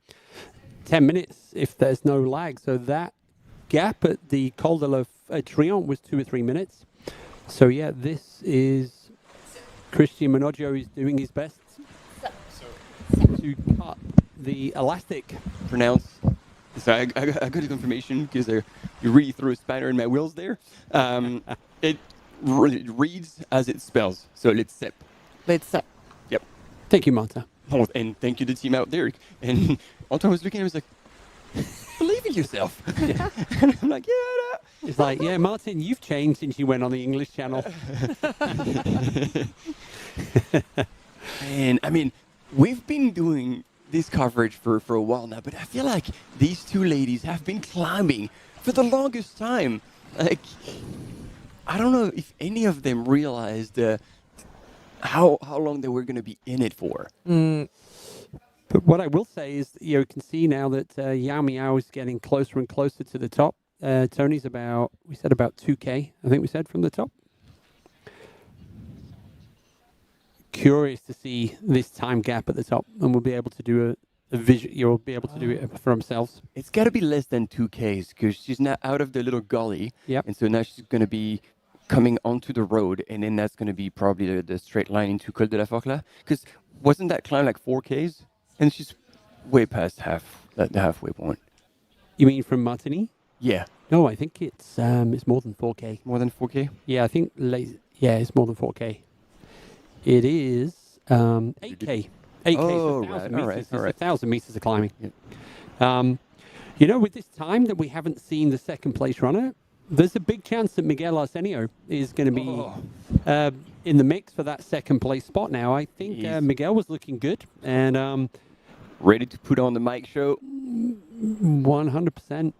minutes if there's no lag. So that gap at the Col de la Tryon was 2 or 3 minutes. So yeah, this is Christian Minogio is doing his best to cut the elastic. Pronounce. So I got the confirmation because you really threw a spanner in my wheels there. It reads as it spells. So let's sip. Let's sip. Yep. Thank you, Marta. Oh, and thank you to the team out there. And Antoine was looking at me, was like, believe in yourself. Yeah. And I'm like, yeah. It's like, yeah, Martin, you've changed since you went on the English channel. And I mean, we've been doing this coverage for a while now, but I feel like these two ladies have been climbing for the longest time. Like, I don't know if any of them realized how long they were going to be in it for. But what I will say is, you can see now that Yao Miao is getting closer and closer to the top. Tony's about 2K, I think we said, from the top. Curious to see this time gap at the top, and we'll be able to do a vision. You'll be able to do it for themselves. It's got to be less than 2Ks because she's now out of the little gully. Yep. And so now she's going to be coming onto the road, and then that's going to be probably the straight line into Col de la Forclaz. Because wasn't that climb like 4Ks? And she's way past the halfway point. You mean from Martigny? Yeah. No, I think it's more than 4K. More than 4K? Yeah, I think it's more than 4K. It is 8K. 8K oh, is 1,000 right. meters. All right. It's 1,000 meters of climbing. Yep. With this time that we haven't seen the second place runner, there's a big chance that Miguel Arsenio is going to be in the mix for that second place spot now. I think Miguel was looking good and ready to put on the mic show. 100%.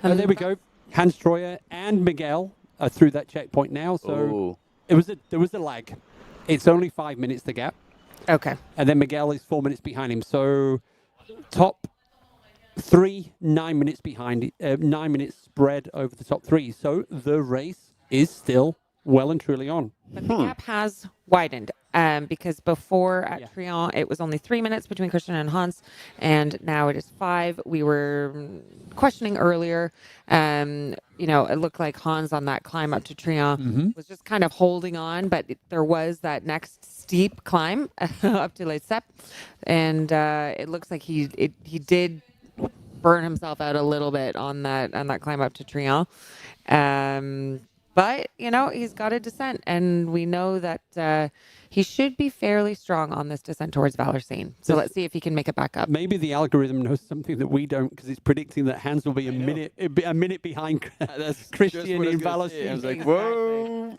There we go. Hans Troyer and Miguel are through that checkpoint now. So there was a lag. It's only 5 minutes the gap. Okay. And then Miguel is 4 minutes behind him. So top 3, 9 minutes behind, 9 minutes spread over the top 3. So the race is still well and truly on. But the gap has widened because before at Trion, it was only 3 minutes between Christian and Hans, and now it is 5. We were questioning earlier. It looked like Hans on that climb up to Trion was just kind of holding on, but there was that next steep climb up to Les Steppes, and it looks like he did burn himself out a little bit on that climb up to Trion. But, he's got a descent, and we know that he should be fairly strong on this descent towards Valersine. So let's see if he can make it back up. Maybe the algorithm knows something that we don't, because it's predicting that Hans will be a minute behind Christian in Valersine. I was like, whoa.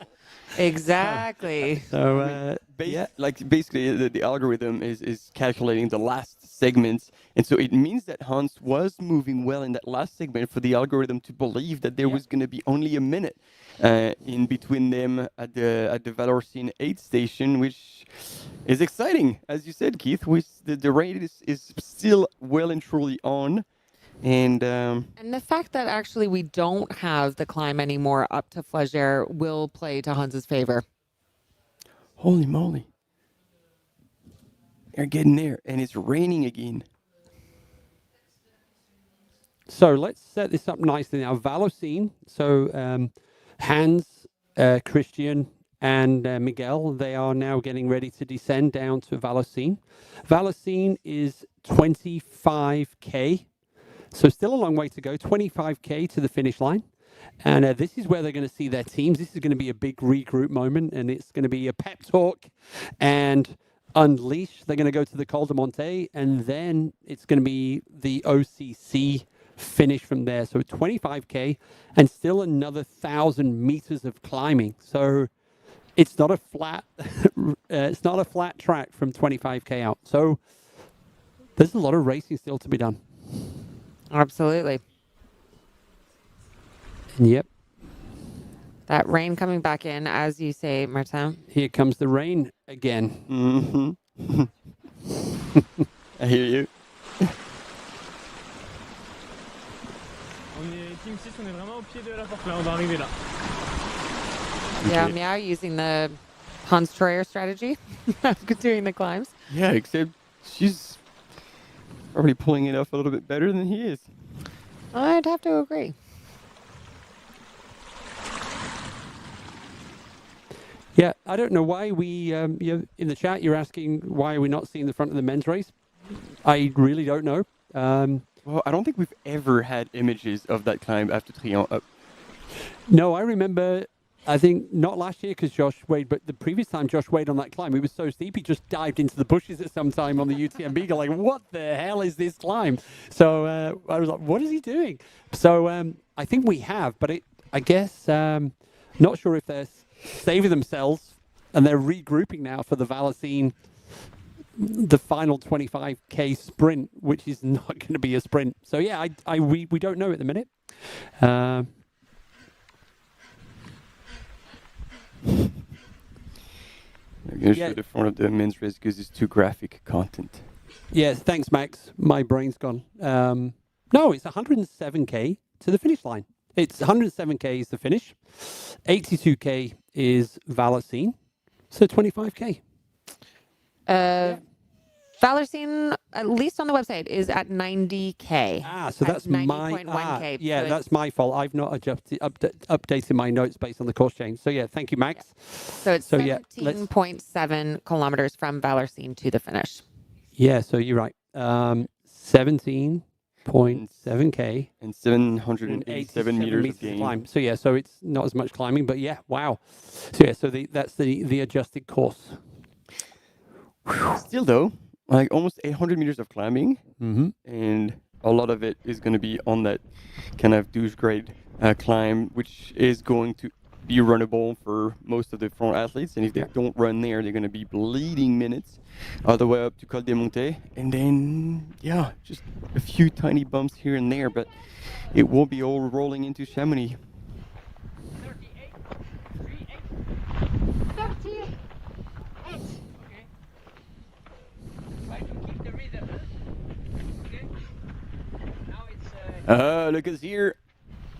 Exactly. So, basically, the algorithm is calculating the last segments. And so it means that Hans was moving well in that last segment for the algorithm to believe that there was going to be only a minute in between them at the Valersine 8 station, which is exciting. As you said, Keith, the race is still well and truly on. And the fact that actually we don't have the climb anymore up to Flagère will play to Hans's favor. Holy moly. They're getting there, and it's raining again. So let's set this up nicely now. Valersine, so Hans, Christian, and Miguel, they are now getting ready to descend down to Valersine. Valersine is 25K. So still a long way to go, 25K to the finish line. And this is where they're going to see their teams. This is going to be a big regroup moment, and it's going to be a pep talk and unleash. They're going to go to the Col de Monte, and then it's going to be the OCC finish from there. So 25K and still another 1,000 meters of climbing. So it's not a flat, track from 25K out. So there's a lot of racing still to be done. Absolutely. Yep. That rain coming back in, as you say, Martin. Here comes the rain again. Mm-hmm. I hear you. On est Team 6, on est vraiment au pied de la porte là, on va arriver là. Yeah, Meow using the Hans Troyer strategy of doing the climbs. Yeah, except she's probably pulling it off a little bit better than he is. I'd have to agree. Yeah, I don't know why we, in the chat, you're asking why are we not seeing the front of the men's race. I really don't know. Well, I don't think we've ever had images of that climb after Trion up. No, I remember, I think not last year because Josh Wade, but the previous time Josh Wade on that climb, it was so steep, he just dived into the bushes at some time on the UTMB, going, like, what the hell is this climb? So I was like, what is he doing? So I think we have, but I guess, not sure if they're saving themselves and they're regrouping now for the Valersine, the final 25K sprint, which is not going to be a sprint. So yeah, we don't know at the minute. I'm going to show the front of the men's race because it's too graphic content. Yes, thanks, Max. My brain's gone. No, it's 107K to the finish line. It's 107K is the finish. 82K is Valersine. So 25K. Valersine, at least on the website, is at 90K. So that's 90.1K. Yeah, so that's my fault. I've not updated my notes based on the course change. So yeah, thank you, Max. So it's 17.7 kilometers from Valersine to the finish. Yeah, so you're right. 17.7K and 787 meters of gain. Climb. So yeah, so it's not as much climbing, but yeah, wow. So yeah, so that's the adjusted course. Still though, like almost 800 meters of climbing, and a lot of it is going to be on that kind of douche grade climb, which is going to be runnable for most of the front athletes. And if they don't run there, they're going to be bleeding minutes all the way up to Col de Monte. And then, yeah, just a few tiny bumps here and there, but it will be all rolling into Chamonix. look us here.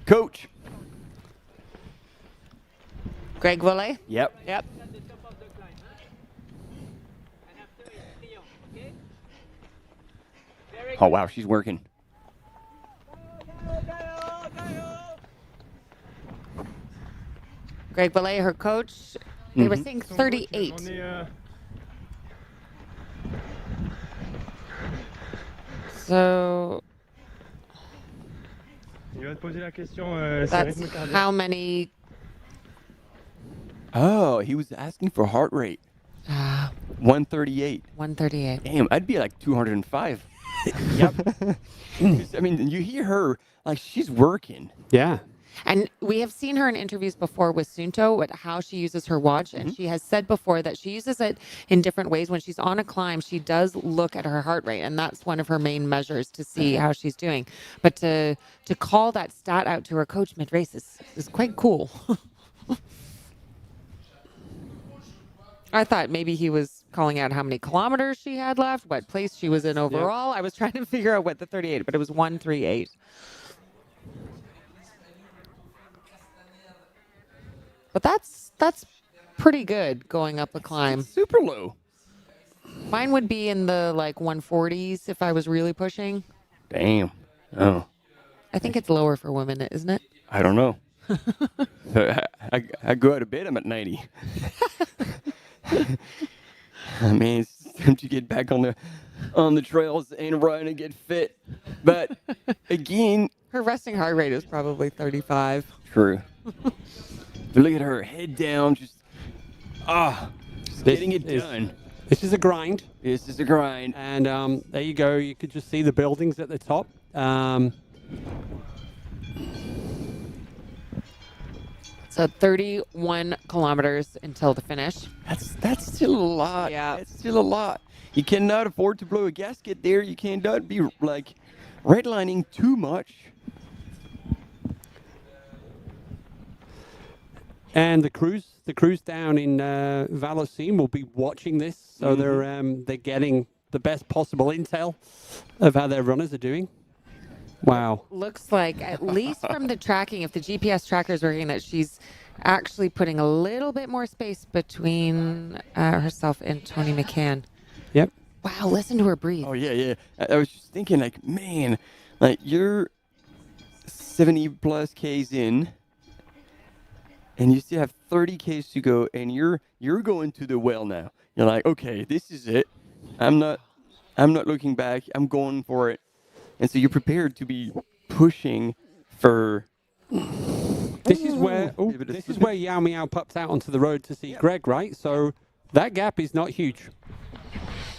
Coach. Greg Volley? Yep. Yep. Oh, wow, she's working. Greg Volley, her coach, they were saying 38. So that's how many? Oh, he was asking for heart rate. 138. 138. Damn, I'd be like 205. Yep. I mean, you hear her, like, she's working. Yeah. And we have seen her in interviews before with Sunto, with how she uses her watch. And she has said before that she uses it in different ways. When she's on a climb, she does look at her heart rate. And that's one of her main measures to see how she's doing. But to call that stat out to her coach mid-race is quite cool. I thought maybe he was calling out how many kilometers she had left, what place she was in overall. I was trying to figure out what the 38, but it was 138. But that's pretty good going up a climb. It's super low. Mine would be in the like 140s if I was really pushing. Damn. Oh. I think it's lower for women, isn't it? I don't know. I go out of bed, I'm at 90. I mean, it's time to get back on the trails and run and get fit. But again, her resting heart rate is probably 35. True. But look at her, head down, just getting it done. This is a grind. This is a grind. And there you go. You could just see the buildings at the top. So 31 kilometers until the finish. That's still a lot. Yeah. That's still a lot. You cannot afford to blow a gasket there. You cannot be like redlining too much. And the crews down in Vallorcine will be watching this, so they're getting the best possible intel of how their runners are doing. Wow. Looks like, at least from the tracking, if the GPS tracker is working, that she's actually putting a little bit more space between herself and Tony McCann. Yep. Wow, listen to her breathe. Oh, yeah. I was just thinking, like, man, like, you're 70 plus Ks in, and you still have 30 Ks to go, and you're going to the well now. You're like, okay, this is it. I'm not looking back. I'm going for it. And so you're prepared to be pushing for. This is where Yao Miao pops out onto the road to see Greg, right? So that gap is not huge.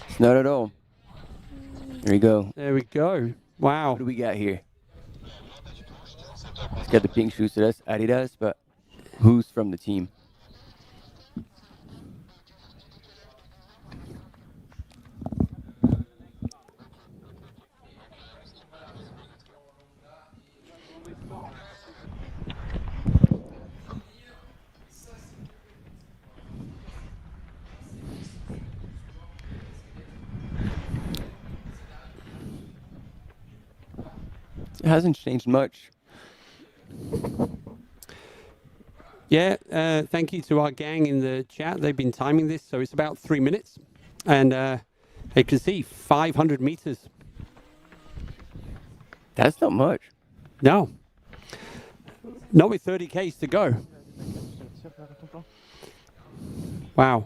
It's not at all. There you go. There we go. Wow. What do we got here? It's got the pink shoes, so that's Adidas, but who's from the team? It hasn't changed much. Yeah, thank you to our gang in the chat. They've been timing this, so it's about 3 minutes. And you can see 500 meters. That's not much. No. Not with 30 Ks to go. Wow.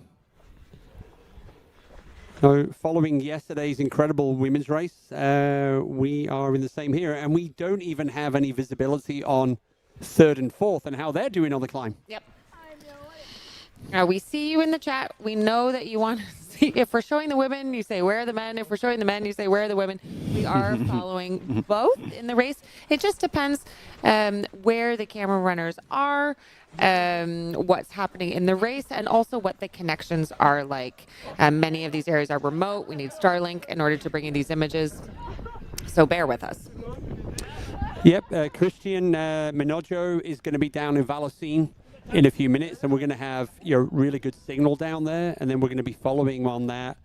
So following yesterday's incredible women's race, we are in the same here, and we don't even have any visibility on third and fourth and how they're doing on the climb. Yep. We see you in the chat. We know that you want to see. If we're showing the women, you say, where are the men? If we're showing the men, you say, where are the women? We are following both in the race. It just depends where the camera runners are, what's happening in the race, and also what the connections are like. Many of these areas are remote. We need Starlink in order to bring in these images. So bear with us. Yep, Christian Minojo is going to be down in Vallorcine in a few minutes, and we're going to have really good signal down there, and then we're going to be following on that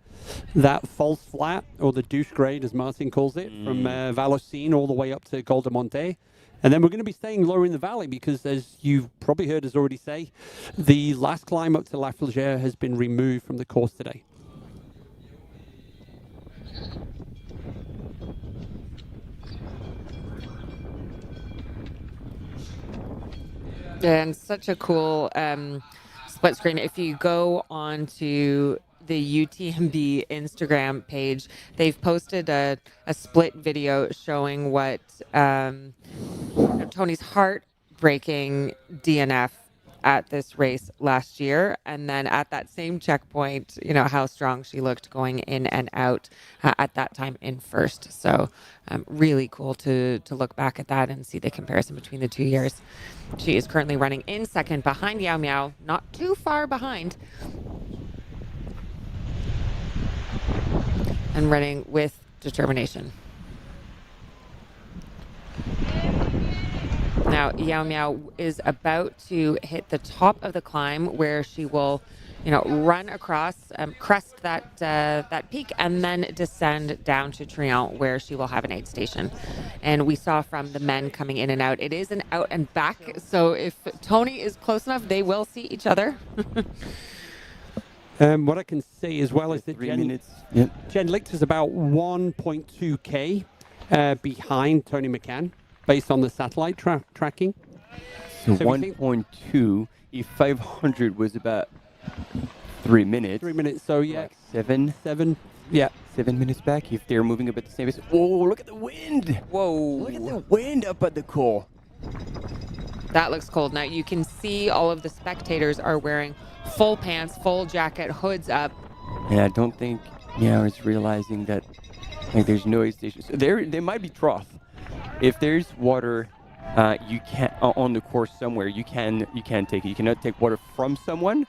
that false flat, or the douche grade, as Martin calls it, from Vallorcine all the way up to Col de Monte. And then we're going to be staying lower in the valley because, as you've probably heard us already say, the last climb up to La Flégère has been removed from the course today. And such a cool split screen. If you go on to the UTMB Instagram page, they've posted a split video showing what Tony's heartbreaking DNF at this race last year, and then at that same checkpoint, how strong she looked going in and out at that time in first. So really cool to look back at that and see the comparison between the 2 years. She is currently running in second behind Yao Miao, not too far behind, and running with determination. Now, Yao Miao is about to hit the top of the climb where she will, run across, crest that peak, and then descend down to Triant where she will have an aid station. And we saw from the men coming in and out, it is an out and back. So if Tony is close enough, they will see each other. What I can say as well is that 3 minutes. Yep. Jen Licht is about 1.2K behind Tony McCann, based on the satellite tracking. So 1.2, if 500 was about 3 minutes. 3 minutes, so yeah. Like 7, yeah. 7 minutes back if they're moving up at the same pace. Oh, look at the wind. Whoa. Look at the wind up at the core. That looks cold. Now you can see all of the spectators are wearing full pants, full jacket, hoods up. And I don't think it's realizing that there's no aid station. So there might be trough. If there's water, you can on the course somewhere. You can take it. You cannot take water from someone,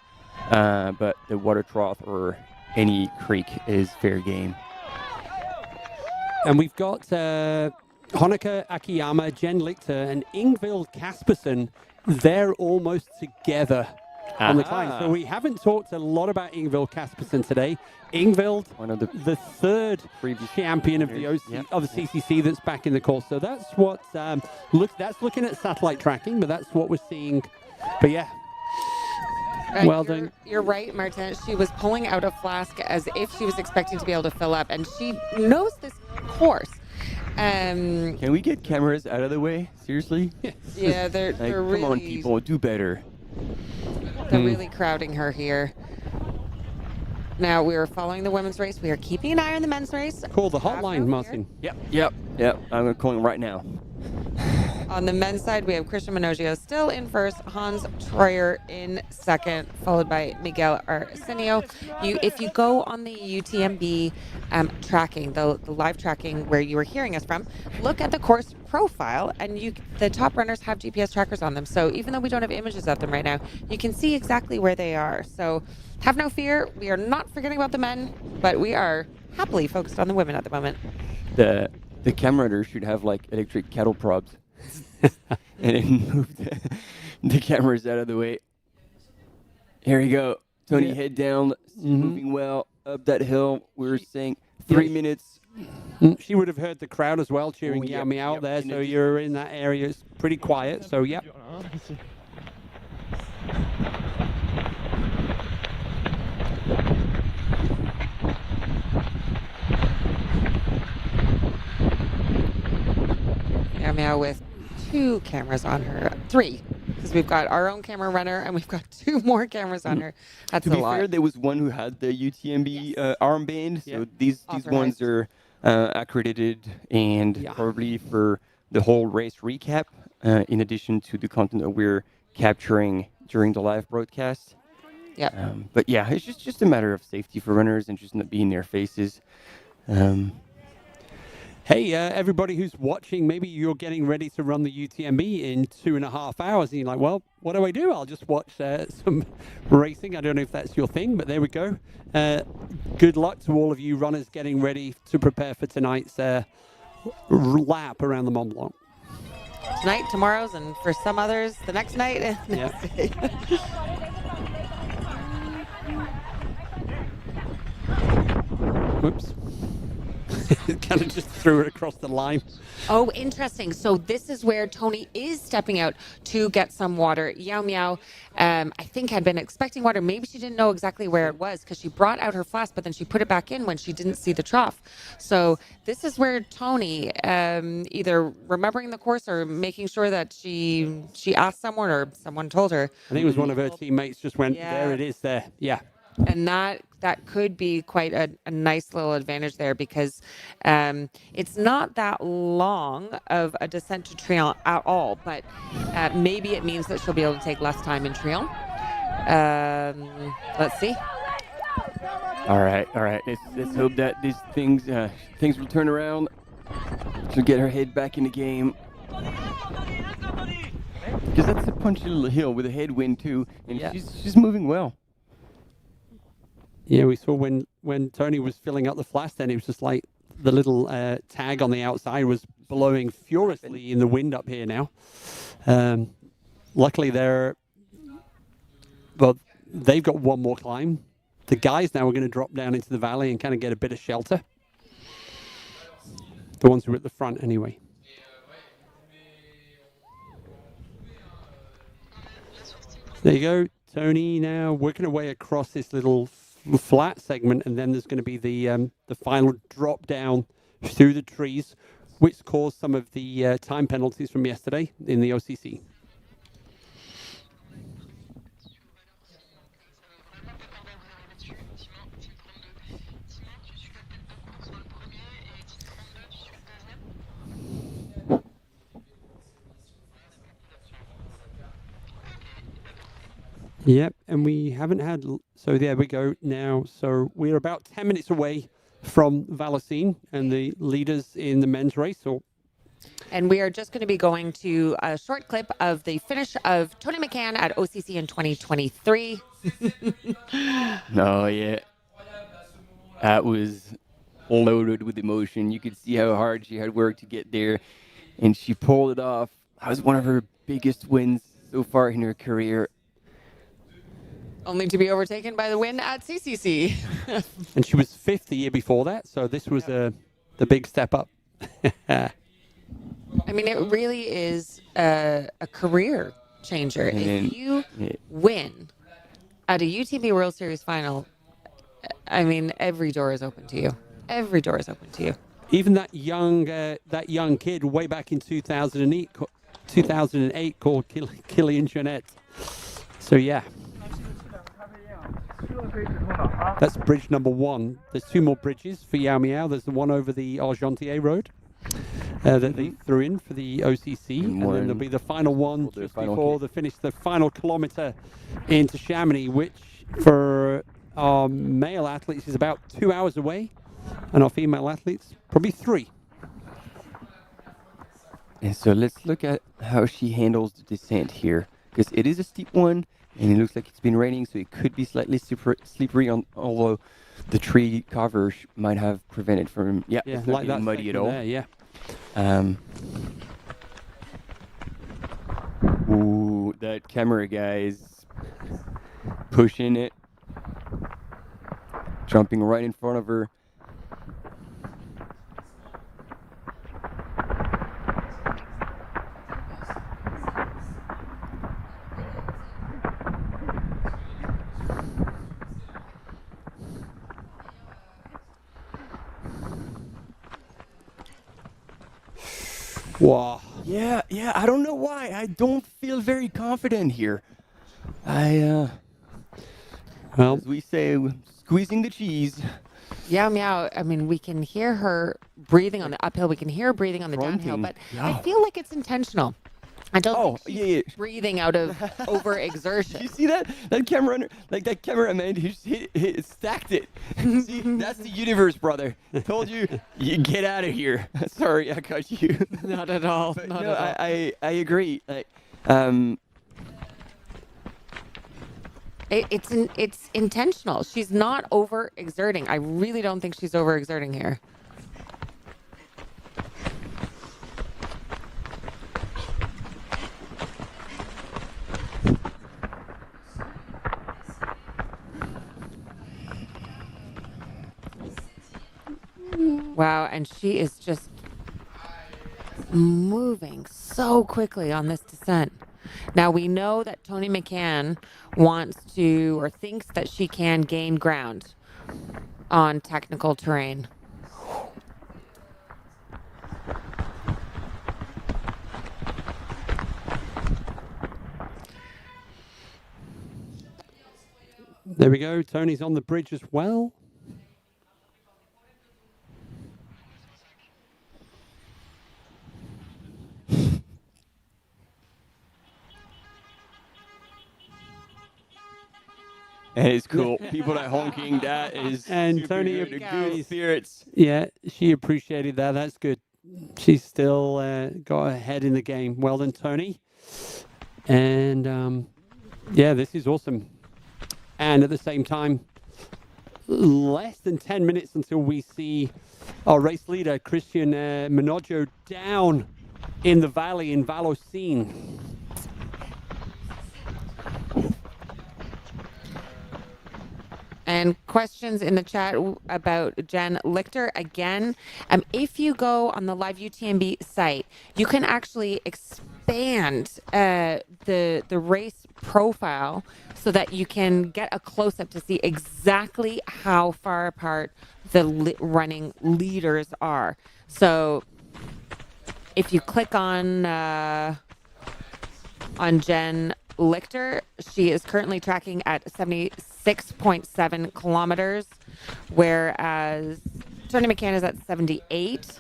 but the water trough or any creek is fair game. And we've got Honoka Akiyama, Jen Lichter, and Ingvild Kaspersen. They're almost together on the climb. So we haven't talked a lot about Ingvild Kaspersen today. Ingvild, one of the third champion of the CCC that's back in the course. So that's what that's looking at satellite tracking, but that's what we're seeing. But yeah. Well done. You're right, Martin. She was pulling out a flask as if she was expecting to be able to fill up, and she knows this course. Can we get cameras out of the way? Seriously? Yeah, they're really... Come on, people, do better. They're really crowding her here. Now, we are following the women's race. We are keeping an eye on the men's race. Call the hotline, Martin. Yep. I'm calling right now. On the men's side, we have Christian Minogio still in first, Hans Troyer in second, followed by Miguel Arsenio. If you go on the UTMB tracking, the live tracking where you were hearing us from, look at the course profile, and the top runners have GPS trackers on them. So even though we don't have images of them right now, you can see exactly where they are. So have no fear. We are not forgetting about the men, but we are happily focused on the women at the moment. The camera runner should have like electric cattle prods. And then move the cameras out of the way. Here we go. Tony, head down, moving well up that hill. We were saying 3 minutes. She would have heard the crowd as well cheering Yao Miao out there. So you're in that area. It's pretty quiet. So, yep. Yao Miao with 2 cameras on her, 3, because we've got our own camera runner and we've got 2 more cameras on her. That's a lot. To be fair, there was one who had the UTMB armband, so these ones are accredited and probably for the whole race recap, in addition to the content that we're capturing during the live broadcast. Yeah. But yeah, it's just a matter of safety for runners and just not being in their faces. Hey, everybody who's watching, maybe you're getting ready to run the UTMB in 2.5 hours, and you're like, well, what do I do? I'll just watch some racing. I don't know if that's your thing, but there we go. Good luck to all of you runners getting ready to prepare for tonight's lap around the Mont Blanc. Tonight, tomorrow's, and for some others, the next night. Whoops. Kind of just threw it across the line. Oh, interesting. So this is where Tony is stepping out to get some water. Yao Miao, I think, had been expecting water. Maybe she didn't know exactly where it was because she brought out her flask, but then she put it back in when she didn't see the trough. So this is where Tony, either remembering the course or making sure that she asked someone or someone told her. I think it was one of her teammates just went, there it is there. Yeah. And that could be quite a nice little advantage there because it's not that long of a descent to Trion at all, but maybe it means that she'll be able to take less time in Trion. Let's see. All right. Let's hope that these things will turn around. She'll get her head back in the game. Because that's a punchy little hill with a headwind too, and she's moving well. Yeah, we saw when Tony was filling up the flask, then it was just like the little tag on the outside was blowing furiously in the wind up here now. Luckily, they've got one more climb. The guys now are going to drop down into the valley and kind of get a bit of shelter. The ones who are at the front, anyway. There you go. Tony now working her way across this little flat segment, and then there's going to be the final drop down through the trees, which caused some of the time penalties from yesterday in the OCC. Yep, and we haven't had, so there we go now. So we're about 10 minutes away from Valocine and the leaders in the men's race. And we are just going to be going to a short clip of the finish of Tony McCann at OCC in 2023. Oh, yeah. That was loaded with emotion. You could see how hard she had worked to get there, and she pulled it off. That was one of her biggest wins so far in her career. Only to be overtaken by the win at CCC. And she was fifth the year before that, so this was the big step up. I mean, it really is a career changer. If you win at a UTMB World Series final, I mean, every door is open to you. Every door is open to you. Even that young kid way back in 2008 called Killian Jeanette. So yeah. That's bridge number 1. There's 2 more bridges for Yao Miao. There's the one over the Argentier Road that they threw in for the OCC. And then there'll be the final one just before they finish the final kilometer into Chamonix, which for our male athletes is about 2 hours away. And our female athletes, probably 3. And so let's look at how she handles the descent here. Because it is a steep one. And it looks like it's been raining, so it could be slightly slippery, although the tree cover might have prevented from, it's not getting muddy at all. There, Ooh, that camera guy is pushing it, jumping right in front of her. Wow. Yeah, I don't know why. I don't feel very confident here. Well, as we say, squeezing the cheese. Yao Miao, I mean, we can hear her breathing on the uphill. We can hear her breathing on the downhill, but I feel like it's intentional. I don't think she's breathing out of overexertion. You see that? That cameraman who stacked it. See, that's the universe, brother. I told you, you get out of here. Sorry, I cut you. Not at all. But Not no, at all. I agree. It's intentional. She's not overexerting. I really don't think she's overexerting here. Wow, and she is just moving so quickly on this descent. Now we know that Tony McCann wants to or thinks that she can gain ground on technical terrain. There we go. Tony's on the bridge as well. And it's cool. People are honking. That is And super Tony, good. Good spirits. Yeah, she appreciated that. That's good. She's still got her head in the game. Well done, Tony. And yeah, this is awesome. And at the same time, less than 10 minutes until we see our race leader, Christian Minoggio, down in the valley in Vallorcine. And questions in the chat about Jen Lichter. Again, if you go on the Live UTMB site, you can actually expand the race profile so that you can get a close-up to see exactly how far apart the running leaders are. So if you click on Jen Lichter, she is currently tracking at 76.7 kilometers, whereas Tony McCann is at 78.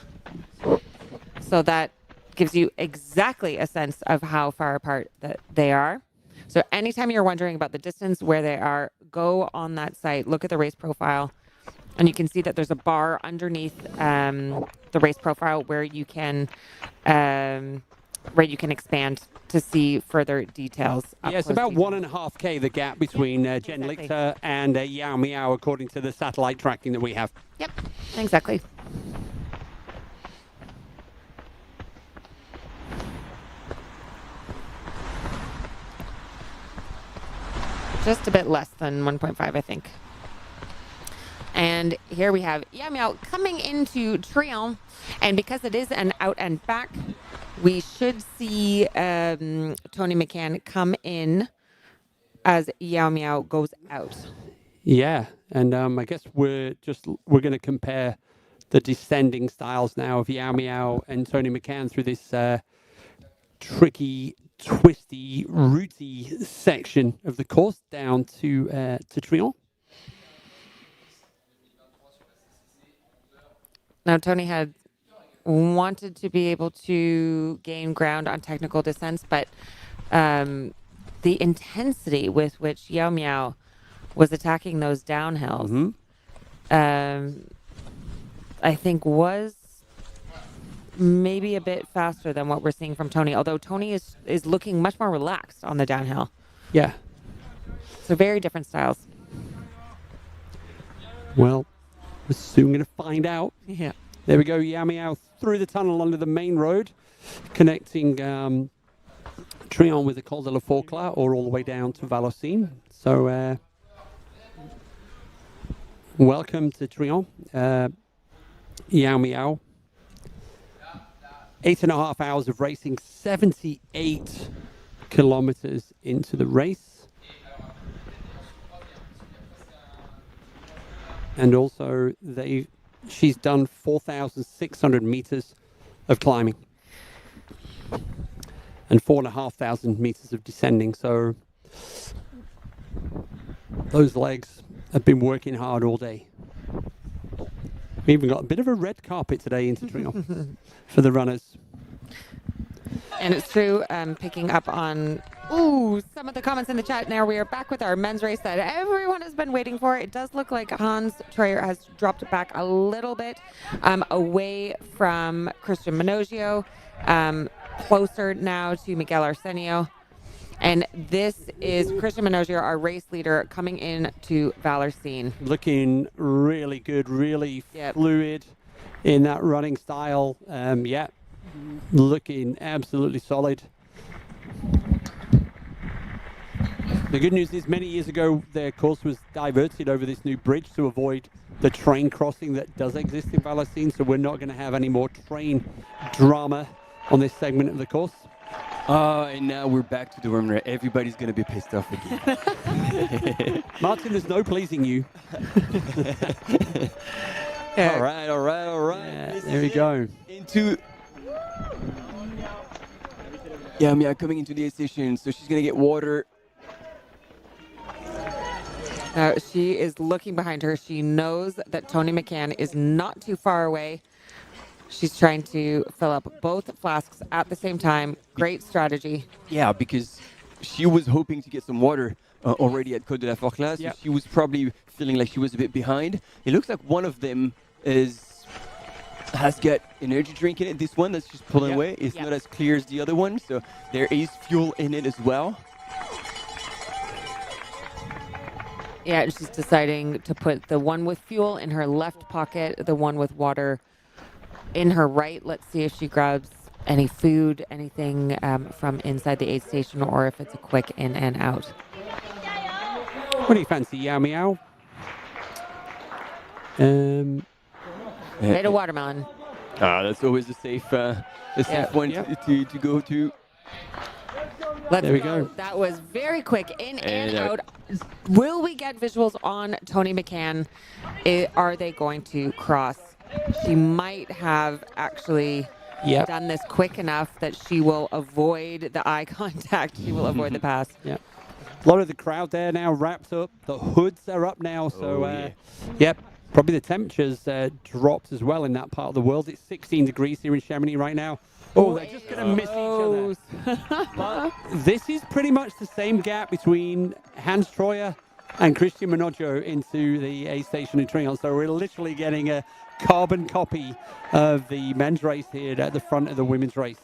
So that gives you exactly a sense of how far apart that they are. So anytime you're wondering about the distance where they are, go on that site, look at the race profile, and you can see that there's a bar underneath the race profile where you can expand to see further details. Yeah, it's about 1.5K the gap between Jen Lichter and Yao Miao, according to the satellite tracking that we have. Yep, exactly. Just a bit less than 1.5, I think. And here we have Yao Miao coming into Trion. And because it is an out and back, we should see Tony McCann come in as Yao Miao goes out. Yeah, and I guess we're going to compare the descending styles now of Yao Miao and Tony McCann through this tricky, twisty, rooty section of the course down to Trion. Now, Tony had wanted to be able to gain ground on technical descents, but the intensity with which Yao Miao was attacking those downhills, I think was maybe a bit faster than what we're seeing from Tony, although Tony is looking much more relaxed on the downhill. Yeah. So very different styles. Well, we're soon going to find out. Yeah. There we go, Yao Miao through the tunnel under the main road, connecting Trion with the Col de la Forclaz, or all the way down to Vallorcine. So, welcome to Trion, Yao Miao. 8.5 hours of racing, 78 kilometers into the race. And also, she's done 4,600 meters of climbing and 4,500 meters of descending. So those legs have been working hard all day. We even got a bit of a red carpet today into Trion for the runners. And it's true, picking up on some of the comments in the chat. Now we are back with our men's race that everyone has been waiting for. It does look like Hans Troyer has dropped back a little bit away from Christian Minoggio, closer now to Miguel Arsenio. And this is Christian Minoggio, our race leader, coming in to Vallorcine. Looking really good, really fluid in that running style. Looking absolutely solid. The good news is many years ago, their course was diverted over this new bridge to avoid the train crossing that does exist in Valocine. So we're not going to have any more train drama on this segment of the course. And now we're back to the room where everybody's going to be pissed off again. Martin, there's no pleasing you. All right. Yeah, there we go. Mia coming into the aid station, so she's going to get water. She is looking behind her. She knows that Tony McCann is not too far away. She's trying to fill up both flasks at the same time. Great strategy. Yeah, because she was hoping to get some water already at Côte de la Forclaz. So she was probably feeling like she was a bit behind. It looks like one of them has got energy drink in it. This one that's just pulling away is not as clear as the other one. So there is fuel in it as well. Yeah, and she's deciding to put the one with fuel in her left pocket, the one with water in her right. Let's see if she grabs any food, anything from inside the aid station, or if it's a quick in and out. What do you fancy, Yao Miao? Made a watermelon. That's always a safe one to go to. There we go. That was very quick. In and out. Will we get visuals on Tony McCann? Are they going to cross? She might have actually done this quick enough that she will avoid the eye contact. She will avoid the pass. Yeah. A lot of the crowd there now wrapped up. The hoods are up now. So, probably the temperatures dropped as well in that part of the world. It's 16 degrees here in Chamonix right now. Oh, they're just going to miss each other. But this is pretty much the same gap between Hans Troyer and Christian Minoggio into the aid station in Trion. So we're literally getting a carbon copy of the men's race here at the front of the women's race.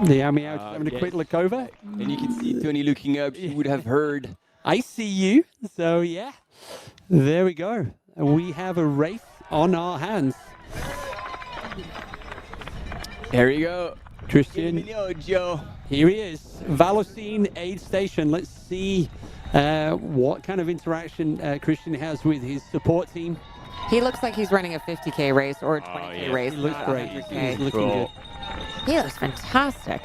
The Amiao just having a quick look over. And you can see Tony looking up. She would have heard. I see you. So, yeah, there we go. We have a race on our hands. There we go. Christian Minoggio. Here he is. Valocine aid station. Let's see what kind of interaction Christian has with his support team. He looks like he's running a 50K race or a 20K race. He looks great. He's looking good. He looks fantastic.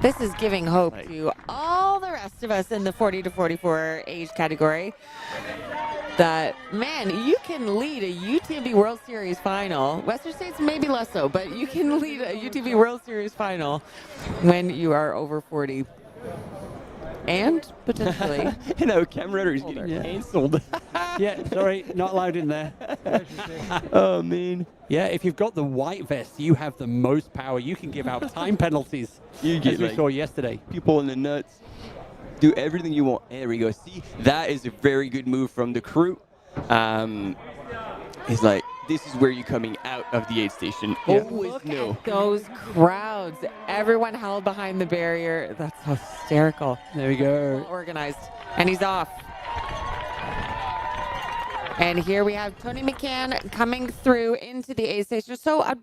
This is giving hope to all the rest of us in the 40 to 44 age category that, man, you can lead a UTMB World Series final. Western States maybe less so, but you can lead a UTMB World Series final when you are over 40. And potentially. Camera is getting cancelled. Sorry, not allowed in there. Oh, man. Yeah, if you've got the white vest, you have the most power. You can give out time penalties, as we saw yesterday. People in the nuts. Do everything you want. There we go. See, that is a very good move from the crew. It's like, this is where you're coming out of the aid station. Always know. Those crowds. Everyone held behind the barrier. That's hysterical. There we go. Organized. And he's off. And here we have Tony McCann coming through into the aid station. So a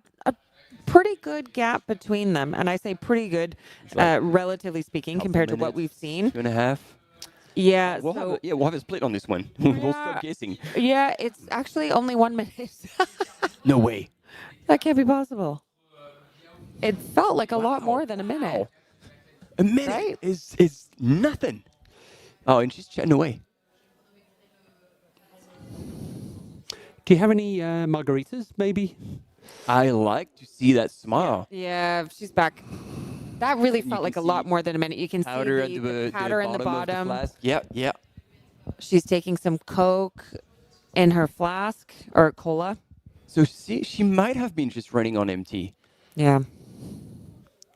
pretty good gap between them. And I say pretty good, relatively speaking, compared to what we've seen. 2.5. Yeah, we'll have a split on this one. We'll stop guessing. Yeah, it's actually only 1 minute. No way. That can't be possible. It felt like a lot more than a minute. A minute is nothing. Oh, and she's chatting away. Do you have any margaritas, maybe? I like to see that smile. Yeah, she's back. That really felt like a lot more than a minute. You can see the powder in the bottom. Yeah. She's taking some Coke in her flask, or cola. So she might have been just running on empty. Yeah. And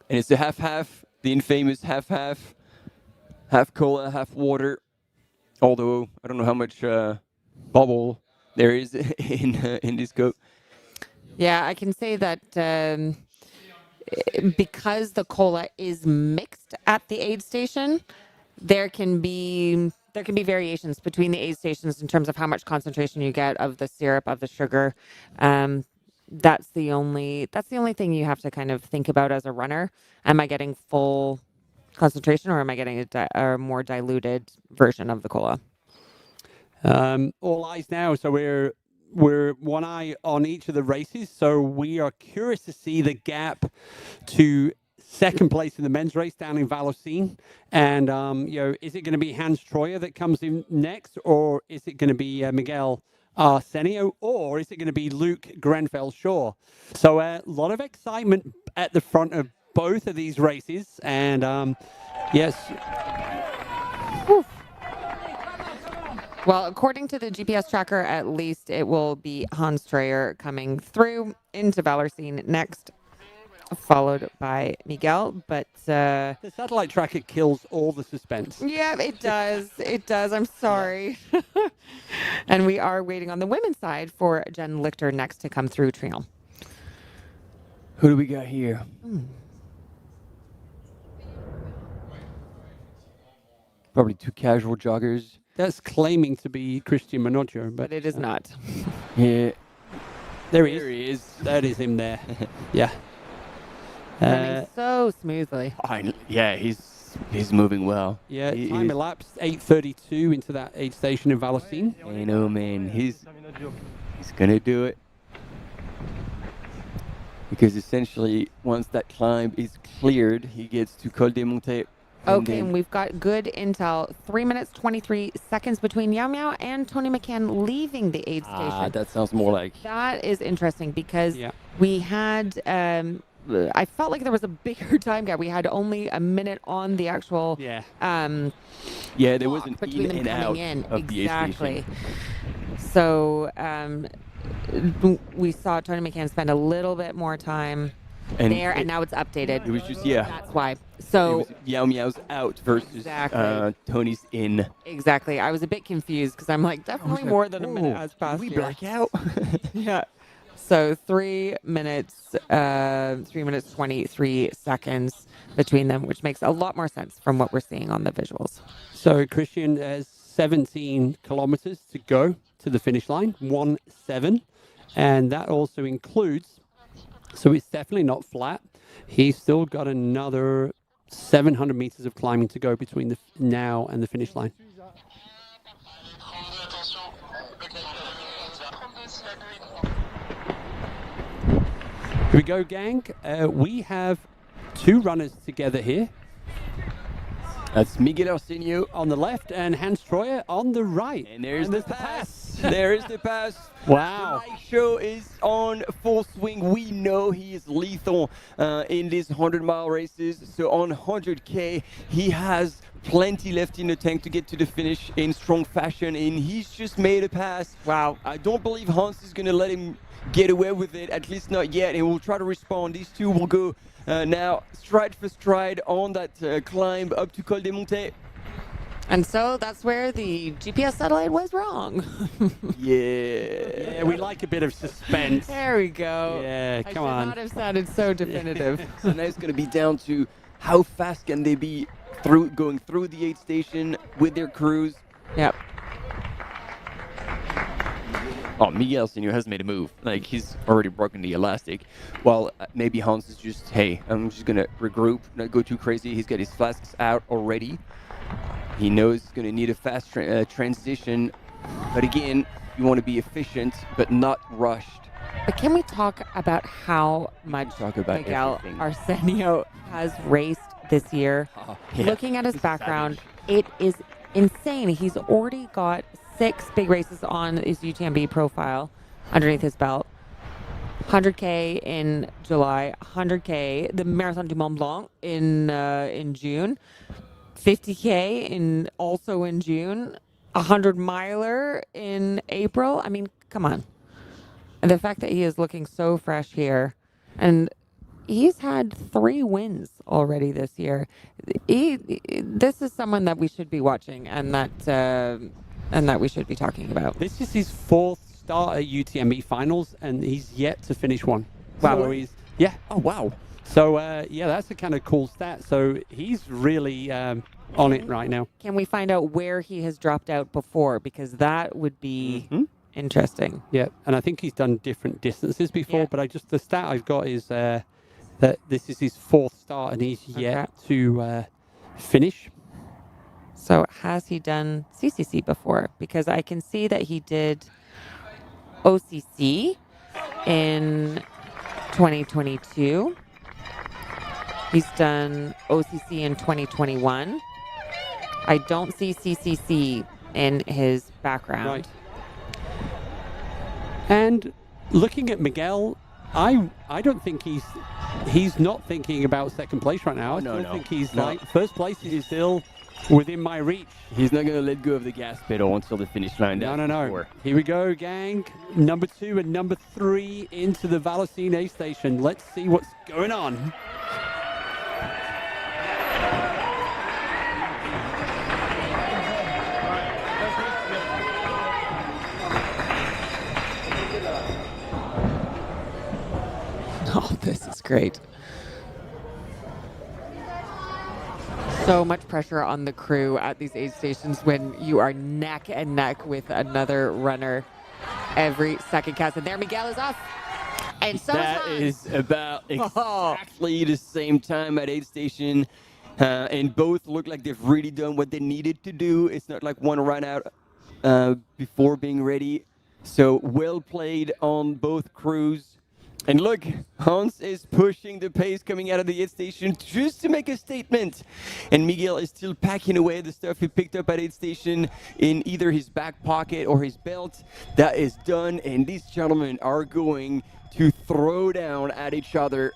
it's a half-half, the infamous half-half. Half cola, half water. Although, I don't know how much bubble there is in this Coke. Yeah, I can say that because the cola is mixed at the aid station, there can be variations between the aid stations in terms of how much concentration you get of the syrup, of the sugar. That's the only thing you have to kind of think about as a runner. Am I getting full concentration, or am I getting a more diluted version of the cola? All eyes now. So we're one eye on each of the races. So we are curious to see the gap to second place in the men's race down in Vallorcine. And, is it going to be Hans Troyer that comes in next, or is it going to be Miguel Arsenio, or is it going to be Luke Grenfell-Shaw? So a lot of excitement at the front of both of these races. And, yes. Whew. Well, according to the GPS tracker, at least it will be Hans Troyer coming through into Vallorcine next, followed by Miguel. But the satellite tracker kills all the suspense. Yeah, it does. It does. I'm sorry. And we are waiting on the women's side for Jen Lichter next to come through Trion. Who do we got here? Probably two casual joggers. That's claiming to be Christian Minoggio, but it is not. Yeah. There he is. That is him there. Yeah. Running so smoothly. Yeah, he's moving well. Yeah, time elapsed 8:32 into that aid station in Vallorcine. I know, man. He's gonna do it. Because essentially, once that climb is cleared, he gets to Col des Montets. Okay, and we've got good intel. 3 minutes, 23 seconds between Yao Miao and Tony McCann leaving the aid station. That sounds more like... That is interesting because we had... I felt like there was a bigger time gap. We had only a minute on the actual... there was an between them in and out coming in. of the aid Exactly. station. So we saw Tony McCann spend a little bit more time there, and now it's updated. It was just, That's why. So Yao Miao's out versus Tony's in. Exactly. I was a bit confused because I'm like, definitely more than a minute has passed. Did we here. black out? Yeah. So 3 minutes, 23 seconds between them, which makes a lot more sense from what we're seeing on the visuals. So Christian has 17 kilometers to go to the finish line, 1-7. And that also includes, so it's definitely not flat. He's still got another 700 meters of climbing to go between the now and the finish line. Here we go, gang. We have two runners together here. That's Miguel Arsenio on the left and Hans Troyer on the right. And there's the pass. There is the pass. Wow. The night show is on full swing. We know he is lethal in these 100-mile races. So on 100K, he has plenty left in the tank to get to the finish in strong fashion. And he's just made a pass. Wow. I don't believe Hans is going to let him get away with it, at least not yet. And we'll try to respond. These two will go now stride for stride on that climb up to Col des Montets. And so that's where the GPS satellite was wrong. Yeah, we like a bit of suspense. There we go. Yeah, come on. I should not have sounded so definitive. So now it's going to be down to how fast can they be going through the aid station with their crews. Yep. Oh, Miguel Senior has made a move. Like, he's already broken the elastic. While maybe Hans is just, hey, I'm just going to regroup, not go too crazy. He's got his flasks out already. He knows he's going to need a fast transition. But again, you want to be efficient, but not rushed. But can we talk about how much Miguel Arsenio has raced this year? Yeah. Looking at his background, it is insane. He's already got 6 big races on his UTMB profile underneath his belt. 100K in July, 100K, the Marathon du Mont-Blanc in June, 50K also in June, 100-miler in April. I mean, come on. And the fact that he is looking so fresh here, and he's had 3 wins already this year. This is someone that we should be watching, and that we should be talking about. This is his 4th start at UTMB finals, and he's yet to finish one. Wow. So oh, wow. So, that's a kind of cool stat. So he's really on it right now. Can we find out where he has dropped out before? Because that would be interesting. Yeah, and I think he's done different distances before, but the stat I've got is that this is his 4th start, and he's yet to finish. So has he done CCC before? Because I can see that he did OCC in 2022. He's done OCC in 2021. I don't see CCC in his background. Right. And looking at Miguel, I don't think he's not thinking about second place right now. I still think he's like first place is still within my reach. He's not going to let go of the gas pedal until the finish line. No. Here we go, gang. Number 2 and number 3 into the Valocine A station. Let's see what's going on. Oh, this is great. So much pressure on the crew at these aid stations when you are neck and neck with another runner every second cast. And there Miguel is off. And so that is about exactly the same time at aid station. And both look like they've really done what they needed to do. It's not like one ran out before being ready. So well played on both crews. And look, Hans is pushing the pace coming out of the aid station just to make a statement. And Miguel is still packing away the stuff he picked up at aid station in either his back pocket or his belt. That is done, and these gentlemen are going to throw down at each other.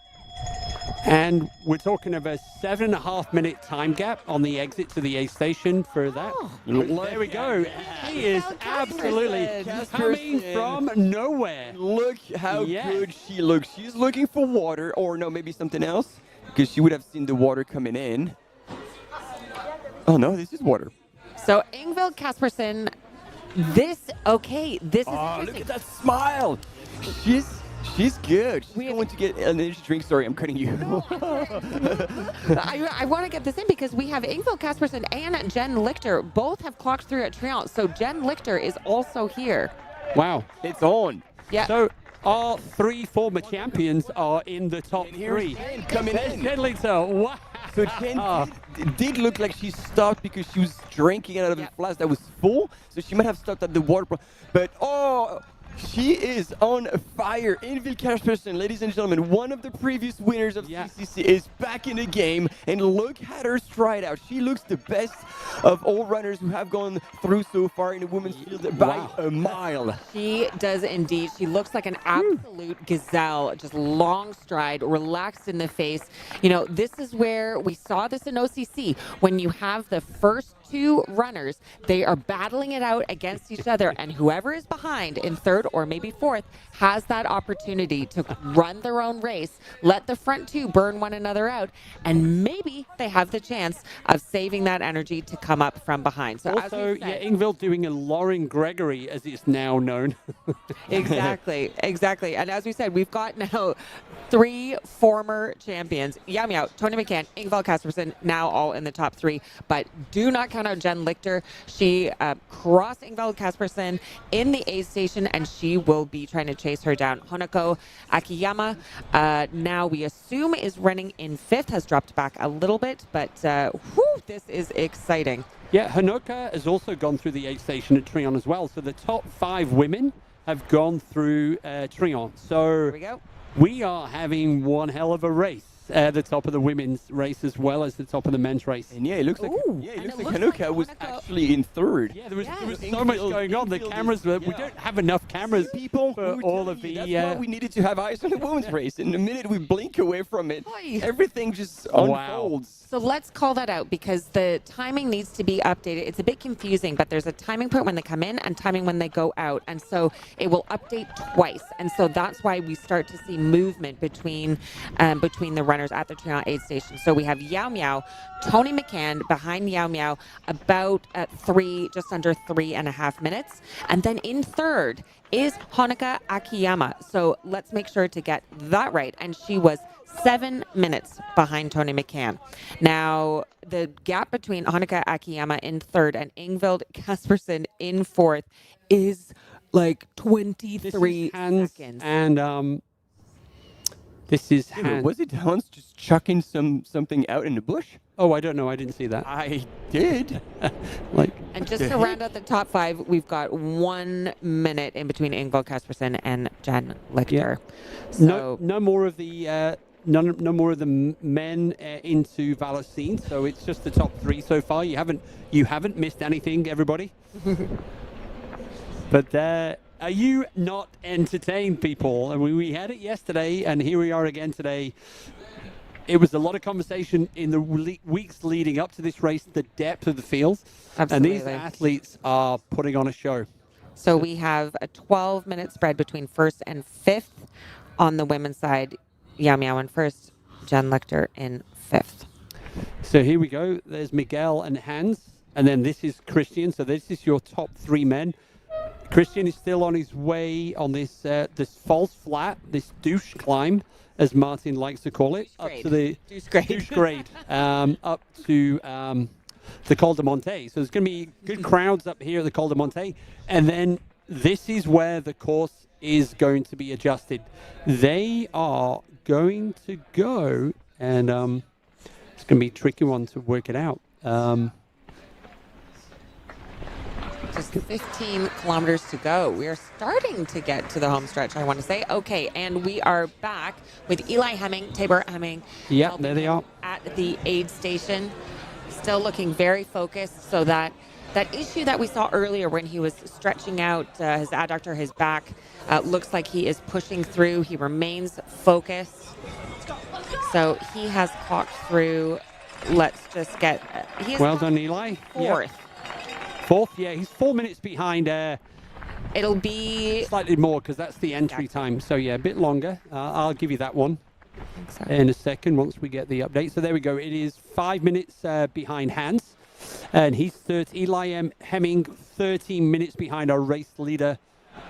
And we're talking of a 7.5 minute time gap on the exit to the A station for that. There we go. He is absolutely coming from nowhere. Look how good she looks. She's looking for water, or no, maybe something else, because she would have seen the water coming in. Oh no, this is water. So Ingvild Kaspersen, this is interesting. Look at that smile. She's good. She's going to get an energy drink. Sorry, I'm cutting you. I want to get this in because we have Ingvild Kaspersen and Jen Lichter. Both have clocked through at Triant. So Jen Lichter is also here. Wow. It's on. Yeah. So our 3 former champions are in the top 3. Jen coming in. Jen Lichter. Wow. So Jen did look like she stopped because she was drinking out of a flask that was full. So she might have stopped at the water. But she is on fire. Ingvild Kaspersen, ladies and gentlemen, one of the previous winners of CCC is back in the game. And look at her stride out. She looks the best of all runners who have gone through so far in the women's field by a mile. She does indeed. She looks like an absolute gazelle, just long stride, relaxed in the face. You know, this is where we saw this in OCC. When you have the first 2 runners, they are battling it out against each other, and whoever is behind in 3rd or maybe 4th has that opportunity to run their own race, let the front 2 burn one another out, and maybe they have the chance of saving that energy to come up from behind. So also, Ingvild doing a Lauren Gregory, as it's now known. Exactly. And as we said, we've got now 3 former champions. Yao Miao, Tony McCann, Ingvild Kaspersen, now all in the top 3. But do not count out Jen Lichter. She crossed Ingvild Kaspersen in the aid station, and she will be trying to chase her down. Honoko Akiyama, now we assume is running in 5th, has dropped back a little bit, but this is exciting. Yeah, Honoka has also gone through the aid station at Triant as well. So the top 5 women have gone through Triant. So here we go. We are having one hell of a race at the top of the women's race as well as the top of the men's race. And it looks like Hanukkah was actually in 3rd. Yeah, there was so much going on. The cameras, we don't have enough cameras for all of the... That's why we needed to have eyes on the women's race. And the minute we blink away from it, everything just unfolds. So let's call that out because the timing needs to be updated. It's a bit confusing, but there's a timing point when they come in and timing when they go out. And so it will update twice. And so that's why we start to see movement between the runners at the Triant aid station. So we have Yao Miao, Tony McCann behind Yao Miao about at 3, just under 3.5 minutes. And then in 3rd is Honoka Akiyama. So let's make sure to get that right. And she was 7 minutes behind Tony McCann. Now, the gap between Honoka Akiyama in 3rd and Ingvild Kaspersen in 4th is like 23 seconds. And This is Yeah, but Hans. was it Hans just chucking something out in the bush? Oh, I don't know. I didn't see that. I did. And just to round out the top 5, we've got 1 minute in between Ingvild Kaspersen and Jen Lichter. So No more of the no more of the men into Valocine. So it's just the top 3 so far. You haven't missed anything, everybody. But are you not entertained, people? I mean, we had it yesterday, and here we are again today. It was a lot of conversation in the weeks leading up to this race, the depth of the field. Absolutely. And these athletes are putting on a show. So we have a 12-minute spread between 1st and 5th. On the women's side, Yao Miao in 1st, Jen Lichter in 5th. So here we go. There's Miguel and Hans. And then this is Christian. So this is your top 3 men. Christian is still on his way on this this false flat, this douche climb, as Martin likes to call it, up to the douche grade, up to the Col de Monte. So there's going to be good crowds up here at the Col de Monte, and then this is where the course is going to be adjusted. They are going to go, and it's going to be a tricky one to work it out. Just 15 kilometers to go. We are starting to get to the home stretch, I want to say. Okay, and we are back with Eli Hemming, Tabor Hemming. Yeah, there they are. At the aid station. Still looking very focused, so that issue that we saw earlier when he was stretching out his adductor, his back, looks like he is pushing through. He remains focused. So he has clocked through. Let's just get... well done, Eli. 4th. Yep. 4th, yeah, he's 4 minutes behind. It'll be slightly more because that's the entry time. So yeah, a bit longer. I'll give you that one in a second once we get the update. So there we go. It is 5 minutes behind Hans, and he's 30. Eli Hemming 13 minutes behind our race leader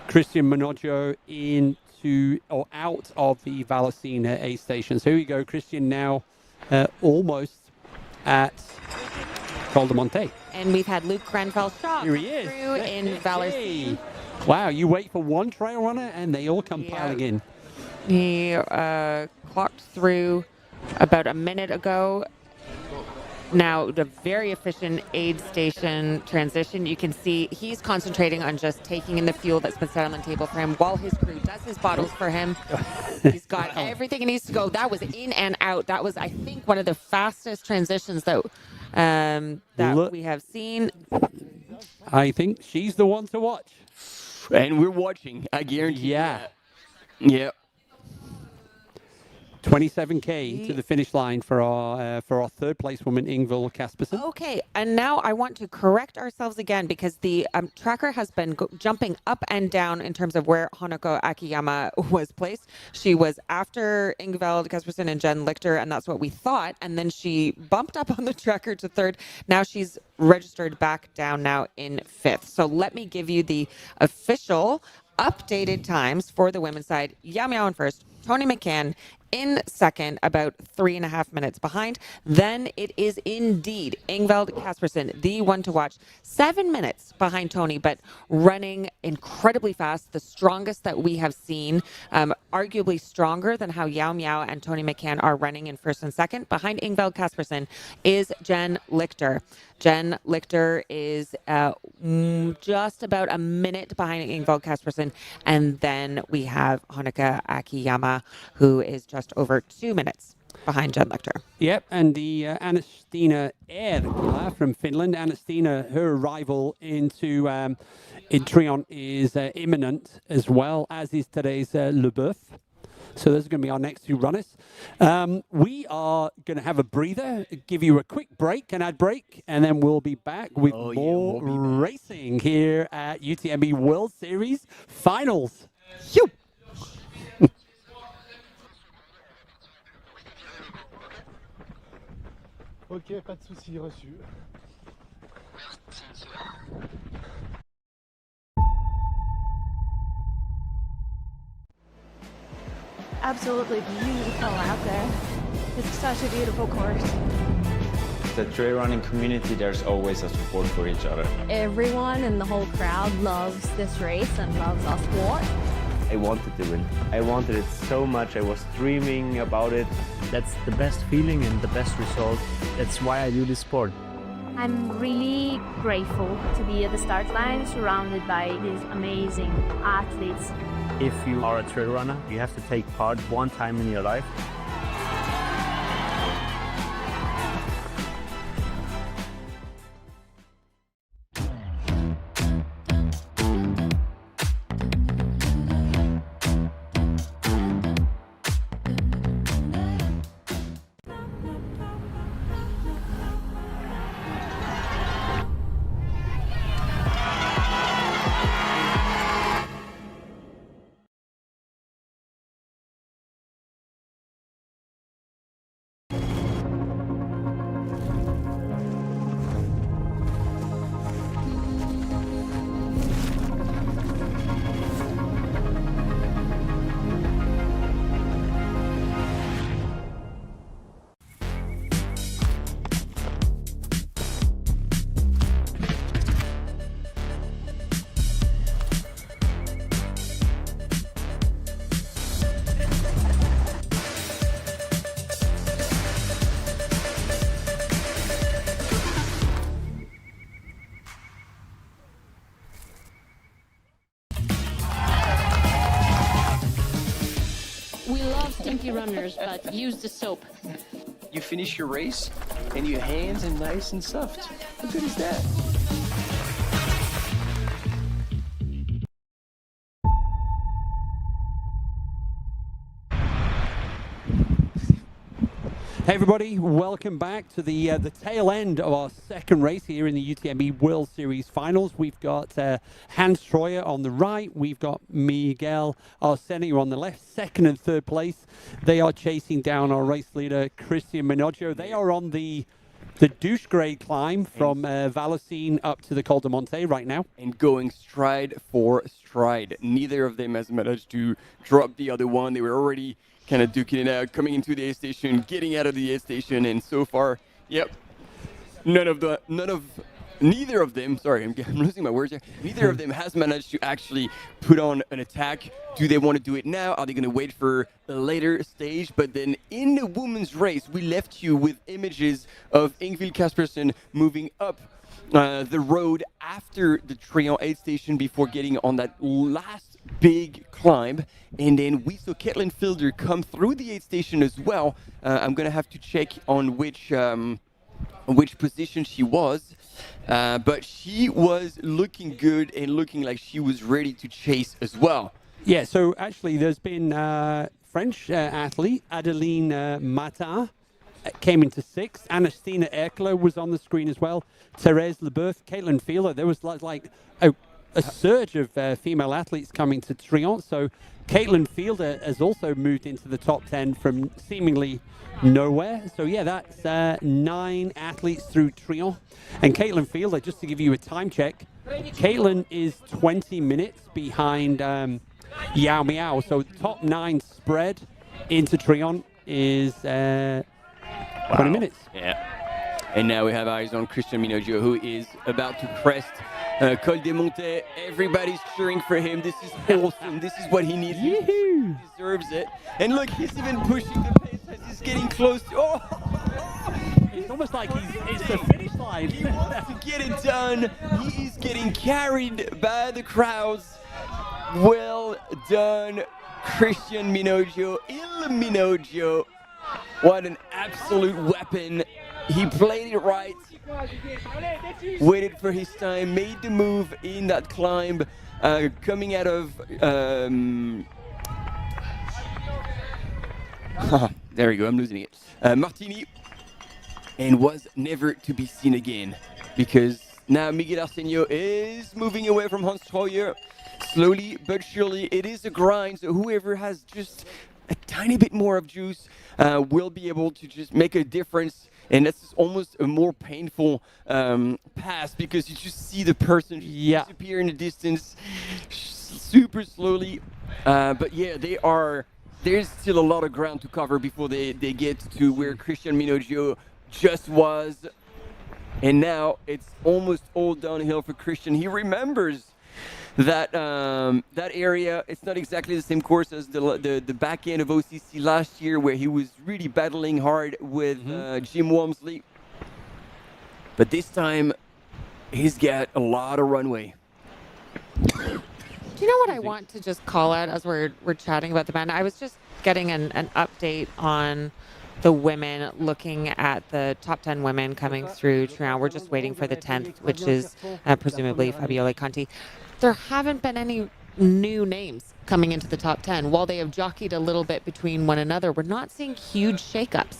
Christian Menoggio into or out of the Valocine aid station. So here we go, Christian now almost at Col de Monte. And we've had Luke Grenfell shot Here he is. through in Valorcine. Wow, you wait for one trail runner and they all come piling in. He clocked through about a minute ago. Now, the very efficient aid station transition, you can see he's concentrating on just taking in the fuel that's been set on the table for him while his crew does his bottles for him. He's got everything he needs to go. That was in and out. That was, I think, one of the fastest transitions that we have seen. I think she's the one to watch. And we're watching, I guarantee. Yeah. Yeah. 27K to the finish line for our third place woman, Ingvild Kaspersen. Okay, and now I want to correct ourselves again because the tracker has been jumping up and down in terms of where Honoko Akiyama was placed. She was after Ingvild Kaspersen and Jen Lichter, and that's what we thought. And then she bumped up on the tracker to 3rd. Now she's registered back down now in 5th. So let me give you the official updated times for the women's side. Yao Miao in 1st, Tony McCann in 2nd, about 3.5 minutes behind. Then it is indeed Ingvild Kaspersen, the one to watch. 7 minutes behind Tony, but running incredibly fast, the strongest that we have seen, arguably stronger than how Yao Miao and Tony McCann are running in 1st and 2nd. Behind Ingvild Kaspersen is Jen Lichter. Jen Lichter is just about a minute behind Ingvild Kaspersen. And then we have Honoko Akiyama, who is just over 2 minutes behind Jen Lichter. Yep, and the Anastina Erkla from Finland. Anastina, her arrival into Trion is imminent, as well as is today's Leboeuf. So those are going to be our next 2 runners. We are going to have a breather, give you a quick break, an ad break, and then we'll be back with more racing here at UTMB World Series Finals. Phew. Ok, pas de soucis, reçu. Absolutely beautiful out there. It's such a beautiful course. The trail running community, there's always a support for each other. Everyone in the whole crowd loves this race and loves our sport. I wanted to win. I wanted it so much. I was dreaming about it. That's the best feeling and the best result. That's why I do this sport. I'm really grateful to be at the start line surrounded by these amazing athletes. If you are a trail runner, you have to take part one time in your life. We love stinky runners, but use the soap. You finish your race and your hands are nice and soft. How good is that? Hey everybody, welcome back to the tail end of our second race here in the UTMB World Series Finals. We've got Hans Troyer on the right, we've got Miguel Arsenio on the left, second and third place. They are chasing down our race leader, Christian Minoggio. They are on the douche grade climb from Valocine up to the Col de Monte right now. And going stride for stride. Neither of them has managed to drop the other one. They were already kind of duking it out, coming into the aid station, getting out of the aid station, and so far, yep, neither of them, sorry, I'm losing my words here, neither of them has managed to actually put on an attack. Do they want to do it now? Are they going to wait for a later stage? But then in the women's race, we left you with images of Ingvild Kaspersen moving up the road after the Trion aid station before getting on that last big climb, and then we saw Caitlin Fielder come through the aid station as well. I'm gonna have to check on which position she was, but she was looking good and looking like she was ready to chase as well. Yeah, so actually there's been French athlete Adeline Matin came into sixth. Anastina Erkler was on the screen as well. Therese Leboeuf, Caitlin Fielder. There was like a surge of female athletes coming to Trion. So Caitlin Fielder has also moved into the top 10 from seemingly nowhere. So yeah, that's 9 athletes through Trion. And Caitlin Fielder, just to give you a time check, Caitlin is 20 minutes behind Yao Miao. So top 9 spread into Trion is 20 minutes. Yeah. And now we have eyes on Christian Minoggio, who is about to crest Col de Monte. Everybody's cheering for him. This is awesome. This is what he needs. He deserves it. And look, he's even pushing the pace as he's getting close to... Oh! It's almost like it's the finish line. He wants to get it done. He is getting carried by the crowds. Well done, Christian Minoggio. Il Minoggio. What an absolute weapon. He played it right, waited for his time, made the move in that climb, coming out of... there we go, I'm losing it. Martini, and was never to be seen again, because now Miguel Arsenio is moving away from Hans Troyer. Slowly but surely, it is a grind, so whoever has just a tiny bit more of juice will be able to just make a difference. And that's almost a more painful pass, because you just see the person disappear in the distance super slowly. But yeah, there's still a lot of ground to cover before they get to where Christian Minoggio just was. And now it's almost all downhill for Christian. He remembers that that area. It's not exactly the same course as the back end of OCC last year, where he was really battling hard with Jim Walmsley. But this time, he's got a lot of runway. Do you know what I want to just call out as we're chatting about the band? I was just getting an update on the women, looking at the top 10 women coming through Trian. We're just waiting for the 10th, which is presumably Fabiola Conti. There haven't been any new names coming into the top 10. While they have jockeyed a little bit between one another, we're not seeing huge shakeups.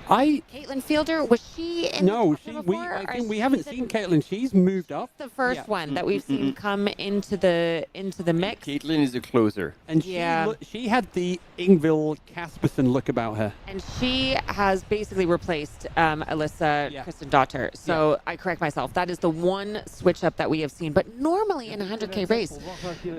Caitlin Fielder, was she in the top 10 before? I think we haven't seen Caitlin. She's moved up. The first one that we've seen come into the mix. Caitlin is a closer. And she had the Ingvild Kaspersen look about her. And she has basically replaced Alyssa Kristendotter. So I correct myself. That is the one switch up that we have seen. But normally in a 100K race,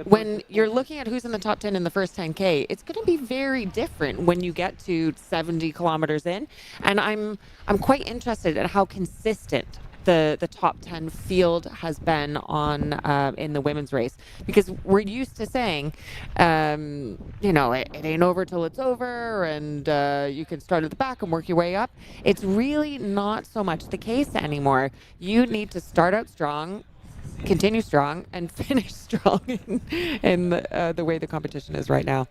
when you're looking at who's in the top 10 in the first 10K, it's going to be very different when you get to 70 kilometers in. And I'm quite interested in how consistent the top 10 field has been on in the women's race, because we're used to saying, it ain't over till it's over, and you can start at the back and work your way up. It's really not so much the case anymore. You need to start out strong, continue strong, and finish strong in the way the competition is right now.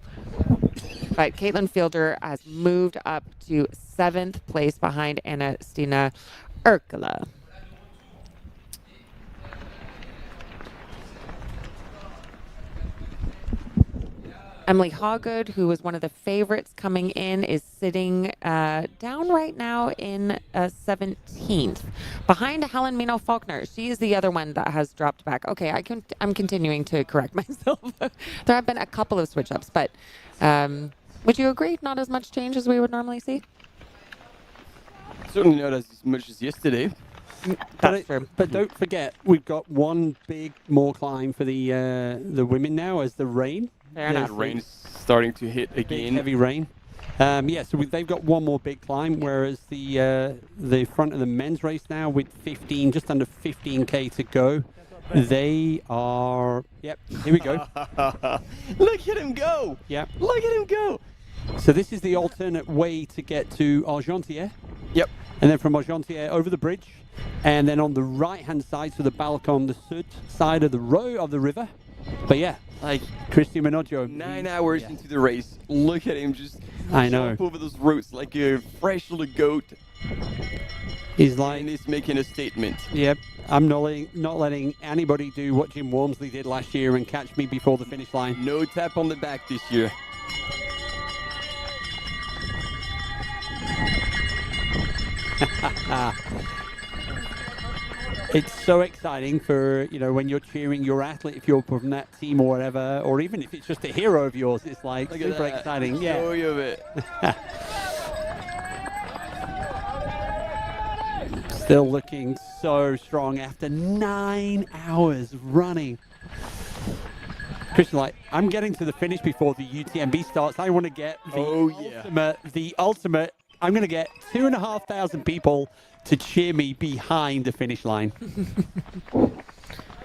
But Caitlin Fielder has moved up to 7th place behind Anna-Stina Urkala. Emily Hawgood, who was one of the favorites coming in, is sitting down right now in 17th, behind Helen Mino Faulkner. She is the other one that has dropped back. Okay, I'm continuing to correct myself. There have been a couple of switch-ups, but would you agree? Not as much change as we would normally see? Certainly not as much as yesterday. That's true. But don't forget, we've got one big more climb for the women now as the rain. Fair enough. The rain's starting to hit again. Big, heavy rain. So they've got one more big climb, whereas the front of the men's race now with just under 15K to go, they are, here we go. Look at him go. Yep. Look at him go. So this is the alternate way to get to Argentière. Yep. And then from Argentière over the bridge, and then on the right-hand side, so the Balcon de Sud side of the river. But like Christy Minoggio. 9 hours into the race. Look at him just jump over those roads like a fresh little goat. He's like, and he's making a statement. Yep. I'm not letting anybody do what Jim Walmsley did last year and catch me before the finish line. No tap on the back this year. It's so exciting for, when you're cheering your athlete, if you're from that team or whatever, or even if it's just a hero of yours, it's like super exciting. The joy of it. Still looking so strong after 9 hours running. Christian, I'm getting to the finish before the UTMB starts. I want to get the ultimate. I'm going to get 2,500 people to cheer me behind the finish line.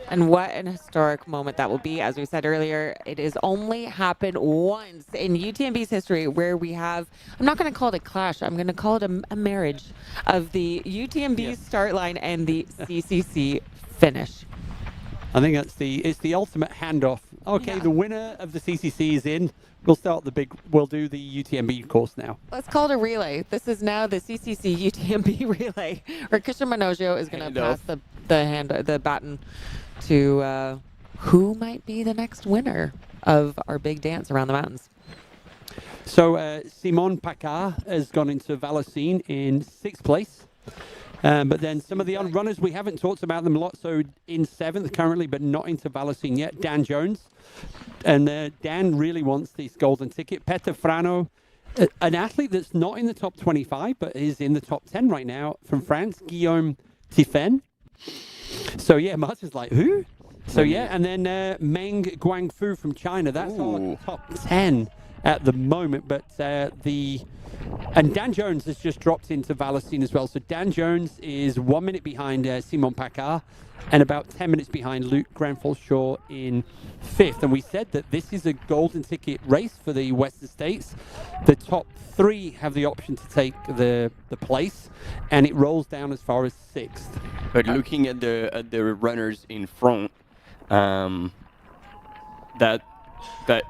And what an historic moment that will be. As we said earlier, it has only happened once in UTMB's history where we have, I'm not going to call it a clash, I'm going to call it a marriage of the UTMB start line and the CCC finish. I think it's the ultimate handoff. Okay, the winner of the CCC is in. We'll do the UTMB course now. Let's call it a relay. This is now the CCC UTMB relay, where Christian Minoggio is going to pass the baton to who might be the next winner of our big dance around the mountains. So Simon Paccard has gone into Vallocine in 6th place. But then some of the runners, we haven't talked about them a lot. So in 7th currently, but not into Vallocine yet. Dan Jones. And Dan really wants this golden ticket. Peter Frano, an athlete that's not in the top 25, but is in the top 10 right now from France. Guillaume Tiffen. So Martin's like, who? So and then Meng Guangfu from China. That's our top 10. at the moment. But and Dan Jones has just dropped into Valentine as well. So Dan Jones is 1 minute behind Simon Paccard and about 10 minutes behind Luke Grenfell-Shaw in 5th. And we said that this is a golden ticket race for the Western States. The top 3 have the option to take the place, and it rolls down as far as 6th. But looking at the runners in front, that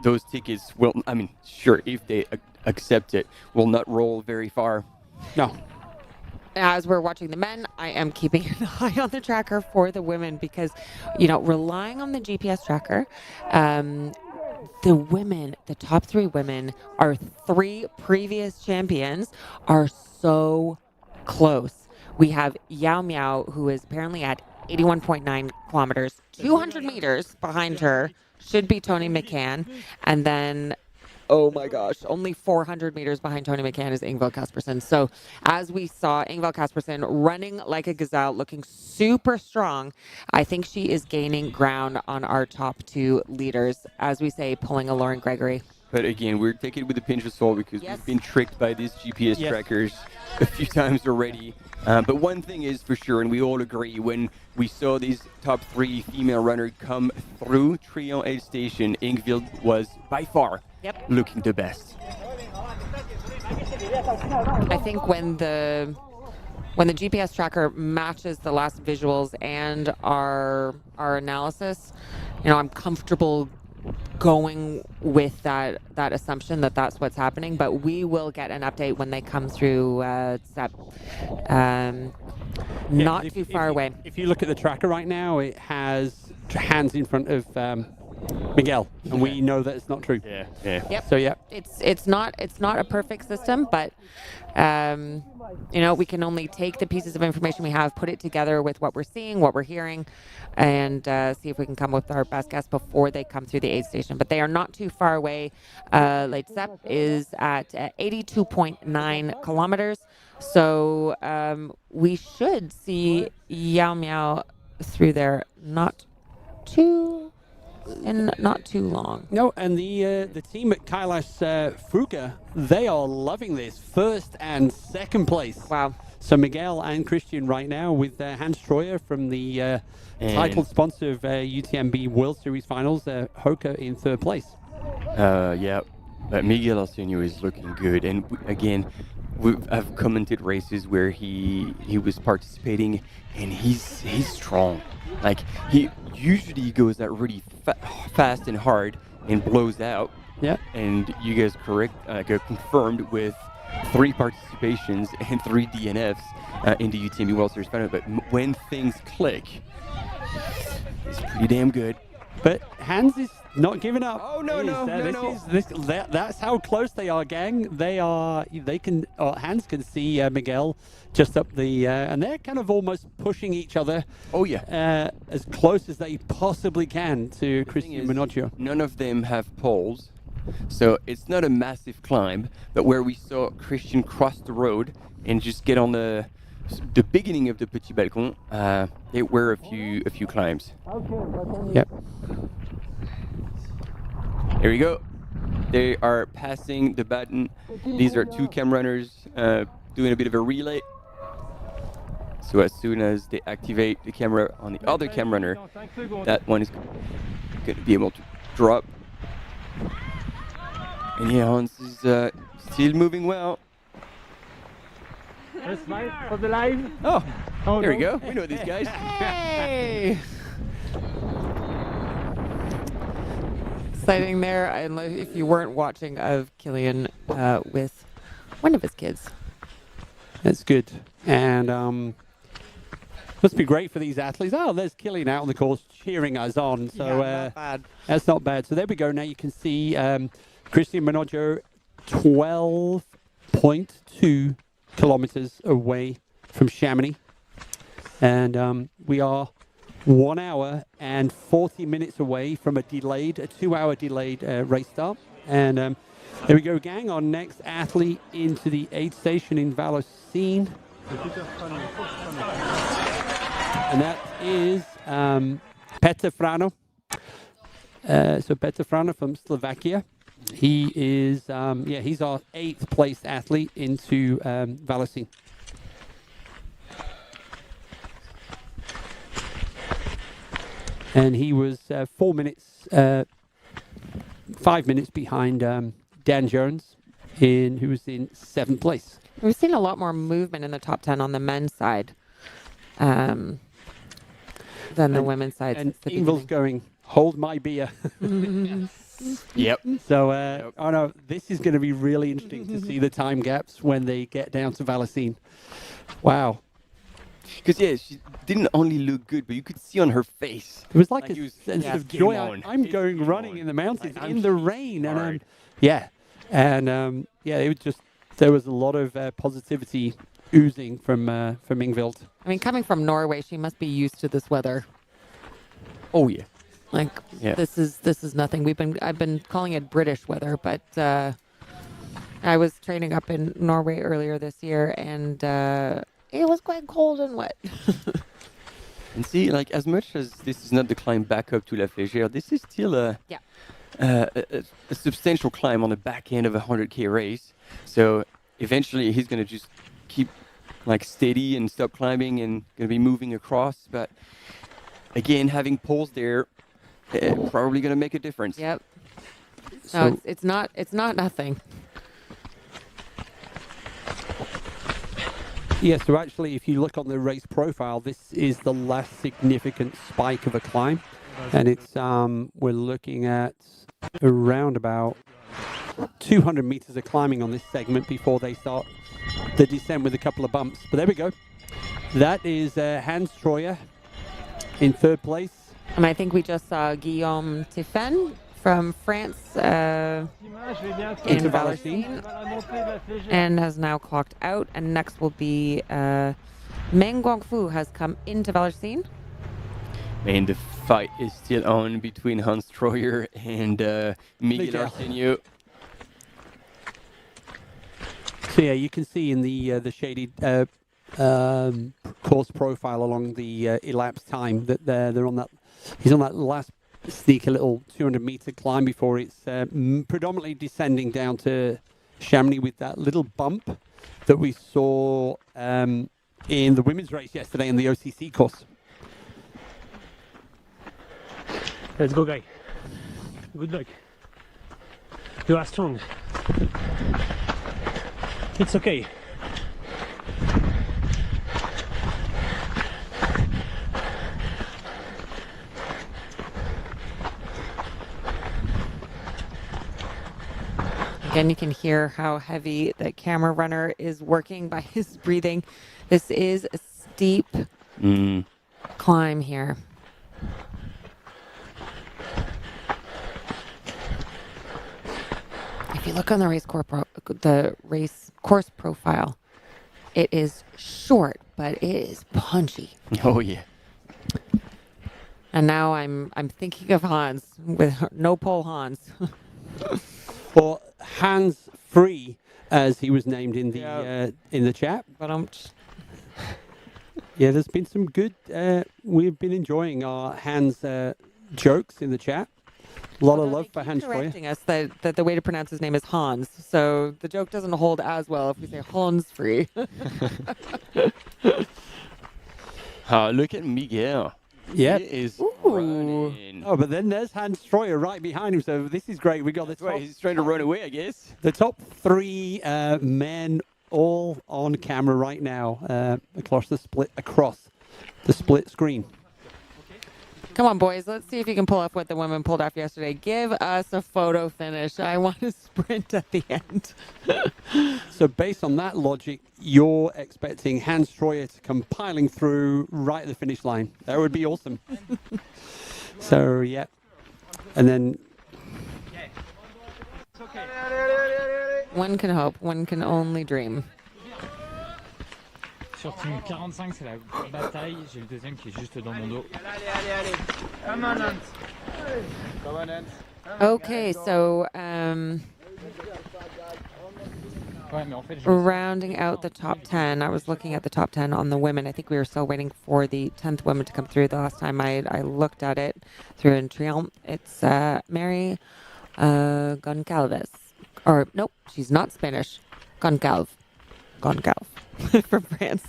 those tickets will, I mean, sure, if they accept it, will not roll very far. No. As we're watching the men, I am keeping an eye on the tracker for the women because, you know, relying on the GPS tracker, the women, the top 3 women, our 3 previous champions are so close. We have Yao Miao, who is apparently at 81.9 kilometers, 200 meters behind her should be Tony McCann. And then, oh my gosh, only 400 meters behind Tony McCann is Ingvild Kaspersen. So as we saw Ingvild Kaspersen running like a gazelle, looking super strong, I think she is gaining ground on our top 2 leaders, as we say, pulling a Lauren Gregory. But again, we're taking it with a pinch of salt because we've been tricked by these GPS trackers a few times already. But one thing is for sure, and we all agree, when we saw these top 3 female runners come through Trion Aid Station, Ingvild was by far looking the best. I think when the GPS tracker matches the last visuals and our analysis, you know, I'm comfortable going with that assumption that that's what's happening, but we will get an update when they come through SEP. Not too far away. If you look at the tracker right now, it has hands in front of Miguel, and we know that it's not true. Yep. So it's not a perfect system, but you know, we can only take the pieces of information we have, put it together with what we're seeing, what we're hearing, and see if we can come up with our best guess before they come through the aid station. But they are not too far away. Late Step is at 82.9 kilometers. So we should see Yao Miao through there not too long. No, and the team at Kailash Fuga, they are loving this. 1st and 2nd place. Wow. So Miguel and Christian right now with Hans Troyer from the title sponsor of UTMB World Series Finals, HOKA in 3rd place. Yeah, but Miguel Arsenio is looking good. And again, I've commented races where he was participating, and he's strong. Like, he usually goes out really fast and hard and blows out. Yeah. And you guys confirmed with 3 participations and 3 DNFs in the UTMB World Series Final. But when things click, it's pretty damn good. But Hans is not giving up. Oh no! That's how close they are, gang. Hans can see Miguel just up the, and they're kind of almost pushing each other. Oh yeah. As close as they possibly can to Christian Minoggio. None of them have poles, so it's not a massive climb. But where we saw Christian cross the road and just get on the beginning of the Petit Balcon, there were a few climbs. Yep. Here we go. They are passing the baton. These are 2 cam runners doing a bit of a relay. So as soon as they activate the camera on the other cam runner, that one is going to be able to drop. And yeah, Hans is still moving well. A smile for the live. Oh, here we go. We know these guys. Hey! Sighting there, if you weren't watching, of Killian with one of his kids. That's good. And must be great for these athletes. Oh, there's Killian out on the course cheering us on. So not bad. That's not bad. So there we go. Now you can see Christian Minoggio 12.2 kilometers away from Chamonix. And we are 1 hour and 40 minutes away from a 2-hour delayed race start. And there we go, gang. Our next athlete into the aid station in Valocine. And that is Petr Frano. So Petr Frano from Slovakia. He is, he's our 8th placed athlete into Valacine. And he was 5 minutes behind Dan Jones, who was in 7th place. We've seen a lot more movement in the top 10 on the men's side than the women's side. And Ingvild's going, hold my beer. Yep. So, oh no, this is going to be really interesting to see the time gaps when they get down to Valacine. Wow. Because, yeah, she didn't only look good, but you could see on her face. It was like a sense of joy. I'm going running in the mountains in the rain. And it was just, there was a lot of positivity oozing from Ingvild. I mean, coming from Norway, she must be used to this weather. Oh, yeah. This is nothing. I've been calling it British weather, but I was training up in Norway earlier this year, and it was quite cold and wet. And see, like, as much as this is not the climb back up to La Flégère, this is still a substantial climb on the back end of a 100K race. So eventually he's going to just keep like steady and stop climbing and going to be moving across. But again, having poles there, probably going to make a difference. Yep. No, it's not nothing. Yeah, so actually, if you look on the race profile, this is the last significant spike of a climb. And it's, we're looking at around about 200 meters of climbing on this segment before they start the descent with a couple of bumps. But there we go. That is Hans Troyer in 3rd place. And I think we just saw Guillaume Tiffen from France in Valacine and has now clocked out. And next will be Meng Guangfu has come into Valacine. And the fight is still on between Hans Troyer and Miguel Arsenio. So yeah, you can see in the shaded course profile along the elapsed time that they're on that. He's on that last sneaky little 200-meter climb before it's predominantly descending down to Chamonix with that little bump that we saw in the women's race yesterday in the OCC course. Let's go, guy. Good luck. You are strong. It's okay. Again, you can hear how heavy the camera runner is working by his breathing. This is a steep climb here. If you look on the race course profile, it is short, but it is punchy. Oh yeah. And now I'm thinking of Hans with no pole Hans. Or Hans Free, as he was named in the chat. But yeah, there's been some good. We've been enjoying our Hans jokes in the chat. A lot of love for Hans Troyer. Correcting us that the way to pronounce his name is Hans, so the joke doesn't hold as well if we say Hans Free. Look at Miguel. Yeah. He is running. Oh, but then there's Hans Troyer right behind him, so this is great. We got the top. He's trying to run away, I guess. The top 3 men all on camera right now across the split screen. Come on, boys. Let's see if you can pull off what the women pulled off yesterday. Give us a photo finish. I want to sprint at the end. So based on that logic, you're expecting Hans Troyer to come piling through right at the finish line. That would be awesome. So, yeah. And then... One can hope. One can only dream. Sur team 45, c'est la bataille. J'ai le deuxième qui est juste dans mon dos. Okay, so rounding out the top 10, I was looking at the top 10 on the women. I think we were still waiting for the 10th woman to come through. The last time I looked at it through in Triumph, it's Mary Goncalves. Or, nope, she's not Spanish. Goncalves. From France.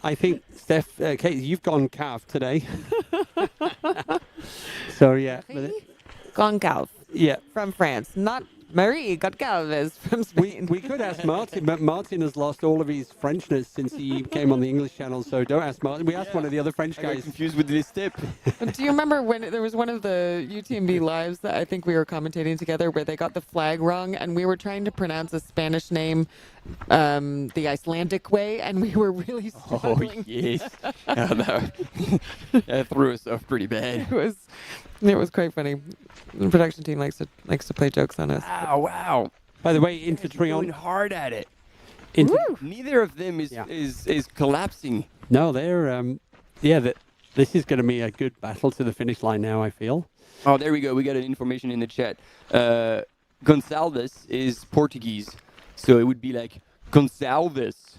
I think, Steph, Kate, you've gone calf today. So, yeah. Goncalves. Yeah. From France. Not Marie Goncalves from Spain. We could ask Martin, but Martin has lost all of his Frenchness since he came on the English channel, so don't ask Martin. We asked one of the other French I got guys. confused with this tip. Do you remember when there was one of the UTMB lives that I think we were commentating together where they got the flag wrong and we were trying to pronounce a Spanish name the Icelandic way and we were really struggling. Oh, yes. That threw us off pretty bad. It was quite funny. The production team likes to play jokes on us. Wow. By the way, into Trion. Going hard at it. Neither of them is collapsing. No, they're this is going to be a good battle to the finish line now, I feel. Oh, there we go. We got an information in the chat. Gonçalves is Portuguese, so it would be like Gonçalves.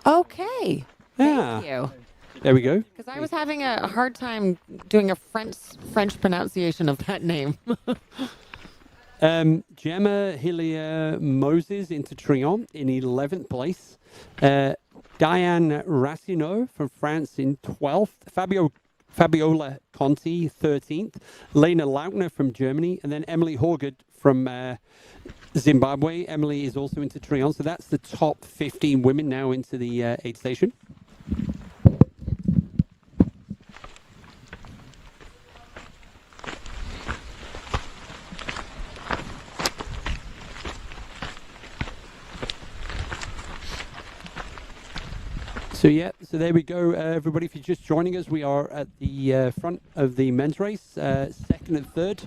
Okay. Yeah. Thank you. There we go. Because I was having a hard time doing a French pronunciation of that name. Gemma Hillier Moses into Trion in 11th place. Diane Racino from France in 12th. Fabiola Conti, 13th. Lena Lautner from Germany. And then Emily Horgood from Zimbabwe. Emily is also into Trion. So that's the top 15 women now into the aid station. So there we go, everybody. If you're just joining us, we are at the front of the men's race, second and third.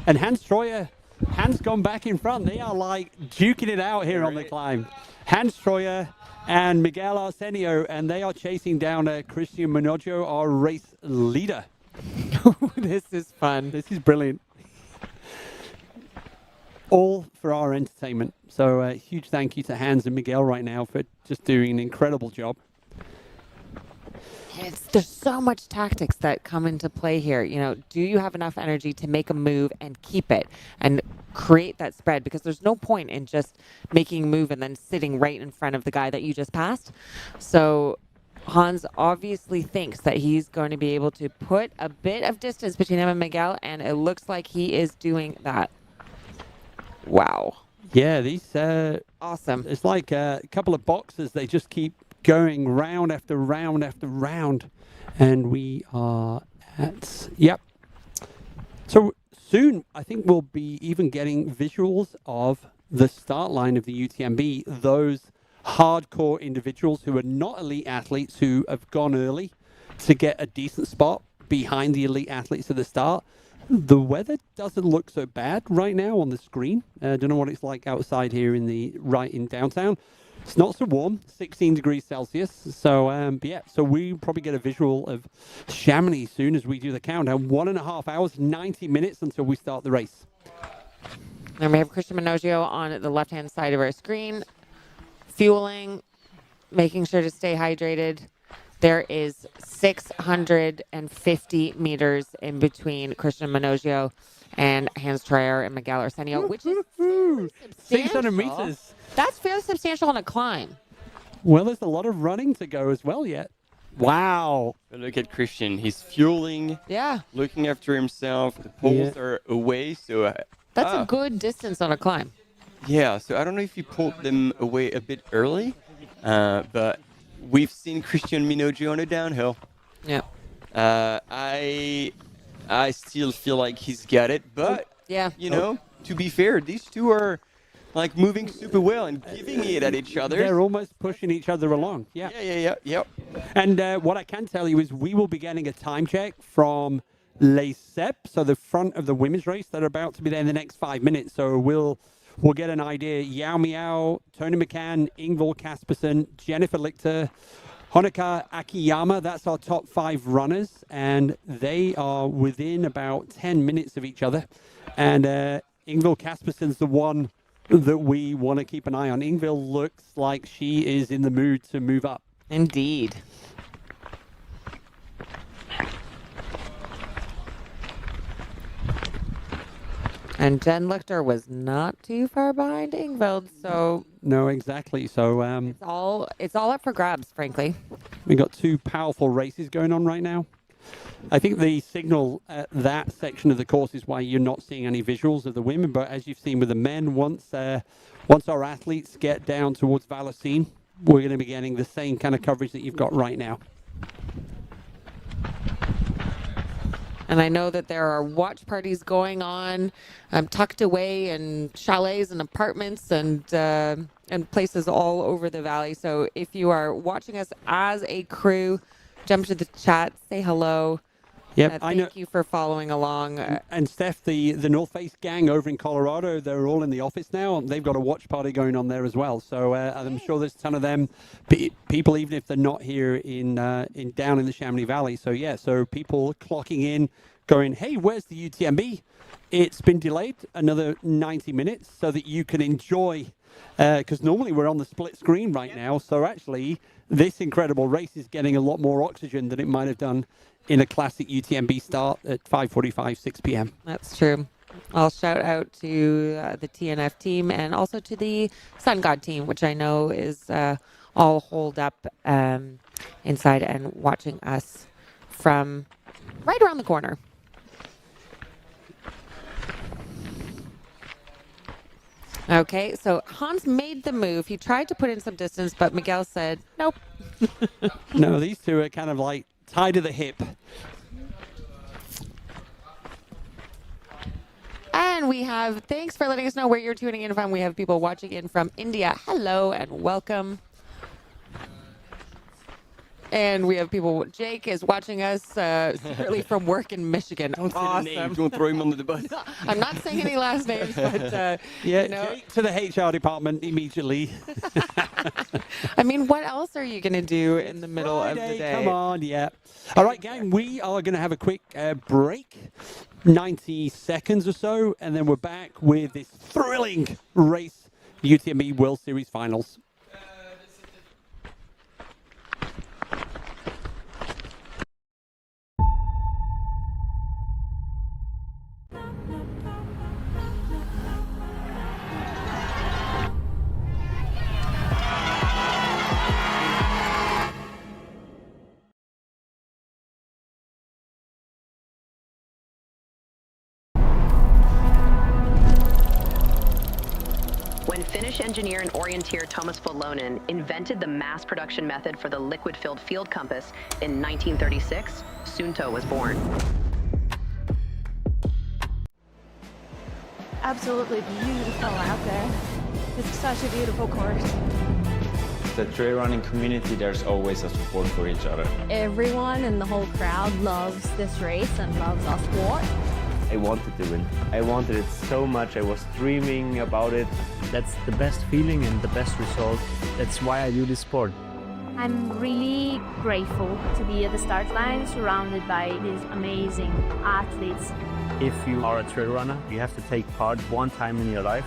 And Hans gone back in front. They are like duking it out here on the climb. Hans Troyer and Miguel Arsenio, and they are chasing down Christian Minoggio, our race leader. This is fun. This is brilliant. All for our entertainment. So huge thank you to Hans and Miguel right now for just doing an incredible job. There's so much tactics that come into play here. You know, do you have enough energy to make a move and keep it and create that spread? Because there's no point in just making a move and then sitting right in front of the guy that you just passed. So Hans obviously thinks that he's going to be able to put a bit of distance between him and Miguel, and it looks like he is doing that. Wow. Yeah, these awesome. It's like a couple of boxers. They just keep going round after round after round, and we are at so soon I think we'll be even getting visuals of the start line of the UTMB, those hardcore individuals who are not elite athletes who have gone early to get a decent spot behind the elite athletes at the start. The weather doesn't look so bad right now on the screen. I don't know what it's like outside here in downtown. It's not so warm, 16 degrees Celsius. So, so we probably get a visual of Chamonix soon as we do the countdown. 1.5 hours, 90 minutes until we start the race. And we have Christian Minoggio on the left-hand side of our screen, fueling, making sure to stay hydrated. There is 650 meters in between Christian Minoggio and Hans Troyer and Miguel Arsenio, which is 600 meters. That's fairly substantial on a climb. Well, there's a lot of running to go as well yet. Wow. Look at Christian. He's fueling. Yeah. Looking after himself. The poles are away, so... That's a good distance on a climb. Yeah, so I don't know if he pulled them away a bit early, but we've seen Christian Minoggio on a downhill. Yeah. I still feel like he's got it, but, you know, to be fair, these two are... like moving super well and giving it at each other. They're almost pushing each other along. Yeah. And what I can tell you is we will be getting a time check from Les Cep, so the front of the women's race that are about to be there in the next 5 minutes. So we'll get an idea. Yao Miao, Tony McCann, Ingvild Kaspersen, Jennifer Lichter, Honoka Akiyama. That's our top 5 runners, and they are within about 10 minutes of each other. And Ingvild Kaspersen's the one that we want to keep an eye on. Ingvild looks like she is in the mood to move up. Indeed. And Jen Lichter was not too far behind Ingveld, so No, exactly. So it's all up for grabs, frankly. we've got two powerful races going on right now. I think the signal at that section of the course is why you're not seeing any visuals of the women. But as you've seen with the men, once our athletes get down towards Valocine, we're going to be getting the same kind of coverage that you've got right now. And I know that there are watch parties going on, tucked away in chalets and apartments and places all over the valley. So if you are watching us as a crew, jump to the chat, say hello. Yep, thank you for following along. And Steph, the North Face gang over in Colorado, they're all in the office now. They've got a watch party going on there as well. So I'm sure there's a ton of them, people, even if they're not here in down in the Chamonix Valley. So yeah, so people clocking in, going, hey, where's the UTMB? It's been delayed another 90 minutes so that you can enjoy, because normally we're on the split screen right now. So actually, this incredible race is getting a lot more oxygen than it might have done in a classic UTMB start at 5:45, 6 p.m. That's true. I'll shout out to the TNF team and also to the Sun God team, which I know is all holed up inside and watching us from right around the corner. Okay, so Hans made the move. He tried to put in some distance, but Miguel said, nope. No, these two are kind of like tied to the hip. And we have, thanks for letting us know where you're tuning in from. We have people watching in from India. Hello and welcome. And we have people, Jake is watching us secretly from work in Michigan. Don't awesome. say the names, don't throw him under the bus. I'm not saying any last names, but yeah, you know. Jake to the HR department immediately. I mean, what else are you going to do in the middle of the day? Come on, yeah. All right, gang, we are going to have a quick break, 90 seconds or so, and then we're back with this thrilling race, UTMB World Series Finals. When Finnish engineer and orienteer Thomas Volonen invented the mass production method for the liquid-filled field compass in 1936, Suunto was born. Absolutely beautiful out there. It's such a beautiful course. The trail running community, there's always a support for each other. Everyone in the whole crowd loves this race and loves our sport. I wanted to win. I wanted it so much. I was dreaming about it. That's the best feeling and the best result. That's why I do this sport. I'm really grateful to be at the start line surrounded by these amazing athletes. If you are a trail runner, you have to take part one time in your life.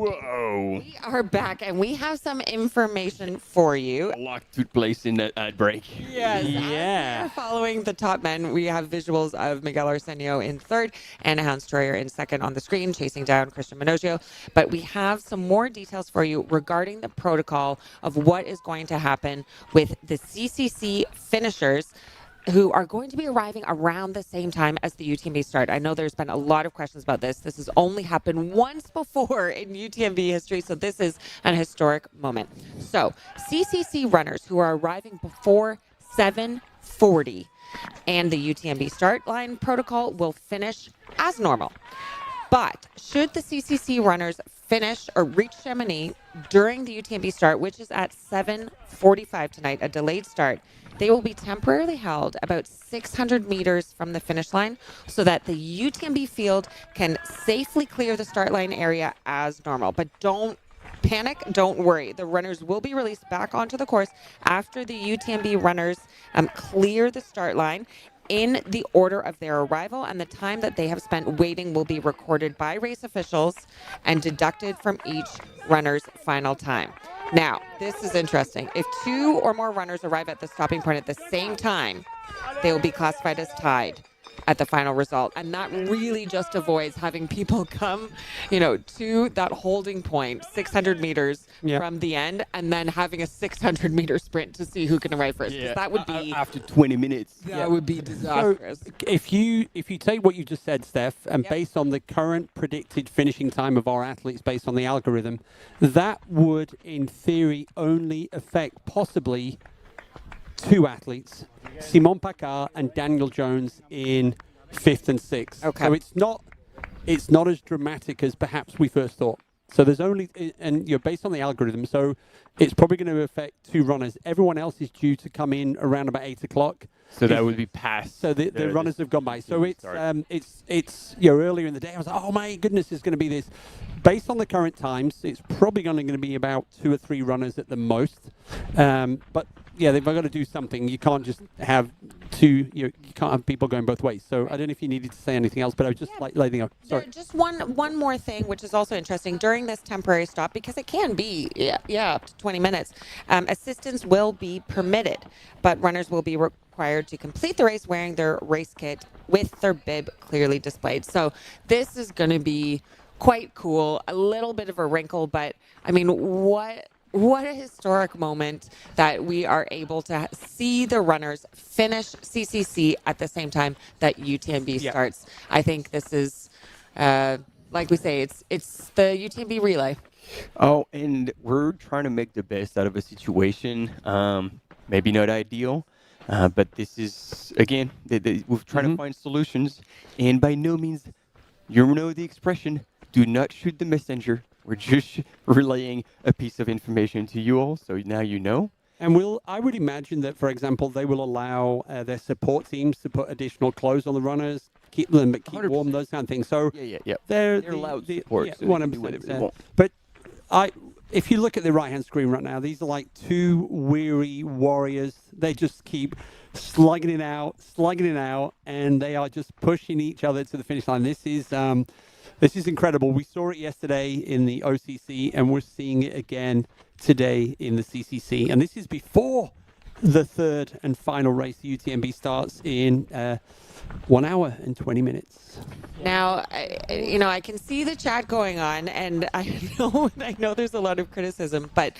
Whoa. We are back, and we have some information for you. A lot took place in that ad break. Yes. Yeah. Following the top men, we have visuals of Miguel Arsenio in third and Hans Troyer in second on the screen, chasing down Christian Minogio. But we have some more details for you regarding the protocol of what is going to happen with the CCC finishers, who are going to be arriving around the same time as the UTMB start. I know there's been a lot of questions about this. This has only happened once before in UTMB history, so this is an historic moment. So, CCC runners who are arriving before 7:40 and the UTMB start line protocol will finish as normal. But should the CCC runners finish or reach Chamonix during the UTMB start, which is at 7:45 tonight, a delayed start, they will be temporarily held about 600 meters from the finish line so that the UTMB field can safely clear the start line area as normal. But don't panic, don't worry. The runners will be released back onto the course after the UTMB runners clear the start line in the order of their arrival, and the time that they have spent waiting will be recorded by race officials and deducted from each runner's final time. Now, this is interesting. If 2 or more runners arrive at the stopping point at the same time, they will be classified as tied at the final result. And that really just avoids having people come, to that holding point, 600 meters from the end, and then having a 600-meter sprint to see who can arrive first. Yeah. That would be After 20 minutes. That would be disastrous. So if you take what you just said, Steph, and based on the current predicted finishing time of our athletes based on the algorithm, that would, in theory, only affect possibly 2 athletes, Simon Paccard and Daniel Jones in 5th and 6th. Okay. So it's not as dramatic as perhaps we first thought. So there's only, and you're based on the algorithm, so it's probably going to affect 2 runners. Everyone else is due to come in around about 8 o'clock. So that would be past. So the runners have gone by. So it's earlier in the day. I was like, oh my goodness, it's going to be this. Based on the current times, it's probably only going to be about 2 or 3 runners at the most. But yeah, they've got to do something. You can't just have 2. You can't have people going both ways. So I don't know if you needed to say anything else, but I was just letting go. Sorry. Just one more thing, which is also interesting. During this temporary stop, because it can be up to 20 minutes, assistance will be permitted, but runners will be required to complete the race wearing their race kit with their bib clearly displayed. So this is going to be quite cool. A little bit of a wrinkle, but I mean, what a historic moment that we are able to see the runners finish CCC at the same time that UTMB starts. I think this is, like we say, it's the UTMB relay. Oh, and we're trying to make the best out of a situation. Maybe not ideal, but this is, again, we're trying to find solutions. And by no means, you know the expression, do not shoot the messenger. We're just relaying a piece of information to you all, so now you know. And I would imagine that, for example, they will allow their support teams to put additional clothes on the runners, keep them keep 100%. Warm, those kind of things. So they're allowed support. So 100%. But if you look at the right-hand screen right now, these are like 2 weary warriors. They just keep slugging it out, and they are just pushing each other to the finish line. This is incredible. We saw it yesterday in the OCC, and we're seeing it again today in the CCC. And this is before the 3rd and final race. The UTMB starts in 1 hour and 20 minutes. Now, I can see the chat going on, and I know there's a lot of criticism, but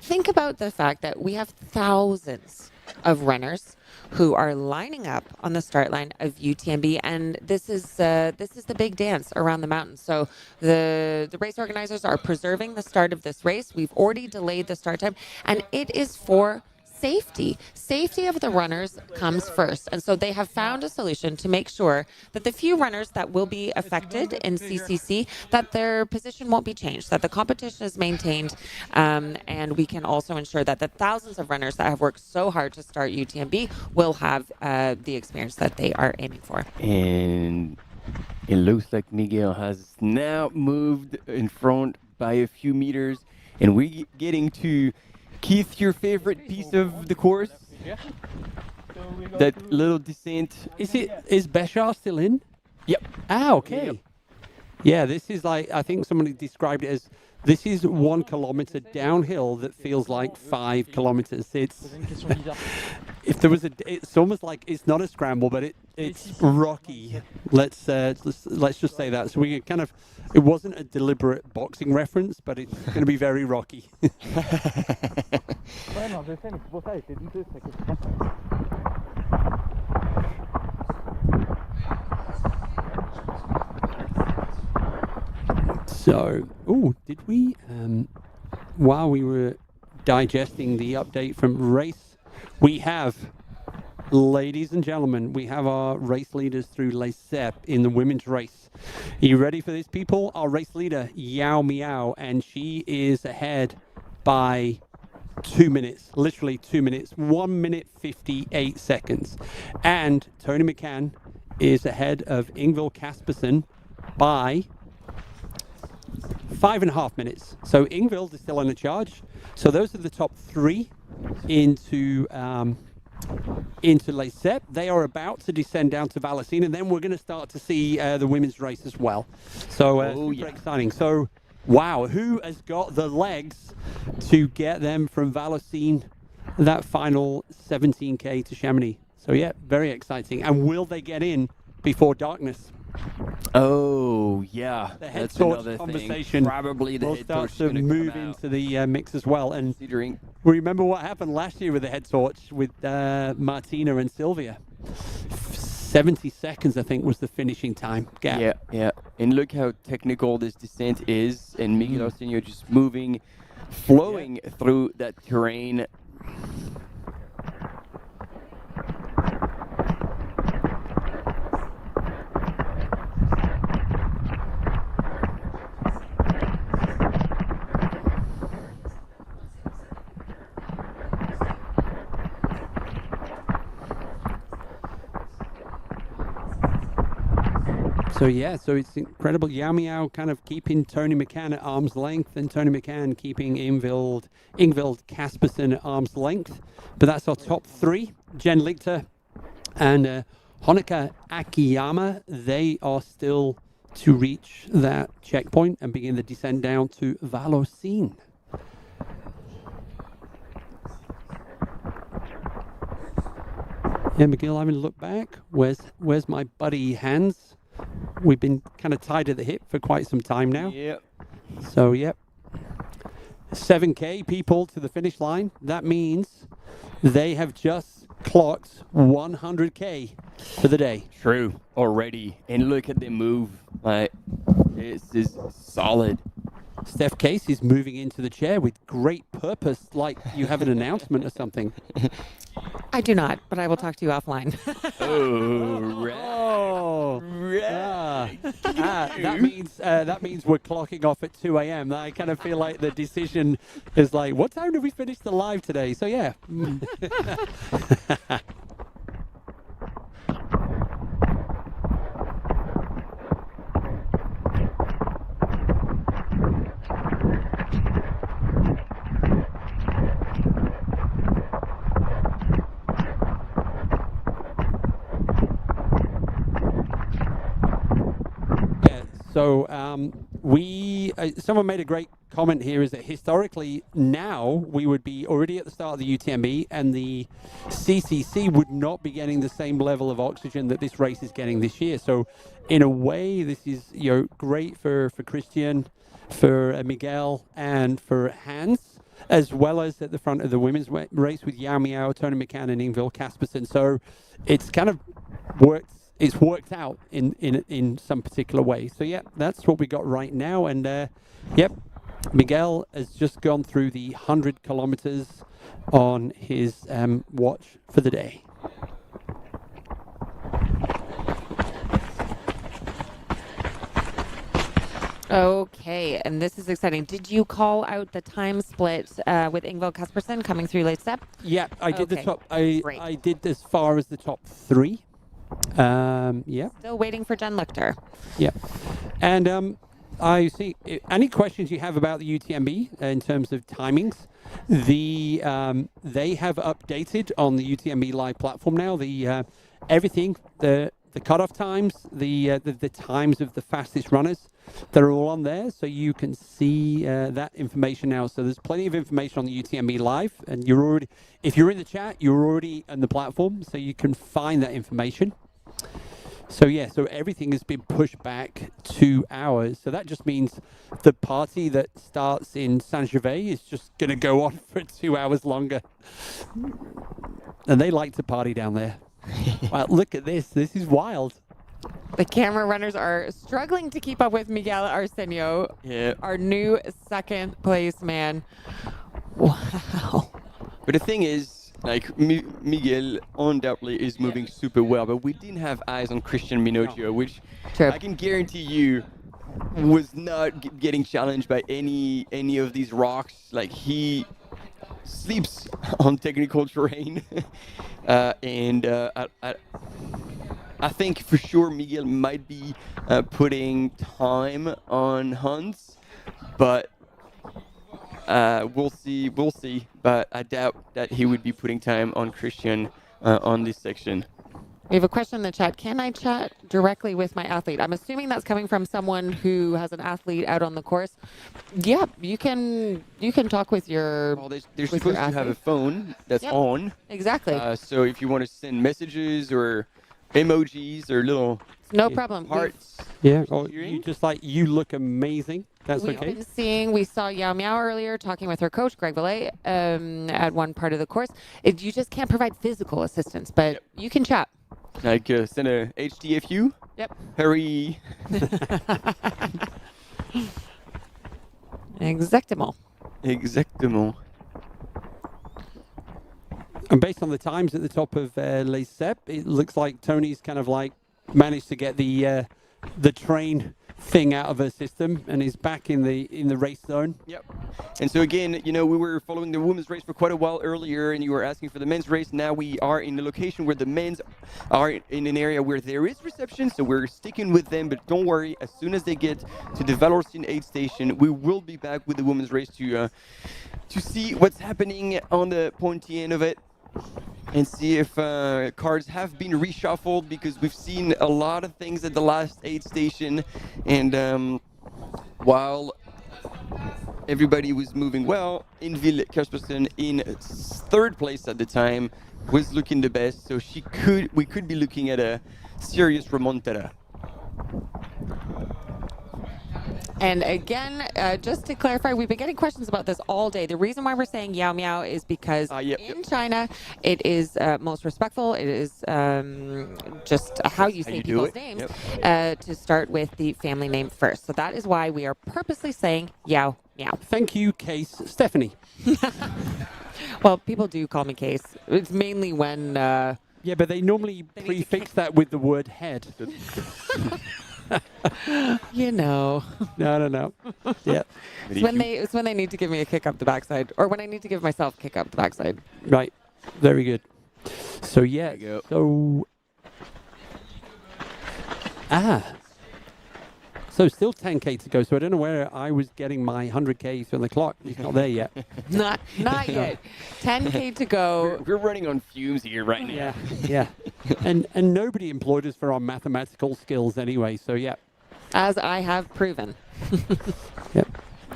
think about the fact that we have thousands of runners who are lining up on the start line of UTMB, and this is the big dance around the mountain. So the race organizers are preserving the start of this race. We've already delayed the start time, and it is for safety. Safety of the runners comes first. And so they have found a solution to make sure that the few runners that will be affected in CCC, that their position won't be changed, that the competition is maintained, and we can also ensure that the thousands of runners that have worked so hard to start UTMB will have the experience that they are aiming for. And it looks like Miguel has now moved in front by a few meters, and we're getting to Keith, your favorite piece of the course? Yeah. That little descent. Is Béchard still in? Yep. Ah, okay. Yeah, this is like, I think somebody described it as, this is 1 kilometer downhill that feels like 5 kilometers. It's, if there was it's almost like, it's not a scramble, but it's rocky. Let's just say that. So we kind of, it wasn't a deliberate boxing reference, but it's going to be very rocky. So, did we, while we were digesting the update from race, we have, ladies and gentlemen, we have our race leaders through LeCep in the women's race. Are you ready for this, people? Our race leader, Yao Miao, and she is ahead by 2 minutes, literally 2 minutes, 1 minute 58 seconds. And Tony McCann is ahead of Ingvild Kaspersen by 5.5 minutes. So Ingvild is still on the charge. So those are the top 3 into LeCep. They are about to descend down to Vallocine, and then we're going to start to see the women's race as well. So super exciting. So wow, who has got the legs to get them from Vallocine, that final 17K to Chamonix? So yeah, very exciting. And will they get in before darkness? Oh yeah, The head that's torch another conversation thing. Probably the will head start torch to is gonna move come out. into the mix as well. And Considering we remember what happened last year with the head torch with Martina and Sylvia. 70 seconds, I think, was the finishing time gap. Yeah. And look how technical this descent is, and Miguel Arsenio just moving, flowing through that terrain. So yeah, so it's incredible. Yao Miao kind of keeping Tony McCann at arm's length, and Tony McCann keeping Ingvild Kaspersen at arm's length. But that's our top 3. Jen Lichter and Honoka Akiyama, they are still to reach that checkpoint and begin the descent down to Vallocine. Yeah, McGill, having a look back. Where's my buddy Hans? We've been kind of tied at the hip for quite some time now. Yep. So, yep. 7K people to the finish line. That means they have just clocked 100K for the day. True, already. And look at the move. Like, this is solid. Steph Case is moving into the chair with great purpose, like you have an announcement or something. I do not, but I will talk to you offline. That means we're clocking off at 2 a.m. I kind of feel like the decision is like, what time do we finish the live today? So yeah. So someone made a great comment here, is that historically now we would be already at the start of the UTMB, and the CCC would not be getting the same level of oxygen that this race is getting this year. So in a way, this is great for Christian, for Miguel, and for Hans, as well as at the front of the women's race with Yao Miao, Tony McCann, and Ingvild Kaspersen. So it's kind of worked. It's worked out in some particular way. So yeah, that's what we got right now. And yep, Miguel has just gone through the 100 kilometers on his watch for the day. Okay, and this is exciting. Did you call out the time split with Ingvild Kaspersen coming through LeCep? Yeah, I did the Okay, top. great. I did as far as the top 3. Yeah. Still waiting for Jen Lichter. Yeah. And I see any questions you have about the UTMB in terms of timings. They have updated on the UTMB live platform now. Everything, the the cutoff times, the times of the fastest runners. They're all on there, so you can see that information now. So there's plenty of information on the UTMB Live, and if you're in the chat, you're already on the platform, so you can find that information. So yeah, so everything has been pushed back 2 hours. So that just means the party that starts in Saint-Gervais is just going to go on for 2 hours longer. And they like to party down there. Wow, look at this. This is wild. The camera runners are struggling to keep up with Miguel Arsenio, our new second place man. Wow. But the thing is, like, Miguel undoubtedly is moving super well, but we didn't have eyes on Christian Minocchio, which I can guarantee you was not getting challenged by any of these rocks. Like, he sleeps on technical terrain. I think for sure Miguel might be putting time on Hans, but we'll see. But I doubt that he would be putting time on Christian on this section. We have a question in the chat. Can I chat directly with my athlete? I'm assuming that's coming from someone who has an athlete out on the course. Yeah, you can talk with your. Well, they're supposed to have a phone that's on. Exactly. So if you want to send messages or emojis or little no problem hearts. Yeah, or you just you look amazing. That's okay. We saw Yao Miao earlier talking with her coach, Greg Valet, at one part of the course. You just can't provide physical assistance, but you can chat. Like send a HDFU? Yep. Hurry. Exactement. And based on the times at the top of Les Sepp, it looks like Tony's kind of managed to get the train thing out of her system and is back in the race zone. Yep. And so again, we were following the women's race for quite a while earlier, and you were asking for the men's race. Now we are in the location where the men's are in an area where there is reception, so we're sticking with them. But don't worry, as soon as they get to the Valourcine aid station, we will be back with the women's race to see what's happening on the pointy end of it. And see if cards have been reshuffled, because we've seen a lot of things at the last aid station. And while everybody was moving well, Inville Kaspersen in third place at the time was looking the best. So we could be looking at a serious remontada. And again, just to clarify, we've been getting questions about this all day. The reason why we're saying Yao Miao is because in China, it is most respectful. It is just how you say people's names to start with the family name first. So that is why we are purposely saying Yao Miao. Thank you, Case Stephanie. Well, people do call me Case. It's mainly when... yeah, but they normally prefix that with the word head. No. Yeah. It's when they need to give me a kick up the backside, or when I need to give myself a kick up the backside. Right. Very good. So yeah. So still 10K to go. So I don't know where I was getting my 100K from the clock. It's not there yet. Not yet. 10K to go. We're running on fumes here right now. Yeah. And nobody employed us for our mathematical skills anyway. So yeah. As I have proven. Yep.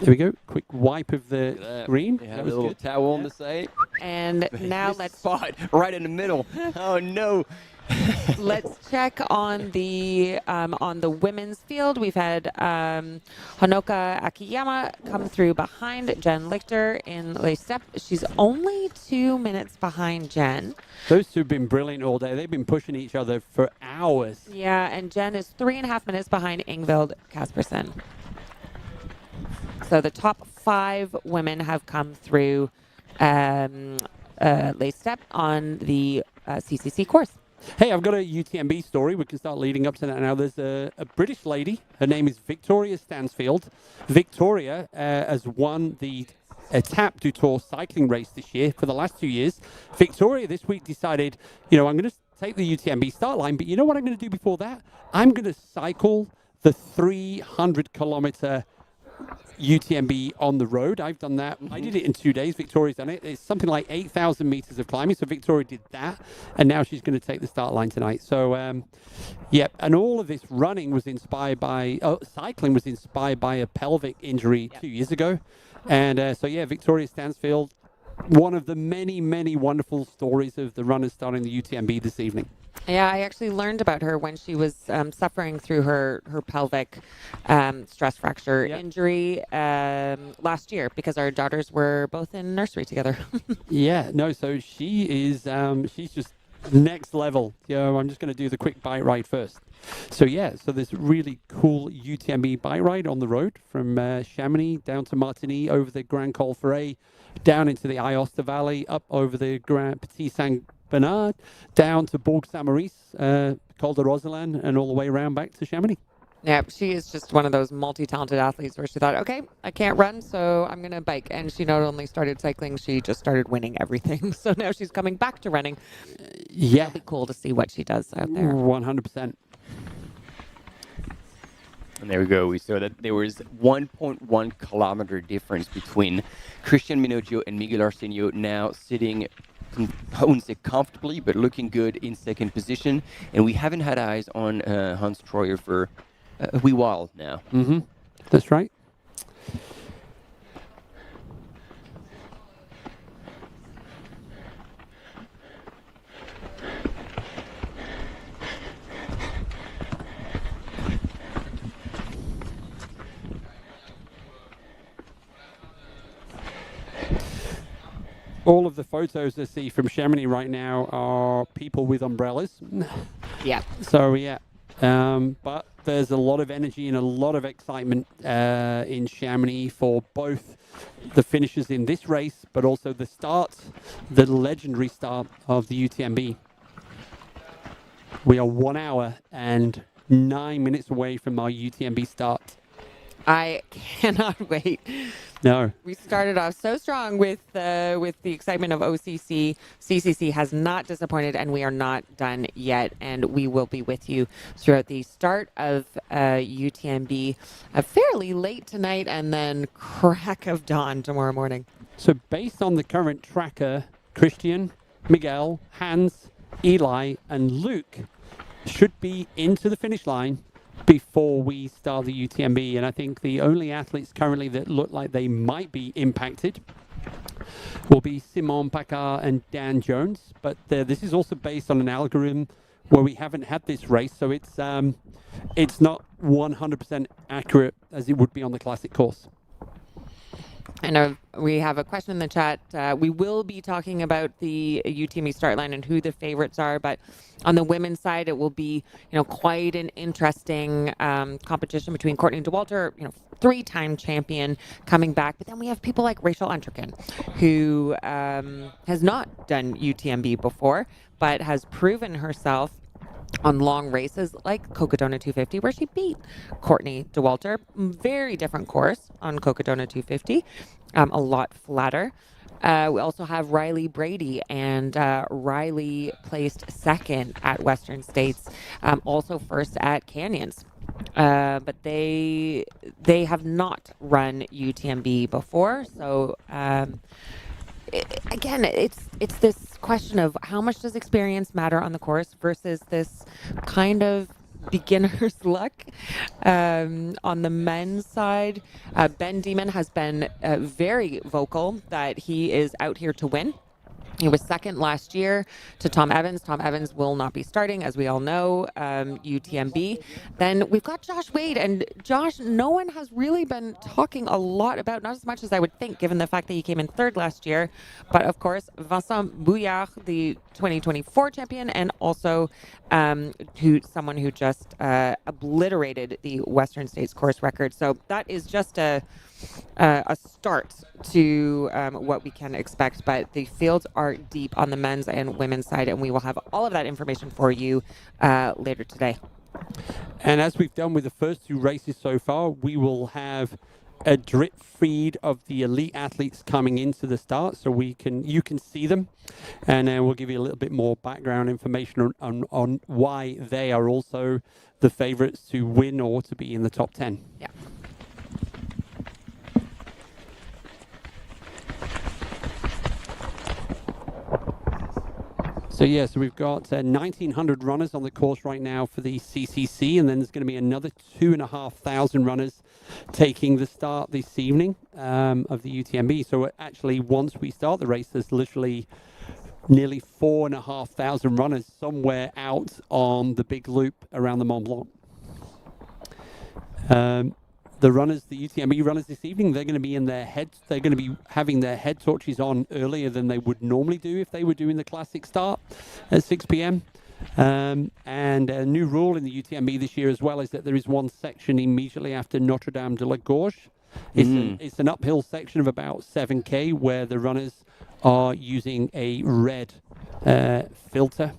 There we go. Quick wipe of the green. They have a little towel on the side. And now let's spot right in the middle. Oh no. Let's check on the women's field. We've had Honoka Akiyama come through behind Jen Lichter in Les Steps. She's only 2 minutes behind Jen. Those two have been brilliant all day. They've been pushing each other for hours. Yeah, and Jen is 3.5 minutes behind Ingvild Kaspersen. So the top 5 women have come through Les Steps on the CCC course. Hey, I've got a UTMB story. We can start leading up to that now. There's a British lady. Her name is Victoria Stansfield. Victoria has won the Etape du Tour cycling race this year for the last 2 years. Victoria this week decided, I'm going to take the UTMB start line, but you know what I'm going to do before that? I'm going to cycle the 300-kilometer UTMB on the road. I've done that. I did it in 2 days. Victoria's done it. It's something like 8,000 meters of climbing. So Victoria did that, and now she's going to take the start line tonight. So, and all of this running was inspired by, cycling was inspired by a pelvic injury 2 years ago. And Victoria Stansfield, one of the many, many wonderful stories of the runners starting the UTMB this evening. Yeah, I actually learned about her when she was suffering through her pelvic stress fracture injury last year because our daughters were both in nursery together. So she is, she's just next level. I'm just going to do the quick bike ride first. So there's a really cool UTMB bike ride on the road from Chamonix down to Martigny, over the Grand Col Ferret, down into the Aosta Valley, up over the Grand Petit Saint-Bernard, down to Bourg Saint-Maurice, Col de Roseland, and all the way around back to Chamonix. Yeah, she is just one of those multi-talented athletes where she thought, okay, I can't run, so I'm going to bike. And she not only started cycling, she just started winning everything. So now she's coming back to running. It'll be cool to see what she does out there. 100%. And there we go. We saw that there was 1.1 kilometer difference between Christian Minocchio and Miguel Arsenio, now sitting, I wouldn't say comfortably, but looking good in second position. And we haven't had eyes on Hans Troyer for a wee while now. Mm-hmm. That's right. All of the photos I see from Chamonix right now are people with umbrellas. Yeah. So, but there's a lot of energy and a lot of excitement in Chamonix for both the finishers in this race, but also the start, the legendary start of the UTMB. We are 1 hour and 9 minutes away from our UTMB start. I cannot wait. No. We started off so strong with the excitement of OCC. CCC has not disappointed, and we are not done yet. And we will be with you throughout the start of UTMB fairly late tonight and then crack of dawn tomorrow morning. So based on the current tracker, Christian, Miguel, Hans, Eli, and Luke should be into the finish line before we start the UTMB. And I think the only athletes currently that look like they might be impacted will be Simon Paccard and Dan Jones. But this is also based on an algorithm where we haven't had this race, so it's not 100% accurate as it would be on the classic course. And we have a question in the chat. We will be talking about the UTMB start line and who the favorites are, but on the women's side, it will be, quite an interesting competition between Courtney Dauwalter, 3-time champion, coming back. But then we have people like Rachel Entrekin, who has not done UTMB before, but has proven herself on long races like Cocodona 250, where she beat Courtney Dauwalter. Very different course on Cocodona 250, a lot flatter. We also have Riley Brady, and Riley placed second at Western States, also first at Canyons. But they have not run UTMB before, so again, it's this question of how much does experience matter on the course versus this kind of beginner's luck. On the men's side, Ben Demon has been very vocal that he is out here to win. He was second last year to Tom Evans. Tom Evans will not be starting, as we all know, UTMB. Then we've got Josh Wade. And Josh, no one has really been talking a lot about, not as much as I would think, given the fact that he came in third last year. But of course, Vincent Bouillard, the 2024 champion, and also someone who just obliterated the Western States course record. So that is just a start to what we can expect, but the fields are deep on the men's and women's side, and we will have all of that information for you later today. And as we've done with the first 2 races so far, we will have a drip feed of the elite athletes coming into the start, so you can see them, and then we'll give you a little bit more background information on why they are also the favorites to win or to be in the top 10. Yeah. So so we've got 1,900 runners on the course right now for the CCC, and then there's going to be another 2,500 runners taking the start this evening of the UTMB. So actually, once we start the race, there's literally nearly 4,500 runners somewhere out on the big loop around the Mont Blanc. The UTMB runners this evening, they're going to be in their heads. They're going to be having their head torches on earlier than they would normally do if they were doing the classic start at 6 p.m. And a new rule in the UTMB this year as well is that there is one section immediately after Notre Dame de la Gorge. It's an uphill section of about 7K where the runners are using a red filter.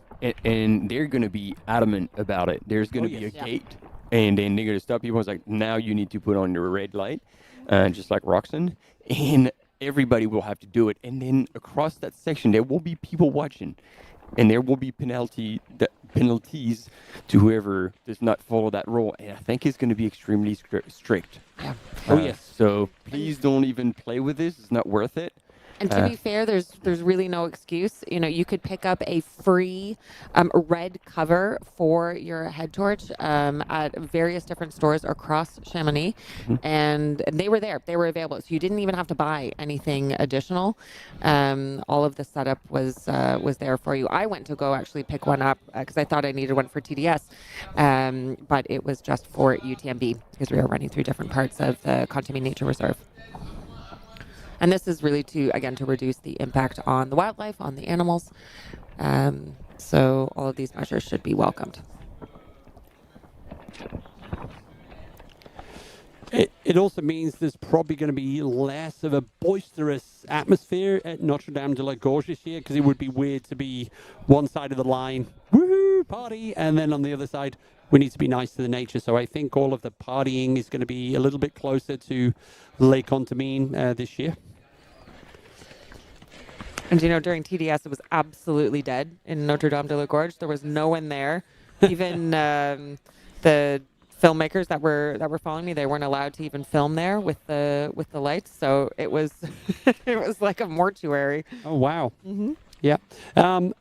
And they're going to be adamant about it. There's going to be a gate. And then they're going to stop people. It's like, now you need to put on your red light, just like Roxanne. And everybody will have to do it. And then across that section, there will be people watching. And there will be penalties to whoever does not follow that rule. And I think it's going to be extremely strict. Yeah. So please don't even play with this. It's not worth it. And to be fair, there's really no excuse. You know, you could pick up a free red cover for your head torch at various different stores across Chamonix, and they were there. They were available, so you didn't even have to buy anything additional. All of the setup was there for you. I went to go actually pick one up because I thought I needed one for TDS, but it was just for UTMB because we were running through different parts of the Cantemir Nature Reserve. And this is really to reduce the impact on the wildlife, on the animals. So all of these measures should be welcomed. It also means there's probably going to be less of a boisterous atmosphere at Notre Dame de la Gorge this year, because it would be weird to be one side of the line, woohoo, party, and then on the other side, we need to be nice to the nature. So I think all of the partying is going to be a little bit closer to Lake Contamine this year. And during TDS, it was absolutely dead in Notre Dame de la Gorge. There was no one there. Even the filmmakers that were following me, they weren't allowed to even film there with the lights. So it was it was like a mortuary. Oh wow! Mm-hmm. Yeah.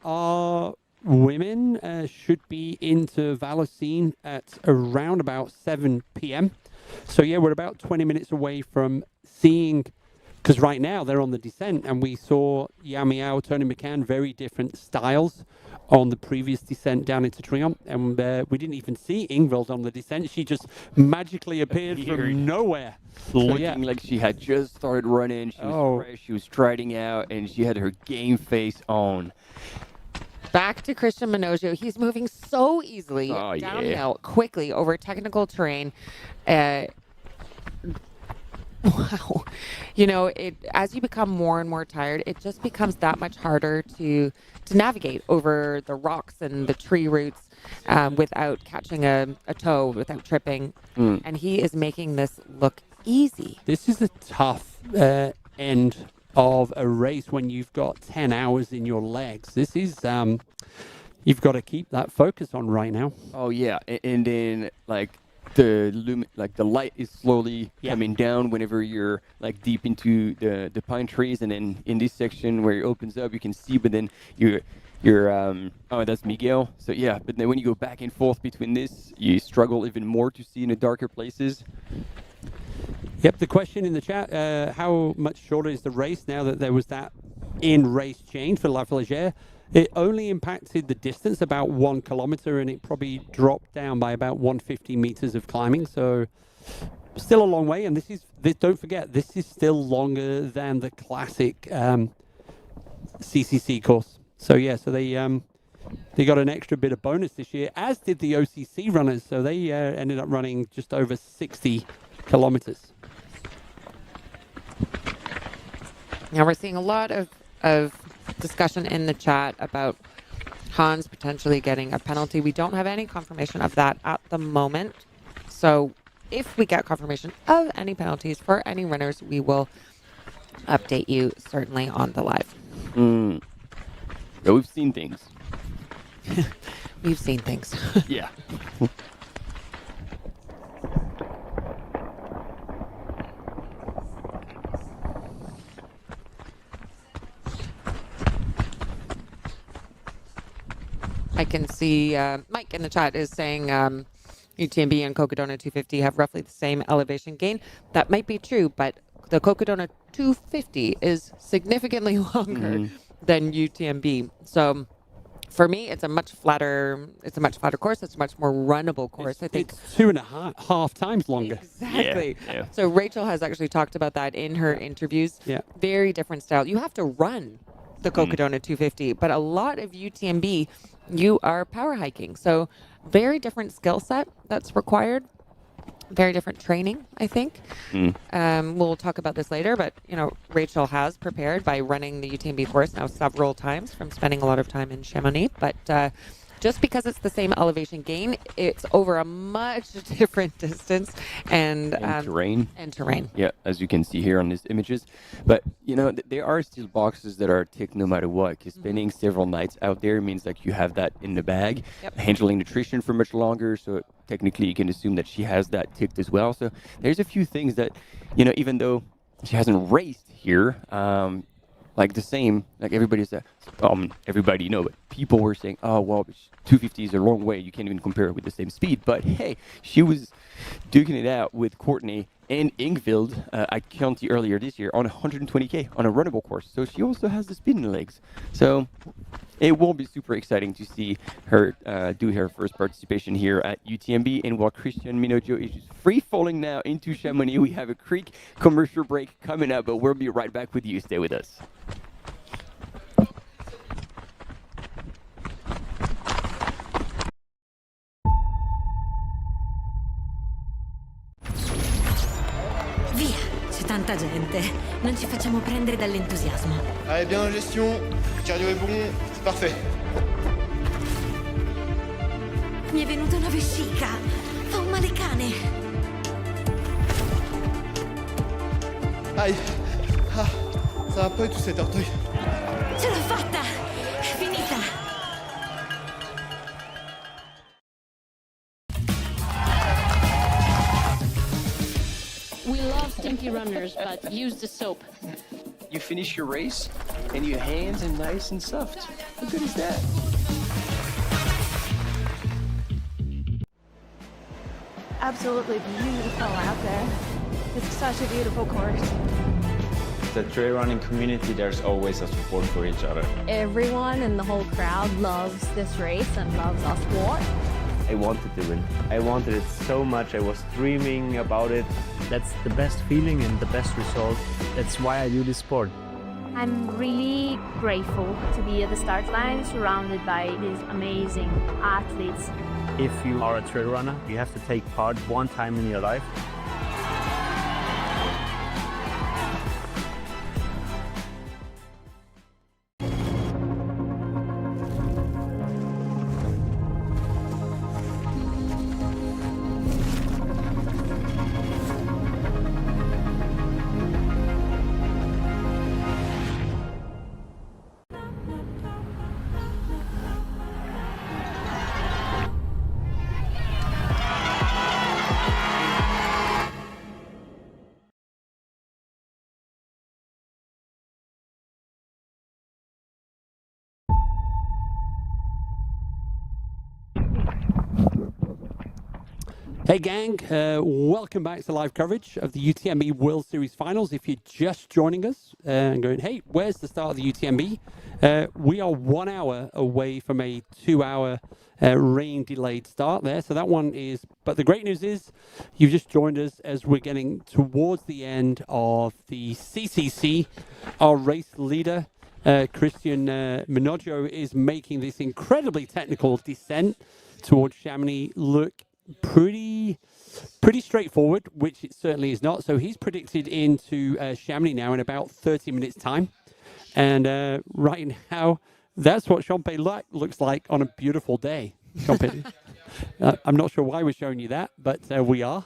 Our women should be into Vallocine at around about 7 p.m. So we're about 20 minutes away from seeing. Because right now they're on the descent, and we saw Yao Miao, Tony McCann, very different styles on the previous descent down into Triumph, and we didn't even see Ingvild on the descent. She just magically appeared from nowhere. Looking like she had just started running. She was fresh, she was striding out, and she had her game face on. Back to Christian Minojo. He's moving so easily downhill, quickly over technical terrain. Wow. As you become more and more tired, it just becomes that much harder to navigate over the rocks and the tree roots without catching a toe, without tripping. And he is making this look easy. This is a tough end of a race when you've got 10 hours in your legs. This is, you've got to keep that focus on right now. Oh, yeah. And then, the light is slowly coming down whenever you're deep into the pine trees, and then in this section where it opens up, you can see, but then you're that's Miguel. So but then when you go back and forth between this, you struggle even more to see in the darker places. Yep, the question in the chat, how much shorter is the race now that there was that in-race change for La Flégère? It only impacted the distance about 1 kilometer, and it probably dropped down by about 150 meters of climbing. So still a long way. And don't forget, this is still longer than the classic CCC course. So they got an extra bit of bonus this year, as did the OCC runners. So they ended up running just over 60 kilometers. Now we're seeing a lot of discussion in the chat about Hans potentially getting a penalty. We don't have any confirmation of that at the moment. So if we get confirmation of any penalties for any runners, we will update you certainly on the live. But we've seen things. We've seen things. Yeah. I can see Mike in the chat is saying UTMB and Cocodona 250 have roughly the same elevation gain. That might be true, but the Cocodona 250 is significantly longer than UTMB. So for me, it's a much flatter course. It's a much more runnable course. I think it's 2.5 times longer. Exactly. Yeah. So Rachel has actually talked about that in her interviews. Yeah. Very different style. You have to run the Cocodona 250, but a lot of UTMB, you are power hiking. So very different skill set that's required. Very different training, I think. We'll talk about this later, but Rachel has prepared by running the UTMB course now several times from spending a lot of time in Chamonix. But just because it's the same elevation gain, it's over a much different distance and terrain. Yeah, as you can see here on these images. But there are still boxes that are ticked no matter what, because spending several nights out there means like you have that in the bag, handling nutrition for much longer. So technically you can assume that she has that ticked as well. So there's a few things that, even though she hasn't raced here, like the same, like everybody said, but people were saying, oh, well, 250 is a long way. You can't even compare it with the same speed. But hey, she was duking it out with Courtney and Ingvild at County earlier this year on 120K on a runnable course. So she also has the speed in the legs. So it will be super exciting to see her do her first participation here at UTMB. And while Christian Minoggio is free falling now into Chamonix, we have a quick commercial break coming up, but we'll be right back with you. Stay with us. Via, c'è tanta gente. Non ci facciamo prendere dall'entusiasmo. Allez, bien en gestion, le cardio est bon, c'est parfait. Mi è venuta una vescica. Fa un male cane. Aïe, ça va pas du tout cet orteil. Ce l'ho fatta! È finita! We love stinky runners, but use the soap. You finish your race, and your hands are nice and soft. How good is that? Absolutely beautiful out there. It's such a beautiful course. The trail running community, there's always a support for each other. Everyone in the whole crowd loves this race and loves our sport. I wanted to win. I wanted it so much. I was dreaming about it. That's the best feeling and the best result. That's why I do this sport. I'm really grateful to be at the start line surrounded by these amazing athletes. If you are a trail runner, you have to take part one time in your life. Hey gang, welcome back to live coverage of the UTMB World Series Finals. If you're just joining us and going, hey, where's the start of the UTMB? We are 1 hour away from a 2-hour rain delayed start there. So that one is, but the great news is you've just joined us as we're getting towards the end of the CCC. Our race leader, Christian Minoggio, is making this incredibly technical descent towards Chamonix look pretty straightforward, which it certainly is not. So he's predicted into Chamonix now in about 30 minutes time, and right now that's what Chamonix looks like on a beautiful day. I'm not sure why we're showing you that, but we are.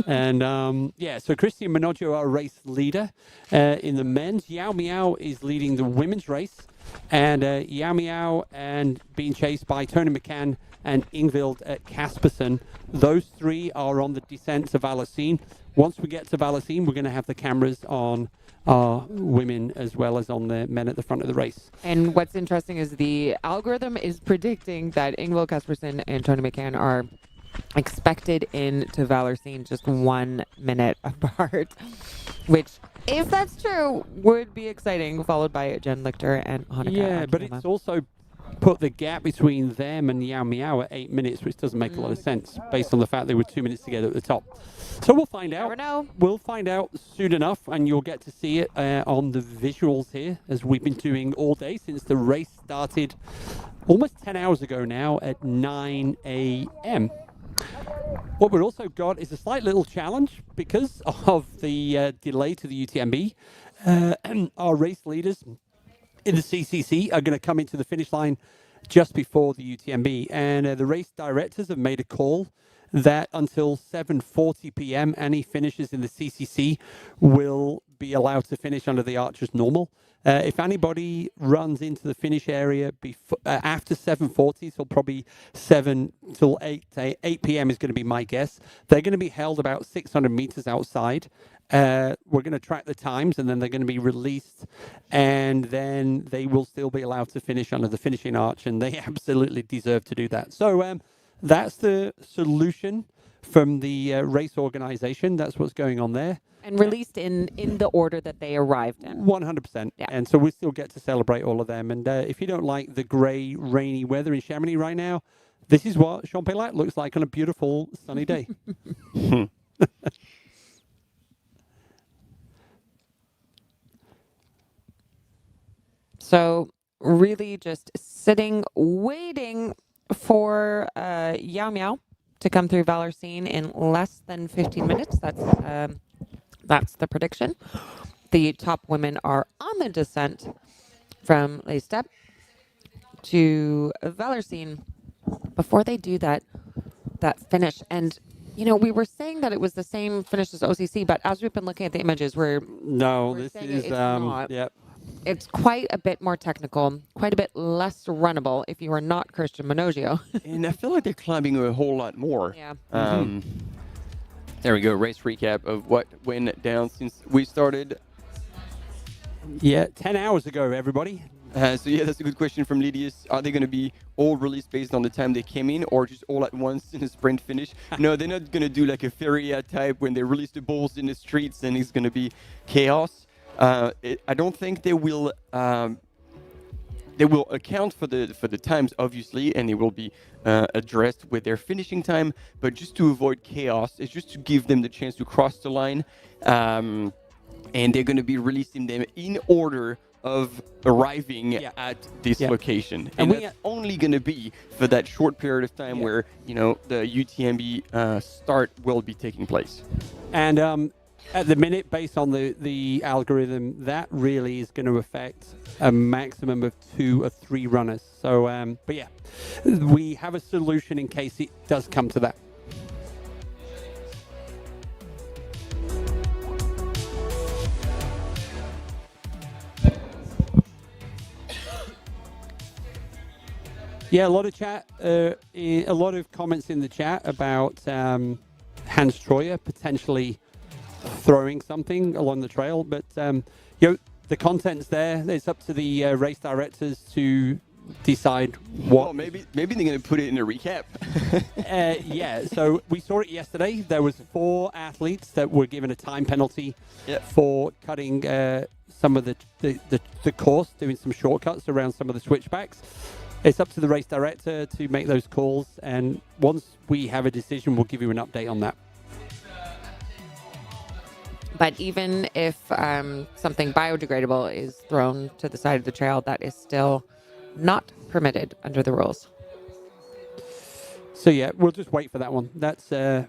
And yeah, so Christian Minoggio, our race leader in the men's. Yao Miao is leading the women's race, and Yao Miao and being chased by Tony McCann and Ingvild at Caspersen. Those three are on the descent of Valacine. once we get to Valacine, we're going to have the cameras on our women as well as on the men at the front of the race. And what's interesting is the algorithm is predicting that Ingvild Kaspersen and Tony McCann are expected into Valacine just 1 minute apart, which, if that's true, would be exciting, followed by Jen Lichter and Hanukkah. Yeah, but it's also put the gap between them and Yao Miao at 8 minutes, which doesn't make a lot of sense based on the fact they were 2 minutes together at the top. So we'll find out. Never know. We'll find out soon enough, and you'll get to see it on the visuals here, as we've been doing all day since the race started almost 10 hours ago now at 9 a.m. What we've also got is a slight little challenge because of the delay to the UTMB. Our race leaders in the CCC are going to come into the finish line just before the UTMB, and the race directors have made a call that until 7:40 p.m. any finishers in the CCC will be allowed to finish under the Archer's normal. If anybody runs into the finish area after 7:40, so probably 7 till 8 p.m. is going to be my guess. They're going to be held about 600 meters outside. We're going to track the times, and then they're going to be released, and then they will still be allowed to finish under the finishing arch, and they absolutely deserve to do that. So that's the solution from the race organization. That's what's going on there. And released in the order that they arrived in. 100%. Yeah. And so we still get to celebrate all of them. And if you don't like the grey, rainy weather in Chamonix right now, this is what Champs-Élysées looks like on a beautiful sunny day. So really just sitting, waiting for Yao Miao to come through Valacine in less than 15 minutes. That's the prediction. The top women are on the descent from Les Steppes to Valacine before they do that finish. And, you know, we were saying that it was the same finish as OCC, but as we've been looking at the images, this is not. Yep. It's quite a bit more technical, quite a bit less runnable if you are not Christian Minogio. And I feel like they're climbing a whole lot more. Yeah. There we go. Race recap of what went down since we started. Yeah, 10 hours ago, everybody. So yeah, that's a good question from Lydius. Are they going to be all released based on the time they came in, or just all at once in a sprint finish? No, they're not going to do like a Feria type when they release the bulls in the streets and it's going to be chaos. I don't think they will. They will account for the times, obviously, and it will be addressed with their finishing time. But just to avoid chaos, it's just to give them the chance to cross the line, and they're going to be releasing them in order of arriving at this location, and that's only going to be for that short period of time where the UTMB start will be taking place. And at the minute, based on the algorithm, that really is going to affect a maximum of 2 or 3 runners. So, but yeah, we have a solution in case it does come to that. Yeah, a lot of chat, a lot of comments in the chat about Hans Troyer potentially throwing something along the trail, but the content's there. It's up to the race directors to decide what. Well, maybe they're going to put it in a recap. Yeah, so we saw it yesterday. There was 4 athletes that were given a time penalty for cutting some of the course, doing some shortcuts around some of the switchbacks. It's up to the race director to make those calls, and once we have a decision, we'll give you an update on that. But even if something biodegradable is thrown to the side of the trail, that is still not permitted under the rules. So yeah, we'll just wait for that one. That's I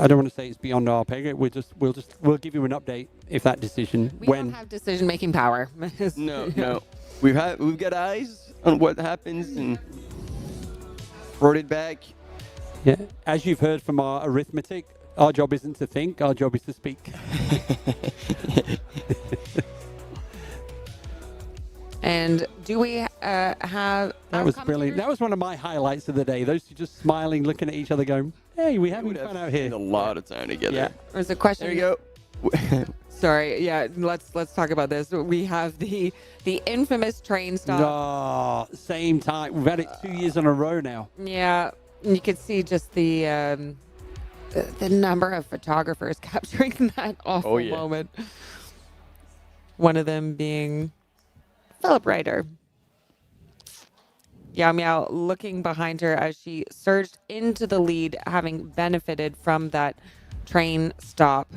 don't want to say it's beyond our pay grade. We'll give you an update if that decision. We don't have decision-making power. No. We've got eyes on what happens and brought it back. Yeah, as you've heard from our arithmetic, our job isn't to think, our job is to speak. And do we have... That was brilliant. That was one of my highlights of the day. Those two just smiling, looking at each other going, Hey, we having would have fun out here. spent a lot of time together. Yeah. There's a question. There you go. Sorry, yeah, let's talk about this. We have the infamous train stop. No, same time. We've had it 2 years in a row now. Yeah, you could see just the number of photographers capturing that awful moment. One of them being Philip Ryder. Yao Miao looking behind her as she surged into the lead, having benefited from that train stop.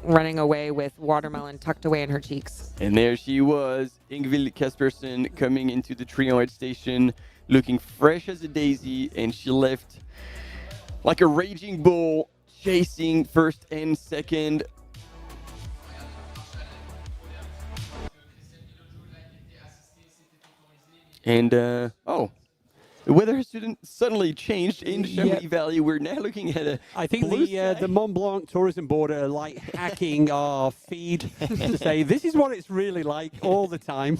Running away with watermelon tucked away in her cheeks. And there she was, Ingvild Kaspersen, coming into the Triangle station, looking fresh as a daisy, and she left like a raging bull, chasing first and second. And, the weather has suddenly changed in Chamonix Valley. We're now looking at a I think the Mont Blanc tourism board are like hacking our feed to say this is what it's really like all the time,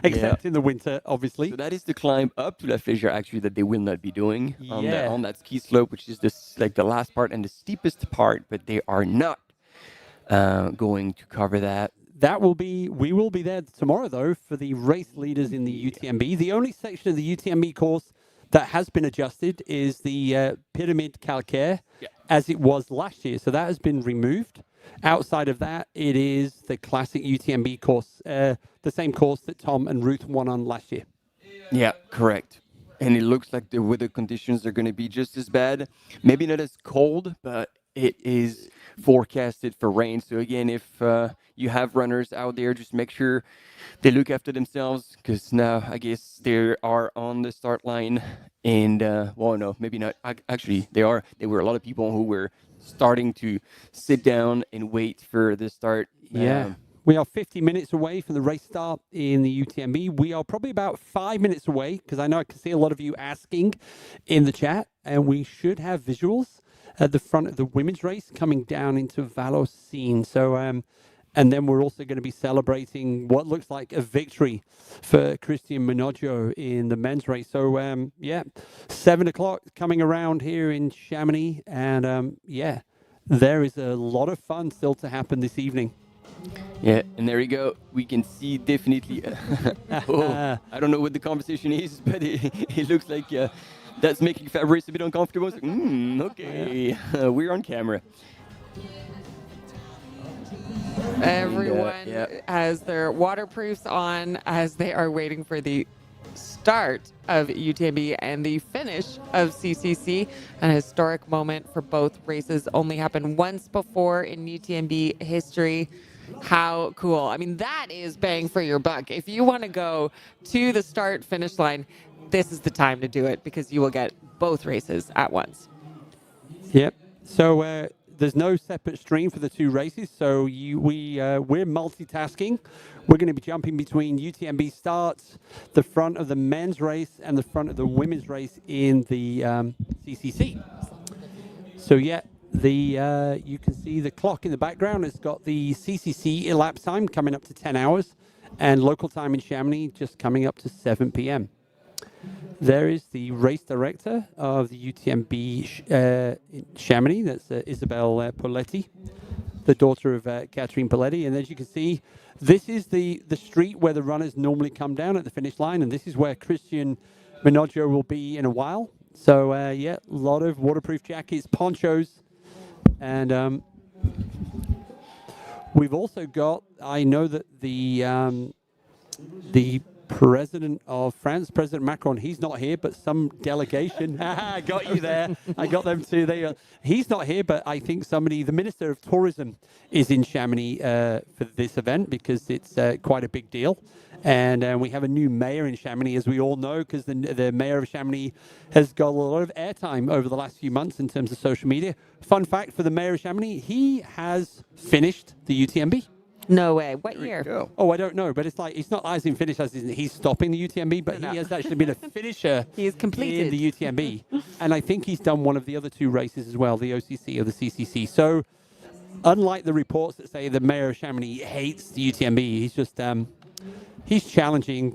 except in the winter, obviously. So that is the climb up to La Flégère, actually, that they will not be doing on that ski slope, which is the last part and the steepest part, but they are not going to cover that. We will be there tomorrow, though, for the race leaders in the UTMB. The only section of the UTMB course that has been adjusted is the Pyramide Calcaire, as it was last year. So that has been removed. Outside of that, it is the classic UTMB course, the same course that Tom and Ruth won on last year. Yeah, correct. And it looks like the weather conditions are going to be just as bad. Maybe not as cold, but it is forecasted for rain. So again, if you have runners out there, just make sure they look after themselves, because now I guess they are on the start line. And well, no, maybe not. Actually, they are. There were a lot of people who were starting to sit down and wait for the start. We are 50 minutes away from the race start in the UTMB. We are probably about 5 minutes away, because I know I can see a lot of you asking in the chat, and we should have visuals at the front of the women's race coming down into Vallorcine. So, and then we're also going to be celebrating what looks like a victory for Christian Minoggio in the men's race. So, 7 o'clock coming around here in Chamonix. And, there is a lot of fun still to happen this evening. Yeah, and there we go. We can see definitely. I don't know what the conversation is, but it looks like that's making Fabrice a bit uncomfortable. It's like, okay, we're on camera. Everyone has their waterproofs on as they are waiting for the start of UTMB and the finish of CCC. An historic moment for both races. Only happened once before in UTMB history. How cool. I mean, that is bang for your buck. If you want to go to the start finish line, this is the time to do it, because you will get both races at once. Yep. So there's no separate stream for the two races. So we're multitasking. We're going to be jumping between UTMB starts, the front of the men's race, and the front of the women's race in the CCC. So you can see the clock in the background. It's got the CCC elapsed time coming up to 10 hours, and local time in Chamonix just coming up to 7 p.m. There is the race director of the UTMB in Chamonix. That's Isabelle Poletti, the daughter of Catherine Poletti. And as you can see, this is the street where the runners normally come down at the finish line, and this is where Christian Minoggio will be in a while. So, a lot of waterproof jackets, ponchos, and we've also got, I know that the president of France, President Macron, he's not here, but some delegation. Got you there. I got them too. He's not here, but I think the Minister of Tourism is in Chamonix for this event, because it's quite a big deal. And we have a new mayor in Chamonix, as we all know, because the mayor of Chamonix has got a lot of airtime over the last few months in terms of social media. Fun fact for the mayor of Chamonix, he has finished the UTMB. No way. What year? Oh, I don't know, but it's not as in finish as in he's stopping the UTMB, but he has actually been a finisher. He is completed in the UTMB, and I think he's done one of the other two races as well, the OCC or the CCC. So, unlike the reports that say the mayor of Chamonix hates the UTMB, he's just he's challenging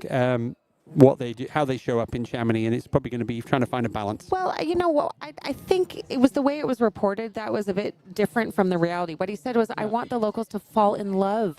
what they do, how they show up in Chamonix, and it's probably going to be trying to find a balance. Well, you know what? I think it was the way it was reported that was a bit different from the reality. What he said was, I want the locals to fall in love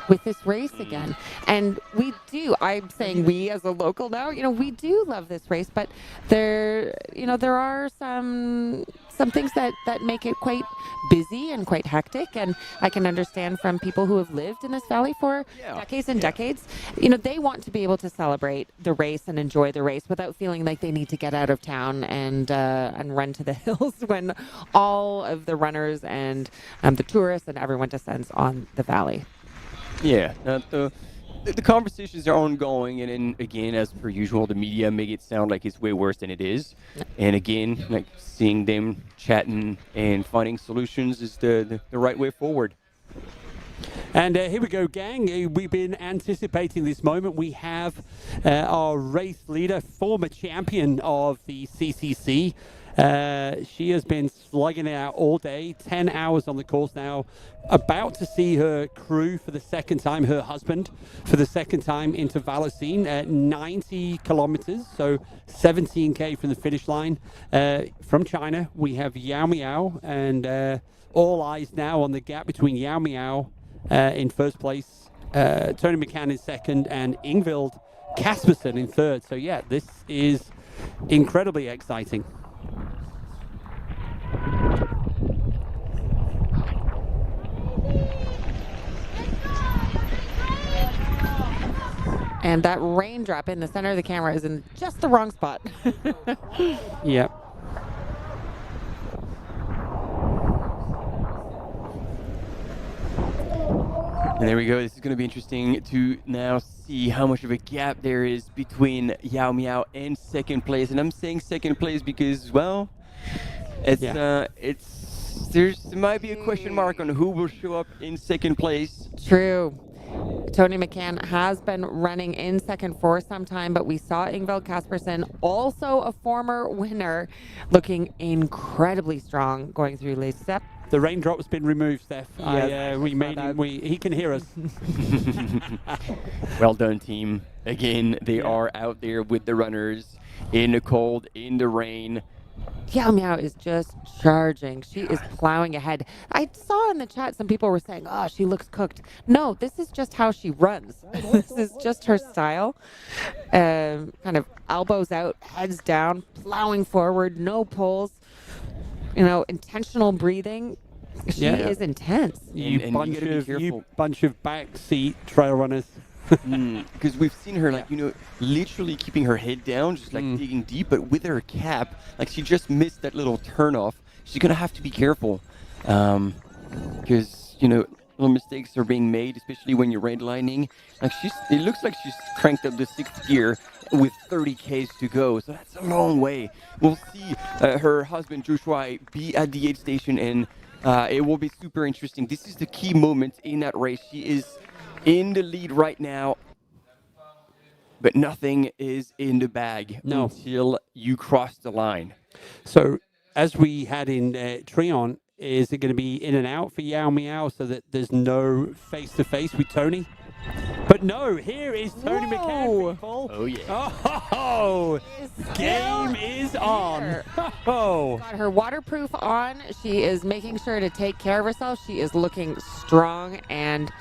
with this race again. And we do. I'm saying we as a local now, we do love this race, but there are some things that make it quite busy and quite hectic. And I can understand from people who have lived in this valley for decades and decades, they want to be able to celebrate the race and enjoy the race without feeling like they need to get out of town and run to the hills when all of the runners and the tourists and everyone descends on the valley. Yeah, the conversations are ongoing, and then again, as per usual, the media make it sound like it's way worse than it is. And again, like seeing them chatting and finding solutions is the right way forward. And here we go, gang. We've been anticipating this moment. We have our race leader, former champion of the CCC. She has been slugging it out all day, 10 hours on the course now, about to see her crew for the second time, her husband for the second time into Valocine at 90 kilometers, so 17K from the finish line. From China, we have Yao Miao, and all eyes now on the gap between Yao Miao in first place, Tony McCann in second, and Ingvild Kaspersen in third. So yeah, this is incredibly exciting. And that raindrop in the center of the camera is in just the wrong spot. Yep. And there we go. This is going to be interesting to now see how much of a gap there is between Yao Miao and second place. And I'm saying second place because, well, there might be a question mark on who will show up in second place. True. Tony McCann has been running in second for some time, but we saw Ingvild Kaspersen, also a former winner, looking incredibly strong going through Les Steppes. The raindrop's been removed, Steph. Yes, We made him. He can hear us. Well done, team. Again, they are out there with the runners in the cold, in the rain. Yao Miao is just charging. She is plowing ahead. I saw in the chat some people were saying, oh, she looks cooked. No, this is just how she runs. This is just her style. Kind of elbows out, heads down, plowing forward, no pulls. Intentional breathing. She is intense. You bunch of backseat trail runners. Because we've seen her, literally keeping her head down, just digging deep, but with her cap, she just missed that little turnoff. She's gonna have to be careful, because little mistakes are being made, especially when you're redlining. It looks like she's cranked up the 6th gear with 30 Ks to go, so that's a long way. We'll see her husband Joshua be at the aid station, and it will be super interesting. This is the key moment in that race. She is in the lead right now, but nothing is in the bag until you cross the line. So, as we had in Trion, is it going to be in and out for Yao Miao so that there's no face-to-face with Tony? But no, here is Tony McCann, people. Oh, yeah. Oh, game is on. Oh. Got her waterproof on. She is making sure to take care of herself. She is looking strong, and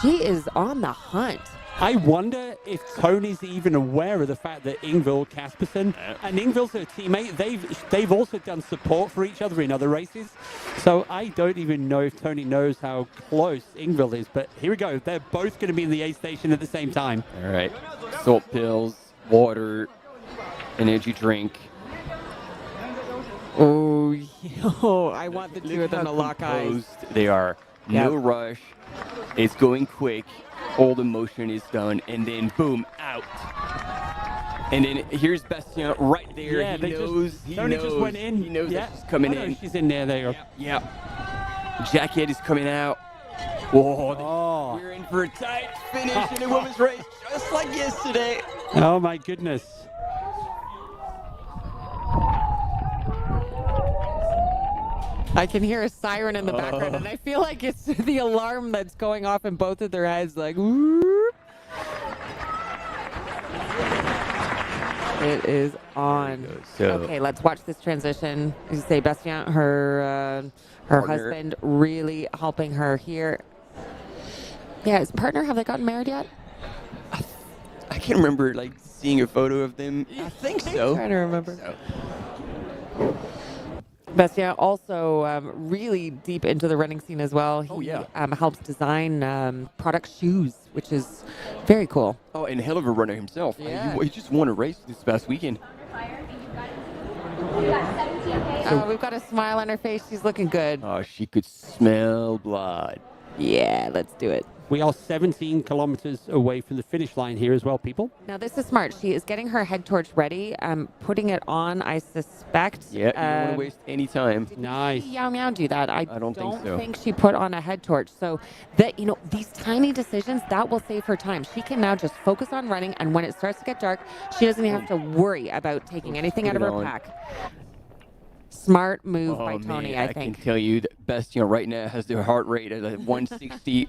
she is on the hunt. I wonder if Tony's even aware of the fact that Ingvild Kaspersen and Ingvild's her teammate. They've also done support for each other in other races. So I don't even know if Tony knows how close Ingvild is. But here we go. They're both going to be in the aid station at the same time. All right. Salt pills, water, energy drink. Oh, I want the two of them to lock eyes. They are. No rush. It's going quick. All the motion is done, and then boom, out. And then here's Bastien right there. Yeah, Tony just went in. He knows that she's coming in. She's in there. There you go. Yeah. Jacket is coming out. Whoa. We're in for a tight finish in the women's race, just like yesterday. Oh my goodness. I can hear a siren in the background, and I feel like it's the alarm that's going off in both of their heads, like, whoop. It is on. So Okay, let's watch this transition. You say Bastien, her husband, really helping her here. Yeah, his partner, have they gotten married yet? I can't remember like seeing a photo of them. I think so. I'm trying to remember. Bastien also really deep into the running scene as well. He helps design product shoes, which is very cool. Oh, and hell of a runner himself. Yeah. He just won a race this past weekend. We've got a smile on her face. She's looking good. Oh, she could smell blood. Yeah, let's do it. We are 17 kilometers away from the finish line here as well, people. Now, this is smart. She is getting her head torch ready, putting it on, I suspect. Yeah, you don't want to waste any time. Nice. Yao Miao do that. I don't think so. she put on a head torch. So that, these tiny decisions, that will save her time. She can now just focus on running, and when it starts to get dark, she doesn't even have to worry about taking anything out of her pack. Smart move by Tony, I think. I can tell you that Bastien right now has their heart rate at 160.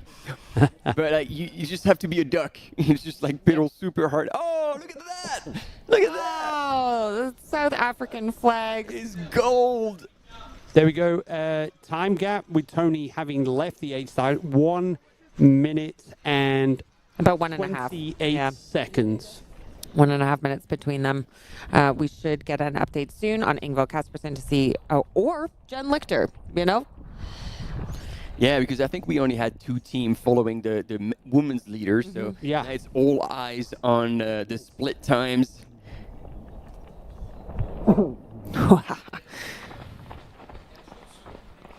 But you just have to be a duck. It's just like pedal super hard. Oh, look at that! Look at that! Oh, the South African flag is gold. There we go. Time gap with Tony having left the age side. 1 minute and about 1.5. 28 seconds. 1.5 minutes between them. We should get an update soon on Ingvild Kaspersen to see, or Jen Lichter, Yeah, because I think we only had 2 teams following the women's leader, so yeah, it's all eyes on the split times.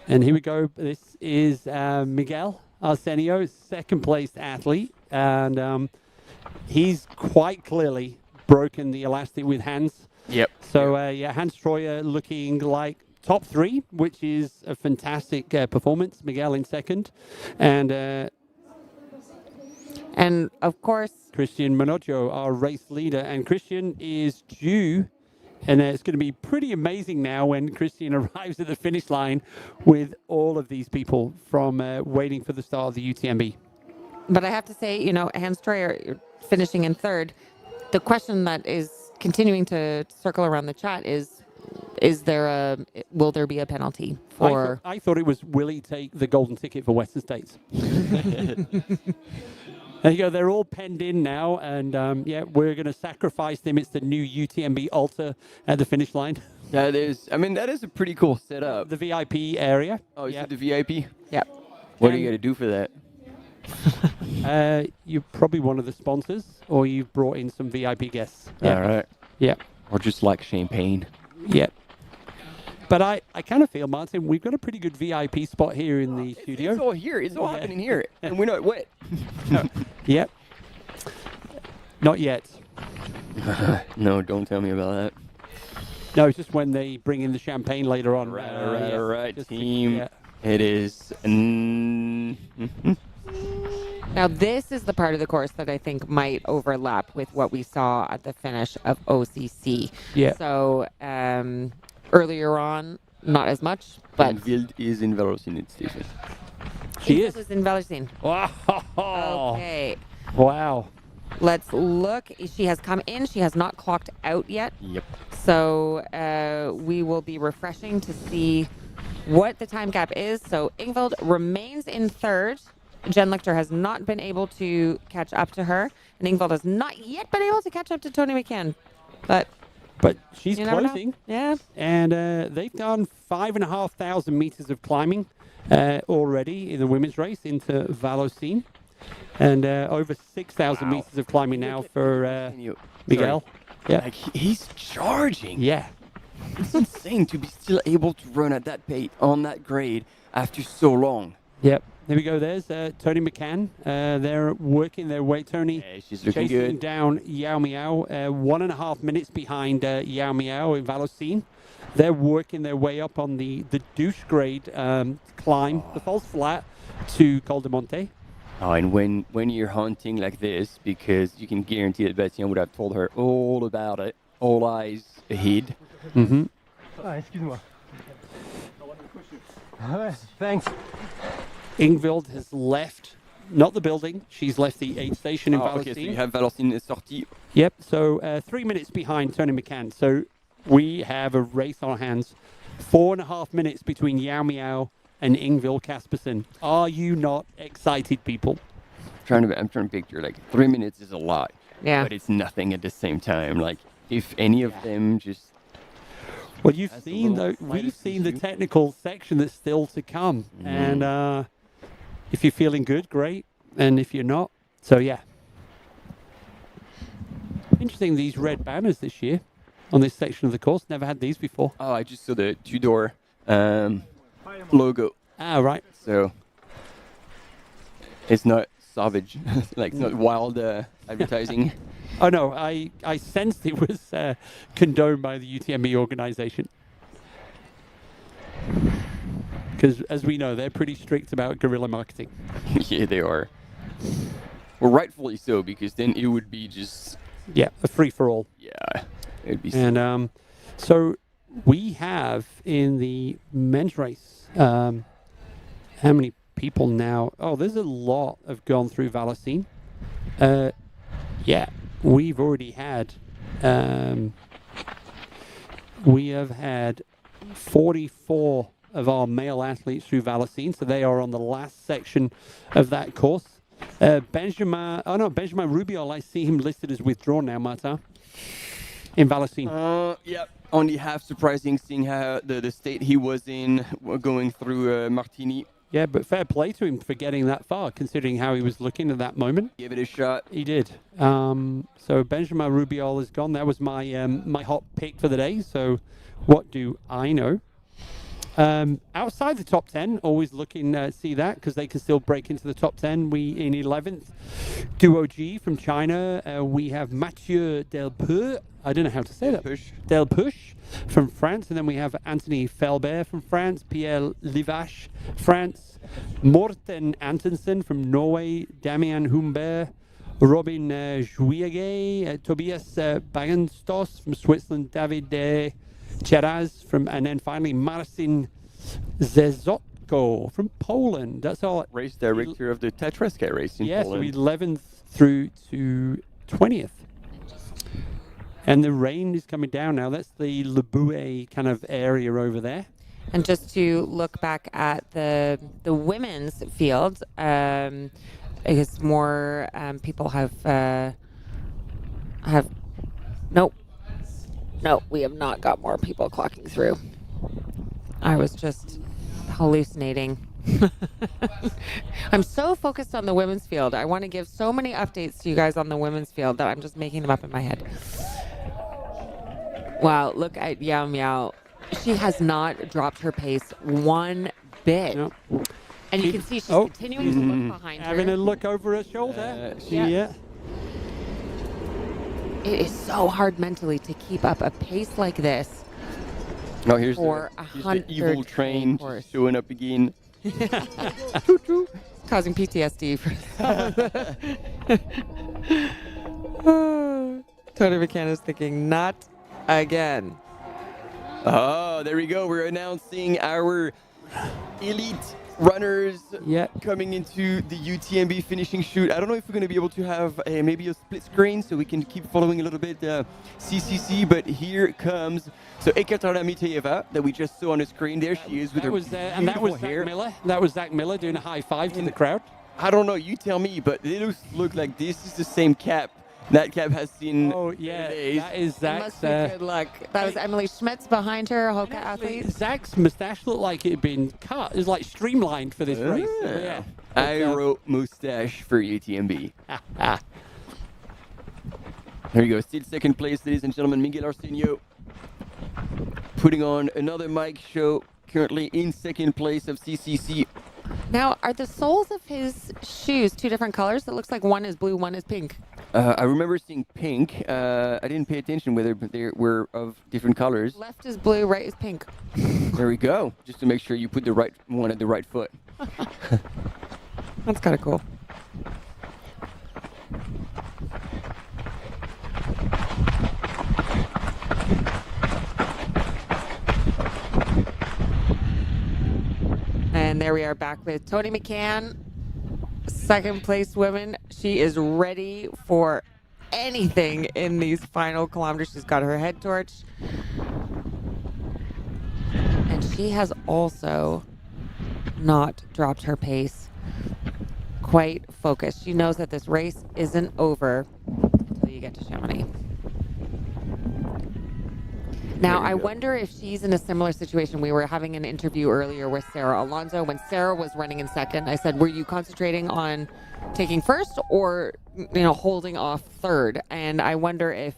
And here we go. This is Miguel Arsenio, second place athlete, and he's quite clearly broken the elastic with Hans. Yep. So, Hans Troyer looking like top 3, which is a fantastic performance. Miguel in second. And of course, Christian Manojo, our race leader. And Christian is due. And it's going to be pretty amazing now when Christian arrives at the finish line with all of these people from waiting for the start of the UTMB. But I have to say, Hans Troyer finishing in third. The question that is continuing to circle around the chat is will there be a penalty for? I thought it was, will he take the golden ticket for Western States? There you go. They're all penned in now, and we're going to sacrifice them. It's the new UTMB Alta at the finish line. That is a pretty cool setup. The VIP area. Oh, is it the VIP? Yep. What are you going to do for that? You're probably one of the sponsors, or you've brought in some VIP guests. All right. Yeah. Or just like champagne. Yeah. But I kind of feel, Martin, we've got a pretty good VIP spot here in the studio. It's all here. It's all happening here. And we're not wet. Yep. Not yet. No, don't tell me about that. No, it's just when they bring in the champagne later on. Right. Team. It is. Now, this is the part of the course that I think might overlap with what we saw at the finish of OCC. Yeah. So, earlier on, not as much, but... Ingvild is in Velocity Station. She is in Velocity. Wow. Okay. Wow. Let's look. She has come in. She has not clocked out yet. Yep. So, we will be refreshing to see what the time gap is. So, Ingvild remains in third. Jen Lichter has not been able to catch up to her, and Ingvild has not yet been able to catch up to Tony McCann. But she's closing. Yeah. And they've done 5,500 meters of climbing already in the women's race into Valocine. And over 6,000 meters of climbing now for Miguel. Sorry. Yeah. Like, he's charging. Yeah. It's insane to be still able to run at that pace on that grade after so long. Yep. There we go. There's Tony McCann. They're working their way. Tony she's looking chasing good. down Yao Miao. 1.5 minutes behind Yao Miao in Valocine. They're working their way up on the douche grade climb, the false flat to Col de Monte. Oh, and when you're hunting like this, because you can guarantee that Bastien would have told her all about it, all eyes ahead. Mm-hmm. Excuse-moi. Thanks. Ingvild has left not the building. She's left the aid station in Vallocine. Okay, so you have Vallocine sortie. Yep, so 3 minutes behind Tony McCann. So we have a race on our hands. 4.5 minutes between Yao Miao and Ingvild Kaspersen. Are you not excited, people? I'm trying to picture, like, 3 minutes is a lot. Yeah. But it's nothing at the same time. Like, if any of them just... Well, we've seen the technical section that's still to come. And if you're feeling good, great. And if you're not, so yeah. Interesting, these red banners this year on this section of the course. Never had these before. Oh, I just saw the Tudor logo. Ah, right. So it's not savage, like it's not wild advertising. Oh no, I sensed it was condoned by the UTMB organization. Because as we know, they're pretty strict about guerrilla marketing. Yeah, they are. Well, rightfully so, because then it would be just... Yeah, a free-for-all. Yeah, it would be... And so we have in the men's race, how many people now? Oh, there's a lot have gone through Vallocine. Yeah, we've already had... we have had 44 of our male athletes through Vallocine, so they are on the last section of that course. Benjamin Rubiol, I see him listed as withdrawn now, Martin, in Vallocine. Yeah, only half surprising seeing how the state he was in going through Martigny. Yeah, but fair play to him for getting that far, considering how he was looking at that moment. Give it a shot. He did. So Benjamin Rubiol is gone. That was my my hot pick for the day. So what do I know? Outside the top 10, always looking to see that because they can still break into the top 10. We in 11th, Duo G from China. We have Mathieu Delpeux. I don't know how to say that. Delpeuch from France. And then we have Anthony Felbert from France, Pierre Livache, France, Morten Antonsen from Norway, Damien Humbert, Robin Juiege, Tobias Bagenstos from Switzerland, David Cheraz and then finally Marcin Zezotko from Poland. That's all. Race director of the Tatreska race in Poland. Yes, 11th through to 20th. And the rain is coming down now. That's the Le Bouet kind of area over there. And just to look back at the women's field, because more people have no, we have not got more people clocking through. I was just hallucinating. I'm so focused on the women's field. I want to give so many updates to you guys on the women's field that I'm just making them up in my head. Wow, look at Yao Miao. She has not dropped her pace one bit. No. And you can see she's continuing to look behind her. Having a look over her shoulder. Yeah. It is so hard mentally to keep up a pace like this. No, here's for the evil train showing up again. Causing PTSD. Tony McCann is thinking, not again. Oh, there we go. We're announcing our elite runners coming into the UTMB finishing shoot. I don't know if we're going to be able to have maybe a split screen so we can keep following a little bit CCC, but here comes Ekaterina Miteyeva that we just saw on the screen. There she is with her and that was hair. Zach Miller. That was Zach Miller doing a high five to the crowd. I don't know, you tell me, but it look like this is the same cap. That cap has seen. Oh yeah, that is Zach's. Must be good luck. That was Emily Schmitz behind her, Hoka athlete. Zach's mustache looked like it had been cut. It was like streamlined for this race. So, yeah. Aero mustache for UTMB. There you go. Still second place, ladies and gentlemen. Miguel Arsenio putting on another mic show. Currently in second place of CCC. Now, are the soles of his shoes two different colors? It looks like one is blue, one is pink. I remember seeing pink. I didn't pay attention whether they were of different colors. Left is blue, right is pink. There we go. Just to make sure you put the right one at the right foot. That's kind of cool. And there we are back with Tony McCann second place women. She is ready for anything in these final kilometers. She's got her head torch. And she has also not dropped her pace. Quite focused. She knows that this race isn't over until you get to Chamonix. Now, I wonder if she's in a similar situation. We were having an interview earlier with Sarah Alonso. When Sarah was running in second, I said, were you concentrating on taking first or, holding off third? And I wonder if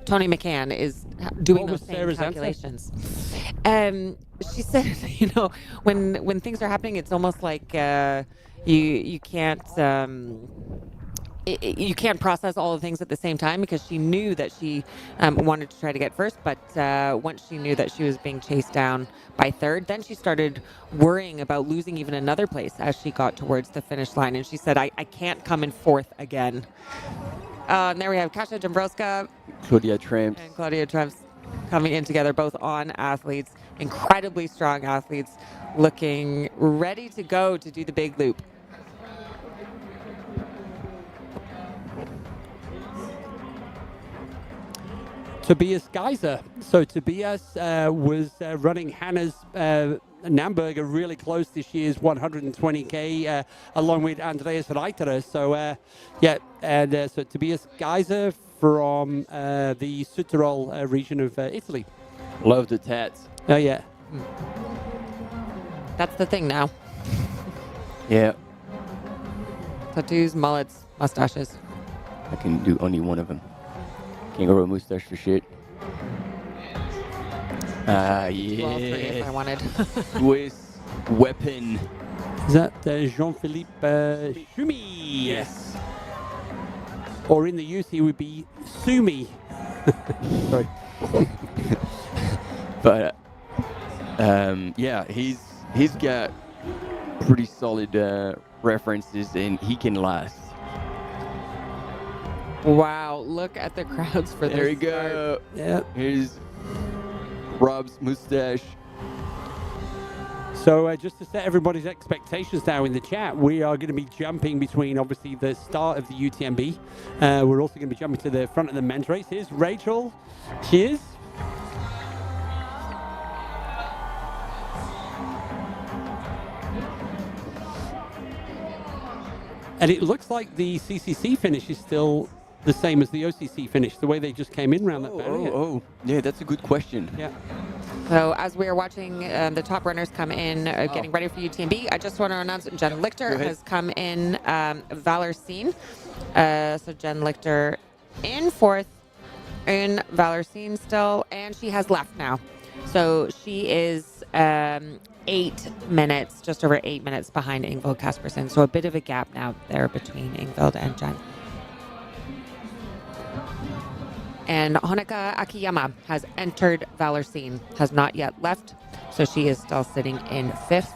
Tony McCann is doing those same Sarah's calculations. She said, when things are happening, it's almost like you can't you can't process all the things at the same time, because she knew that she wanted to try to get first, but once she knew that she was being chased down by third, then she started worrying about losing even another place as she got towards the finish line. And she said, I can't come in fourth again. And there we have Kasia Dąbrowska. Claudia Tramps. And Claudia Tramps coming in together, both on athletes, incredibly strong athletes, looking ready to go to do the big loop. Tobias Geiser. So Tobias was running Hannah's Namburger really close this year's 120K along with Andreas Reiterer. So so Tobias Geiser from the Südtirol region of Italy. Love the tats. Oh yeah. That's the thing now. Yeah. Tattoos, mullets, mustaches. I can do only one of them. Kangaroo mustache for shit. Well, three if I wanted. Swiss weapon. Is that Jean-Philippe Schumi? Yes. Or in the youth, he would be Sumi. Sorry. But yeah, he's got pretty solid references, and he can last. Wow, look at the crowds for this. There you go. Yeah. Here's Rob's mustache. So just to set everybody's expectations now in the chat, we are going to be jumping between, obviously, the start of the UTMB. We're also going to be jumping to the front of the men's race. Here's Rachel. Cheers. And it looks like the CCC finish is still the same as the OCC finish, the way they just came in around that barrier. Yeah, that's a good question. Yeah. So as we are watching the top runners come in, getting ready for UTMB, I just want to announce that Jen Lichter has come in Valersine. So Jen Lichter in fourth in Valersine still, and she has left now. So she is 8 minutes, just over 8 minutes behind Ingvild Kaspersen. So a bit of a gap now there between Ingvild and Jen. And Honoka Akiyama has entered Valersine, has not yet left, so she is still sitting in fifth.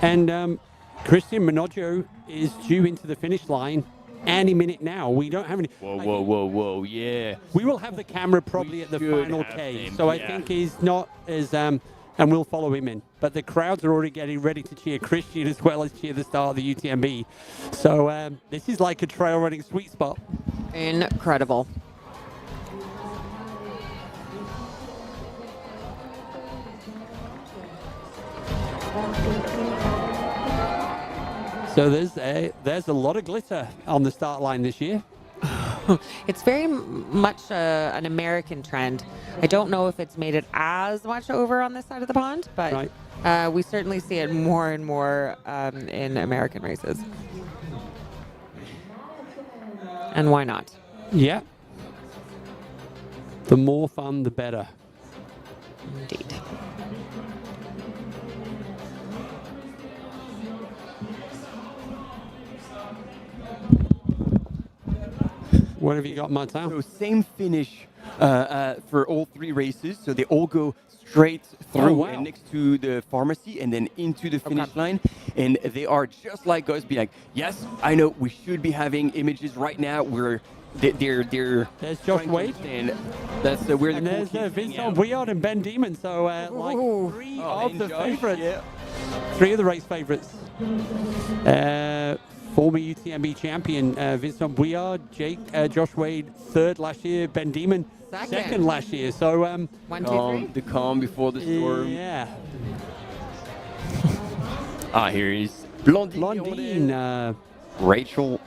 And Christian Minoggio is due into the finish line any minute now. We don't have any... Whoa, yeah. We will have the camera probably at the final K, so I think he's not as... and we'll follow him in. But the crowds are already getting ready to cheer Christian as well as cheer the start of the UTMB. So this is like a trail running sweet spot. Incredible. So there's a lot of glitter on the start line this year. It's very much an American trend. I don't know if it's made it as much over on this side of the pond, but we certainly see it more and more in American races. And why not? Yeah. The more fun, the better. Indeed. What have you got, Martin? So same finish for all three races. So they all go straight through and next to the pharmacy and then into the finish line. And they are just like us, be like, yes, I know we should be having images right now. They're there's Josh Wade. That's where and there's Vincent Bouillard and Ben Demon. So like three of the favorites. Yeah. Three of the race favorites. former UTMB champion Vincent Bouillard, Josh Wade, third last year, Ben Deeman, second last year. So 1, 2, 3. The calm before the storm. Yeah. Here is Blondine. Rachel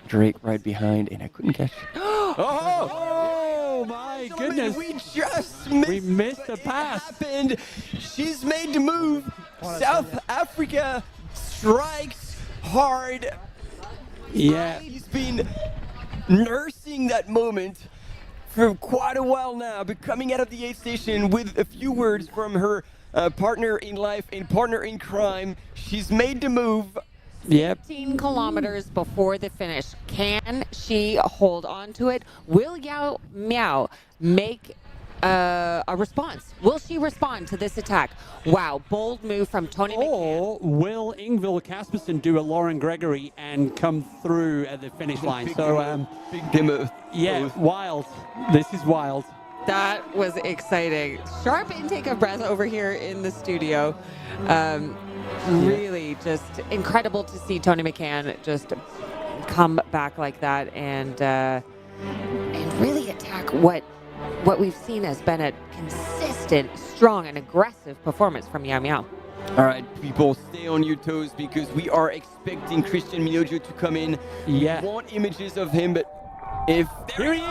Drake right behind, and I couldn't catch. Oh my goodness! We missed the pass. Happened. She's made the move. South Africa strikes hard. Yeah. He's been nursing that moment for quite a while now, but coming out of the aid station with a few words from her partner in life and partner in crime. She's made the move. 15 kilometers before the finish. Can she hold on to it? Will Yao Miao make a response? Will she respond to this attack? Wow, bold move from Tony McCann. Or will Ingvild Kaspersen do a Lauren Gregory and come through at the finish line? Big demo. Yeah, wild. This is wild. That was exciting. Sharp intake of breath over here in the studio. Really just incredible to see Tony McCann just come back like that and really attack what we've seen has been a consistent, strong, and aggressive performance from Yao Miao. All right, people, stay on your toes because we are expecting Christian Minojo to come in. Yeah. We want images of him, but if here he is.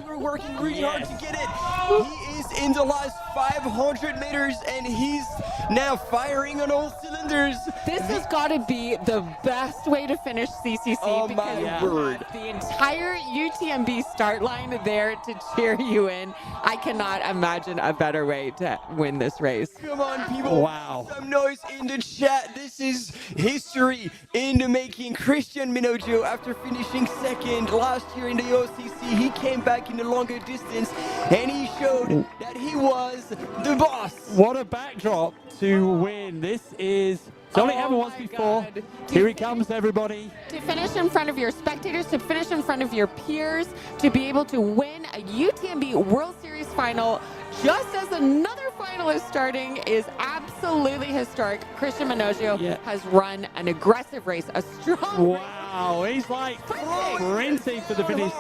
We're working really hard to get it. He is in the last 500 meters, and he's now firing on all cylinders. This has got to be the best way to finish CCC because word. The entire UTMB start line there to cheer you in. I cannot imagine a better way to win this race. Come on, people. Wow. Some noise in the chat. This is history in the making. Christian Minojo, after finishing second last year in the OCC, he came back in the longer distance, and he showed that he was the boss. What a backdrop to win. This is, it's only happened once before. Here he comes, everybody. To finish in front of your spectators, to finish in front of your peers, to be able to win a UTMB World Series final just as another final is starting is absolutely historic. Christian Minojo has run an aggressive race, a strong race. Wow, he's like sprinting for the finish.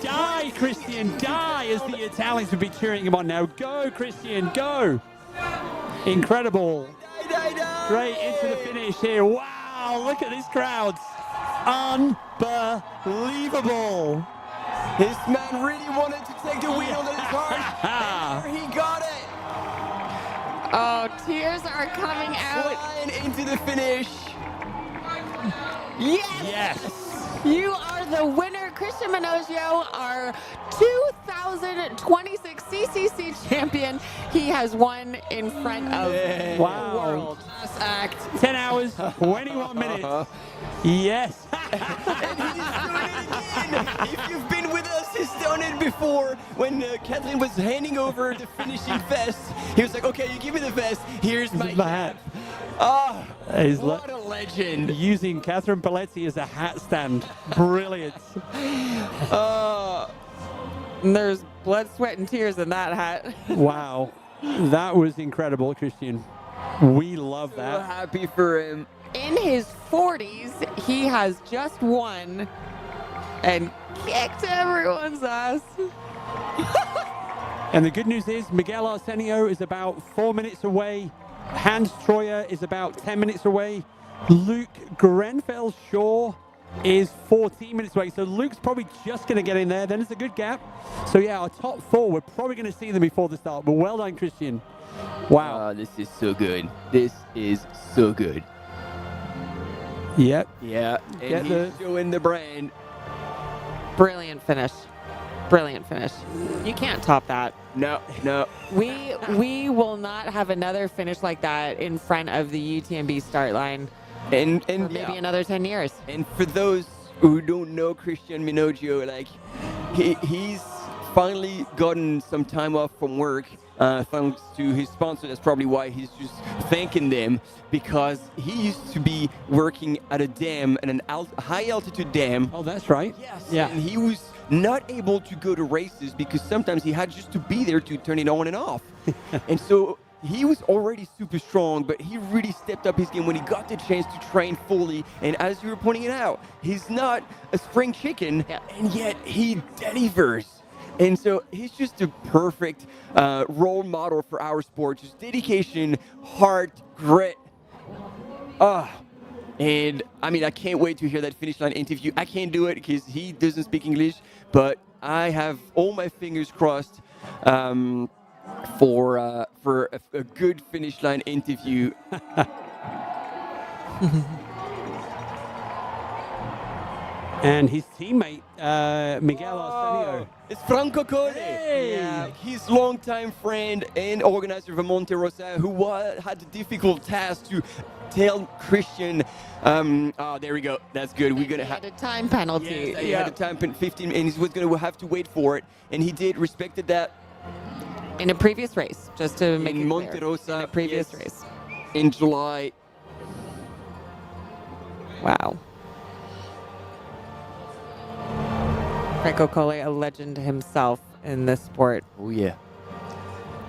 Die, Christian, die, as the Italians would be cheering him on now. Go, Christian, go. Incredible. Straight into the finish here. Wow, look at these crowds. Unbelievable. This man really wanted to take the win on his heart. He got it. Oh, tears are coming out. Flying into the finish. Yes. You are the winner, Christian Minojo, our 2026 CCC champion. He has won in front of the world. Class act. 10 hours, 21 minutes. Yes. If you've been with us, he's done it before. When Kathleen was handing over the finishing vest, he was like, okay, you give me the vest, here's my hat. What a legend. Using Catherine Paletti as a hat stand. Brilliant. There's blood, sweat, and tears in that hat. Wow. That was incredible, Christian. We love that. So happy for him. In his 40s, he has just won and kicked everyone's ass. And the good news is Miguel Arsenio is about 4 minutes away. Hans Troyer is about 10 minutes away. Luke Grenfell-Shaw is 14 minutes away. So Luke's probably just going to get in there. Then it's a good gap. So yeah, our top four, we're probably going to see them before the start. But well done, Christian. Wow. This is so good. This is so good. Yep. Yeah. And he's showing the brand. Brilliant finish. Brilliant finish. You can't top that. No. We will not have another finish like that in front of the UTMB start line and for maybe another 10 years. And for those who don't know Christian Minojo, like he's finally gotten some time off from work thanks to his sponsor. That's probably why he's just thanking them, because he used to be working at a dam, at a high altitude dam. Oh, that's right. Yes. Yeah. And he was not able to go to races because sometimes he had just to be there to turn it on and off. And so he was already super strong, but he really stepped up his game when he got the chance to train fully. And as you were pointing it out, he's not a spring chicken, and yet he delivers. And so he's just a perfect role model for our sport. Just dedication, heart, grit. And I mean, I can't wait to hear that finish line interview. I can't do it because he doesn't speak English, but I have all my fingers crossed for a good finish line interview. And his teammate, Miguel Arsenio. It's Franco Cole. Hey! Yeah, his longtime friend and organizer of Monte Rosa, who had the difficult task to tell Christian, there we go. That's good. We're going to have a time penalty. Yes, he had a time penalty, 15, and he was going to have to wait for it. And he did, respected that. In a previous race, just to make it Monte clear. Rosa, In a previous race. In July. Wow. Franco Cole, a legend himself in this sport. Oh, yeah.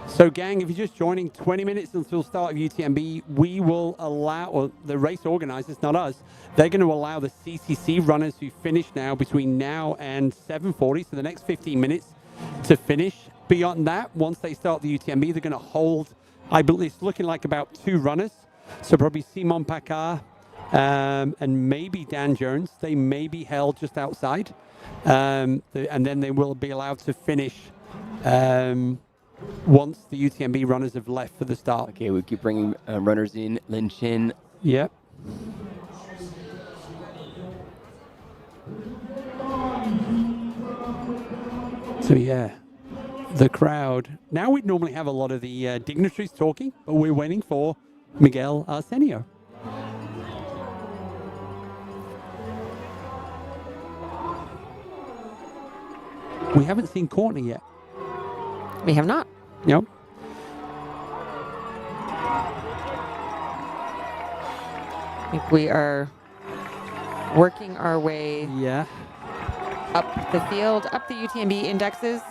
So, gang, if you're just joining, 20 minutes until start of UTMB, we will allow, or the race organizers, not us, they're going to allow the CCC runners who finish now between now and 7:40, so the next 15 minutes to finish. Beyond that, once they start the UTMB, they're going to hold, I believe it's looking like about 2 runners. So probably Simon Pacard and maybe Dan Jones. They may be held just outside. And then they will be allowed to finish once the UTMB runners have left for the start. Okay, we keep bringing runners in. Lin Chin. Yep. So, yeah, the crowd. Now we'd normally have a lot of the dignitaries talking, but we're waiting for Miguel Arsenio. We haven't seen Courtney yet. We have not. Nope. I think we are working our way up the field, up the UTMB indexes.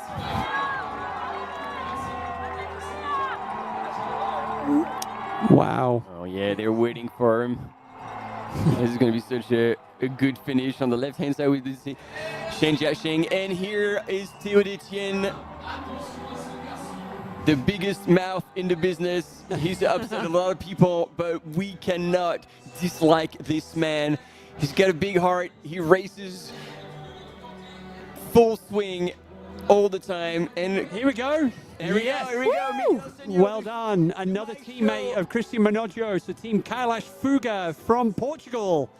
Wow. Oh, yeah, they're waiting for him. This is going to be such a good finish on the left-hand side with this Shen Jiaxing. And here is Théo Etienne, the biggest mouth in the business. He's upset a lot of people, but we cannot dislike this man. He's got a big heart. He races full swing all the time. And here we go. Here we go. Well done. Another teammate of Christian Manoggio, so Team Kailash Fuga from Portugal.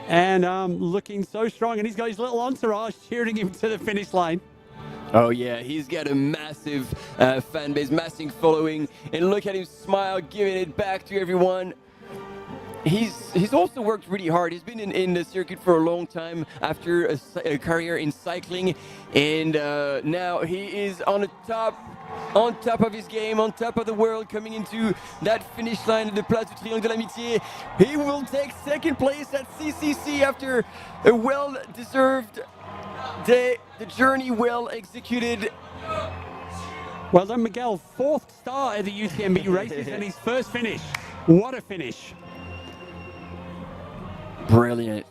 And looking so strong. And he's got his little entourage cheering him to the finish line. Oh, yeah, he's got a massive fan base, massive following. And look at him smile, giving it back to everyone. He's also worked really hard. He's been in the circuit for a long time after a career in cycling. And now he is on top of his game, on top of the world, coming into that finish line at the Place du Triangle de l'Amitié. He will take second place at CCC after a well-deserved day. The journey well executed. Well done, Miguel. 4th start at the UTMB races and his first finish. What a finish. Brilliant.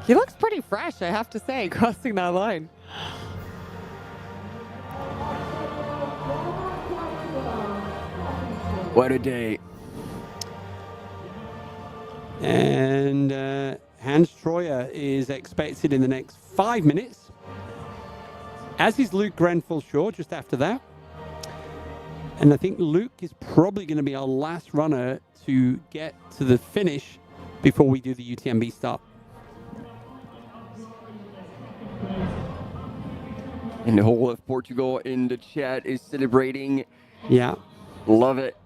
He looks pretty fresh, I have to say, crossing that line. What a day. And Hans Troyer is expected in the next 5 minutes, as is Luke Grenfell-Shaw just after that. And I think Luke is probably going to be our last runner to get to the finish before we do the UTMB start. And the whole of Portugal in the chat is celebrating. Yeah. Love it.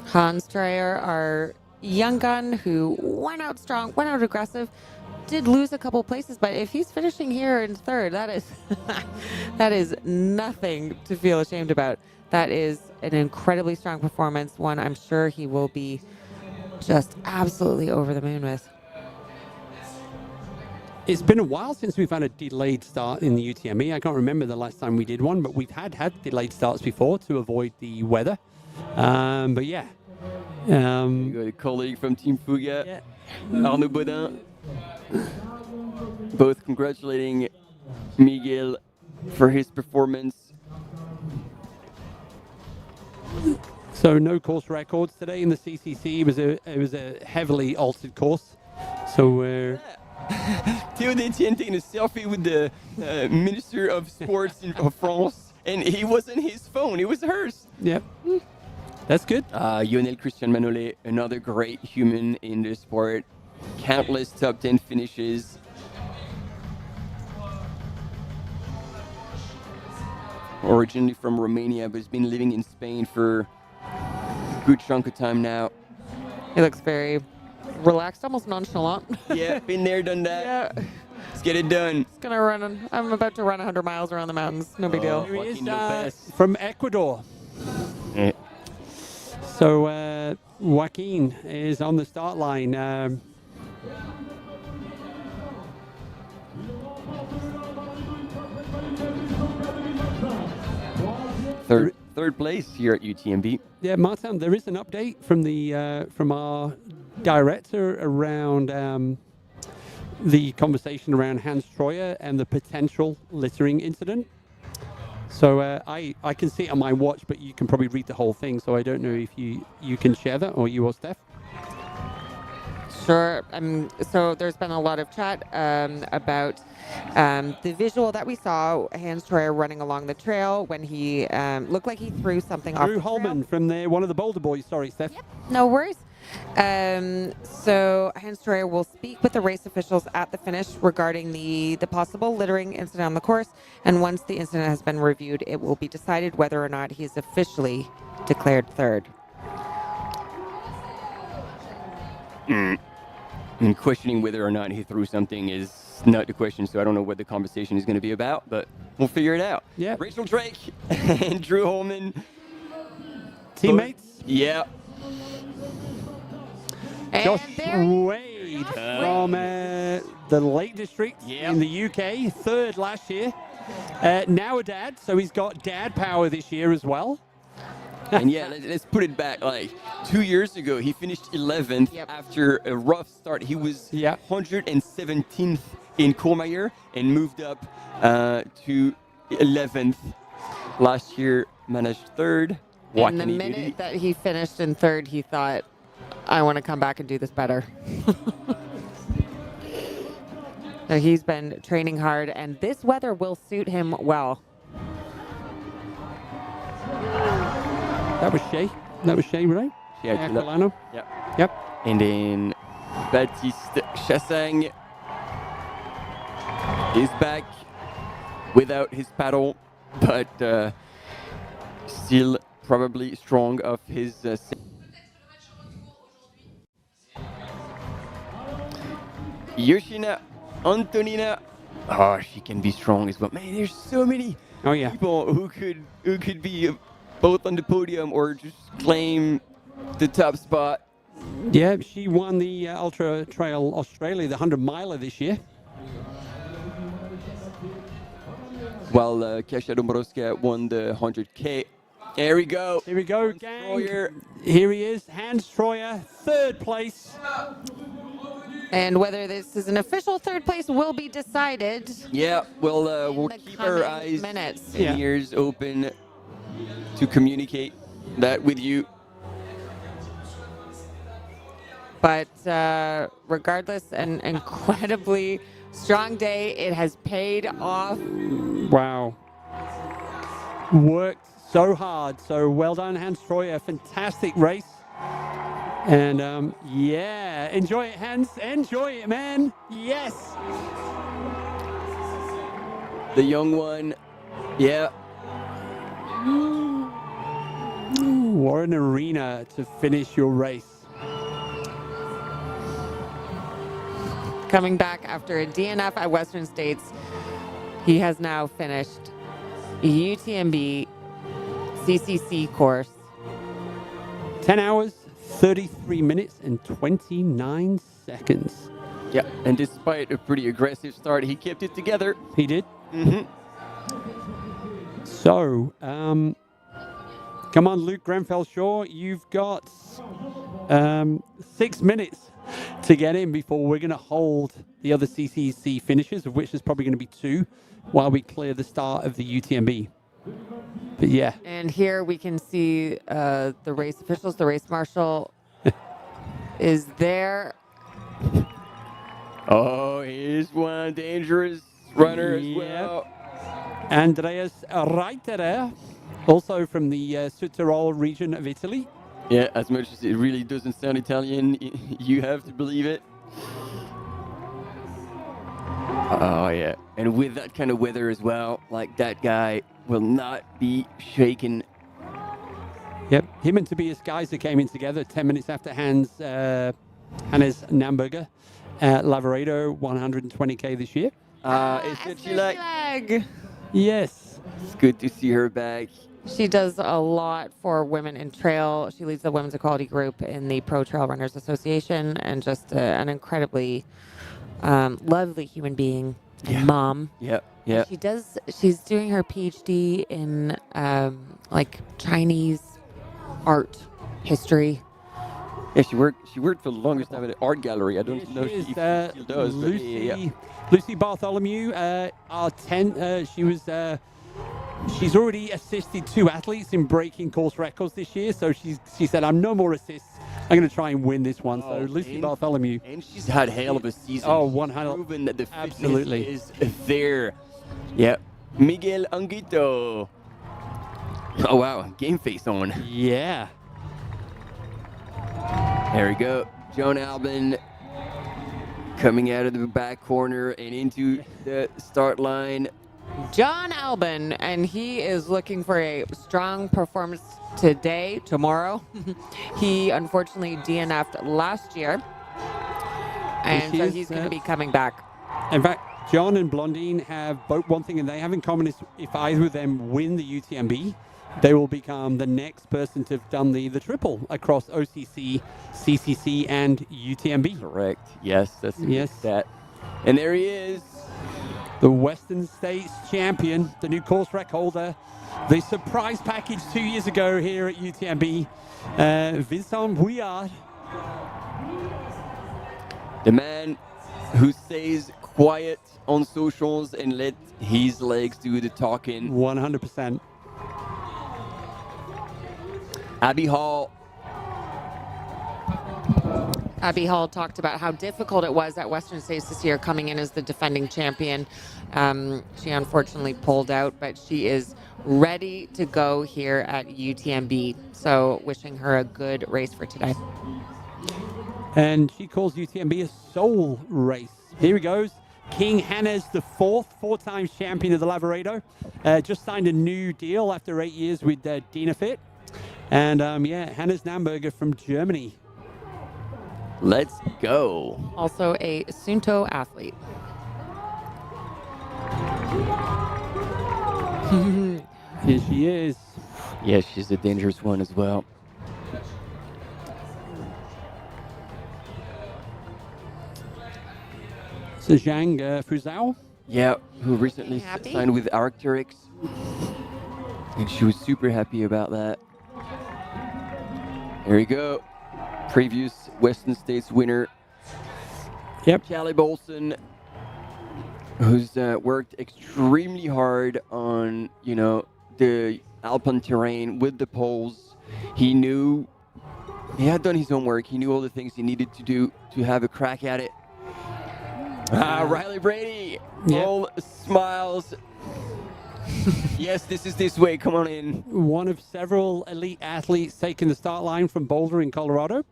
Hans Dreyer, our young gun who went out strong, went out aggressive, did lose a couple places, but if he's finishing here in 3rd, that is that is nothing to feel ashamed about. That is an incredibly strong performance, one I'm sure he will be just absolutely over the moon with. It's been a while since we've had a delayed start in the UTMB. I can't remember the last time we did one, but we've had delayed starts before to avoid the weather. But yeah. You got a colleague from Team Fuga, Arnaud Baudin, both congratulating Miguel for his performance. So no course records today in the CCC. It was a heavily altered course. So Théo Détienne taking a selfie with the Minister of Sports of France, and it wasn't his phone, it was hers. Yep. That's good. Lionel Christian Manolet, another great human in the sport. Countless top 10 finishes. Originally from Romania, but has been living in Spain for a good chunk of time now. He looks very relaxed, almost nonchalant. Yeah, been there, done that. Yeah. Let's get it done. I'm about to run 100 miles around the mountains. No big deal. Here he is from Ecuador. Yeah. So Joaquin is on the start line. Third place here at UTMB. Yeah, Martin, there is an update from the from our director around the conversation around Hans Troyer and the potential littering incident. So I can see it on my watch, but you can probably read the whole thing. So I don't know if you can share that, or you or Steph. Sure. So there's been a lot of chat about the visual that we saw, Hans Troyer running along the trail when he looked like he threw something off Drew the Holman from one of the Boulder Boys. Sorry, Steph. Yep, no worries. So Hans Troyer will speak with the race officials at the finish regarding the possible littering incident on the course. And once the incident has been reviewed, it will be decided whether or not he is officially declared third. And questioning whether or not he threw something is not the question, so I don't know what the conversation is going to be about, but we'll figure it out. Yeah. Rachel Drake and Drew Holman. Teammates? Yeah. And Josh Wade from the Lake District in the UK, third last year. Now a dad, so he's got dad power this year as well. And yeah, let's put it back. Like 2 years ago, he finished 11th after a rough start. He was 117th in Courmayeur and moved up to 11th. Last year, managed third. And the minute that he finished in third, he thought, I want to come back and do this better. So he's been training hard, and this weather will suit him well. That was Shea. That was Shea, right? Yeah, Colano. Yep. And then Baptiste Chassang is back without his paddle, but still probably strong of his. Yoshina Antonina. Oh, she can be strong as well. Man, there's so many people who could be both on the podium or just claim the top spot. Yeah, she won the Ultra Trail Australia, the 100-miler this year. While Kasia Dombrowska won the 100K. Here we go. Here we go, gang. Here he is, Hans Troyer, third place. And whether this is an official third place will be decided. Yeah, we'll keep our eyes minutes. and ears open to communicate that with you. But regardless, an incredibly strong day. It has paid off. Wow. Worked so hard. So well done, Hans Troyer. Fantastic race. And yeah, enjoy it, Hans. Enjoy it, man. Yes. The young one. Yeah. What an arena to finish your race. Coming back after a DNF at Western States, he has now finished UTMB CCC course. 10 hours, 33 minutes, and 29 seconds. Yeah, and despite a pretty aggressive start, he kept it together. He did. Mm-hmm. So, come on, Luke Grenfell-Shaw, you've got 6 minutes to get in before we're going to hold the other CCC finishes, of which there's probably going to be 2, while we clear the start of the UTMB. But yeah. And here we can see the race officials. The race marshal is there. Oh, here's one dangerous runner as well. Andreas Reiterer, also from the Südtirol region of Italy. Yeah, as much as it really doesn't sound Italian, you have to believe it. Oh, yeah. And with that kind of weather as well, like that guy will not be shaken. Yep, him and Tobias Geiser came in together 10 minutes after Hannes Namberger at Lavaredo 120K this year. Leg. Yes. It's good to see her back. She does a lot for women in trail. She leads the women's equality group in the Pro Trail Runners Association, and just an incredibly lovely human being and mom. Yep. Yeah. She's doing her PhD in like Chinese art history. Yeah, she worked for the longest time at an art gallery. I don't know if she still does. Lucy Bartholomew, she's already assisted 2 athletes in breaking course records this year. So she said, "I'm no more assists. I'm going to try and win this one." So Lucy Bartholomew, and she's had hell of a season. Oh, She's 100. proven that the fitness Absolutely. is there. Yeah, Miguel Anguito. Oh wow, game face on. Yeah. There we go. John Albin coming out of the back corner and into the start line. John Albin, and he is looking for a strong performance tomorrow. He unfortunately DNF'd last year, and so he's going to be coming back. In fact, John and Blondine have both one thing, and they have in common is if either of them win the UTMB, they will become the next person to have done the triple across OCC, CCC, and UTMB. Correct. Yes, that's that. And there he is. The Western States champion, the new course rec holder, the surprise package 2 years ago here at UTMB, Vincent Bouillard. The man who stays quiet on socials and let his legs do the talking. 100%. Abby Hall. Abby Hall talked about how difficult it was at Western States this year, coming in as the defending champion. She unfortunately pulled out, but she is ready to go here at UTMB. So wishing her a good race for today. And she calls UTMB a soul race. Here he goes. King Hannes the four times champion of the Lavaredo. Just signed a new deal after 8 years with Dynafit. And Hannes Namberger from Germany. Let's go. Also a Sunto athlete. Here she is. Yes, she's a dangerous one as well. Zhang Fuzhou. Yeah, who recently signed with Arc'teryx. And she was super happy about that. There you go. Previous Western States winner. Yep. Callie Bolson, who's worked extremely hard on, the Alpine terrain with the poles. He had done his homework. He knew all the things he needed to do to have a crack at it. Riley Brady, all smiles. Yes, this is this way. Come on in. One of several elite athletes taking the start line from Boulder in Colorado.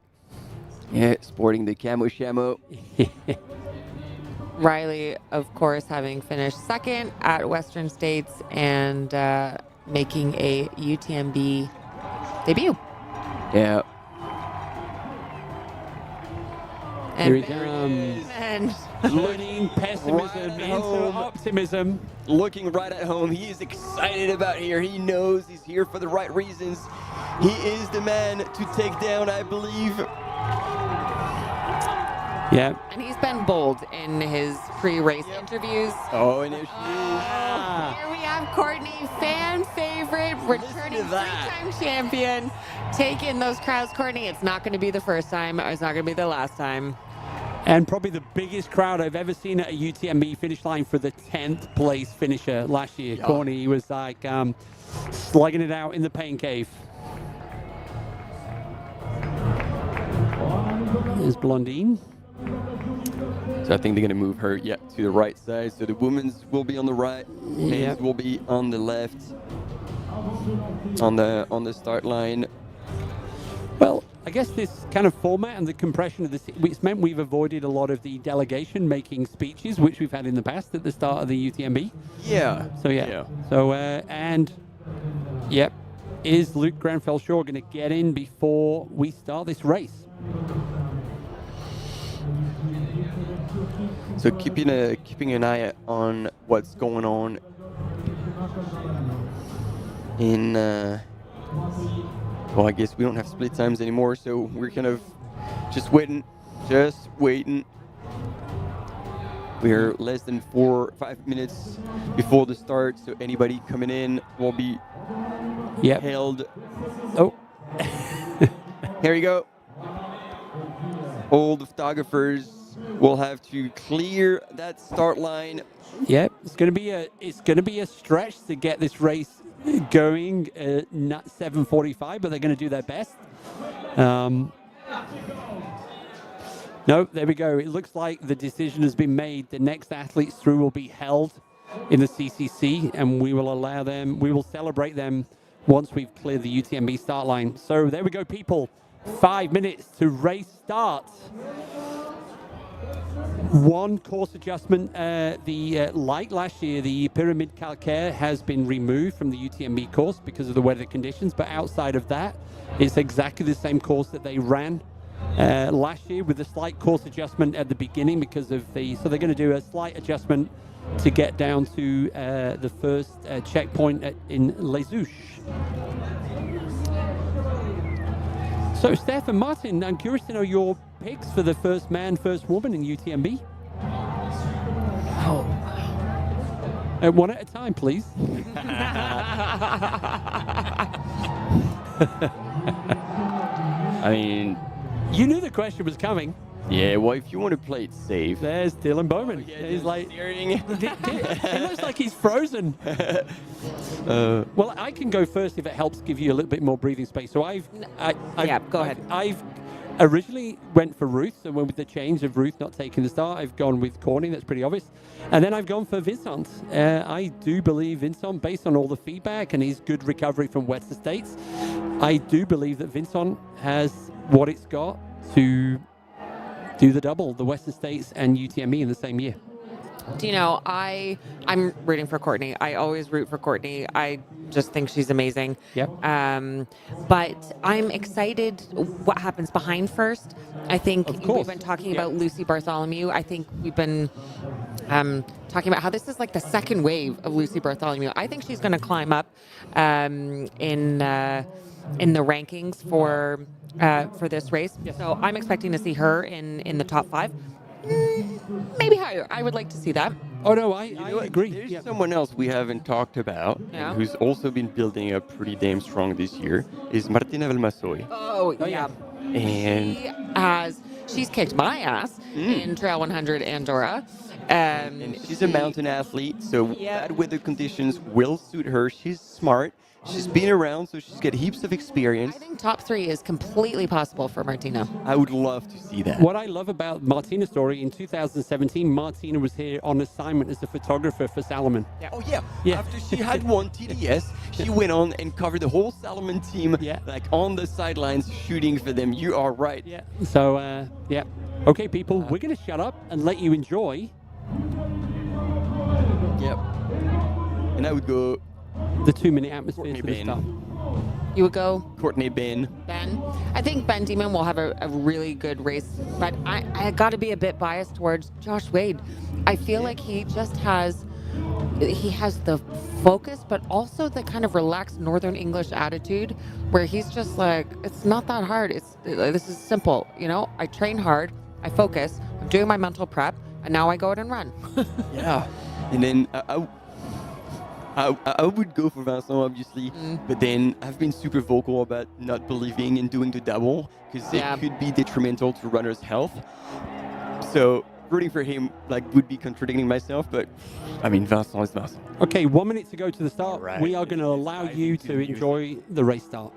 Yeah, sporting the camo shamo. Riley, of course, having finished second at Western States and making a UTMB debut. Yeah. Here he comes. And turning pessimism into optimism. Looking right at home. He is excited about here. He knows he's here for the right reasons. He is the man to take down, I believe. Yeah. And he's been bold in his pre-race interviews. Oh, and there she is. Here we have Courtney, fan favorite, returning three-time champion. Take in those crowds, Courtney. It's not going to be the first time. It's not going to be the last time. And probably the biggest crowd I've ever seen at a UTMB finish line for the 10th place finisher last year. Yeah. Courtney was like slugging it out in the pain cave. There's Blondine. So I think they're going to move her, to the right side. So the women's will be on the right, men's will be on the left, on the start line. Well, I guess this kind of format and the compression of it's meant we've avoided a lot of the delegation making speeches, which we've had in the past at the start of the UTMB. Yeah. So So is Luke Granfell-Shaw going to get in before we start this race? So keeping an eye on what's going on in. Well, I guess we don't have split times anymore, so we're kind of just waiting. We're less than 4 or 5 minutes before the start, so anybody coming in will be held. Oh. Here we go. All the photographers will have to clear that start line. Yep, it's going to be a stretch to get this race going at 7:45, but they're going to do their best. No, there we go. It looks like the decision has been made. The next athletes through will be held in the CCC, and we will celebrate them once we've cleared the UTMB start line. So there we go, people. 5 minutes to race start. One course adjustment, like last year, the Pyramid Calcaire has been removed from the UTMB course because of the weather conditions, but outside of that, it's exactly the same course that they ran last year with a slight course adjustment at the beginning because of so they're going to do a slight adjustment to get down to the first checkpoint in Les Houches. So, Steph and Martin, I'm curious to know your picks for the first man, first woman in UTMB. One at a time, please. I mean, you knew the question was coming. Yeah, well, if you want to play it safe. There's Dylan Bowman. He's like, it looks like he's frozen. Well, I can go first if it helps give you a little bit more breathing space. So go ahead. I've originally went for Ruth, so with the change of Ruth not taking the start, I've gone with Courtney. That's pretty obvious. And then I've gone for Vincent. I do believe Vincent, based on all the feedback and his good recovery from Western States, I do believe that Vincent has what it's got to do the double, the Western States and UTMB in the same year. Do you know, I'm rooting for Courtney. I always root for Courtney. I just think she's amazing. Yep. But I'm excited what happens behind first. I think we've been talking about Lucy Bartholomew. I think we've been talking about how this is like the second wave of Lucy Bartholomew. I think she's going to climb up in the rankings for this race. So I'm expecting to see her in the top 5. Maybe higher. I would like to see that. Oh, no, I agree. There's someone else we haven't talked about, and who's also been building up pretty damn strong this year, is Martina Valmasoy. Oh, yeah. And she's kicked my ass in Trail 100 Andorra. And she's a mountain athlete, so bad weather conditions will suit her. She's smart. She's been around, so she's got heaps of experience. I think top 3 is completely possible for Martina. I would love to see that. What I love about Martina's story, in 2017, Martina was here on assignment as a photographer for Salomon. Yeah. Oh, yeah. After she had won TDS, she went on and covered the whole Salomon team, like on the sidelines, shooting for them. You are right. Yeah. So, Okay, people, we're going to shut up and let you enjoy. Yep. And I would go... the 2-minute atmosphere Courtney to the Ben. start. You would go Courtney Ben. I think Ben Demon will have a really good race, but I got to be a bit biased towards Josh Wade. I feel like he just has the focus, but also the kind of relaxed Northern English attitude where he's just like, it's not that hard. This is simple. You know, I train hard, I focus, I'm do my mental prep, and now I go out and run. Yeah. And then I would go for Vincent, obviously, but then I've been super vocal about not believing in doing the double because it could be detrimental to runners' health. So rooting for him would be contradicting myself, but I mean, Vincent is Vincent. Okay, 1 minute to go to the start. Right. We are going to allow you to enjoy the race start.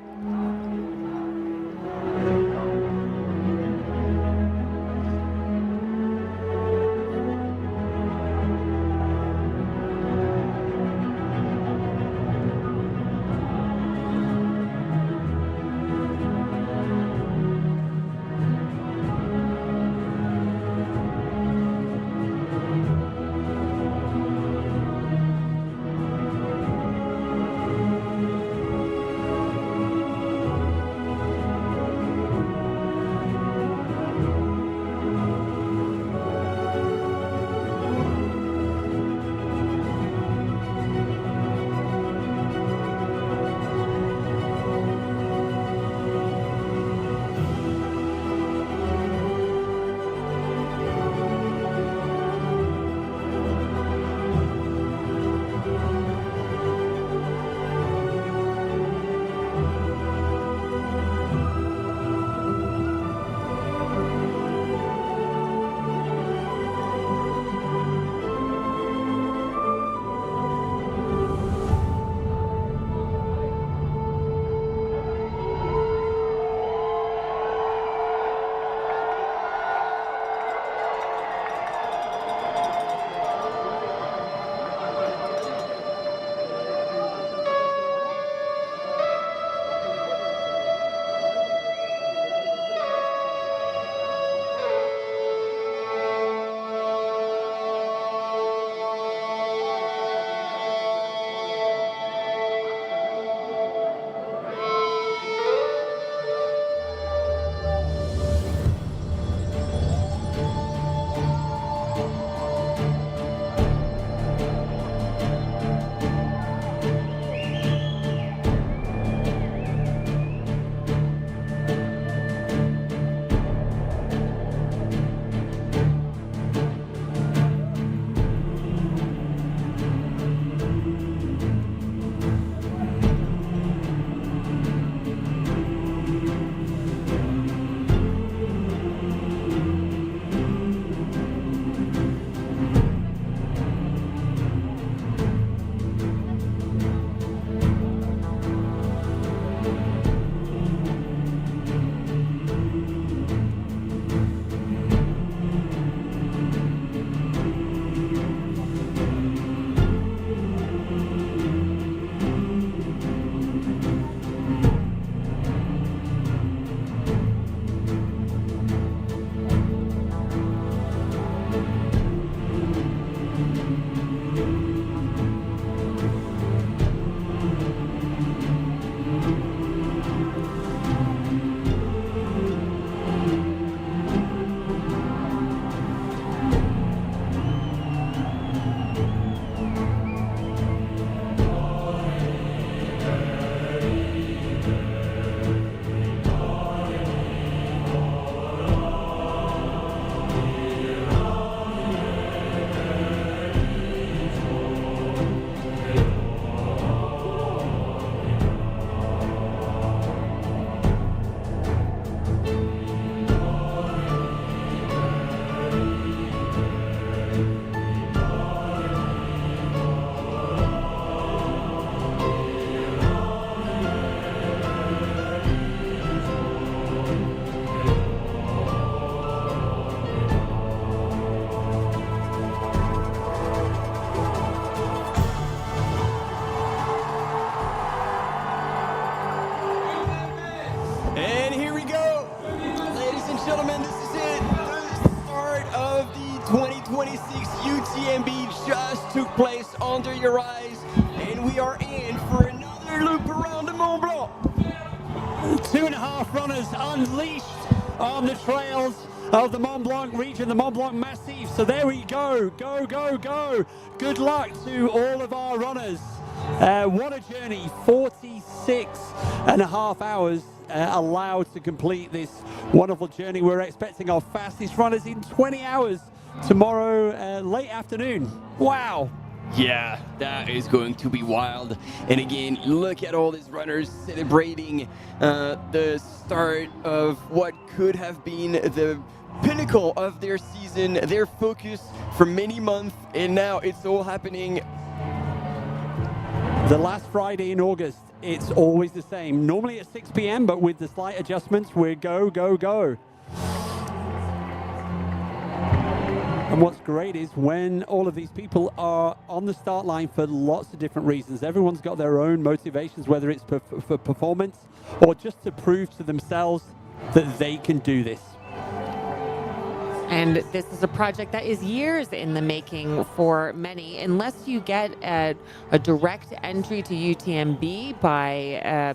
gentlemen, this is it. The start of the 2026 UTMB just took place under your eyes, and we are in for another loop around the Mont Blanc. 2.5 runners unleashed on the trails of the Mont Blanc region, the Mont Blanc Massif. So there we go. Go, go, go. Good luck to all of our runners. What a journey. 46.5 hours allowed to complete this wonderful journey. We're expecting our fastest runners in 20 hours tomorrow, late afternoon. Wow. Yeah, that is going to be wild. And again, look at all these runners celebrating the start of what could have been the pinnacle of their season, their focus for many months, and now it's all happening. The last Friday in August, it's always the same. Normally at 6 p.m., but with the slight adjustments, we're go, go, go. And what's great is when all of these people are on the start line for lots of different reasons. Everyone's got their own motivations, whether it's for performance or just to prove to themselves that they can do this. And this is a project that is years in the making for many. Unless you get a direct entry to UTMB by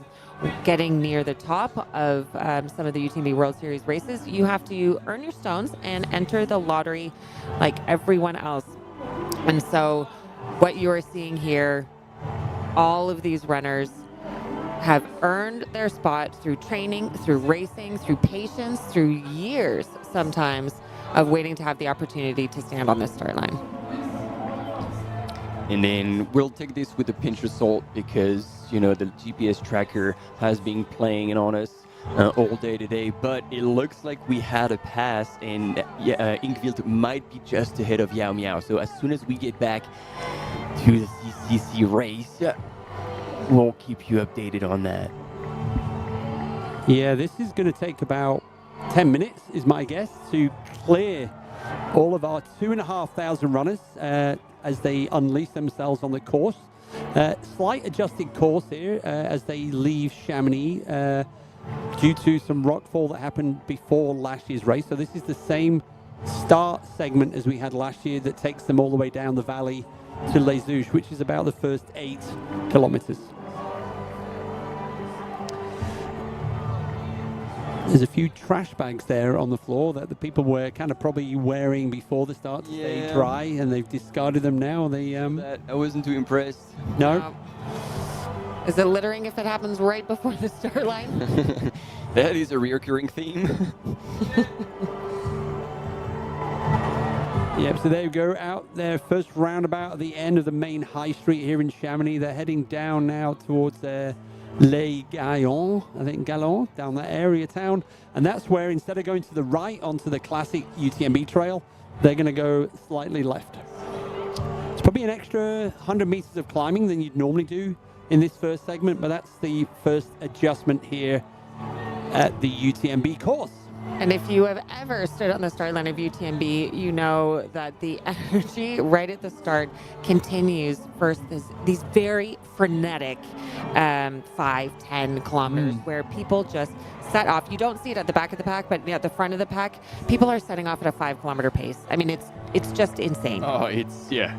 getting near the top of some of the UTMB World Series races, you have to earn your stones and enter the lottery like everyone else. And so what you are seeing here, all of these runners have earned their spot through training, through racing, through patience, through years sometimes of waiting to have the opportunity to stand on the start line. And then we'll take this with a pinch of salt because, you know, the GPS tracker has been playing on us all day today, but it looks like we had a pass and Inkvild might be just ahead of Yao Miao. So as soon as we get back to the CCC race, we'll keep you updated on that. Yeah, this is going to take about 10 minutes, is my guess, to clear all of our 2,500 runners as they unleash themselves on the course. Slight adjusted course here as they leave Chamonix due to some rockfall that happened before last year's race. So this is the same start segment as we had last year that takes them all the way down the valley to Les Houches, which is about the first 8 kilometers. There's a few trash bags there on the floor that the people were kind of probably wearing before the start to stay dry, and they've discarded them now. They I wasn't too impressed. No. Is it littering if it happens right before the start line? That is a recurring theme. Yep, so there you go, out there, first roundabout at the end of the main high street here in Chamonix. They're heading down now towards Les Gaillons, I think Galons, down that area town. And that's where, instead of going to the right onto the classic UTMB trail, they're going to go slightly left. It's probably an extra 100 meters of climbing than you'd normally do in this first segment, but that's the first adjustment here at the UTMB course. And if you have ever stood on the start line of UTMB, you know that the energy right at the start continues for these very frenetic 5-10 kilometers where people just set off. You don't see it at the back of the pack, but at the front of the pack, people are setting off at a 5-kilometer pace. I mean, it's just insane. Oh, it's, yeah.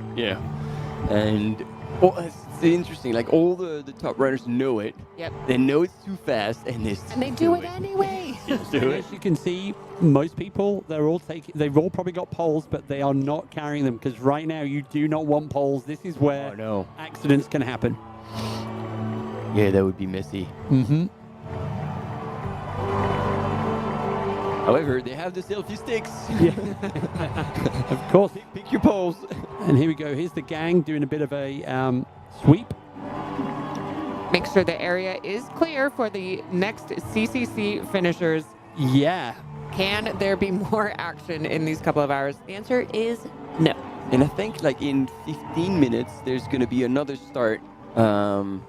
And well, it's interesting, like all the top runners know it. Yep. They know it's too fast, and they do it anyway. As you can see, most people, they've all probably got poles, but they are not carrying them because right now you do not want poles. This is where accidents can happen. Yeah, that would be messy. Mm-hmm. However, they have the selfie sticks. Yeah. Of course. Pick your poles. And here we go. Here's the gang doing a bit of a sweep. Make sure the area is clear for the next CCC finishers. Yeah. Can there be more action in these couple of hours? The answer is no. And I think like in 15 minutes, there's going to be another start of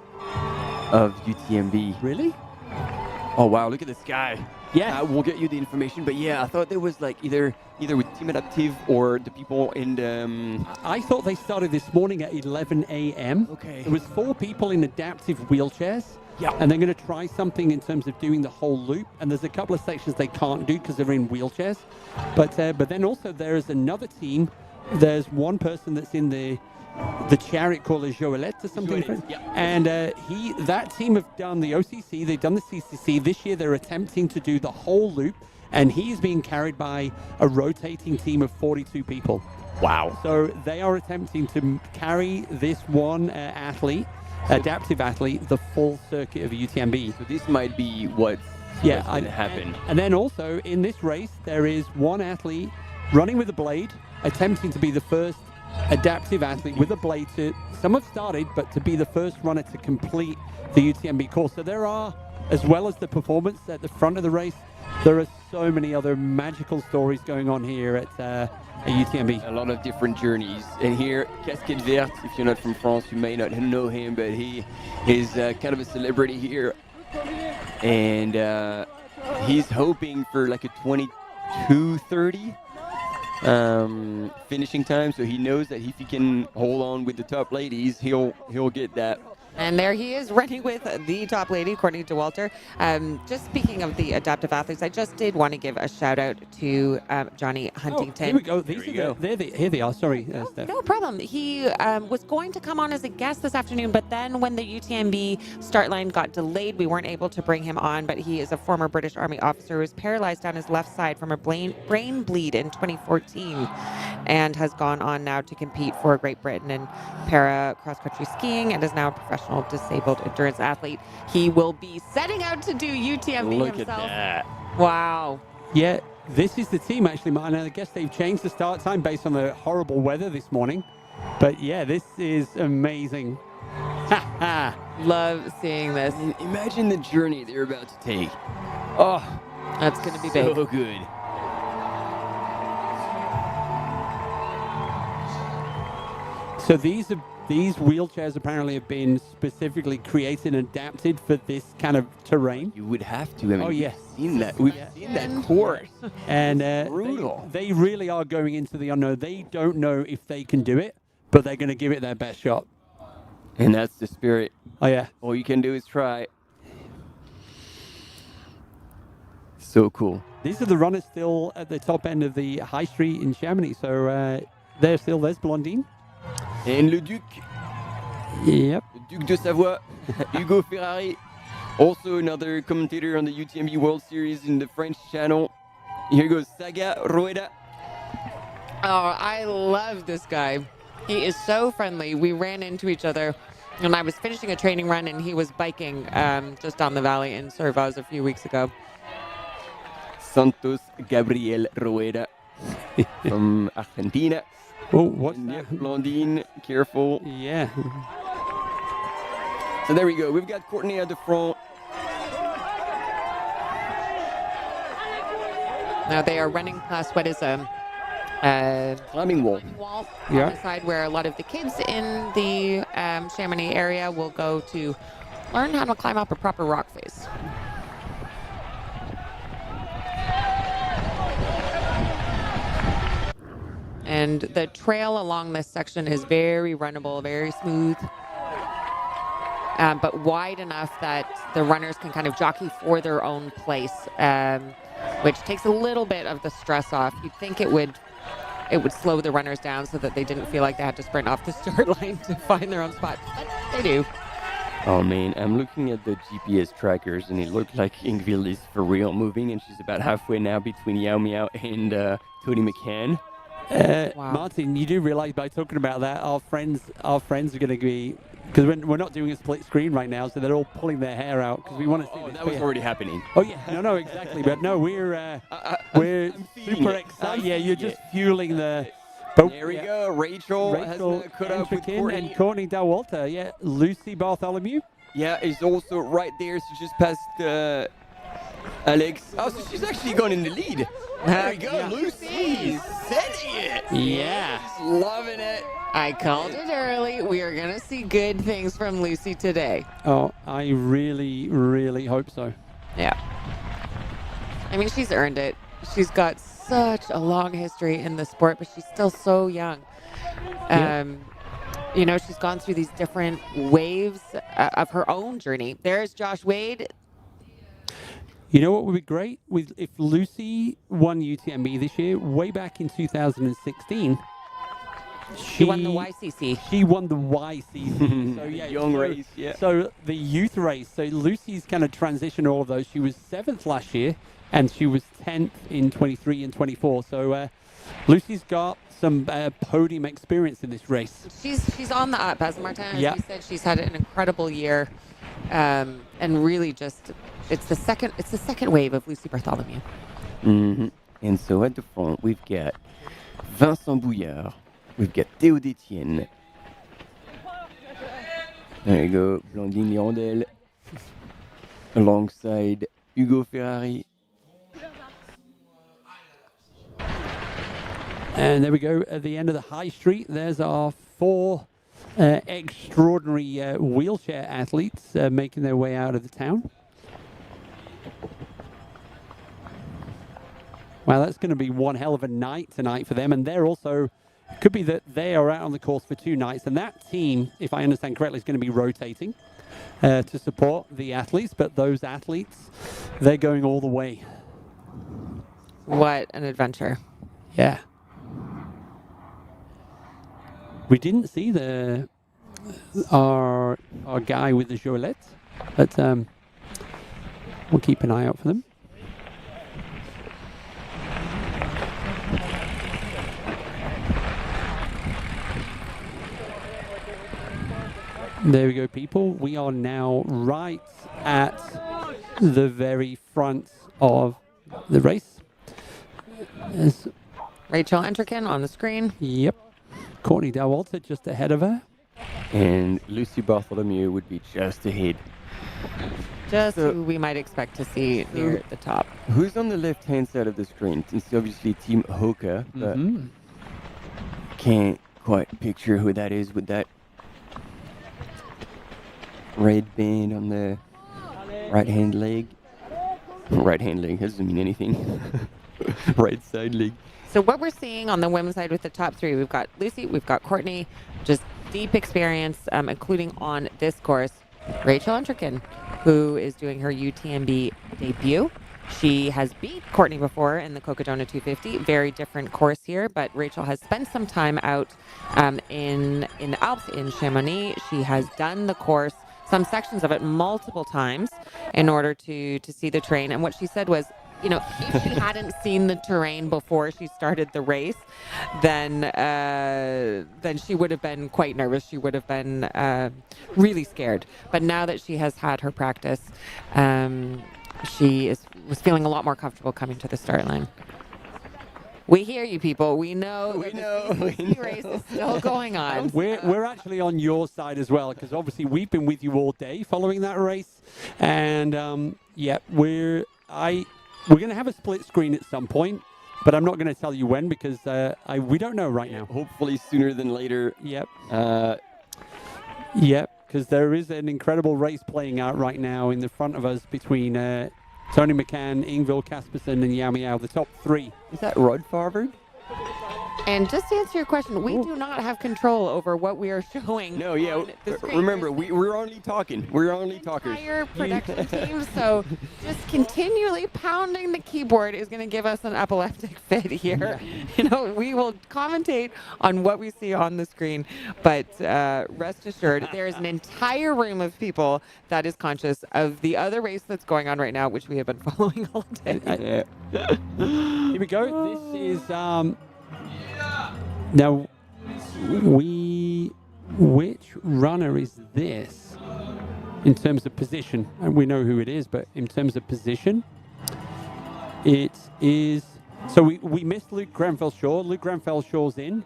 UTMB. Really? Oh, wow. Look at this guy. Yeah. We'll get you the information. But yeah, I thought there was like either with Team Adaptive or the people in the... I thought they started this morning at 11 a.m. Okay. It was 4 people in adaptive wheelchairs. Yeah. And they're going to try something in terms of doing the whole loop. And there's a couple of sections they can't do because they're in wheelchairs. But then also there is another team. There's one person that's in the chariot called a Joëlette or something. Yeah. And that team have done the OCC, they've done the CCC. This year they're attempting to do the whole loop, and he is being carried by a rotating team of 42 people. Wow. So they are attempting to carry this one adaptive athlete, the full circuit of UTMB. So this might be what Yeah, what's going to happen. And then also in this race, there is one athlete running with a blade, attempting to be the first adaptive athlete with a blade to, some have started, but to be the first runner to complete the UTMB course. So there are, as well as the performance at the front of the race, there are so many other magical stories going on here at UTMB. A lot of different journeys. And here, Casquette Verte, if you're not from France, you may not know him, but he is kind of a celebrity here. And he's hoping for like a 22:30 finishing time, so he knows that if he can hold on with the top ladies, he'll get that. And there he is running with the top lady, according to Walter. Just speaking of the adaptive athletes, I just did want to give a shout out to Johnny Huntington. Here we go. Here they are. Sorry, Steph. No problem. He was going to come on as a guest this afternoon, but then when the UTMB start line got delayed, we weren't able to bring him on. But he is a former British Army officer who was paralyzed on his left side from a brain bleed in 2014 and has gone on now to compete for Great Britain in para cross-country skiing and is now a professional disabled endurance athlete. He will be setting out to do UTMB Look himself. at that. Wow. Yeah, this is the team actually, Martin. And I guess they've changed the start time based on the horrible weather this morning. But yeah, this is amazing. Love seeing this. Imagine the journey they're about to take. Oh, that's going to be big. So good. So these wheelchairs apparently have been specifically created and adapted for this kind of terrain. You would have to. I mean, oh yeah, we've seen that. We've seen that course. And brutal. They really are going into the unknown. They don't know if they can do it, but they're going to give it their best shot. And that's the spirit. Oh yeah. All you can do is try. So cool. These are the runners still at the top end of the high street in Chamonix. So there's Blondine. And Le Duc. Yep. Le Duc de Savoie. Hugo Ferrari. Also another commentator on the UTMB World Series in the French channel. Here goes Saga Rueda. Oh, I love this guy. He is so friendly. We ran into each other and I was finishing a training run and he was biking just down the valley in Servaz a few weeks ago. Santos Gabriel Rueda from Argentina. Oh, what's that? Blondine, careful. Yeah. So there we go. We've got Courtney at the front. Now they are running past what is a climbing wall. On the side where a lot of the kids in the Chamonix area will go to learn how to climb up a proper rock face. And the trail along this section is very runnable, very smooth, but wide enough that the runners can kind of jockey for their own place, which takes a little bit of the stress off. You'd think it would slow the runners down so that they didn't feel like they had to sprint off the start line to find their own spot, but they do. Oh man, I'm looking at the GPS trackers and it looked like Ingvild is for real moving and she's about halfway now between Yao Miao and Tony McCann. Wow. Martin, you do realize by talking about that, our friends are going to be, because we're not doing a split screen right now, so they're all pulling their hair out because we want to see this. That was already happening. Oh yeah, no, exactly. But no, we're super excited. Yeah, you're just fueling the. But there we go. Rachel has caught up with Courtney. And Courtney Dawalter. Yeah, Lucy Bartholomew. Yeah, is also right there. So just past Alex. Oh, so she's actually gone in the lead. There we go, Yeah. Lucy. Sending it. Yeah. She's loving it. I called it early. We are going to see good things from Lucy today. Oh, I really, really hope so. Yeah. I mean, she's earned it. She's got such a long history in the sport, but she's still so young. You know, she's gone through these different waves of her own journey. There's Josh Wade. You know what would be great? If Lucy won UTMB this year, way back in 2016. She won the YCC. She won the YCC. So yeah, Young race, yeah. So the youth race. So Lucy's kind of transitioned all of those. She was 7th last year, and she was 10th in 23 and 24. So Lucy's got some podium experience in this race. She's on the up, as Martin, as Yeah. you said. She's had an incredible year. and really just it's the second wave of Lucy Bartholomew. And so at the front, we've got Vincent Bouillard, we've got Théo Détienne. There you go, Blandine Hirondelle, alongside Hugo Ferrari. And there we go, at the end of the high street, there's our 4 extraordinary wheelchair athletes making their way out of the town. Wow, that's going to be one hell of a night tonight for them. And they're also, could be that they are out on the course for 2 nights. And that team, if I understand correctly, is going to be rotating to support the athletes. But those athletes, they're going all the way. What an adventure. Yeah. We didn't see our guy with the Joelette, but we'll keep an eye out for them. There we go, people. We are now right at the very front of the race. There's Rachel Entrekin on the screen. Yep. Courtney Dowalter just ahead of her. And Lucy Bartholomew would be just ahead. Just who we might expect to see near the top. Who's on the left-hand side of the screen? It's obviously Team HOKA, but can't quite picture who that is with that red band on the right-hand leg. Right-hand leg, that doesn't mean anything. Right side leg. So what we're seeing on the women's side with the top 3, we've got Lucy, we've got Courtney, just deep experience, including on this course. Rachel Entrekin, who is doing her UTMB debut. She has beat Courtney before in the Cocodona 250. Very different course here, but Rachel has spent some time out in the Alps, in Chamonix. She has done the course, some sections of it, multiple times in order to see the terrain. And what she said was, you know, if she hadn't seen the terrain before she started the race, then she would have been quite nervous. She would have been really scared. But now that she has had her practice, she was feeling a lot more comfortable coming to the start line. We hear you, people. We know the CCC race is still going on. We're actually on your side as well, because obviously we've been with you all day following that race, and yeah, we're going to have a split screen at some point, but I'm not going to tell you when because we don't know right now. Hopefully sooner than later. Yep. Yep, because there is an incredible race playing out right now in the front of us between Tony McCann, Ingvild Kaspersen, and Yao Miao, the top 3. Is that Rod Farvard? And just to answer your question, we do not have control over what we are showing. No, yeah. Remember, we're only talking. We're only talkers. Entire production team, so just continually pounding the keyboard is going to give us an epileptic fit here. You know, we will commentate on what we see on the screen, but rest assured, there is an entire room of people that is conscious of the other race that's going on right now, which we have been following all day. Here we go. This is now which runner is this in terms of position? And we know who it is, but in terms of position, it is. So we missed Luke Grenfell-Shaw. Luke Grenfell-Shaw's in.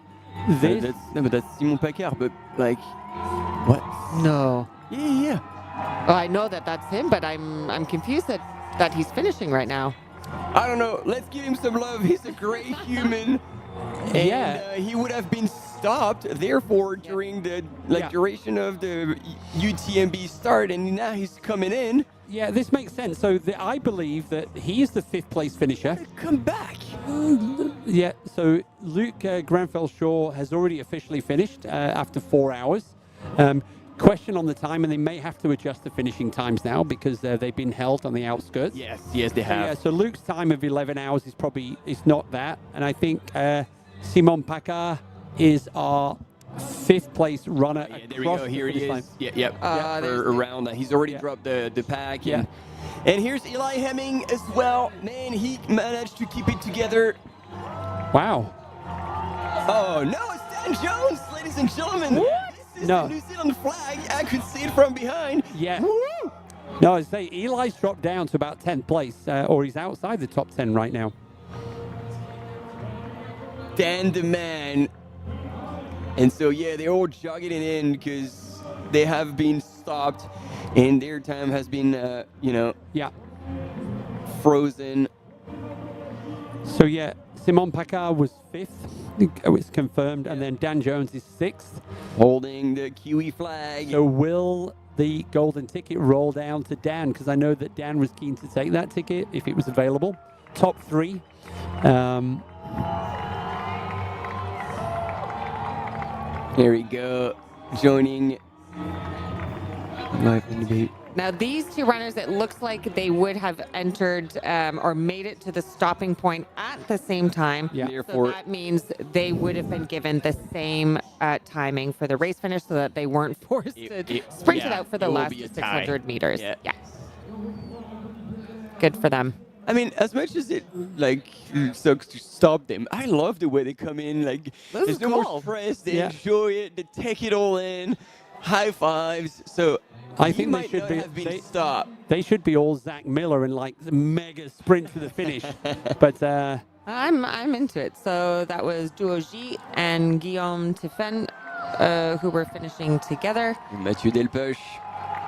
This. But that's Simon Paccard. But like, what? No. Yeah. Oh, I know that's him, but I'm confused that he's finishing right now. I don't know. Let's give him some love. He's a great human. And he would have been stopped, therefore, during the duration of the UTMB start, and now he's coming in. Yeah, this makes sense. So I believe that he is the 5th place finisher. Come back. Yeah, so Luke Grenfell-Shaw has already officially finished after 4 hours. Question on the time, and they may have to adjust the finishing times now because they've been held on the outskirts. Yes, they have. Yeah, so Luke's time of 11 hours is not that, and I think Simon Paccard is our 5th place runner. Yeah, there we go. Here he is. Around that, he's already dropped the pack. Yeah. And here's Eli Hemming as well. Man, he managed to keep it together. Wow. Oh no, it's Dan Jones, ladies and gentlemen. What? This is the New Zealand flag. I could see it from behind. Yeah. Woo! No, I say Eli's dropped down to about 10th place, or he's outside the top 10 right now. Dan the man. And so, yeah, they're all jogging it in because they have been stopped and their time has been, frozen. So, yeah, Simon Paccard was 5th. It's confirmed. And then Dan Jones is 6th. Holding the Kiwi flag. So will the golden ticket roll down to Dan? Because I know that Dan was keen to take that ticket if it was available. Top 3. Here we go. Joining live in debate. Now, these two runners, it looks like they would have entered or made it to the stopping point at the same time. Yeah. So that means they would have been given the same timing for the race finish so that they weren't forced to sprint it out for the last 600 meters. Yeah. Good for them. I mean, as much as it sucks to stop them, I love the way they come in. There's no more stress. They enjoy it. They take it all in. High fives. So I think they should be stopped. They should be all Zach Miller and the mega sprint to the finish. But I'm into it. So that was Duoji and Guillaume Tiffen who were finishing together. Mathieu Delpech.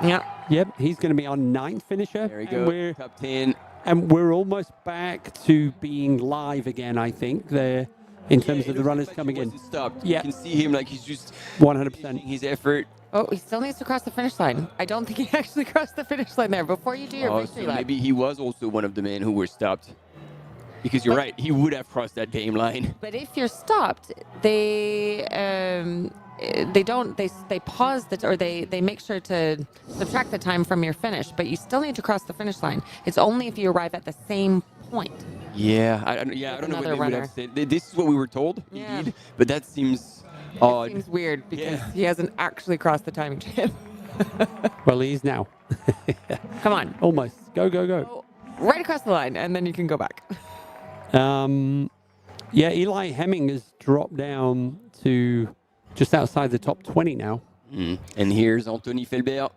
Yeah. Yep, he's going to be our 9th finisher. There we go. Top 10. And we're almost back to being live again, I think, there in terms of the runners coming in. Stopped. Yeah. You can see him he's just 100%. His effort. Oh, he still needs to cross the finish line. I don't think he actually crossed the finish line there before you do your victory lap. Maybe he was also one of the men who were stopped. Because you're right, he would have crossed that game line. But if you're stopped, they pause or they make sure to subtract the time from your finish, but you still need to cross the finish line. It's only if you arrive at the same point. Yeah, I don't know what they would have said. This is what we were told, indeed, but that seems odd. It seems weird because he hasn't actually crossed the timing chip. Well, he is now. Come on. Almost. Go. Right across the line, and then you can go back. Eli Hemming has dropped down to just outside the top 20 now. And here's Anthony Felbert.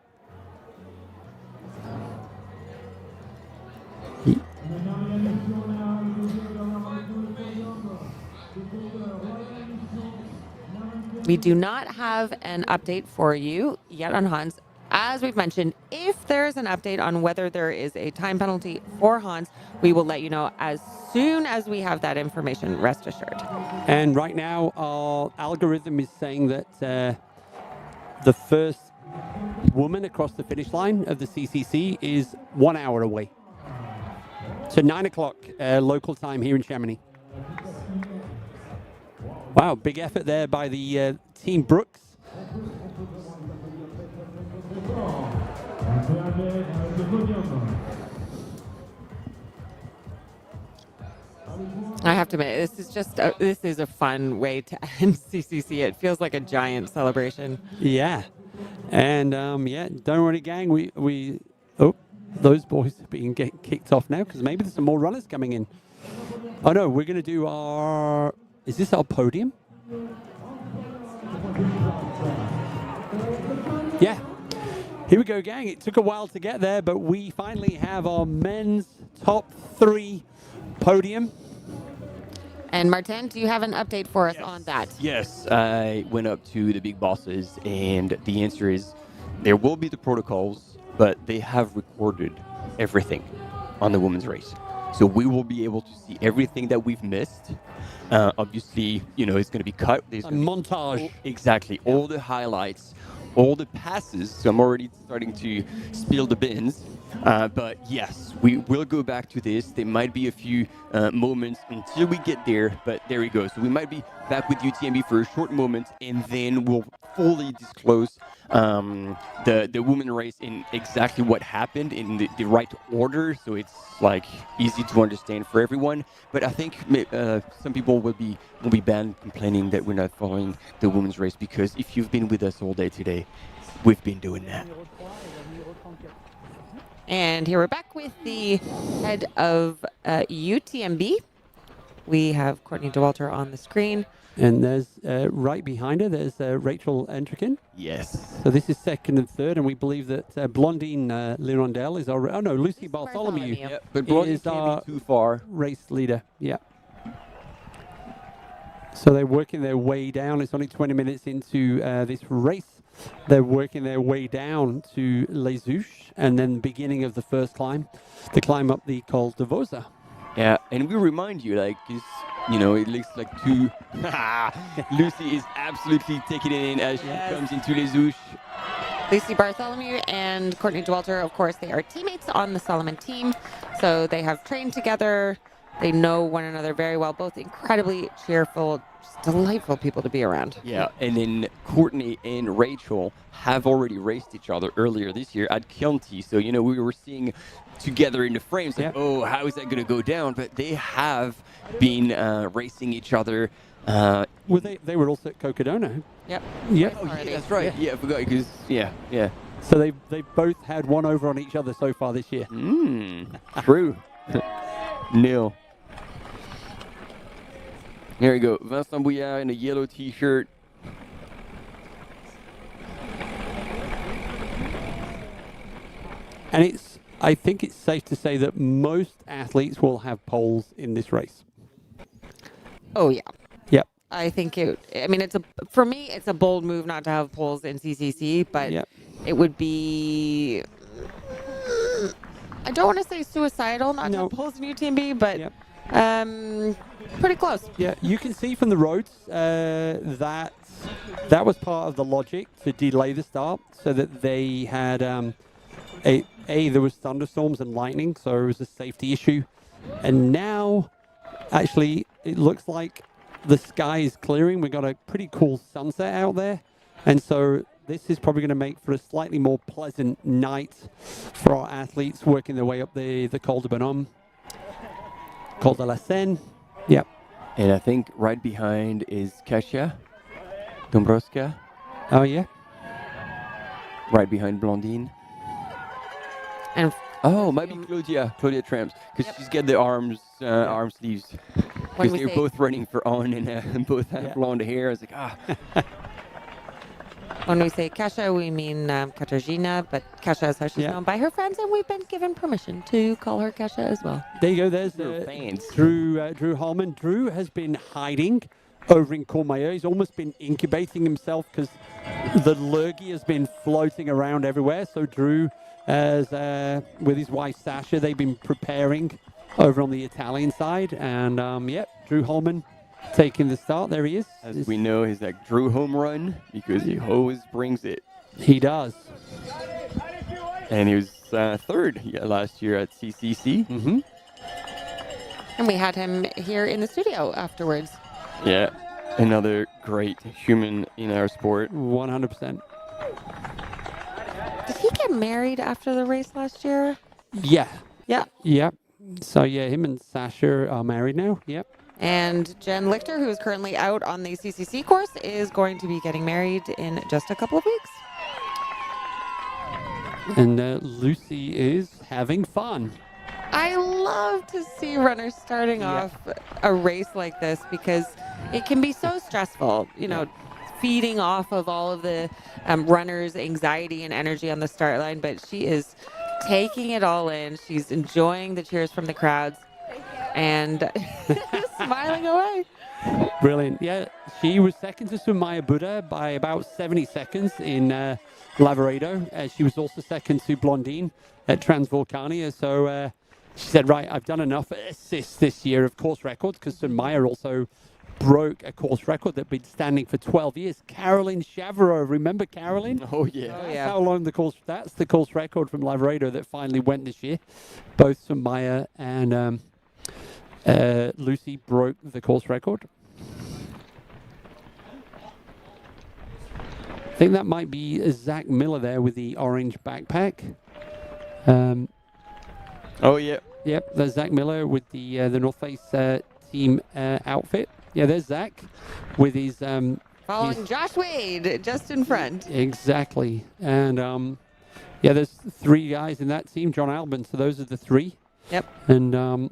We do not have an update for you yet on Hans. As we've mentioned, if there is an update on whether there is a time penalty for Hans, we will let you know as soon as we have that information, rest assured. And right now, our algorithm is saying that the first woman across the finish line of the CCC is 1 hour away. So 9 o'clock local time here in Chamonix. Wow, big effort there by the Team Brooks. I have to admit, this is a fun way to end CCC. It feels like a giant celebration. Yeah, and don't worry, gang. We those boys are being kicked off now because maybe there's some more runners coming in. Oh no, we're gonna do our. Is this our podium? Yeah. Here we go, gang. It took a while to get there, but we finally have our men's top 3 podium. And Martin, do you have an update for us on that? Yes, I went up to the big bosses, and the answer is there will be the protocols, but they have recorded everything on the women's race. So we will be able to see everything that we've missed. Obviously, it's going to be cut. There's a montage. Exactly. All the highlights, all the passes. So I'm already starting to spill the beans. But yes, we will go back to this. There might be a few moments until we get there, but there we go. So we might be back with UTMB for a short moment, and then we'll fully disclose the women race in exactly what happened in the right order. So it's easy to understand for everyone. But I think some people will be banned complaining that we're not following the women's race, because if you've been with us all day today, we've been doing that. And here we're back with the head of UTMB, we have Courtney Dauwalter on the screen. And there's right behind her, there's Rachel Entrekin. Yes. So this is second and third, and we believe that Blondine Lirondelle is our... Oh, no, Lucy Bartholomew Yep, but Blondine is can't our be too far. race leader. Yeah. So they're working their way down. It's only 20 minutes into this race. They're working their way down to Les Ouches, and then beginning of the first climb, to climb up the Col de Vosa. Yeah, and we remind you, like, you know, it looks like two... Lucy is absolutely taking it in as she comes into Les Ouches. Lucy Bartholomew and Courtney Dauwalter, of course, they are teammates on the Solomon team. So they have trained together. They know one another very well, both incredibly cheerful, just delightful people to be around. Yeah, and then Courtney and Rachel have already raced each other earlier this year at Chianti. So, you know, we were seeing together in the frames, like, oh, how is that going to go down? But they have been racing each other. Well, they were also at Cocodona. Yep. Yep. Oh, yeah, that's right. Yeah, I forgot because, yeah. So they've both had one over on each other so far this year. True. Nil. Here we go. Vincent Bouillard in a yellow t-shirt. And I think it's safe to say that most athletes will have poles in this race. Oh, yeah. Yep. I think for me, it's a bold move not to have poles in CCC, but it would be, I don't want to say suicidal not to have poles in UTMB, but pretty close. Yeah, you can see from the roads that was part of the logic to delay the start so that they had, there was thunderstorms and lightning, so it was a safety issue. And now, actually, it looks like the sky is clearing. We've got a pretty cool sunset out there. And so this is probably going to make for a slightly more pleasant night for our athletes working their way up the Col de Bonhomme, Col de la Seine. Yep. And I think right behind is Kasia Dombrowska. Oh, yeah. Right behind Blondine. And might be Claudia Tramps, because she's got the arm sleeves. Because they're both running for On and both have blonde hair. I was like, When we say Kasia, we mean Katarzyna, but Kasia is how she's known by her friends, and we've been given permission to call her Kasia as well. There you go. There's Drew Holman. Drew has been hiding over in Courmayeur. He's almost been incubating himself because the lurgy has been floating around everywhere. So Drew, with his wife Sasha, they've been preparing over on the Italian side. And Drew Holman taking the start. There he is. As we know, he's like Drew home run because he always brings it. He does. And he was third last year at CCC. Mm-hmm. And we had him here in the studio afterwards. Yeah, another great human in our sport. 100%. Did he get married after the race last year? Yeah. Yeah. Yep. So, him and Sasha are married now. Yep. And Jen Lichter, who is currently out on the CCC course, is going to be getting married in just a couple of weeks. And Lucy is having fun. I love to see runners starting off a race like this because it can be so stressful, feeding off of all of the runners' anxiety and energy on the start line. But she is taking it all in. She's enjoying the cheers from the crowds and smiling away. Brilliant. Yeah, she was second to Sumaya Buddha by about 70 seconds in Lavaredo. She was also second to Blondine at Transvolcania. So she said, right, I've done enough assists this year of course records because Sumaya also broke a course record that had been standing for 12 years. Caroline Chavarot, remember Caroline? Oh, yeah. That's how long that's the course record from Lavaredo that finally went this year. Both Sumaya and Lucy broke the course record. I think that might be Zach Miller there with the orange backpack. Oh, yeah. Yep, there's Zach Miller with the North Face team outfit. Yeah, there's Zach with his... Following Josh Wade just in front. Exactly. And there's three guys in that team, John Albin. So those are the three. Yep. And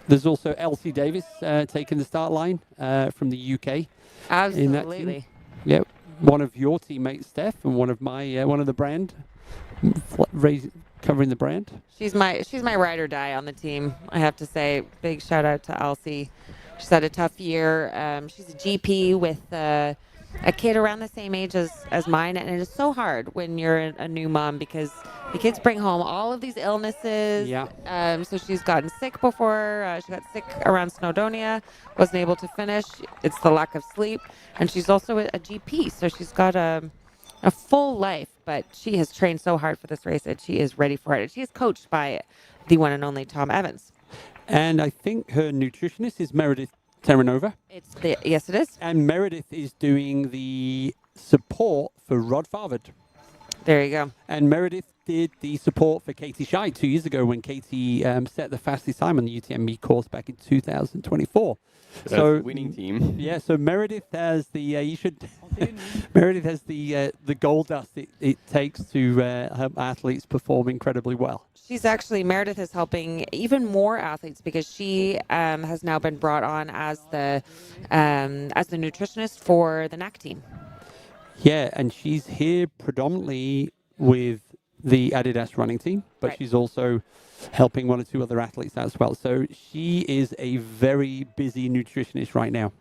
There's also Elsie Davis taking the start line from the UK. Absolutely. Yep, one of your teammates, Steph, and one of the brand, covering the brand. She's my ride or die on the team. I have to say, big shout out to Elsie. She's had a tough year. She's a GP with a kid around the same age as mine, and it is so hard when you're a new mom because the kids bring home all of these illnesses. Yeah. So she's gotten sick before. She got sick around Snowdonia, wasn't able to finish. It's the lack of sleep, and she's also a GP, so she's got a full life. But she has trained so hard for this race that she is ready for it. She is coached by the one and only Tom Evans. And I think her nutritionist is Meredith Terranova. Yes, it is. And Meredith is doing the support for Rod Farvard. There you go. And Meredith did the support for Katie Scheid 2 years ago when Katie set the fastest time on the UTMB course back in 2024. So winning team. Yeah, so Meredith has the Meredith has the gold dust it takes to help athletes perform incredibly well. Meredith is helping even more athletes because she has now been brought on as the nutritionist for the NAC team. Yeah, and she's here predominantly with the Adidas running team, but she's also helping one or two other athletes as well. So she is a very busy nutritionist right now.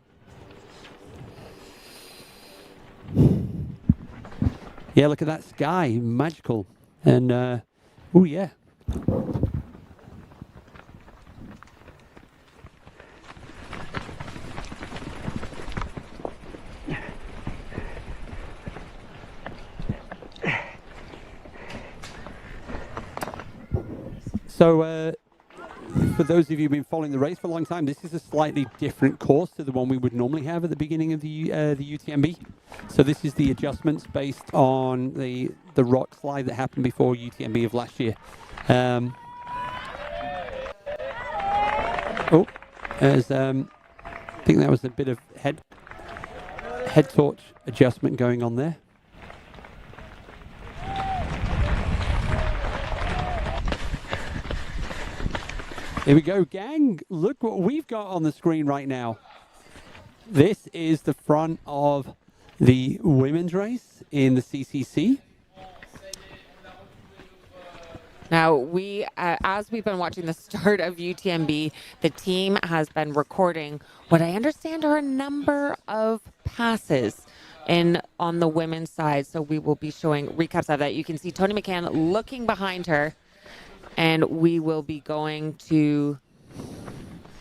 Yeah, look at that sky, magical. And, oh yeah. So, for those of you who've been following the race for a long time, this is a slightly different course to the one we would normally have at the beginning of the UTMB. So this is the adjustments based on the rock slide that happened before UTMB of last year. I think that was a bit of head torch adjustment going on there. Here we go, gang. Look what we've got on the screen right now. This is the front of the women's race in the CCC. Now, as we've been watching the start of UTMB, the team has been recording what I understand are a number of passes on the women's side. So we will be showing recaps of that. You can see Tony McCann looking behind her. And we will be going to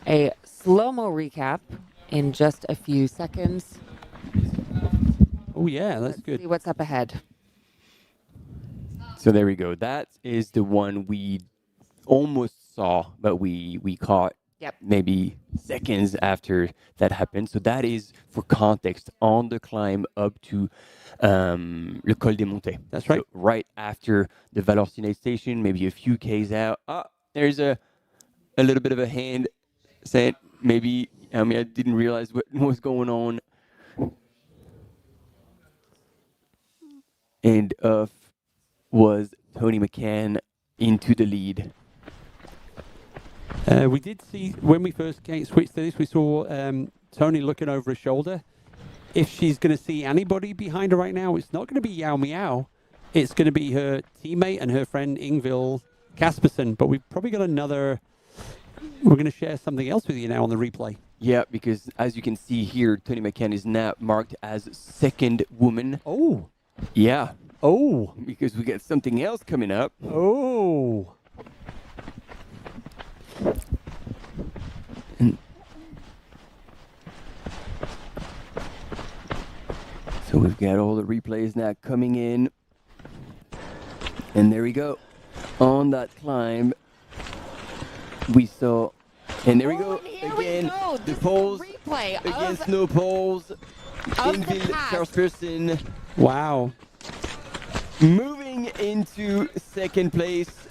a slow-mo recap in just a few seconds. Oh, yeah, that's good. See what's up ahead. So there we go. That is the one we almost saw, but we caught maybe seconds after that happened. So that is, for context, on the climb up to Le Col des Montées. That's right. So right after the Valorcine station, maybe a few Ks out. There's a little bit of a hand saying maybe I didn't realize what was going on. And off was Tony McCann into the lead. We did see, when we first switched to this, we saw Tony looking over her shoulder. If she's going to see anybody behind her right now, it's not going to be Yao Miao. It's going to be her teammate and her friend Ingvild Kaspersen. But we've probably got we're going to share something else with you now on the replay. Yeah, because as you can see here, Tony McCann is now marked as second woman. Oh. Yeah. Oh. Because we got something else coming up. Oh. So we've got all the replays now coming in. And there we go. On that climb, we saw, and there we go again. The poles against no poles. Ingvild Kaspersen. Wow. Moving into second place,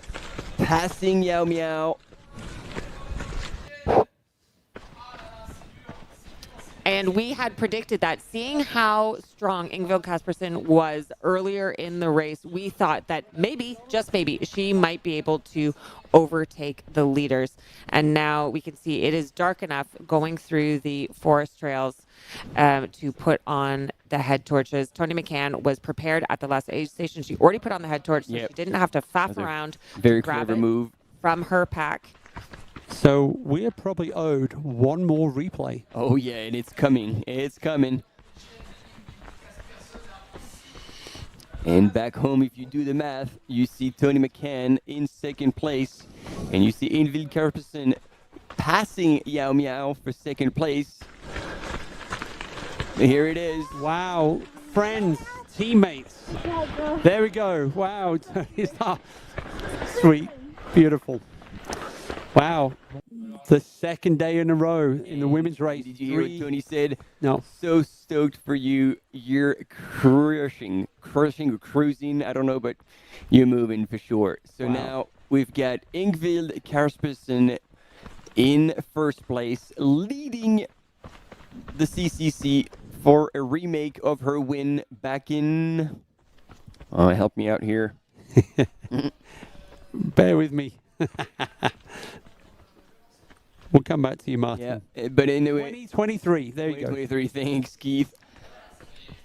passing Yao Miao. And we had predicted that. Seeing how strong Ingvild Kaspersen was earlier in the race, we thought that maybe, just maybe, she might be able to overtake the leaders. And now we can see it is dark enough going through the forest trails to put on the head torches. Tony McCann was prepared at the last aid station. She already put on the head torch, so she didn't have to faff around very to grab clever it move from her pack. So we're probably owed one more replay. Oh, yeah, and it's coming. It's coming. And back home, if you do the math, you see Tony McCann in second place. And you see Ingvild Kaspersen passing Yao Miao for second place. Here it is. Wow. Friends, teammates. There we go. Wow. Sweet. Beautiful. Wow. The second day in a row in the women's race. Did you hear what Tony said? No. So stoked for you. You're cruising, I don't know, but you're moving for sure. So now we've got Ingvild Kaspersen in first place, leading the CCC for a remake of her win back in... Oh, help me out here. Bear with me. We'll come back to you, Martin. Yeah, but anyway, 2023. There you go. 2023. Thanks, Keith.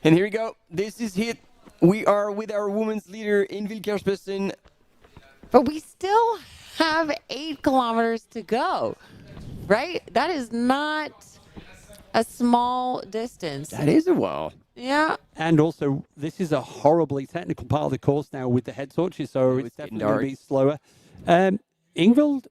And here we go. This is it. We are with our women's leader, Ingvild Kaspersen. But we still have 8 kilometers to go, right? That is not a small distance. That is a while. Yeah. And also, this is a horribly technical part of the course now with the head torches, so it's definitely going to be slower. Ingvild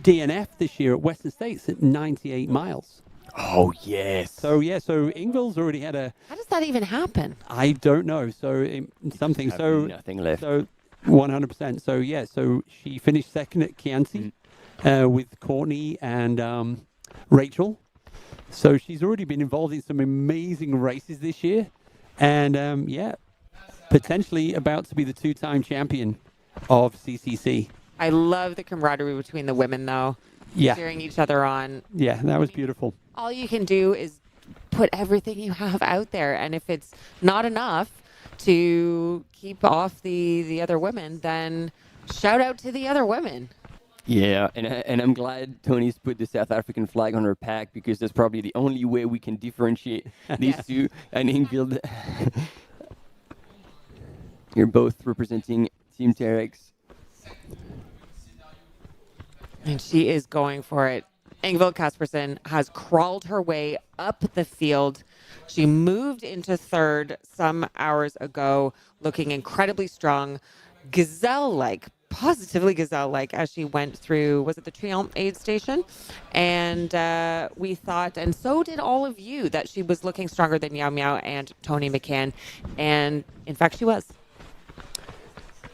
DNF this year at Western States at 98 miles. Oh, yes. So Ingvild's already had a... How does that even happen? I don't know. So something. So nothing left. So 100%. So she finished second at Chianti with Courtney and Rachel. So she's already been involved in some amazing races this year. And potentially about to be the 2-time champion of CCC. I love the camaraderie between the women, though. Yeah. Cheering each other on. Yeah, that was beautiful. All you can do is put everything you have out there. And if it's not enough to keep off the other women, then shout out to the other women. Yeah, and I'm glad Tony's put the South African flag on her pack, because that's probably the only way we can differentiate these two. And Ingvild, you're both representing Team Terex. And she is going for it. Ingvild Kaspersen has crawled her way up the field. She moved into third some hours ago, looking incredibly strong, gazelle-like, positively gazelle-like, as she went through, was it the Triumph aid station? And we thought, and so did all of you, that she was looking stronger than Yao Miao and Tony McCann. And in fact, she was.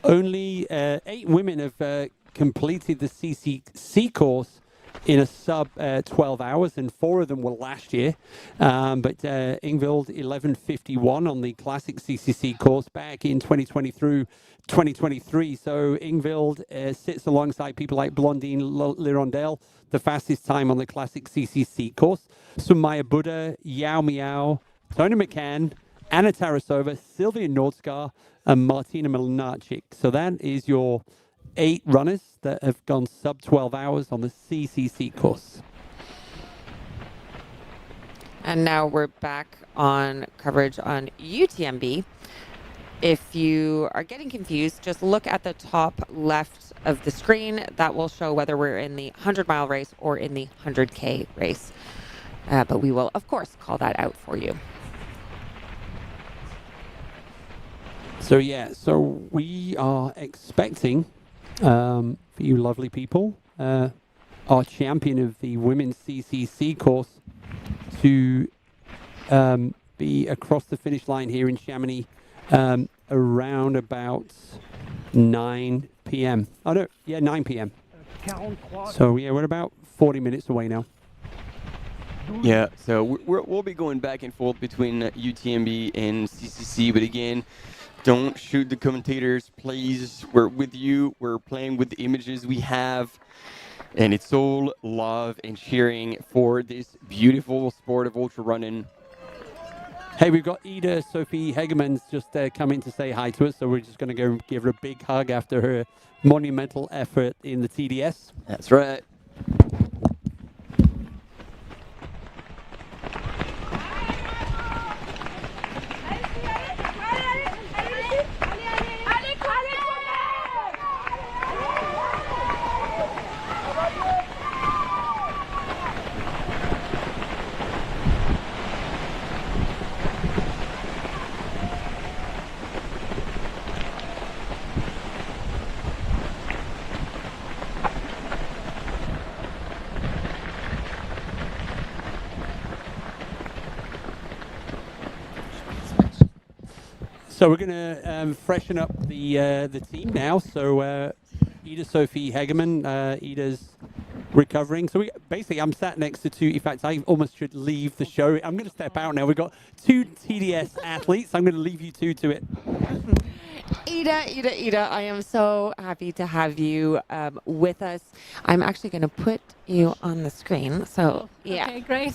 Only 8 women have completed the CCC course in a sub 12 hours, and 4 of them were last year. But Ingvild 11:51 on the classic CCC course back in 2020 through 2023. So Ingvild sits alongside people like Blondine Lirondelle, the fastest time on the classic CCC course. Sumaya Buddha, Yao Miao, Tony McCann, Anna Tarasova, Sylvia Nordskar, and Martina Mlinacic. So that is your 8 runners that have gone sub 12 hours on the CCC course. And now we're back on coverage on UTMB. If you are getting confused, just look at the top left of the screen. That will show whether we're in the 100-mile race or in the 100K race. But we will, of course, call that out for you. So we are expecting, for you lovely people, our champion of the women's CCC course to be across the finish line here in Chamonix around about 9 p.m. Oh, no, yeah, 9 p.m. So, yeah, we're about 40 minutes away now. Yeah, so we'll be going back and forth between UTMB and CCC, but again, don't shoot the commentators, please. We're with you. We're playing with the images we have. And it's all love and cheering for this beautiful sport of ultra running. Hey, we've got Ida Sophie Hegemans just coming to say hi to us, so we're just going to go give her a big hug after her monumental effort in the TDS. That's right. So we're going to freshen up the team now. So Ida Sophie Hegeman, Ida's recovering. So basically, I'm sat next to two. In fact, I almost should leave the show. I'm going to step out now. We've got two TDS athletes. I'm going to leave you two to it. Ida, I am so happy to have you with us. I'm actually going to put you on the screen. So, yeah. Okay, great.